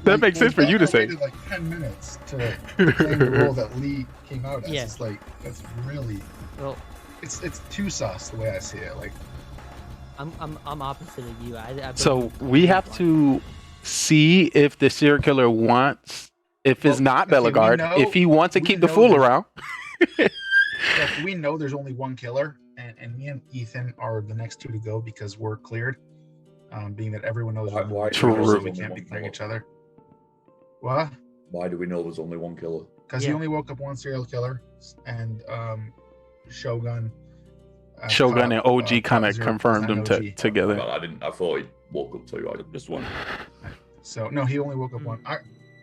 That makes sense for you to say. Waited like 10 minutes to play the role that Lee came out as. It's like that's really. Well, it's too sus the way I see it. Like, I'm opposite of you. So we have to see if the serial killer wants. If it's not Bellegarde, if he wants to keep the fool around. We know there's only one killer, and me and Ethan are the next 2 to go because we're cleared. Being that everyone knows why we can't be killing each other. What? Why do we know there's only one killer? Because he only woke up one serial killer, and Shogun. Shogun and OG kind of confirmed them together. Well, I thought he woke up 2. Just one. So no, he only woke up one.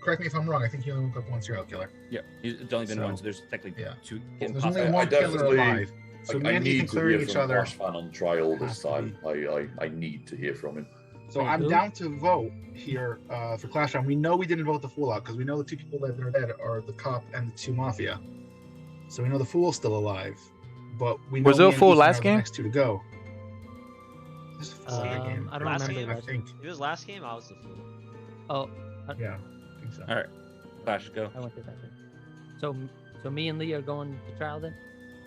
Correct me if I'm wrong. I think he only woke up one serial killer. Yeah, it's only been one. So there's technically 2. There's only one killer alive. So me and Ethan clearing each other. Clash fan on trial this time. I need to hear from him. So I'm down to vote here for Clash Round. We know we didn't vote the fool out because we know the 2 people that are dead are the cop and the 2 Mafia. So we know the fool's still alive, but we know was there a fool last game? Next 2 to go. Game. I don't remember. I think it was last game. I was the fool. Oh. Yeah. I think so. All right, Clash, go. I went to that. So me and Lee are going to trial then.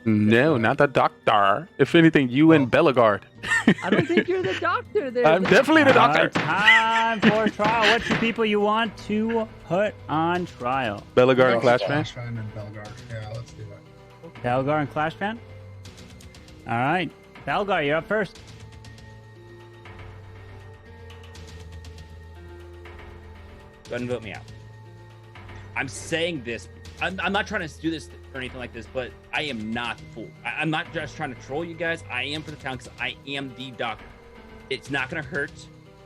No, not the doctor. If anything, you and Bellegarde. I don't think you're the doctor there. I'm definitely the doctor. Time for trial. What's the people you want to put on trial? Bellegarde and Clash Clash Fan and Bellegarde. Yeah, let's do that. Bellegarde and Clash Fan? All right. Bellegarde, you're up first. Go ahead and vote me out. I'm saying this. I'm not trying to do this or anything like this, but I am not the fool. I'm not just trying to troll you guys. I am for the town because I am the doctor. It's not going to hurt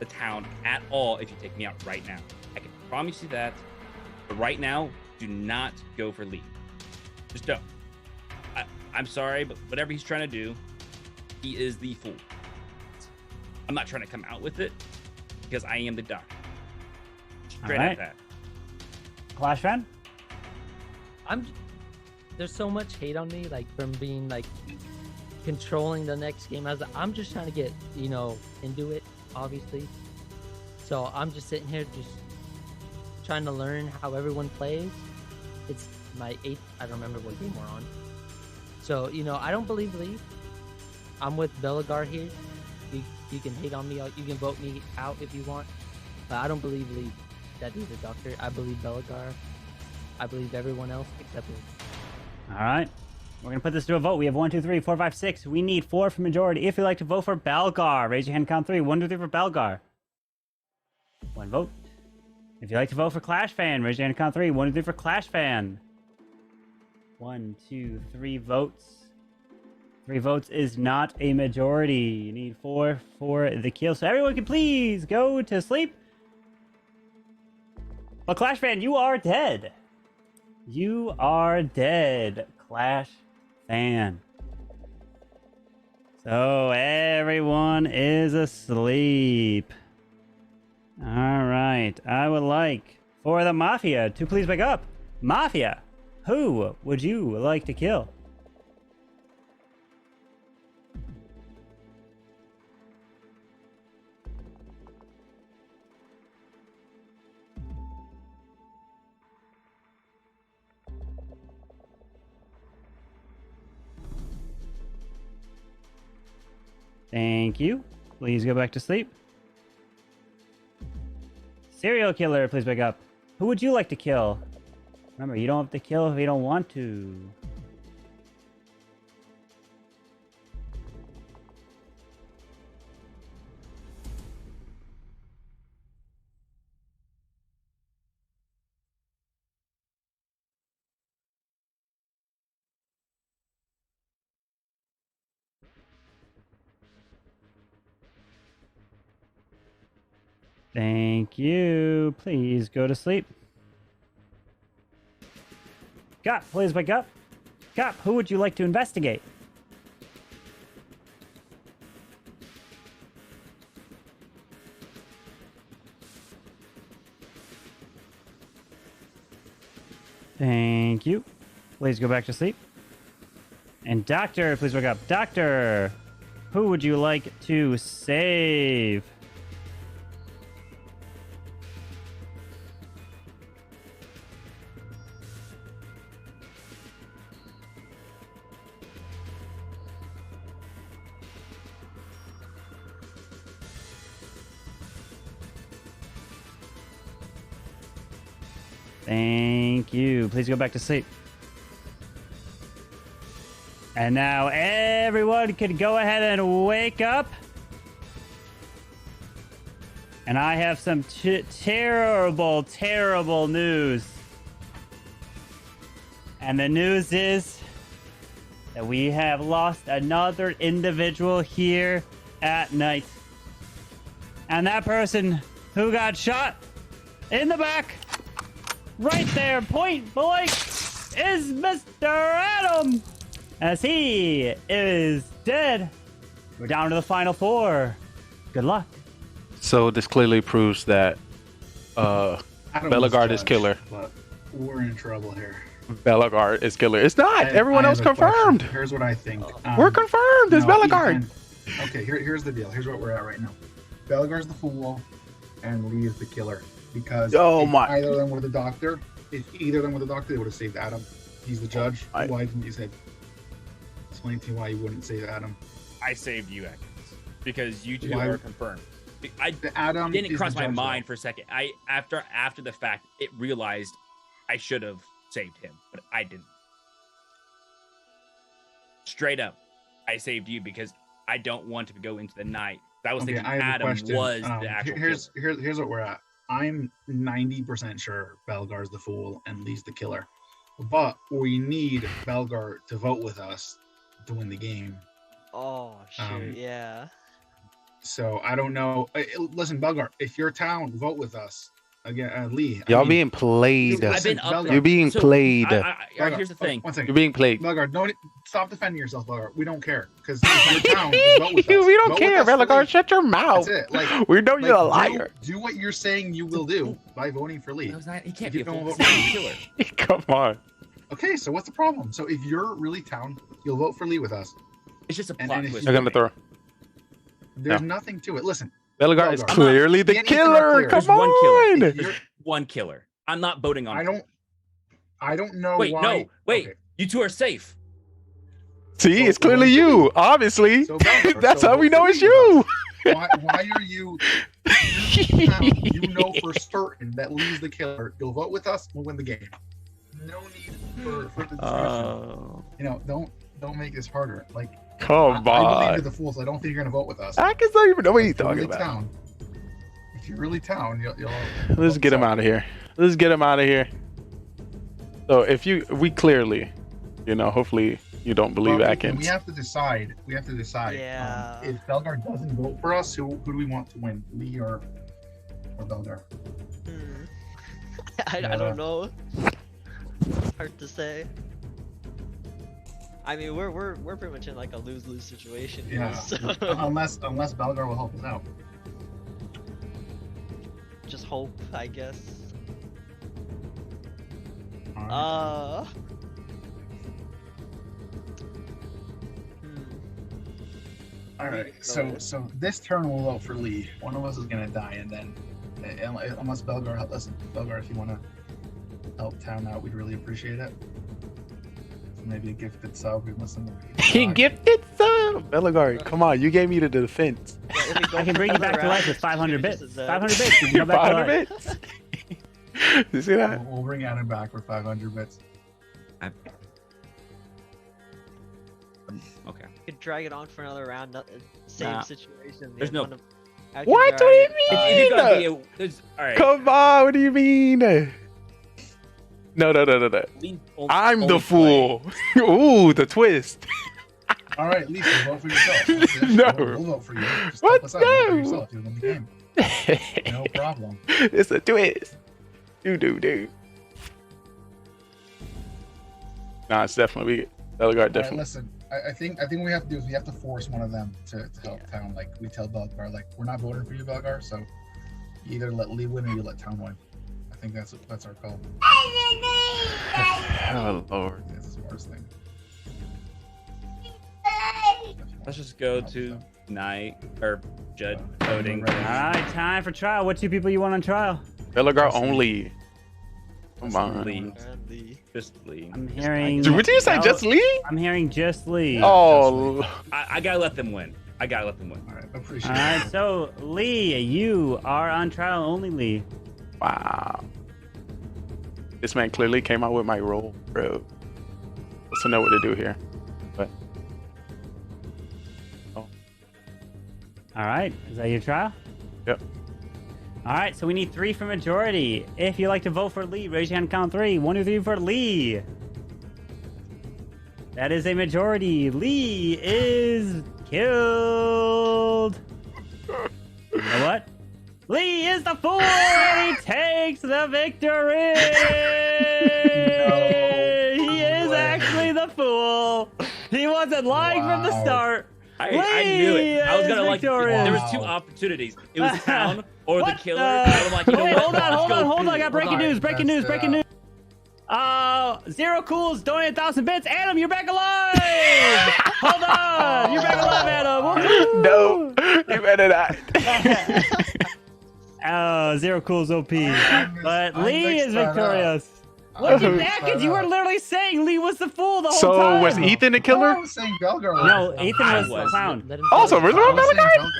the town at all if you take me out right now. I can promise you that. But right now, do not go for Lee. Just don't. I'm sorry, but whatever he's trying to do, he is the fool. I'm not trying to come out with it because I am the doctor. Straight All right. at that. Clash fan? There's so much hate on me, like from being like controlling the next game. I'm just trying to get, into it, obviously. So I'm just sitting here just trying to learn how everyone plays. It's my 8th, I don't remember what game we're on. So, I don't believe Lee. I'm with Belagar here. You can hate on me, you can vote me out if you want. But I don't believe Lee. That he's a doctor. I believe Belagar. I believe everyone else except Lee. All right. We're going to put this to a vote. We have 1, 2, 3, 4, 5, 6. We need 4 for majority. If you'd like to vote for Belgar, raise your hand, count 3. 1, 2, 3 for Belgar. 1 vote. If you'd like to vote for Clash Fan, raise your hand, count 3. 1, 2, 3 for Clash Fan. 1, 2, 3 votes. 3 votes is not a majority. You need 4 for the kill. So everyone can please go to sleep. But Clash Fan, you are dead. You are dead, Clash Fan. So everyone is asleep. All right. I would like for the Mafia to please wake up. Mafia, who would you like to kill? Thank you. Please go back to sleep. Serial killer, please wake up. Who would you like to kill? Remember, you don't have to kill if you don't want to. Thank you. Please go to sleep. Cop, please wake up. Cop, who would you like to investigate? Thank you. Please go back to sleep. And Doctor, please wake up. Doctor, who would you like to save? Thank you. Please go back to sleep. And now everyone can go ahead and wake up. And I have some terrible, terrible news. And the news is that we have lost another individual here at night. And that person who got shot in the back, right there, point blank, is Mr. Adam, as he is dead. We're down to the final 4. Good luck. So this clearly proves that Belagar is killer. But we're in trouble here. Belagar is killer. It's not. Everyone else confirmed. Question. Here's what I think. We're confirmed. It's Belagar. Okay, here's the deal. Here's what we're at right now. Belagar's the fool, and Lee is the killer. Because either of them were the doctor. If either of them were the doctor, they would have saved Adam. He's the judge. Why didn't you say? Explain to me why you wouldn't save Adam. I saved you, Atkins, because you two are confirmed. Adam didn't cross my mind for a second. After the fact, it realized I should have saved him, but I didn't. Straight up, I saved you because I don't want to go into the night. I was thinking Adam was the actual killer. Here's what we're at. I'm 90% sure Belgar's the fool and Lee's the killer. But we need Belgar to vote with us to win the game. Oh, sure, yeah. So I don't know. Listen, Belgar, if your town, vote with us. Again, Lee. Y'all being played. You're being played. Here's the thing. 1 second. You're being played. Belgar, don't stop defending yourself, Belgar. We don't care because it's your town. Just vote with us. We don't care, Belgar. Shut your mouth. That's it. Like, we know you're a liar. Do what you're saying you will do by voting for Lee. He can't be a vote killer. Come on. Okay, so what's the problem? So if you're really town, you'll vote for Lee with us. It's just a plot twist. I'm gonna throw. There's nothing to it. Listen. Belgar is clearly the killer. Come on. There's one killer. I'm not voting on. I don't know. Wait, why. no, wait. Okay. You two are safe. See, it's clearly you. Obviously, that's how we know it's you. Why are you? You know for certain that Lee's the killer. You'll vote with us. We'll win the game. No need for the discussion. You know, don't make this harder. Like, come on. I believe you're the fool, so I don't think you're gonna vote with us. I can don't even know what you're talking about. Town, if you're really town, you'll let's get him out of here. Let's get him out of here. So we clearly, hopefully you don't believe Atkins. We have to decide. Yeah. If Belgar doesn't vote for us, who do we want to win, Lee or Belgar? I don't know. Hard to say. I mean, we're pretty much in like a lose-lose situation. Yeah. So. unless Belgar will help us out. Just hope, I guess. All right. So this turn we'll vote for Lee. One of us is gonna die, and then unless Belgar, listen, Belgar, if you want to help town out, we'd really appreciate it. So maybe a gifted sub. We listen. Gifted sub, Belgar. Come on, you gave me the defense. I can bring you back to life with 500 bits. 500 bits. You can go back 500 bits. You see that? We'll bring Adam back for 500 bits. Okay. You could drag it on for another round. Same situation. There's no. What do you mean? All right. Come on, what do you mean? No. I'm the fool. Ooh, the twist. All right, Lisa, vote for yourself. No. We'll vote for you. Just What? help us out. Vote for yourself. You'll win the game. No problem. It's a twist. Do. Nah, it's definitely Belgar. Definitely. Right, listen, I think what we have to do is we have to force one of them to help town. Like we tell Belgar, like we're not voting for you, Belgar. So you either let Lee win or you let town win. I think that's our call. Oh Lord, that's the smartest thing. Let's just go to night or Judd voting. All right, time for trial. What two people you want on trial? Belgar only. Come on. Lee. Just Lee. I'm hearing. Dude, what did you say? Just Lee? I'm hearing just Lee. Oh. I gotta let them win. All right, appreciate it. All right, so Lee, you are on trial only, Lee. Wow. This man clearly came out with my role, bro. Let's know what to do here. But. Oh. All right, is that your trial? Yep. All right, so we need 3 for majority. If you'd like to vote for Lee, raise your hand, count 3. 1, 2, 3 for Lee. That is a majority. Lee is killed. You know what? Lee is the fool, and he takes the victory. He is actually the fool. He wasn't lying from the start. I knew it. I was gonna victorious. There was 2 opportunities. It was town or the killer. I'm like, hold on. I got breaking news. Zero Cools donated 1,000 bits. Adam, you're back alive. Hold on. You're back alive, Adam. No, you better not. Zero Cools OP. But Lee is victorious. Look at Atkins, you were literally saying Lee was the fool the whole time. So was Ethan the killer? I was saying Belgar was. No, Ethan was the clown. Also, was it Belgar?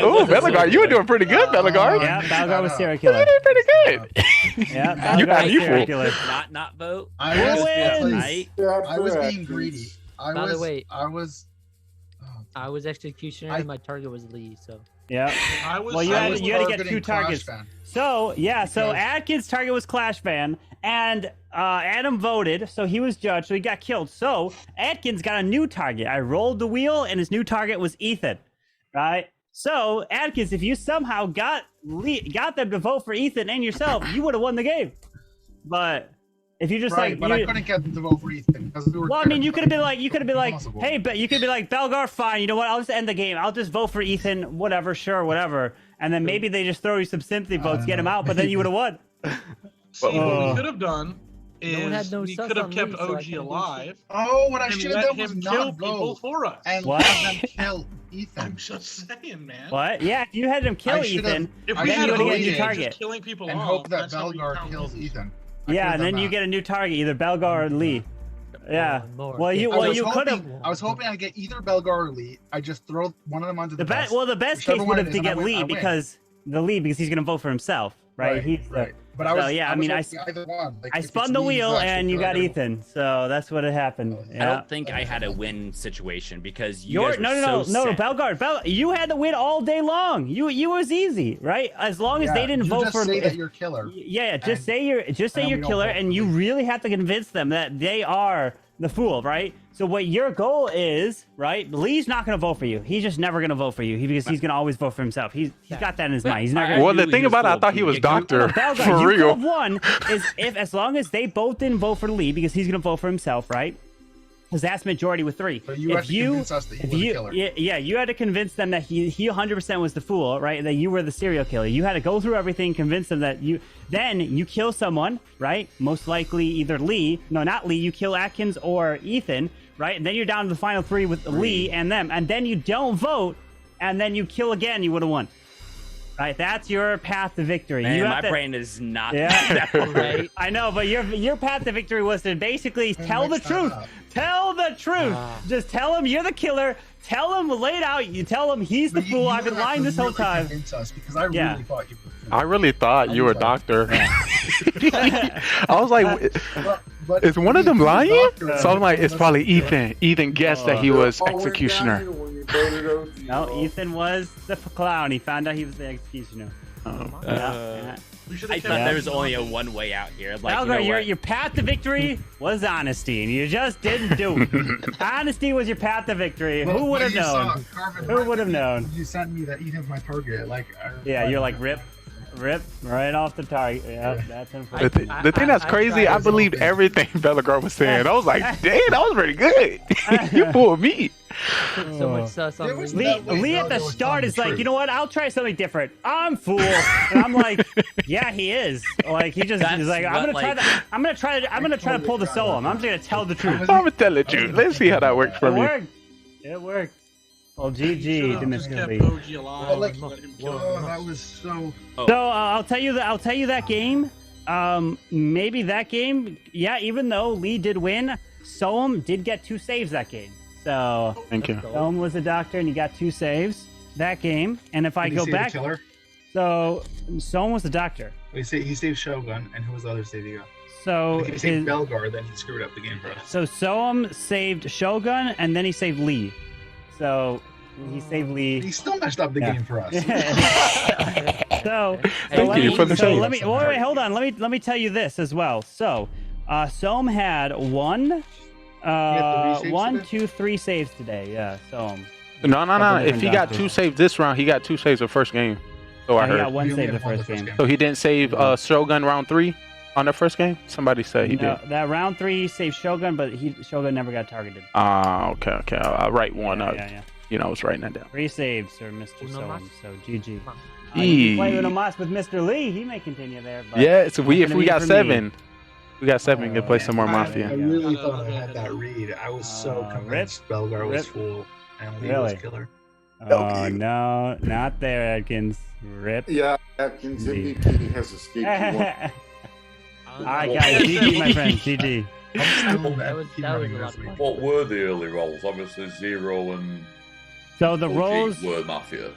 Oh, Belgar, you were doing pretty good, Belgar. Yeah, Belgar was serial killer. You did pretty good. Yeah, you got serial killer. Not vote. I was being greedy. By the way, I I was executioner and my target was Lee, so. Yeah. Well, you had to get 2 targets. So Atkins' target was Clash Fan, and Adam voted, so he was judged, so he got killed. So Atkins got a new target. I rolled the wheel, and his new target was Ethan, right? So, Adkins, if you somehow got them to vote for Ethan and yourself, you would have won the game. But if you just right, but I couldn't get them to vote for Ethan because we were. Well, I mean, you could have been like, hey, but you could be like, Belgar, fine. You know what? I'll just end the game. I'll just vote for Ethan. Whatever, sure, whatever. And then maybe they just throw you some sympathy votes, get him out, but then you would have won. See, what we could have done is one had no we sus could have on kept me, so I OG couldn't do alive. Oh, what I and should have let done was him kill not people go for us. and What? have them kill Ethan. I'm just saying, man. What? Yeah, if you had him kill I should've- Ethan, If I we then had you would have OG get a new just target. killing people and off, hope that that's how we Belgar count kills losers. Ethan. Yeah, and then you get a new target, either Belgar or Lee. Yeah. Well, you could have. I was hoping I'd get either Belgar or Lee. I just throw one of them onto the best. Well, the best Whichever case one would it have is, to and I get win- I Lee win. because he's gonna vote for himself, right? Right, He's right. But I was, so yeah, I I mean, hoping either one. Like, I if spun it's the Lee's wheel actually and you got good. Ethan, so that's what had happened. I Yeah. don't think I had a win situation because you You're guys were no, so set. Belgar, you had the win all day long. You was easy, right? As long as Yeah, they didn't you vote just for say that you're killer. Yeah, just say then you're we don't killer, vote and you really have to convince them that they are the fool, right? So what your goal is, right? Lee's not gonna vote for you. He's just never gonna vote for you because he's gonna always vote for himself. He's got that in his mind. He's not gonna. Well, the thing about it, I thought he was doctor Belgar, for you real. could have won is if as long as they both didn't vote for Lee because he's gonna vote for himself, right? His vast majority with 3. But you had to convince us that he was a killer. Yeah, you had to convince them that he 100% was the fool, right? That you were the serial killer. You had to go through everything, convince them that then you kill someone, right? Most likely either Lee. No, not Lee. You kill Atkins or Ethan, right? And then you're down to the final 3 with Lee and them. And then you don't vote, and then you kill again. You would have won. Right, that's your path to victory. Man, you have my to, brain is not yeah, that right. I know, but your path to victory was to basically tell the truth. Tell the truth. Just tell him you're the killer. Tell him, lay it out. You tell him he's the fool. I've been lying this whole time. Us because I really thought you. I really thought you were a doctor. I was like, is one of them lying? So I'm like, it's probably Ethan. Ethan guessed that he was executioner. No, Ethan was the clown. He found out he was the executioner. I thought there was only a one way out here. Like, Belgar, your path to victory was honesty, and you just didn't do it. Honesty was your path to victory. Well, Who would have you saw known? Carvin Who would have known? You sent me that Ethan's my target. Like, Yeah, you're like rip right off the target. Yeah, that's unfortunate. The thing that's crazy, I believed everything Belgar was saying. I was like, dang, that was pretty good. You fooled me. So much sus on Lee at the start is like, you know what? I'll try something different. I'm fool, and I'm like, yeah, he is. Like he's like, I'm gonna try to pull the solo. I'm just gonna tell the truth. I'm gonna tell the truth. Let's see how that works for me. It worked. Well, GG to Mr. Lee. that was so. So I'll tell you that game. Maybe that game. Yeah, even though Lee did win, Soam did get 2 saves that game. So thank you. Soam was a doctor, and he got 2 saves that game. And if I Did he go save back, the killer? so Soam was the doctor. He saved Shogun, and who was the other save you got? So If he saved Belgar, then he screwed up the game for us. So Soam saved Shogun, and then he saved Lee. So he saved Lee. He still messed up the game for us. Thank you for the save. Let me wait, hold on. Let me tell you this as well. So, Soam had 1, 2, 3 saves today. Yeah, Soam. No. If he got 2 saves this round, he got 2 saves the first game. So I He heard. got 1 save the first game. So he didn't save Shogun round 3 on the first game. Somebody said he did. That round 3 saved Shogun, but Shogun never got targeted. Okay. I'll write one up. Yeah. You know, I was writing that down. 3 saves for Mr. Soam. So GG. You Eee. can play Uno Mas with Mr. Lee. He may continue there. But Yeah, so if we got for 7, we got 7. We can play some more I Mafia. really thought I had that read. I was so convinced Belgar was fool and Lee was killer. Oh no, not there, Atkins. Rip. Yeah, Atkins MVP has escaped. All right, guys, GG, my friend, GG. That was a lot of fun. What were the early roles? Obviously, Zero and So the OG roles were Mafia.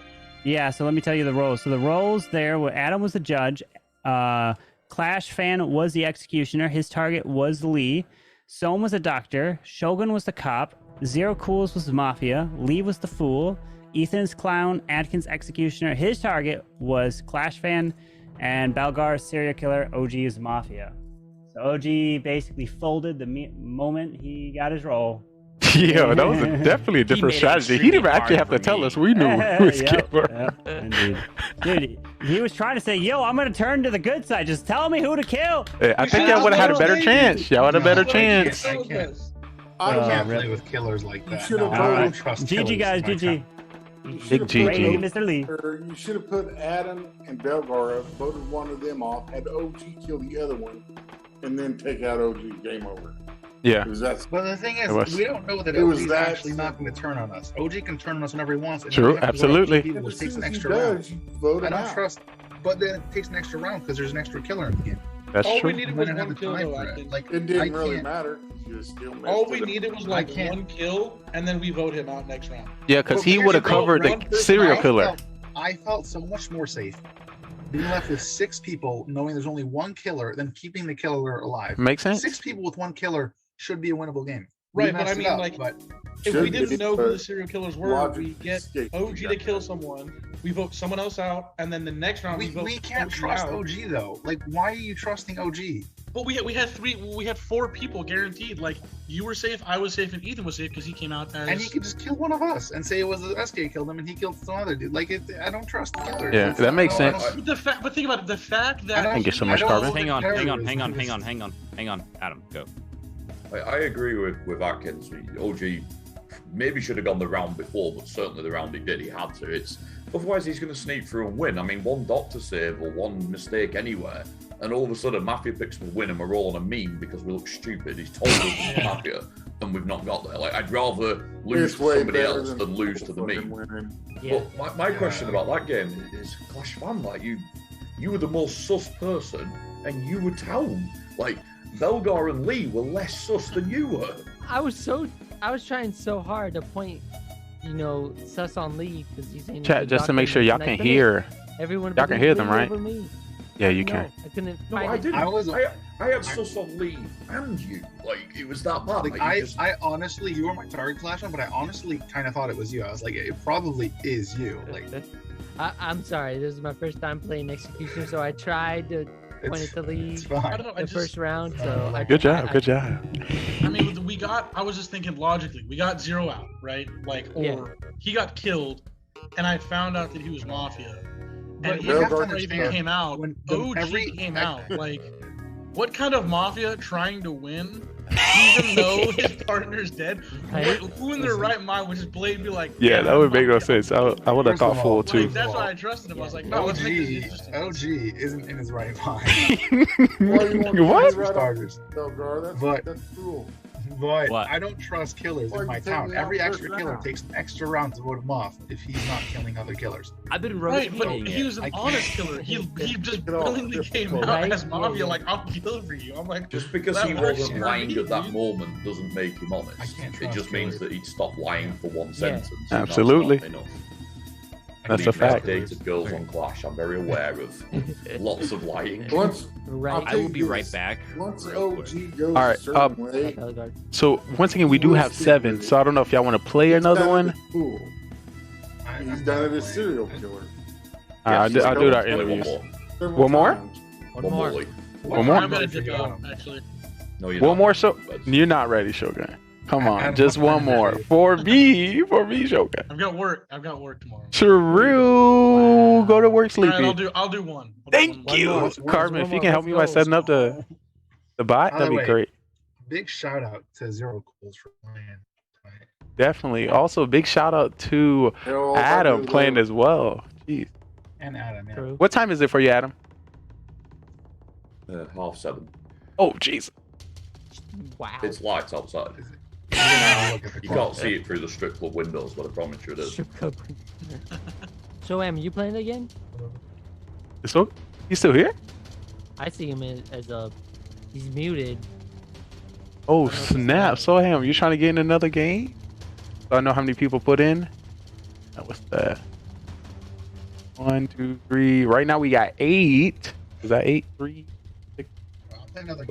Yeah, so let me tell you the roles. So the roles there were Adam was the judge, Clash Fan was the executioner, his target was Lee, Soam was a doctor, Shogun was the cop, Zero Cools was the Mafia, Lee was the fool, Ethan's clown, Atkins executioner, his target was Clash Fan, and Belgar serial killer, OG is Mafia. So OG basically folded the moment he got his role. Yeah, that was definitely a different strategy. He didn't actually have to tell us. We knew who was killer. Indeed. Dude, he was trying to say, yo, I'm going to turn to the good side. Just tell me who to kill. Hey, I think y'all would have had a better chance. Y'all had a better chance. I can't play with killers like that. No, I don't trust GG, guys, GG. Big GG. Mr. Lee. You should have put Adam and Belgar up, voted one of them off, had OG kill the other one, and then take out OG. Game over. Yeah. But the thing is, we don't know that it was OG is that actually not going to turn on us. OG can turn on us whenever he wants. And True, if we have to absolutely. vote 2 people, it takes an extra does, round. you vote I him don't out. trust, but then it takes an extra round because there's an extra killer in the game. That's All true. we needed was I don't have one the kill, time though. for I it. think. Like, It didn't I really can't- matter. You just still messed All we it up. needed was like one kill, and then we vote him out next round. Yeah, because But he here's would have the thing, covered one the person serial killer. I felt so much more safe being left with 6 people, knowing there's only one killer, than keeping the killer alive. Makes sense. 6 people with one killer should be a winnable game. We Right, but I messed it mean, up, like, but if Should we didn't be, know who but the serial killers were, logic we get escaped. OG to kill someone, we vote someone else out, and then the next round we vote we can't OG trust out. OG though. Like, why are you trusting OG? But we had 4 people guaranteed. Like, you were safe, I was safe, and Ethan was safe because he came out as. And he could just kill one of us and say it was the SK killed him and he killed some other dude. Like, I don't trust the killer. Yeah, that makes sense. But think about it. The fact that Thank you so much, Carbon. Hang on, Adam, go. I agree with Atkins. OG maybe should have gone the round before, but certainly the round he did, he had to. Otherwise he's going to sneak through and win. I mean, one doctor save or one mistake anywhere, and all of a sudden Mafia picks the win and we're all on a meme because we look stupid. He's told us it's Mafia and we've not got there. Like, I'd rather lose to somebody else than lose to the meme. Yeah. But my question about that game is, Clash fan, like, you were the most sus person and you were town. Like, Belgar and Lee were less sus than you were. I was trying so hard to point, sus on Lee because he's saying Chat, just to make sure y'all can hear. Everyone. Y'all can hear them, Lee right? over me. Yeah, you No, can. I couldn't. No, find I it. didn't. I had sus on Lee and you. Like, it was that bad. Like, I honestly, you were my target Clash one, but I honestly kind of thought it was you. I was like, it probably is you. Like, I'm sorry. This is my first time playing Executioner, so I tried to point it to Lee the first round. So Good job. Good job. I mean, I was just thinking logically, we got 0 out, right? Like, or he got killed, and I found out that he was Mafia. And you have to even understand, came out, when OG came out. Like, what kind of Mafia trying to win, even though his partner's dead? Who in their right mind would just blatantly be like, Yeah, that would make no sense. I would have thought full too. Like, that's why I trusted him. I was like, no, let's make this interesting. OG isn't in his right mind. What? For starters. But that's cruel. But What? I don't trust killers in my town. Every extra killer takes an extra round to vote him off if he's not killing other killers. I've been Right, rotating but he was an honest killer. He just willingly came out as Mafia, like, I'll kill for you. I'm like, Just because that he works wasn't for lying me, at that dude. moment doesn't make him honest. It just means that he'd stop lying for one sentence. and that's Absolutely. not enough. That's a fact. Dated girls on Clash. I'm very aware of lots of lying. I will be right back. Once OG goes All right. a certain way, So once again, we do have 7. So I don't know if y'all want to play another one. cool. He's done it as serial killer. I'll do our interviews. One more? One more. One more? I'm gonna dip out, actually. No, you're One not. more. So you're not ready, Shogun. Come on, just one more for me, Shogun. I've got work tomorrow. True. Go to work All right, sleepy. I'll do one. Thank you, Carmen. If you can help me by setting up the bot, By the that'd be way, great. Big shout out to Zero Cools for playing. Definitely. Also, big shout out to Adam playing as well. Jeez. And Adam, yeah. What time is it for you, Adam? 7:30. Oh, jeez. Wow. It's lights outside. You can't see it through the strip club windows, but I promise you it is. So, you playing again? So, he's still here? I see him as he's muted. Oh, snap. So, you trying to get in another game? So I know how many people put in. What's that? 1, 2, 3. Right now we got 8. Is that 8? 3, 6, Another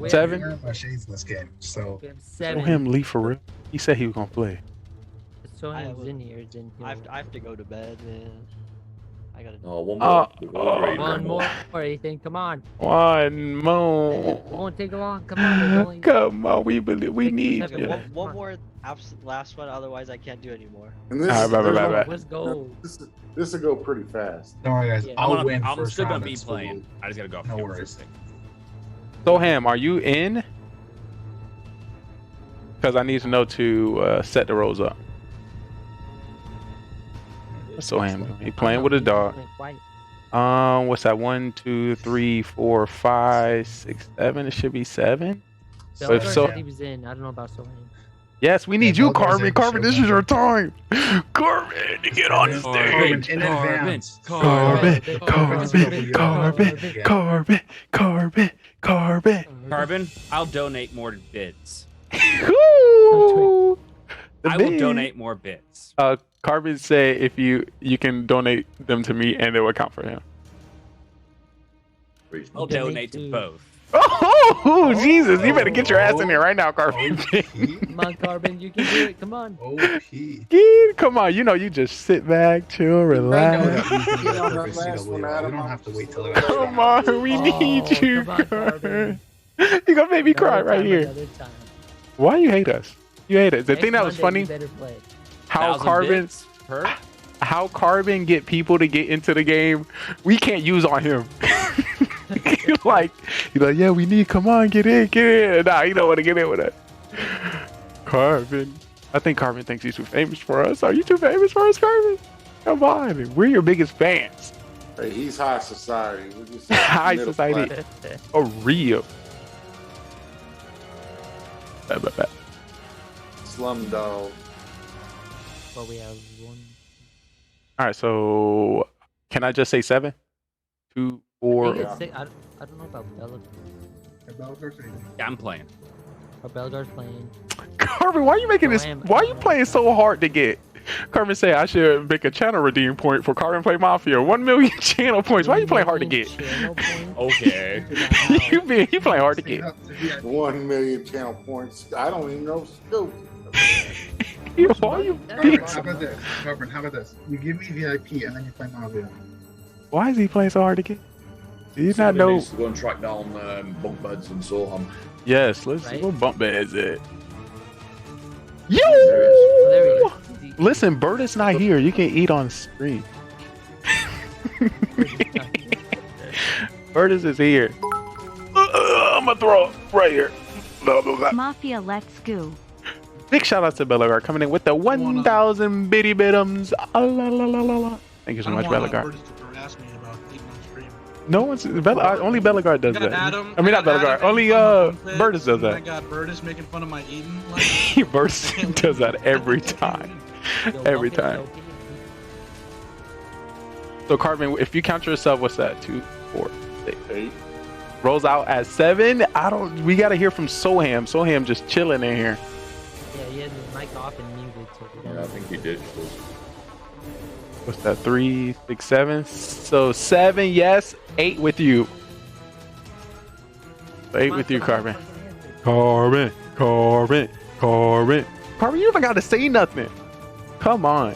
7? Wearing my shades in this game, so. Show him Lee for real. He said he was gonna play. So he's in here. I have to go to bed, man. I gotta. Oh, one more. We've all agreed. One more, Ethan. Come on. One more. It won't take long. Come on. There's only Come on, we believe we need Okay, you. one more last one, otherwise I can't do anymore. And this, All right, bye. Let's go. This will go pretty fast. Don't worry, guys. Yeah. I'll win I'm first still gonna round be and playing. I just gotta go. No worries. Soham, are you in? Because I need to know to set the rolls up. Soham, he playing with his dog. What's that? 1, 2, 3, 4, 5, 6, 7. It should be 7. Belgar So, said he was in. I don't know about Soham. yes, we need Yeah, you, Belgar's Carvin. in, Carvin, this is Showtime. your time. Carvin, to get on the Corbin, stage. in advance. Carbon, I'll donate more bits. Woo! I will donate more bits. Carbon say if you can donate them to me and they will count for him. I'll donate to both. Oh, Jesus! You better get your ass in there right now, Carbon. Come on, Carbon. You can do it. Come on. Come on, you know you just sit back, chill, relax. We don't have to wait till it Come on, we need you, Carbon. You gonna make me cry right here. Why you hate us? You hate us. The thing that was funny, how Carbon get people to get into the game, we can't use on him. He's like, yeah, we need, come on, get in. Nah, he don't want to get in with us. Carbon. I think Carbon thinks he's too famous for us. Are you too famous for us, Carbon? Come on, we're your biggest fans. Hey, he's high society. We're just High middle society. class. Oh, real. Slumdog. Well, we have one. All right, so can I just say 7? 2, 4. I don't know about Belgar. Yeah, I'm playing. Or Belgar's playing. Carbon, why are you making this? Why are you playing so hard to get? Carbon say I should make a channel redeem point for Carbon Play Mafia. 1 million channel points. Why are you playing hard to get? Okay. you playing hard to get. 1 million channel points. I don't even know scope. Why are you? How about this, Carbon? How about this? You give me VIP and then you play Mafia. Why is he playing so hard to get? Do you not Somebody know? needs to go and track down bunk beds and so on. Yes, let's go bump beds it. There we Yo! go. Listen, Bertus not here. You can eat on stream. Bertus is here. I'm gonna throw up right here. Mafia, let's go. Big shout out to Belagar coming in with the 1,000 bitty bitums. Thank you so much, Belagar. No one's only Belagar does that. Adam, I mean, not Belagar. Only Bertus does I that. got Bertus making fun of my eating. Bertus does that every time. Every time. So Carbon, if you count yourself, what's that? 2, 4, 6, 8. Rolls out at 7. We gotta hear from Soham. Soham just chilling in here. Yeah, he has his mic off and muted. So Yeah, I think he did. What's that? 3, 6, 7. So 7, yes. 8 with you. 8 with you, Carbon. Carbon. Carbon, you even gotta say nothing. Come on.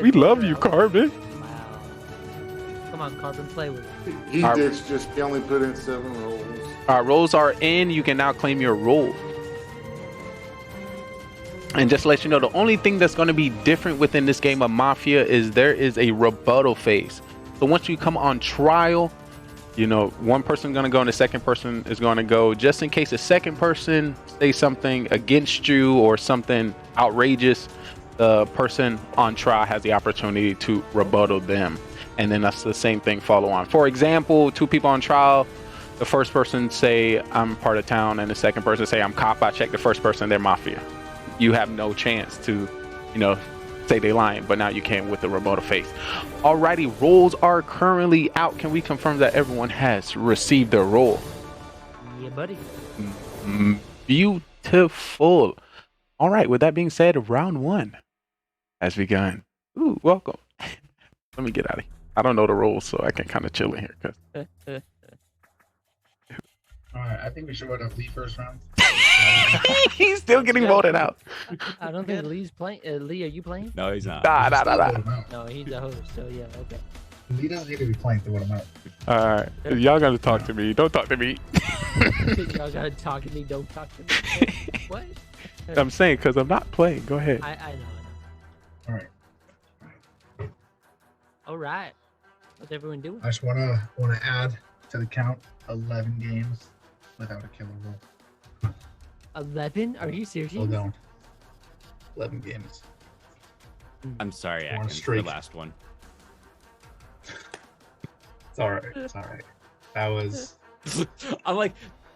We love you, Carbon. Come on, Carbon, play with it. He just only put in 7 rolls. Our rolls are in. You can now claim your roll. And just to let you know, the only thing that's going to be different within this game of Mafia is there is a rebuttal phase. So once you come on trial, one person's going to go and the second person is going to go, just in case the second person says something against you or something outrageous, the person on trial has the opportunity to rebuttal them. And then that's the same thing follow on. For example, 2 people on trial, the first person say I'm part of town and the second person say I'm cop. I check the first person, they're Mafia. You have no chance to, say they lying, but now you can with the rebuttal phase. Alrighty, rolls are currently out. Can we confirm that everyone has received their roll? Yeah, buddy. Beautiful. All right, with that being said, round 1 has begun. Ooh, welcome. Let me get out of here. I don't know the rules, so I can kind of chill in here. Alright, I think we should vote on Lee first round. He's still getting voted out. I don't think Lee's playing. Lee, are you playing? No, he's not. Nah. No, he's the host, so yeah, okay. He doesn't need to be playing through what I'm at. Alright, y'all gotta talk to me. Don't talk to me. Y'all gotta talk to me. Don't talk to me. What? I'm saying because I'm not playing. Go ahead. I know. All right. All right. What's everyone doing? I just wanna add to the count 11 games without a killer roll. 11? Are you serious? Hold on. 11 games. I'm sorry, On a Atkins, the streak. last one. It's all right. It's all right. That was. I'm like,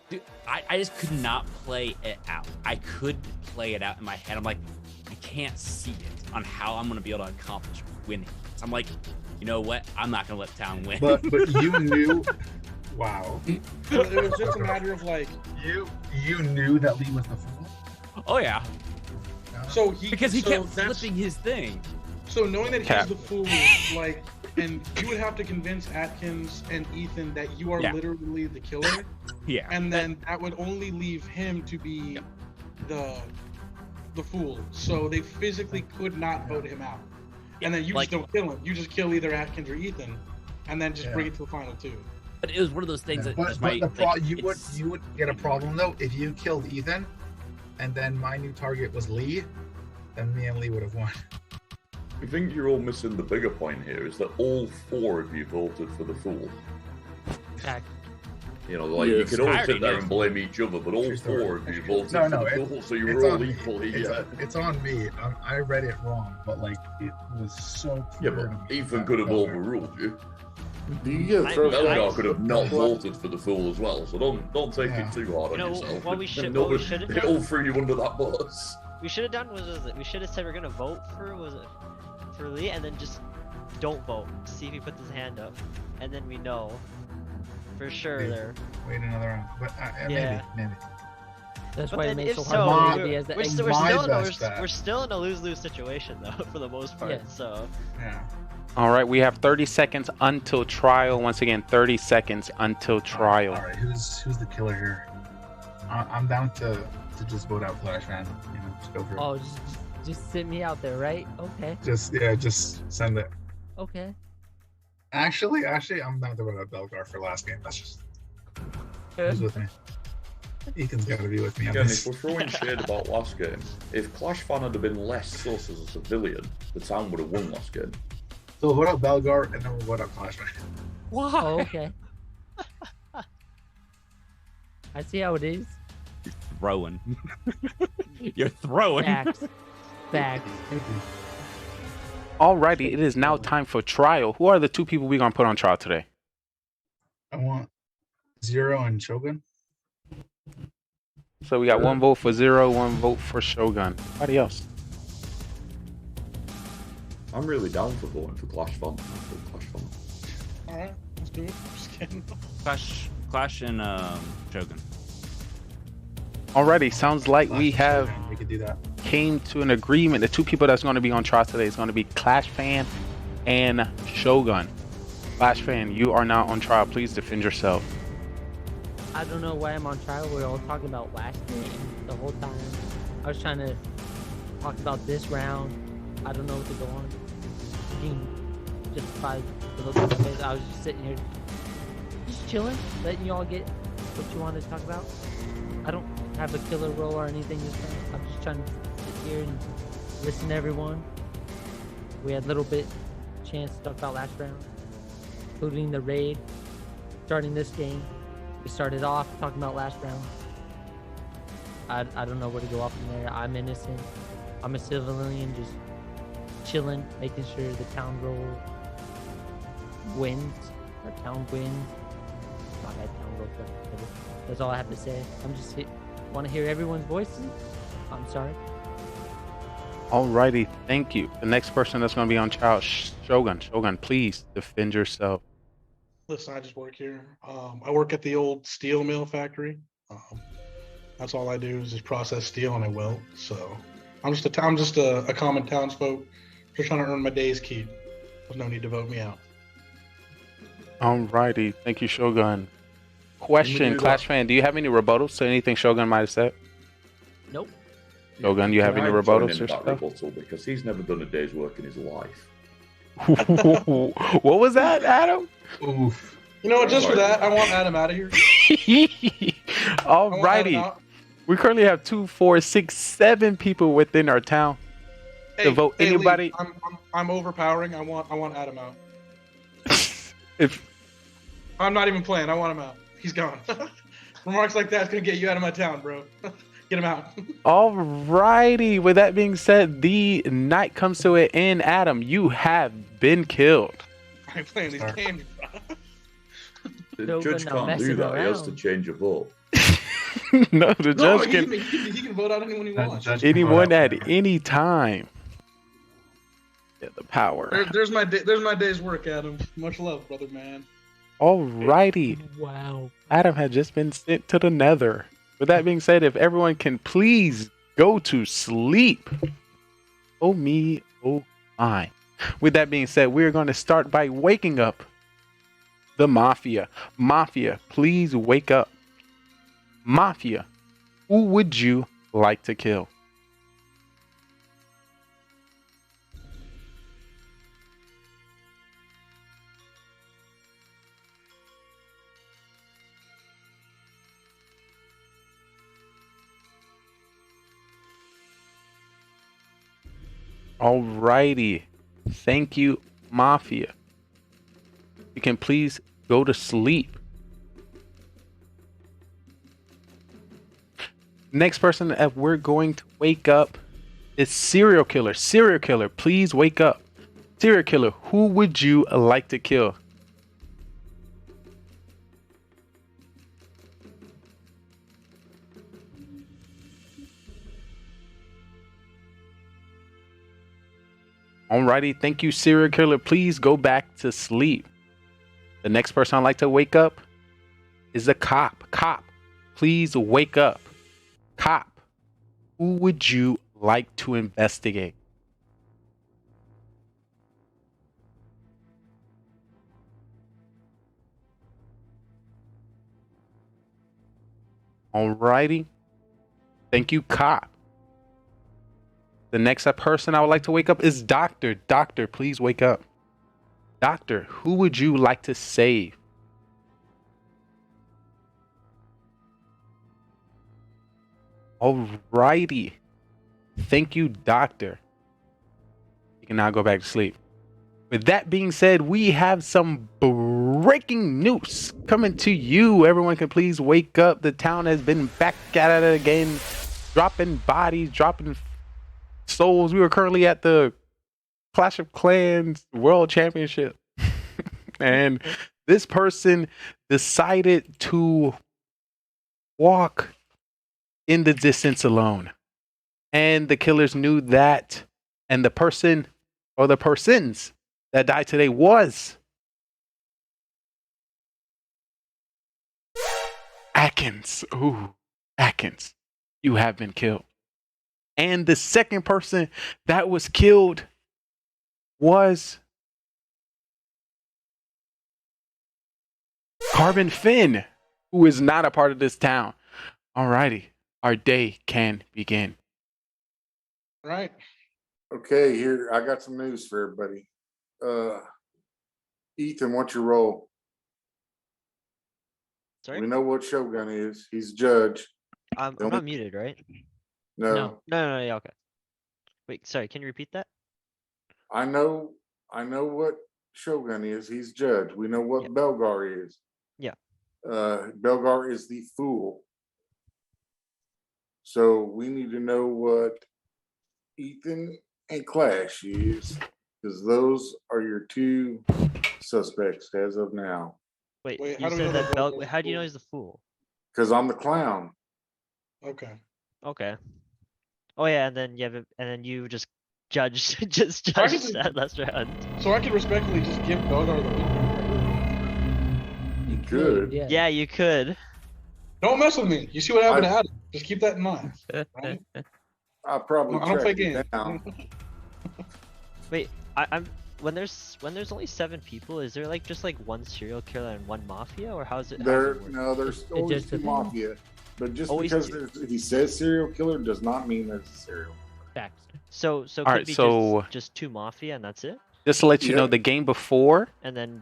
dude, I just could not play it out. I could play it out in my head. I'm like, I can't see it on how I'm gonna be able to accomplish winning. I'm like, you know what? I'm not gonna let town win. But you knew. Wow. It was just a matter of like you knew that Lee was the fool. Oh yeah. So because he kept flipping his thing. So knowing that Cap. he's the fool, like, and you would have to convince Atkins and Ethan that you are Yeah. literally the killer. Yeah. And then that would only leave him to be the fool. So they physically could not vote him out. And then you Like- just don't kill him. You just kill either Atkins or Ethan, and then just bring it to the final two. But it was one of those things that But, just but might. you would get a problem though if you killed Ethan, and then my new target was Lee, then me and Lee would have won. I think you're all missing the bigger point here is that all four of you voted for the fool. You know, like you Yes. can all I already sit there knew. and blame each other, but all four of you voted No, for no, the fool, so it's you're all on me. equally. It's on me. I read it wrong, but like it was so Yeah, clear. but Ethan could have overruled you. Belgar could have not voted for the fool as well, so don't take it too hard on You know, yourself. what we should- No, what we should have they done- all threw you under that bus. We should have done was we should have said we're gonna vote for Lee, and then just don't vote. See if he puts his hand up, and then we know for sure there. Wait another round, but Yeah. maybe. That's But why it then makes if it so so, hard to we're, be as the we're, egg. still, bet. we're still in a lose-lose situation though for the most part. Yeah. So Yeah. All right, we have 30 seconds until trial. Once again, 30 seconds until trial. All right, who's the killer here? I'm down to just vote out Flash, man. You know, just go for it. Oh, just sit me out there, right? Okay. Just send it. Okay. Actually, I'm down to vote out Belgar for last game. That's just who's with me. Ethan's got to be with me on Again, this. if we're throwing shade about last game, if Clash Fan had been less sus as a civilian, the town would have won last game. So vote out Belgar and then we'll vote out Flash, man. Why? Oh, okay. I see how it is. Throwing. You're throwing. Facts. Facts. Alrighty, it is now time for trial. Who are the two people we're gonna put on trial today? I want Zero and Shogun. So we got one vote for Zero, one vote for Shogun. Anybody else? I'm really down for voting for Clash Fan. Alright, let's do it. Just kidding. Clash and Shogun. Alrighty, sounds like we have We could do that. came to an agreement. The two people that's going to be on trial today is going to be Clash Fan and Shogun. Clash Fan, you are now on trial. Please defend yourself. I don't know why I'm on trial. We're all talking about last game the whole time. I was trying to talk about this round. I don't know what to go on. Just by the look of my face, I was just sitting here, just chilling, letting you all get what you wanted to talk about. I don't have a killer role or anything this time. I'm just trying to sit here and listen to everyone. We had a little bit chance to talk about last round, including the raid, starting this game. We started off talking about last round. I don't know where to go off from there. I'm innocent. I'm a civilian, just chilling, making sure the town roll wins. Our town wins. My bad, town roll. That's all I have to say. I'm just want to hear everyone's voices. I'm sorry. Alrighty, thank you. The next person that's going to be on trial, Shogun. Shogun, please defend yourself. Listen, I just work here. I work at the old steel mill factory. That's all I do is just process steel and I weld. So I'm just a common townsfolk, just trying to earn my day's keep. There's no need to vote me out. Alrighty, thank you, Shogun. Question, Clash Fan, do you have any rebuttals to anything Shogun might have said? Nope. Shogun, you have any Can I join rebuttals in or that stuff? rebuttal because he's never done a day's work in his life. What was that, Adam? Oof. You know what? Just for that, I want Adam out of here. Alrighty. We currently have 2, 4, 6, 7 people within our town to vote. Anybody? Lee, I'm overpowering. I want Adam out. If I'm not even playing, I want him out. He's gone. Remarks like that's gonna get you out of my town, bro. Get him out. Alrighty. With that being said, the night comes to an end. Adam, you have been killed. I ain't playing these games, bro. The judge can't do that. He has to change a vote. No, the judge can. He can vote out anyone he wants. Anyone at any time. Yeah, the power. There's my day's work, Adam. Much love, brother, man. Alrighty. Wow. Adam had just been sent to the nether. With that being said, if everyone can please go to sleep. Oh me, oh my. With that being said, we're going to start by waking up the Mafia. Mafia, please wake up. Mafia, who would you like to kill? Alrighty. Thank you, Mafia. You can please go to sleep. Next person that we're going to wake up is Serial Killer. Serial Killer, please wake up. Serial Killer, who would you like to kill? Alrighty, thank you, Serial Killer. Please go back to sleep. The next person I'd like to wake up is a cop. Cop, please wake up. Cop, who would you like to investigate? Alrighty. Thank you, Cop. The next person I would like to wake up is Doctor. Doctor, please wake up. Doctor, who would you like to save? Alrighty. Thank you, Doctor. You can now go back to sleep. With that being said, we have some breaking news coming to you. Everyone can please wake up. The town has been back at it again, dropping bodies, dropping souls. We were currently at the Clash of Clans World Championship. And this person decided to walk in the distance alone. And the killers knew that. And the person, or the persons that died today was Atkins. Ooh, Atkins, you have been killed. And the second person that was killed was Carbon Finn, who is not a part of this town. Alrighty, our day can begin. Right. Okay, here I got some news for everybody. Ethan, what's your role? Sorry? We know what Shogun is. He's judge. I'm not muted, right? No. No, yeah, okay. Wait, sorry, can you repeat that? I know what Shogun is. He's judge. We know what Belgar is. Yeah. Belgar is the fool. So we need to know what Ethan and Clash is, because those are your two suspects as of now. Wait, you said that how do you know he's the fool? Because I'm the clown. Okay. Oh yeah, and then you just judged that last round. So I could respectfully just give Belgar the win. You could. Yeah, you could. Don't mess with me. You see what happened to Adam. Just keep that in mind. Right? I probably I don't play tracked games. it down. Wait, I'm when there's only 7 people, is there like just like one serial killer and one mafia, or how's it? There's always two mafia, but just because he says serial killer does not mean there's a serial killer. So All right, could be just 2 mafia and that's it. Just to let you know, the game before, And then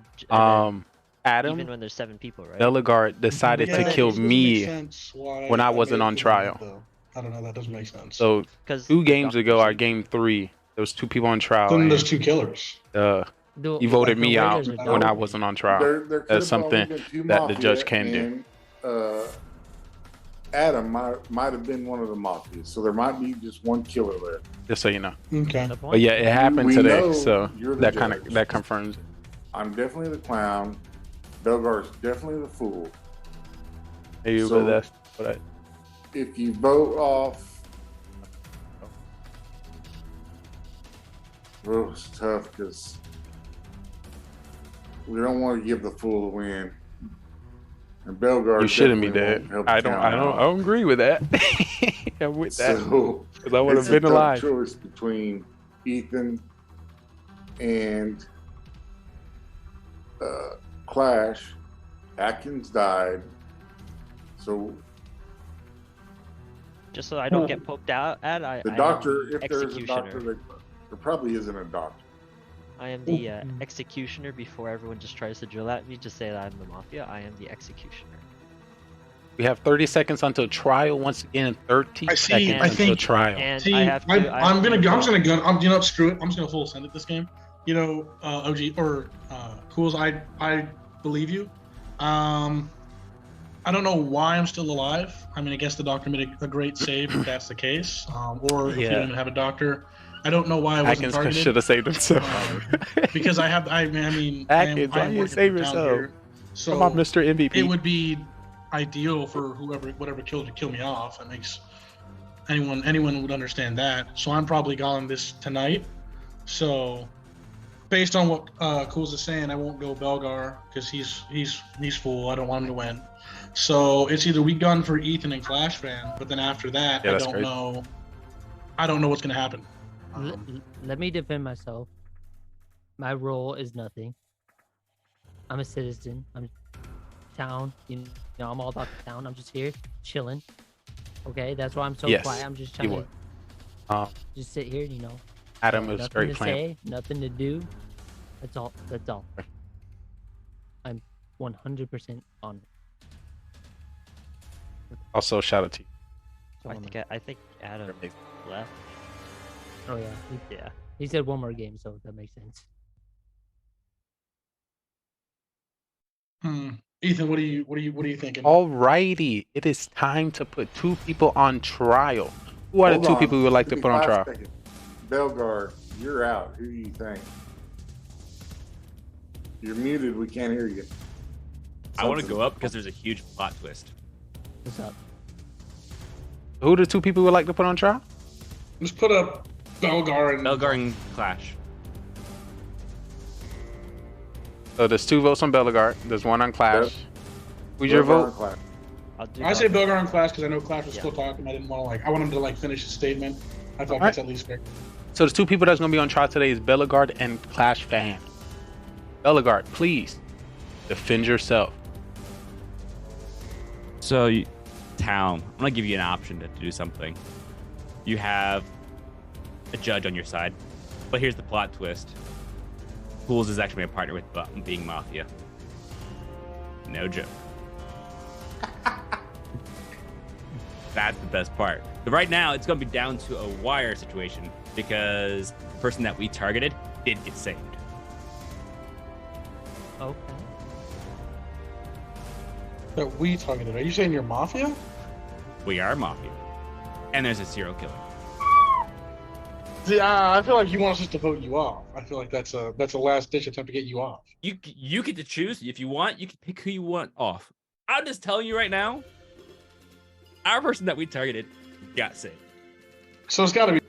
Adam, even when there's 7 people, right? Bellegarde decided to kill me when I wasn't on trial. I don't know. That doesn't make sense. So 2 games ago, our game 3, there was 2 people on trial. Then and, there's 2 killers. He voted me out when I wasn't on trial. There could That's have only something been 2 that the judge Mafia, can do. and, Adam might have been one of the Mafias, so there might be just 1 killer there. Just so you know. Okay. But yeah, it happened We today, know so you're the that judge. that confirms it. I'm definitely the clown. Belgar's definitely the fool. Hey, So- but that's what I. If you vote off, it's tough because we don't want to give the fool the win. And Belgar, You shouldn't be definitely dead. won't help I the don't. town I don't. out. I don't agree with that. I'm with that. So 'Cause I would have it's been a tough alive. choice between Ethan and Clash. Atkins died, so Just so I don't get poked out at, the I doctor. am the If there's a executioner. doctor, there probably isn't a doctor. I am the executioner. Before everyone just tries to drill at me, just say that I'm the Mafia. I am the executioner. We have 30 seconds until trial. Once again, 30 seconds until trial. And See, I have to. I'm just gonna gun. You know what? Screw it. I'm just gonna full send it this game. You know, OG or Cools. I believe you. I don't know why I'm still alive. I mean, I guess the doctor made a great save if that's the case. Or if you don't even have a doctor. I don't know why I wasn't Atkins targeted. should have saved himself. Because I have. I mean, Atkins, I why am you working save for town yourself? here. So Come on, Mr. MVP. It would be ideal for whatever killed to kill me off. That makes anyone would understand that. So I'm probably calling this tonight. So based on what Cools is saying, I won't go Belgar because he's full. I don't want him to win. So it's either we gun for Ethan and Clash Fan, but then after that, I don't know. I don't know what's gonna happen. Let me defend myself. My role is nothing. I'm a citizen. I'm town. You know, I'm all about the town. I'm just here chilling. Okay, that's why I'm so quiet. I'm just trying to just sit here. You know, Adam is nothing very to plain. say, nothing to do. That's all. That's all. I'm 100% on. Also, shout out to you. So I think Adam left. Oh yeah, yeah. He said 1 more game, so that makes sense. Ethan, what are you thinking? Alrighty, it is time to put 2 people on trial. Who are the Hold 2 on. people we would like to Give me put on 5 trial? seconds. Belgar, you're out. Who do you think? You're muted. We can't hear you. I want to go up because there's a huge plot twist. What's up? Who are the 2 people we would like to put on trial? Let's put up Belgar and Clash. So there's 2 votes on Bellegarde. There's 1 on Clash. Who's your vote? I say Belgar and Clash because I know Clash was still talking. I didn't want to I want him to finish his statement. I thought that's at least fair. So the 2 people that's going to be on trial today is Bellegarde and Clash Fan. Bellegarde, please defend yourself. So, town, I'm gonna give you an option to do something. You have a judge on your side, but here's the plot twist: Fools is actually a partner with being Mafia. No joke. That's the best part. But right now, it's gonna be down to a wire situation because the person that we targeted did get saved. Okay. That we targeted. Are you saying you're Mafia? We are Mafia, and there's a serial killer. See, I feel like he wants us to vote you off. I feel like that's a last ditch attempt to get you off. You get to choose if you want. You can pick who you want off. I'm just telling you right now. Our person that we targeted got saved. So it's got to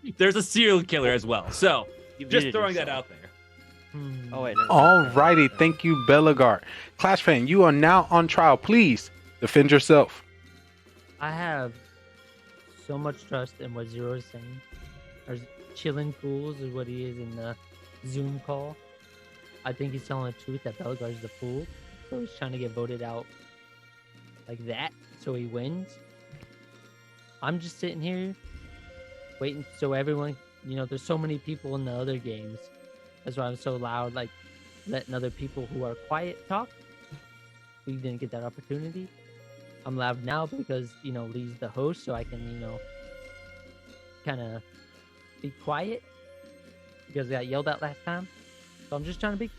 be. There's a serial killer as well. So just throwing that out there. Oh wait. Alrighty, thank you, Bellegarde. Clash Fan, you are now on trial. Please defend yourself. I have so much trust in what Zero is saying. Or chilling fools is what he is in the Zoom call. I think he's telling the truth that Bellegarde is the fool. So he's trying to get voted out like that so he wins. I'm just sitting here waiting so everyone, there's so many people in the other games That's why I'm so loud, like letting other people who are quiet talk. We didn't get that opportunity. I'm loud now because, Lee's the host, so I can, kind of be quiet because I got yelled at last time. So I'm just trying to be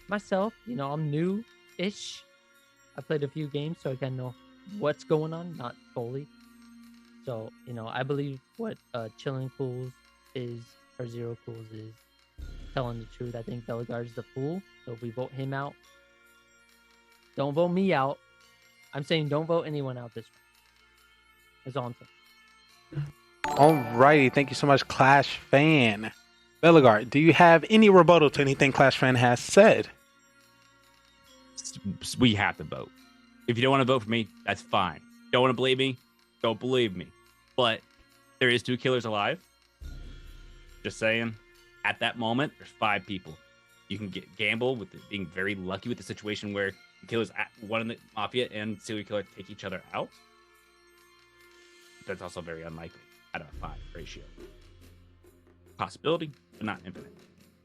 myself. I'm new-ish. I played a few games, so I kind of know what's going on, not fully. So, I believe what Chilling Fools is, or Zero Fools is, telling the truth. I think Bellegarde's the fool, so if we vote him out, don't vote me out. I'm saying don't vote anyone out this round. That's all I'm saying. Alrighty, thank you so much, Clash Fan. Bellegarde, do you have any rebuttal to anything Clash Fan has said? We have to vote. If you don't want to vote for me, that's fine. Don't want to believe me? Don't believe me. But there is 2 killers alive. Just saying. At that moment, there's 5 people. You can gamble with being very lucky with the situation where the killers, one in the Mafia and serial killer, take each other out. That's also very unlikely at a 5 ratio. Possibility, but not infinite.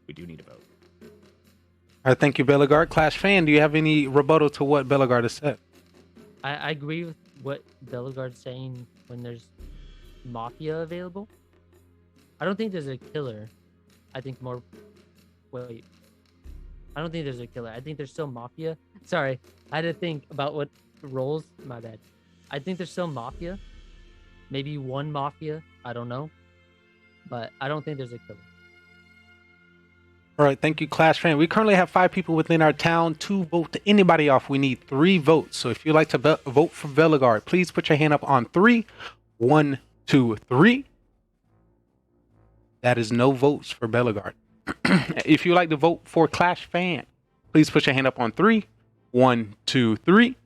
We do need a vote. All right, thank you, Bellegarde. Clash Fan, do you have any rebuttal to what Bellegarde has said? I agree with what Bellegarde's saying when there's Mafia available. I don't think there's a killer. I think more... Wait. I don't think there's a killer. I think there's still Mafia. Sorry, I had to think about what roles. My bad. I think there's still Mafia. Maybe one Mafia. I don't know. But I don't think there's a killer. All right, thank you, Clash Fan. We currently have 5 people within our town to vote anybody off. We need 3 votes. So if you'd like to vote for Bellegarde, please put your hand up on 3. 1, 2, 3. That is no votes for Bellegarde. If you'd like to vote for Clash Fan, please put your hand up on 3. 1, 2, 3.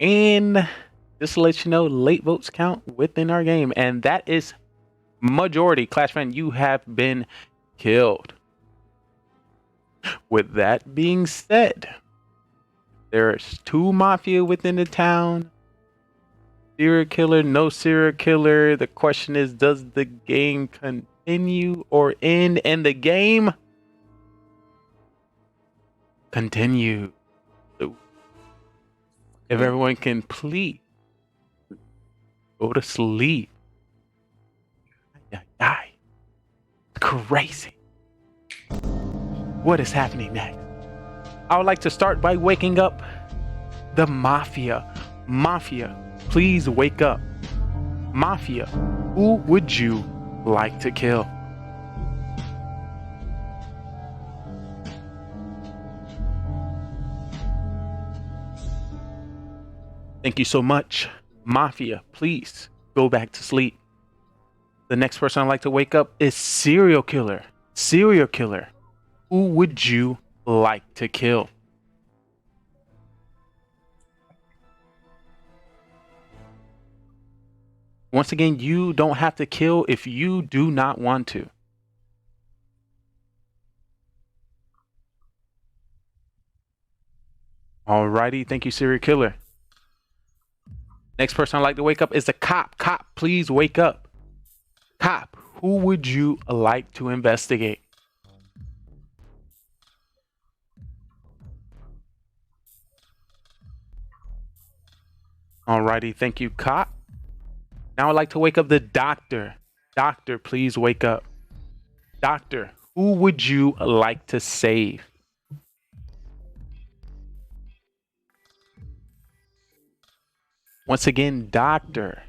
And just to let you know, late votes count within our game. And that is majority. Clash Fan, you have been killed. With that being said, there's 2 Mafia within the town. Serial killer, no serial killer. The question is, does the game continue or end? And the game continue. So if everyone can please go to sleep. Die. Crazy. What is happening next? I would like to start by waking up the Mafia. Mafia, please wake up. Mafia, who would you like to kill? Thank you so much. Mafia, please go back to sleep. The next person I'd like to wake up is Serial Killer. Serial Killer, who would you like to kill? Once again, you don't have to kill if you do not want to. Alrighty, thank you, Serial Killer. Next person I'd like to wake up is the cop. Cop, please wake up. Cop, who would you like to investigate? Alrighty, thank you, cop. Now I'd like to wake up the doctor. Doctor, please wake up. Doctor, who would you like to save? Once again, doctor,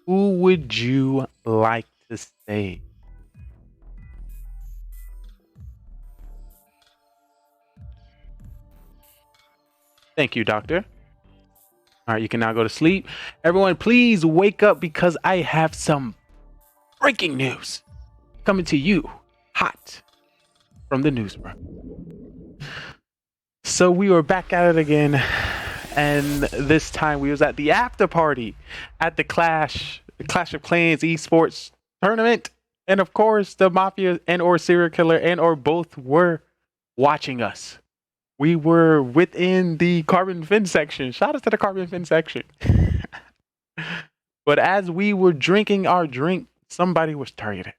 who would you like to save? Thank you, doctor. All right, you can now go to sleep. Everyone, please wake up because I have some breaking news coming to you hot from the newsroom. So we were back at it again, and this time we was at the after party at the Clash of Clans esports tournament, and of course the Mafia and or Serial Killer and or both were watching us. We were within the Carbon Fin section. Shout out to the Carbon Fin section. But as we were drinking our drink, somebody was targeted.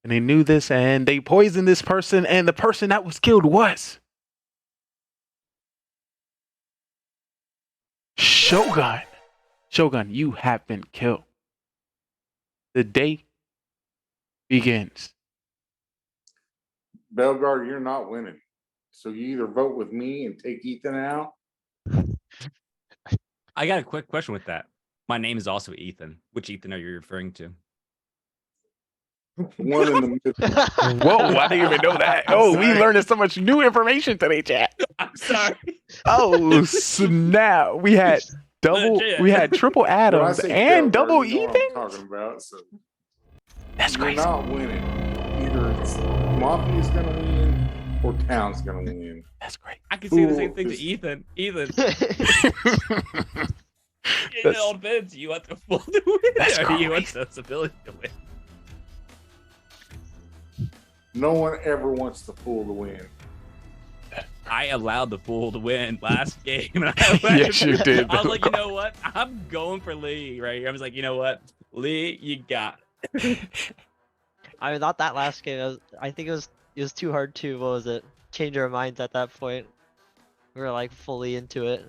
And they knew this, and they poisoned this person, and the person that was killed was Shogun. Shogun, you have been killed. The day begins. Belgar, you're not winning. So you either vote with me and take Ethan out. I got a quick question with that. My name is also Ethan. Which Ethan are you referring to? One in the middle. Whoa, I didn't even know that. Oh, we learning so much new information today, chat. I'm sorry. Oh, snap. We had triple Adams and double you know Ethan. what I'm talking about. So that's you're crazy. not winning. Either it's Mafia's gonna win or Town's gonna win. That's great. I can say the same thing to Ethan. Ethan. It all depends. You want the full to win, or you want the civilian to win? No one ever wants the fool to win. I allowed the fool to win last game. And Yes, you did. I was like, you know what? I'm going for Lee right here. I was like, you know what? Lee, you got it. I mean, not that last game. I think it was too hard to, what was it? Change our minds at that point. We were like fully into it.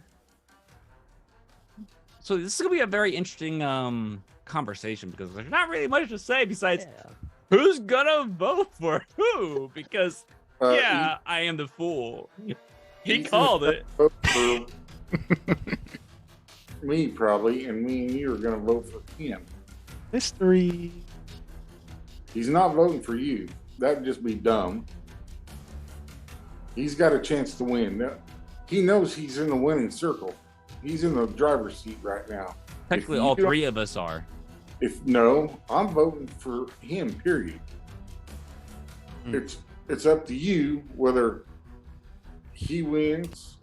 So this is gonna be a very interesting conversation because there's not really much to say besides who's gonna vote for who. Because I am the fool. He called it. Me probably, and me and you are gonna vote for him. Mystery. He's not voting for you. That'd just be dumb. He's got a chance to win. He knows he's in the winning circle. He's in the driver's seat right now. Technically, all three of us are. I'm voting for him. Period. It's up to you whether he wins,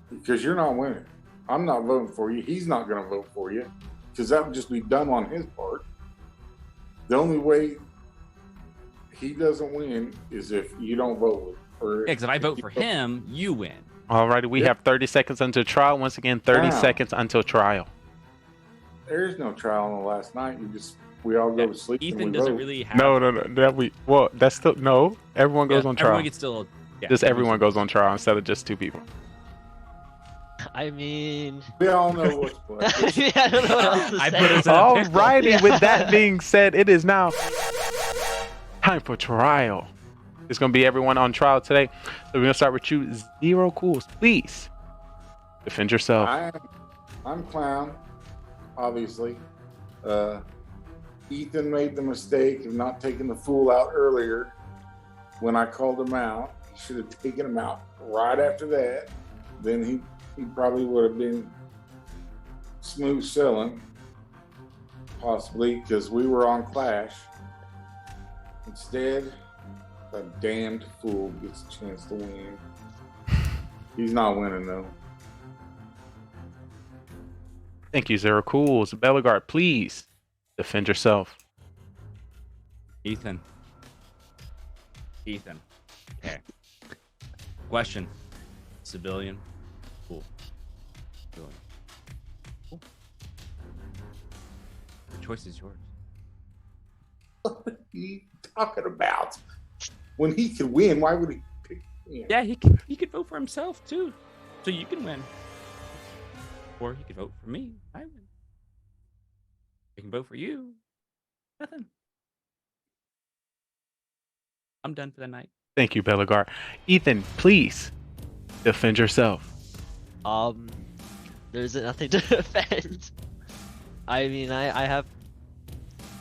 because you're not winning. I'm not voting for you. He's not going to vote for you because that would just be dumb on his part. The only way he doesn't win is if you don't vote with him. Yeah, because if I vote for him, you win. Alrighty, we have 30 seconds until trial. Once again, 30 seconds until trial. There is no trial on the last night. We all go to sleep. Ethan doesn't really have. No. That's still no. Everyone goes on trial. Everyone gets still. Yeah, just everyone goes on trial instead of just two people. I mean, we all know what's playing. I don't know what else to say. Alrighty, with that being said, it is now time for trial. It's going to be everyone on trial today. So we're going to start with you, Zero Cools. Please defend yourself. I'm Clown, obviously. Ethan made the mistake of not taking the fool out earlier when I called him out. He should have taken him out right after that. Then he probably would have been smooth selling, possibly, because we were on Clash. Instead, a damned fool gets a chance to win. He's not winning, though. Thank you, Zero Cools. Bellegarde, please defend yourself. Ethan. Okay. Question. Civilian. Cool. Civilian. Cool. The choice is yours. What are you talking about? When he could win, why would he pick him? Yeah, he could vote for himself too, so you can win. Or he could vote for me. I win. He can vote for you. Nothing. I'm done for the night. Thank you, Bellegarde. Ethan, please defend yourself. There's nothing to defend. I mean, I have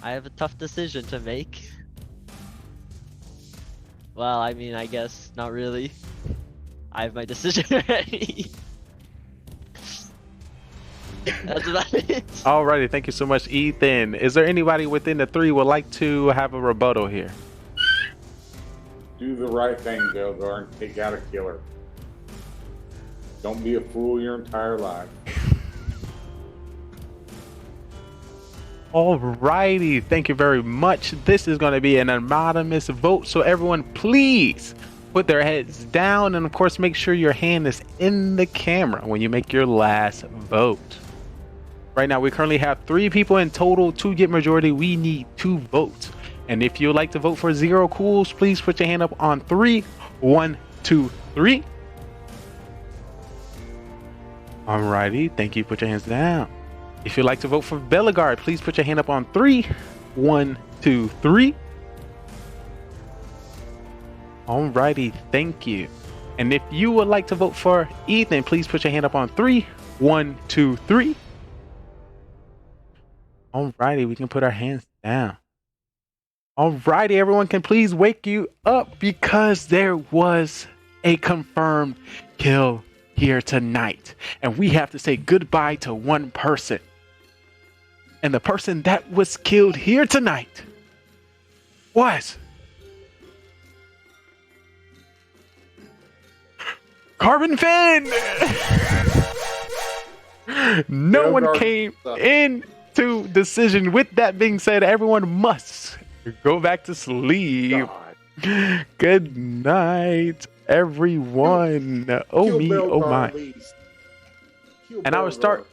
a tough decision to make. Well, I mean, I guess not really. I have my decision already. That's about it. Alrighty, thank you so much, Ethan. Is there anybody within the three would like to have a rebuttal here? Do the right thing, Belgar, and take out a killer. Don't be a fool your entire life. Alrighty, thank you very much. This is going to be an anonymous vote, so everyone please put their heads down, and of course make sure your hand is in the camera when you make your last vote. Right now, we currently have 3 people in total. To get majority, we need 2 votes. And if you'd like to vote for Zero Cools, please put your hand up on 3. 1, 2, 3. Alrighty, thank you. Put your hands down. If you'd like to vote for Bellegarde, please put your hand up on 3. 1, 2, 3. Alrighty, thank you. And if you would like to vote for Ethan, please put your hand up on 3. 1, 2, 3. Alrighty, we can put our hands down. Alrighty, everyone can please wake you up because there was a confirmed kill here tonight. And we have to say goodbye to one person. And the person that was killed here tonight was Carbon Finn. No one came into decision. With that being said, everyone must go back to sleep. Good night, everyone. Oh me, oh my. And I will start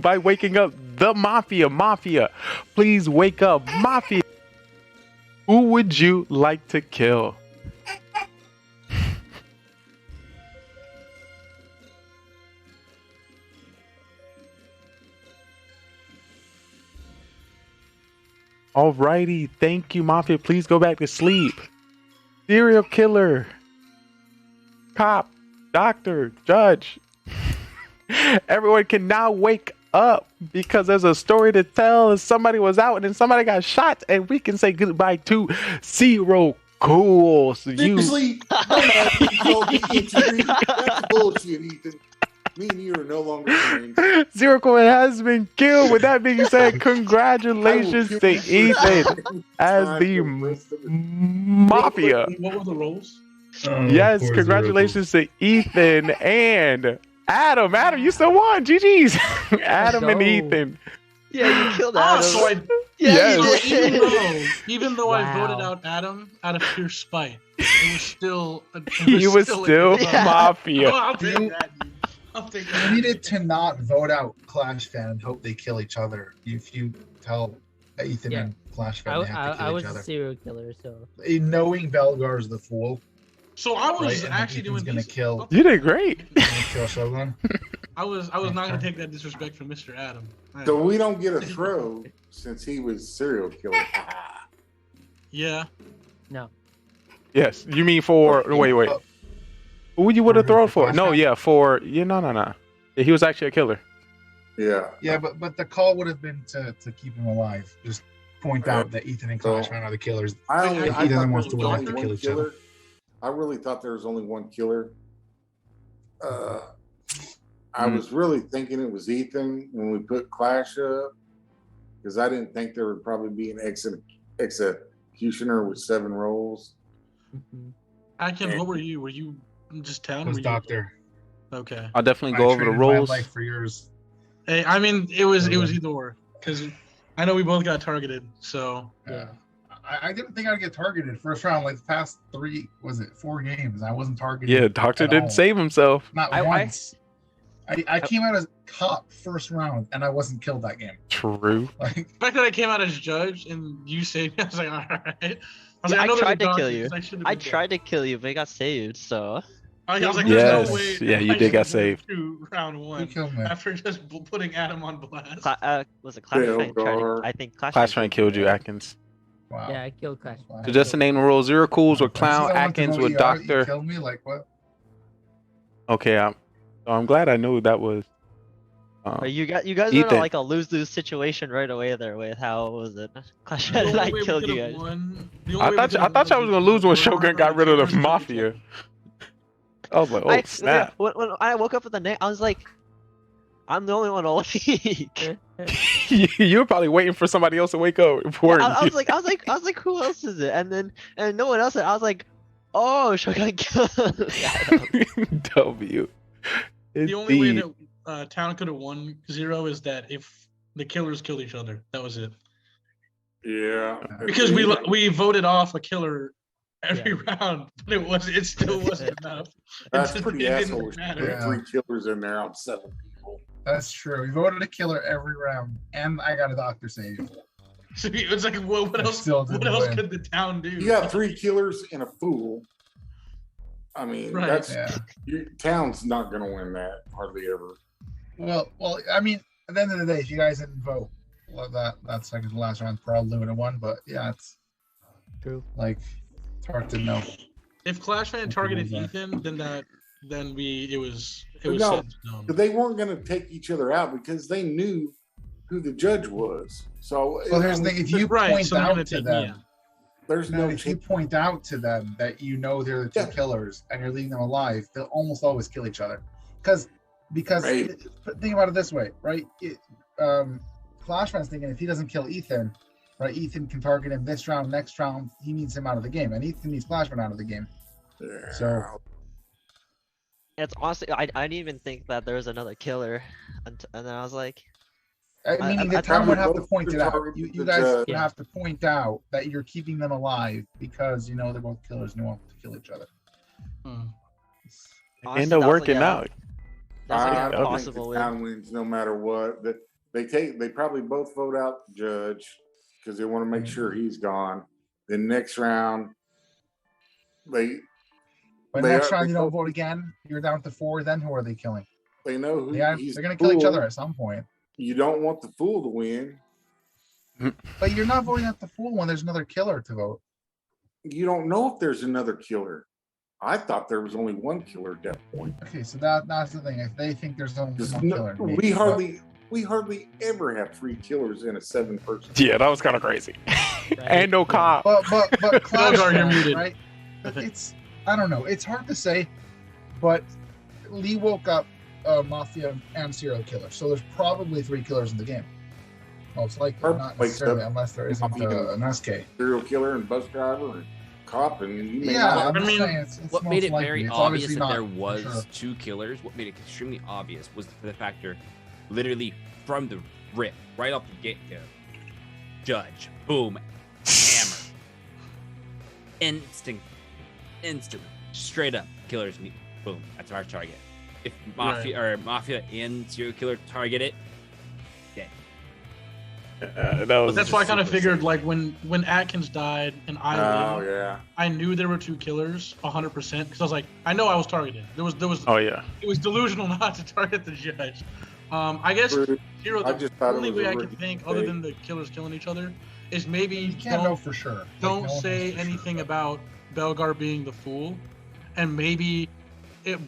by waking up the Mafia. Mafia, please wake up. Mafia, who would you like to kill? Alrighty, thank you, Mafia. Please go back to sleep. Serial killer, cop, doctor, judge. Everyone can now wake up because there's a story to tell. Somebody was out and then somebody got shot, and we can say goodbye to Zero Cools. Seriously, that's bullshit, Ethan. Me and you are no longer friends. Zero Cool has been killed. With that being said, congratulations to Ethan as the Mafia. What were the roles? Yes, congratulations to Ethan and Adam. Adam, you still won. GG's. Adam and Ethan. Yeah, you killed Adam. So Yes. even though I voted out Adam out of pure spite, it was still. He was still Mafia. Oh, I'll take that. I'll take that. You needed to not vote out Clash Fan and hope they kill each other. If you tell Ethan and Clash Fan they have to kill each other. I was a serial killer, so. Knowing Belgar's the fool. So I was right? actually doing gonna kill. You did great. Kill Shogun. I was not gonna take that disrespect from Mr. Adam. So we don't get a throw since he was serial killer. Yeah. No. Yes, you mean for wait. Who you would have thrown for? No, yeah, for no. Yeah, he was actually a killer. Yeah. Yeah, but the call would have been to keep him alive. Just point out that Ethan and Clash Fan are the killers. He doesn't want to have to kill each other. I really thought there was only one killer. I was really thinking it was Ethan when we put Clash up, because I didn't think there would probably be an executioner with 7 roles. Akin, what were you? Were you just town? I was doctor. Okay. I'll definitely go over the roles. My life for yours. Hey, I mean, it was either or, because I know we both got targeted. So yeah. I didn't think I'd get targeted first round. Like the past 4 games, I wasn't targeted. Yeah, Doctor didn't save himself. Not once. I came out as cop first round, and I wasn't killed that game. True. The fact that I came out as judge and you saved me, I was like, all right. I tried to kill you. I tried to kill you, but I got saved. So. I was like, yes. No way yeah, you did get saved. Round 1 after just putting Adam on blast. Was it Clash Fan? I think Clash Fan killed you, Atkins. Wow. Yeah, I killed Clash. So just to name the rules: Zero Cools with Clown, Atkins with Doctor. You killed me, like what? Okay, I'm glad I knew that was. You guys are in like a lose-lose situation right away there with how was it? Clash Fan and I killed you guys. I thought y'all was gonna lose when Shogun got rid of the Mafia. I was like, oh snap! When I woke up in the night, I was like, I'm the only one awake. You were probably waiting for somebody else to wake up. I was like, who else is it? And no one else. I was like, oh, Shogun killed W. The only way that Town could have won 0 is that if the killers killed each other. That was it. Yeah. Because we voted off a killer every round, but it still wasn't enough. That's pretty asshole. 3 killers in there out of 7 people. That's true. We voted a killer every round, and I got a doctor save. So it's like, what else? What else could the town do? You got 3 killers and a fool. I mean, Right. your town's not going to win that hardly ever. Well, I mean, at the end of the day, if you guys didn't vote, well, that's like the last round probably would have won. But yeah, it's true. Like, it's hard to know. If Clash Fan targeted Ethan, then it was No, set in stone. but they weren't going to take each other out because they knew who the judge was. So, Well, here's the thing: if you point out to them, there's no. If you point out to them that you know they're the two killers and you're leaving them alive, they'll almost always kill each other. Because think about it this way, right? Clash Fan's thinking if he doesn't kill Ethan, right? Ethan can target him this round, next round. He needs him out of the game, and Ethan needs Clash Fan out of the game. So. It's honestly, I didn't even think that there was another killer, and then I was like, Meaning the town would have to point it out. You guys would have to point out that you're keeping them alive because you know they're both killers and you want them to kill each other. End up working out. I don't think the town wins no matter what. That they probably both vote out the judge because they want to make sure he's gone. Then next round, next round you don't vote again, you're down to 4. Then who are they killing? They know who they're going to kill each other at some point. You don't want the fool to win. But you're not voting out the fool when there's another killer to vote. You don't know if there's another killer. I thought there was only one killer at that point. Okay, so that's the thing. If they think there's only one killer, we hardly ever have 3 killers in a 7-person. Yeah, that was kind of crazy. And no cop. But Clash Fan, right? I don't know. It's hard to say, but Lee woke up Mafia and serial killer, so there's probably 3 killers in the game. Most likely, not necessarily, unless there isn't an SK. Serial killer and bus driver and cop, and what made it very obvious that there was 2 killers, what made it extremely obvious was the factor, literally from the rip, right off the get-go, judge, boom, hammer, instantly, straight up, killers, boom, that's our target. If Mafia and serial killer target it, dead. But that's why I kind of figured, like, when Atkins died and I knew there were 2 killers 100% because I was like, I know I was targeted. There was it was delusional not to target the judge. I guess the only way I can think, other than the killers killing each other, is maybe you can't know for sure. Don't say anything about Belgar being the fool, and maybe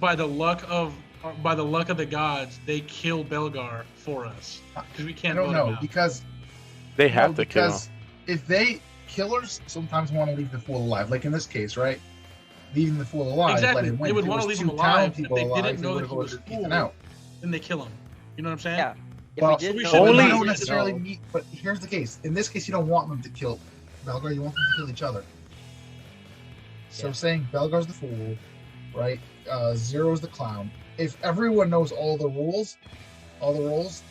by the luck of the gods, they kill Belgar for us because we can't. I don't know because they have to kill. Because if killers sometimes want to leave the fool alive, like in this case, right? Leaving the fool alive. Exactly. They would want to leave him alive. If they alive, didn't know that he was fool, then they kill him. You know what I'm saying? Yeah. Well, only don't necessarily meet, but here's the case. In this case, you don't want them to kill Belgar. You want them to kill each other. So saying Belgar's the fool, right? Zero's the clown. If everyone knows all the rules,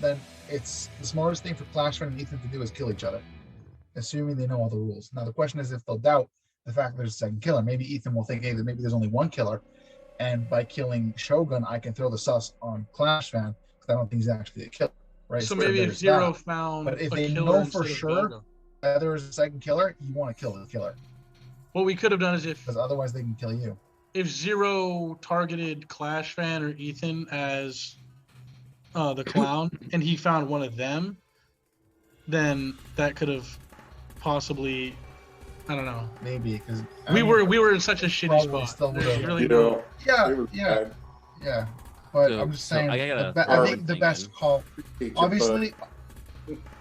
then it's the smartest thing for Clash Fan and Ethan to do is kill each other, assuming they know all the rules. Now the question is if they'll doubt the fact that there's a second killer. Maybe Ethan will think, hey, maybe there's only one killer, and by killing Shogun, I can throw the sus on Clash Fan because I don't think he's actually a killer. Right? So maybe if Zero found, but if they know for sure that there is a second killer, you want to kill the killer. What we could have done is because otherwise they can kill you. If Zero targeted Clash Fan or Ethan as the clown, and he found one of them, then that could have possibly, I don't know. Maybe because we were in such a shitty spot. Really yeah. But I'm just saying, I think the best call. Obviously,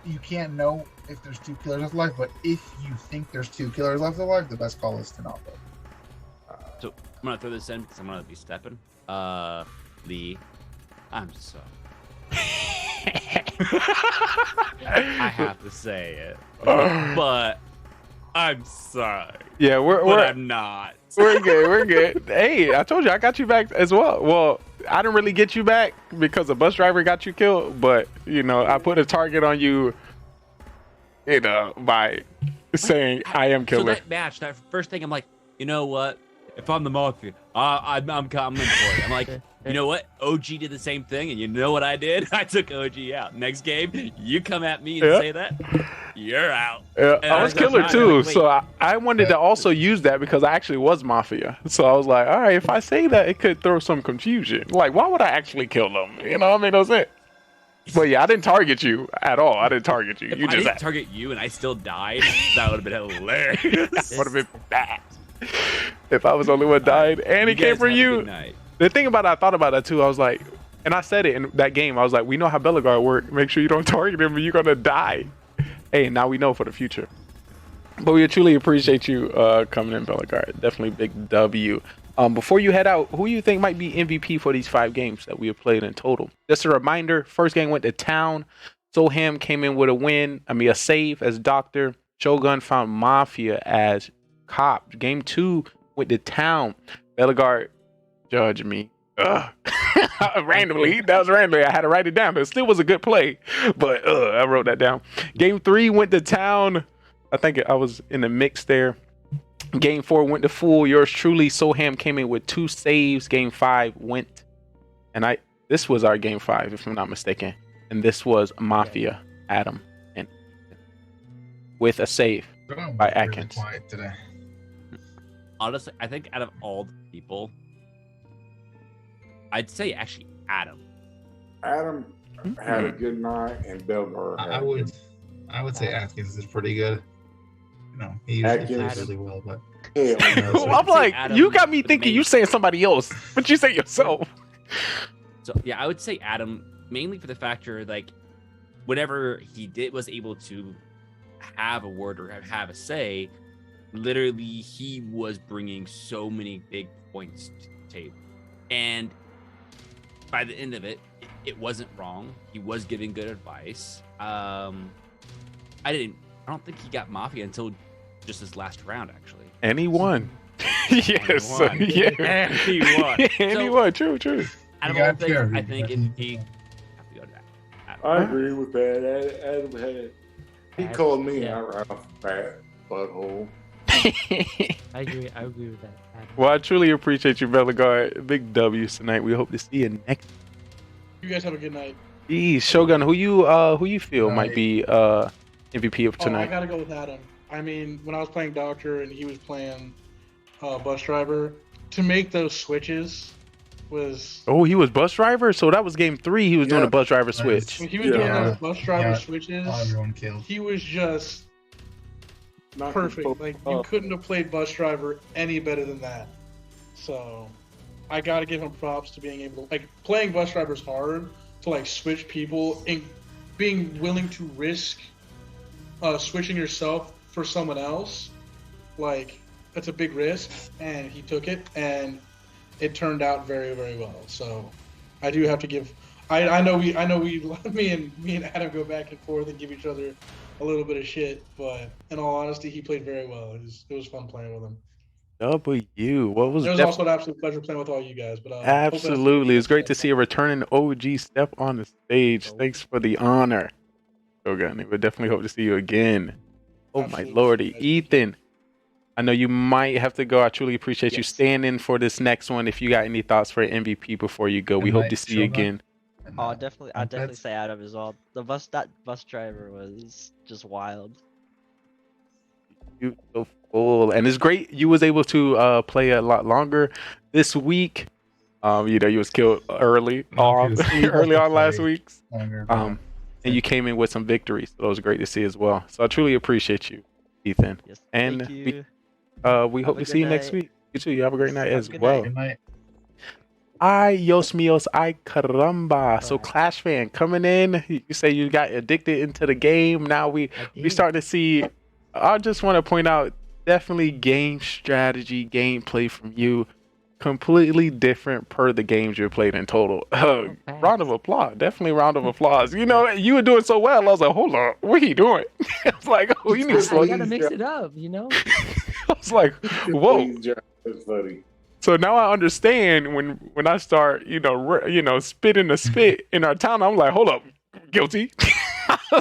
you can't know if there's 2 killers left alive, but if you think there's 2 killers left alive, the best call is to not vote. So I'm gonna throw this in because I'm gonna be stepping. Lee, I'm sorry. I have to say it, but I'm sorry. Yeah, I'm not. We're good. We're good. Hey, I told you I got you back as well. Well, I didn't really get you back because a bus driver got you killed, but I put a target on you, by saying I am killer. So that match, that first thing, I'm like, you know what? if I'm the Mafia, I'm in for it. I'm like, you know what? OG did the same thing, and you know what I did? I took OG out. Next game, you come at me and say that, you're out. Yeah, And I was got killer mine. too, Like, wait, so I wanted to also use that because I actually was Mafia. So I was like, all right, if I say that, it could throw some confusion. Like, why would I actually kill them? You know, I mean, no sense. But yeah, I didn't target you at all. I didn't target you. if You I just didn't target you and I still died, that would have been hilarious. that would have been bad. If I was the only one died and it came guys for have a you. good night. The thing about it, I thought about that too. I was like, and I said it in that game. I was like, we know how Bellegarde work. Make sure you don't target him or you're gonna die. Hey, now we know for the future. But we truly appreciate you coming in, Bellegarde. Definitely big W. Before you head out, who you think might be MVP for these 5 games that we have played in total? Just a reminder, first game went to Town. Soham came in with a save as Doctor. Shogun found Mafia as Cop. Game 2 went to Town. Bellegarde judged me. Randomly. That was randomly. I had to write it down, but it still was a good play. But I wrote that down. Game 3 went to Town. I think I was in the mix there. Game 4 went to Fool. Yours truly, Soham, came in with 2 saves. Game 5 went, and this was our game 5, if I'm not mistaken. And this was Mafia, Adam, and with a save by Atkins. Quiet today. Honestly, I think out of all the people, I'd say actually Adam. Adam had a good night, and Bellegarde had I would say Atkins is pretty good. You know, he usually plays really well, but I'm like, Adam you got me the thinking main- you saying somebody else, but you say yourself. So yeah, I would say Adam mainly for the factor like whenever he was able to have a word or have a say, literally he was bringing so many big points to the table, and by the end of it, it wasn't wrong. He was giving good advice. I don't think he got Mafia until just his last round, actually. And he won. Yes. And he won. Yeah. And he won. And he won. True. Out of all things, I think MVP. Have to go to that. I agree with that. Adam had. He called me out right off the bat, butthole. I agree with that. Well, I truly appreciate you, Bellegarde. Big W's tonight. We hope to see you next. You guys have a good night. Geez, Shogun, who you feel might be MVP of I tonight? gotta go with Adam. I mean, when I was playing Doctor and he was playing Bus Driver, to make those switches was. Oh, he was bus driver. So that was game 3. He was doing a bus driver switch. When he was doing those bus driver switches, everyone killed. he was just perfect. Like you couldn't have played Bus Driver any better than that. So I gotta give him props to being able to playing Bus Driver is hard to switch people and being willing to risk switching yourself for someone else. That's a big risk, and he took it, and it turned out very, very well. So I do have to give. I know we me and Adam go back and forth and give each other a little bit of shit, but in all honesty, he played very well. It was fun playing with him. W. What was It was also an absolute pleasure playing with all you guys. But absolutely, it's great to see a returning OG step on the stage. Thanks for the honor, Shogun. We would definitely hope to see you again. Oh my lordy, Ethan. I know you might have to go. I truly appreciate you staying in for this next one. If you got any thoughts for MVP before you go, we hope to see you again. Oh, I'd definitely say Adam as well. That bus driver was just wild. Beautiful, and it's great you was able to play a lot longer this week. You was killed early on last week. And you came in with some victories. So that was great to see as well. So I truly appreciate you, Ethan. Yes, and thank you. we hope to see you next week. You too. You have a great night as well. Good night. Ay, Dios míos, ay caramba. So Clash fan coming in. You say you got addicted into the game. Now we start to see. I just want to point out, definitely game strategy, gameplay from you, completely different per the games you played in total. Round of applause. Definitely round of applause. You were doing so well. I was like, hold on, what are you doing? I was like, oh, you need to slow. You gotta mix it up, I was like, whoa. That's funny. So now I understand when I start, spitting the spit in our town. I'm like, hold up, guilty,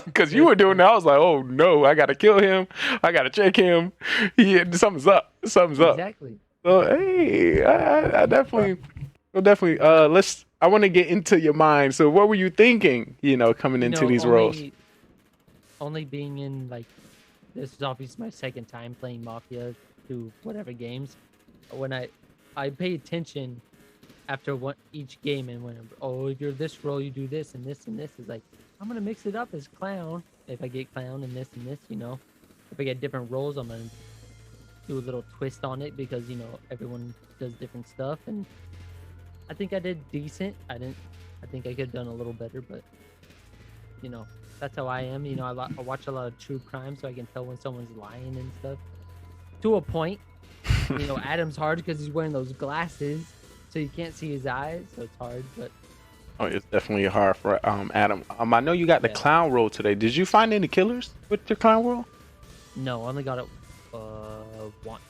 because you were doing that. I was like, oh no, I gotta kill him. I gotta check him. Something's up. Something's up. Exactly. So hey, I definitely, let's. I want to get into your mind. So what were you thinking? Coming into these roles. Only being in like, this is obviously my second time playing Mafia through whatever games. When I pay attention after each game, and when if you're this role, you do this and this and this. Is like, I'm gonna mix it up as clown if I get clown and this and this. If I get different roles, I'm gonna do a little twist on it because everyone does different stuff, and I think I did decent. I think I could have done a little better, but that's how I am. I watch a lot of true crime, so I can tell when someone's lying and stuff. To a point. Adam's hard because he's wearing those glasses, so you can't see his eyes, so it's hard. But it's definitely hard for Adam. I know you got the clown role today. Did you find any killers with your clown role? No, I only got it once.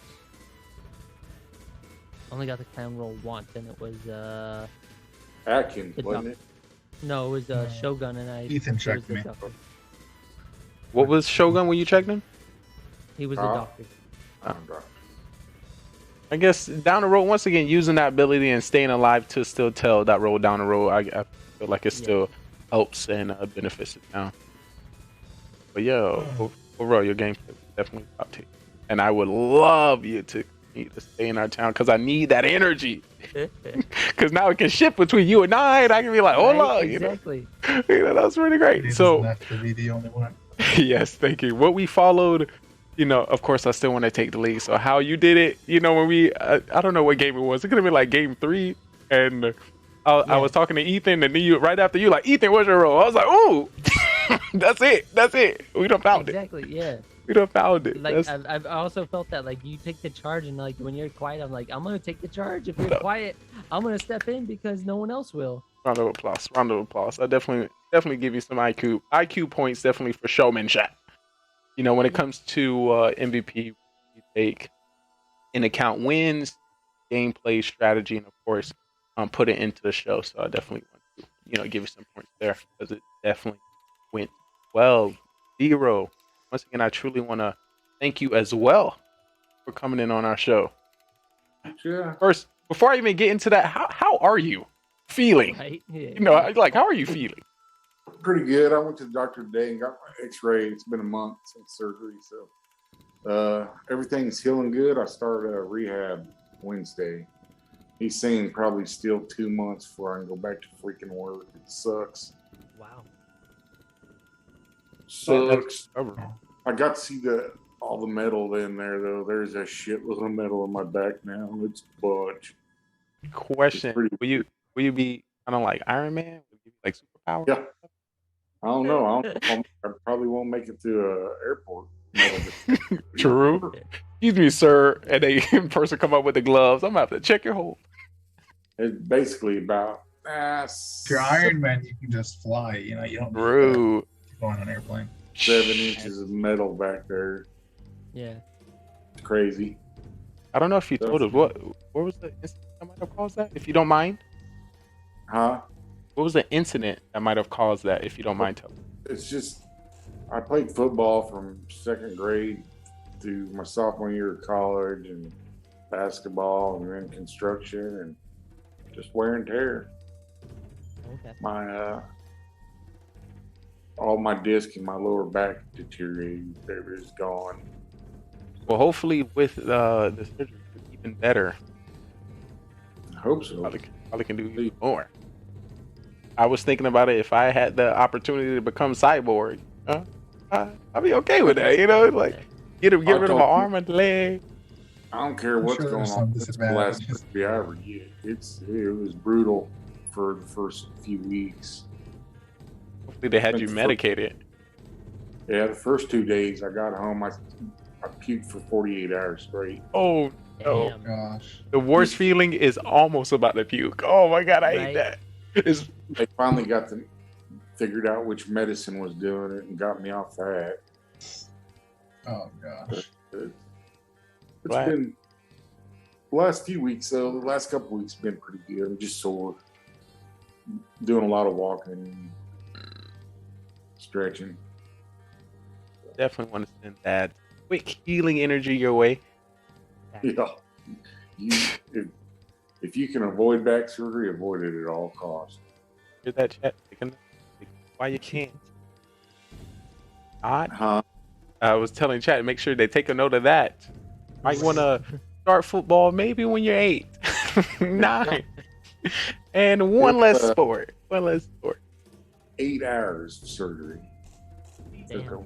Only got the clown role once, and it was Atkins, wasn't it? No, it was Shogun, and I. Ethan checked me. What was Shogun when you checked him? He was a doctor. I guess down the road, once again, using that ability and staying alive to still tell that role down the road, I feel like it still helps and benefits it now. But overall, your game is definitely top tier. And I would love you to stay in our town because I need that energy. Because now it can shift between you and I can be like, hold on. Exactly. That's really great. He So, doesn't have to be the only one. yes, thank you. What we followed. Of course, I still want to take the lead. So how you did it, when we, I don't know what game it was. It could have been like game 3, and I was talking to Ethan, and then right after you, like, Ethan, what's your role? I was like, ooh, that's it. We done found it. Exactly, yeah. We done found it. Like, I've also felt that, like, you take the charge, and like when you're quiet, I'm like, I'm gonna take the charge. If you're quiet, I'm gonna step in because no one else will. Round of applause. I definitely give you some IQ points, definitely for showmanship. When it comes to MVP, you take in account wins, gameplay, strategy, and of course, put it into the show. So I definitely want to, give you some points there because it definitely went well. Zero. Once again, I truly want to thank you as well for coming in on our show. Sure. First, before I even get into that, how are you feeling? Right? Yeah. How are you feeling? Pretty good. I went to the doctor today and got my x-ray. It's been a month since surgery, so everything's healing good. I started rehab Wednesday. He's saying probably still 2 months before I can go back to freaking work. It sucks. Wow. Sucks. I got to see all the metal in there though. There's a shitload of metal in my back now. It's a bunch. Question: Will you be kind of like Iron Man? Will you be like superpower? Yeah. I don't know. I probably won't make it to an airport. True. Excuse me, sir. And a person come up with the gloves. I'm gonna have to check your hold. It's basically about. If you're Iron Man, you can just fly. You don't need True. Going on an airplane. 7 inches of metal back there. Yeah. It's crazy. I don't know if you told us what was the incident that might have caused that. If you don't mind. Huh? What was the incident that might have caused that, if you don't mind telling? It's just, I played football from 2nd grade through my sophomore year of college, and basketball, and then construction, and just wear and tear. Okay. My all my disc in my lower back deteriorated. Everything's gone. Well, hopefully with the surgery, it's even better. I hope so. Probably can do even more. I was thinking about it. If I had the opportunity to become cyborg, I'd be okay with that. Like get rid of my arm and leg. I don't care what's going on. It's the last surgery I ever get. It was brutal for the first few weeks. Hopefully they had you medicated. Yeah, the first 2 days I got home, I puked for 48 hours straight. Oh no! Damn. Gosh. The worst feeling is almost about to puke. Oh my god, I hate that. They finally got figured out which medicine was doing it and got me off that. Oh gosh. It's been the last few weeks, though. The last couple weeks have been pretty good. I'm just sore. Doing a lot of walking, stretching. Definitely want to send that quick healing energy your way. Yeah. if you can avoid back surgery, avoid it at all costs. Hear that, chat? Why you can't? I was telling chat, make sure they take a note of that. Might want to start football maybe when you're 8, 9, and one less sport. 8 hours of surgery. Damn.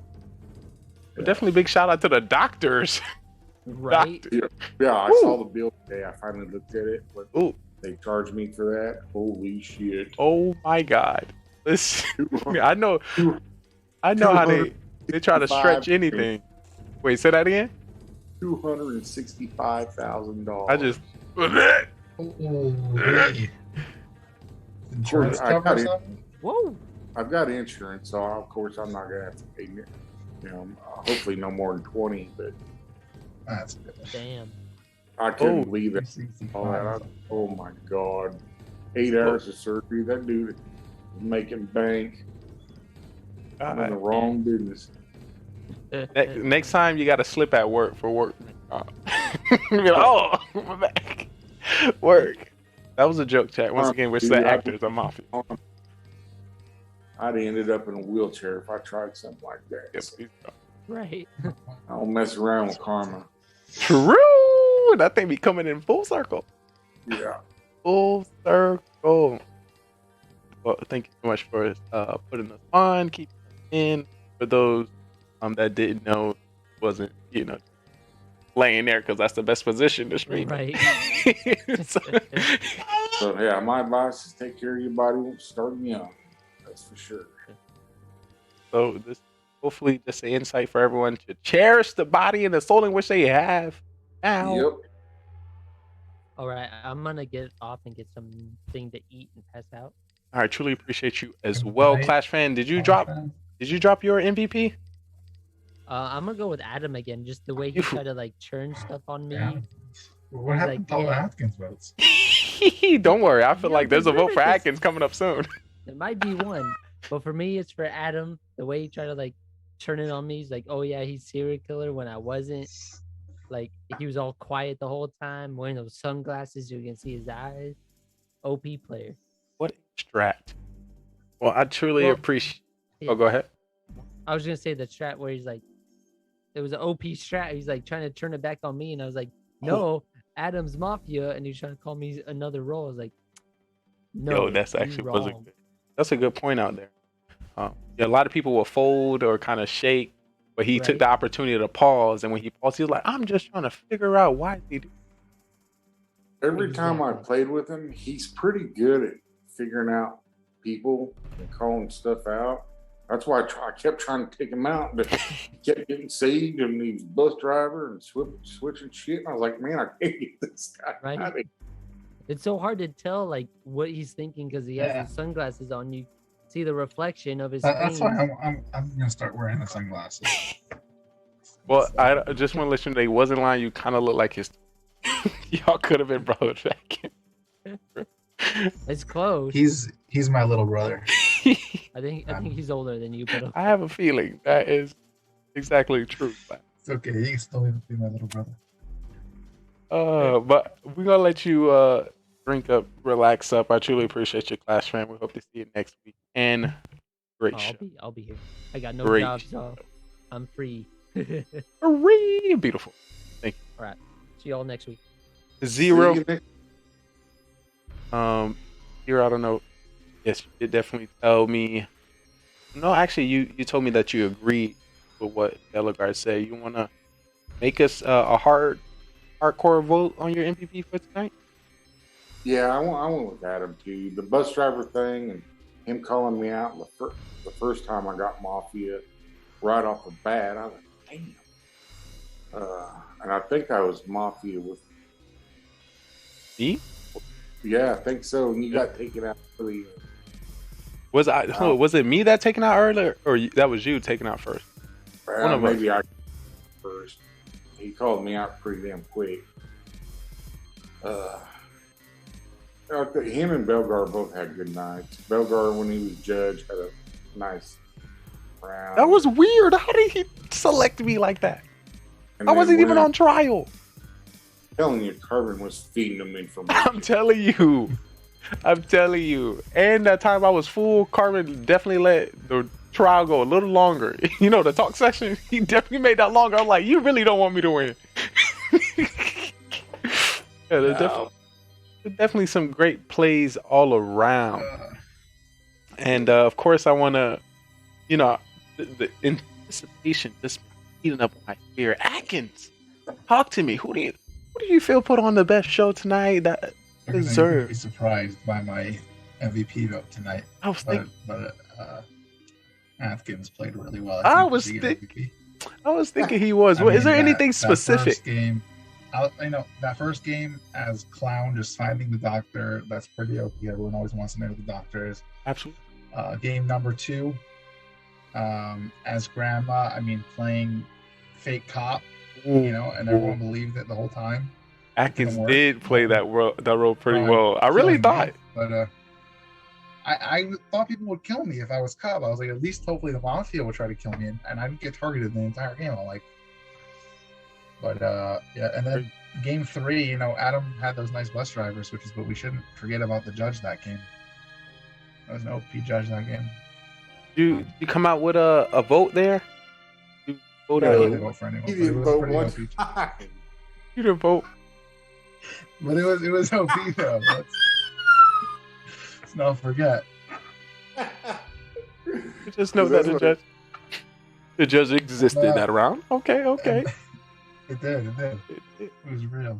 But definitely big shout out to the doctors. Right? Yeah, I saw the bill today. I finally looked at it. But they charged me for that. Holy shit. Oh my God. Listen, I know how they try to stretch anything. Wait, say that again? $265,000. I just Insurance cover something? Whoa. I've got insurance, so of course I'm not gonna have to pay it. Hopefully no more than 20, but that's good. Damn. I couldn't believe it. All that. Oh my God. 8 hours of surgery. That dude is making bank. I'm in the wrong business. Next time you got to slip at work for work. Oh, my back. Work. That was a joke, chat. Once again, we're still actors on Mafia. I'd ended up in a wheelchair if I tried something like that. Yes, right. I don't mess around with karma. True. That thing be coming in full circle. Yeah. Full circle. Well, thank you so much for putting us on, keeping us in. For those that didn't know, wasn't laying there because that's the best position to stream. Right. So yeah, my advice is take care of your body starting young. That's for sure. So this hopefully just an insight for everyone to cherish the body and the soul in which they have now. Yep. All right, I'm gonna get off and get something to eat and pass out. All right, truly appreciate you as well, Clash fan. Did you drop your MVP? I'm gonna go with Adam again. Just the way he tried to churn stuff on me. Yeah. What happened to all the Atkins votes? Don't worry, I feel like there's a vote for Atkins coming up soon. There might be one, but for me, it's for Adam. The way he tried to turn it on me. He's like, "Oh yeah, he's serial killer," when I wasn't. He was all quiet the whole time, wearing those sunglasses so you can see his eyes. OP player. What strat? Well, I truly appreciate. Oh, go ahead. I was gonna say the strat where he's like, it was an OP strat. He's trying to turn it back on me, and I was like, no, Adam's Mafia, and he's trying to call me another role. I was like, no, that's actually that's a good point out there. A lot of people will fold or kind of shake, but he took the opportunity to pause, and when he paused, he was like, I'm just trying to figure out why he did. Every time I played with him, he's pretty good at figuring out people and calling stuff out. That's why I kept trying to take him out, but he kept getting saved, and he was bus driver and switching shit. And I was like, man, I can't get this guy out of here. It's so hard to tell what he's thinking because he has the sunglasses on. You see the reflection of his. That's why I'm gonna start wearing the sunglasses. Well, I just want to let you know they wasn't lying. You kind of look like his. Y'all could have been brothers back in. It's close. He's my little brother. I think he's older than you, but I have a feeling that is exactly true. It's okay. You can still be my little brother. But we're gonna let you drink up, relax up. I truly appreciate your Clash fan. We hope to see you next week. And great show. I'll be here. I got no Great job, so I'm free. Free, beautiful. Thank you. All right. See y'all next week. Zero. Here, I don't know. Yes, you did definitely tell me. No, actually, you told me that you agreed with what Delegard said. You want to make us a hardcore vote on your MVP for tonight? Yeah, I went with Adam too. The bus driver thing and him calling me out the first time I got Mafia right off the bat. I was like, damn. And I think I was Mafia with me. Yeah, I think so. And you got taken out early. Was it me that taken out earlier, or that was you taken out first? Maybe I first. He called me out pretty damn quick. Him and Belgar both had good nights. Belgar, when he was judge, had a nice round. That was weird. How did he select me like that? And I wasn't even on trial. telling you, Carbon was feeding them information. I'm telling you. And that time I was full, Carmen definitely let the trial go a little longer. You know, the talk session, he definitely made that longer. I'm like, you really don't want me to win. Yeah, there's definitely some great plays all around. And of course, I want to, you know, the anticipation just heating up my ear. Atkins, talk to me. Who do you feel put on the best show tonight that deserves? Be surprised by my MVP vote tonight. I was thinking, but Atkins played really well. I was thinking he was. Is there anything specific? First game, that first game as Clown just finding the doctor, that's pretty OP. Everyone always wants to know who the doctor is. Absolutely. Game number 2, as Grandma, playing fake cop, and everyone believed it the whole time. Atkins did play that role pretty well. I really thought. But I thought people would kill me if I was cop. I was like, at least hopefully the Mafia would try to kill me, and I didn't get targeted the entire game. And then game 3, Adam had those nice bus drivers, which is what we shouldn't forget about the judge that game. There was an OP judge that game. You come out with a vote there? You voted. I didn't vote for anyone. You didn't vote one time. You didn't vote. But it was OP though. Let's not forget. Just know that the judge existed that round. Okay. It did. It was real.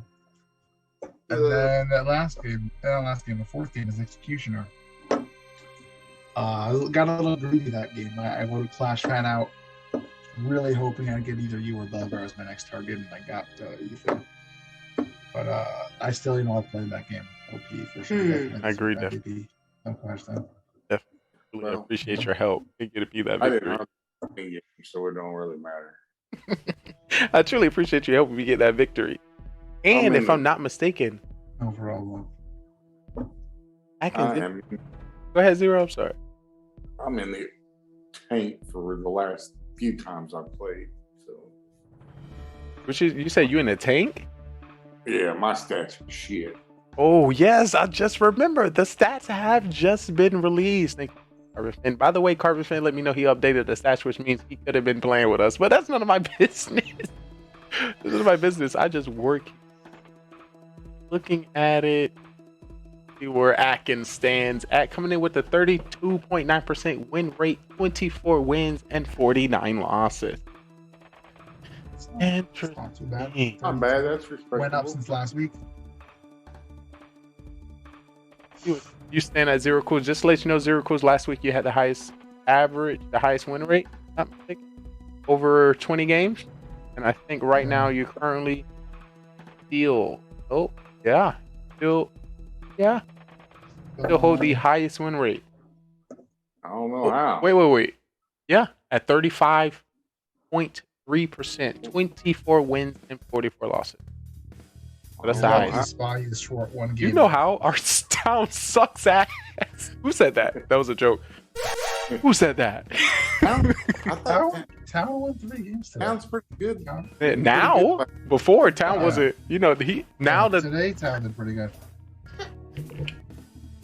And then the fourth game is Executioner. Got a little greedy that game. I voted Clash Fan out, really hoping I'd get either you or Belgar as my next target, and I got Ethan. But I still, I played that game. OP for sure. I agree, definitely. No question. Definitely appreciate your help. I get to be that I victory. didn't game, so it don't really matter. I truly appreciate you helping me get that victory. And if I'm not mistaken, no problem. Go ahead, Zero. I'm sorry. I'm in the tank for the last few times I've played. So. Which you said you in the tank? Yeah, my stats are shit. Oh yes, I just remember the stats have just been released. And by the way, Carbon Fan let me know he updated the stats, which means he could have been playing with us, but that's none of my business. This is my business. I just work. Looking at it, see where Atkins stands at, coming in with a 32.9% win rate, 24 wins and 49 losses. Interesting. Not too bad. Not bad. That's respectable. Went up since last week. You stand at Zero Cool. Just to let you know, Zero Cool's last week you had the highest win rate, not mistaken, over 20 games. And I think right now you currently still hold the highest win rate. I don't know how. Wait. Yeah, at 35.3%, 24 wins and 44 losses. So that's the highest. Short one game. You know how our town sucks ass. Who said that? That was a joke. Who said that? Town won 3 games today. Town's pretty good. Now, before Town wasn't. Today Town did pretty good.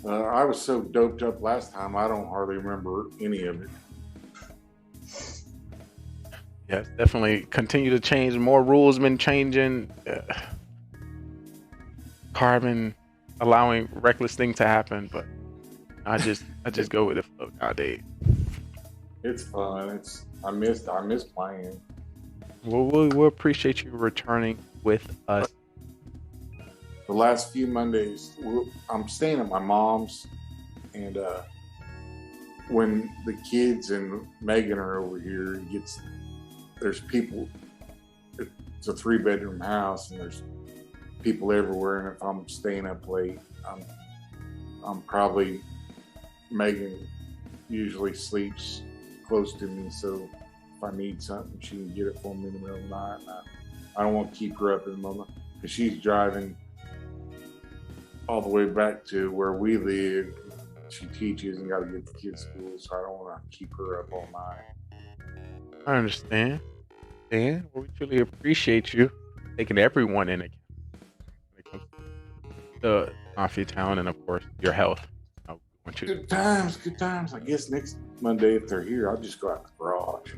I was so doped up last time, I don't hardly remember any of it. Yes, definitely continue to change. More rules been changing. Carbon allowing reckless things to happen, but I just go with the flow nowadays. It's fun. I miss playing. Well, we'll appreciate you returning with us. The last few Mondays, I'm staying at my mom's, and when the kids and Megan are over here, there's people. It's a 3-bedroom house, and there's people everywhere. And if I'm staying up late, I'm probably Megan usually sleeps close to me, so if I need something, she can get it for me in the middle of the night. And I don't want to keep her up in the moment because she's driving all the way back to where we live. She teaches and got to get the kids to school, so I don't want to keep her up all night. I understand. Dan, we truly appreciate you taking everyone in account. the Mafia Town, and of course your health. I want you. Good times, good times. I guess next Monday, if they're here, I'll just go out to the garage.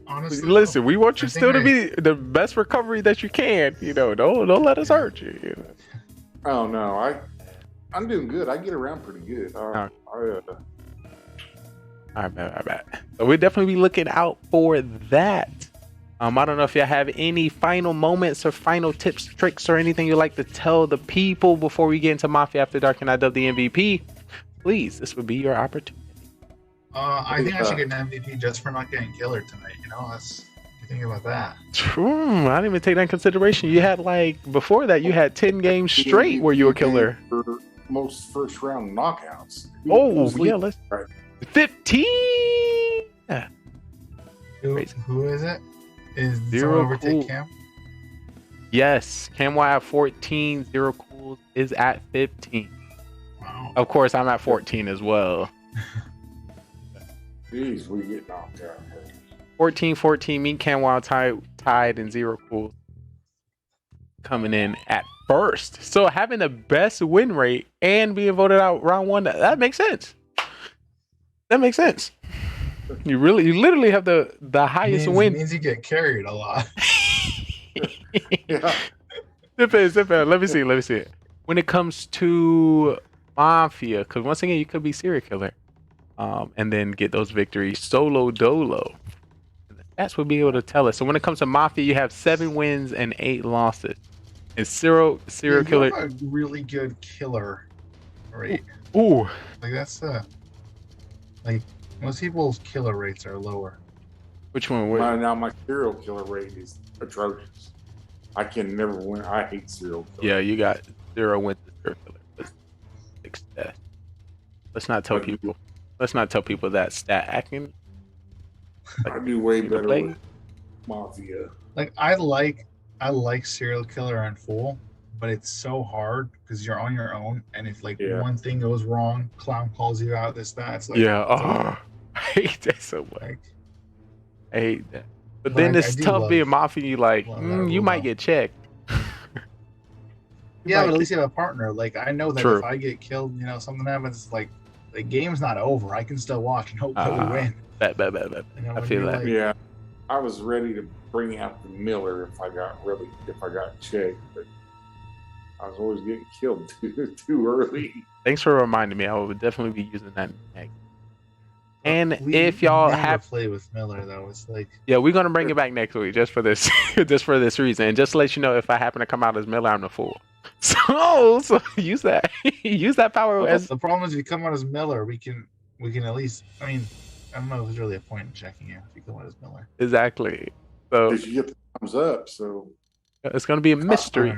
Honestly, listen, we want you I think still to be the best recovery that you can. You know, don't let us hurt you. You know? Oh no, I'm doing good. I get around pretty good. I bet. So we'll definitely be looking out for that. I don't know if y'all have any final moments or final tips, tricks, or anything you'd like to tell the people before we get into Mafia After Dark and I dub the MVP. Please, this would be your opportunity. I think I should get an MVP just for not getting killer tonight. You know, that's you think about that. I didn't even take that in consideration. You had before that, you had 10 games straight where you were killer. For most first round knockouts. Oh yeah, let's 15. Yeah. Who is it? Is Zero someone overtake Cool. Cam? Yes, Cam Y at 14. Zero Cool is at 15. Wow. Of course, I'm at 14 as well. Jeez, we get knocked out. 14-14. Me and Cam Y tied, and Zero Cool coming in at first. So having the best win rate and being voted out round one, that makes sense. That makes sense. You literally have the highest win. Means you get carried a lot. Yeah. Zip it. Let me see it. When it comes to Mafia, because once again, you could be serial killer, and then get those victories solo dolo. That's what be able to tell us. So when it comes to Mafia, you have 7 wins and 8 losses. And serial killer. You have a really good killer rate. Ooh. Like that's like most people's killer rates are lower. Which one? My serial killer rate is atrocious. I can never win. I hate serial killer. Yeah, you got 0 wins to serial killer. Success. Let's not tell people. Let's not tell people that stat. I do way better with Mafia. Like I like serial killer and Fool, but it's so hard because you're on your own, and if one thing goes wrong, Clown calls you out. It's like I hate that so much. I hate that. But then it's tough being Mafia. You might get checked. Yeah, but at least you have a partner. Like I know that if I get killed, something happens. It's like the game's not over. I can still watch and hope that we win. Bet. I feel that. Yeah, I was ready to bring out the Miller if I got checked, but I was always getting killed too early. Thanks for reminding me. I will definitely be using that next. And if y'all have play with Miller though, it's like we're gonna bring it back next week just for this, just for this reason, and just to let you know if I happen to come out as Miller, I'm the fool. So use that, use that power. Well, the problem is if you come out as Miller, we can at least. I mean, I don't know if there's really a point in checking you if you come out as Miller. Exactly. So you get the thumbs up, so it's gonna be a mystery.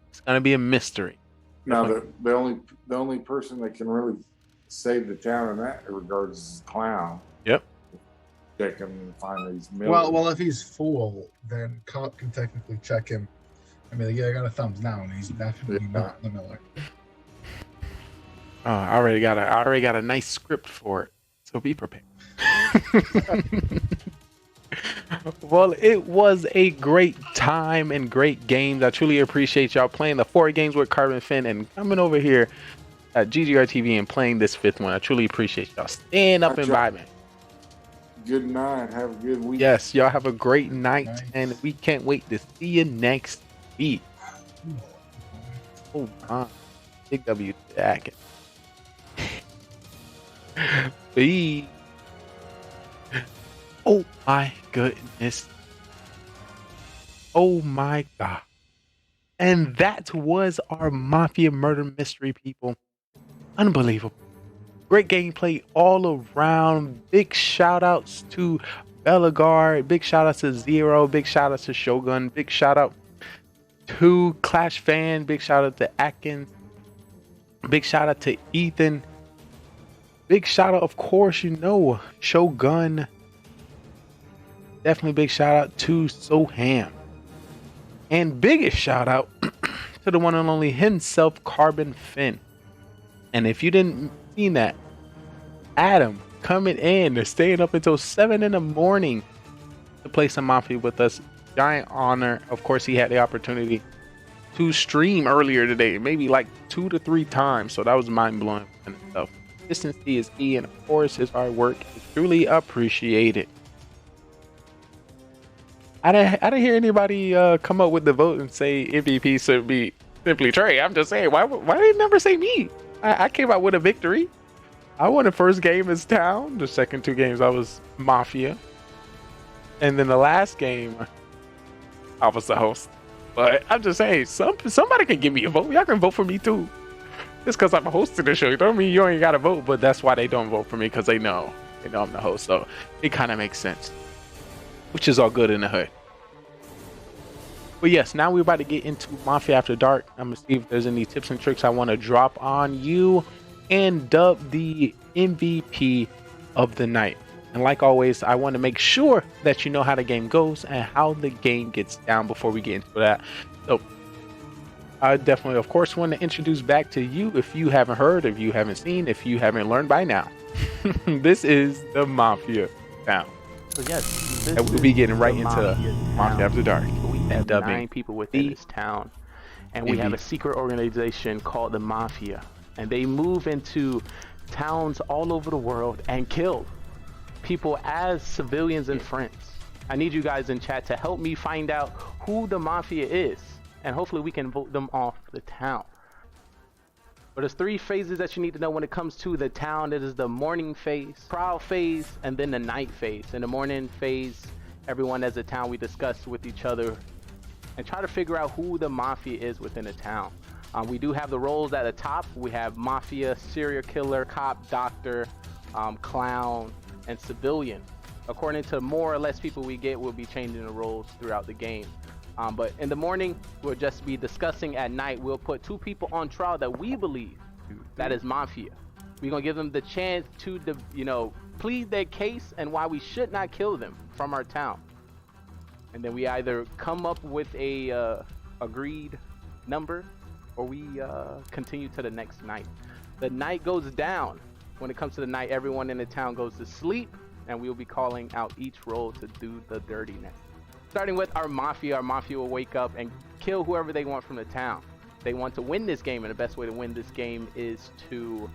It's gonna be a mystery. Now the only person that can really save the town in that regards is Clown. Yep. They can find these Miller. Well, if he's Fool, then Cop can technically check him. I mean, I got a thumbs down. He's definitely not the Miller. I already got a nice script for it, so be prepared. Well, it was a great time and great games. I truly appreciate y'all playing the 4 games with Carbon Finn and coming over here at GGR TV and playing this 5th one. I truly appreciate y'all staying up and vibing. Good night. Have a good week. Yes, y'all have a great night, and we can't wait to see you next week. Oh my, big W jacket. Bye. Oh my goodness. Oh my God. And that was our Mafia murder mystery, people. Unbelievable. Great gameplay all around. Big shout outs to Belagar. Big shout outs to Zero. Big shout outs to Shogun. Big shout out to Clash Fan. Big shout out to Atkins. Big shout out to Ethan. Big shout out, of course, Shogun. Definitely big shout out to Soham. And biggest shout out to the one and only himself, Carbon Finn. And if you didn't see that, Adam coming in, staying up until 7 in the morning to play some Mafia with us. Giant honor. Of course, he had the opportunity to stream earlier today, maybe like 2 to 3 times. So that was mind blowing in itself. Consistency is key, and of course, his hard work is truly appreciated. I didn't hear anybody come up with the vote and say MVP should be simply Trey. I'm just saying, why did they never say me? I came out with a victory. I won the first game as Town. The second 2 games I was Mafia, and then the last game I was the host. But I'm just saying, somebody can give me a vote. Y'all can vote for me too. Just because I'm hosting the show, don't mean you ain't got to vote. But that's why they don't vote for me, because they know I'm the host. So it kind of makes sense, which is all good in the hood. But yes, now we're about to get into Mafia After Dark. I'm gonna see if there's any tips and tricks I want to drop on you and dub the MVP of the night. And like always, I want to make sure that you know how the game goes and how the game gets down before we get into that. So I definitely, of course, want to introduce back to you, if you haven't heard, if you haven't seen, if you haven't learned by now. This is the Mafia Town. So yes, and we'll be getting right into Mafia After Dark. We have dubbing 9 people within this town, and we have a secret organization called the Mafia, and they move into towns all over the world and kill people as civilians and friends. I need you guys in chat to help me find out who the Mafia is, and hopefully we can vote them off the town. But there's 3 phases that you need to know when it comes to the town. It is the morning phase, prowl phase, and then the night phase. In the morning phase, everyone as a town, we discuss with each other and try to figure out who the Mafia is within a town. We do have the roles at the top. We have Mafia, serial killer, cop, doctor, clown, and civilian. According to more or less people we get, we'll be changing the roles throughout the game. But in the morning, we'll just be discussing. At night, we'll put 2 people on trial that we believe that is Mafia. We're gonna give them the chance to, plead their case and why we should not kill them from our town. And then we either come up with a agreed number, or we continue to the next night. The night goes down. When it comes to the night, everyone in the town goes to sleep, and we'll be calling out each role to do the dirtiness. Starting with our Mafia will wake up and kill whoever they want from the town. They want to win this game, and the best way to win this game is to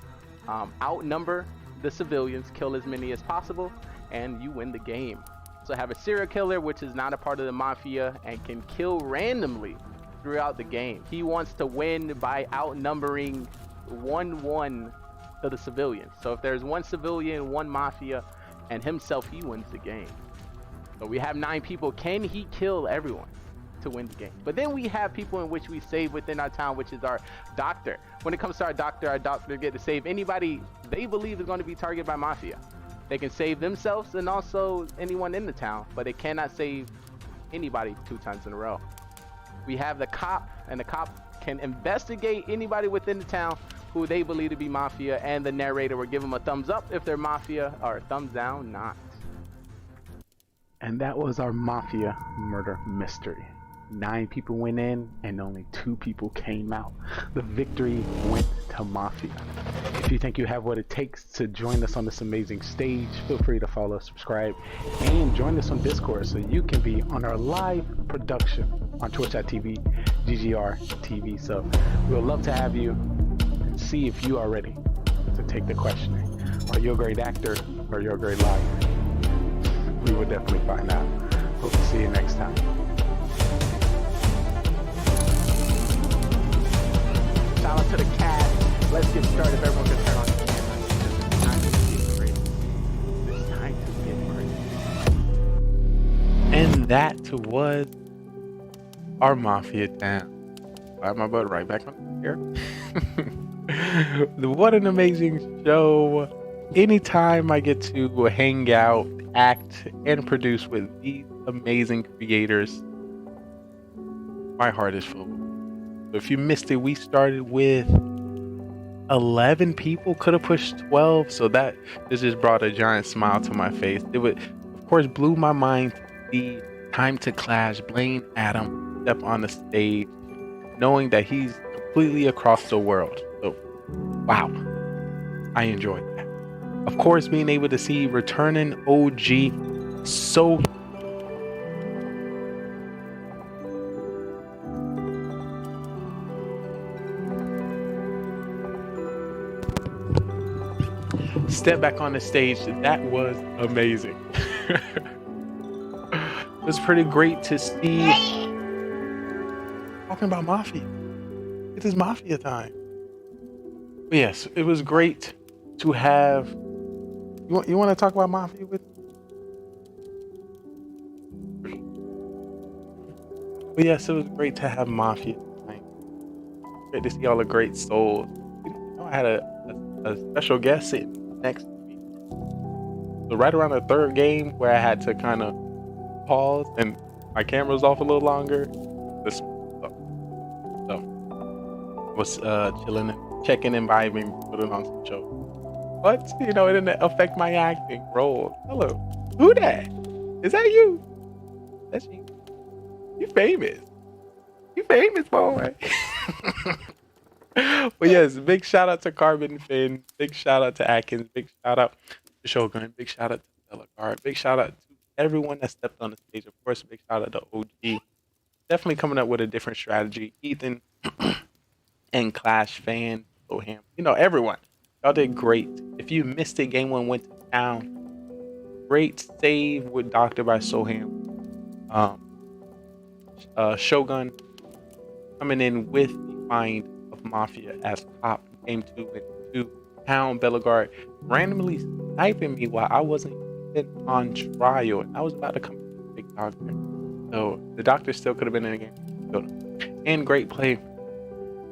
outnumber the civilians, kill as many as possible, and you win the game. So have a serial killer, which is not a part of the Mafia and can kill randomly throughout the game. He wants to win by outnumbering 1-1 to the civilians. So if there's 1 civilian, 1 Mafia, and himself, he wins the game. So we have 9 people. Can he kill everyone to win the game? But then we have people in which we save within our town, which is our doctor. When it comes to our doctor get to save anybody they believe is going to be targeted by Mafia. They can save themselves and also anyone in the town, but they cannot save anybody 2 times in a row. We have the cop, and the cop can investigate anybody within the town who they believe to be Mafia, and the narrator will give them a thumbs up if they're Mafia, or a thumbs down not. And that was our Mafia murder mystery. 9 people went in and only 2 people came out. The victory went to Mafia. If you think you have what it takes to join us on this amazing stage, feel free to follow, subscribe, and join us on Discord so you can be on our live production on twitch.tv, GGR TV. So we'll love to have you and see if you are ready to take the questioning. Are you a great actor or you're a great liar? We will definitely find out. Hope to see you next time. Shout out to the cat. Let's get started. If everyone can turn on the camera. It's time to get crazy. It's time to get crazy. And that was our Mafia Town. I have my butt right back on here. What an amazing show. Anytime I get to hang out, act, and produce with these amazing creators, my heart is full. If you missed it, we started with 11 people, could have pushed 12, so that just brought a giant smile to my face. It would, of course, blew my mind to see Time to Clash, Blaine Adam step on the stage, knowing that he's completely across the world. So, wow, I enjoyed that. Of course, being able to see returning OG, so step back on the stage. That was amazing. It was pretty great to see. Talking about Mafia. It is Mafia time. But yes, it was great to have. You want to talk about Mafia with me? But yes, it was great to have Mafia tonight. Great to see all the great souls. I had a special guest sitting next to me. So right around the third game where I had to kind of pause and my camera was off a little longer, so I was chilling and checking and vibing, putting on some show. But it didn't affect my acting role. Hello, who that? Is that you? That's you. You famous. You famous, boy. But yes, big shout out to Carbon Finn. Big shout out to Atkins. Big shout out to Shogun. Big shout out to Delicard. Big shout out to everyone that stepped on the stage. Of course, big shout out to OG. Definitely coming up with a different strategy. Ethan and Clash fan, Soham. Everyone. Y'all did great. If you missed it, game 1 went to town. Great save with Doctor by Soham. Shogun coming in with the find of Mafia as top. Game 2 went to town. Bellegarde randomly sniping me while I wasn't even on trial, and I was about to come to the big doctor. So the doctor still could have been in the game. And great play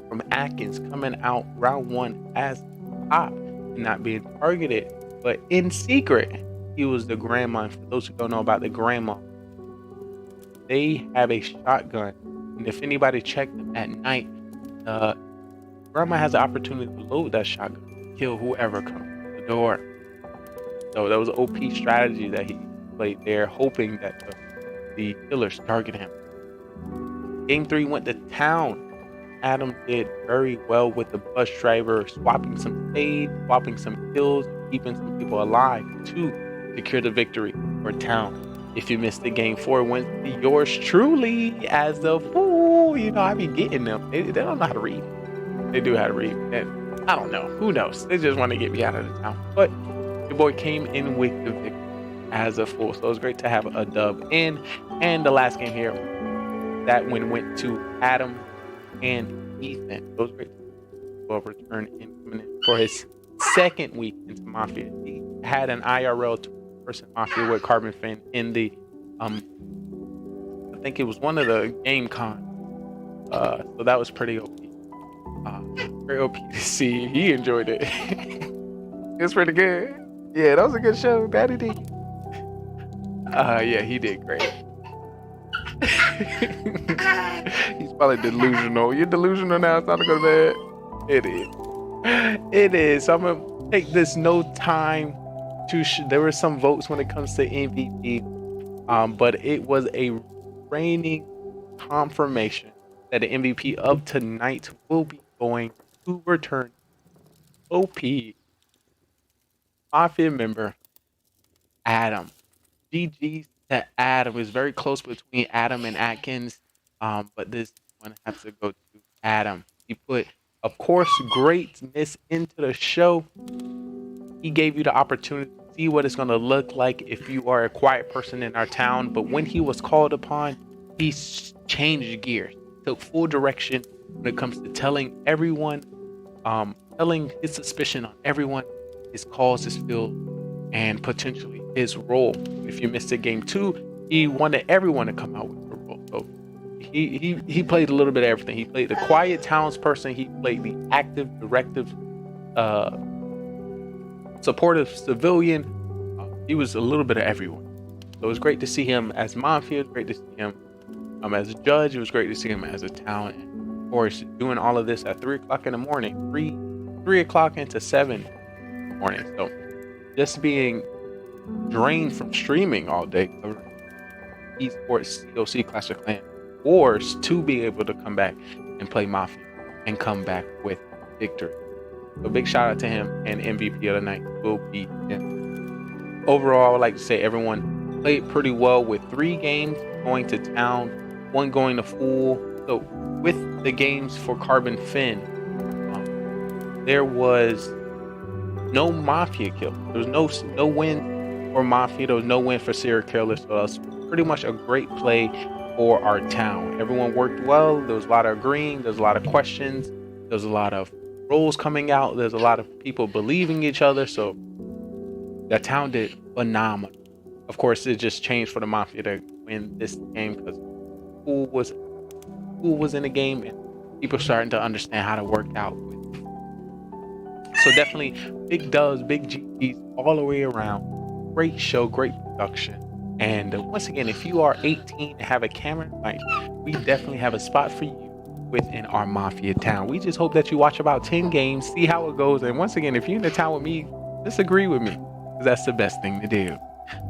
from Atkins coming out round 1 as top and not being targeted, but in secret he was the grandma. For those who don't know about the grandma, they have a shotgun, and if anybody checked them at night, grandma has the opportunity to load that shotgun, kill whoever comes to the door. So that was an OP strategy that he played there, hoping that the killers target him. Game 3 went to town. Adam did very well with the bus driver, swapping some saves, swapping some kills, keeping some people alive to secure the victory for town. If you missed the game 4, went to yours truly as the fool. I be getting them. They don't know how to read. They do how to read. And I don't know. Who knows? They just want to get me out of the town. But your boy came in with the victory as a fool. So it was great to have a dub in. And the last game here, that one went to Adam and Ethan. It was great to return in coming in for his second week into Mafia. He had an IRL 2-person Mafia with Carbon Finn in the I think it was one of the game con. So that was pretty OP. Very OP to see. He enjoyed it. It was pretty good. Yeah, that was a good show. Daddy D. Yeah, he did great. He's probably delusional. You're delusional now. It's time to go to bed. It is. It is. So I'm gonna take this no time to. There were some votes when it comes to MVP, but it was a reigning confirmation that the MVP of tonight will be going to return OP Mafia member Adam. GG's to Adam. It was very close between Adam and Atkins, but this one has to go to Adam. He put, of course, greatness into the show. He gave you the opportunity to see what it's going to look like if you are a quiet person in our town. But when he was called upon, he changed gears, took full direction when it comes to telling everyone, telling his suspicion on everyone, his cause, his field, and potentially his role. If you missed it, game 2, he wanted everyone to come out with a role. So he played a little bit of everything. He played the quiet townsperson. He played the active, directive, supportive civilian. He was a little bit of everyone. So it was great to see him as Mafia. It was great to see him as a judge. It was great to see him as a talent. And of course, doing all of this at 3 o'clock in the morning, 3 o'clock into 7 in the morning. So just being drained from streaming all day, covering esports, COC, Clash of Clans, Wars, to be able to come back and play Mafia and come back with victory. So big shout out to him, and MVP of the night will be him. Overall, I would like to say everyone played pretty well with 3 games going to town, 1 going to full. So with the games for Carbon Finn, there was no mafia kill. There was no win for mafia. There was no win for serial killers. So that's pretty much a great play for our town. Everyone worked well. There was a lot of agreeing. There's a lot of questions. There's a lot of roles coming out. There's a lot of people believing each other. So the town did phenomenal. Of course, it just changed for the mafia to win this game because who was in the game and people starting to understand how to work out with it. So definitely big dubs, big G's all the way around. Great show, great production. And once again, if you are 18 and have a camera, we definitely have a spot for you within our Mafia town. We just hope that you watch about 10 games, see how it goes. And once again, if you're in the town with me, just agree with me, because that's the best thing to do.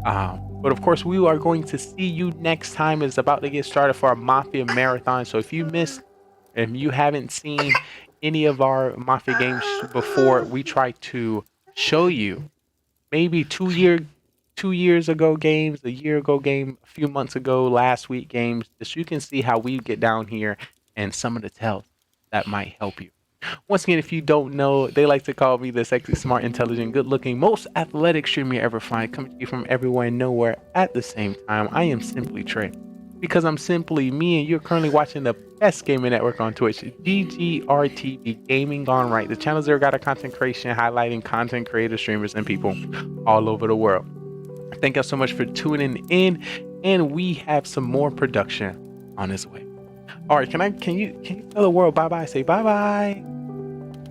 But of course, we are going to see you next time. It's about to get started for our Mafia marathon. So if you haven't seen any of our Mafia games before, we try to show you maybe 2 years ago games, a year ago game, a few months ago, last week games, just so you can see how we get down here and some of the tells that might help you. Once again, if you don't know, they like to call me the sexy, smart, intelligent, good-looking, most athletic streamer you ever find, coming to you from everywhere and nowhere at the same time. I am simply Trey, because I'm simply me, and you're currently watching the best gaming network on Twitch, GGRTV, Gaming GoneRight. The channel's there got a content creation highlighting content creators, streamers, and people all over the world. Thank you so much for tuning in, and we have some more production on its way. All right, can you tell the world bye-bye? Say bye-bye.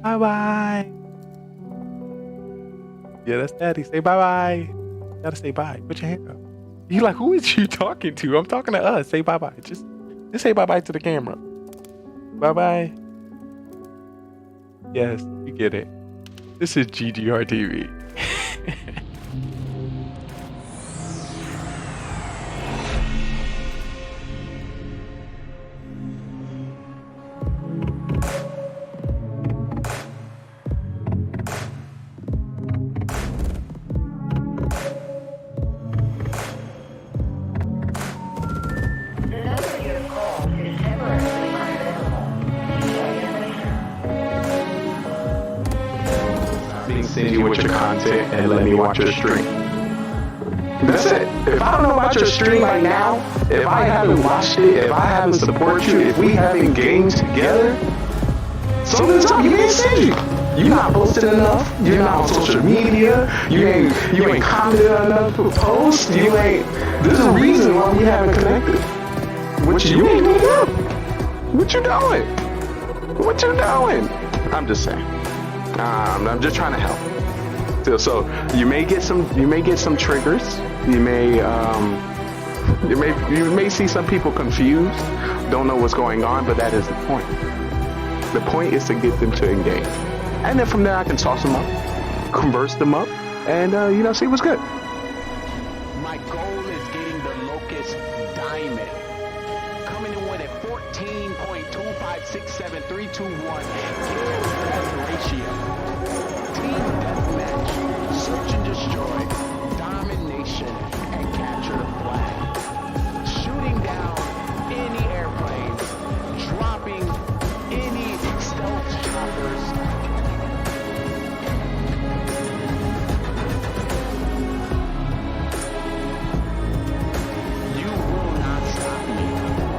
Bye-bye. Yeah, that's Daddy. Say bye-bye. You gotta say bye. Put your hand up. You like, who is you talking to? I'm talking to us. Say bye-bye. Just say bye-bye to the camera. Bye-bye. Yes, you get it. This is GGR TV. Send you with your content and let me watch your stream. That's it. If I don't know about your stream right now, if I haven't watched it, if I haven't supported you, if we haven't gamed together, something's up. You ain't send you. You're not posting enough. You're not on social media. You ain't commented on enough posts. You ain't. There's a reason why we haven't connected. What you ain't doing up? What you doing? What you doing? I'm just saying. I'm just trying to help. So you may get some triggers. You may see some people confused, don't know what's going on, but that is the point. The point is to get them to engage, and then from there I can toss them up, converse them up, and see what's good. My goal is getting the Locust Diamond, coming in with a 14.2567321 ratio. Team deathmatch, search and destroy, domination, and capture the flag. Shooting down any airplanes, dropping any stealth choppers. You will not stop me.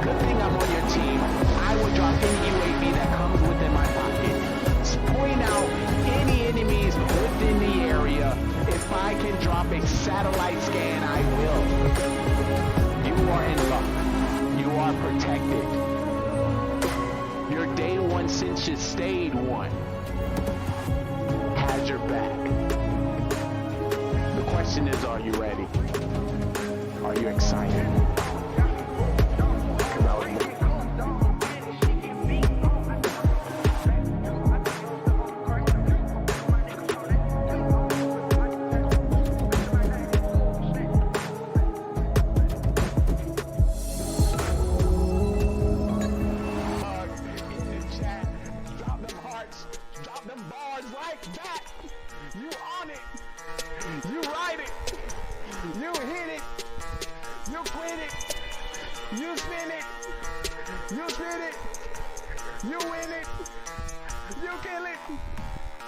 Good thing I'm on your team. I will drop any UAV that comes within my pocket. Point out any enemies within the area. If I can drop a satellite scan, I will. You are in luck. You are protected. Your day one since you stayed one has your back. The question is, are you ready? Are you excited?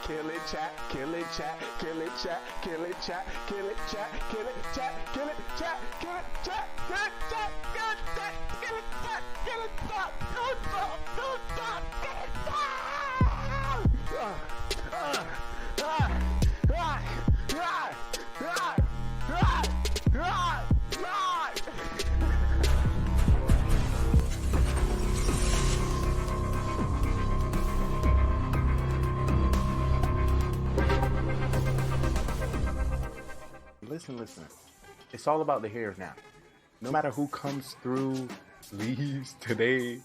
kill it, chat, kill it, chat, kill it, chat, kill it, chat, kill it, chat, kill it, chat, kill it, chat, kill it, chat, kill it, chat, kill it, chat, kill it, chat, kill it, stop, don't stop, don't stop, kill it, Listen. It's all about the hairs now. No matter who comes through, leaves today,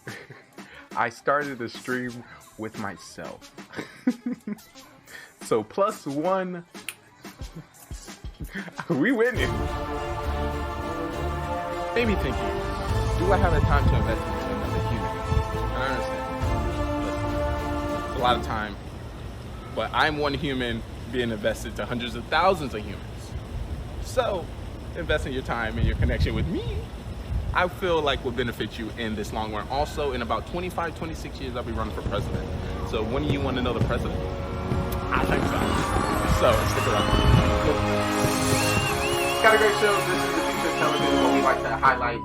I started a stream with myself. So +1, we winning. Maybe thinking, do I have the time to invest into another human? And I understand. Listen, it's a lot of time, but I'm one human being invested to hundreds of thousands of humans. So, investing your time and your connection with me, I feel like will benefit you in this long run. Also, in about 25, 26 years, I'll be running for president. So, when do you want to know the president? I think so. So, stick around. Got a great show. This is the future of television where we like to highlight,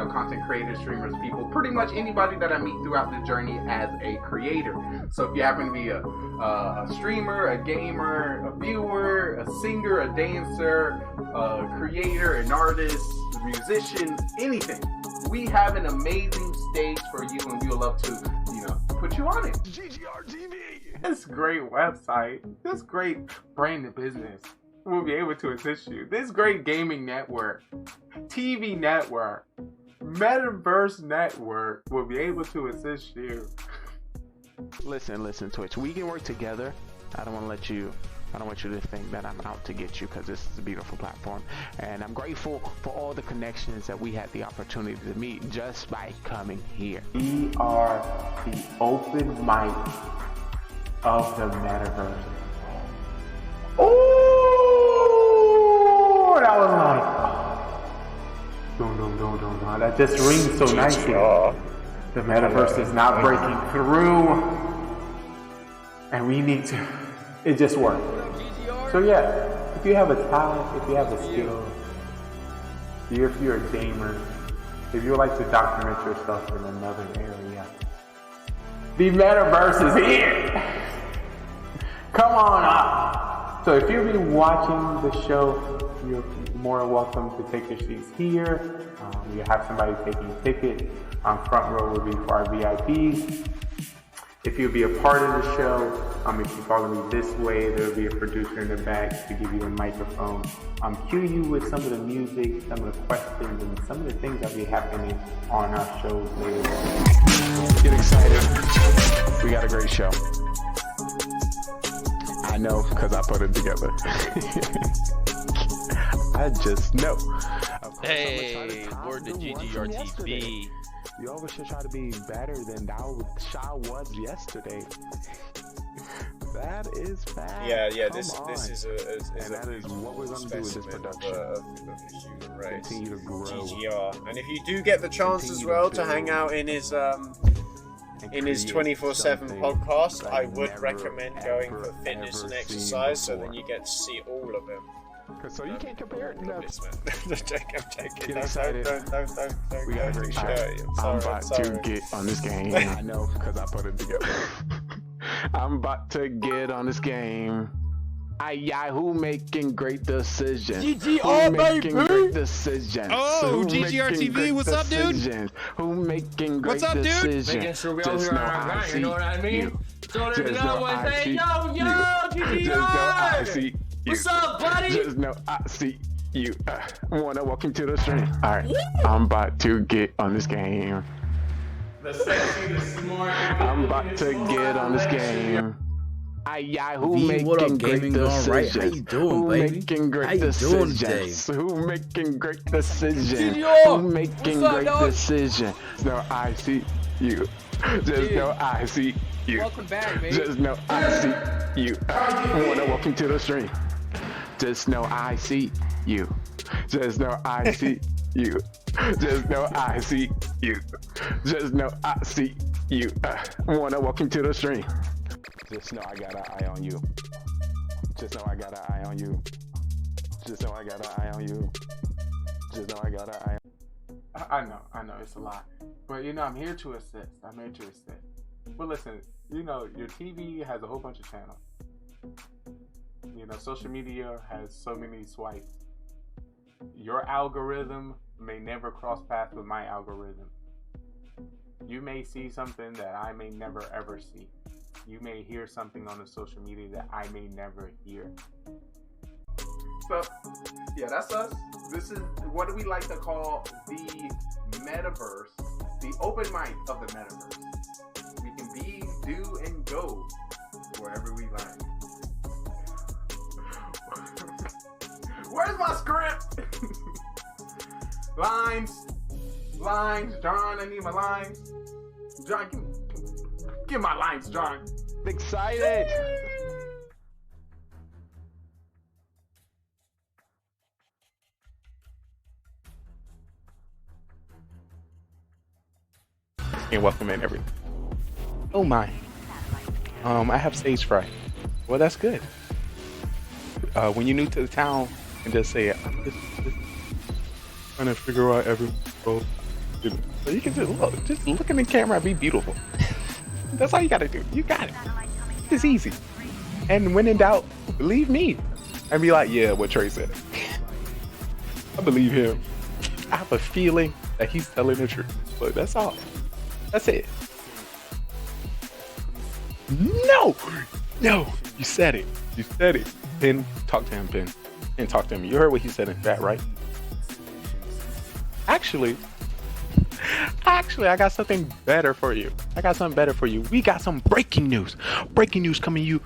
content creators, streamers, people, pretty much anybody that I meet throughout the journey as a creator. So if you happen to be a streamer, a gamer, a viewer, a singer, a dancer, a creator, an artist, a musician, anything, we have an amazing stage for you, and we would love to, put you on it. GGR TV. This great website, this great branded business will be able to assist you. This great gaming network, TV network, Metaverse network will be able to assist you. Listen, Twitch. We can work together. I don't want you to think that I'm out to get you, because this is a beautiful platform. And I'm grateful for all the connections that we had the opportunity to meet just by coming here. We are the open mic of the Metaverse. Oh, that was like, don't. That just rings so nicely. The Metaverse is not breaking through, and we need to. It just worked. So yeah, if you have a talent, if you have a skill, if you're a gamer, if you would like to document yourself in another area, the Metaverse is here. Come on up. So if you've been watching the show, you're more than welcome to take your seats here. You have somebody taking a ticket. Front row will be for our VIPs. If you'll be a part of the show, if you follow me this way, there'll be a producer in the back to give you a microphone. Cue you with some of the music, some of the questions, and some of the things that will be happening on our shows later on. Get excited. We got a great show. I know, because I put it together. I just know. Hey, word to GGR TV. You always should try to be better than Shaw was yesterday. That is bad. Yeah. This is what we're going to do with this production. Right. Continue to grow. GGR. And if you do get the chance as well to hang out in his 24/7 podcast, I would recommend going for fitness and exercise, so then you get to see all of him. So you can't compare it. No. I'm joking. Get excited. Don't. We got a great show. I'm about to get on this game. I know, because I put it together. I'm about to get on this game. Who making great decisions? GGR, baby! Great decisions. Oh, GGR TV, what's up, dude? Who making great decisions? Making sure we all hear our guy, you know what I mean? So there's no one saying, yo, GGR! What's up, buddy? Just know I see you. Wanna walk into the stream? Alright, I'm about to get on this game. The sexy, the smart. I'm about to get on this game. Who making what up, great Gaming GoneRight? How you doing, Who baby? making great How you doing today? decisions? Who making great decisions? GGR! Who making What's up, great dog? decisions? No, I see you. Just know I see you. Welcome back, baby. Just know I see you. Wanna walk into the stream? Just know I see you. Just know I see you. Just know I see you. Just know I see you. Wanna walk into the stream? Just know I got an eye on you. Just know I got an eye on you. Just know I got an eye on you. Just know I got an eye on I know, it's a lot. But I'm here to assist. I'm here to assist. But listen, your TV has a whole bunch of channels. Social media has so many swipes. Your algorithm may never cross paths with my algorithm. You may see something that I may never ever see. You may hear something on the social media that I may never hear. So, yeah, that's us. This is what do we like to call the metaverse, the open mic of the metaverse. We can be, do, and go wherever we like. Where's my script? Lines, John. I need my lines. John, give my lines, John. Excited. And welcome in, everyone. Oh my. I have stage fright. Well, that's good. When you're new to the town, and just say, I'm just trying to figure out every. So you can just look in the camera and be beautiful. That's all you gotta do. You got it. It's easy. And when in doubt, believe me. And be like, yeah, what Trey said. I believe him. I have a feeling that he's telling the truth. But that's all. That's it. No! You said it. Pin, talk to him, Pin. And talk to him. You heard what he said in chat, right? Actually, I got something better for you. We got some breaking news. Breaking news coming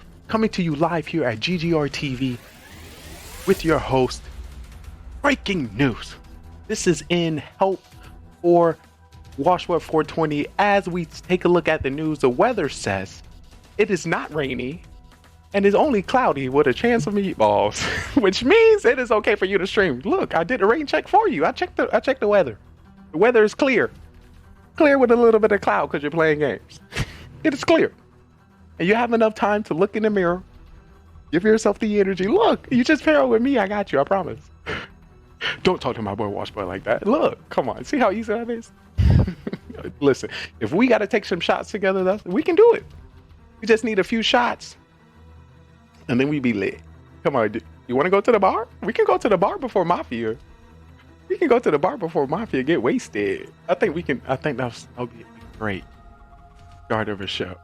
to you live here at GGR TV with your host. Breaking news. This is in help for Washboard 420. As we take a look at the news, the weather says it is not rainy and is only cloudy with a chance of meatballs, which means it is okay for you to stream. Look, I did a rain check for you. I checked the weather. The weather is clear with a little bit of cloud because you're playing games. It is clear, and you have enough time to look in the mirror, give yourself the energy. Look, you just pair up with me. I got you. I promise. Don't talk to my boy Washboy like that. Look, come on. See how easy that is? Listen, if we got to take some shots together, we can do it. We just need a few shots, and then we be lit. Come on, you want to go to the bar? We can go to the bar before Mafia. Get wasted. I think that'll be a great start of a show.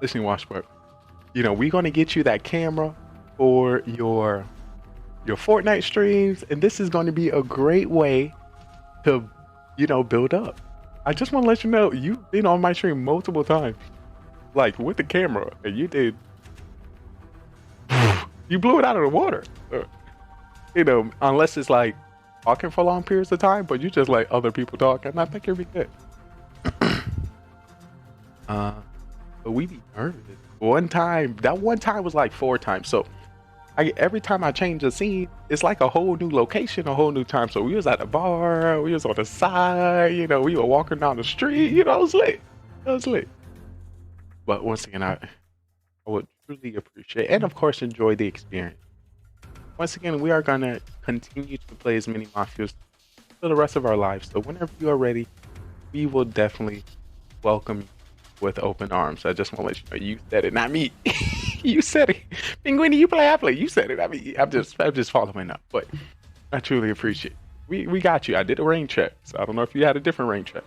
Listen, Washboy, we're going to get you that camera for your Fortnite streams, and this is going to be a great way to, build up. I just want to let you know, you've been on my stream multiple times, like with the camera, and you blew it out of the water. Unless it's like talking for long periods of time, but you just let other people talk, and I think you'll be good. But we be nervous. That one time was like 4 times. So every time I change a scene, it's like a whole new location, a whole new time. So we was at the bar, we was on the side, we were walking down the street, it was lit. But once again, I would truly appreciate and of course enjoy the experience. Once again, we are gonna continue to play as many Mafias for the rest of our lives. So whenever you are ready, we will definitely welcome you with open arms. I just want to let you know, you said it, not me. You said it. Penguini, you play, I play. You said it. I mean, I'm just following up. But I truly appreciate it. We got you. I did a rain check, so I don't know if you had a different rain check.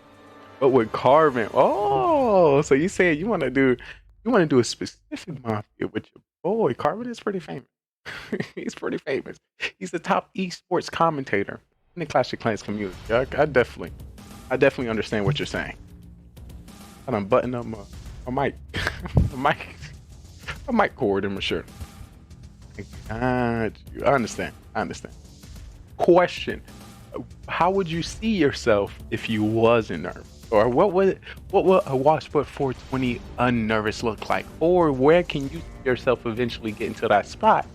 But with Carvin, so you said you want to do a specific Mafia with your boy. Carvin is pretty famous. He's pretty famous. He's the top esports commentator in the Clash of Clans community. I definitely understand what you're saying. I done button up my mic cord in my shirt. I understand. Question: how would you see yourself if you wasn't nervous? Or what would a Washboard 420 unnervous look like? Or where can you see yourself eventually getting to that spot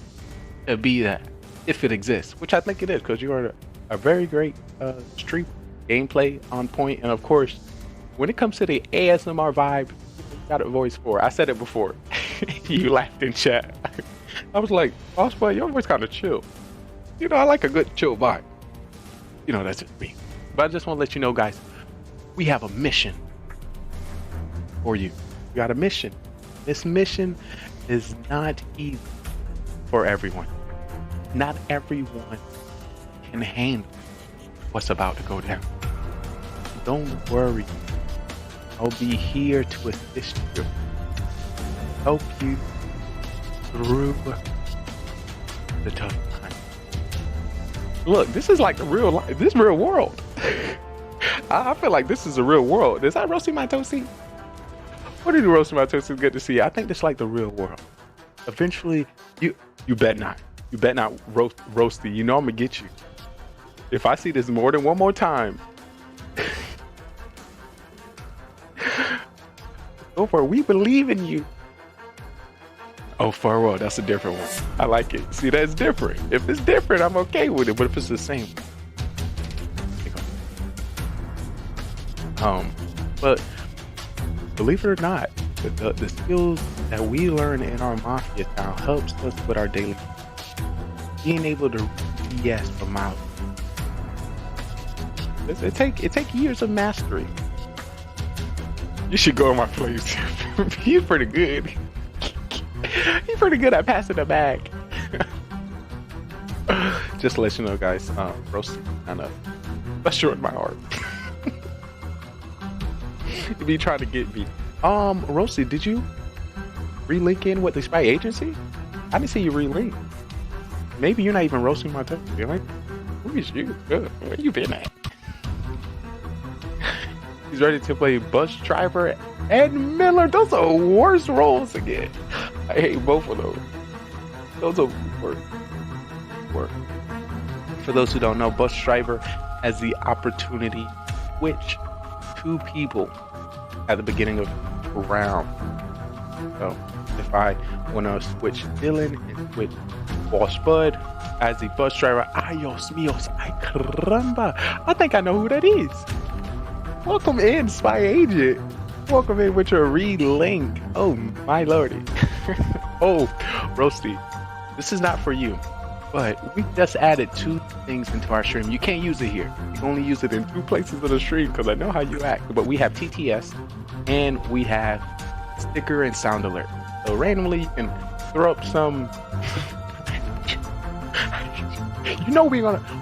to be that, if it exists? Which I think it is, because you are a very great stream gameplay on point, and of course, when it comes to the ASMR vibe, got a voice for. I said it before. You laughed in chat. I was like, Bossboy, your voice kind of chill. You know, I like a good chill vibe. You know, that's just me. But I just want to let you know, guys, we have a mission for you. We got a mission. This mission is not easy for everyone. Not everyone can handle what's about to go down. Don't worry. I'll be here to assist you. Help you through the tough time. Look, this is like the real life. This real world. I feel like this is a real world. Is that Roasty My Toasty? What did you Roasty My Toasty? Good to see you. I think this is like the real world. Eventually, you bet not. You bet not, Roasty. You know I'm gonna get you. If I see this more than one more time. Go for it. We believe in you. Oh, Farwell, that's a different one. I like it. See, that's different. If it's different, I'm okay with it. But if it's the same, but believe it or not, the skills that we learn in our Mafia town helps us with our daily being able to yes for miles. It take years of mastery. You should go in my place. He's pretty good. He's pretty good at passing the bag. Just to let you know, guys, Roasty kind of that's short my heart. If you try to get me, Roasty, did you relink in with the spy agency? I didn't see you relink. Maybe you're not even roasting my toast. You're like, who is you? Where you been at? He's ready to play bus driver and Miller. Those are worst roles again. I hate both of those. Those are worst. For those who don't know, bus driver has the opportunity to switch two people at the beginning of a round. So if I want to switch Dylan and switch Boss Bud as the bus driver, ayos míos, ay caramba, I think I know who that is. Welcome in, Spy Agent. Welcome in with your relink. Oh my lordy. Oh, Roasty, this is not for you, but we just added 2 things into our stream. You can't use it here. You can only use it in 2 places of the stream because I know how you act. But we have TTS and we have sticker and sound alert. So randomly you can throw up some. You know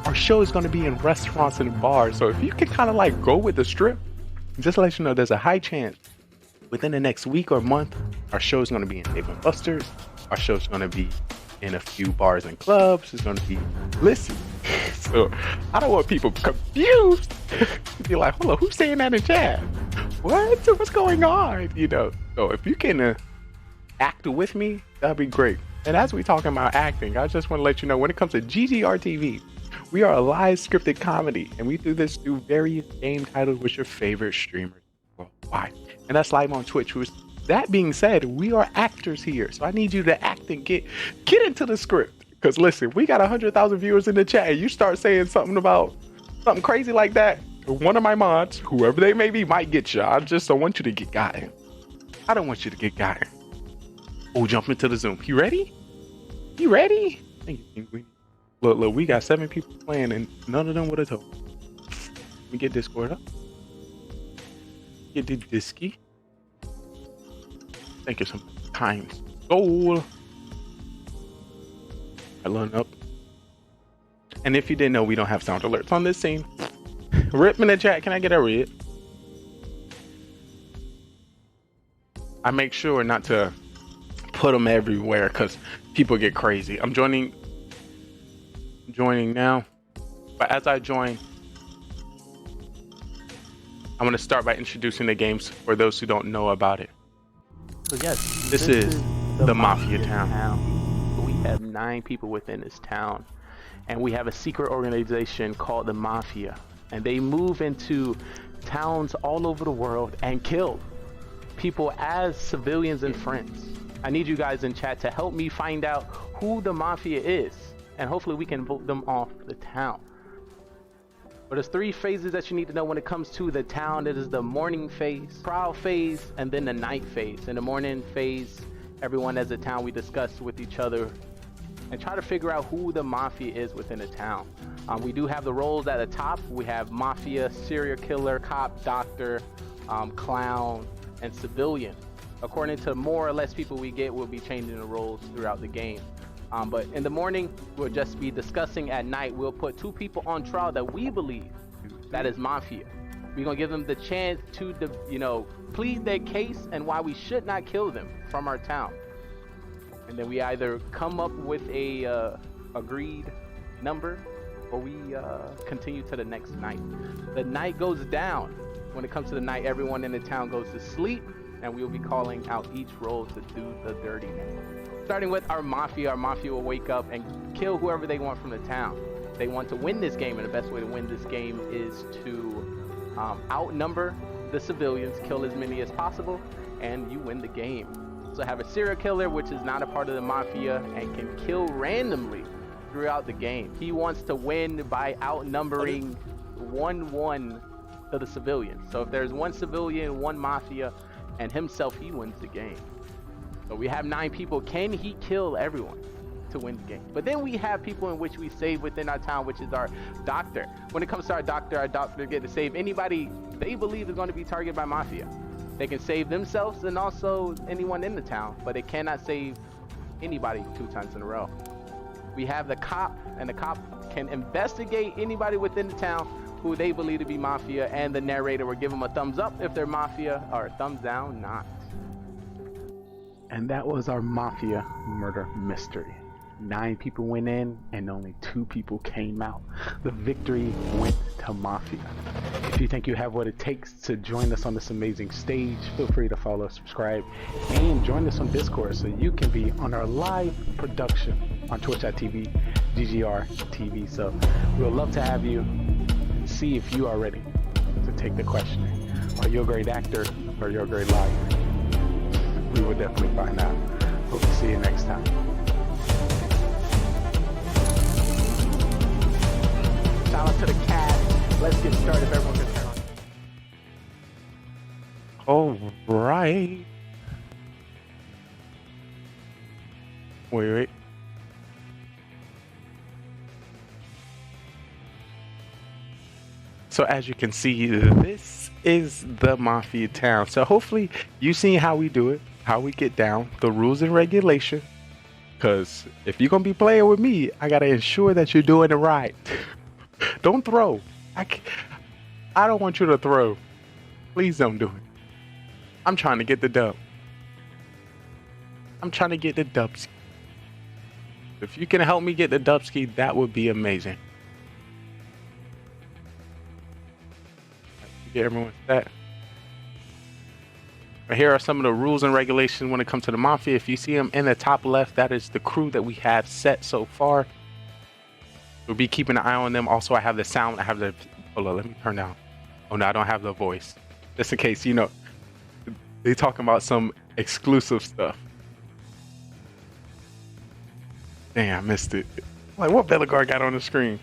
our show is gonna be in restaurants and bars. So if you can kind of like go with the strip, just to let you know, there's a high chance within the next week or month, our show is gonna be in Dave & Buster's. Our show is gonna be in a few bars and clubs. It's gonna be listen. So I don't want people confused. Be like, hold on, who's saying that in chat? What's going on? You know. So if you can act with me, that'd be great. And as we talking about acting, I just want to let you know when it comes to GGR TV, we are a live scripted comedy, and we do this through various game titles with your favorite streamers worldwide. And that's live on Twitch. That being said, we are actors here, so I need you to act and get into the script. Because listen, we got 100,000 viewers in the chat, and you start saying something about something crazy like that, one of my mods, whoever they may be, might get you. I just don't want you to get gotten. I don't want you to get gotten. Oh, jump into the Zoom. You ready? You ready? Thank you, Penguin. Look, we got 7 people playing, and none of them would have told. We get Discord up. Get the Disky. Thank you so much. Times goal. I learned up. And if you didn't know, we don't have sound alerts on this scene. Rip in the chat. Can I get a rip? I make sure not to put them everywhere because people get crazy. I'm joining now, but as I join, I'm going to start by introducing the games for those who don't know about it. So yes, this is the Mafia town. We have 9 people within this town, and we have a secret organization called the Mafia, and they move into towns all over the world and kill people as civilians and friends. I need you guys in chat to help me find out who the Mafia is, and hopefully we can vote them off the town. But there's 3 phases that you need to know when it comes to the town. It is the morning phase, trial phase, and then the night phase. In the morning phase, everyone as a town, we discuss with each other and try to figure out who the Mafia is within the town. We do have the roles at the top. We have Mafia, serial killer, cop, doctor, clown, and civilian. According to more or less people we get, we'll be changing the roles throughout the game. But in the morning, we'll just be discussing. At night, we'll put 2 people on trial that we believe that is Mafia. We're gonna give them the chance to, plead their case and why we should not kill them from our town. And then we either come up with a agreed number, or we continue to the next night. The night goes down. When it comes to the night, everyone in the town goes to sleep, and we'll be calling out each role to do the dirty name. Starting with our Mafia will wake up and kill whoever they want from the town. They want to win this game, and the best way to win this game is to outnumber the civilians, kill as many as possible, and you win the game. So have a serial killer, which is not a part of the Mafia and can kill randomly throughout the game. He wants to win by outnumbering 1-1 to the civilians. So if there's 1 civilian, 1 Mafia, and himself, he wins the game. So we have 9 people. Can he kill everyone to win the game? But then we have people in which we save within our town, which is our doctor. When it comes to our doctor get to save anybody they believe is going to be targeted by Mafia. They can save themselves and also anyone in the town, but they cannot save anybody 2 times in a row. We have the cop, and the cop can investigate anybody within the town who they believe to be Mafia, and the narrator will give them a thumbs up if they're Mafia, or a thumbs down not. And that was our Mafia murder mystery. 9 people went in and only 2 people came out. The victory went to Mafia. If you think you have what it takes to join us on this amazing stage, feel free to follow, subscribe, and join us on Discord so you can be on our live production on twitch.tv, GGR TV. So we'll love to have you. See if you are ready to take the questioning. Are you a great actor or you're a great liar? We will definitely find out. Hope to see you next time. Shout out to the cat. Let's get started. Everyone can turn on. All right. Wait. So as you can see, this is the Mafia town. So hopefully you see how we do it, how we get down, the rules and regulation. Because if you're going to be playing with me, I got to ensure that you're doing it right. Don't throw. I don't want you to throw. Please don't do it. I'm trying to get the dub. I'm trying to get the dubski. If you can help me get the dubski, that would be amazing. Get everyone set. Here are some of the rules and regulations when it comes to the Mafia. If you see them in the top left, that is the crew that we have set so far. We'll be keeping an eye on them. Also, I have the sound. I have the... Hold on, let me turn down. Oh, no, I don't have the voice. Just in case, they talking about some exclusive stuff. Dang, I missed it. Like, what Bellegarde got on the screen?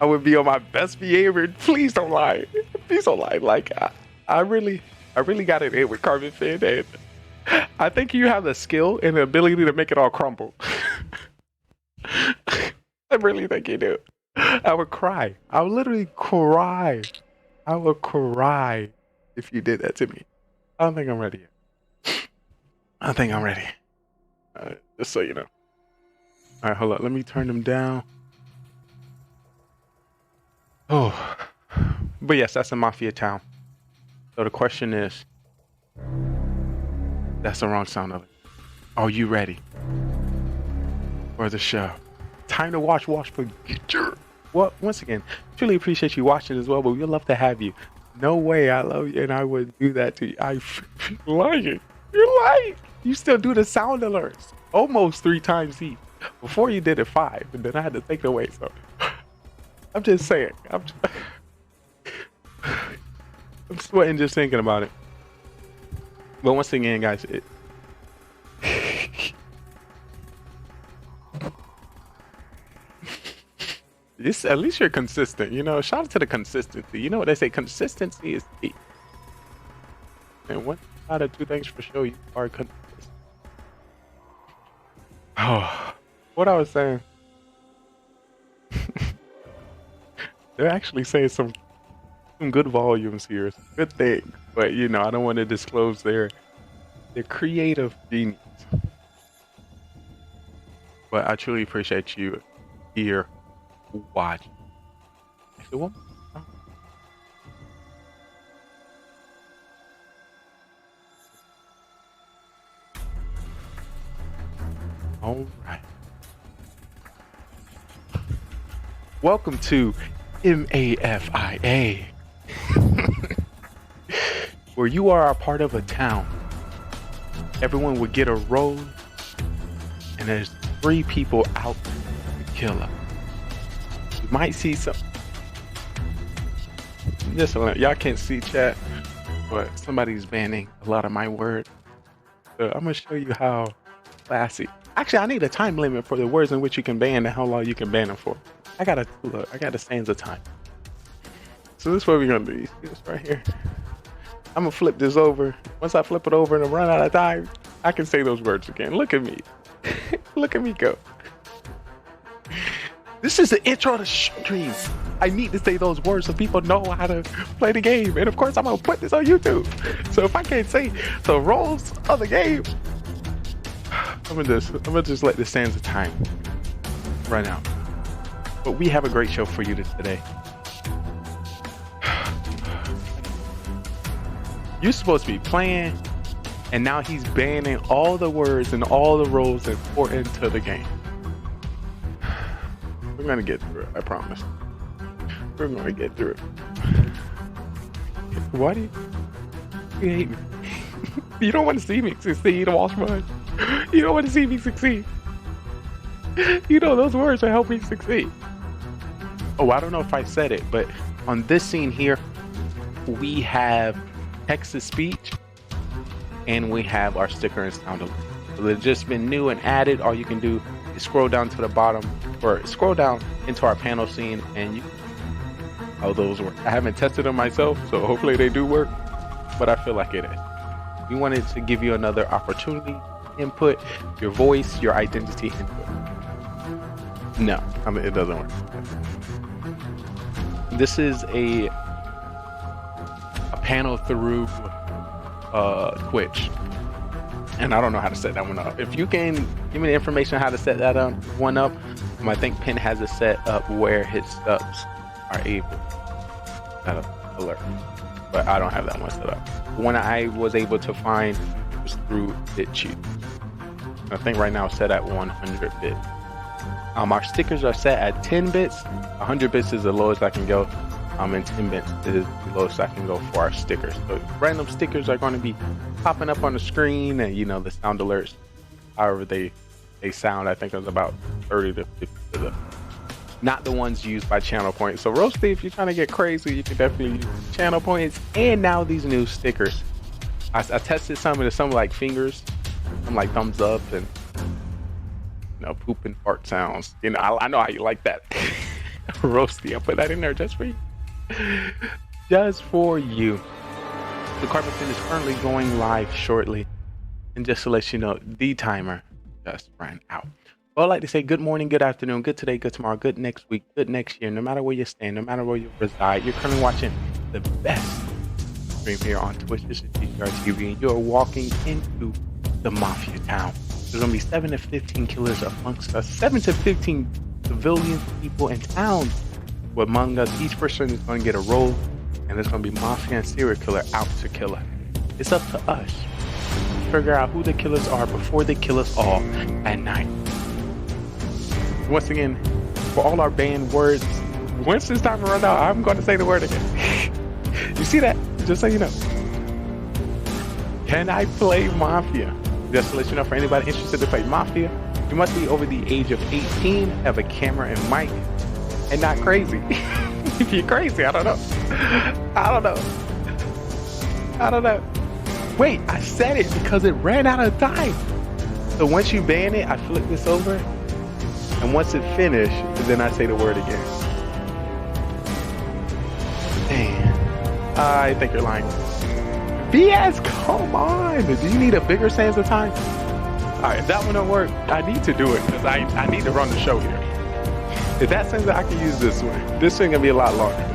I would be on my best behavior. Please don't lie. Please don't lie. Like, I really got it in with Carbon Fin, and I think you have the skill and the ability to make it all crumble. I really think you do. I would cry. I would literally cry. I would cry if you did that to me. I don't think I'm ready yet. I think I'm ready. Just so you know. All right, hold on. Let me turn them down. Oh. But yes, that's a Mafia town. So the question is, that's the wrong sound of it. Are you ready for the show? Time to watch for future. Well, once again, truly appreciate you watching as well, but we'd love to have you. No way, I love you, and I would do that to you. I'm lying. You're lying. You still do the sound alerts almost 3 times each. Before you did it 5, and then I had to take it away. So I'm just saying. I'm sweating just thinking about it. But once again, guys, At least you're consistent. You know, shout out to the consistency. You know what they say? Consistency is key. And one out of two things for sure, you are consistent. Oh, what I was saying. They're actually saying some good volumes here. Some good things. But, you know, I don't want to disclose their creative genius. But I truly appreciate you here watching. Actually, one more. All right. Welcome to Mafia, where you are a part of a town. Everyone would get a role, and there's 3 people out to kill them. You might see some. Just y'all can't see chat, but somebody's banning a lot of my words. So I'm gonna show you how classy. Actually, I need a time limit for the words in which you can ban and how long you can ban them for. I got a stanza time. So this is what we're gonna do. You see this right here? I'm gonna flip this over. Once I flip it over and I run out of time, I can say those words again. Look at me. Look at me go. This is the intro to Stream. I need to say those words so people know how to play the game. And of course, I'm gonna put this on YouTube. So if I can't say the roles of the game, I'm gonna just let the sands of time run out. But we have a great show for you today. You're supposed to be playing, and now he's banning all the words and all the roles important to the game. We're gonna get through it, I promise. We're gonna get through it. Why do you hate me? You don't want to see me succeed, Washburn. You don't want to see me succeed. You know those words will help me succeed. Oh, I don't know if I said it, but on this scene here, we have text-to-speech, and we have our sticker and sound alert. So they've just been new and added. All you can do is scroll down to the bottom, or scroll down into our panel scene, and you how those work. I haven't tested them myself, so hopefully they do work, but I feel like it is. We wanted to give you another opportunity to input your voice, your identity input. No, I mean, it doesn't work. This is a panel through Twitch, and I don't know how to set that one up. If you can give me the information on how to set that one up, I think Penn has it set up where his subs are able to alert, but I don't have that one set up. The one I was able to find was through BitChute. I think right now it's set at 100 bits. Our stickers are set at 10 bits. 100 bits is the lowest I can go. And 10 bits is the lowest I can go for our stickers. So random stickers are going to be popping up on the screen, and you know the sound alerts, however they sound. I think it was about 30 to 50 of them. Not the ones used by channel points. So Roasty, if you're trying to get crazy, you can definitely use channel points. And now these new stickers. I tested some, and some like fingers, some like thumbs up, and you know, poop and fart sounds. You know, I know how you like that. Roasty, I'll put that in there just for you. Just for you. The carpet pin is currently going live shortly. And just to let you know, the timer just ran out. Well, I'd like to say good morning, good afternoon, good today, good tomorrow, good next week, good next year. No matter where you stand, no matter where you reside, you're currently watching the best stream here on Twitch. This is GGR TV, and you're walking into the Mafia town. There's gonna be 7 to 15 killers amongst us, 7 to 15 civilian people in town. Among us, each person is going to get a role, and there's going to be Mafia and serial killer out to kill us. It's up to us to figure out who the killers are before they kill us all at night. Once again, for all our banned words, once this time runs out, I'm going to say the word again. You see that? Just so you know. Can I play Mafia? Just to let you know, for anybody interested to play Mafia, you must be over the age of 18, have a camera and mic, and not crazy. If you're crazy, I don't know. Wait, I said it because it ran out of time. So once you ban it, I flip this over, and once it finished, then I say the word again. I think you're lying. BS, come on. Do you need a bigger sands of time? All right, if that one don't work, I need to do it because I need to run the show here. If that sands, I can use this one. This thing gonna be a lot longer.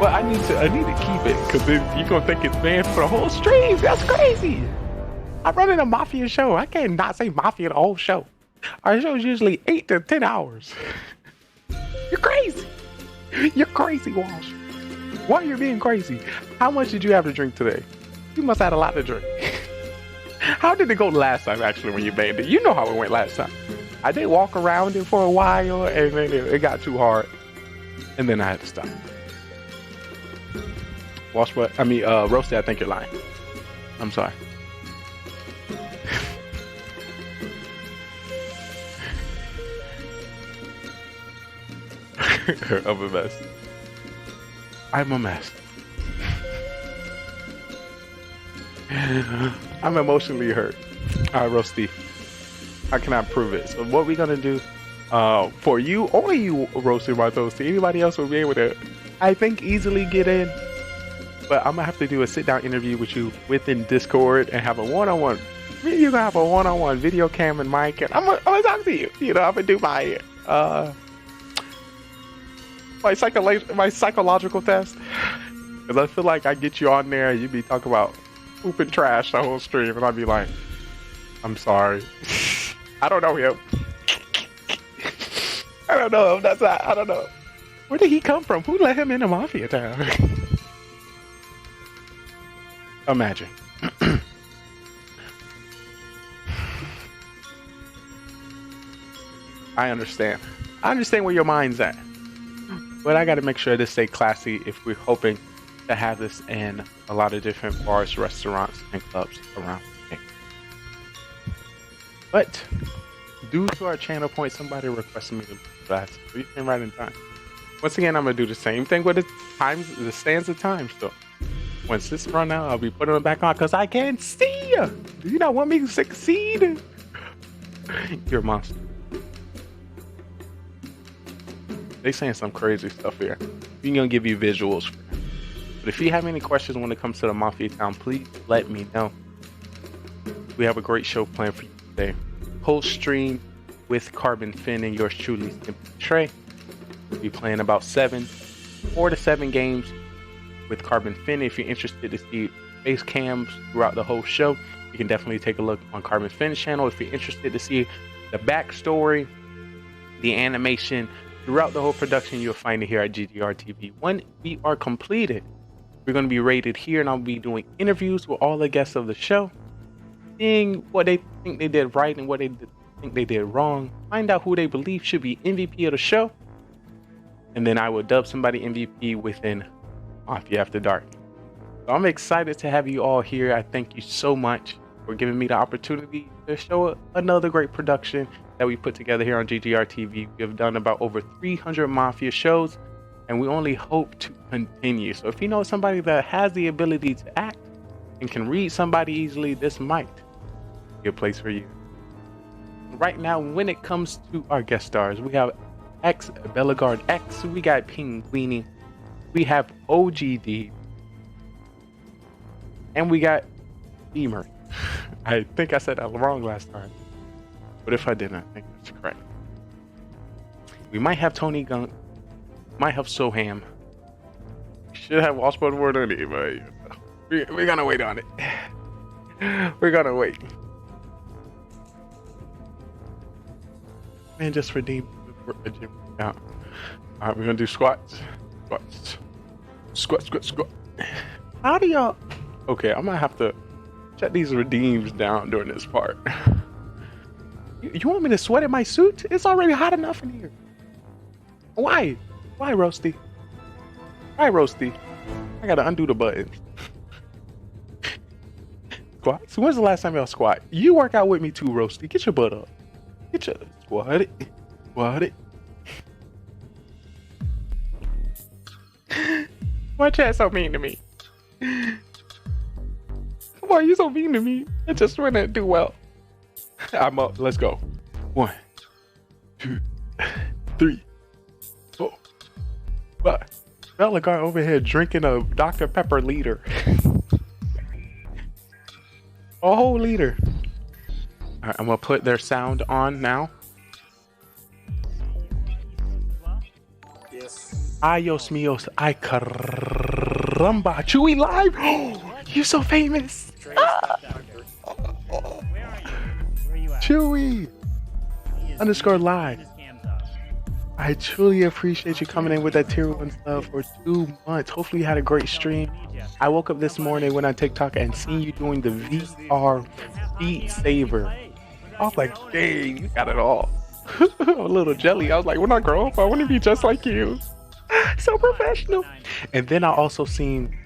But I need to keep it because then you're gonna think it's banned for the whole stream. That's crazy. I'm running a Mafia show. I can't not say Mafia the whole show. Our show is usually 8 to 10 hours. You're crazy. You're crazy, Walsh. Why are you being crazy? How much did you have to drink today? You must have had a lot to drink. How did it go last time, actually, when you banned it? You know how it went last time. I did walk around it for a while, and then it got too hard. And then I had to stop. Walsh, what? I mean, Roasty, I think you're lying. I'm sorry. I'm a mess. I'm a mess. I'm emotionally hurt. All right, Roasty. How can I prove it? So what we're gonna do for you, only you, Roasty, my Toasty. Anybody else will be able to, I think, easily get in. But I'm gonna have to do a sit-down interview with you within Discord and have a one-on-one. You're gonna have a one-on-one video cam and mic, and I'm gonna talk to you. You know, I'm gonna do my psychological test, because I feel like I get you on there and you be talking about pooping trash the whole stream, and I'd be like, I'm sorry. I don't know him. I don't know him. I don't know. Where did he come from? Who let him into Mafia Town? Imagine. I understand. I understand where your mind's at. But I got to make sure this stay classy if we're hoping to have this in a lot of different bars, restaurants, and clubs around the state. But due to our channel point, somebody requested me to class, so you came right in time. Once again, I'm gonna do the same thing with the stands of time still. Once this run out, I'll be putting them back on because I can't see you. Do you not want me to succeed? You're a monster. They saying some crazy stuff here. We're gonna give you visuals. But if you have any questions when it comes to the Mafia Town, please let me know. We have a great show planned for you today. Whole stream with Carbon Finn and yours truly, Trey. We'll be playing about 4 to 7 games with Carbon Finn. If you're interested to see face cams throughout the whole show, you can definitely take a look on Carbon Finn's channel. If you're interested to see the backstory, the animation throughout the whole production, you'll find it here at GGR TV. When we are completed, we're going to be rated here, and I'll be doing interviews with all the guests of the show, seeing what they think they did right and what they think they did wrong, find out who they believe should be MVP of the show, and then I will dub somebody MVP within Mafia After Dark. So I'm excited to have you all here. I thank you so much for giving me the opportunity to show another great production that we put together here on GGR TV. We have done about over 300 Mafia shows, and we only hope to continue. So if you know somebody that has the ability to act and can read somebody easily, this might be a place for you. Right now, when it comes to our guest stars, we have X Bellegarde X, we got Pinguini, we have OGD, and we got Beamer. I think I said that wrong last time, but if I didn't, I think that's correct. We might have Tony Gunk, might have Soham. We should have Washboard Word on it, but we're gonna wait on it. We're gonna wait. Man, just redeem the gym account. Alright, we're gonna do squats. Squat. How do y'all? Okay, I might have to shut these redeems down during this part. You want me to sweat in my suit? It's already hot enough in here. Why? Why, Roasty? Why, Roasty? I gotta undo the buttons. Squat. So when's the last time y'all squat? You work out with me too, Roasty. Get your butt up. Get your squat it. Why chat so mean to me? Why are you so mean to me? I just want to do well. I'm up. Let's go. 1, 2, 3, 4, 5, Bellegarde over here drinking a Dr. Pepper liter. A whole liter. Alright, I'm gonna put their sound on now. Yes. Ayos míos, ay caramba. Chewy live! You're so famous! Chewy! _ live. I truly appreciate you coming in with that tier 1 stuff for 2 months. Hopefully you had a great stream. I woke up this morning, went on TikTok and seen you doing the VR Beat Saber. I was like, dang, you got it all. I'm a little jelly. I was like, when I grow up, I want to be just like you. So professional. And then I also seen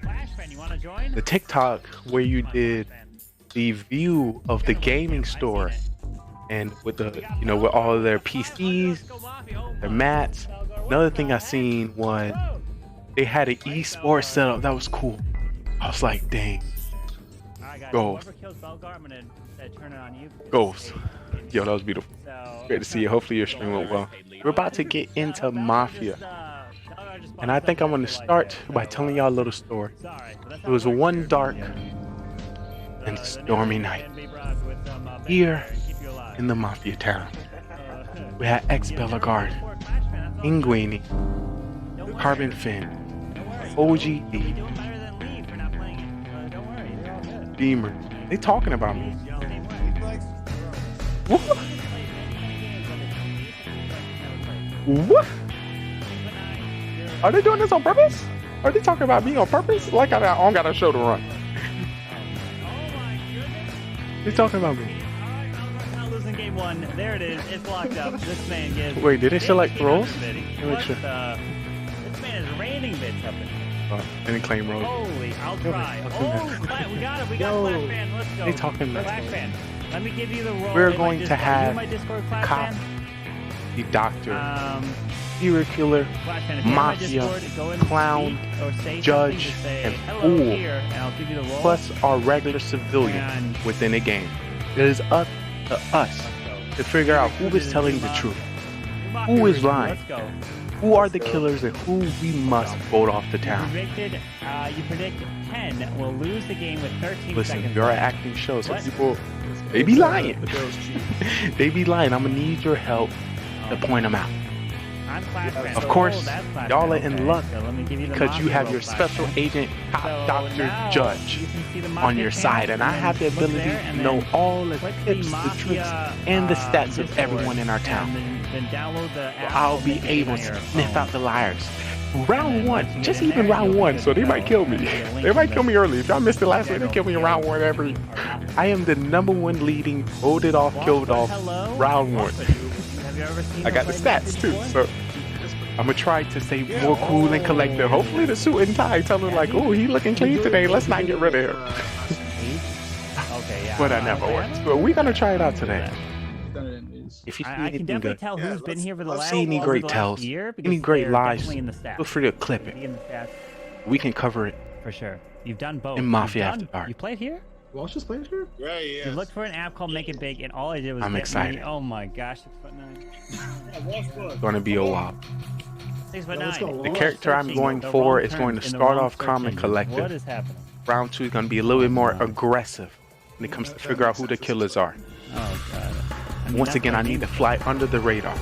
the TikTok where you did the view of the gaming store. And with the, you know, with all of their PCs, their mats. Another thing I seen was they had an esports setup that was cool. I was like, dang. Goals. Goals. Yo, that was beautiful. Great to see you. Hopefully your stream went well. We're about to get into Mafia. And I think I'm going to start by telling y'all a little story. It was one dark and stormy night here in the Mafia town. We had ex-Bellegarde, Inguini, Carbon Fin, OGD, Beamer. They talking about me. What? What? Are they doing this on purpose? Are they talking about me on purpose? Like I don't got a show to run. They talking about me. Game 1, there it is. It's locked up. This man gives. Wait, did they select roles? Make sure. This man is raining bits up in here. Any claim roles? Holy, I'll try. Oh, we got it. We got Flash Fan. Let's go. They talking Flash Fan. Let me give you the role. We're going to have cop, the doctor, serial killer, mafia, clown, judge, and fool, plus our regular civilian within the game. It is up to us to figure out who is telling the truth, who is lying, who are the killers, and who we must vote off the town. You predict 10 will lose the game with 13 Listen, seconds. you're an acting show, so people, they be lying. They be lying. I'm gonna need your help to point them out. Of course, y'all are in luck because you have your special agent, cop, doctor, judge on your side, and I have the ability to know all the tips, the tricks, and the stats of everyone in our town. So I'll be able to sniff out the liars. Round 1, just even round 1, so they might kill me. They might kill me early. If y'all missed it last week, they kill me in round 1 every. I am the #1 leading, voted off, killed off, round 1. I got the stats too, so I'm gonna try to stay more cool and collected. Hopefully the suit and tie tell them like, oh, he looking clean today. Let's not get rid of him. But that never works. But we're gonna try it out today. If you see I can anything definitely good, tell who's been here for the last, see any great tells, year, any great they're lies, definitely in the stats. feel free to clip it. In the stats. We can cover it For sure. You've done both. in Mafia After Dark. You played here? Walsh just played here? Yeah, yeah. You looked for an app called Make It Big, and all I did was I'm get excited. Me, oh my gosh, 6'9". It's gonna be a while. 6'9". The character I'm going for is going to start off calm and collected. What is happening? Round 2 is going to be a little bit more aggressive when it comes to figure out who the killers are. Oh god. Once again, I need to fly under the radar.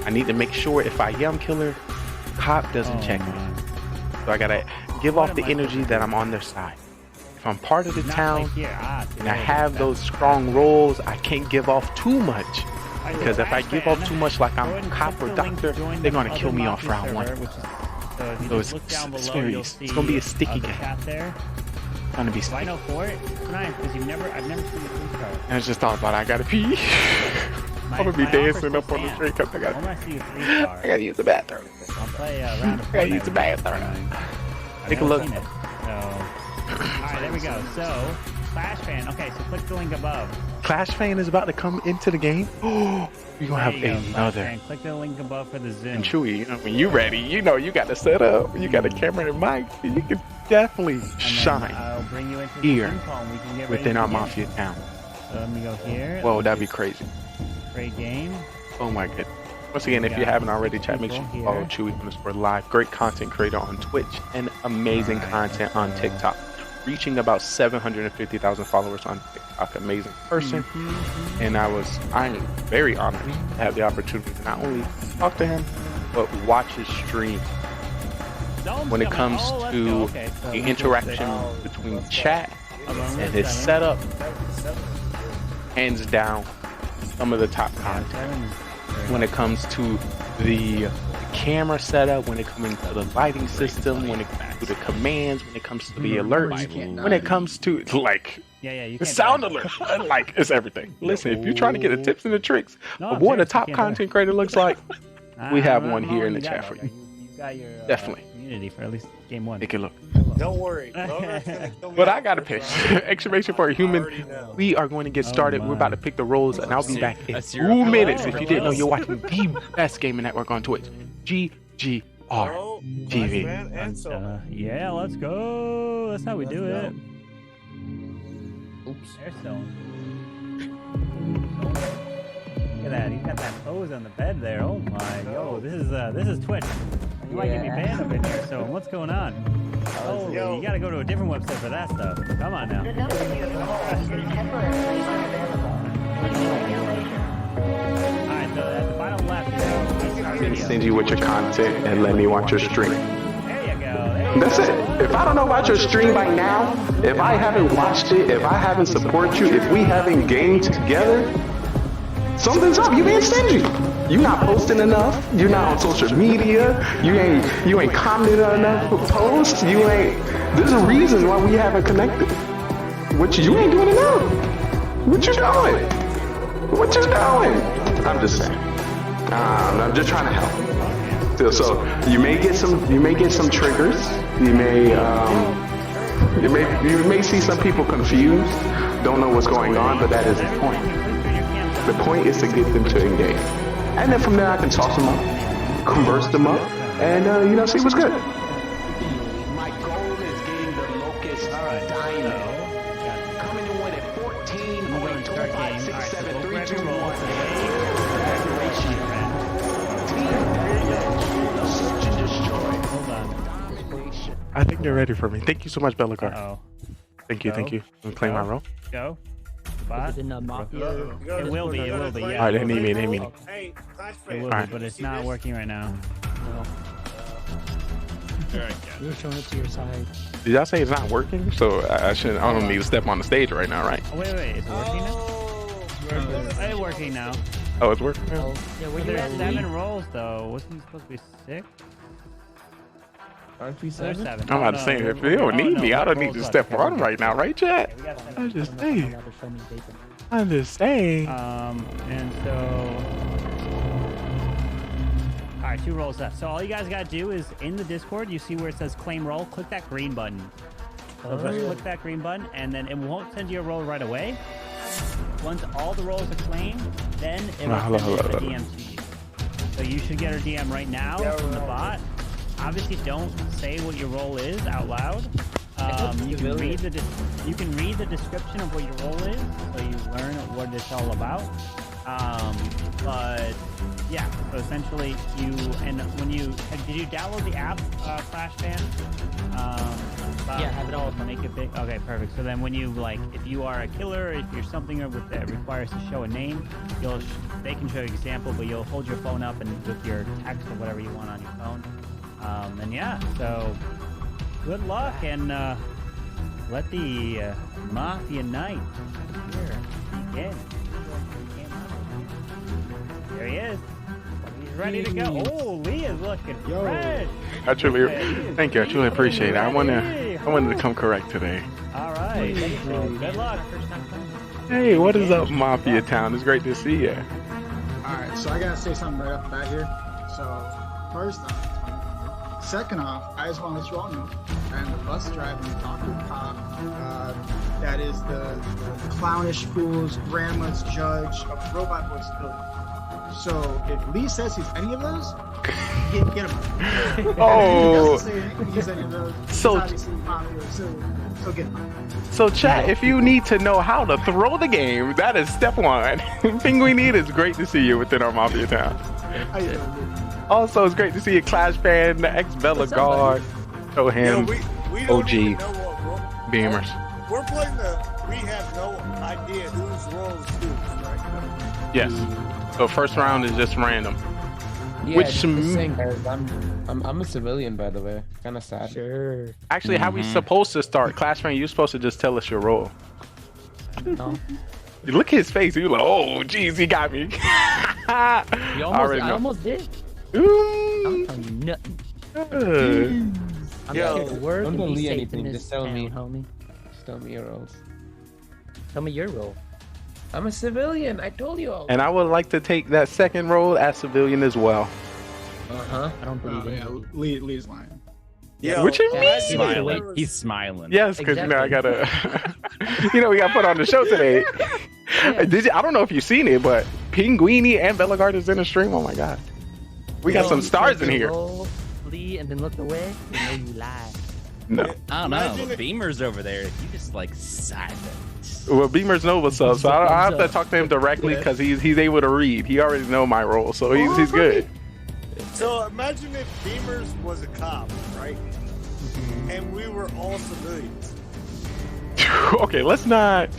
I need to make sure if I am killer, cop doesn't check me. So I gotta give off the energy that I'm on their side. If I'm part of the town and I have those strong roles, I can't give off too much. Because if I give off too much like I'm a cop or doctor, they're gonna kill me off round 1. So it's very easy. It's gonna be a sticky game. It's gonna be sticky. I know for it. It's nice because I've never seen the police car. I just thought about it. I gotta pee. I'm gonna be dancing up on the street because I gotta use the bathroom. I'll play a round of I gotta use the bathroom. Take a look. Alright, there we go. So, Clash Fan. Okay, so click the link above. Clash Fan is about to come into the game. Oh, we're gonna have another. Click the link above for the Zoom. And Chewy, you know, when you ready, you know you got to set up. You got a camera and mic. You can definitely shine here within our Mafia town. So let me go here. Whoa, that'd be crazy. Great game. Oh my goodness. Once again, if you haven't already, chat, make sure you follow Chewy_live. Great content creator on Twitch and amazing content on TikTok. Reaching about 750,000 followers on TikTok. Amazing person. And I'm very honored to have the opportunity to not only talk to him, but watch his stream. When it comes to the interaction between chat and his setup, hands down, some of the top content. When it comes to the camera setup, when it comes to the lighting system, when it comes to the commands, when it comes to the alerts, when it comes to the sound alert, it's everything. Listen, if you're trying to get the tips and the tricks of what a top content creator looks like, we have one here in the chat for you. Definitely. Community for at least game 1. Take a look. Don't worry. Logan's gonna kill me. But I got a pitch. Exclamation for a human. We are going to get started. We're about to pick the roles, and I'll be back in 2 minutes. If you didn't know, you're watching the best gaming network on Twitch, GGR TV. Yeah, let's go. That's how we do it. Oops. There's Stone. Look at that. He's got that pose on the bed there. Oh my. Yo, this is Twitch. You might get me banned up in here, so what's going on? Oh, you gotta go to a different website for that stuff. Come on now. Alright, so at the bottom left, Send you with your content and let me watch your stream. There you go. That's it. If I don't know about your stream by now, if I haven't watched it, if I haven't supported you, if we haven't gamed together, something's up. You being stingy. You're not posting enough. You're not on social media. You ain't commenting on enough posts. There's a reason why we haven't connected. You ain't doing enough. What you doing? What you doing? I'm just saying. I'm just trying to help. So you may get some triggers. You may see some people confused, don't know what's going on, but that is the point. The point is to get them to engage. And then from there, I can toss them up, converse them up, and see what's good. My goal is getting the Locust Diamond. Coming in one at 14.2567, 3, 2, 1. Search and destroy. Hold on. I think they're ready for me. Thank you so much, Bellacar. Thank you. I'm playing my role. Go. Is it in Mafia? It will be. Yeah. Alright, they need me. It will be, but it's not working right now. You're showing it to your side. Did y'all say it's not working? So I don't need to step on the stage right now, right? Oh, wait, is it working now? It's working now. Oh, it's working now? Yeah, well, there's 7 rolls though. Wasn't it supposed to be 6? Aren't we 7? I'm about to say, if they don't need me, I don't need to step on right now, right, chat? I'm just saying. And so... Alright, 2 rolls left. So all you guys gotta do is, in the Discord, you see where it says claim roll, click that green button. So just click that green button, and then it won't send you a roll right away. Once all the rolls are claimed, then it will send a DM to you. So you should get a DM right now from the bot. Obviously, don't say what your role is out loud. You can read the description of what your role is, so you learn what it's all about. But yeah, so essentially did you download the app, Flash Fan? Yeah, have it all. Make it big. Okay, perfect. So then when you if you are a killer, if you're something that requires to show a name, they can show you an example, but you'll hold your phone up and with your text or whatever you want on your phone. And yeah, so good luck and let the Mafia night here begin. There he is. He's ready to go. Oh, Lee is looking fresh. Thank you. I truly appreciate it. I wanted to come correct today. All right. Well, good luck. Hey, what is up, Mafia Town? It's great to see you. All right, so I gotta say something right off the bat here. So first off. Second off, I just want to let you all know, and the bus driving Dr. Pop, that is the clownish fool's grandma's judge of Robot Boy Civilian. So if Lee says he's any of those, get him. Oh. If he doesn't say he's any of those, So- he's obviously Mafia, so get him. So chat, if you need to know how to throw the game, that is step one. Pinguini, it is great to see you within our Mafia town. How you doing? Also, it's great to see a Clash fan, the ex-Bella guard, show him, we don't OG, even know what role. Beamers. We're playing we have no idea whose role is whose, right? Yes. So first round is just random. Yeah, Which just saying, guys, I'm a civilian, by the way. Kind of sad. Sure. Actually, how we supposed to start? Clash fan, you're supposed to just tell us your role. No. You look at his face, you're like, oh, jeez, he got me. I almost did. I'm telling you nothing. I'm Yo, here to work don't and be believe safe anything. in this Just tell town, me. homie. Just tell me your roles. Tell me your role. I'm a civilian. I told you all. And I would like to take that second role as civilian as well. I don't believe it. Yeah, Lee's lying. Yeah. What you mean? Smiling. He's smiling. Yes, because you know I gotta, we gotta put on the show today. I don't know if you've seen it, but Pinguini and Bellegarde is in the stream. Oh my god, we got some stars in here. Roll, Lee, and then look away. You know you lie. No. I don't know. Beamer's over there. He just like silent. Well, Beamers know what's up, so I have to talk to him directly because he's able to read. He already know my role, so he's good. So imagine if Beamers was a cop, right? And we were all civilians. Okay, let's not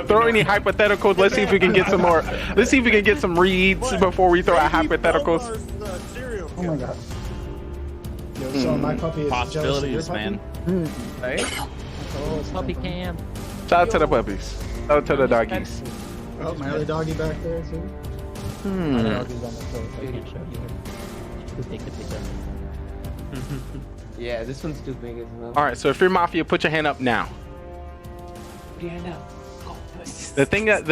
throw any hypotheticals. Let's see if we can get some more. Let's see if we can get some reads before we throw out hypotheticals. Oh my god. Yo, so my puppy is Possibilities, jealous of your man. puppy? Right? Oh, puppy cam. Shout out to the puppies. Shout out to the doggies. Oh, my other doggy back there too. My doggy's on the floor, so I can't show you. Too big to pick up. Yeah, this one's too big as well. All right, so if you're Mafia, put your hand up now. Yeah, I know. The thing that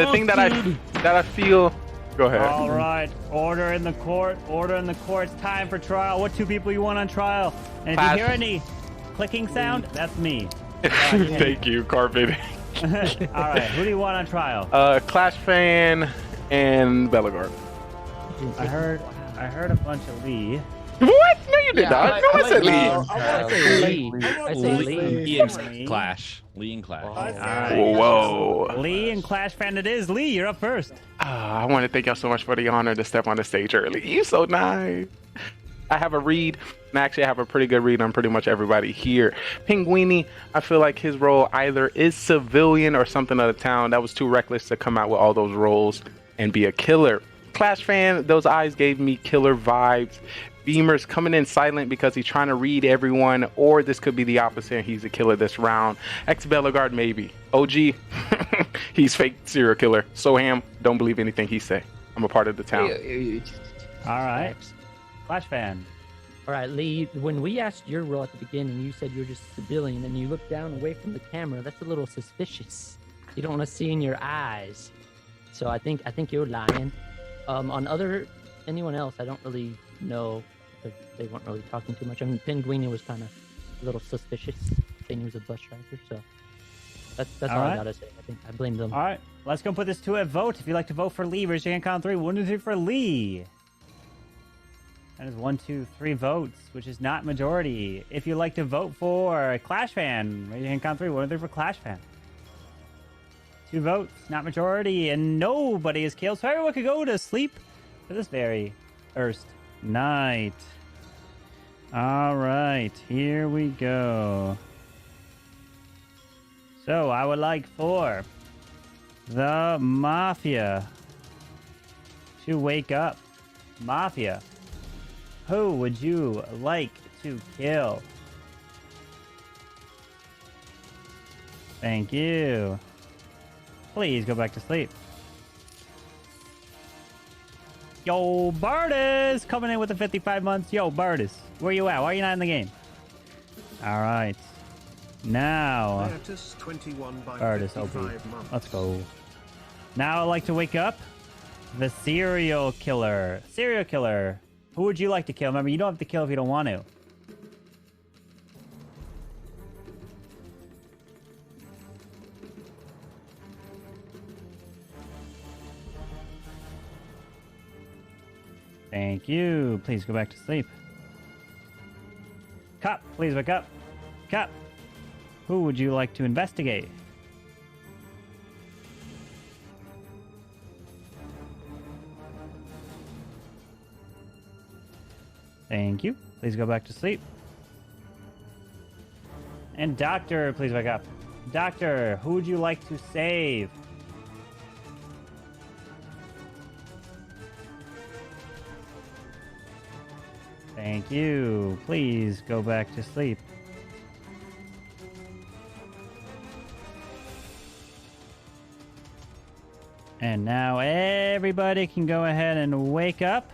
I feel. Go ahead. All right, order in the court. Order in the court. It's time for trial. What two people you want on trial? And if you hear any clicking sound, that's me. Thank you, Carpet. All right, who do you want on trial? Clash fan and Bellegarde. I heard a bunch of Lee. What? No, you did not. No one said Lee. I say Lee. I say Lee. Lee and Clash. Lee and Clash. All right. Whoa. Lee and Clash fan it is. Lee, you're up first. I want to thank y'all so much for the honor to step on the stage early. You so nice. I have a read, and actually I have a pretty good read on pretty much everybody here. Pinguini, I feel like his role either is civilian or something of the town. That was too reckless to come out with all those roles and be a killer. Clash fan, those eyes gave me killer vibes. Beamer's coming in silent because he's trying to read everyone, or this could be the opposite. He's a killer this round. Ex-Bellegarde, maybe. OG, he's fake serial killer. Soham, don't believe anything he say. I'm a part of the town. All right. Clash fan. All right, Lee, when we asked your role at the beginning, you said you were just a civilian, and you look down away from the camera. That's a little suspicious. You don't want to see in your eyes. So I think you're lying. On anyone else, I don't really know. They weren't really talking too much. I mean, Pinguini was kind of a little suspicious, saying he was a bus driver. So that's all I gotta say. I think I blame them. All right, let's go put this to a vote. If you'd like to vote for Lee, raise your hand. Count 3. 1, 2, 3 for Lee. That is 1, 2, 3 votes, which is not majority. If you'd like to vote for Clash fan, raise your hand. Count 3. 1, 2, 3 for Clash fan. 2 votes, not majority, and nobody is killed. So everyone could go to sleep for this very first night. All right, here we go. So I would like for the Mafia to wake up. Mafia, who would you like to kill? Thank you. Please go back to sleep. Yo, Bartis coming in with the 55 months. Yo, Bartis, where you at? Why are you not in the game? All right. Now, Bartis, let's go. Now I'd like to wake up the serial killer. Serial killer. Who would you like to kill? Remember, you don't have to kill if you don't want to. Thank you. Please go back to sleep. Cop, please wake up. Cop, who would you like to investigate? Thank you. Please go back to sleep. And doctor, please wake up. Doctor, who would you like to save? Thank you. Please go back to sleep. And now everybody can go ahead and wake up,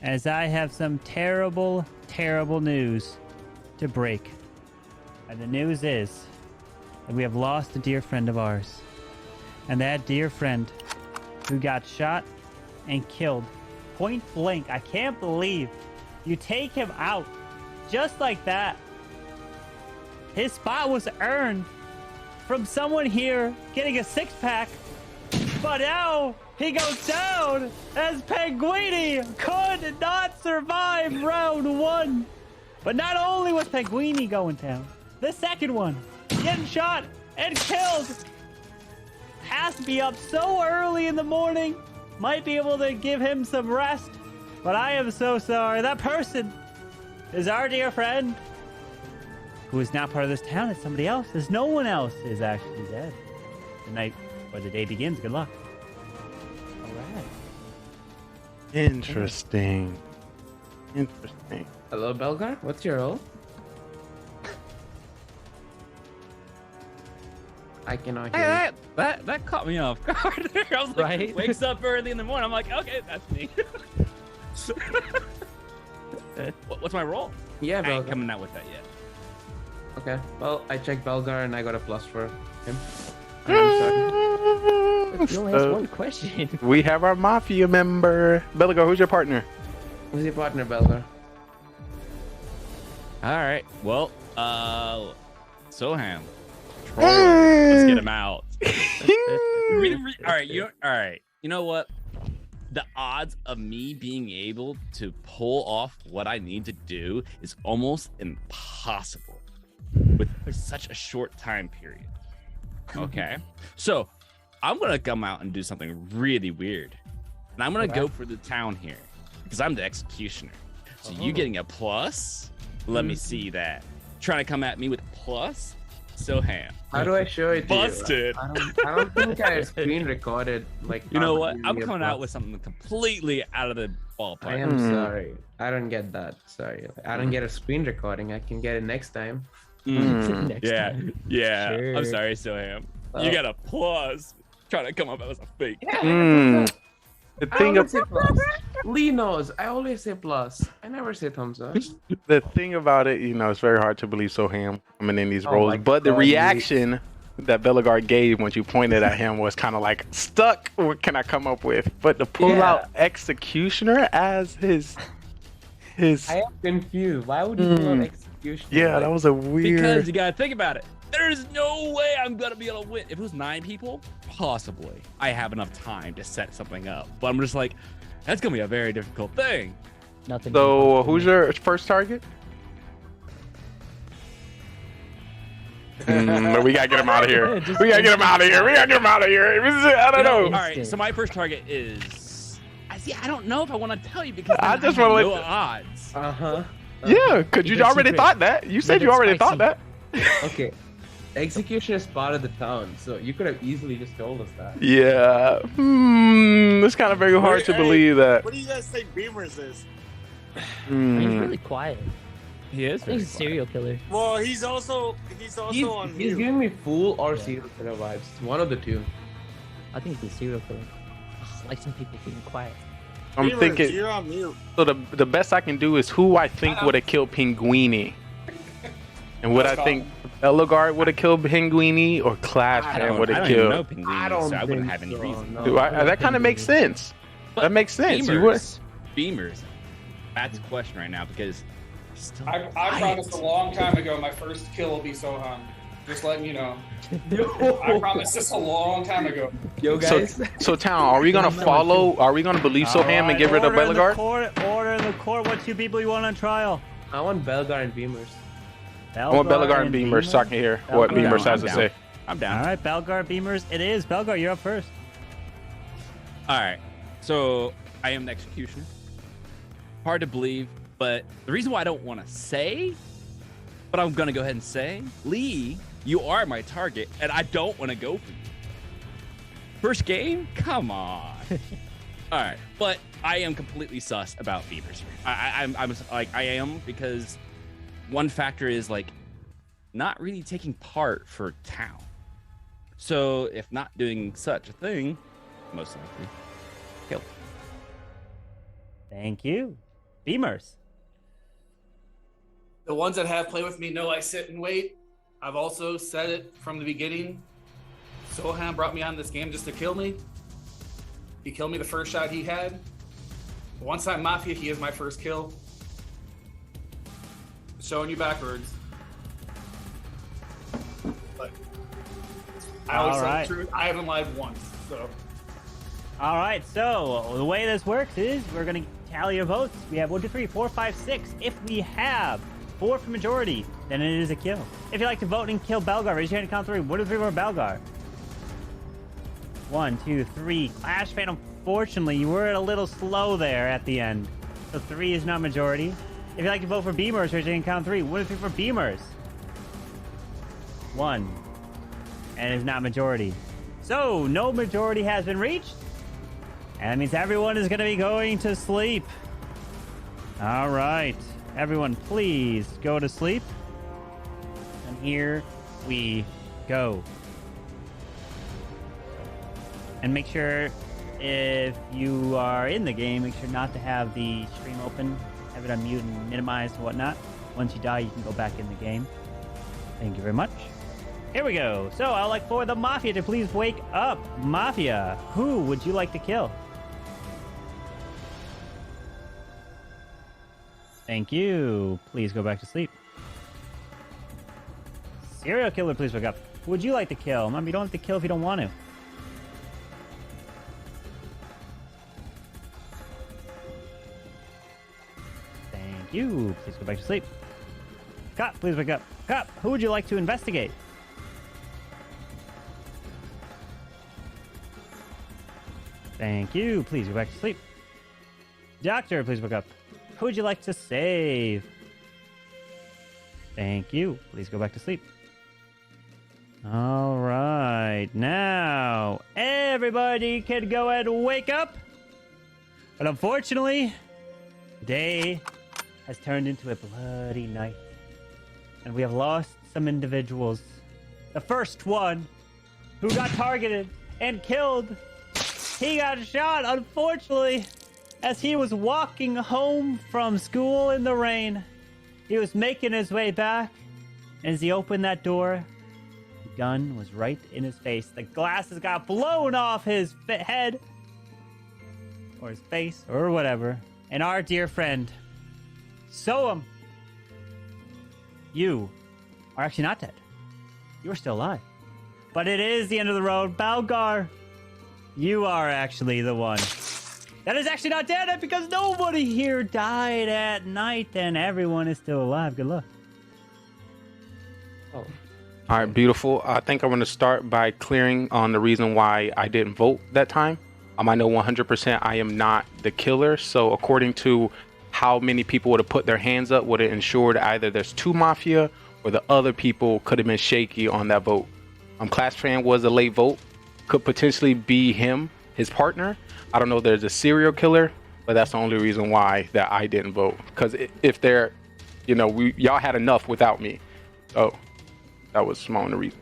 as I have some terrible, terrible news to break. And the news is that we have lost a dear friend of ours. And that dear friend who got shot and killed point blank. I can't believe you take him out just like that. His spot was earned from someone here getting a six-pack, but now he goes down as Penguini could not survive round one. But not only was Penguini going down, the second one getting shot and killed has to be up so early in the morning. Might be able to give him some rest, but I am so sorry. That person is our dear friend, who is now part of this town. It's somebody else. There's no one else is actually dead. The night or the day begins. Good luck. All right. Interesting. Interesting. Hello, Belgar. What's your role? I cannot hear Hey, that caught me off guard. I was like, Right? wakes up early in the morning. I'm like, okay, that's me. What's my role? Yeah, I ain't Belgar. coming out with that yet. Okay. Well, I checked Belgar and I got a plus for him. I'm sorry. You only asked one question. We have our Mafia member. Belligo, who's your partner? Who's your partner, Belgar? All right. Well, Soham. Troll. Let's get him out. All right. You know what? The odds of me being able to pull off what I need to do is almost impossible with such a short time period. Okay. So I'm going to come out and do something really weird. And I'm going to go for the town here because I'm the executioner. So you getting a plus? Let me see that. Trying to come at me with a plus? Soham. How do I show it to Busted. you? I don't think I screen recorded. Like, You know what? how I'm to coming use out with something completely out of the ballpark. I am sorry. I don't get that. Sorry. I don't get a screen recording. I can get it next time. Yeah. Sure. I'm sorry, Soham. You got a plus. Trying to come up as a fake. The I thing always say plus. Lee knows. I always say plus. I never say thumbs up. The thing about it, it's very hard to believe Soham coming in these Oh roles. my But the God, reaction that Belligar gave when you pointed at him was kind of like, stuck. What can I come up with? But to pull out Executioner as his. I am confused. Why would you pull out execution? Yeah, that was a weird. Because you gotta think about it. There's no way I'm gonna be able to win. If it was 9 people, possibly I have enough time to set something up. But I'm just like, that's gonna be a very difficult thing. Nothing. So who's your first target? We gotta get him out of here. We gotta get him out of here. I don't know. All right. So my first target is. I don't know if I want to tell you because I then just have wanna no let the- odds. Yeah, because you already thought that. You said you already thought that. Okay. Execution is part of the town, so you could have easily just told us that. Yeah. It's kind of very hard to believe that. What do you guys think Beamers is? He's really quiet. He is. I think he's a serial killer. Well, he's also on He's mute. giving me fool or serial killer vibes. It's one of the two. I think he's a serial killer. Slicing people being quiet. I'm Beamers, thinking. you're on mute. So the best I can do is who I think would have killed Pinguini, and what I think Belligar would have killed Pinguini or Clash Man would have killed. I don't even know Pinguini, so I wouldn't have any reason. That kind of makes sense. That makes sense. You would. Beamers. That's the question right now because. I promised a long time ago my first kill will be Sohan. Just letting you know. I promised this a long time ago. Yo, guys. So Town, are we gonna follow? Are we gonna believe Soham and get rid of Bellegarde? Order in the court. What two people you want on trial? I want Bellegarde and Beamers. I want Bellegarde and Beamers so I can hear what Beamers has to say. I'm down. All right, Bellegarde, Beamers. It is Bellegarde. You're up first. All right. So I am the executioner. Hard to believe, but the reason why I don't want to say, but I'm gonna go ahead and say, Lee, you are my target, and I don't want to go for you. First game? Come on. All right, but I am completely sus about Beavers here. I'm like I am, because one factor is like not really taking part for town. So if not doing such a thing, most likely kill. Thank you, Beamers. The ones that have played with me know I sit and wait. I've also said it from the beginning. Soham brought me on this game just to kill me. He killed me the first shot he had. Once I'm Mafia, he is my first kill. Showing you backwards. But I always say the truth. I haven't lied once, so. All right, so the way this works is we're going to tally your votes. We have 1, 2, 3, 4, 5, 6. If we have 4 for majority, then it is a kill. If you'd like to vote and kill Bellegarde, raise your hand and count 3. 1, 2, 3 for Bellegarde. 1, 2, 3. Clash fan, unfortunately, you were a little slow there at the end. So 3 is not majority. If you'd like to vote for Beamers, raise your hand and count 3. 1, 2, 3 for Beamers. 1. And it is not majority. So, no majority has been reached. And that means everyone is going to be going to sleep. All right. Everyone, please go to sleep. And here we go. And make sure, if you are in the game, make sure not to have the stream open. Have it on mute and minimized and whatnot. Once you die, you can go back in the game. Thank you very much. Here we go. So I'd like for the Mafia to please wake up. Mafia, who would you like to kill? Thank you. Please go back to sleep. Serial killer, please wake up. Who would you like to kill? Mom, you don't have to kill if you don't want to. Thank you. Please go back to sleep. Cop, please wake up. Cop, who would you like to investigate? Thank you. Please go back to sleep. Doctor, please wake up. Who would you like to save? Thank you. Please go back to sleep. All right. Now, everybody can go and wake up. But unfortunately, the day has turned into a bloody night. And we have lost some individuals. The first one who got targeted and killed, he got shot, unfortunately, as he was walking home from school in the rain. He was making his way back, and as he opened that door, the gun was right in his face. The glasses got blown off his head, or his face, or whatever. And our dear friend, Soham, you are actually not dead. You're still alive. But it is the end of the road. Bellegarde, you are actually the one that is actually not dead, because nobody here died at night and everyone is still alive. Good luck. Oh. All right, beautiful. I think I'm going to start by clearing on the reason why I didn't vote that time. I know 100% I am not the killer. So according to how many people would have put their hands up, would have ensured either there's 2 Mafia or the other people could have been shaky on that vote. Clash Fan was a late vote. Could potentially be him, his partner. I don't know if there's a serial killer, but that's the only reason why that I didn't vote. Because if they're, y'all had enough without me. So that was my only reason.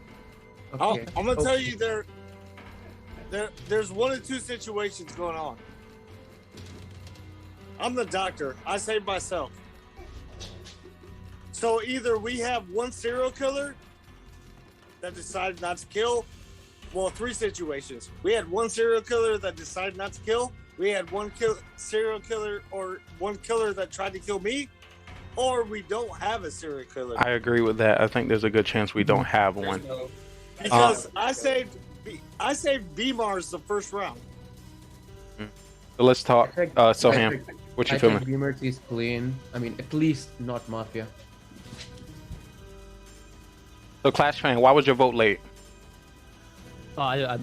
Okay. I'm gonna tell you there's 1 or 2 situations going on. I'm the doctor. I saved myself. So either we have 1 serial killer that decided not to kill. Well, 3 situations. We had 1 serial killer that decided not to kill. We had 1 serial killer or 1 killer that tried to kill me. or we don't have a serial killer. I agree with that. I think there's a good chance we don't have one. Because I saved B-Mars the first round. So let's talk. Soham, what you feeling? Beamer is clean. I mean, at least not Mafia. So Clash fan, why was your vote late? Oh,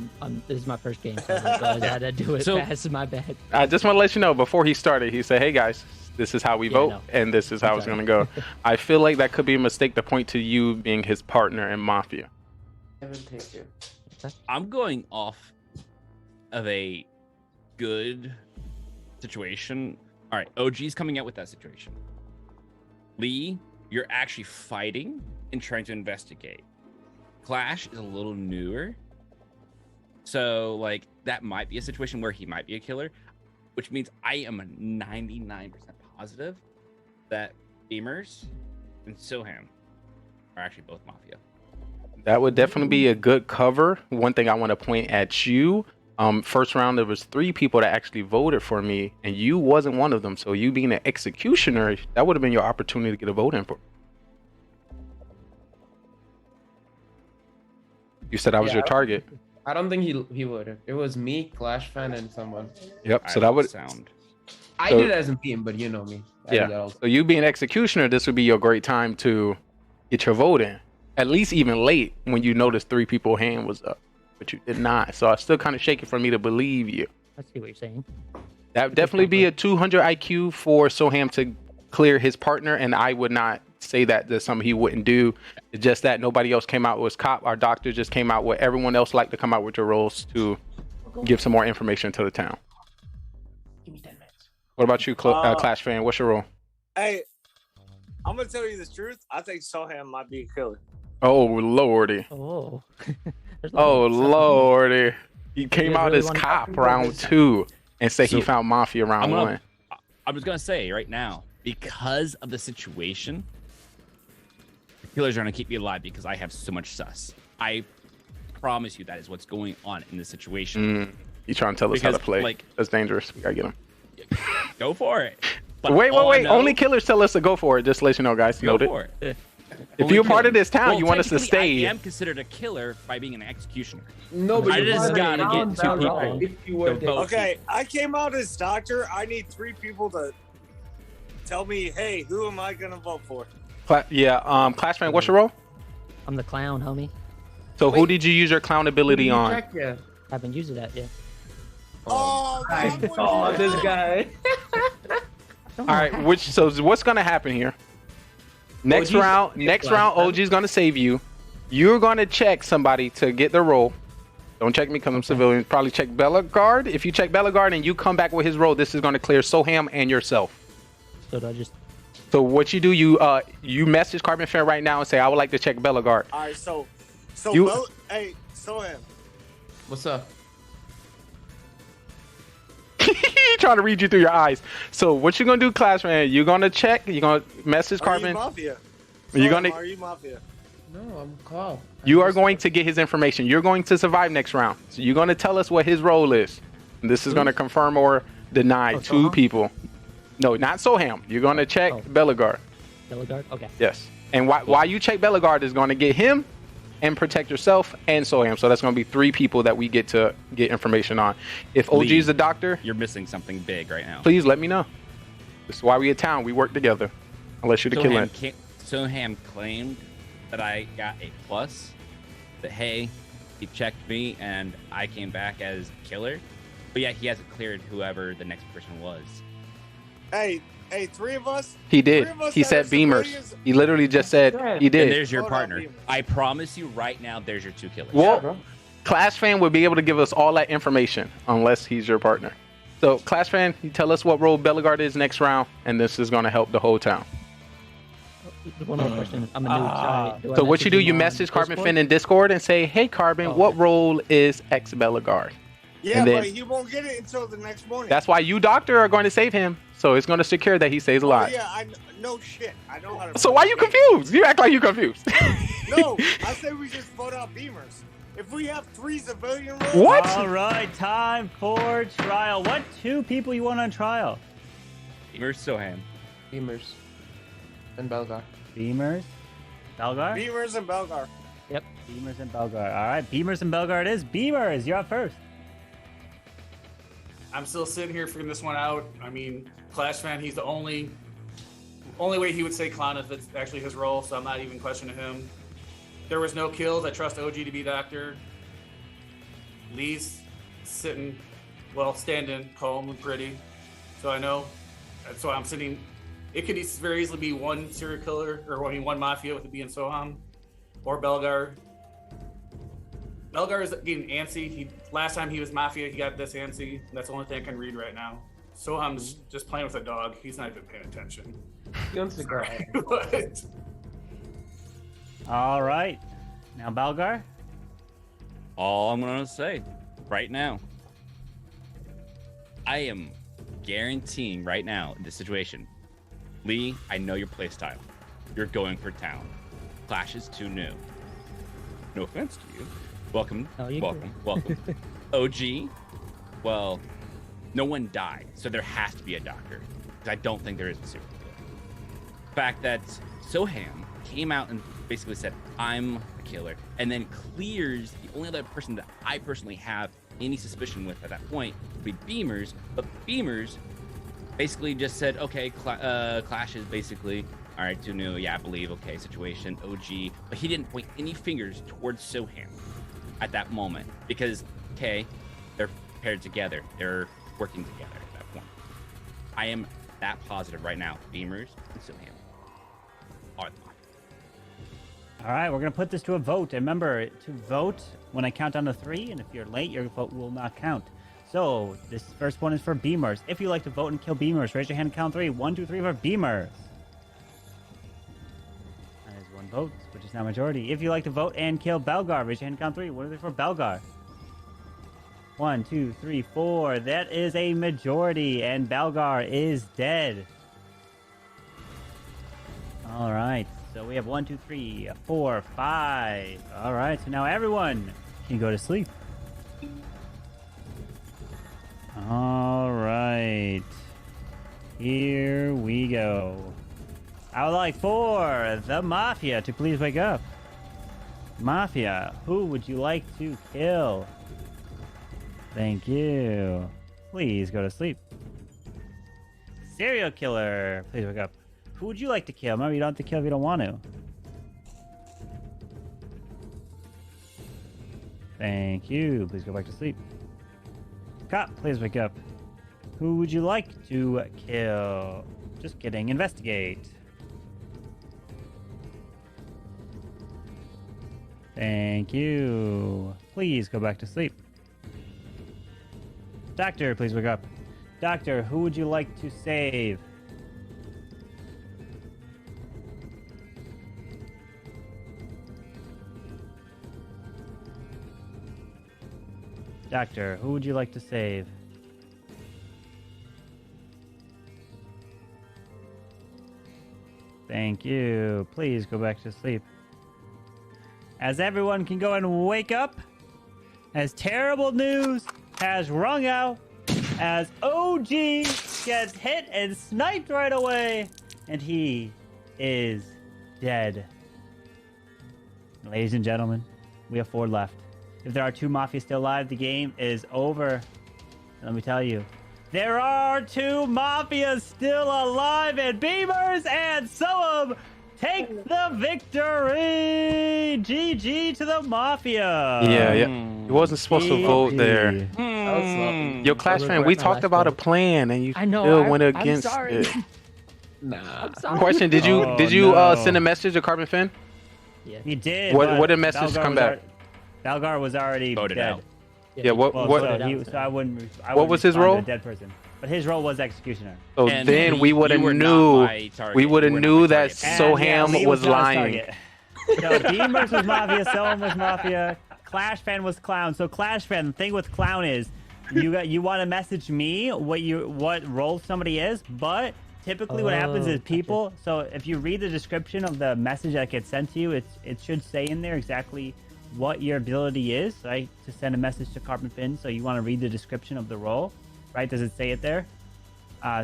this is my first game, so I had to do it fast. My bad. I just want to let you know, before he started, he said, hey guys, this is how we vote, and this is how it's going to go. I feel like that could be a mistake to point to you being his partner in Mafia. Thank you. I'm going off of a good situation. All right, OG's coming out with that situation. Lee, you're actually fighting and trying to investigate. Clash is a little newer. So, like, that might be a situation where he might be a killer, which means I am 99% positive that Beamers and Soham are actually both Mafia. That would definitely be a good cover. One thing I want to point at you, first round, there was 3 people that actually voted for me, and you wasn't one of them. So you being an executioner, that would have been your opportunity to get a vote in for. You said I was your target. I don't think he would. It was me, Clash fan, and someone. Yep. So that would sound. I did it as a team, but you know me. Yeah. So you being executioner, this would be your great time to get your vote in. At least even late when you noticed 3 people's hand was up, but you did not. So I still kind of shaking for me to believe you. I see what you're saying. That would definitely be a 200 IQ for Soham to clear his partner, and I would not say that there's something he wouldn't do. It's just that nobody else came out with cop. Our doctor just came out with everyone else like to come out with your roles to give some more information to the town. Give me 10 minutes. What about you, Clash fan? What's your role? Hey, I'm gonna tell you the truth. I think Soham might be a killer. Oh lordy. Oh. Oh lordy. He came out as cop round 2 and said he found Mafia round 1. I'm just gonna say right now, because of the situation, the killers are gonna keep me alive because I have so much sus. I promise you that is what's going on in this situation. You trying to tell us how to Because, play? like- That's dangerous. We gotta get him. Go for it. But Wait. all I know- Only killers tell us to go for it. Just to let you know, guys. Go Noted. for it. If you're part of this town, Well, you want us to technically, stay. I am considered a killer by being an executioner. No, but I just gotta get 2 people. If you were to vote. Okay, I came out as doctor. I need 3 people to tell me, hey, who am I gonna vote for? Clash fan, what's your role? I'm the clown, homie. So who did you use your clown ability on? I haven't used it yet. Oh, this guy. All right, so what's gonna happen here? Next round, OG's gonna save you. You're gonna check somebody to get the role. Don't check me because I'm civilian. Probably check Bellegarde. If you check Bellegarde and you come back with his role, this is gonna clear Soham and yourself. So what you do, you message Carbon Fair right now and say, I would like to check Bellegarde. All right, so hey, Soham. What's up? Trying to read you through your eyes. So what you gonna do, Clash fan? You're gonna check. You're gonna message Carbon. Are you Mafia? Are you Mafia? No, I'm Carl. You are going to get his information. You're going to survive next round. So you're going to tell us what his role is. And this is going to confirm or deny 2 people. No, not Soham. You're going to check Bellegarde. Bellegarde? Okay. Yes. And why you check Bellegarde is going to get him and protect yourself and Soham. So that's going to be 3 people that we get to get information on. If OG is the doctor, you're missing something big right now. Please let me know. This is why we in town. We work together. Unless you're the killer. Soham claimed that I got a plus, that hey, he checked me and I came back as killer, but yeah, he hasn't cleared whoever the next person was. Hey, 3 of us? He did. He said Beamers. He literally just said he did. And there's your partner. I promise you right now, there's your 2 killers. Well, Clash fan would be able to give us all that information unless he's your partner. So Clash fan, you tell us what role Bellegarde is next round, and this is going to help the whole town. One more question. I'm a noob. So what you do, you message Carbon Finn in Discord and say, hey, Carbon, what role is X Bellegarde? Yeah, but he won't get it until the next morning. That's why you, doctor, are going to save him. So it's going to secure that he stays alive. Yeah, no shit. I know how to. So why you confused? You act like you confused. No, I said we just vote out Beamers. If we have 3 civilian roles. What? All right, time for trial. What 2 people you want on trial? Beamers, Soham. Beamers. And Belgar. Beamers. Belgar? Beamers and Belgar. Yep. Beamers and Belgar. All right, Beamers and Belgar it is. Beamers, you're up first. I'm still sitting here figuring this one out. I mean, Clash fan, he's the only way he would say clown if it's actually his role, so I'm not even questioning him. There was no kills. I trust OG to be doctor. Lee's standing calm and pretty. So I know. So I'm sitting. It could very easily be one serial killer, one Mafia with it being Soham, or Belgar. Belgar is getting antsy. Last time he was Mafia, he got this antsy. That's the only thing I can read right now. Soham's just playing with a dog. He's not even paying attention. He wants to go. But All right. Now, Belgar? All I'm going to say right now, I am guaranteeing right now in this situation, Lee, I know your playstyle. You're going for town. Clash is too new. No offense to you. Welcome. Welcome. OG, well, no one died, so there has to be a doctor. Because I don't think there is a serial killer. The fact that Soham came out and basically said, I'm a killer, and then clears the only other person that I personally have any suspicion with at that point would be Beamers, but Beamers basically just said, okay, Clash is basically, all right, too new, yeah, I believe, okay, situation, OG, but he didn't point any fingers towards Soham at that moment, because, okay, they're paired together, they're working together at that point. I am that positive right now, Beamers and Soham are the Mafia. All right, we're going to put this to a vote. And remember, to vote when I count down to 3, and if you're late, your vote will not count. So, this first one is for Beamers. If you like to vote and kill Beamers, raise your hand and count 3. 1, 2, 3 for Beamers. That is 1 vote, which is now majority. If you like to vote and kill Belgar, raise your hand and count 3. 1, 2, 3 for Belgar. 1, 2, 3, 4. That is a majority, and Belgar is dead. All right. So we have 1, 2, 3, 4, 5. All right. So now everyone can go to sleep. All right. Here we go. I would like for the Mafia to please wake up. Mafia, who would you like to kill? Thank you. Please go to sleep. Serial killer, please wake up. Who would you like to kill? Remember, you don't have to kill if you don't want to. Thank you. Please go back to sleep. Cop, please wake up. Who would you like to kill? Just kidding. Investigate. Thank you. Please go back to sleep. Doctor, please wake up. Doctor, who would you like to save? Doctor, who would you like to save? Thank you. Please go back to sleep. As everyone can go and wake up, as terrible news has rung out, as OG gets hit and sniped right away, and he is dead. Ladies and gentlemen, we have 4 left. If there are 2 Mafia still alive, the game is over. Let me tell you, there are 2 Mafias still alive, and Beamers and Soham take the victory! GG to the Mafia! Yeah. You wasn't supposed to vote there. Yo, Clash fan, we talked about a plan, and you still went against it. Nah. Question: Did you send a message to Carbon Fin? Yeah, he did. What did message come back? Belgar was already voted dead. out. Yeah. What I wouldn't was his respond to role? a dead person. But his role was executioner. So then we would have knew. We would have knew that Soham was lying. So Beamers was Mafia, Soham was Mafia, Clash fan was Clown. So Clash fan, the thing with Clown is, you want to message me what role somebody is, but typically what happens is people. So if you read the description of the message that gets sent to you, it should say in there exactly what your ability is, right? To send a message to Carbon Fin. So you want to read the description of the role, right? Does it say it there?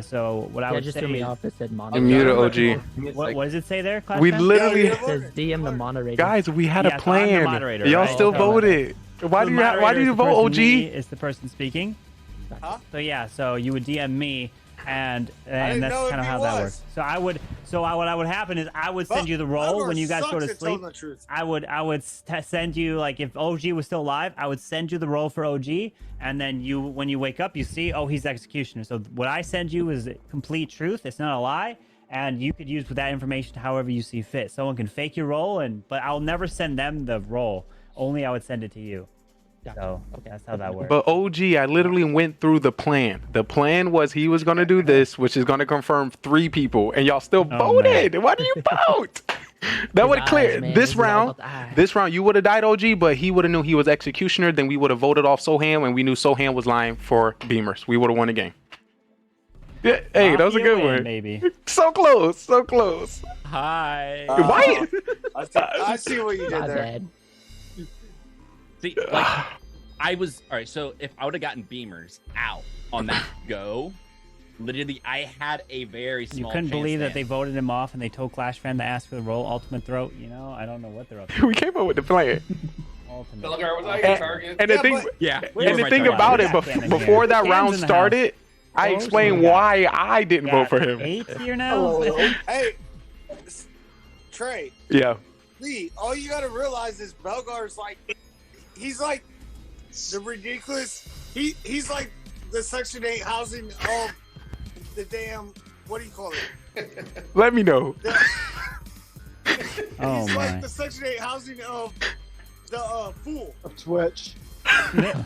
So what I would just say. threw me off. It said You moderator. muted OG. What does it say there? Class We Fan? literally It says DM the moderator. guys, we had Yeah, a so I'm the plan. moderator, Y'all right? still Okay. voted. Why The do you moderator is the vote, person, OG? me is the person speaking. Huh? So yeah, so you would DM me, and didn't that's know kind of if how he that was. works. What would happen is I would send you the roll when you guys go to sleep. I would send you, like, if OG was still alive, I would send you the roll for OG, and then when you wake up, you see, oh, he's executioner. So what I send you is complete truth. It's not a lie. And you could use that information however you see fit. Someone can fake your roll, but I'll never send them the roll. Only I would send it to you. So that's how that works. But OG, I literally went through the plan. The plan was he was going to do this, which is going to confirm 3 people, and y'all still voted. Why do you vote? That would clear this round. This round, you would have died, OG, but he would have knew he was executioner. Then we would have voted off Soham, and we knew Soham was lying for Beamers. We would have won the game. Yeah, hey, that was a good one. Maybe. So close, so close. Hi. Why? I see what you did My there. bad. See, like, I was all right. So if I would have gotten Beamers out on that go, literally, I had a very small. You couldn't chance believe that then. they voted him off, and they told Clash Fan to ask for the roll. Ultimate Throat. You know, I don't know what they're up to. We came up with the plan. Ultimate. Belgar, was I your target? And the thing, Yeah. and the thing about it, before that round started, I explained why I didn't vote for him. 8 here now. Hey, Trey. Yeah. Lee, all you gotta realize is Belgar's like, he's like the ridiculous. He's like the Section 8 housing of the damn. What do you call it? Let me know. Oh He's my. like the Section 8 housing of the fool. Of Twitch.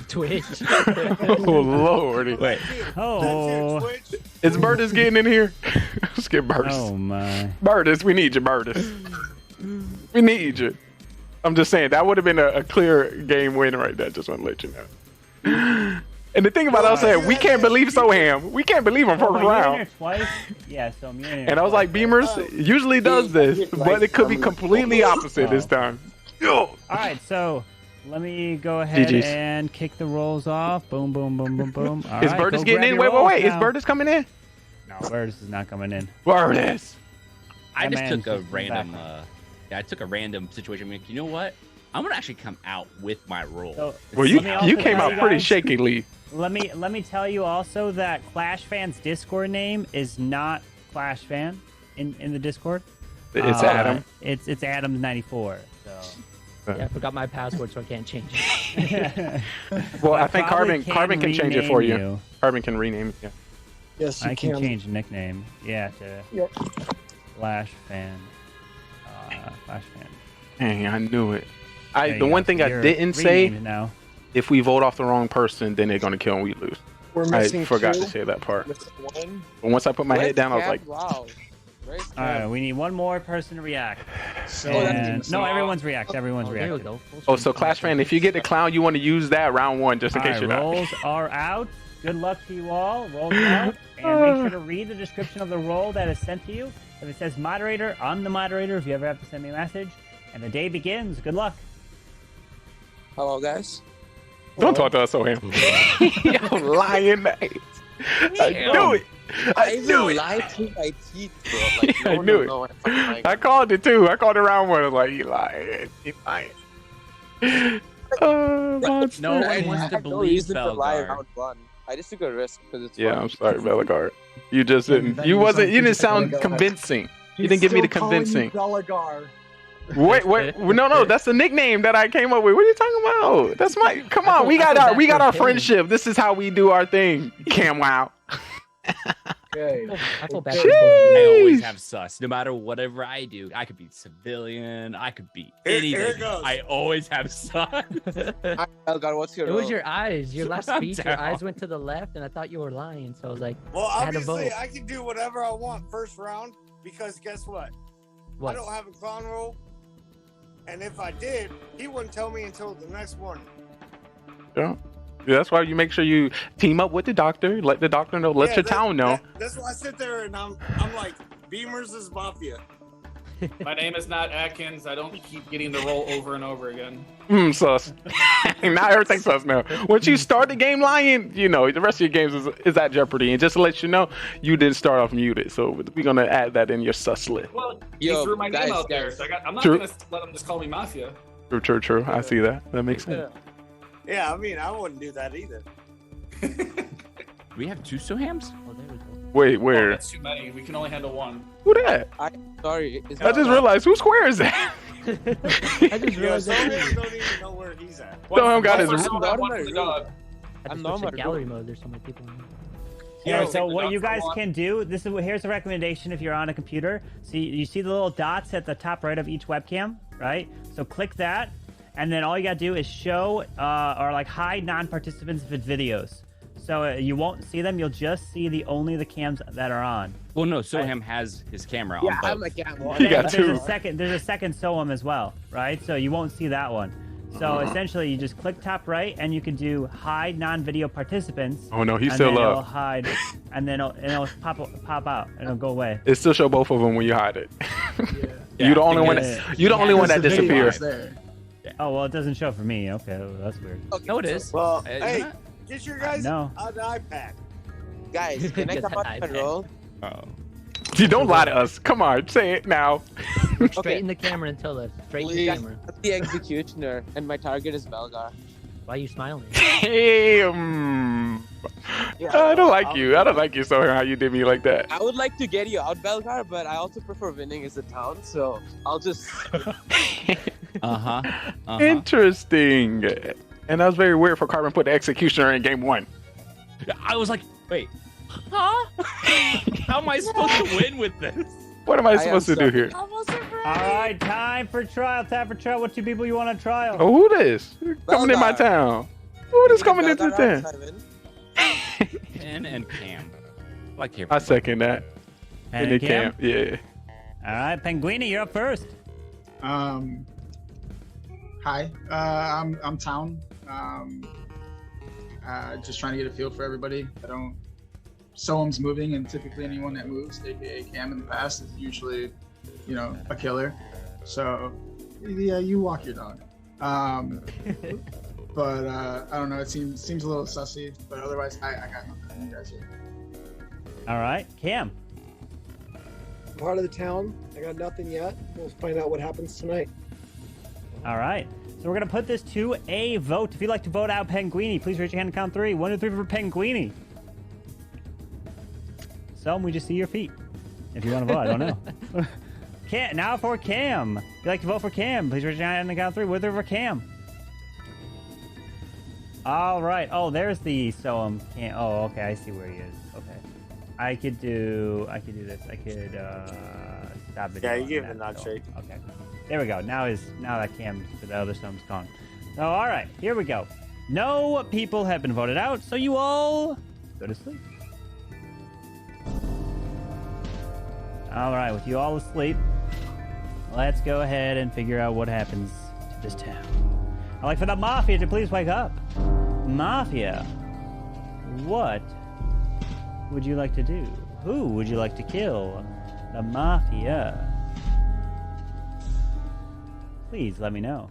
Twitch. Oh Lordy. Wait. Oh. Is Burtis getting in here? Let's get Burtis. Oh my. Burtis, we need you, Burtis. We need you. I'm just saying that would have been a clear game win right there. Just want to let you know. And the thing about us saying we can't believe Soham. We can't believe him Oh, first you're in round. here twice? Yeah, so I'm in And I was like, Beamers usually does this, but it could be completely opposite this time. All right, so let me go ahead GG's. and kick the rolls off. Boom, boom, boom, boom, boom. All Is right, Burtis go getting grab in? your Wait. rolls Is now. Burtis coming in? No, Burtis is not coming in. Burtis. I That just man took a just came random. back. I took a random situation. I'm like, you know what? I'm gonna actually come out with my roll. So, Well, let me also you came tell out you pretty guys- shakily. Let me tell you also that Clash Fan's Discord name is not Clash Fan in the Discord. It's Adam. It's Adams94. So Yeah, I forgot my password, so I can't change it. Well, I I think probably Carbon can change it for rename you. you. Carbon can rename it. Yeah. Yes, you I can change the nickname. Yeah, to Yep. Clash Fan. Clash Fan. Dang, I knew it. There The you one go. thing I You're didn't say, renamed now. if we vote off the wrong person, then they're gonna kill and we lose. We're I missing forgot 2. to say that part. Missing 1. But once I put my head down, I was like, Wow. All right, we need one more person to react. So And- no, everyone's react. Everyone's There we reacting. go. oh, so Clash Fan, if you get the clown, you want to use that round 1 just in case All you're right, not. rolls are out. Good luck to you all. Rolls are out. And make sure to read the description of the roll that is sent to you. If it says moderator, I'm the moderator if you ever have to send me a message. And the day begins. Good luck. Hello, guys. Don't talk to us, Soham. Yo, lying mate. I knew it. I knew it. Lie through my teeth, bro. Like, I no, knew no, it. no, I fucking like I called it too. I called it round 1. I was like, you lying. You lying. Monster. No one I wants to had no believe reason to lie Belgar. round 1. I just took a risk because it's Yeah, fun. I'm sorry, Belagard. You just didn't. You wasn't. You didn't sound convincing. You didn't give me the convincing. Belagar. Wait. No. That's the nickname that I came up with. What are you talking about? That's my. Come on. We got our friendship. This is how we do our thing. Cam wow. Okay. I feel bad. I always have sus. No matter whatever I do, I could be civilian. I could be Here anything. it goes. I always have sus. Belgar, what's your It was role? your eyes. Your last I'm speech, your down. eyes went to the left, and I thought you were lying. So I was like, Well, I had to obviously, vote. I can do whatever I want first round because guess what? What? I don't have a clown roll, and if I did, he wouldn't tell me until the next morning. Yeah. That's why you make sure you team up with the doctor. Let the doctor know. Let Yeah, your town know. That's why I sit there and I'm like, Beamers is Mafia. My name is not Atkins. I don't keep getting the role over and over again. Sus. Now everything's sus now. Once you start the game lying, you know, the rest of your games is at jeopardy. And just to let you know, you didn't start off muted. So we're going to add that in your sus list. Well, you threw my name out there, so I'm not True. going to let them just call me Mafia. True. I see that. That makes sense. Yeah, I mean, I wouldn't do that either. Do we have 2 Sohams? Oh, there we go. Wait, where? That's too many. We can only handle one. Who that? Sorry. I just realized, whose square is that? I just realized Some that. of them don't even know where he's at. Soham got his. I'm not One my for the room. dog. I I'm just not switched my to gallery room. mode. There's so many people in there. Yeah, Yeah, so take the what dots you for guys one. can do, here's a recommendation if you're on a computer. So you see the little dots at the top right of each webcam, right? So click that, and then all you gotta do is show or like hide non-participants if it's videos. So you won't see them, you'll just see only the cams that are on. Well, no, Soham has his camera on Yeah, both. I'm a camera. You got There's two. a second Soham as well, right? So you won't see that one. So essentially, you just click top right, and you can do hide non-video participants. Oh no, he's and still then it'll up. hide, and then it'll pop out, and it'll go away. It still show both of them when you hide it. Yeah, you the only one. because- You the only one that There's the video disappears. there. Oh well, it doesn't show for me. Okay, well, that's weird. No, it is. Well, Isn't hey, it? get your guys No. an iPad. Guys, can I Get come out that my iPad. role? Oh. You don't lie to us. Come on, say it now. Straighten the camera and tell us. Straighten the Please. camera. I'm the executioner, and my target is Belgar. Why are you smiling? Hey, I don't like you. I don't like you, so how you did me like that. I would like to get you out, Belgar, but I also prefer winning as a town, so I'll just. Interesting. And that was very weird for Carbon put the executioner in game 1. I was like, wait, huh? How am I supposed to win with this? What am I supposed to do here? All right, time for trial. What 2 people you want to trial? Oh, who this? Coming in my town. Who this coming into town? Ken and Cam. I like here. I second that. Pen In and the Cam? camp, yeah. All right, Penguini, you're up first. Hi. I'm Town. Just trying to get a feel for everybody. Someone's moving, and typically anyone that moves, aka Cam in the past, is usually, a killer. So, yeah, you walk your dog. But I don't know. It seems a little sussy, but otherwise, I got nothing. You guys are. All right, Cam. Part of the town. I got nothing yet. We'll find out what happens tonight. All right. So we're going to put this to a vote. If you'd like to vote out Penguini, please raise your hand and count 3. 1, 2, 3 for Penguini. So we just see your feet. If you want to vote, I don't know. Now for Cam. If you'd like to vote for Cam, please raise your hand and count 3. 1, 2, 3 for Cam. All right. Oh, there's the Soham. Oh, okay. I see where he is. Okay. I could do this. I could stop video. Yeah, you on give that, it a nod so- shake. Okay. There we go. Now that Cam's, the other Soham's gone. So, all right. Here we go. No people have been voted out, so you all go to sleep. All right. With you all asleep, let's go ahead and figure out what happens to this town. I'd like for the Mafia to please wake up. Mafia, what would you like to do? Who would you like to kill? The Mafia. Please let me know.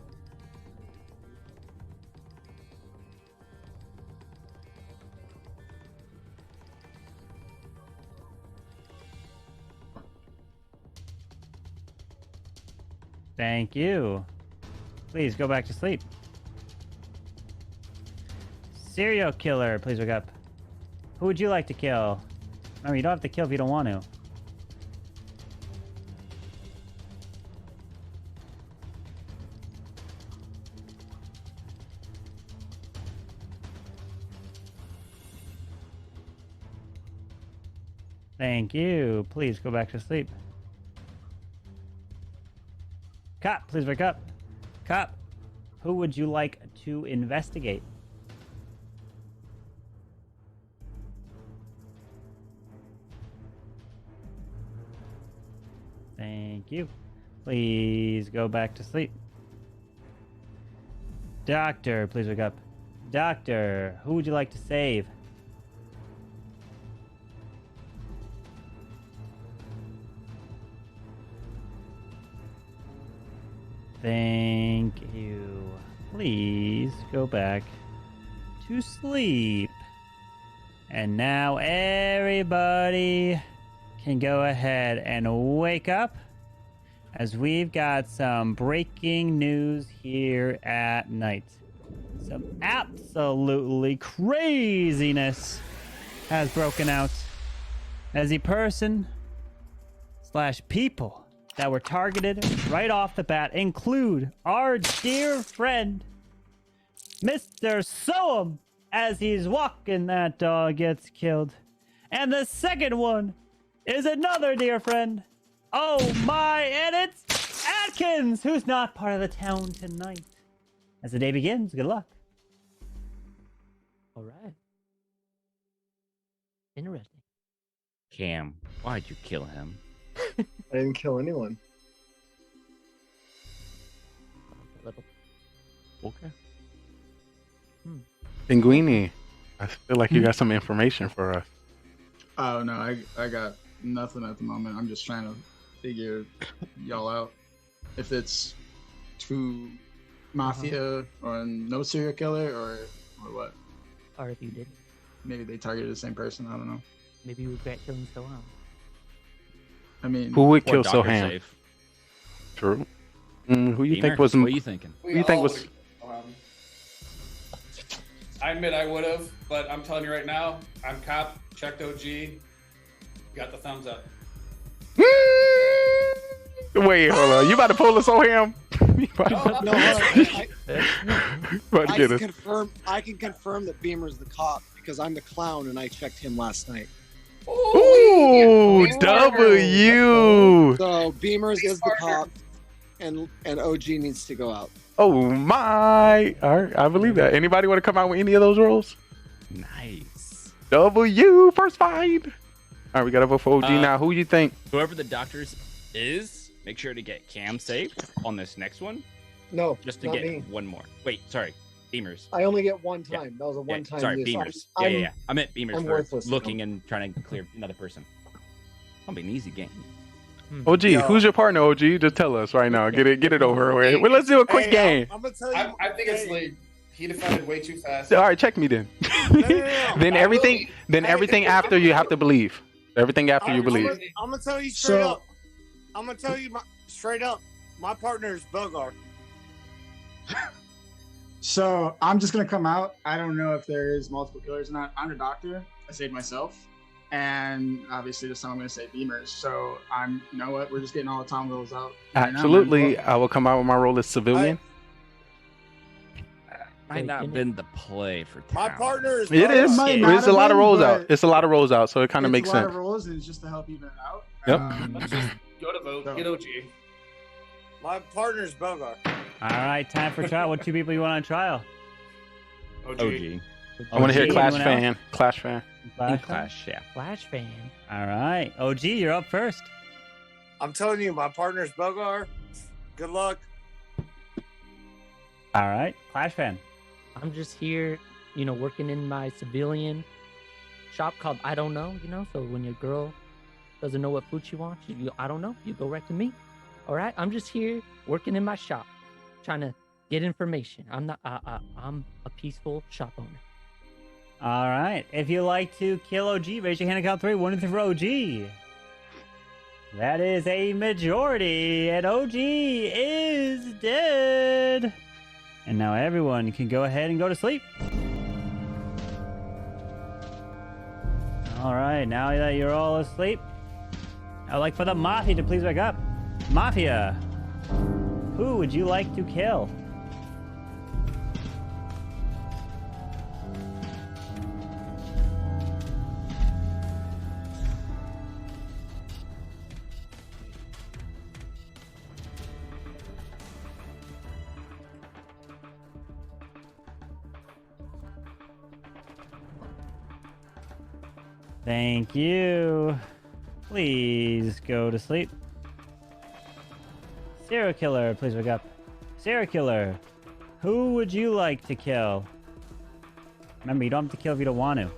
Thank you. Please go back to sleep. Serial killer, please wake up. Who would you like to kill? Remember, you don't have to kill if you don't want to. Thank you. Please go back to sleep. Cop, please wake up. Cop, who would you like to investigate? Thank you. Please go back to sleep. Doctor, please wake up. Doctor, who would you like to save? Thank you. Please go back to sleep. And now everybody can go ahead and wake up, as we've got some breaking news here at night. Some absolutely craziness has broken out as the person / people that were targeted right off the bat include our dear friend, Mr. Soam, as he's walking, that dog gets killed. And the second one is another dear friend. Oh my, and it's Atkins, who's not part of the town tonight. As the day begins, good luck. All right. Interesting. Cam, why'd you kill him? I didn't kill anyone. Okay. Pinguini, I feel like you got some information for us. Oh no, I got nothing at the moment. I'm just trying to figure y'all out. If it's true Mafia or no serial killer or what. Or if you did. Maybe they targeted the same person. I don't know. Maybe you regret killing Sohan. I mean, Who would kill Dr. Sohan? Safe. True. Who you Beamer, think was? what are you thinking? Who you think was? I admit I would have, but I'm telling you right now, I'm cop, checked OG, got the thumbs up. Wait, hold on. You about to pull us on him? No, I can confirm that Beamer's the cop because I'm the clown and I checked him last night. Ooh, W. So Beamer's is the cop, and OG needs to go out. Oh my! All right, I believe that. Anybody want to come out with any of those roles? Nice. W, first fight. All right, we got to vote for OG now. Who you think? Whoever the doctors is, make sure to get Cam safe on this next one. No, just to not get me. one more. Wait, sorry, Beamers. I only get one time. That was a one-time. Sorry, use. Beamers. I'm- Yeah. I meant Beamers I'm for worthless. looking and trying to clear another person. It'll be an easy game. OG, who's your partner? OG, just tell us right now. Get it over with. Well, let's do a quick game. I'm gonna tell you. I think it's Lee. He defended way too fast. All right, check me then. Then everything after you have to believe. Everything after you believe. I'm gonna tell you straight up. I'm gonna tell you straight up. My partner is Bogart. So I'm just gonna come out. I don't know if there is multiple killers or not. I'm a doctor. I saved myself, and obviously this time I'm gonna say Beamers. So you know what? We're just getting all the Tom rolls out. right now, Absolutely, man. I will come out with my role as civilian. Might not have been the play for town. My partner is. It is. Might not It's a have lot of been, rolls but out. It's a lot of rolls out, so it kind of It's makes a lot sense. of rolls, and it's just to help even it out. Yep. Let's just go to vote. Get OG. My partner's Bogart. All right, time for trial. What two people you want on trial? OG. I want to hear OG, Clash anyone fan. else? Clash fan. Clash? yeah. Flash fan. All right, OG, you're up first. I'm telling you, my partner's Bogart. Good luck. All right, Clash fan. I'm just here, working in my civilian shop called I Don't Know, so when your girl doesn't know what food she wants, I don't know, you go right to me. All right, I'm just here working in my shop, trying to get information. I'm a peaceful shop owner. All right, if you like to kill OG, raise your hand and count 3. 1 and 3 for OG. That is a majority, and OG is dead. And now everyone can go ahead and go to sleep. All right, now that you're all asleep, I'd like for the Mafia to please wake up. Mafia, who would you like to kill? Thank you. Please go to sleep. Serial killer, please wake up. Serial killer, who would you like to kill? Remember, you don't have to kill if you don't want to.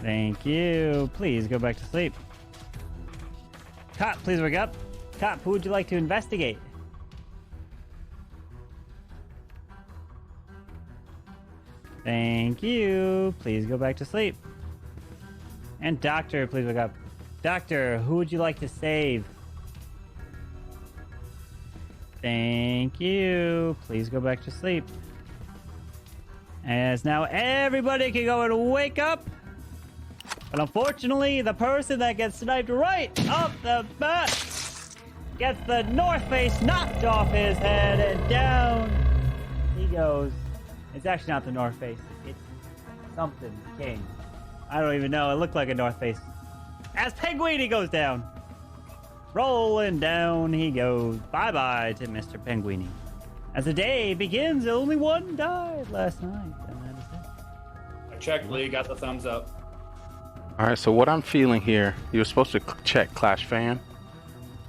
Thank you. Please go back to sleep. Cop, please wake up. Cop, who would you like to investigate? Thank you. Please go back to sleep. And Doctor, please wake up. Doctor, who would you like to save? Thank you. Please go back to sleep. As now everybody can go and wake up. But unfortunately, the person that gets sniped right off the bat gets the North Face knocked off his head and down he goes. It's actually not the North Face. It's something King. I don't even know. It looked like a North Face. As Penguini goes down. Rolling down he goes. Bye-bye to Mr. Penguini. As the day begins, only one died last night. And that is it. I checked, Lee. Got the thumbs up. All right, so what I'm feeling here, you're supposed to check Clash Fan.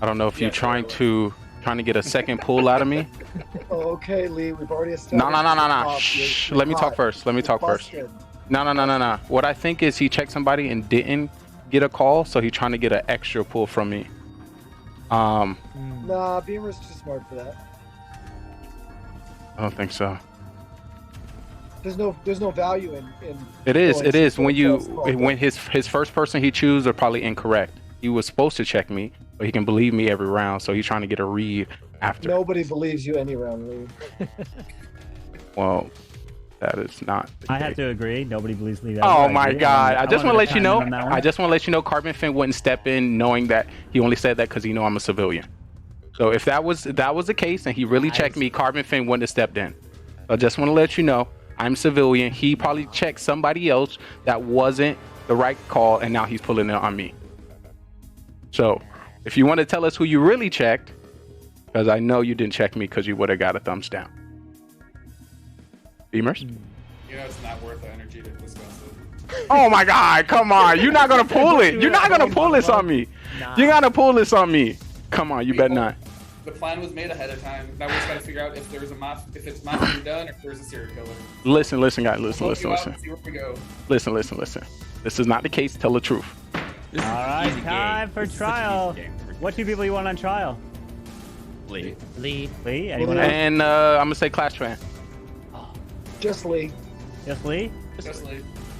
I don't know if you're trying to get a second pull out of me. Okay, Lee, we've already established. No. Shh. Let me talk first. No. What I think is he checked somebody and didn't get a call, so he's trying to get an extra pull from me. Nah, Beamer's too smart for that. I don't think so. There's no value in It is when his first person he chooses are probably incorrect. He was supposed to check me, but he can believe me every round, so he's trying to get a read after. Nobody believes you any round, Lee. Well, that is not. I have to agree. Nobody believes Lee. Oh my God! I just want to let you know. Carbon Finn wouldn't step in knowing that he only said that because he know I'm a civilian. So if that was the case and he really checked me, Carbon Finn wouldn't have stepped in. I just want to let you know I'm civilian. He probably checked somebody else that wasn't the right call, and now he's pulling it on me. So if you want to tell us who you really checked, because I know you didn't check me because you would have got a thumbs down. Beamers? You know it's not worth the energy to discuss it. Oh my God, come on. You're not going to pull it. You're not going to pull this on me. You're going to pull this on me. Come on, you better not. The plan was made ahead of time. Now we just got to figure out if there's if it's Mafia done or if there's a serial killer. Listen, guys. Listen. See where we go. Listen. This is not the case. Tell the truth. All right, time for trial. What two people you want on trial? Lee. Anyone else? And I'm going to say Clash Fan. Just Lee. Just Lee.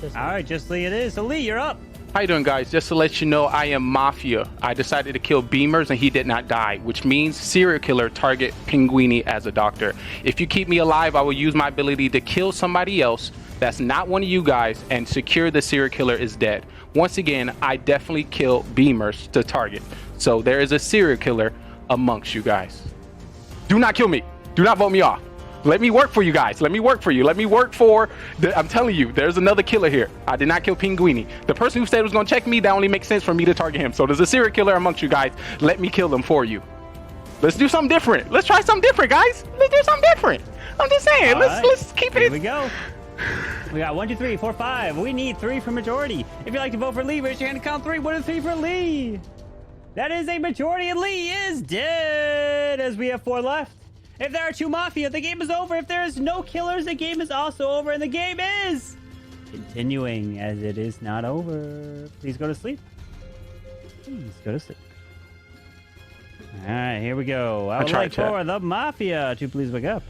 All right, just Lee it is. So Lee, you're up. How you doing, guys? Just to let you know, I am Mafia. I decided to kill Beamers and he did not die, which means serial killer target Penguini as a doctor. If you keep me alive, I will use my ability to kill somebody else that's not one of you guys and secure the serial killer is dead. Once again, I definitely kill Beamers to target. So there is a serial killer amongst you guys. Do not kill me. Do not vote me off. Let me work for you guys. Let me work for you. I'm telling you, there's another killer here. I did not kill Penguini. The person who said was going to check me, that only makes sense for me to target him. So there's a serial killer amongst you guys. Let me kill them for you. Let's do something different. Let's try something different, guys. Let's do something different. I'm just saying. Let's keep it. Here we go. We got 1, 2, 3, 4, 5. We need 3 for majority. If you'd like to vote for Lee, raise your hand and count 3. 1 2 3 for Lee. That is a majority, and Lee is dead as we have 4 left. If there are 2 Mafia, the game is over. If there is no killers, the game is also over, and the game is continuing as it is not over. Please go to sleep. Please go to sleep. All right, here we go. I would like for the Mafia to please wake up.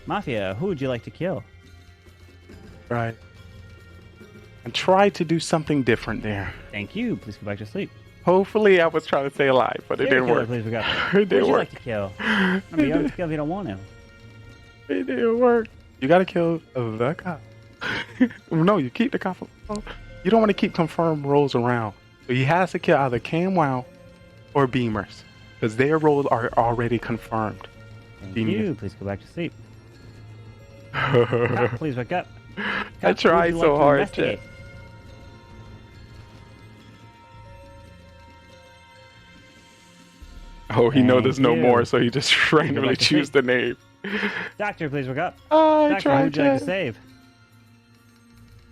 Mafia, who would you like to kill? Right. I tried to do something different there. Thank you. Please go back to sleep. Hopefully, I was trying to stay alive, but it didn't work. Please wake up. It didn't Who would you work. like to kill? I mean, you don't have to kill if you don't want to. It didn't work. You gotta kill the cop. No, you keep the cop. You don't want to keep confirmed roles around. So he has to kill either CamWow or Beamers, because their roles are already confirmed. Thank you. Please go back to sleep. Cop, please wake up. I tried so hard, Chet. Oh, he knows there's no more, so he just randomly choose the name. Doctor, please wake up. Oh, I Doctor, tried, who would you like to Chad. save?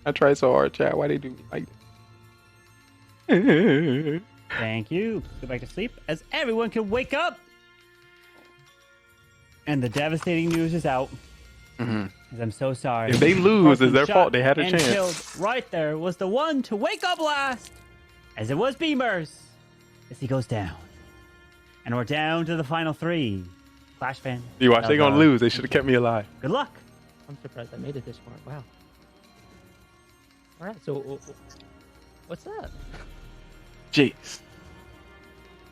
I tried so hard, Chad. Why they do me like Thank you. Please go back to sleep as everyone can wake up. And the devastating news is out. Mhm. I'm so sorry. If they lose, it's their Shot fault. They had a and chance. Killed right there was the one to wake up last, as it was Beamers, as he goes down. And we're down to the final 3. Clash fan. You watch, they gonna lose. They should have kept me alive. Good luck. I'm surprised I made it this far. Wow. All right, so what's that? Jeez.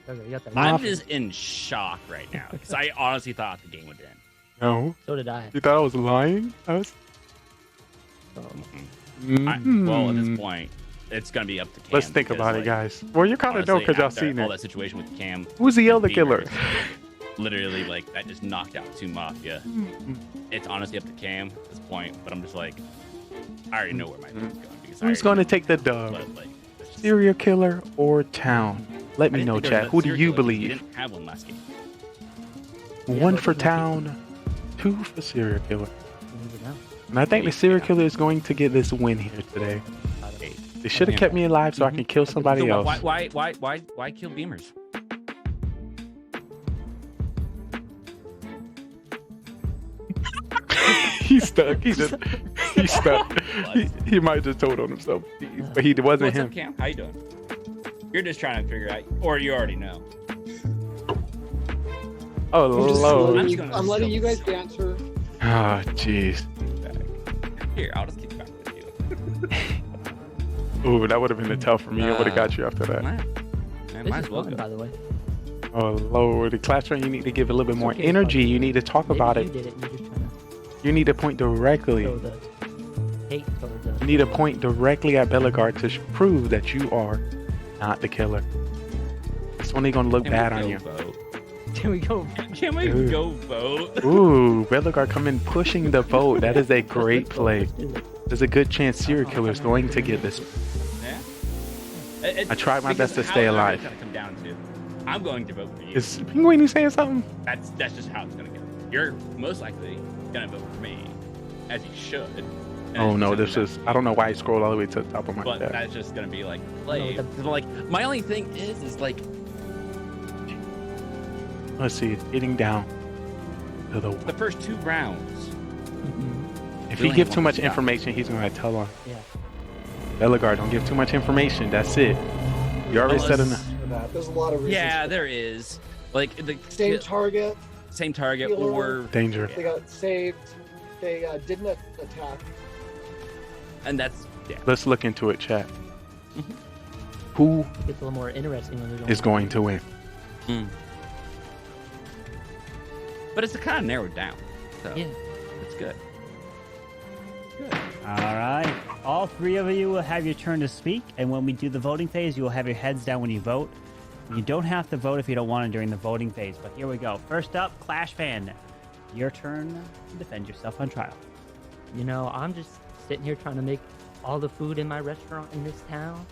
Okay, you got that. I'm just in shock right now because I honestly thought the game would end. No. So did I. You thought I was lying? I was. Well, at this point, it's gonna be up to Cam. Let's think because, about it, like, guys. Well, you kind of know honestly, because y'all after seen all it. that situation with Cam. Who's the elder and killer? Beamers, Literally, like that just knocked out 2 Mafia. It's honestly up to Cam at this point, but I'm just like, I already know where my vote's going because Who's gonna take the dub? But, like, Serial killer or town? Let me know, chat. Who do you We believe? didn't have one last game. 1 for town, 2 for serial killer. And I think the serial killer is going to get this win here today. They should have kept me alive so I can kill somebody So else. why kill Beamers? He's stuck. He's stuck. He might just told on himself, but he wasn't What's him. up, Cam? How you doing? You're just trying to figure out, or you already know. Oh, I'm, Lord. I'm letting you guys answer. Oh, jeez. Here, I'll just keep back with you. Ooh, that would have been a tough for me. I would have got you after that. Man, This might is as well fun, go. by the way. Oh, Lord. The class run, you need to give a little bit more okay, energy. You need to talk Maybe about you it. did it. You're just trying You need to point directly. to throw the hate towards us. You need to point directly at Bellegarde to prove that you are not the killer. It's only going to look Can we bad go on you. vote? Can we go? Can we Ooh. go vote? Ooh, Bellegarde come in pushing the vote. That is a great play. There's a good chance serial killer is going to get this. Yeah. I tried my Because best to how stay it's alive. gonna come down to. I'm going to vote for you. Is Penguin saying something? That's just how it's gonna go. You're most likely gonna vote for me, as you should. and Oh it's no, gonna this be is. I don't know why I scrolled all the way to the top of my But tab. that's just gonna be like play. Like my only thing is like Let's see, getting down to the. the first 2 rounds. If we he only give have too one much shot. information, he's gonna tell on. Yeah. Bellegarde, don't give too much information. That's it. You already said enough. For that. There's a lot of reasons. Yeah, there is. Like the Same target. same target Healer. or Danger. They got saved. They didn't attack. and that's yeah. Let's look into it, chat. Who It's a little more interesting when there's is going to win? But it's kind of narrowed down. So Yeah. it's good. All right. All 3 of you will have your turn to speak, and when we do the voting phase, you will have your heads down when you vote. You don't have to vote if you don't want to during the voting phase, but here we go. First up, Clash Fan. Your turn to defend yourself on trial. You know, I'm just sitting here trying to make all the food in my restaurant in this town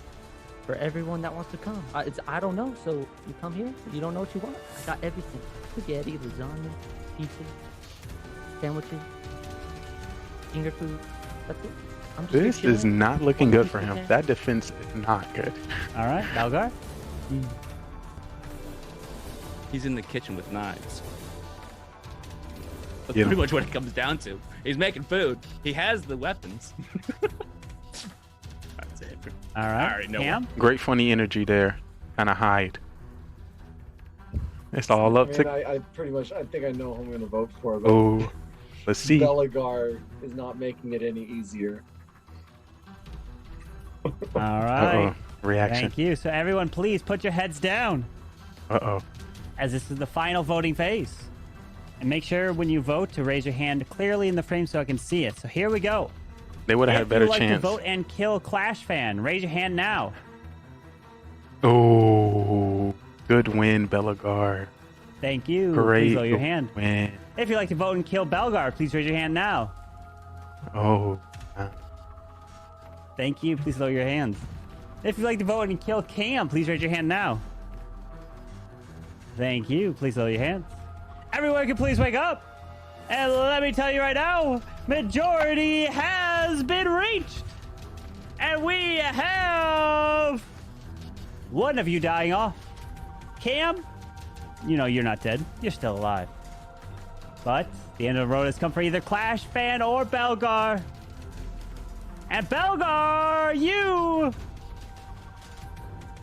for everyone that wants to come. I don't know, so you come here, you don't know what you want. I got everything. Spaghetti, lasagna, pizza, sandwiches, finger food. That's it. I'm just This here is chilling. not looking good for Sitting him. there. That defense is not good. All right, Belgar. He's in the kitchen with knives. That's Get him. pretty much what it comes down to. He's making food. He has the weapons. That's it. All I right, already know. Cam. Great funny energy there. Kind of hide. It's all I up mean, to. I pretty much I think I know who I'm going to vote for. But Oh, let's see. Bellegarde is not making it any easier. All right. Uh-oh. Reaction. Thank you. So everyone, please put your heads down, Uh-oh. as this is the final voting phase. And make sure when you vote to raise your hand clearly in the frame so I can see it. So here we go. They would have had a If better you'd like chance. to vote and kill Clash Fan, raise your hand now. Oh, good win, Bellegarde. Thank you. Great Please lower your hand. win. If you'd like to vote and kill Belgar, please raise your hand now. Oh, Thank you. Please lower your hands. If you'd like to vote and kill Cam, please raise your hand now. Thank you. Please lower your hands. Everyone can please wake up. And let me tell you right now, majority has been reached. And we have one of you dying off. Cam, you know you're not dead. You're still alive. But the end of the road has come for either Clash Fan or Belgar. And Belgar, you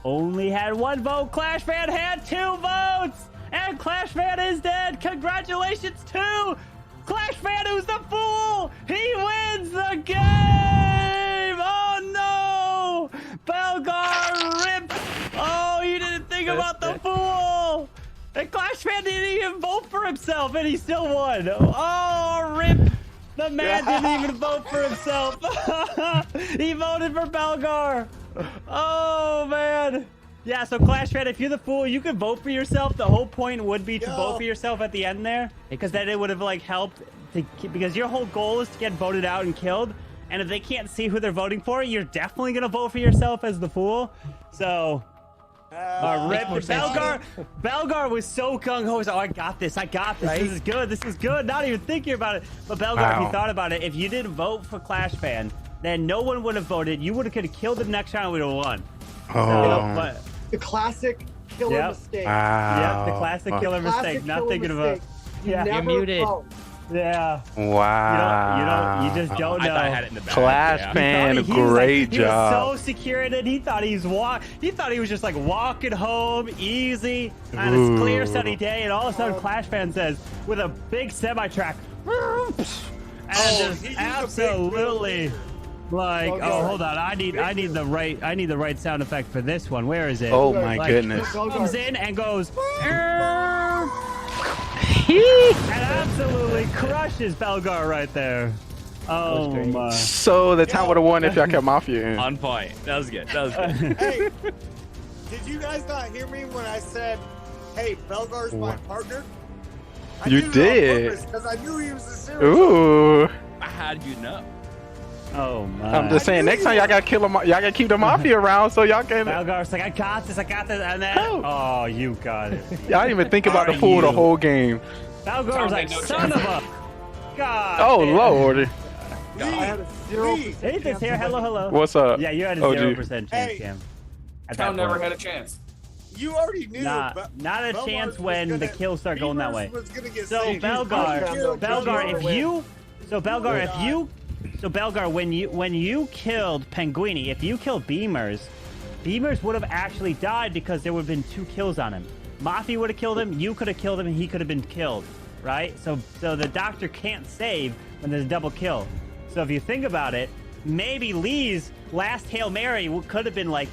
only had 1 vote. Clash Fan had 2 votes. And Clash Fan is dead. Congratulations to Clash Fan, who's the fool. He wins the game. Oh, no. Belgar ripped. Oh, you didn't think about the fool. And Clash Fan didn't even vote for himself, and he still won. Oh, rip. The man didn't even vote for himself. He voted for Belgar. Oh, man. Yeah, so Clash Fan, if you're the fool, you can vote for yourself. The whole point would be to vote for yourself at the end there, because then it would have like helped to, because your whole goal is to get voted out and killed. And if they can't see who they're voting for, you're definitely gonna vote for yourself as the fool. So, rip Belgar was so gung ho. Oh, I got this. Right? This is good. This is good. Not even thinking about it. But Belgar, if you thought about it, if you didn't vote for Clash Fan, then no one would have voted. You would have could have killed him next round. We would have won. But the classic killer mistake. Wow. Yep, the classic killer mistake. Not thinking about. Yeah, you're muted. Yeah. Wow. You just don't know. I thought I had it in the bag. Clash Fan, great job. He was so secure in it. He thought he was just like walking home easy on a clear sunny day, and all of a sudden Clash Fan says with a big semi-track, and just absolutely like, hold on, I need the right sound effect for this one. Where is it? Oh my goodness. Comes in and goes. And absolutely crushes Belgar right there. Oh my! So the town would have won if y'all kept Mafia in. On point. That was good. Hey, did you guys not hear me when I said, "Hey, Belgar's my partner"? You did. Because I knew he was a serial Ooh. How did you know? Oh my! I'm just saying, next time y'all gotta kill him. Y'all gotta keep the Mafia around so y'all can. Belgar's like, I got this, and then oh, you got it. Y'all didn't even think about the fool the whole game. Belgar's like, son of a God. Oh Lord. I had a 0%. Ethan's here. Hello. What's up? Yeah, you had a OG. 0% chance, Cam. Town never had a chance. You already knew. Not a chance when the kills start going that way. So Belgar, when you killed Penguini, if you killed Beamers would have actually died because there would have been 2 kills on him. Mafia would have killed him, you could have killed him, and he could have been killed, right? So the doctor can't save when there's a double kill. So if you think about it, maybe Lee's last Hail Mary could have been like,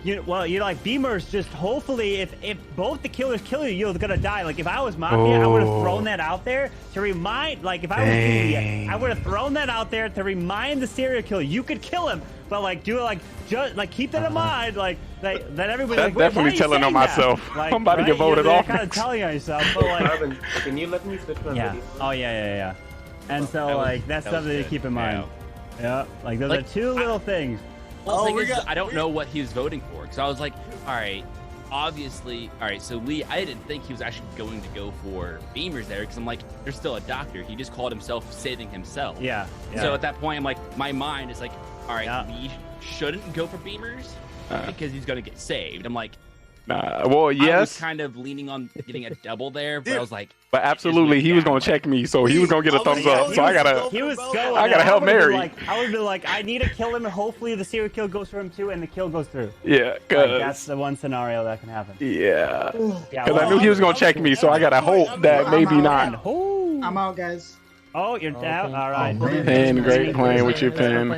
like Beamers just hopefully if both the killers kill you, you're gonna die. Like if I was Mafia, I would have thrown that out there to remind. Like if I was Mafia, I would have thrown that out there to remind the serial killer you could kill him, but like do it like just like keep that in mind. Like that everybody. That's like, definitely telling on myself. Like, I'm about to get voted you're off. Kind of telling on yourself, but like. Can you let me switch my video? Oh yeah. And so like that's something to keep in mind. Yeah, like those are 2 little things. Well, the thing is, I don't know what he was voting for. So I was like, all right, obviously, all right, so Lee, I didn't think he was actually going to go for Beamers there because I'm like, there's still a doctor. He just called himself saving himself. Yeah. So at that point, I'm like, my mind is like, all right, Lee shouldn't go for Beamers because he's going to get saved. I'm like, well, yes. I was kind of leaning on getting a double there, but I was like, but absolutely, he was gonna check me, so he was gonna get a thumbs up. So I gotta help Mary. I would be like, I need to kill him, and hopefully the serial kill goes for him too, and the kill goes through. Yeah, that's the one scenario that can happen. Yeah, because I knew he was gonna check me, so I gotta hope that maybe not. I'm out, guys. Oh, you're out. All right. Pen, great playing with you, Pen.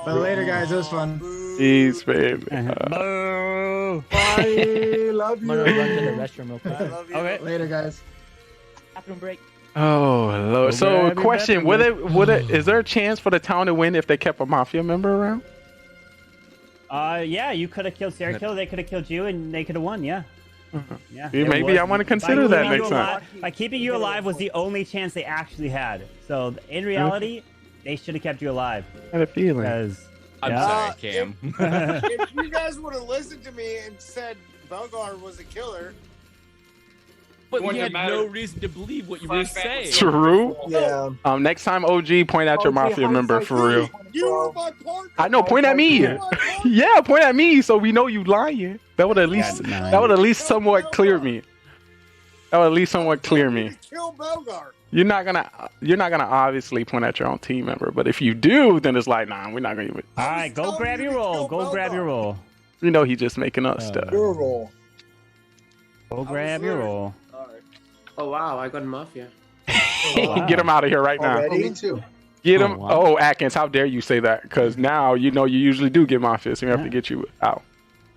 But later, guys. It was fun. Peace, baby. Boo. Bye. Love you. I'm gonna run to the restroom real quick. Okay. Later, guys. Bathroom break. Oh Lord. So, question: is there a chance for the town to win if they kept a Mafia member around? Yeah, you could have killed serial killer. They could have killed you, and they could have won. Yeah. Yeah. Maybe I want to consider that next time. By keeping you alive was the only chance they actually had. So in reality, they should have kept you alive. I had a feeling. I'm sorry, Cam. If you guys would have listened to me and said Belgar was a killer, but we had no reason to believe what you were saying. True. Yeah. Next time, OG, point out your Mafia member for real. You were my partner. I know. Point at me. Yeah, point at me so we know you lying. That would at least somewhat clear me. Oh, at least someone clear me. Kill Belgar. You're not gonna obviously point at your own team member, but if you do, then it's like, nah, we're not gonna even. All right, go grab your roll. Go grab your roll. You know, he's just making up stuff. Your roll. Go grab your roll. Oh wow, I got Mafia. Get him out of here right now. Already? Me too. Get him. wow. Oh, Atkins, how dare you say that? Because now you know you usually do get Mafia, so we have to get you out.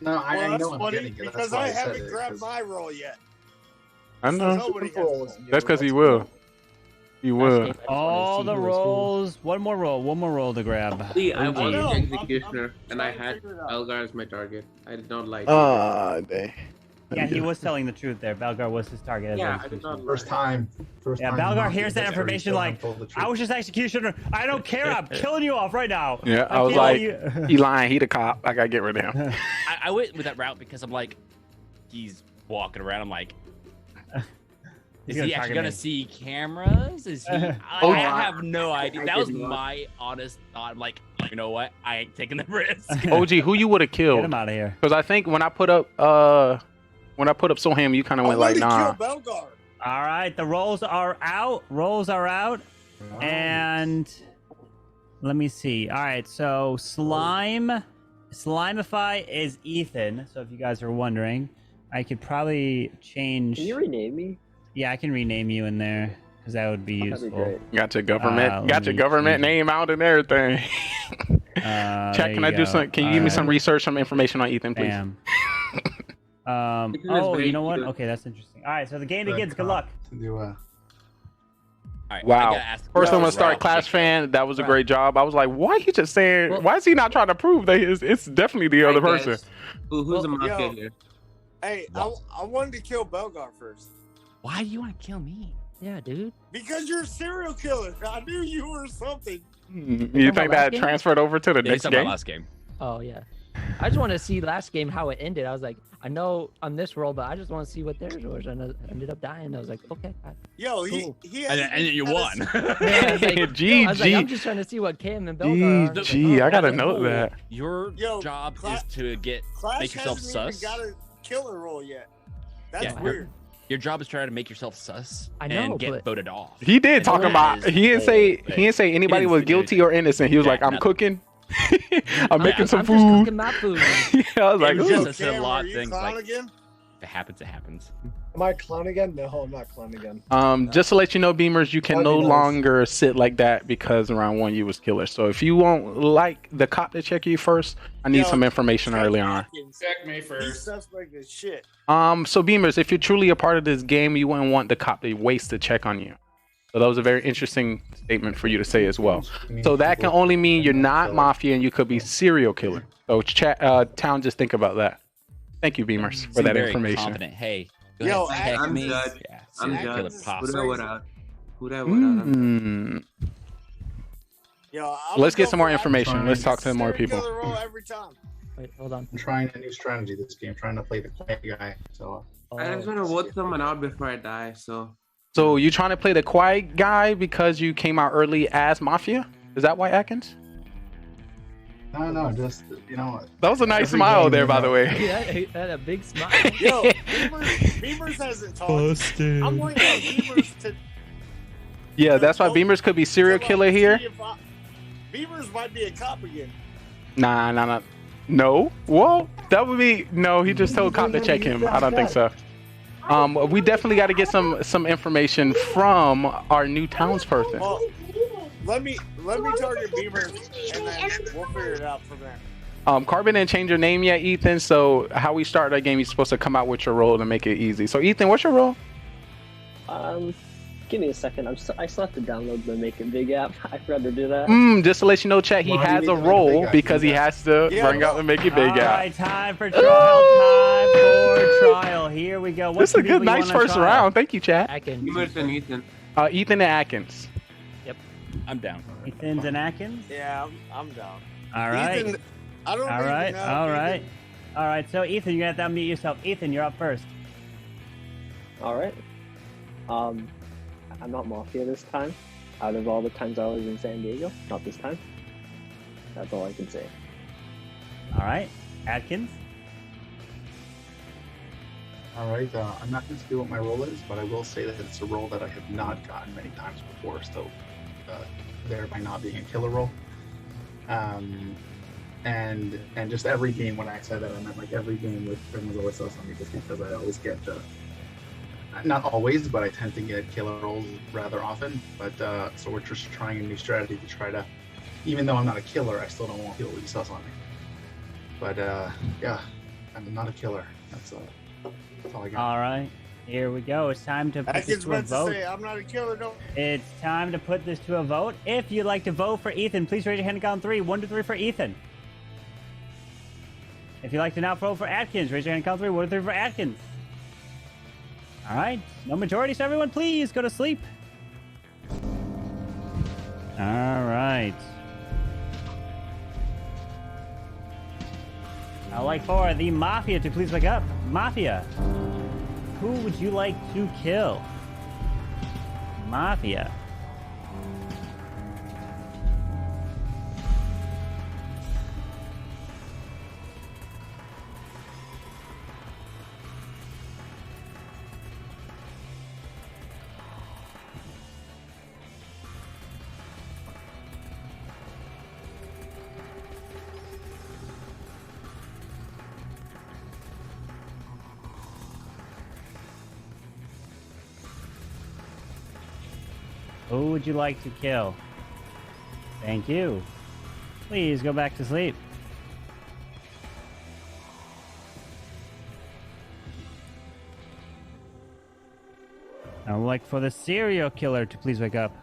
No, I Well, know that's I'm funny getting it. That's because why I said haven't it, grabbed 'cause- my roll yet. I know. Nobody has. That's because he will. He will. All the rolls. One more roll to grab. See, I OG. was the executioner, and I had Belgar as my target. I did not lie. Dang. Yeah, he was telling the truth there. Belgar was his target. As Yeah, I did executioner. not First time. Yeah, Belgar hears that information like, I was just executioner. I don't care. I'm killing you off right now. Yeah, I I'm was killing like, you. he lying. He the cop. I gotta get rid of him. I went with that route because I'm like, he's walking around. I'm like, is gonna he actually target gonna me. see cameras? Is he? I have no idea. That was my honest thought. I'm like, you know what? I ain't taking the risk. OG, who you would have Get killed? him out of here. Because I think when I put up Soham, you kind of went like, nah. Kill Belgar. All right, the rolls are out. And let me see. All right, so Slimify is Ethan. So if you guys are wondering, I could probably change. Can you rename me? Yeah, I can rename you in there because that would be That'd be useful. great. Got your government, let me change name out and everything. There Chat, can you I do go. some? Can you give me some research, some information on Ethan, please? Bam. Ethan is Oh, very you know what? cute. Okay, that's interesting. All right, so the game begins. Good luck. To do All right, I Wow. gotta ask- First, I'm gonna Rob, start Clash fan. That was a great job. I was like, why he just saying? Well- Why is he not trying to prove that it's definitely the other Alright, person? guys. Who's the Mafia Yo. here? Hey, I wanted to kill Belgar first. Why do you want to kill me? Yeah, dude. Because you're a serial killer. I knew you were something. You about think last that game? transferred over to the Yeah, he's next talking about game? last game. Oh yeah. I just want to see last game how it ended. I was like, I know on this roll, but I just want to see what theirs was. And I ended up dying. I was like, okay. Yo, Cool. he And then you won. Yeah, I was like, GG. I was like, I'm just trying to see what Cam and Belgar are. GG. I gotta As a note whole, that. Your Yo, job Cla- is to Clash make yourself hasn't sus. even got a killer roll yet. That's Yeah. weird. Your job is trying to make yourself sus I know, and get but- voted off. He did And talk that about. is He didn't say anybody didn't was do guilty anything. or innocent. He was Yeah, like, I'm nothing. cooking. I'm making some I'm just food. cooking my food. I was like, It was ooh. just a lot Cam, are of you things clown like again? if it happens, it happens. Am I clown again? No, I'm not clown again. Just to let you know, Beamers, you can That'd no be nice. longer sit like that because round one you was killer. So if you won't like the cop to check you first, I need Yo, some information early on. Check me He's first. suspect as shit. So Beamers, if you're truly a part of this game, you wouldn't want the cop to waste to check on you. So that was a very interesting statement for you to say as well. So that can only mean you're not Mafia and you could be serial killer. So town, just think about that. Thank you, Beamers, for Seem that very information. Confident. Hey, go Yo, ahead, check I'm me. judge. Yeah, I'm serial killer judge. pops. Who that would out? Who that would out? Mm. Yo, Let's get some more information. Let's talk to more people. Killer roll every time. Wait, hold on. I'm trying a new strategy this game, trying to play the quiet guy. So I just want to vote someone out before I die. So you trying to play the quiet guy because you came out early as Mafia? Is that why, Atkins? no, just That was a nice every smile game, there, you by know. the way. He had a big smile. Yo, Beamers hasn't talked. I'm waiting on Beamers to. Yeah, that's why Beamers could be serial killer here. Beamers might be a cop again. Nah. No. Well, that would be no. He just told cop to check him. I don't think so. We definitely got to get some information from our new townsperson. Well, let me target Beamers and then we'll figure it out from there. Carbon didn't change your name yet, Ethan. So how we start that game, you're supposed to come out with your role to make it easy. So Ethan, what's your role? Give me a second. I still have to download the Make It Big app. I forgot to do that. Just to let you know, chat, he Why do you has need a to make it role big, because he has to bring out the Make It Big All app. right, time for trial. Here we go. This is a good, nice first round. Thank you, chat. Atkins. Beamers and Ethan. Ethan and Atkins. Yep. I'm down. Ethan's and Atkins. Yeah, I'm down. All right. Ethan, I don't All even right. know. All right. All right. So Ethan, you have to unmute yourself. Ethan, you're up first. All right. I'm not Mafia this time. Out of all the times I was in San Diego, not this time. That's all I can say. All right. Atkins. All right, I'm not going to do what my role is, but I will say that it's a role that I have not gotten many times before, so thereby not being a killer role. And just every game, when I said that, I meant like every game with everyone's always says something, just because I always get not always, but I tend to get killer rolls rather often. But so we're just trying a new strategy to try to, even though I'm not a killer, I still don't want people to be sus on me. But yeah, I'm not a killer. That's all I got. All right, here we go. It's time to put this to a vote. Say, I'm not a killer, no. It's time to put this to a vote. If you'd like to vote for Ethan, please raise your hand and count 3. 1, 2, 3 for Ethan. If you'd like to not vote for Atkins, raise your hand and count 3. 1, 2, 3 for Atkins. All right, no majority, so everyone please go to sleep. All right. I'd like for the Mafia to please wake up. Mafia, who would you like to kill? Mafia. Who would you like to kill? Thank you. Please go back to sleep. I would like for the serial killer to please wake up.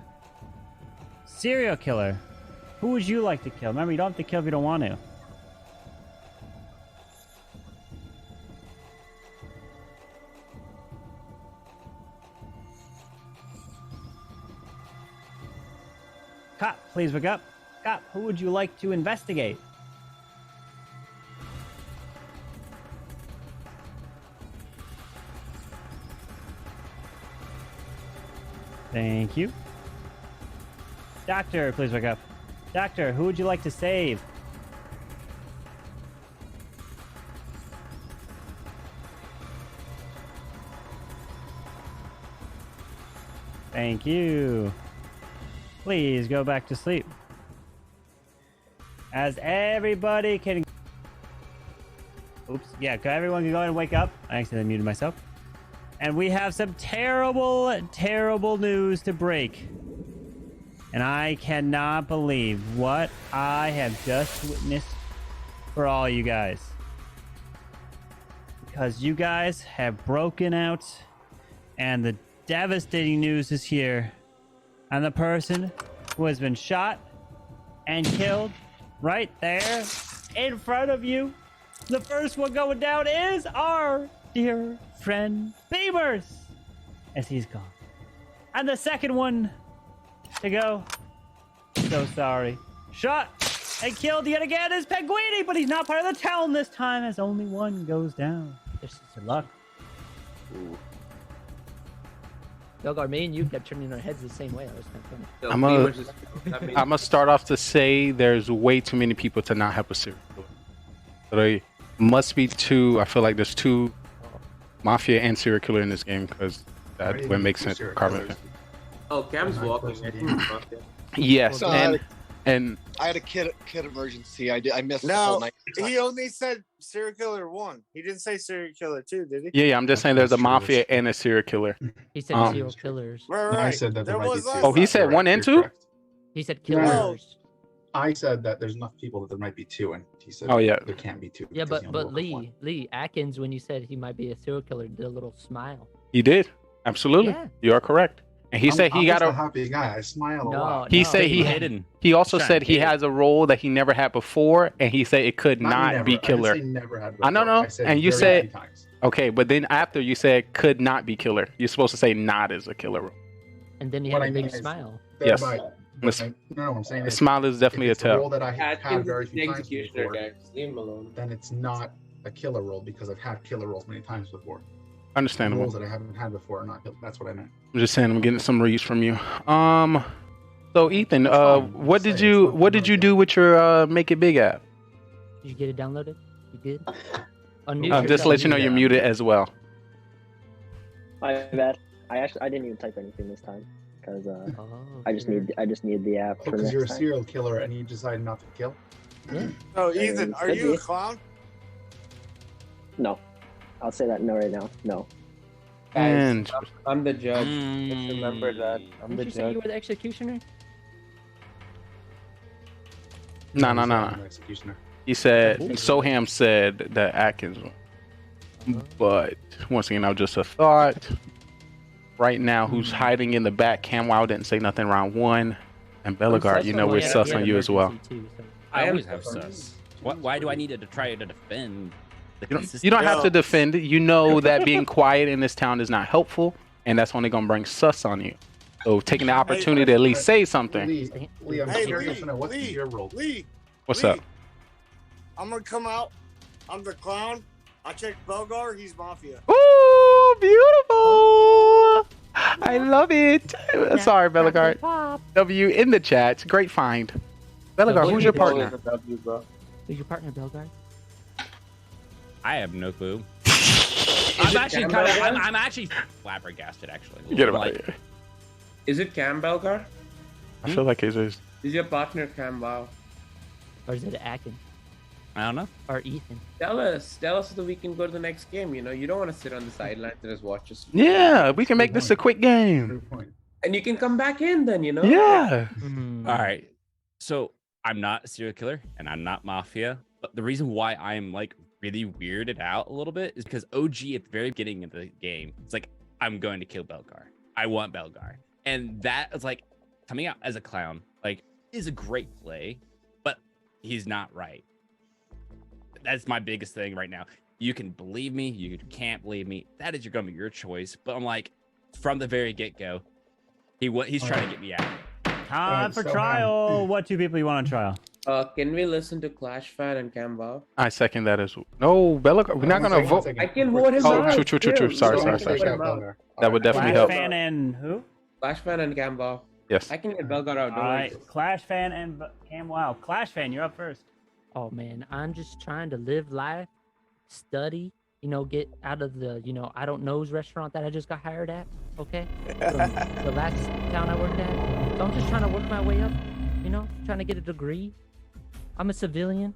Serial killer. Who would you like to kill? Remember, you don't have to kill if you don't want to. Cop, please wake up. Cop, who would you like to investigate? Thank you. Doctor, please wake up. Doctor, who would you like to save? Thank you. Please go back to sleep. As everybody can... Oops. Yeah, everyone can go ahead and wake up. I accidentally muted myself. And we have some terrible, terrible news to break. And I cannot believe what I have just witnessed for all you guys. Because you guys have broken out, and the devastating news is here. And the person who has been shot and killed right there in front of you, the first one going down is our dear friend Beamers, as he's gone. And the second one to go, so sorry, shot and killed yet again is Penguini, but he's not part of the town this time, as only one goes down. This is your luck. Ooh. Belgar, me and you kept turning our heads the same way. I was kind of funny. I'm gonna start off to say there's way too many people to not have a serial killer. So there must be two. I feel like there's two Mafia and serial killer in this game, because that would make sense. Carbon. Oh, Cam's walking. Yes, So and I had a kid emergency. I missed the No, whole night. he only said serial killer 1. He didn't say serial killer 2, did he? yeah, I'm just saying there's a Mafia and a serial killer. He said serial killers. Right. I said that there might be two. Oh, he said 1 and 2? He said No. killers. I said that there's enough people that there might be 2, and he said Oh, yeah. there can't be 2. Yeah, because he only but woke up one. Lee Atkins, when you said he might be a serial killer, did a little smile. He did. Absolutely. Yeah. You are correct. And he said he I'm got just a happy guy. I smile a No, lot. He said he also Trying said to he hit it. has a role that he never had before, and he said it could not never. be killer. I didn't say never had I know, before. no, I said and you very said few times. okay, but then after you said could not be killer. You're supposed to say not as a killer role. And then he What had I a big mean is smile. Yes. thereby- The No, I'm saying the is, smile is definitely if a it's a role tell. that I have had very The few times executioner before, guy. Just leave him alone. then it's not a killer role, because I've had killer roles many times before. Understandable. Roles that I haven't had before are not. That's what I meant. I'm just saying I'm getting some reads from you. So Ethan, what did you do with your Make It Big app? Did you get it downloaded? You did? Just to let you know you're muted as well. My bad. I didn't even type anything this time because I just need the app for Because next you're a time. serial killer and you decided not to kill. So, Ethan, are could you a be. clown? No, I'll say that no right now. No. Guys, I'm the judge. Just remember that. I'm the Didn't you say judge. you were the executioner? No. Executioner. He said, Soham said that Atkins, but once again, that was just a thought. Right now, who's hiding in the back? Camwow didn't say nothing round 1. And Bellegarde, you know we're sus on you as well. I always have sus. Why do I need to try to defend the consistency? You don't have to defend it. You know that being quiet in this town is not helpful, and that's only going to bring sus on you. So taking the opportunity to at least say something. Lee, I'm curious to know what's your role. What's up? I'm gonna come out. I'm the clown. I check Belgar. He's Mafia. Ooh, beautiful! I love it. Sorry, Bellegarde. W in the chat. Great find. Bellegarde, who's your partner? Who's your partner, Bellegarde? I have no clue. I'm actually flabbergasted. Actually, Get him out of here. Is it Cam Belgar? I feel like it is. Is your partner Cam Wow? Or is it Akin? I don't know. Or Ethan? Tell us so we can go to the next game. You know, you don't want to sit on the sidelines and just watch us. Yeah, we can make this a quick game. And you can come back in then, you know? Yeah. All right. So I'm not a serial killer and I'm not Mafia. But the reason why I'm like really weirded out a little bit is because OG at the very beginning of the game, it's like, I'm going to kill Belgar. I want Belgar. And that is like coming out as a clown, like, is a great play, but he's not right. That's my biggest thing right now. You can believe me, you can't believe me. That is going to be your choice. But I'm like, from the very get-go, he's trying to get me out. Time for trial. What two people you want on trial? Can we listen to Clash Fan and Cam Wow? I second that as well. No, Bellegarde, we're not going to vote. I can vote him out. Oh, true. Sorry. That would definitely help. Clash Fan and who? Clash Fan and Cam Wow. Yes. I can get Belgar out. All right, Clash Fan and Cam Wow. Clash Fan, you're up first. Oh man, I'm just trying to live life, study, get out of the, I don't know's restaurant that I just got hired at, okay? From the last town I worked at. So I'm just trying to work my way up, trying to get a degree. I'm a civilian,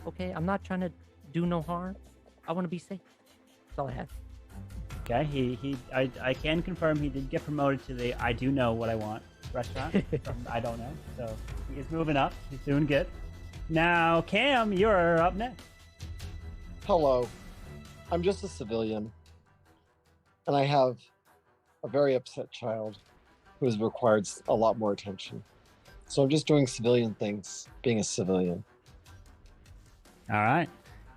okay? I'm not trying to do no harm. I want to be safe. That's all I have. Okay, I can confirm he did get promoted to the I do know what I want restaurant. I don't know, so he's moving up. He's doing good. Now, Cam, you're up next. Hello. I'm just a civilian. And I have a very upset child who has required a lot more attention. So I'm just doing civilian things, being a civilian. All right.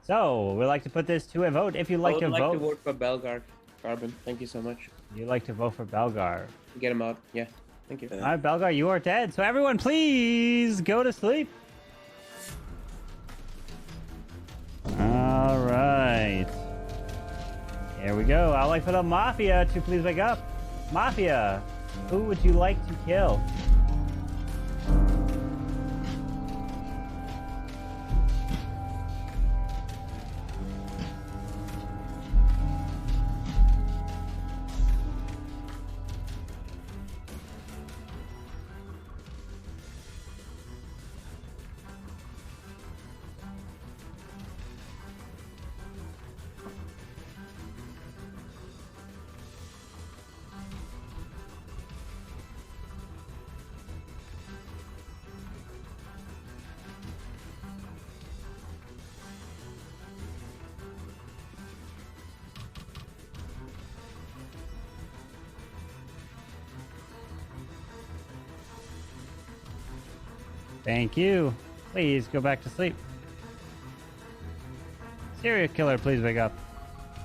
So we'd like to put this to a vote. If you'd like to I would like vote. to vote for Belgar. Carbon, thank you so much. You'd like to vote for Belgar. Get him out. Yeah, thank you. All right, Belgar, you are dead. So everyone, please go to sleep. All right. Here we go. I'd like for the Mafia to please wake up. Mafia, who would you like to kill? Thank you. Please go back to sleep. Serial killer, please wake up.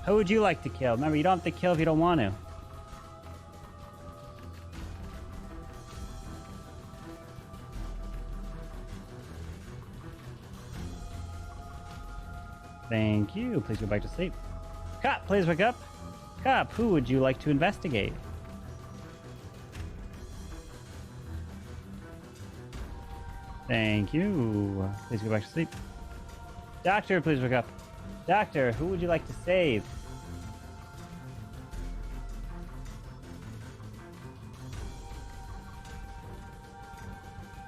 Who would you like to kill? Remember, you don't have to kill if you don't want to. Thank you. Please go back to sleep. Cop, please wake up. Cop, who would you like to investigate? Thank you. Please go back to sleep. Doctor, please wake up. Doctor, who would you like to save?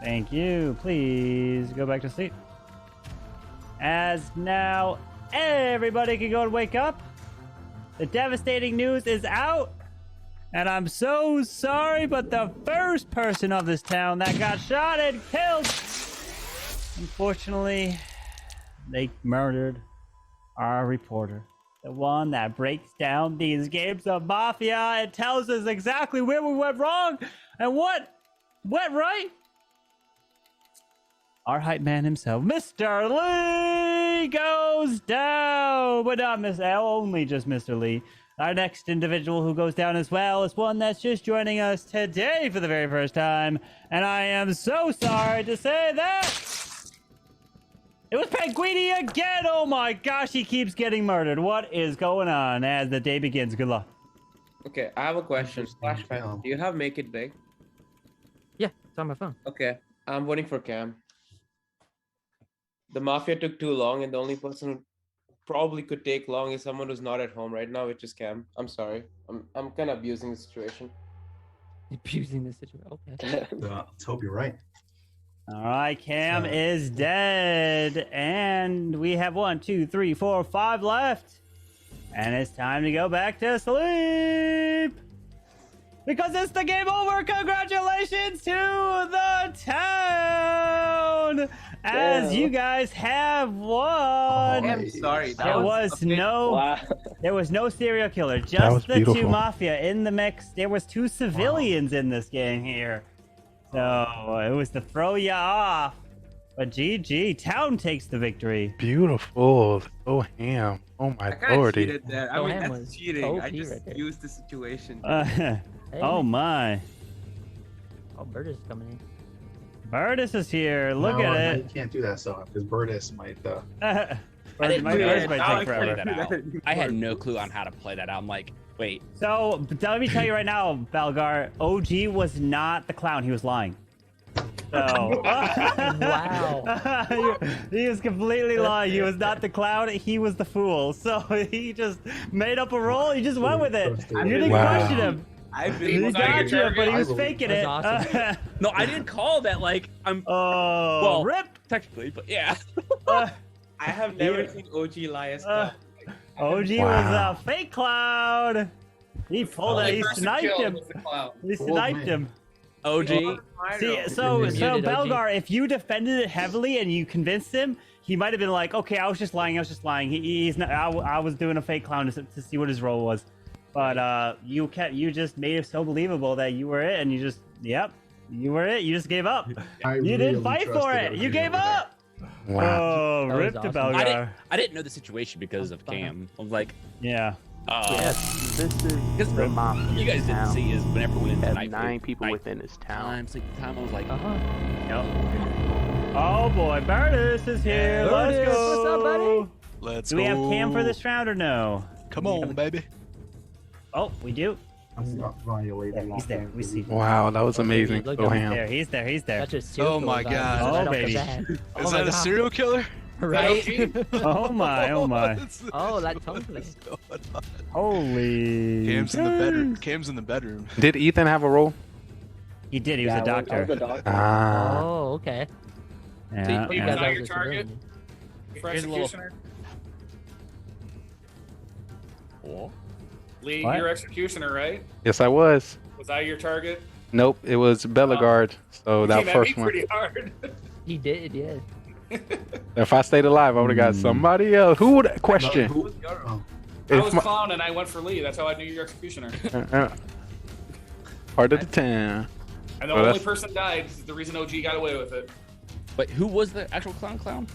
Thank you. Please go back to sleep. As now everybody can go and wake up. The devastating news is out. And I'm so sorry, but the first person of this town that got shot and killed, unfortunately, they murdered our reporter. The one that breaks down these games of Mafia and tells us exactly where we went wrong and what went right. Our hype man himself, Mr. Lee, goes down. But not only just Mr. Lee. Our next individual who goes down as well is one that's just joining us today for the very first time. And I am so sorry to say that it was Penguini again. Oh my gosh, he keeps getting murdered. What is going on as the day begins? Good luck. Okay, I have a question. Flashback. Do you have Make It Big? Yeah, it's on my phone. Okay, I'm voting for Cam. The Mafia took too long, and the only person who probably could take long is someone who's not at home right now, which is Cam. I'm sorry. I'm kind of abusing the situation. Abusing the situation. Okay. Let's hope you're right. All right, Cam is dead. And we have 1, 2, 3, 4, 5 left. And it's time to go back to sleep. Because it's the game over. Congratulations to the town. As you guys have won. I'm sorry. There was no serial killer. Just the two Mafia in the mix. There was 2 civilians in this game here. So it was to throw you off. But GG, town takes the victory. Beautiful. So ham. Oh my lordy. Cheated there. I mean, that's cheating. I just used the situation. Oh my. Oh, Burtis is coming in. Burtis is here. Look at it. You can't do that so because Burtis might. Burtis might take forever. That out. I had no clue on how to play that out. I'm like, wait. So let me tell you right now, Belgar, OG was not the clown. He was lying. So wow. he was completely lying. He was not the clown. He was the fool. So he just made up a role. He just went with it. You didn't question him. He got you, but he was faking it. Awesome. No, I didn't call that. Like I'm. Well, rip technically, but yeah. I have never seen OG lie as clown. OG was a fake clown. He pulled it. He sniped him. He sniped him. OG. See, so Belgar, if you defended it heavily and you convinced him, he might have been like, okay, I was just lying. He's not. I was doing a fake clown to see what his role was. But you just made it so believable that you were it, and you just, you were it. You just gave up. You didn't fight for it. You gave up. Wow. Oh, rip to Belgar. I didn't know the situation because of Cam. I was like, yeah. Yes, this is the Mafia. You guys didn't see is whenever we have 9 people within this town. Sleep time. I was like, Oh boy, Burtis is here. Let's go. What's up, buddy? Let's go. Do we have Cam for this round or no? Come on, baby. Oh, we do. He's there. We see. Wow, that was amazing. So ham. He's there. Oh my god. Oh baby. Is that a serial killer? Right? Oh my. Oh, that tongue play. Holy. Cam's in the bedroom. Cam's in the bedroom. Did Ethan have a role? He did. He was a doctor. I was a doctor. Oh, okay. Yeah. Was that your target for executioner? Lee, What? you're executioner, right? Yes, I was. Was that your target? Nope, it was Bellegarde. So that Came at first me one. pretty hard. He did, yeah. If I stayed alive, I would have got somebody else. Who would question? I was clown and I went for Lee. That's how I knew you're executioner. Part of the town. And the only person died is the reason OG got away with it. Wait, who was the actual clown?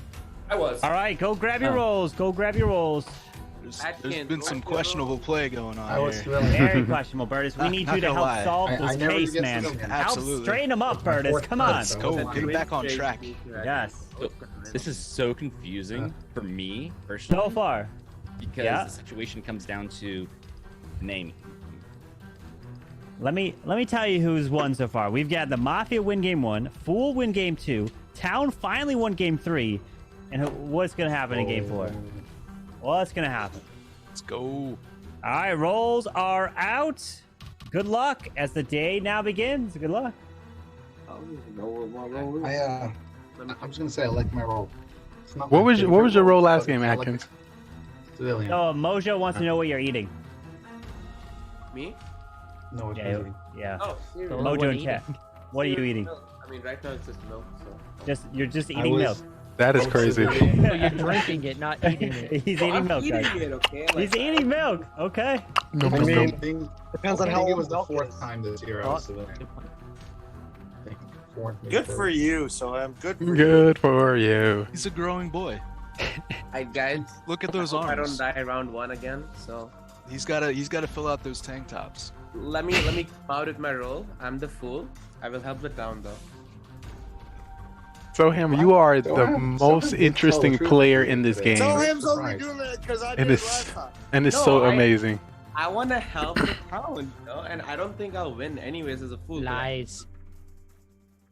I was. All right, go grab your rolls. Go grab your rolls. There's been some questionable play going on here. Very questionable, Burtis. We need you to help solve this case, man. Help Absolutely. straighten them up, Burtis. Come on. Let's go. Get back on track. Yes. So, this is so confusing for me personally. So far. Because the situation comes down to name. Let me tell you who's won so far. We've got the Mafia win game 1, Fool win game 2, Town finally won game 3, and what's gonna happen in game 4? What's gonna happen? Let's go. All right, rolls are out. Good luck as the day now begins. Good luck. I don't even know what my role is. I was gonna say I like my role. It's not What my was your favorite role role, last but game, I like Atkins? Civilian. Oh, Mojo wants to know what you're eating. Me? No, it's Yeah, eating. yeah. Oh, cereal. Mojo in chat. What are you eating? I mean, right now it's just milk. So. You're just eating milk. That is crazy. So you're drinking it, not eating it. He's Oh, eating I'm milk, eating guys. it, okay? Like, He's eating milk. Okay. No, I mean, depends on I how think it old was the milk fourth is. time this year I Oh, was civilian. good point. I think fourth, maybe Good third. for you, so I'm good for you. Good for you. He's a growing boy. I guys, Look at those I hope I don't arms. die round 1 again. So He's gotta fill out those tank tops. let me come out with my role. I'm the fool. I will help the town though. So Ham, you are the Soham most did interesting tell the truth player today. in this game, So him's only Surprised. doing that because I and did it it's last time. and it's No, so I- amazing. I want to help the town, you know, and I don't think I'll win anyways as a fool. but Lies.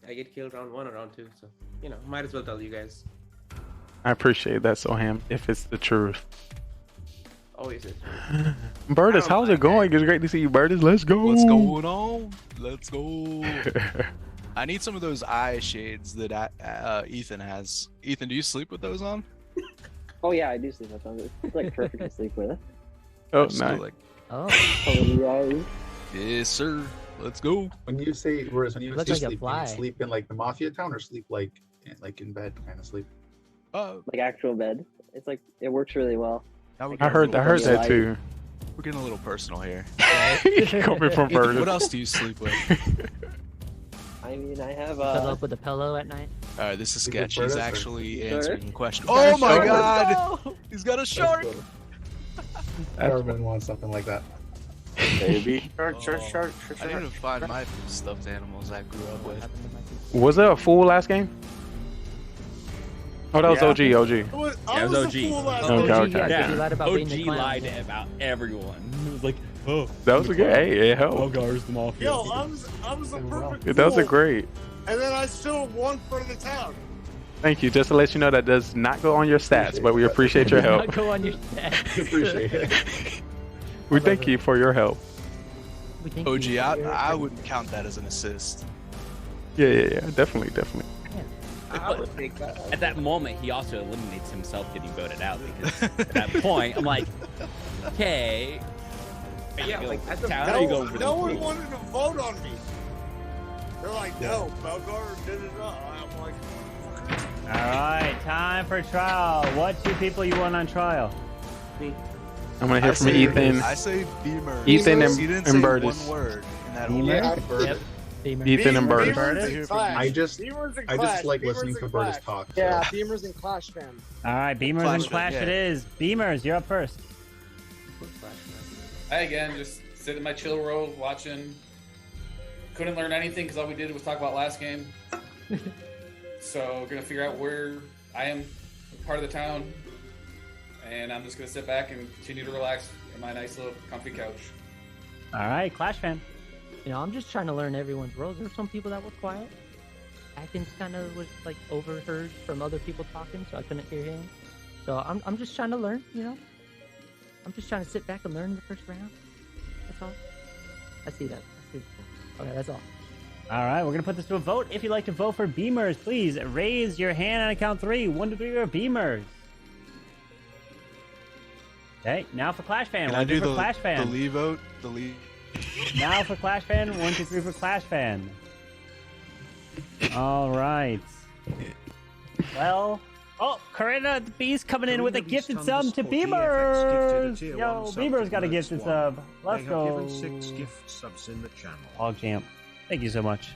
I get killed round 1 or round 2, so you know, might as well tell you guys. I appreciate that, Soham. If it's the truth. Always is. Burtis, how's it going? It's great to see you, Burtis. Let's go. What's going on? Let's go. I need some of those eye shades that Ethan has. Ethan, do you sleep with those on? Oh yeah, I do sleep with them. It's like perfect to sleep with. Oh, Just go nice. like, Oh, Cover the eyes. yes, sir. Let's go. When you say, whereas when you Look say like a sleep, do you fly. sleep in like the mafia town or sleep like in bed kind of sleep? Like actual bed. It's like it works really well. Now we're I getting heard a little that light. too. We're getting a little personal here. Coming from Ethan, Burtis. what else do you sleep with? I mean, I have cuddle up with a pillow at night. This is Sleep with sketch. He's Burtis or- actually Sure. answering the question. got a Oh my shark. god! He's got a shark! Everyone wants something like that. Baby. Shark. I need to find my stuffed animals I grew up with. Was it a fool last game? Oh, that was Yeah. OG. I Yeah, was it was a OG. fool last Okay, time. okay. Yeah, Yeah, you lied about being the OG clown. lied about everyone. It was like, oh, That was a good. Hey, it helped. Belgar's the mafia. Yo, I was a perfect That was a fool, great. and then I still won for the town. Thank you. Just to let you know, that does not go on your stats, but we appreciate your help. Not go on your stats. Appreciate it. We thank you for your help. We think OG, you- I wouldn't count that as an assist. Yeah. Definitely. I would take that. At that moment, he also eliminates himself getting voted out because at that point, I'm like, okay. Yeah, like at the Town, you go for No the one fool. wanted to vote on me. They're like, no, Belgar did it not. I'm like, All right, time for trial. What two people you want on trial? Me. I'm gonna hear I from say- Ethan. I say Beamer. Ethan and- He didn't and say Burtis. one word in that Beamer? whole Yeah, Burtis. Yep. Beamer. Ethan and Beamer's Burtis. in Clash. I just Beamer's in I Clash. just like Beamer's listening in to Clash. Burtis talk. Yeah, So. Beamer's and Clash fans. All right, Beamers Clash and Clash yeah. it is. Beamers, you're up first. I again just sit in my chill row watching. Couldn't learn anything because all we did was talk about last game. So gonna figure out where I am part of the town, and I'm just gonna sit back and continue to relax in my nice little comfy couch. All right, Clash fan. You know, I'm just trying to learn everyone's roles. There were some people that were quiet. Atkins kind of was like overheard from other people talking, so I couldn't hear him. So I'm just trying to learn, you know. I'm just trying to sit back and learn in the first round. That's all. I see that. Okay, that's all. All right, we're gonna put this to a vote. If you'd like to vote for Beamers, please raise your hand on a count 3. 1, 2, 3 are Beamers. Okay, now for Clash fan. Can 1, I 2 do for the Clash fan. Lee vote? The Lee. Now for Clash fan. 1, 2, 3 for Clash fan. All right. Well, oh, Corinna the Beast coming in with a gifted sub to Beamers. Yo, Beamers got a gifted sub. Let's go. 6 gift subs in the channel. Hog Champ. Thank you so much.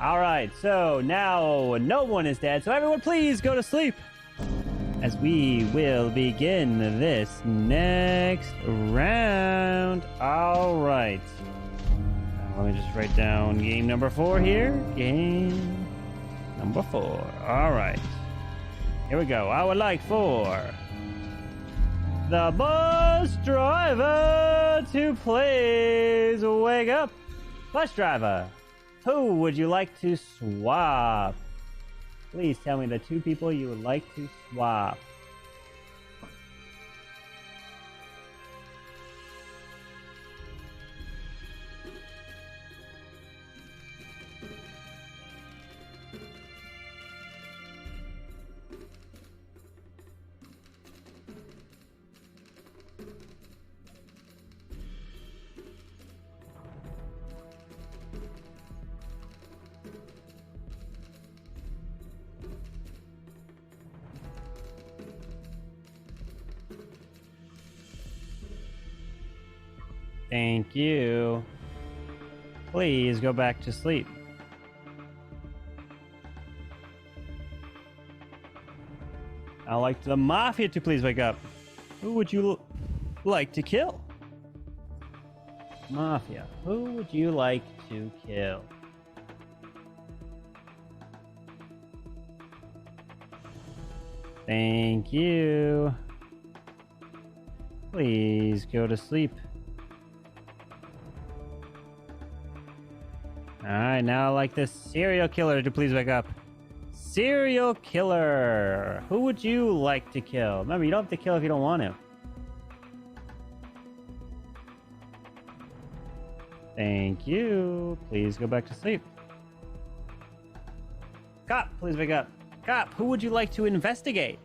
All right, so now no one is dead. So everyone, please go to sleep as we will begin this next round. All right. Now, let me just write down game number 4 here. Game number 4. All right. Here we go. I would like for the bus driver to please wake up. Bus driver, who would you like to swap? Please tell me the 2 people you would like to swap. Thank you. Please go back to sleep. I'd like the Mafia to please wake up. Who would you like to kill? Mafia, who would you like to kill? Thank you. Please go to sleep. Alright, now I'd like the serial killer to please wake up. Serial killer. Who would you like to kill? Remember, you don't have to kill if you don't want to. Thank you. Please go back to sleep. Cop, please wake up. Cop, who would you like to investigate?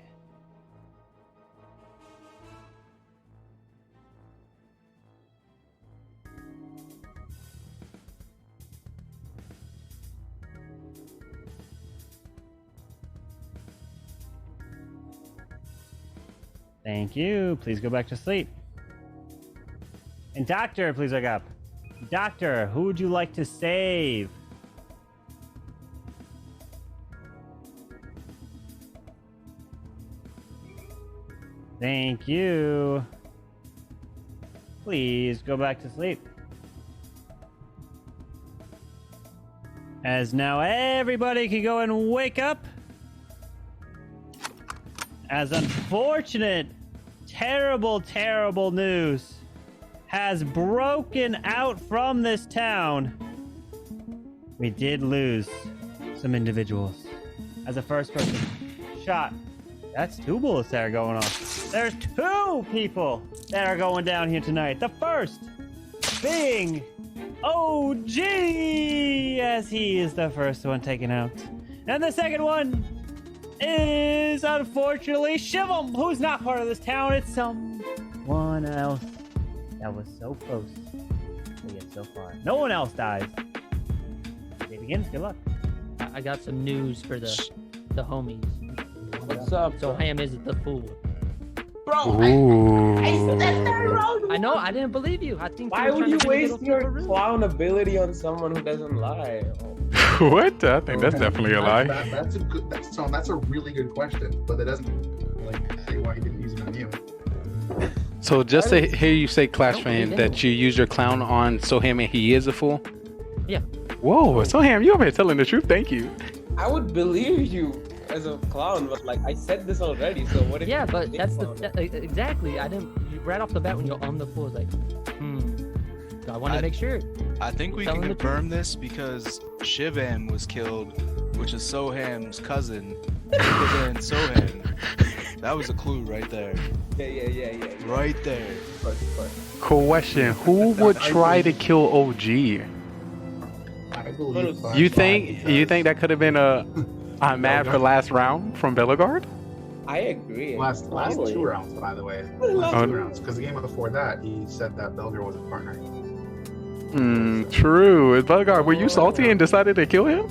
Thank you. Please go back to sleep. And doctor, please wake up. Doctor, who would you like to save? Thank you. Please go back to sleep. As now everybody can go and wake up. As unfortunate, terrible, terrible news has broken out from this town. We did lose some individuals. As a first person shot. That's 2 bullets that are going off. There's 2 people that are going down here tonight. The first being OG, as he is the first one taken out. And the second one is unfortunately Shivam, who's not part of this town. It's someone else that was so close to get so far. No one else dies. It begins. Good luck. I got some news for the homies. What's up? So Ham is the fool. Bro, I know. I didn't believe you. I think. Why would you waste your clown ability on someone who doesn't lie? What? I think that's definitely a lie. That's a good. That's a really good question, but it doesn't like say why he didn't use it on you. So just to hear you say, Clash fan, that you use your clown on Soham and he is a fool? Yeah. Whoa, Soham, you over here telling the truth. Thank you. I would believe you as a clown, but like I said this already, so what if? Yeah, but that's exactly. I didn't right off the bat when you're on the floor. It's like, So I want to make sure. I think we can confirm this because Shivan was killed, which is Soham's cousin. Shivan Soham. That was a clue right there. Yeah. Right there. Question: who would try to kill OG? I believe. You think that could have been I'm mad for last round from Bellegarde? I agree. Last 2 rounds, by the way. Last 2 rounds, because the game before that, he said that Bellegarde was a partner. True. Bellegarde, were you salty and decided to kill him?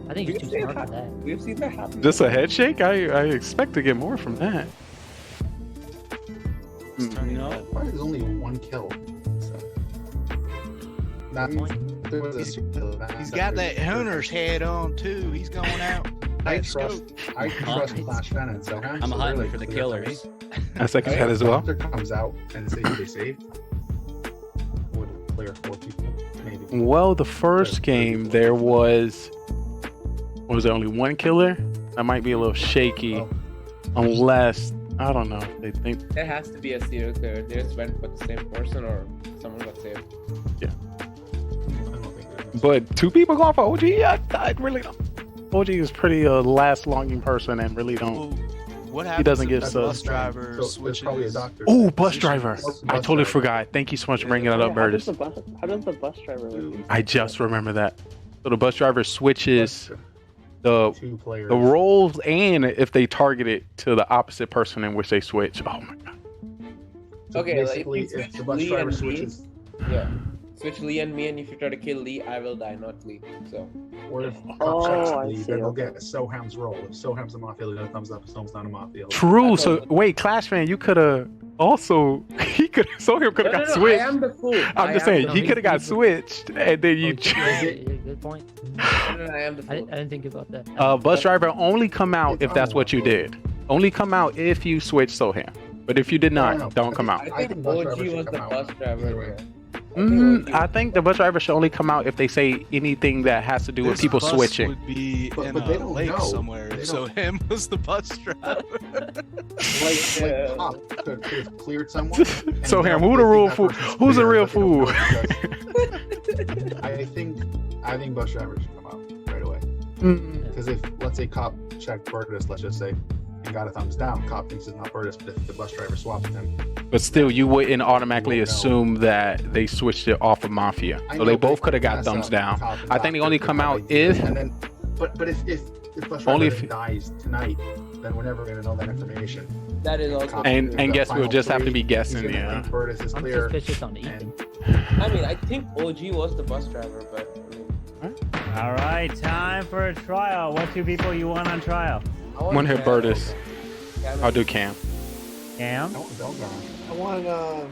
I think you're too smart for that. We've seen that happen. Just a head shake? I expect to get more from that. No, there's only 1 kill. So. That means there was a He's got that hunter's head on too. He's going out. I trust Clash Fan, so I'm hunting for the killers. I second that as well. If the doctor comes out and say who they saved, would clear 4 people, maybe. Well, the first game there was there only 1 killer? That might be a little shaky, unless I don't know. They think there has to be a serial killer. They just went for the same person, or someone got saved. Yeah. But 2 people going for OG? I really don't. OG is pretty last longing person and really don't. What happens? He doesn't get bus driver switches. Probably a doctor. Oh, bus driver! I totally forgot. Thank you so much for bringing that up, Burtis. How does the bus driver work? I just remember that. So the bus driver switches the roles and if they target it to the opposite person in which they switch. Oh my god. So okay, basically, like if the bus driver switches. Yeah. So switch Lee and me, and if you try to kill Lee, I will die, not Lee. So. Or if Oh, Cop checks I Lee, see, then they'll okay. get Soham's role. If Soham's a Mafia, they'll get a thumbs up. If Soham's not a Mafia. True. So wait, Clash fan, you could have also Soham could have got switched. I am the fool. I'm just saying he could have got switched, and then you. Good point. I am the fool. I didn't think about that. Bus driver only come out if that's what you did. Only come out if you switch Soham. But if you did not, don't come out. I think OG was the bus driver. I think the bus driver should only come out if they say anything that has to do with people bus switching. Would be in but they a don't lake know. somewhere, They so don't- him was the bus driver. Like Cop could have cleared someone. Soham, who the real fool? Who's the real fool? I think bus drivers should come out right away. Because if, let's say, Cop checked Burtis, let's just say, and got a thumbs down, Cop thinks it's not Burtis, but if the bus driver swaps him, But still, you wouldn't automatically assume that they switched it off of Mafia. I So know, they but both if could have got mess thumbs up, down. Cop and I think they Cop only could come have out ideas, if. and then, but if bus Only driver if- dies tonight, then we're never gonna know that information. That is also. And guess we'll just have to be guessing. He's gonna Yeah. think Burtis is I'm clear. suspicious on Ethan. I mean, I think OG was the bus driver, but. All right, time for a trial. What two people you want on trial? One hit Burtis. I'll do Cam. Cam? I want.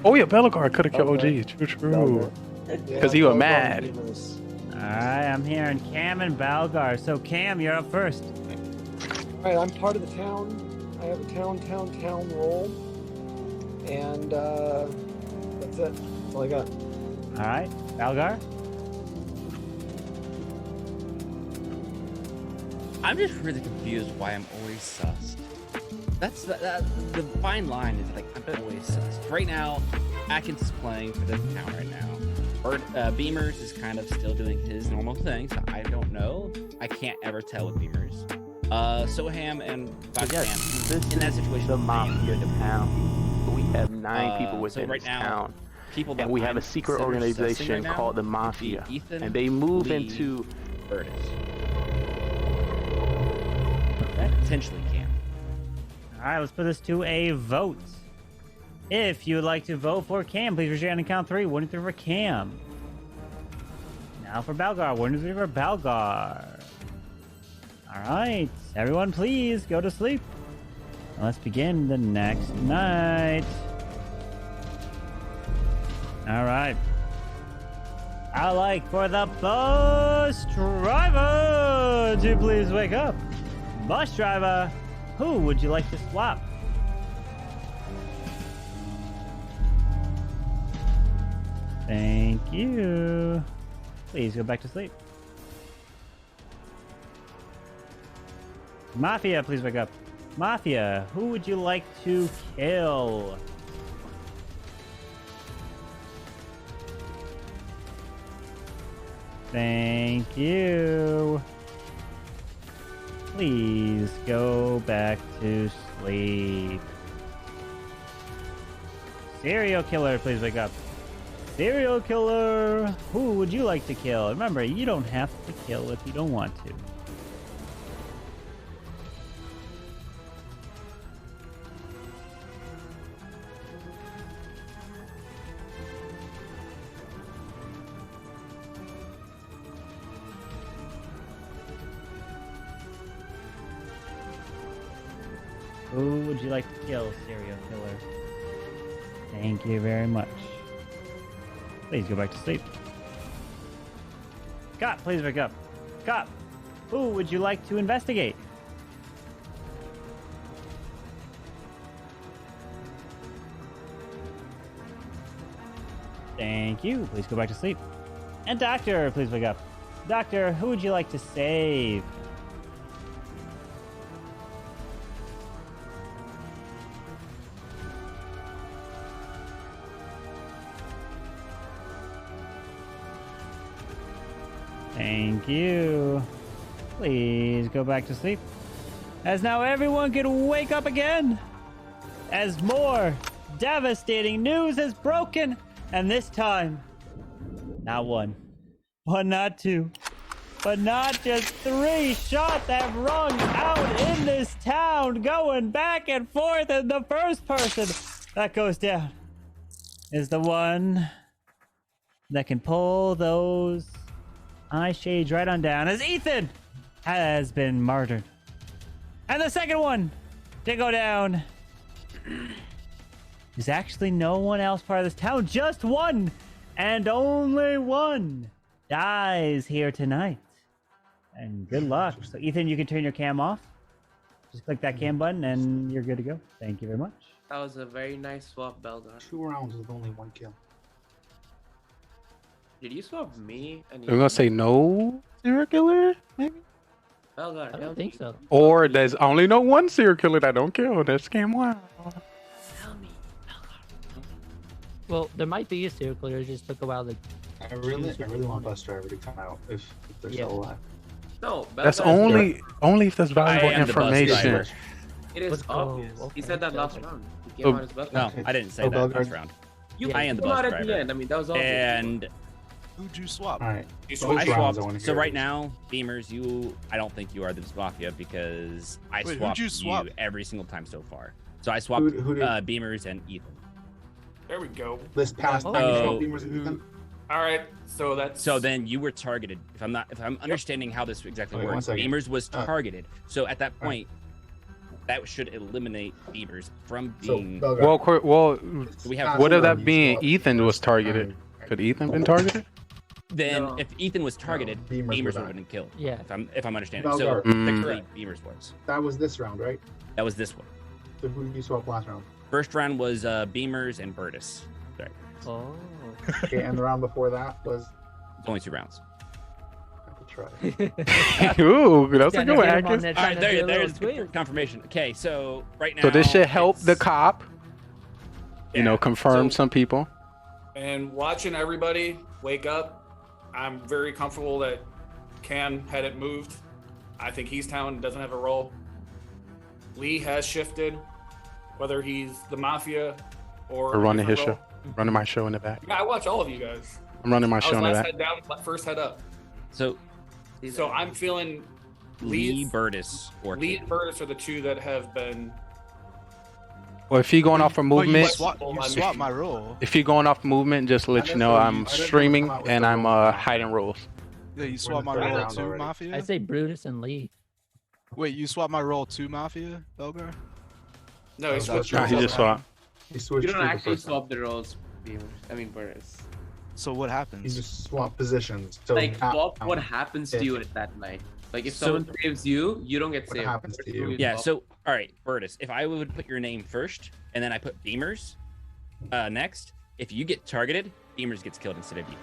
Oh yeah, Bellegarde could have killed OG. True. Because he was mad. All right, I'm hearing Cam and Balgar. So Cam, you're up first. All right, I'm part of the town. I have a town role, and that's it. That's all I got. All right, Balgar. I'm just really confused why I'm always sussed. That's the fine line is like I'm always sussed. Right now, Atkins is playing for the town right now. Beamers is kind of still doing his normal thing, so I don't know. I can't ever tell with Beamers. Soham and Bogdan in that situation. The Mafia town. We have 9 people So within right this now, town. people that And we have I'm a secret considered sussing organization right now called the would be Mafia. Ethan, And they move Lee, into. Burtis. That potentially can. All right, let's put this to a vote. If you would like to vote for Cam, please raise your hand and count 3. 1 and 3 for Cam. Now for Balgar. 1 and 3 for Balgar. All right, everyone, please go to sleep. Let's begin the next night. All right. I'd like for the bus driver to please wake up. Bus driver, who would you like to swap? Thank you. Please go back to sleep. Mafia, please wake up. Mafia, who would you like to kill? Thank you. Please go back to sleep. Serial killer, please wake up. Serial killer, who would you like to kill? Remember, you don't have to kill if you don't want to. Who would you like to kill, serial killer? Thank you very much. Please go back to sleep. Cop, please wake up. Cop, who would you like to investigate? Thank you. Please go back to sleep. And doctor, please wake up. Doctor, who would you like to save? Thank you. Please go back to sleep. As now everyone can wake up again. As more devastating news is broken. And this time, not 1, but not 2, but not just 3 shots have rung out in this town, going back and forth. And the first person that goes down is the one that can pull those eye shades right on down as Ethan has been martyred. And the second one to go down is actually no one else part of this town. Just one and only one dies here tonight. And good luck. So Ethan, you can turn your cam off. Just click that cam button and you're good to go. Thank you very much. That was a very nice swap, Belgar. 2 rounds with only 1 kill. Did you swap me? And We're gonna say no serial killer, maybe? Belgar, I don't think so. Or there's only no one serial killer that don't kill. That's Cam Wild. Well, there might be a serial killer. It just took a while to. I really want Bus Driver to come out if they're still alive. No, That's only if there's valuable information. It is obvious. okay. He said that last round. He came out as bus No, driver. I didn't say that last round. I am the bus driver. at the end. I mean, that was obvious. And Who'd you swap? All right. so I swapped. So right now, Beamers, I don't think you are the Mafia because I Wait, swapped who'd you swap? every single time so far. So I swapped Who did- Beamers and Ethan. There we go. This past time you swap Beamers and Ethan? All right, so that's So then you were targeted. If I'm understanding how this exactly Wait, 1 works, second. Beamers was targeted. So at that point, that should eliminate Beamers from being. Well, we have what if that being Ethan was targeted? Could Ethan been targeted? Then if Ethan was targeted, Beamers Beamers were would back. have been killed. Yeah. If I'm understanding. So Belgar. technically, Beamers was. That was this round, right? That was this one. So who did you swap last round? First round was Beamers and Burtis. Sorry. Oh. Okay, and the round before that was. It's only 2 rounds. Ooh, that's a Yeah, good one, get him on Atkins. there All trying right, to do a there's little twist. confirmation. Okay, so right now. So this should help the cop. You know, Yeah, confirm some people. and watching everybody wake up, I'm very comfortable that Cam had it moved. I think he's town doesn't have a role. Lee has shifted, whether he's the Mafia or Or running a his different show. Running my show in the back. role. Yeah, I watch all of you guys. I'm running my I show was in the last back. head down, first head up. So So I'm feeling Lee, Burtis, or Lee Kate. and Burtis are the two that have been. Well, if you're going off for movement, You swap my role. if you're going off movement, just to let you know I'm streaming and I'm hiding rules. Yeah, you swap my role to Mafia? I'd say Brutus and Lee. Wait, you swap my role to Mafia, Belgar? No, he switched. Nah, he just swapped. He switched You don't to the actually first swap the roles, Beamers. I mean, Burris. So what happens? You just swap positions. So Like, now- swap what happens to you at that night. Like, if So- someone saves you, you don't get What saved. happens to you? Yeah, so all right, Burtis. If I would put your name first and then I put Beamers next, if you get targeted, Beamers gets killed instead of you.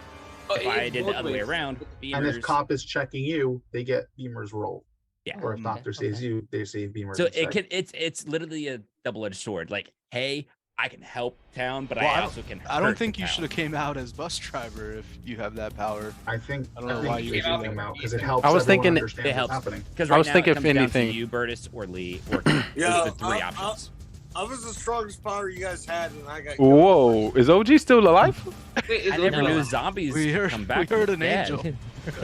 Oh, If I it's did the both other way ways. around, And if Beamers. cop is checking you, they get Beamer's roll. Yeah. Or if doctor saves you, they save Beamer's. So instead. it's literally a double-edged sword. Like, hey, I can help town, but Well, I also can. I don't hurt think the you town. should have came out as bus driver if you have that power. I think I don't know why you would do them that. out because it helps. I was everyone thinking understand It what's helps happening. because I right was now thinking it if comes down to anything- you, Burtis, or Lee, or Yeah, those are the 3 options. I was the strongest power you guys had, and I got. Whoa, is OG still alive? I never knew zombies come back. We heard from an the dead. angel.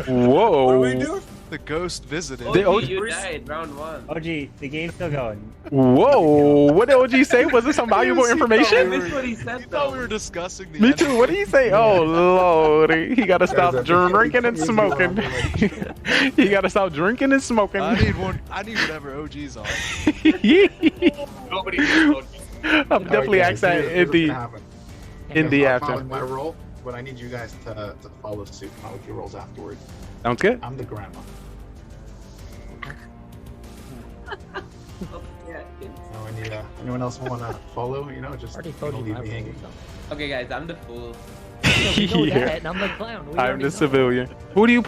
Whoa. What are we doing? The ghost visited. Did OG You died round 1. OG, the game's still going. Whoa, what did OG say? Was this some valuable I information? missed what he said, I thought though. we were discussing the Me too. What did he say? Oh Lord, he gotta stop drinking and smoking. He gotta stop drinking and smoking. I need whatever OG's on. Nobody knows. I'm definitely Alright, asked that guys, in here's the what's gonna happen. in the If I'm after. following my role, but I need you guys to follow suit. Follow your roles afterwards. Sounds good. I'm the grandma. No, I need anyone else want to follow? You know, just Already you know, voted leave my me role, hanging. so. Okay, guys, I'm the fool. We know Yeah. that, and I'm the clown. We I'm already the know. civilian. Who do you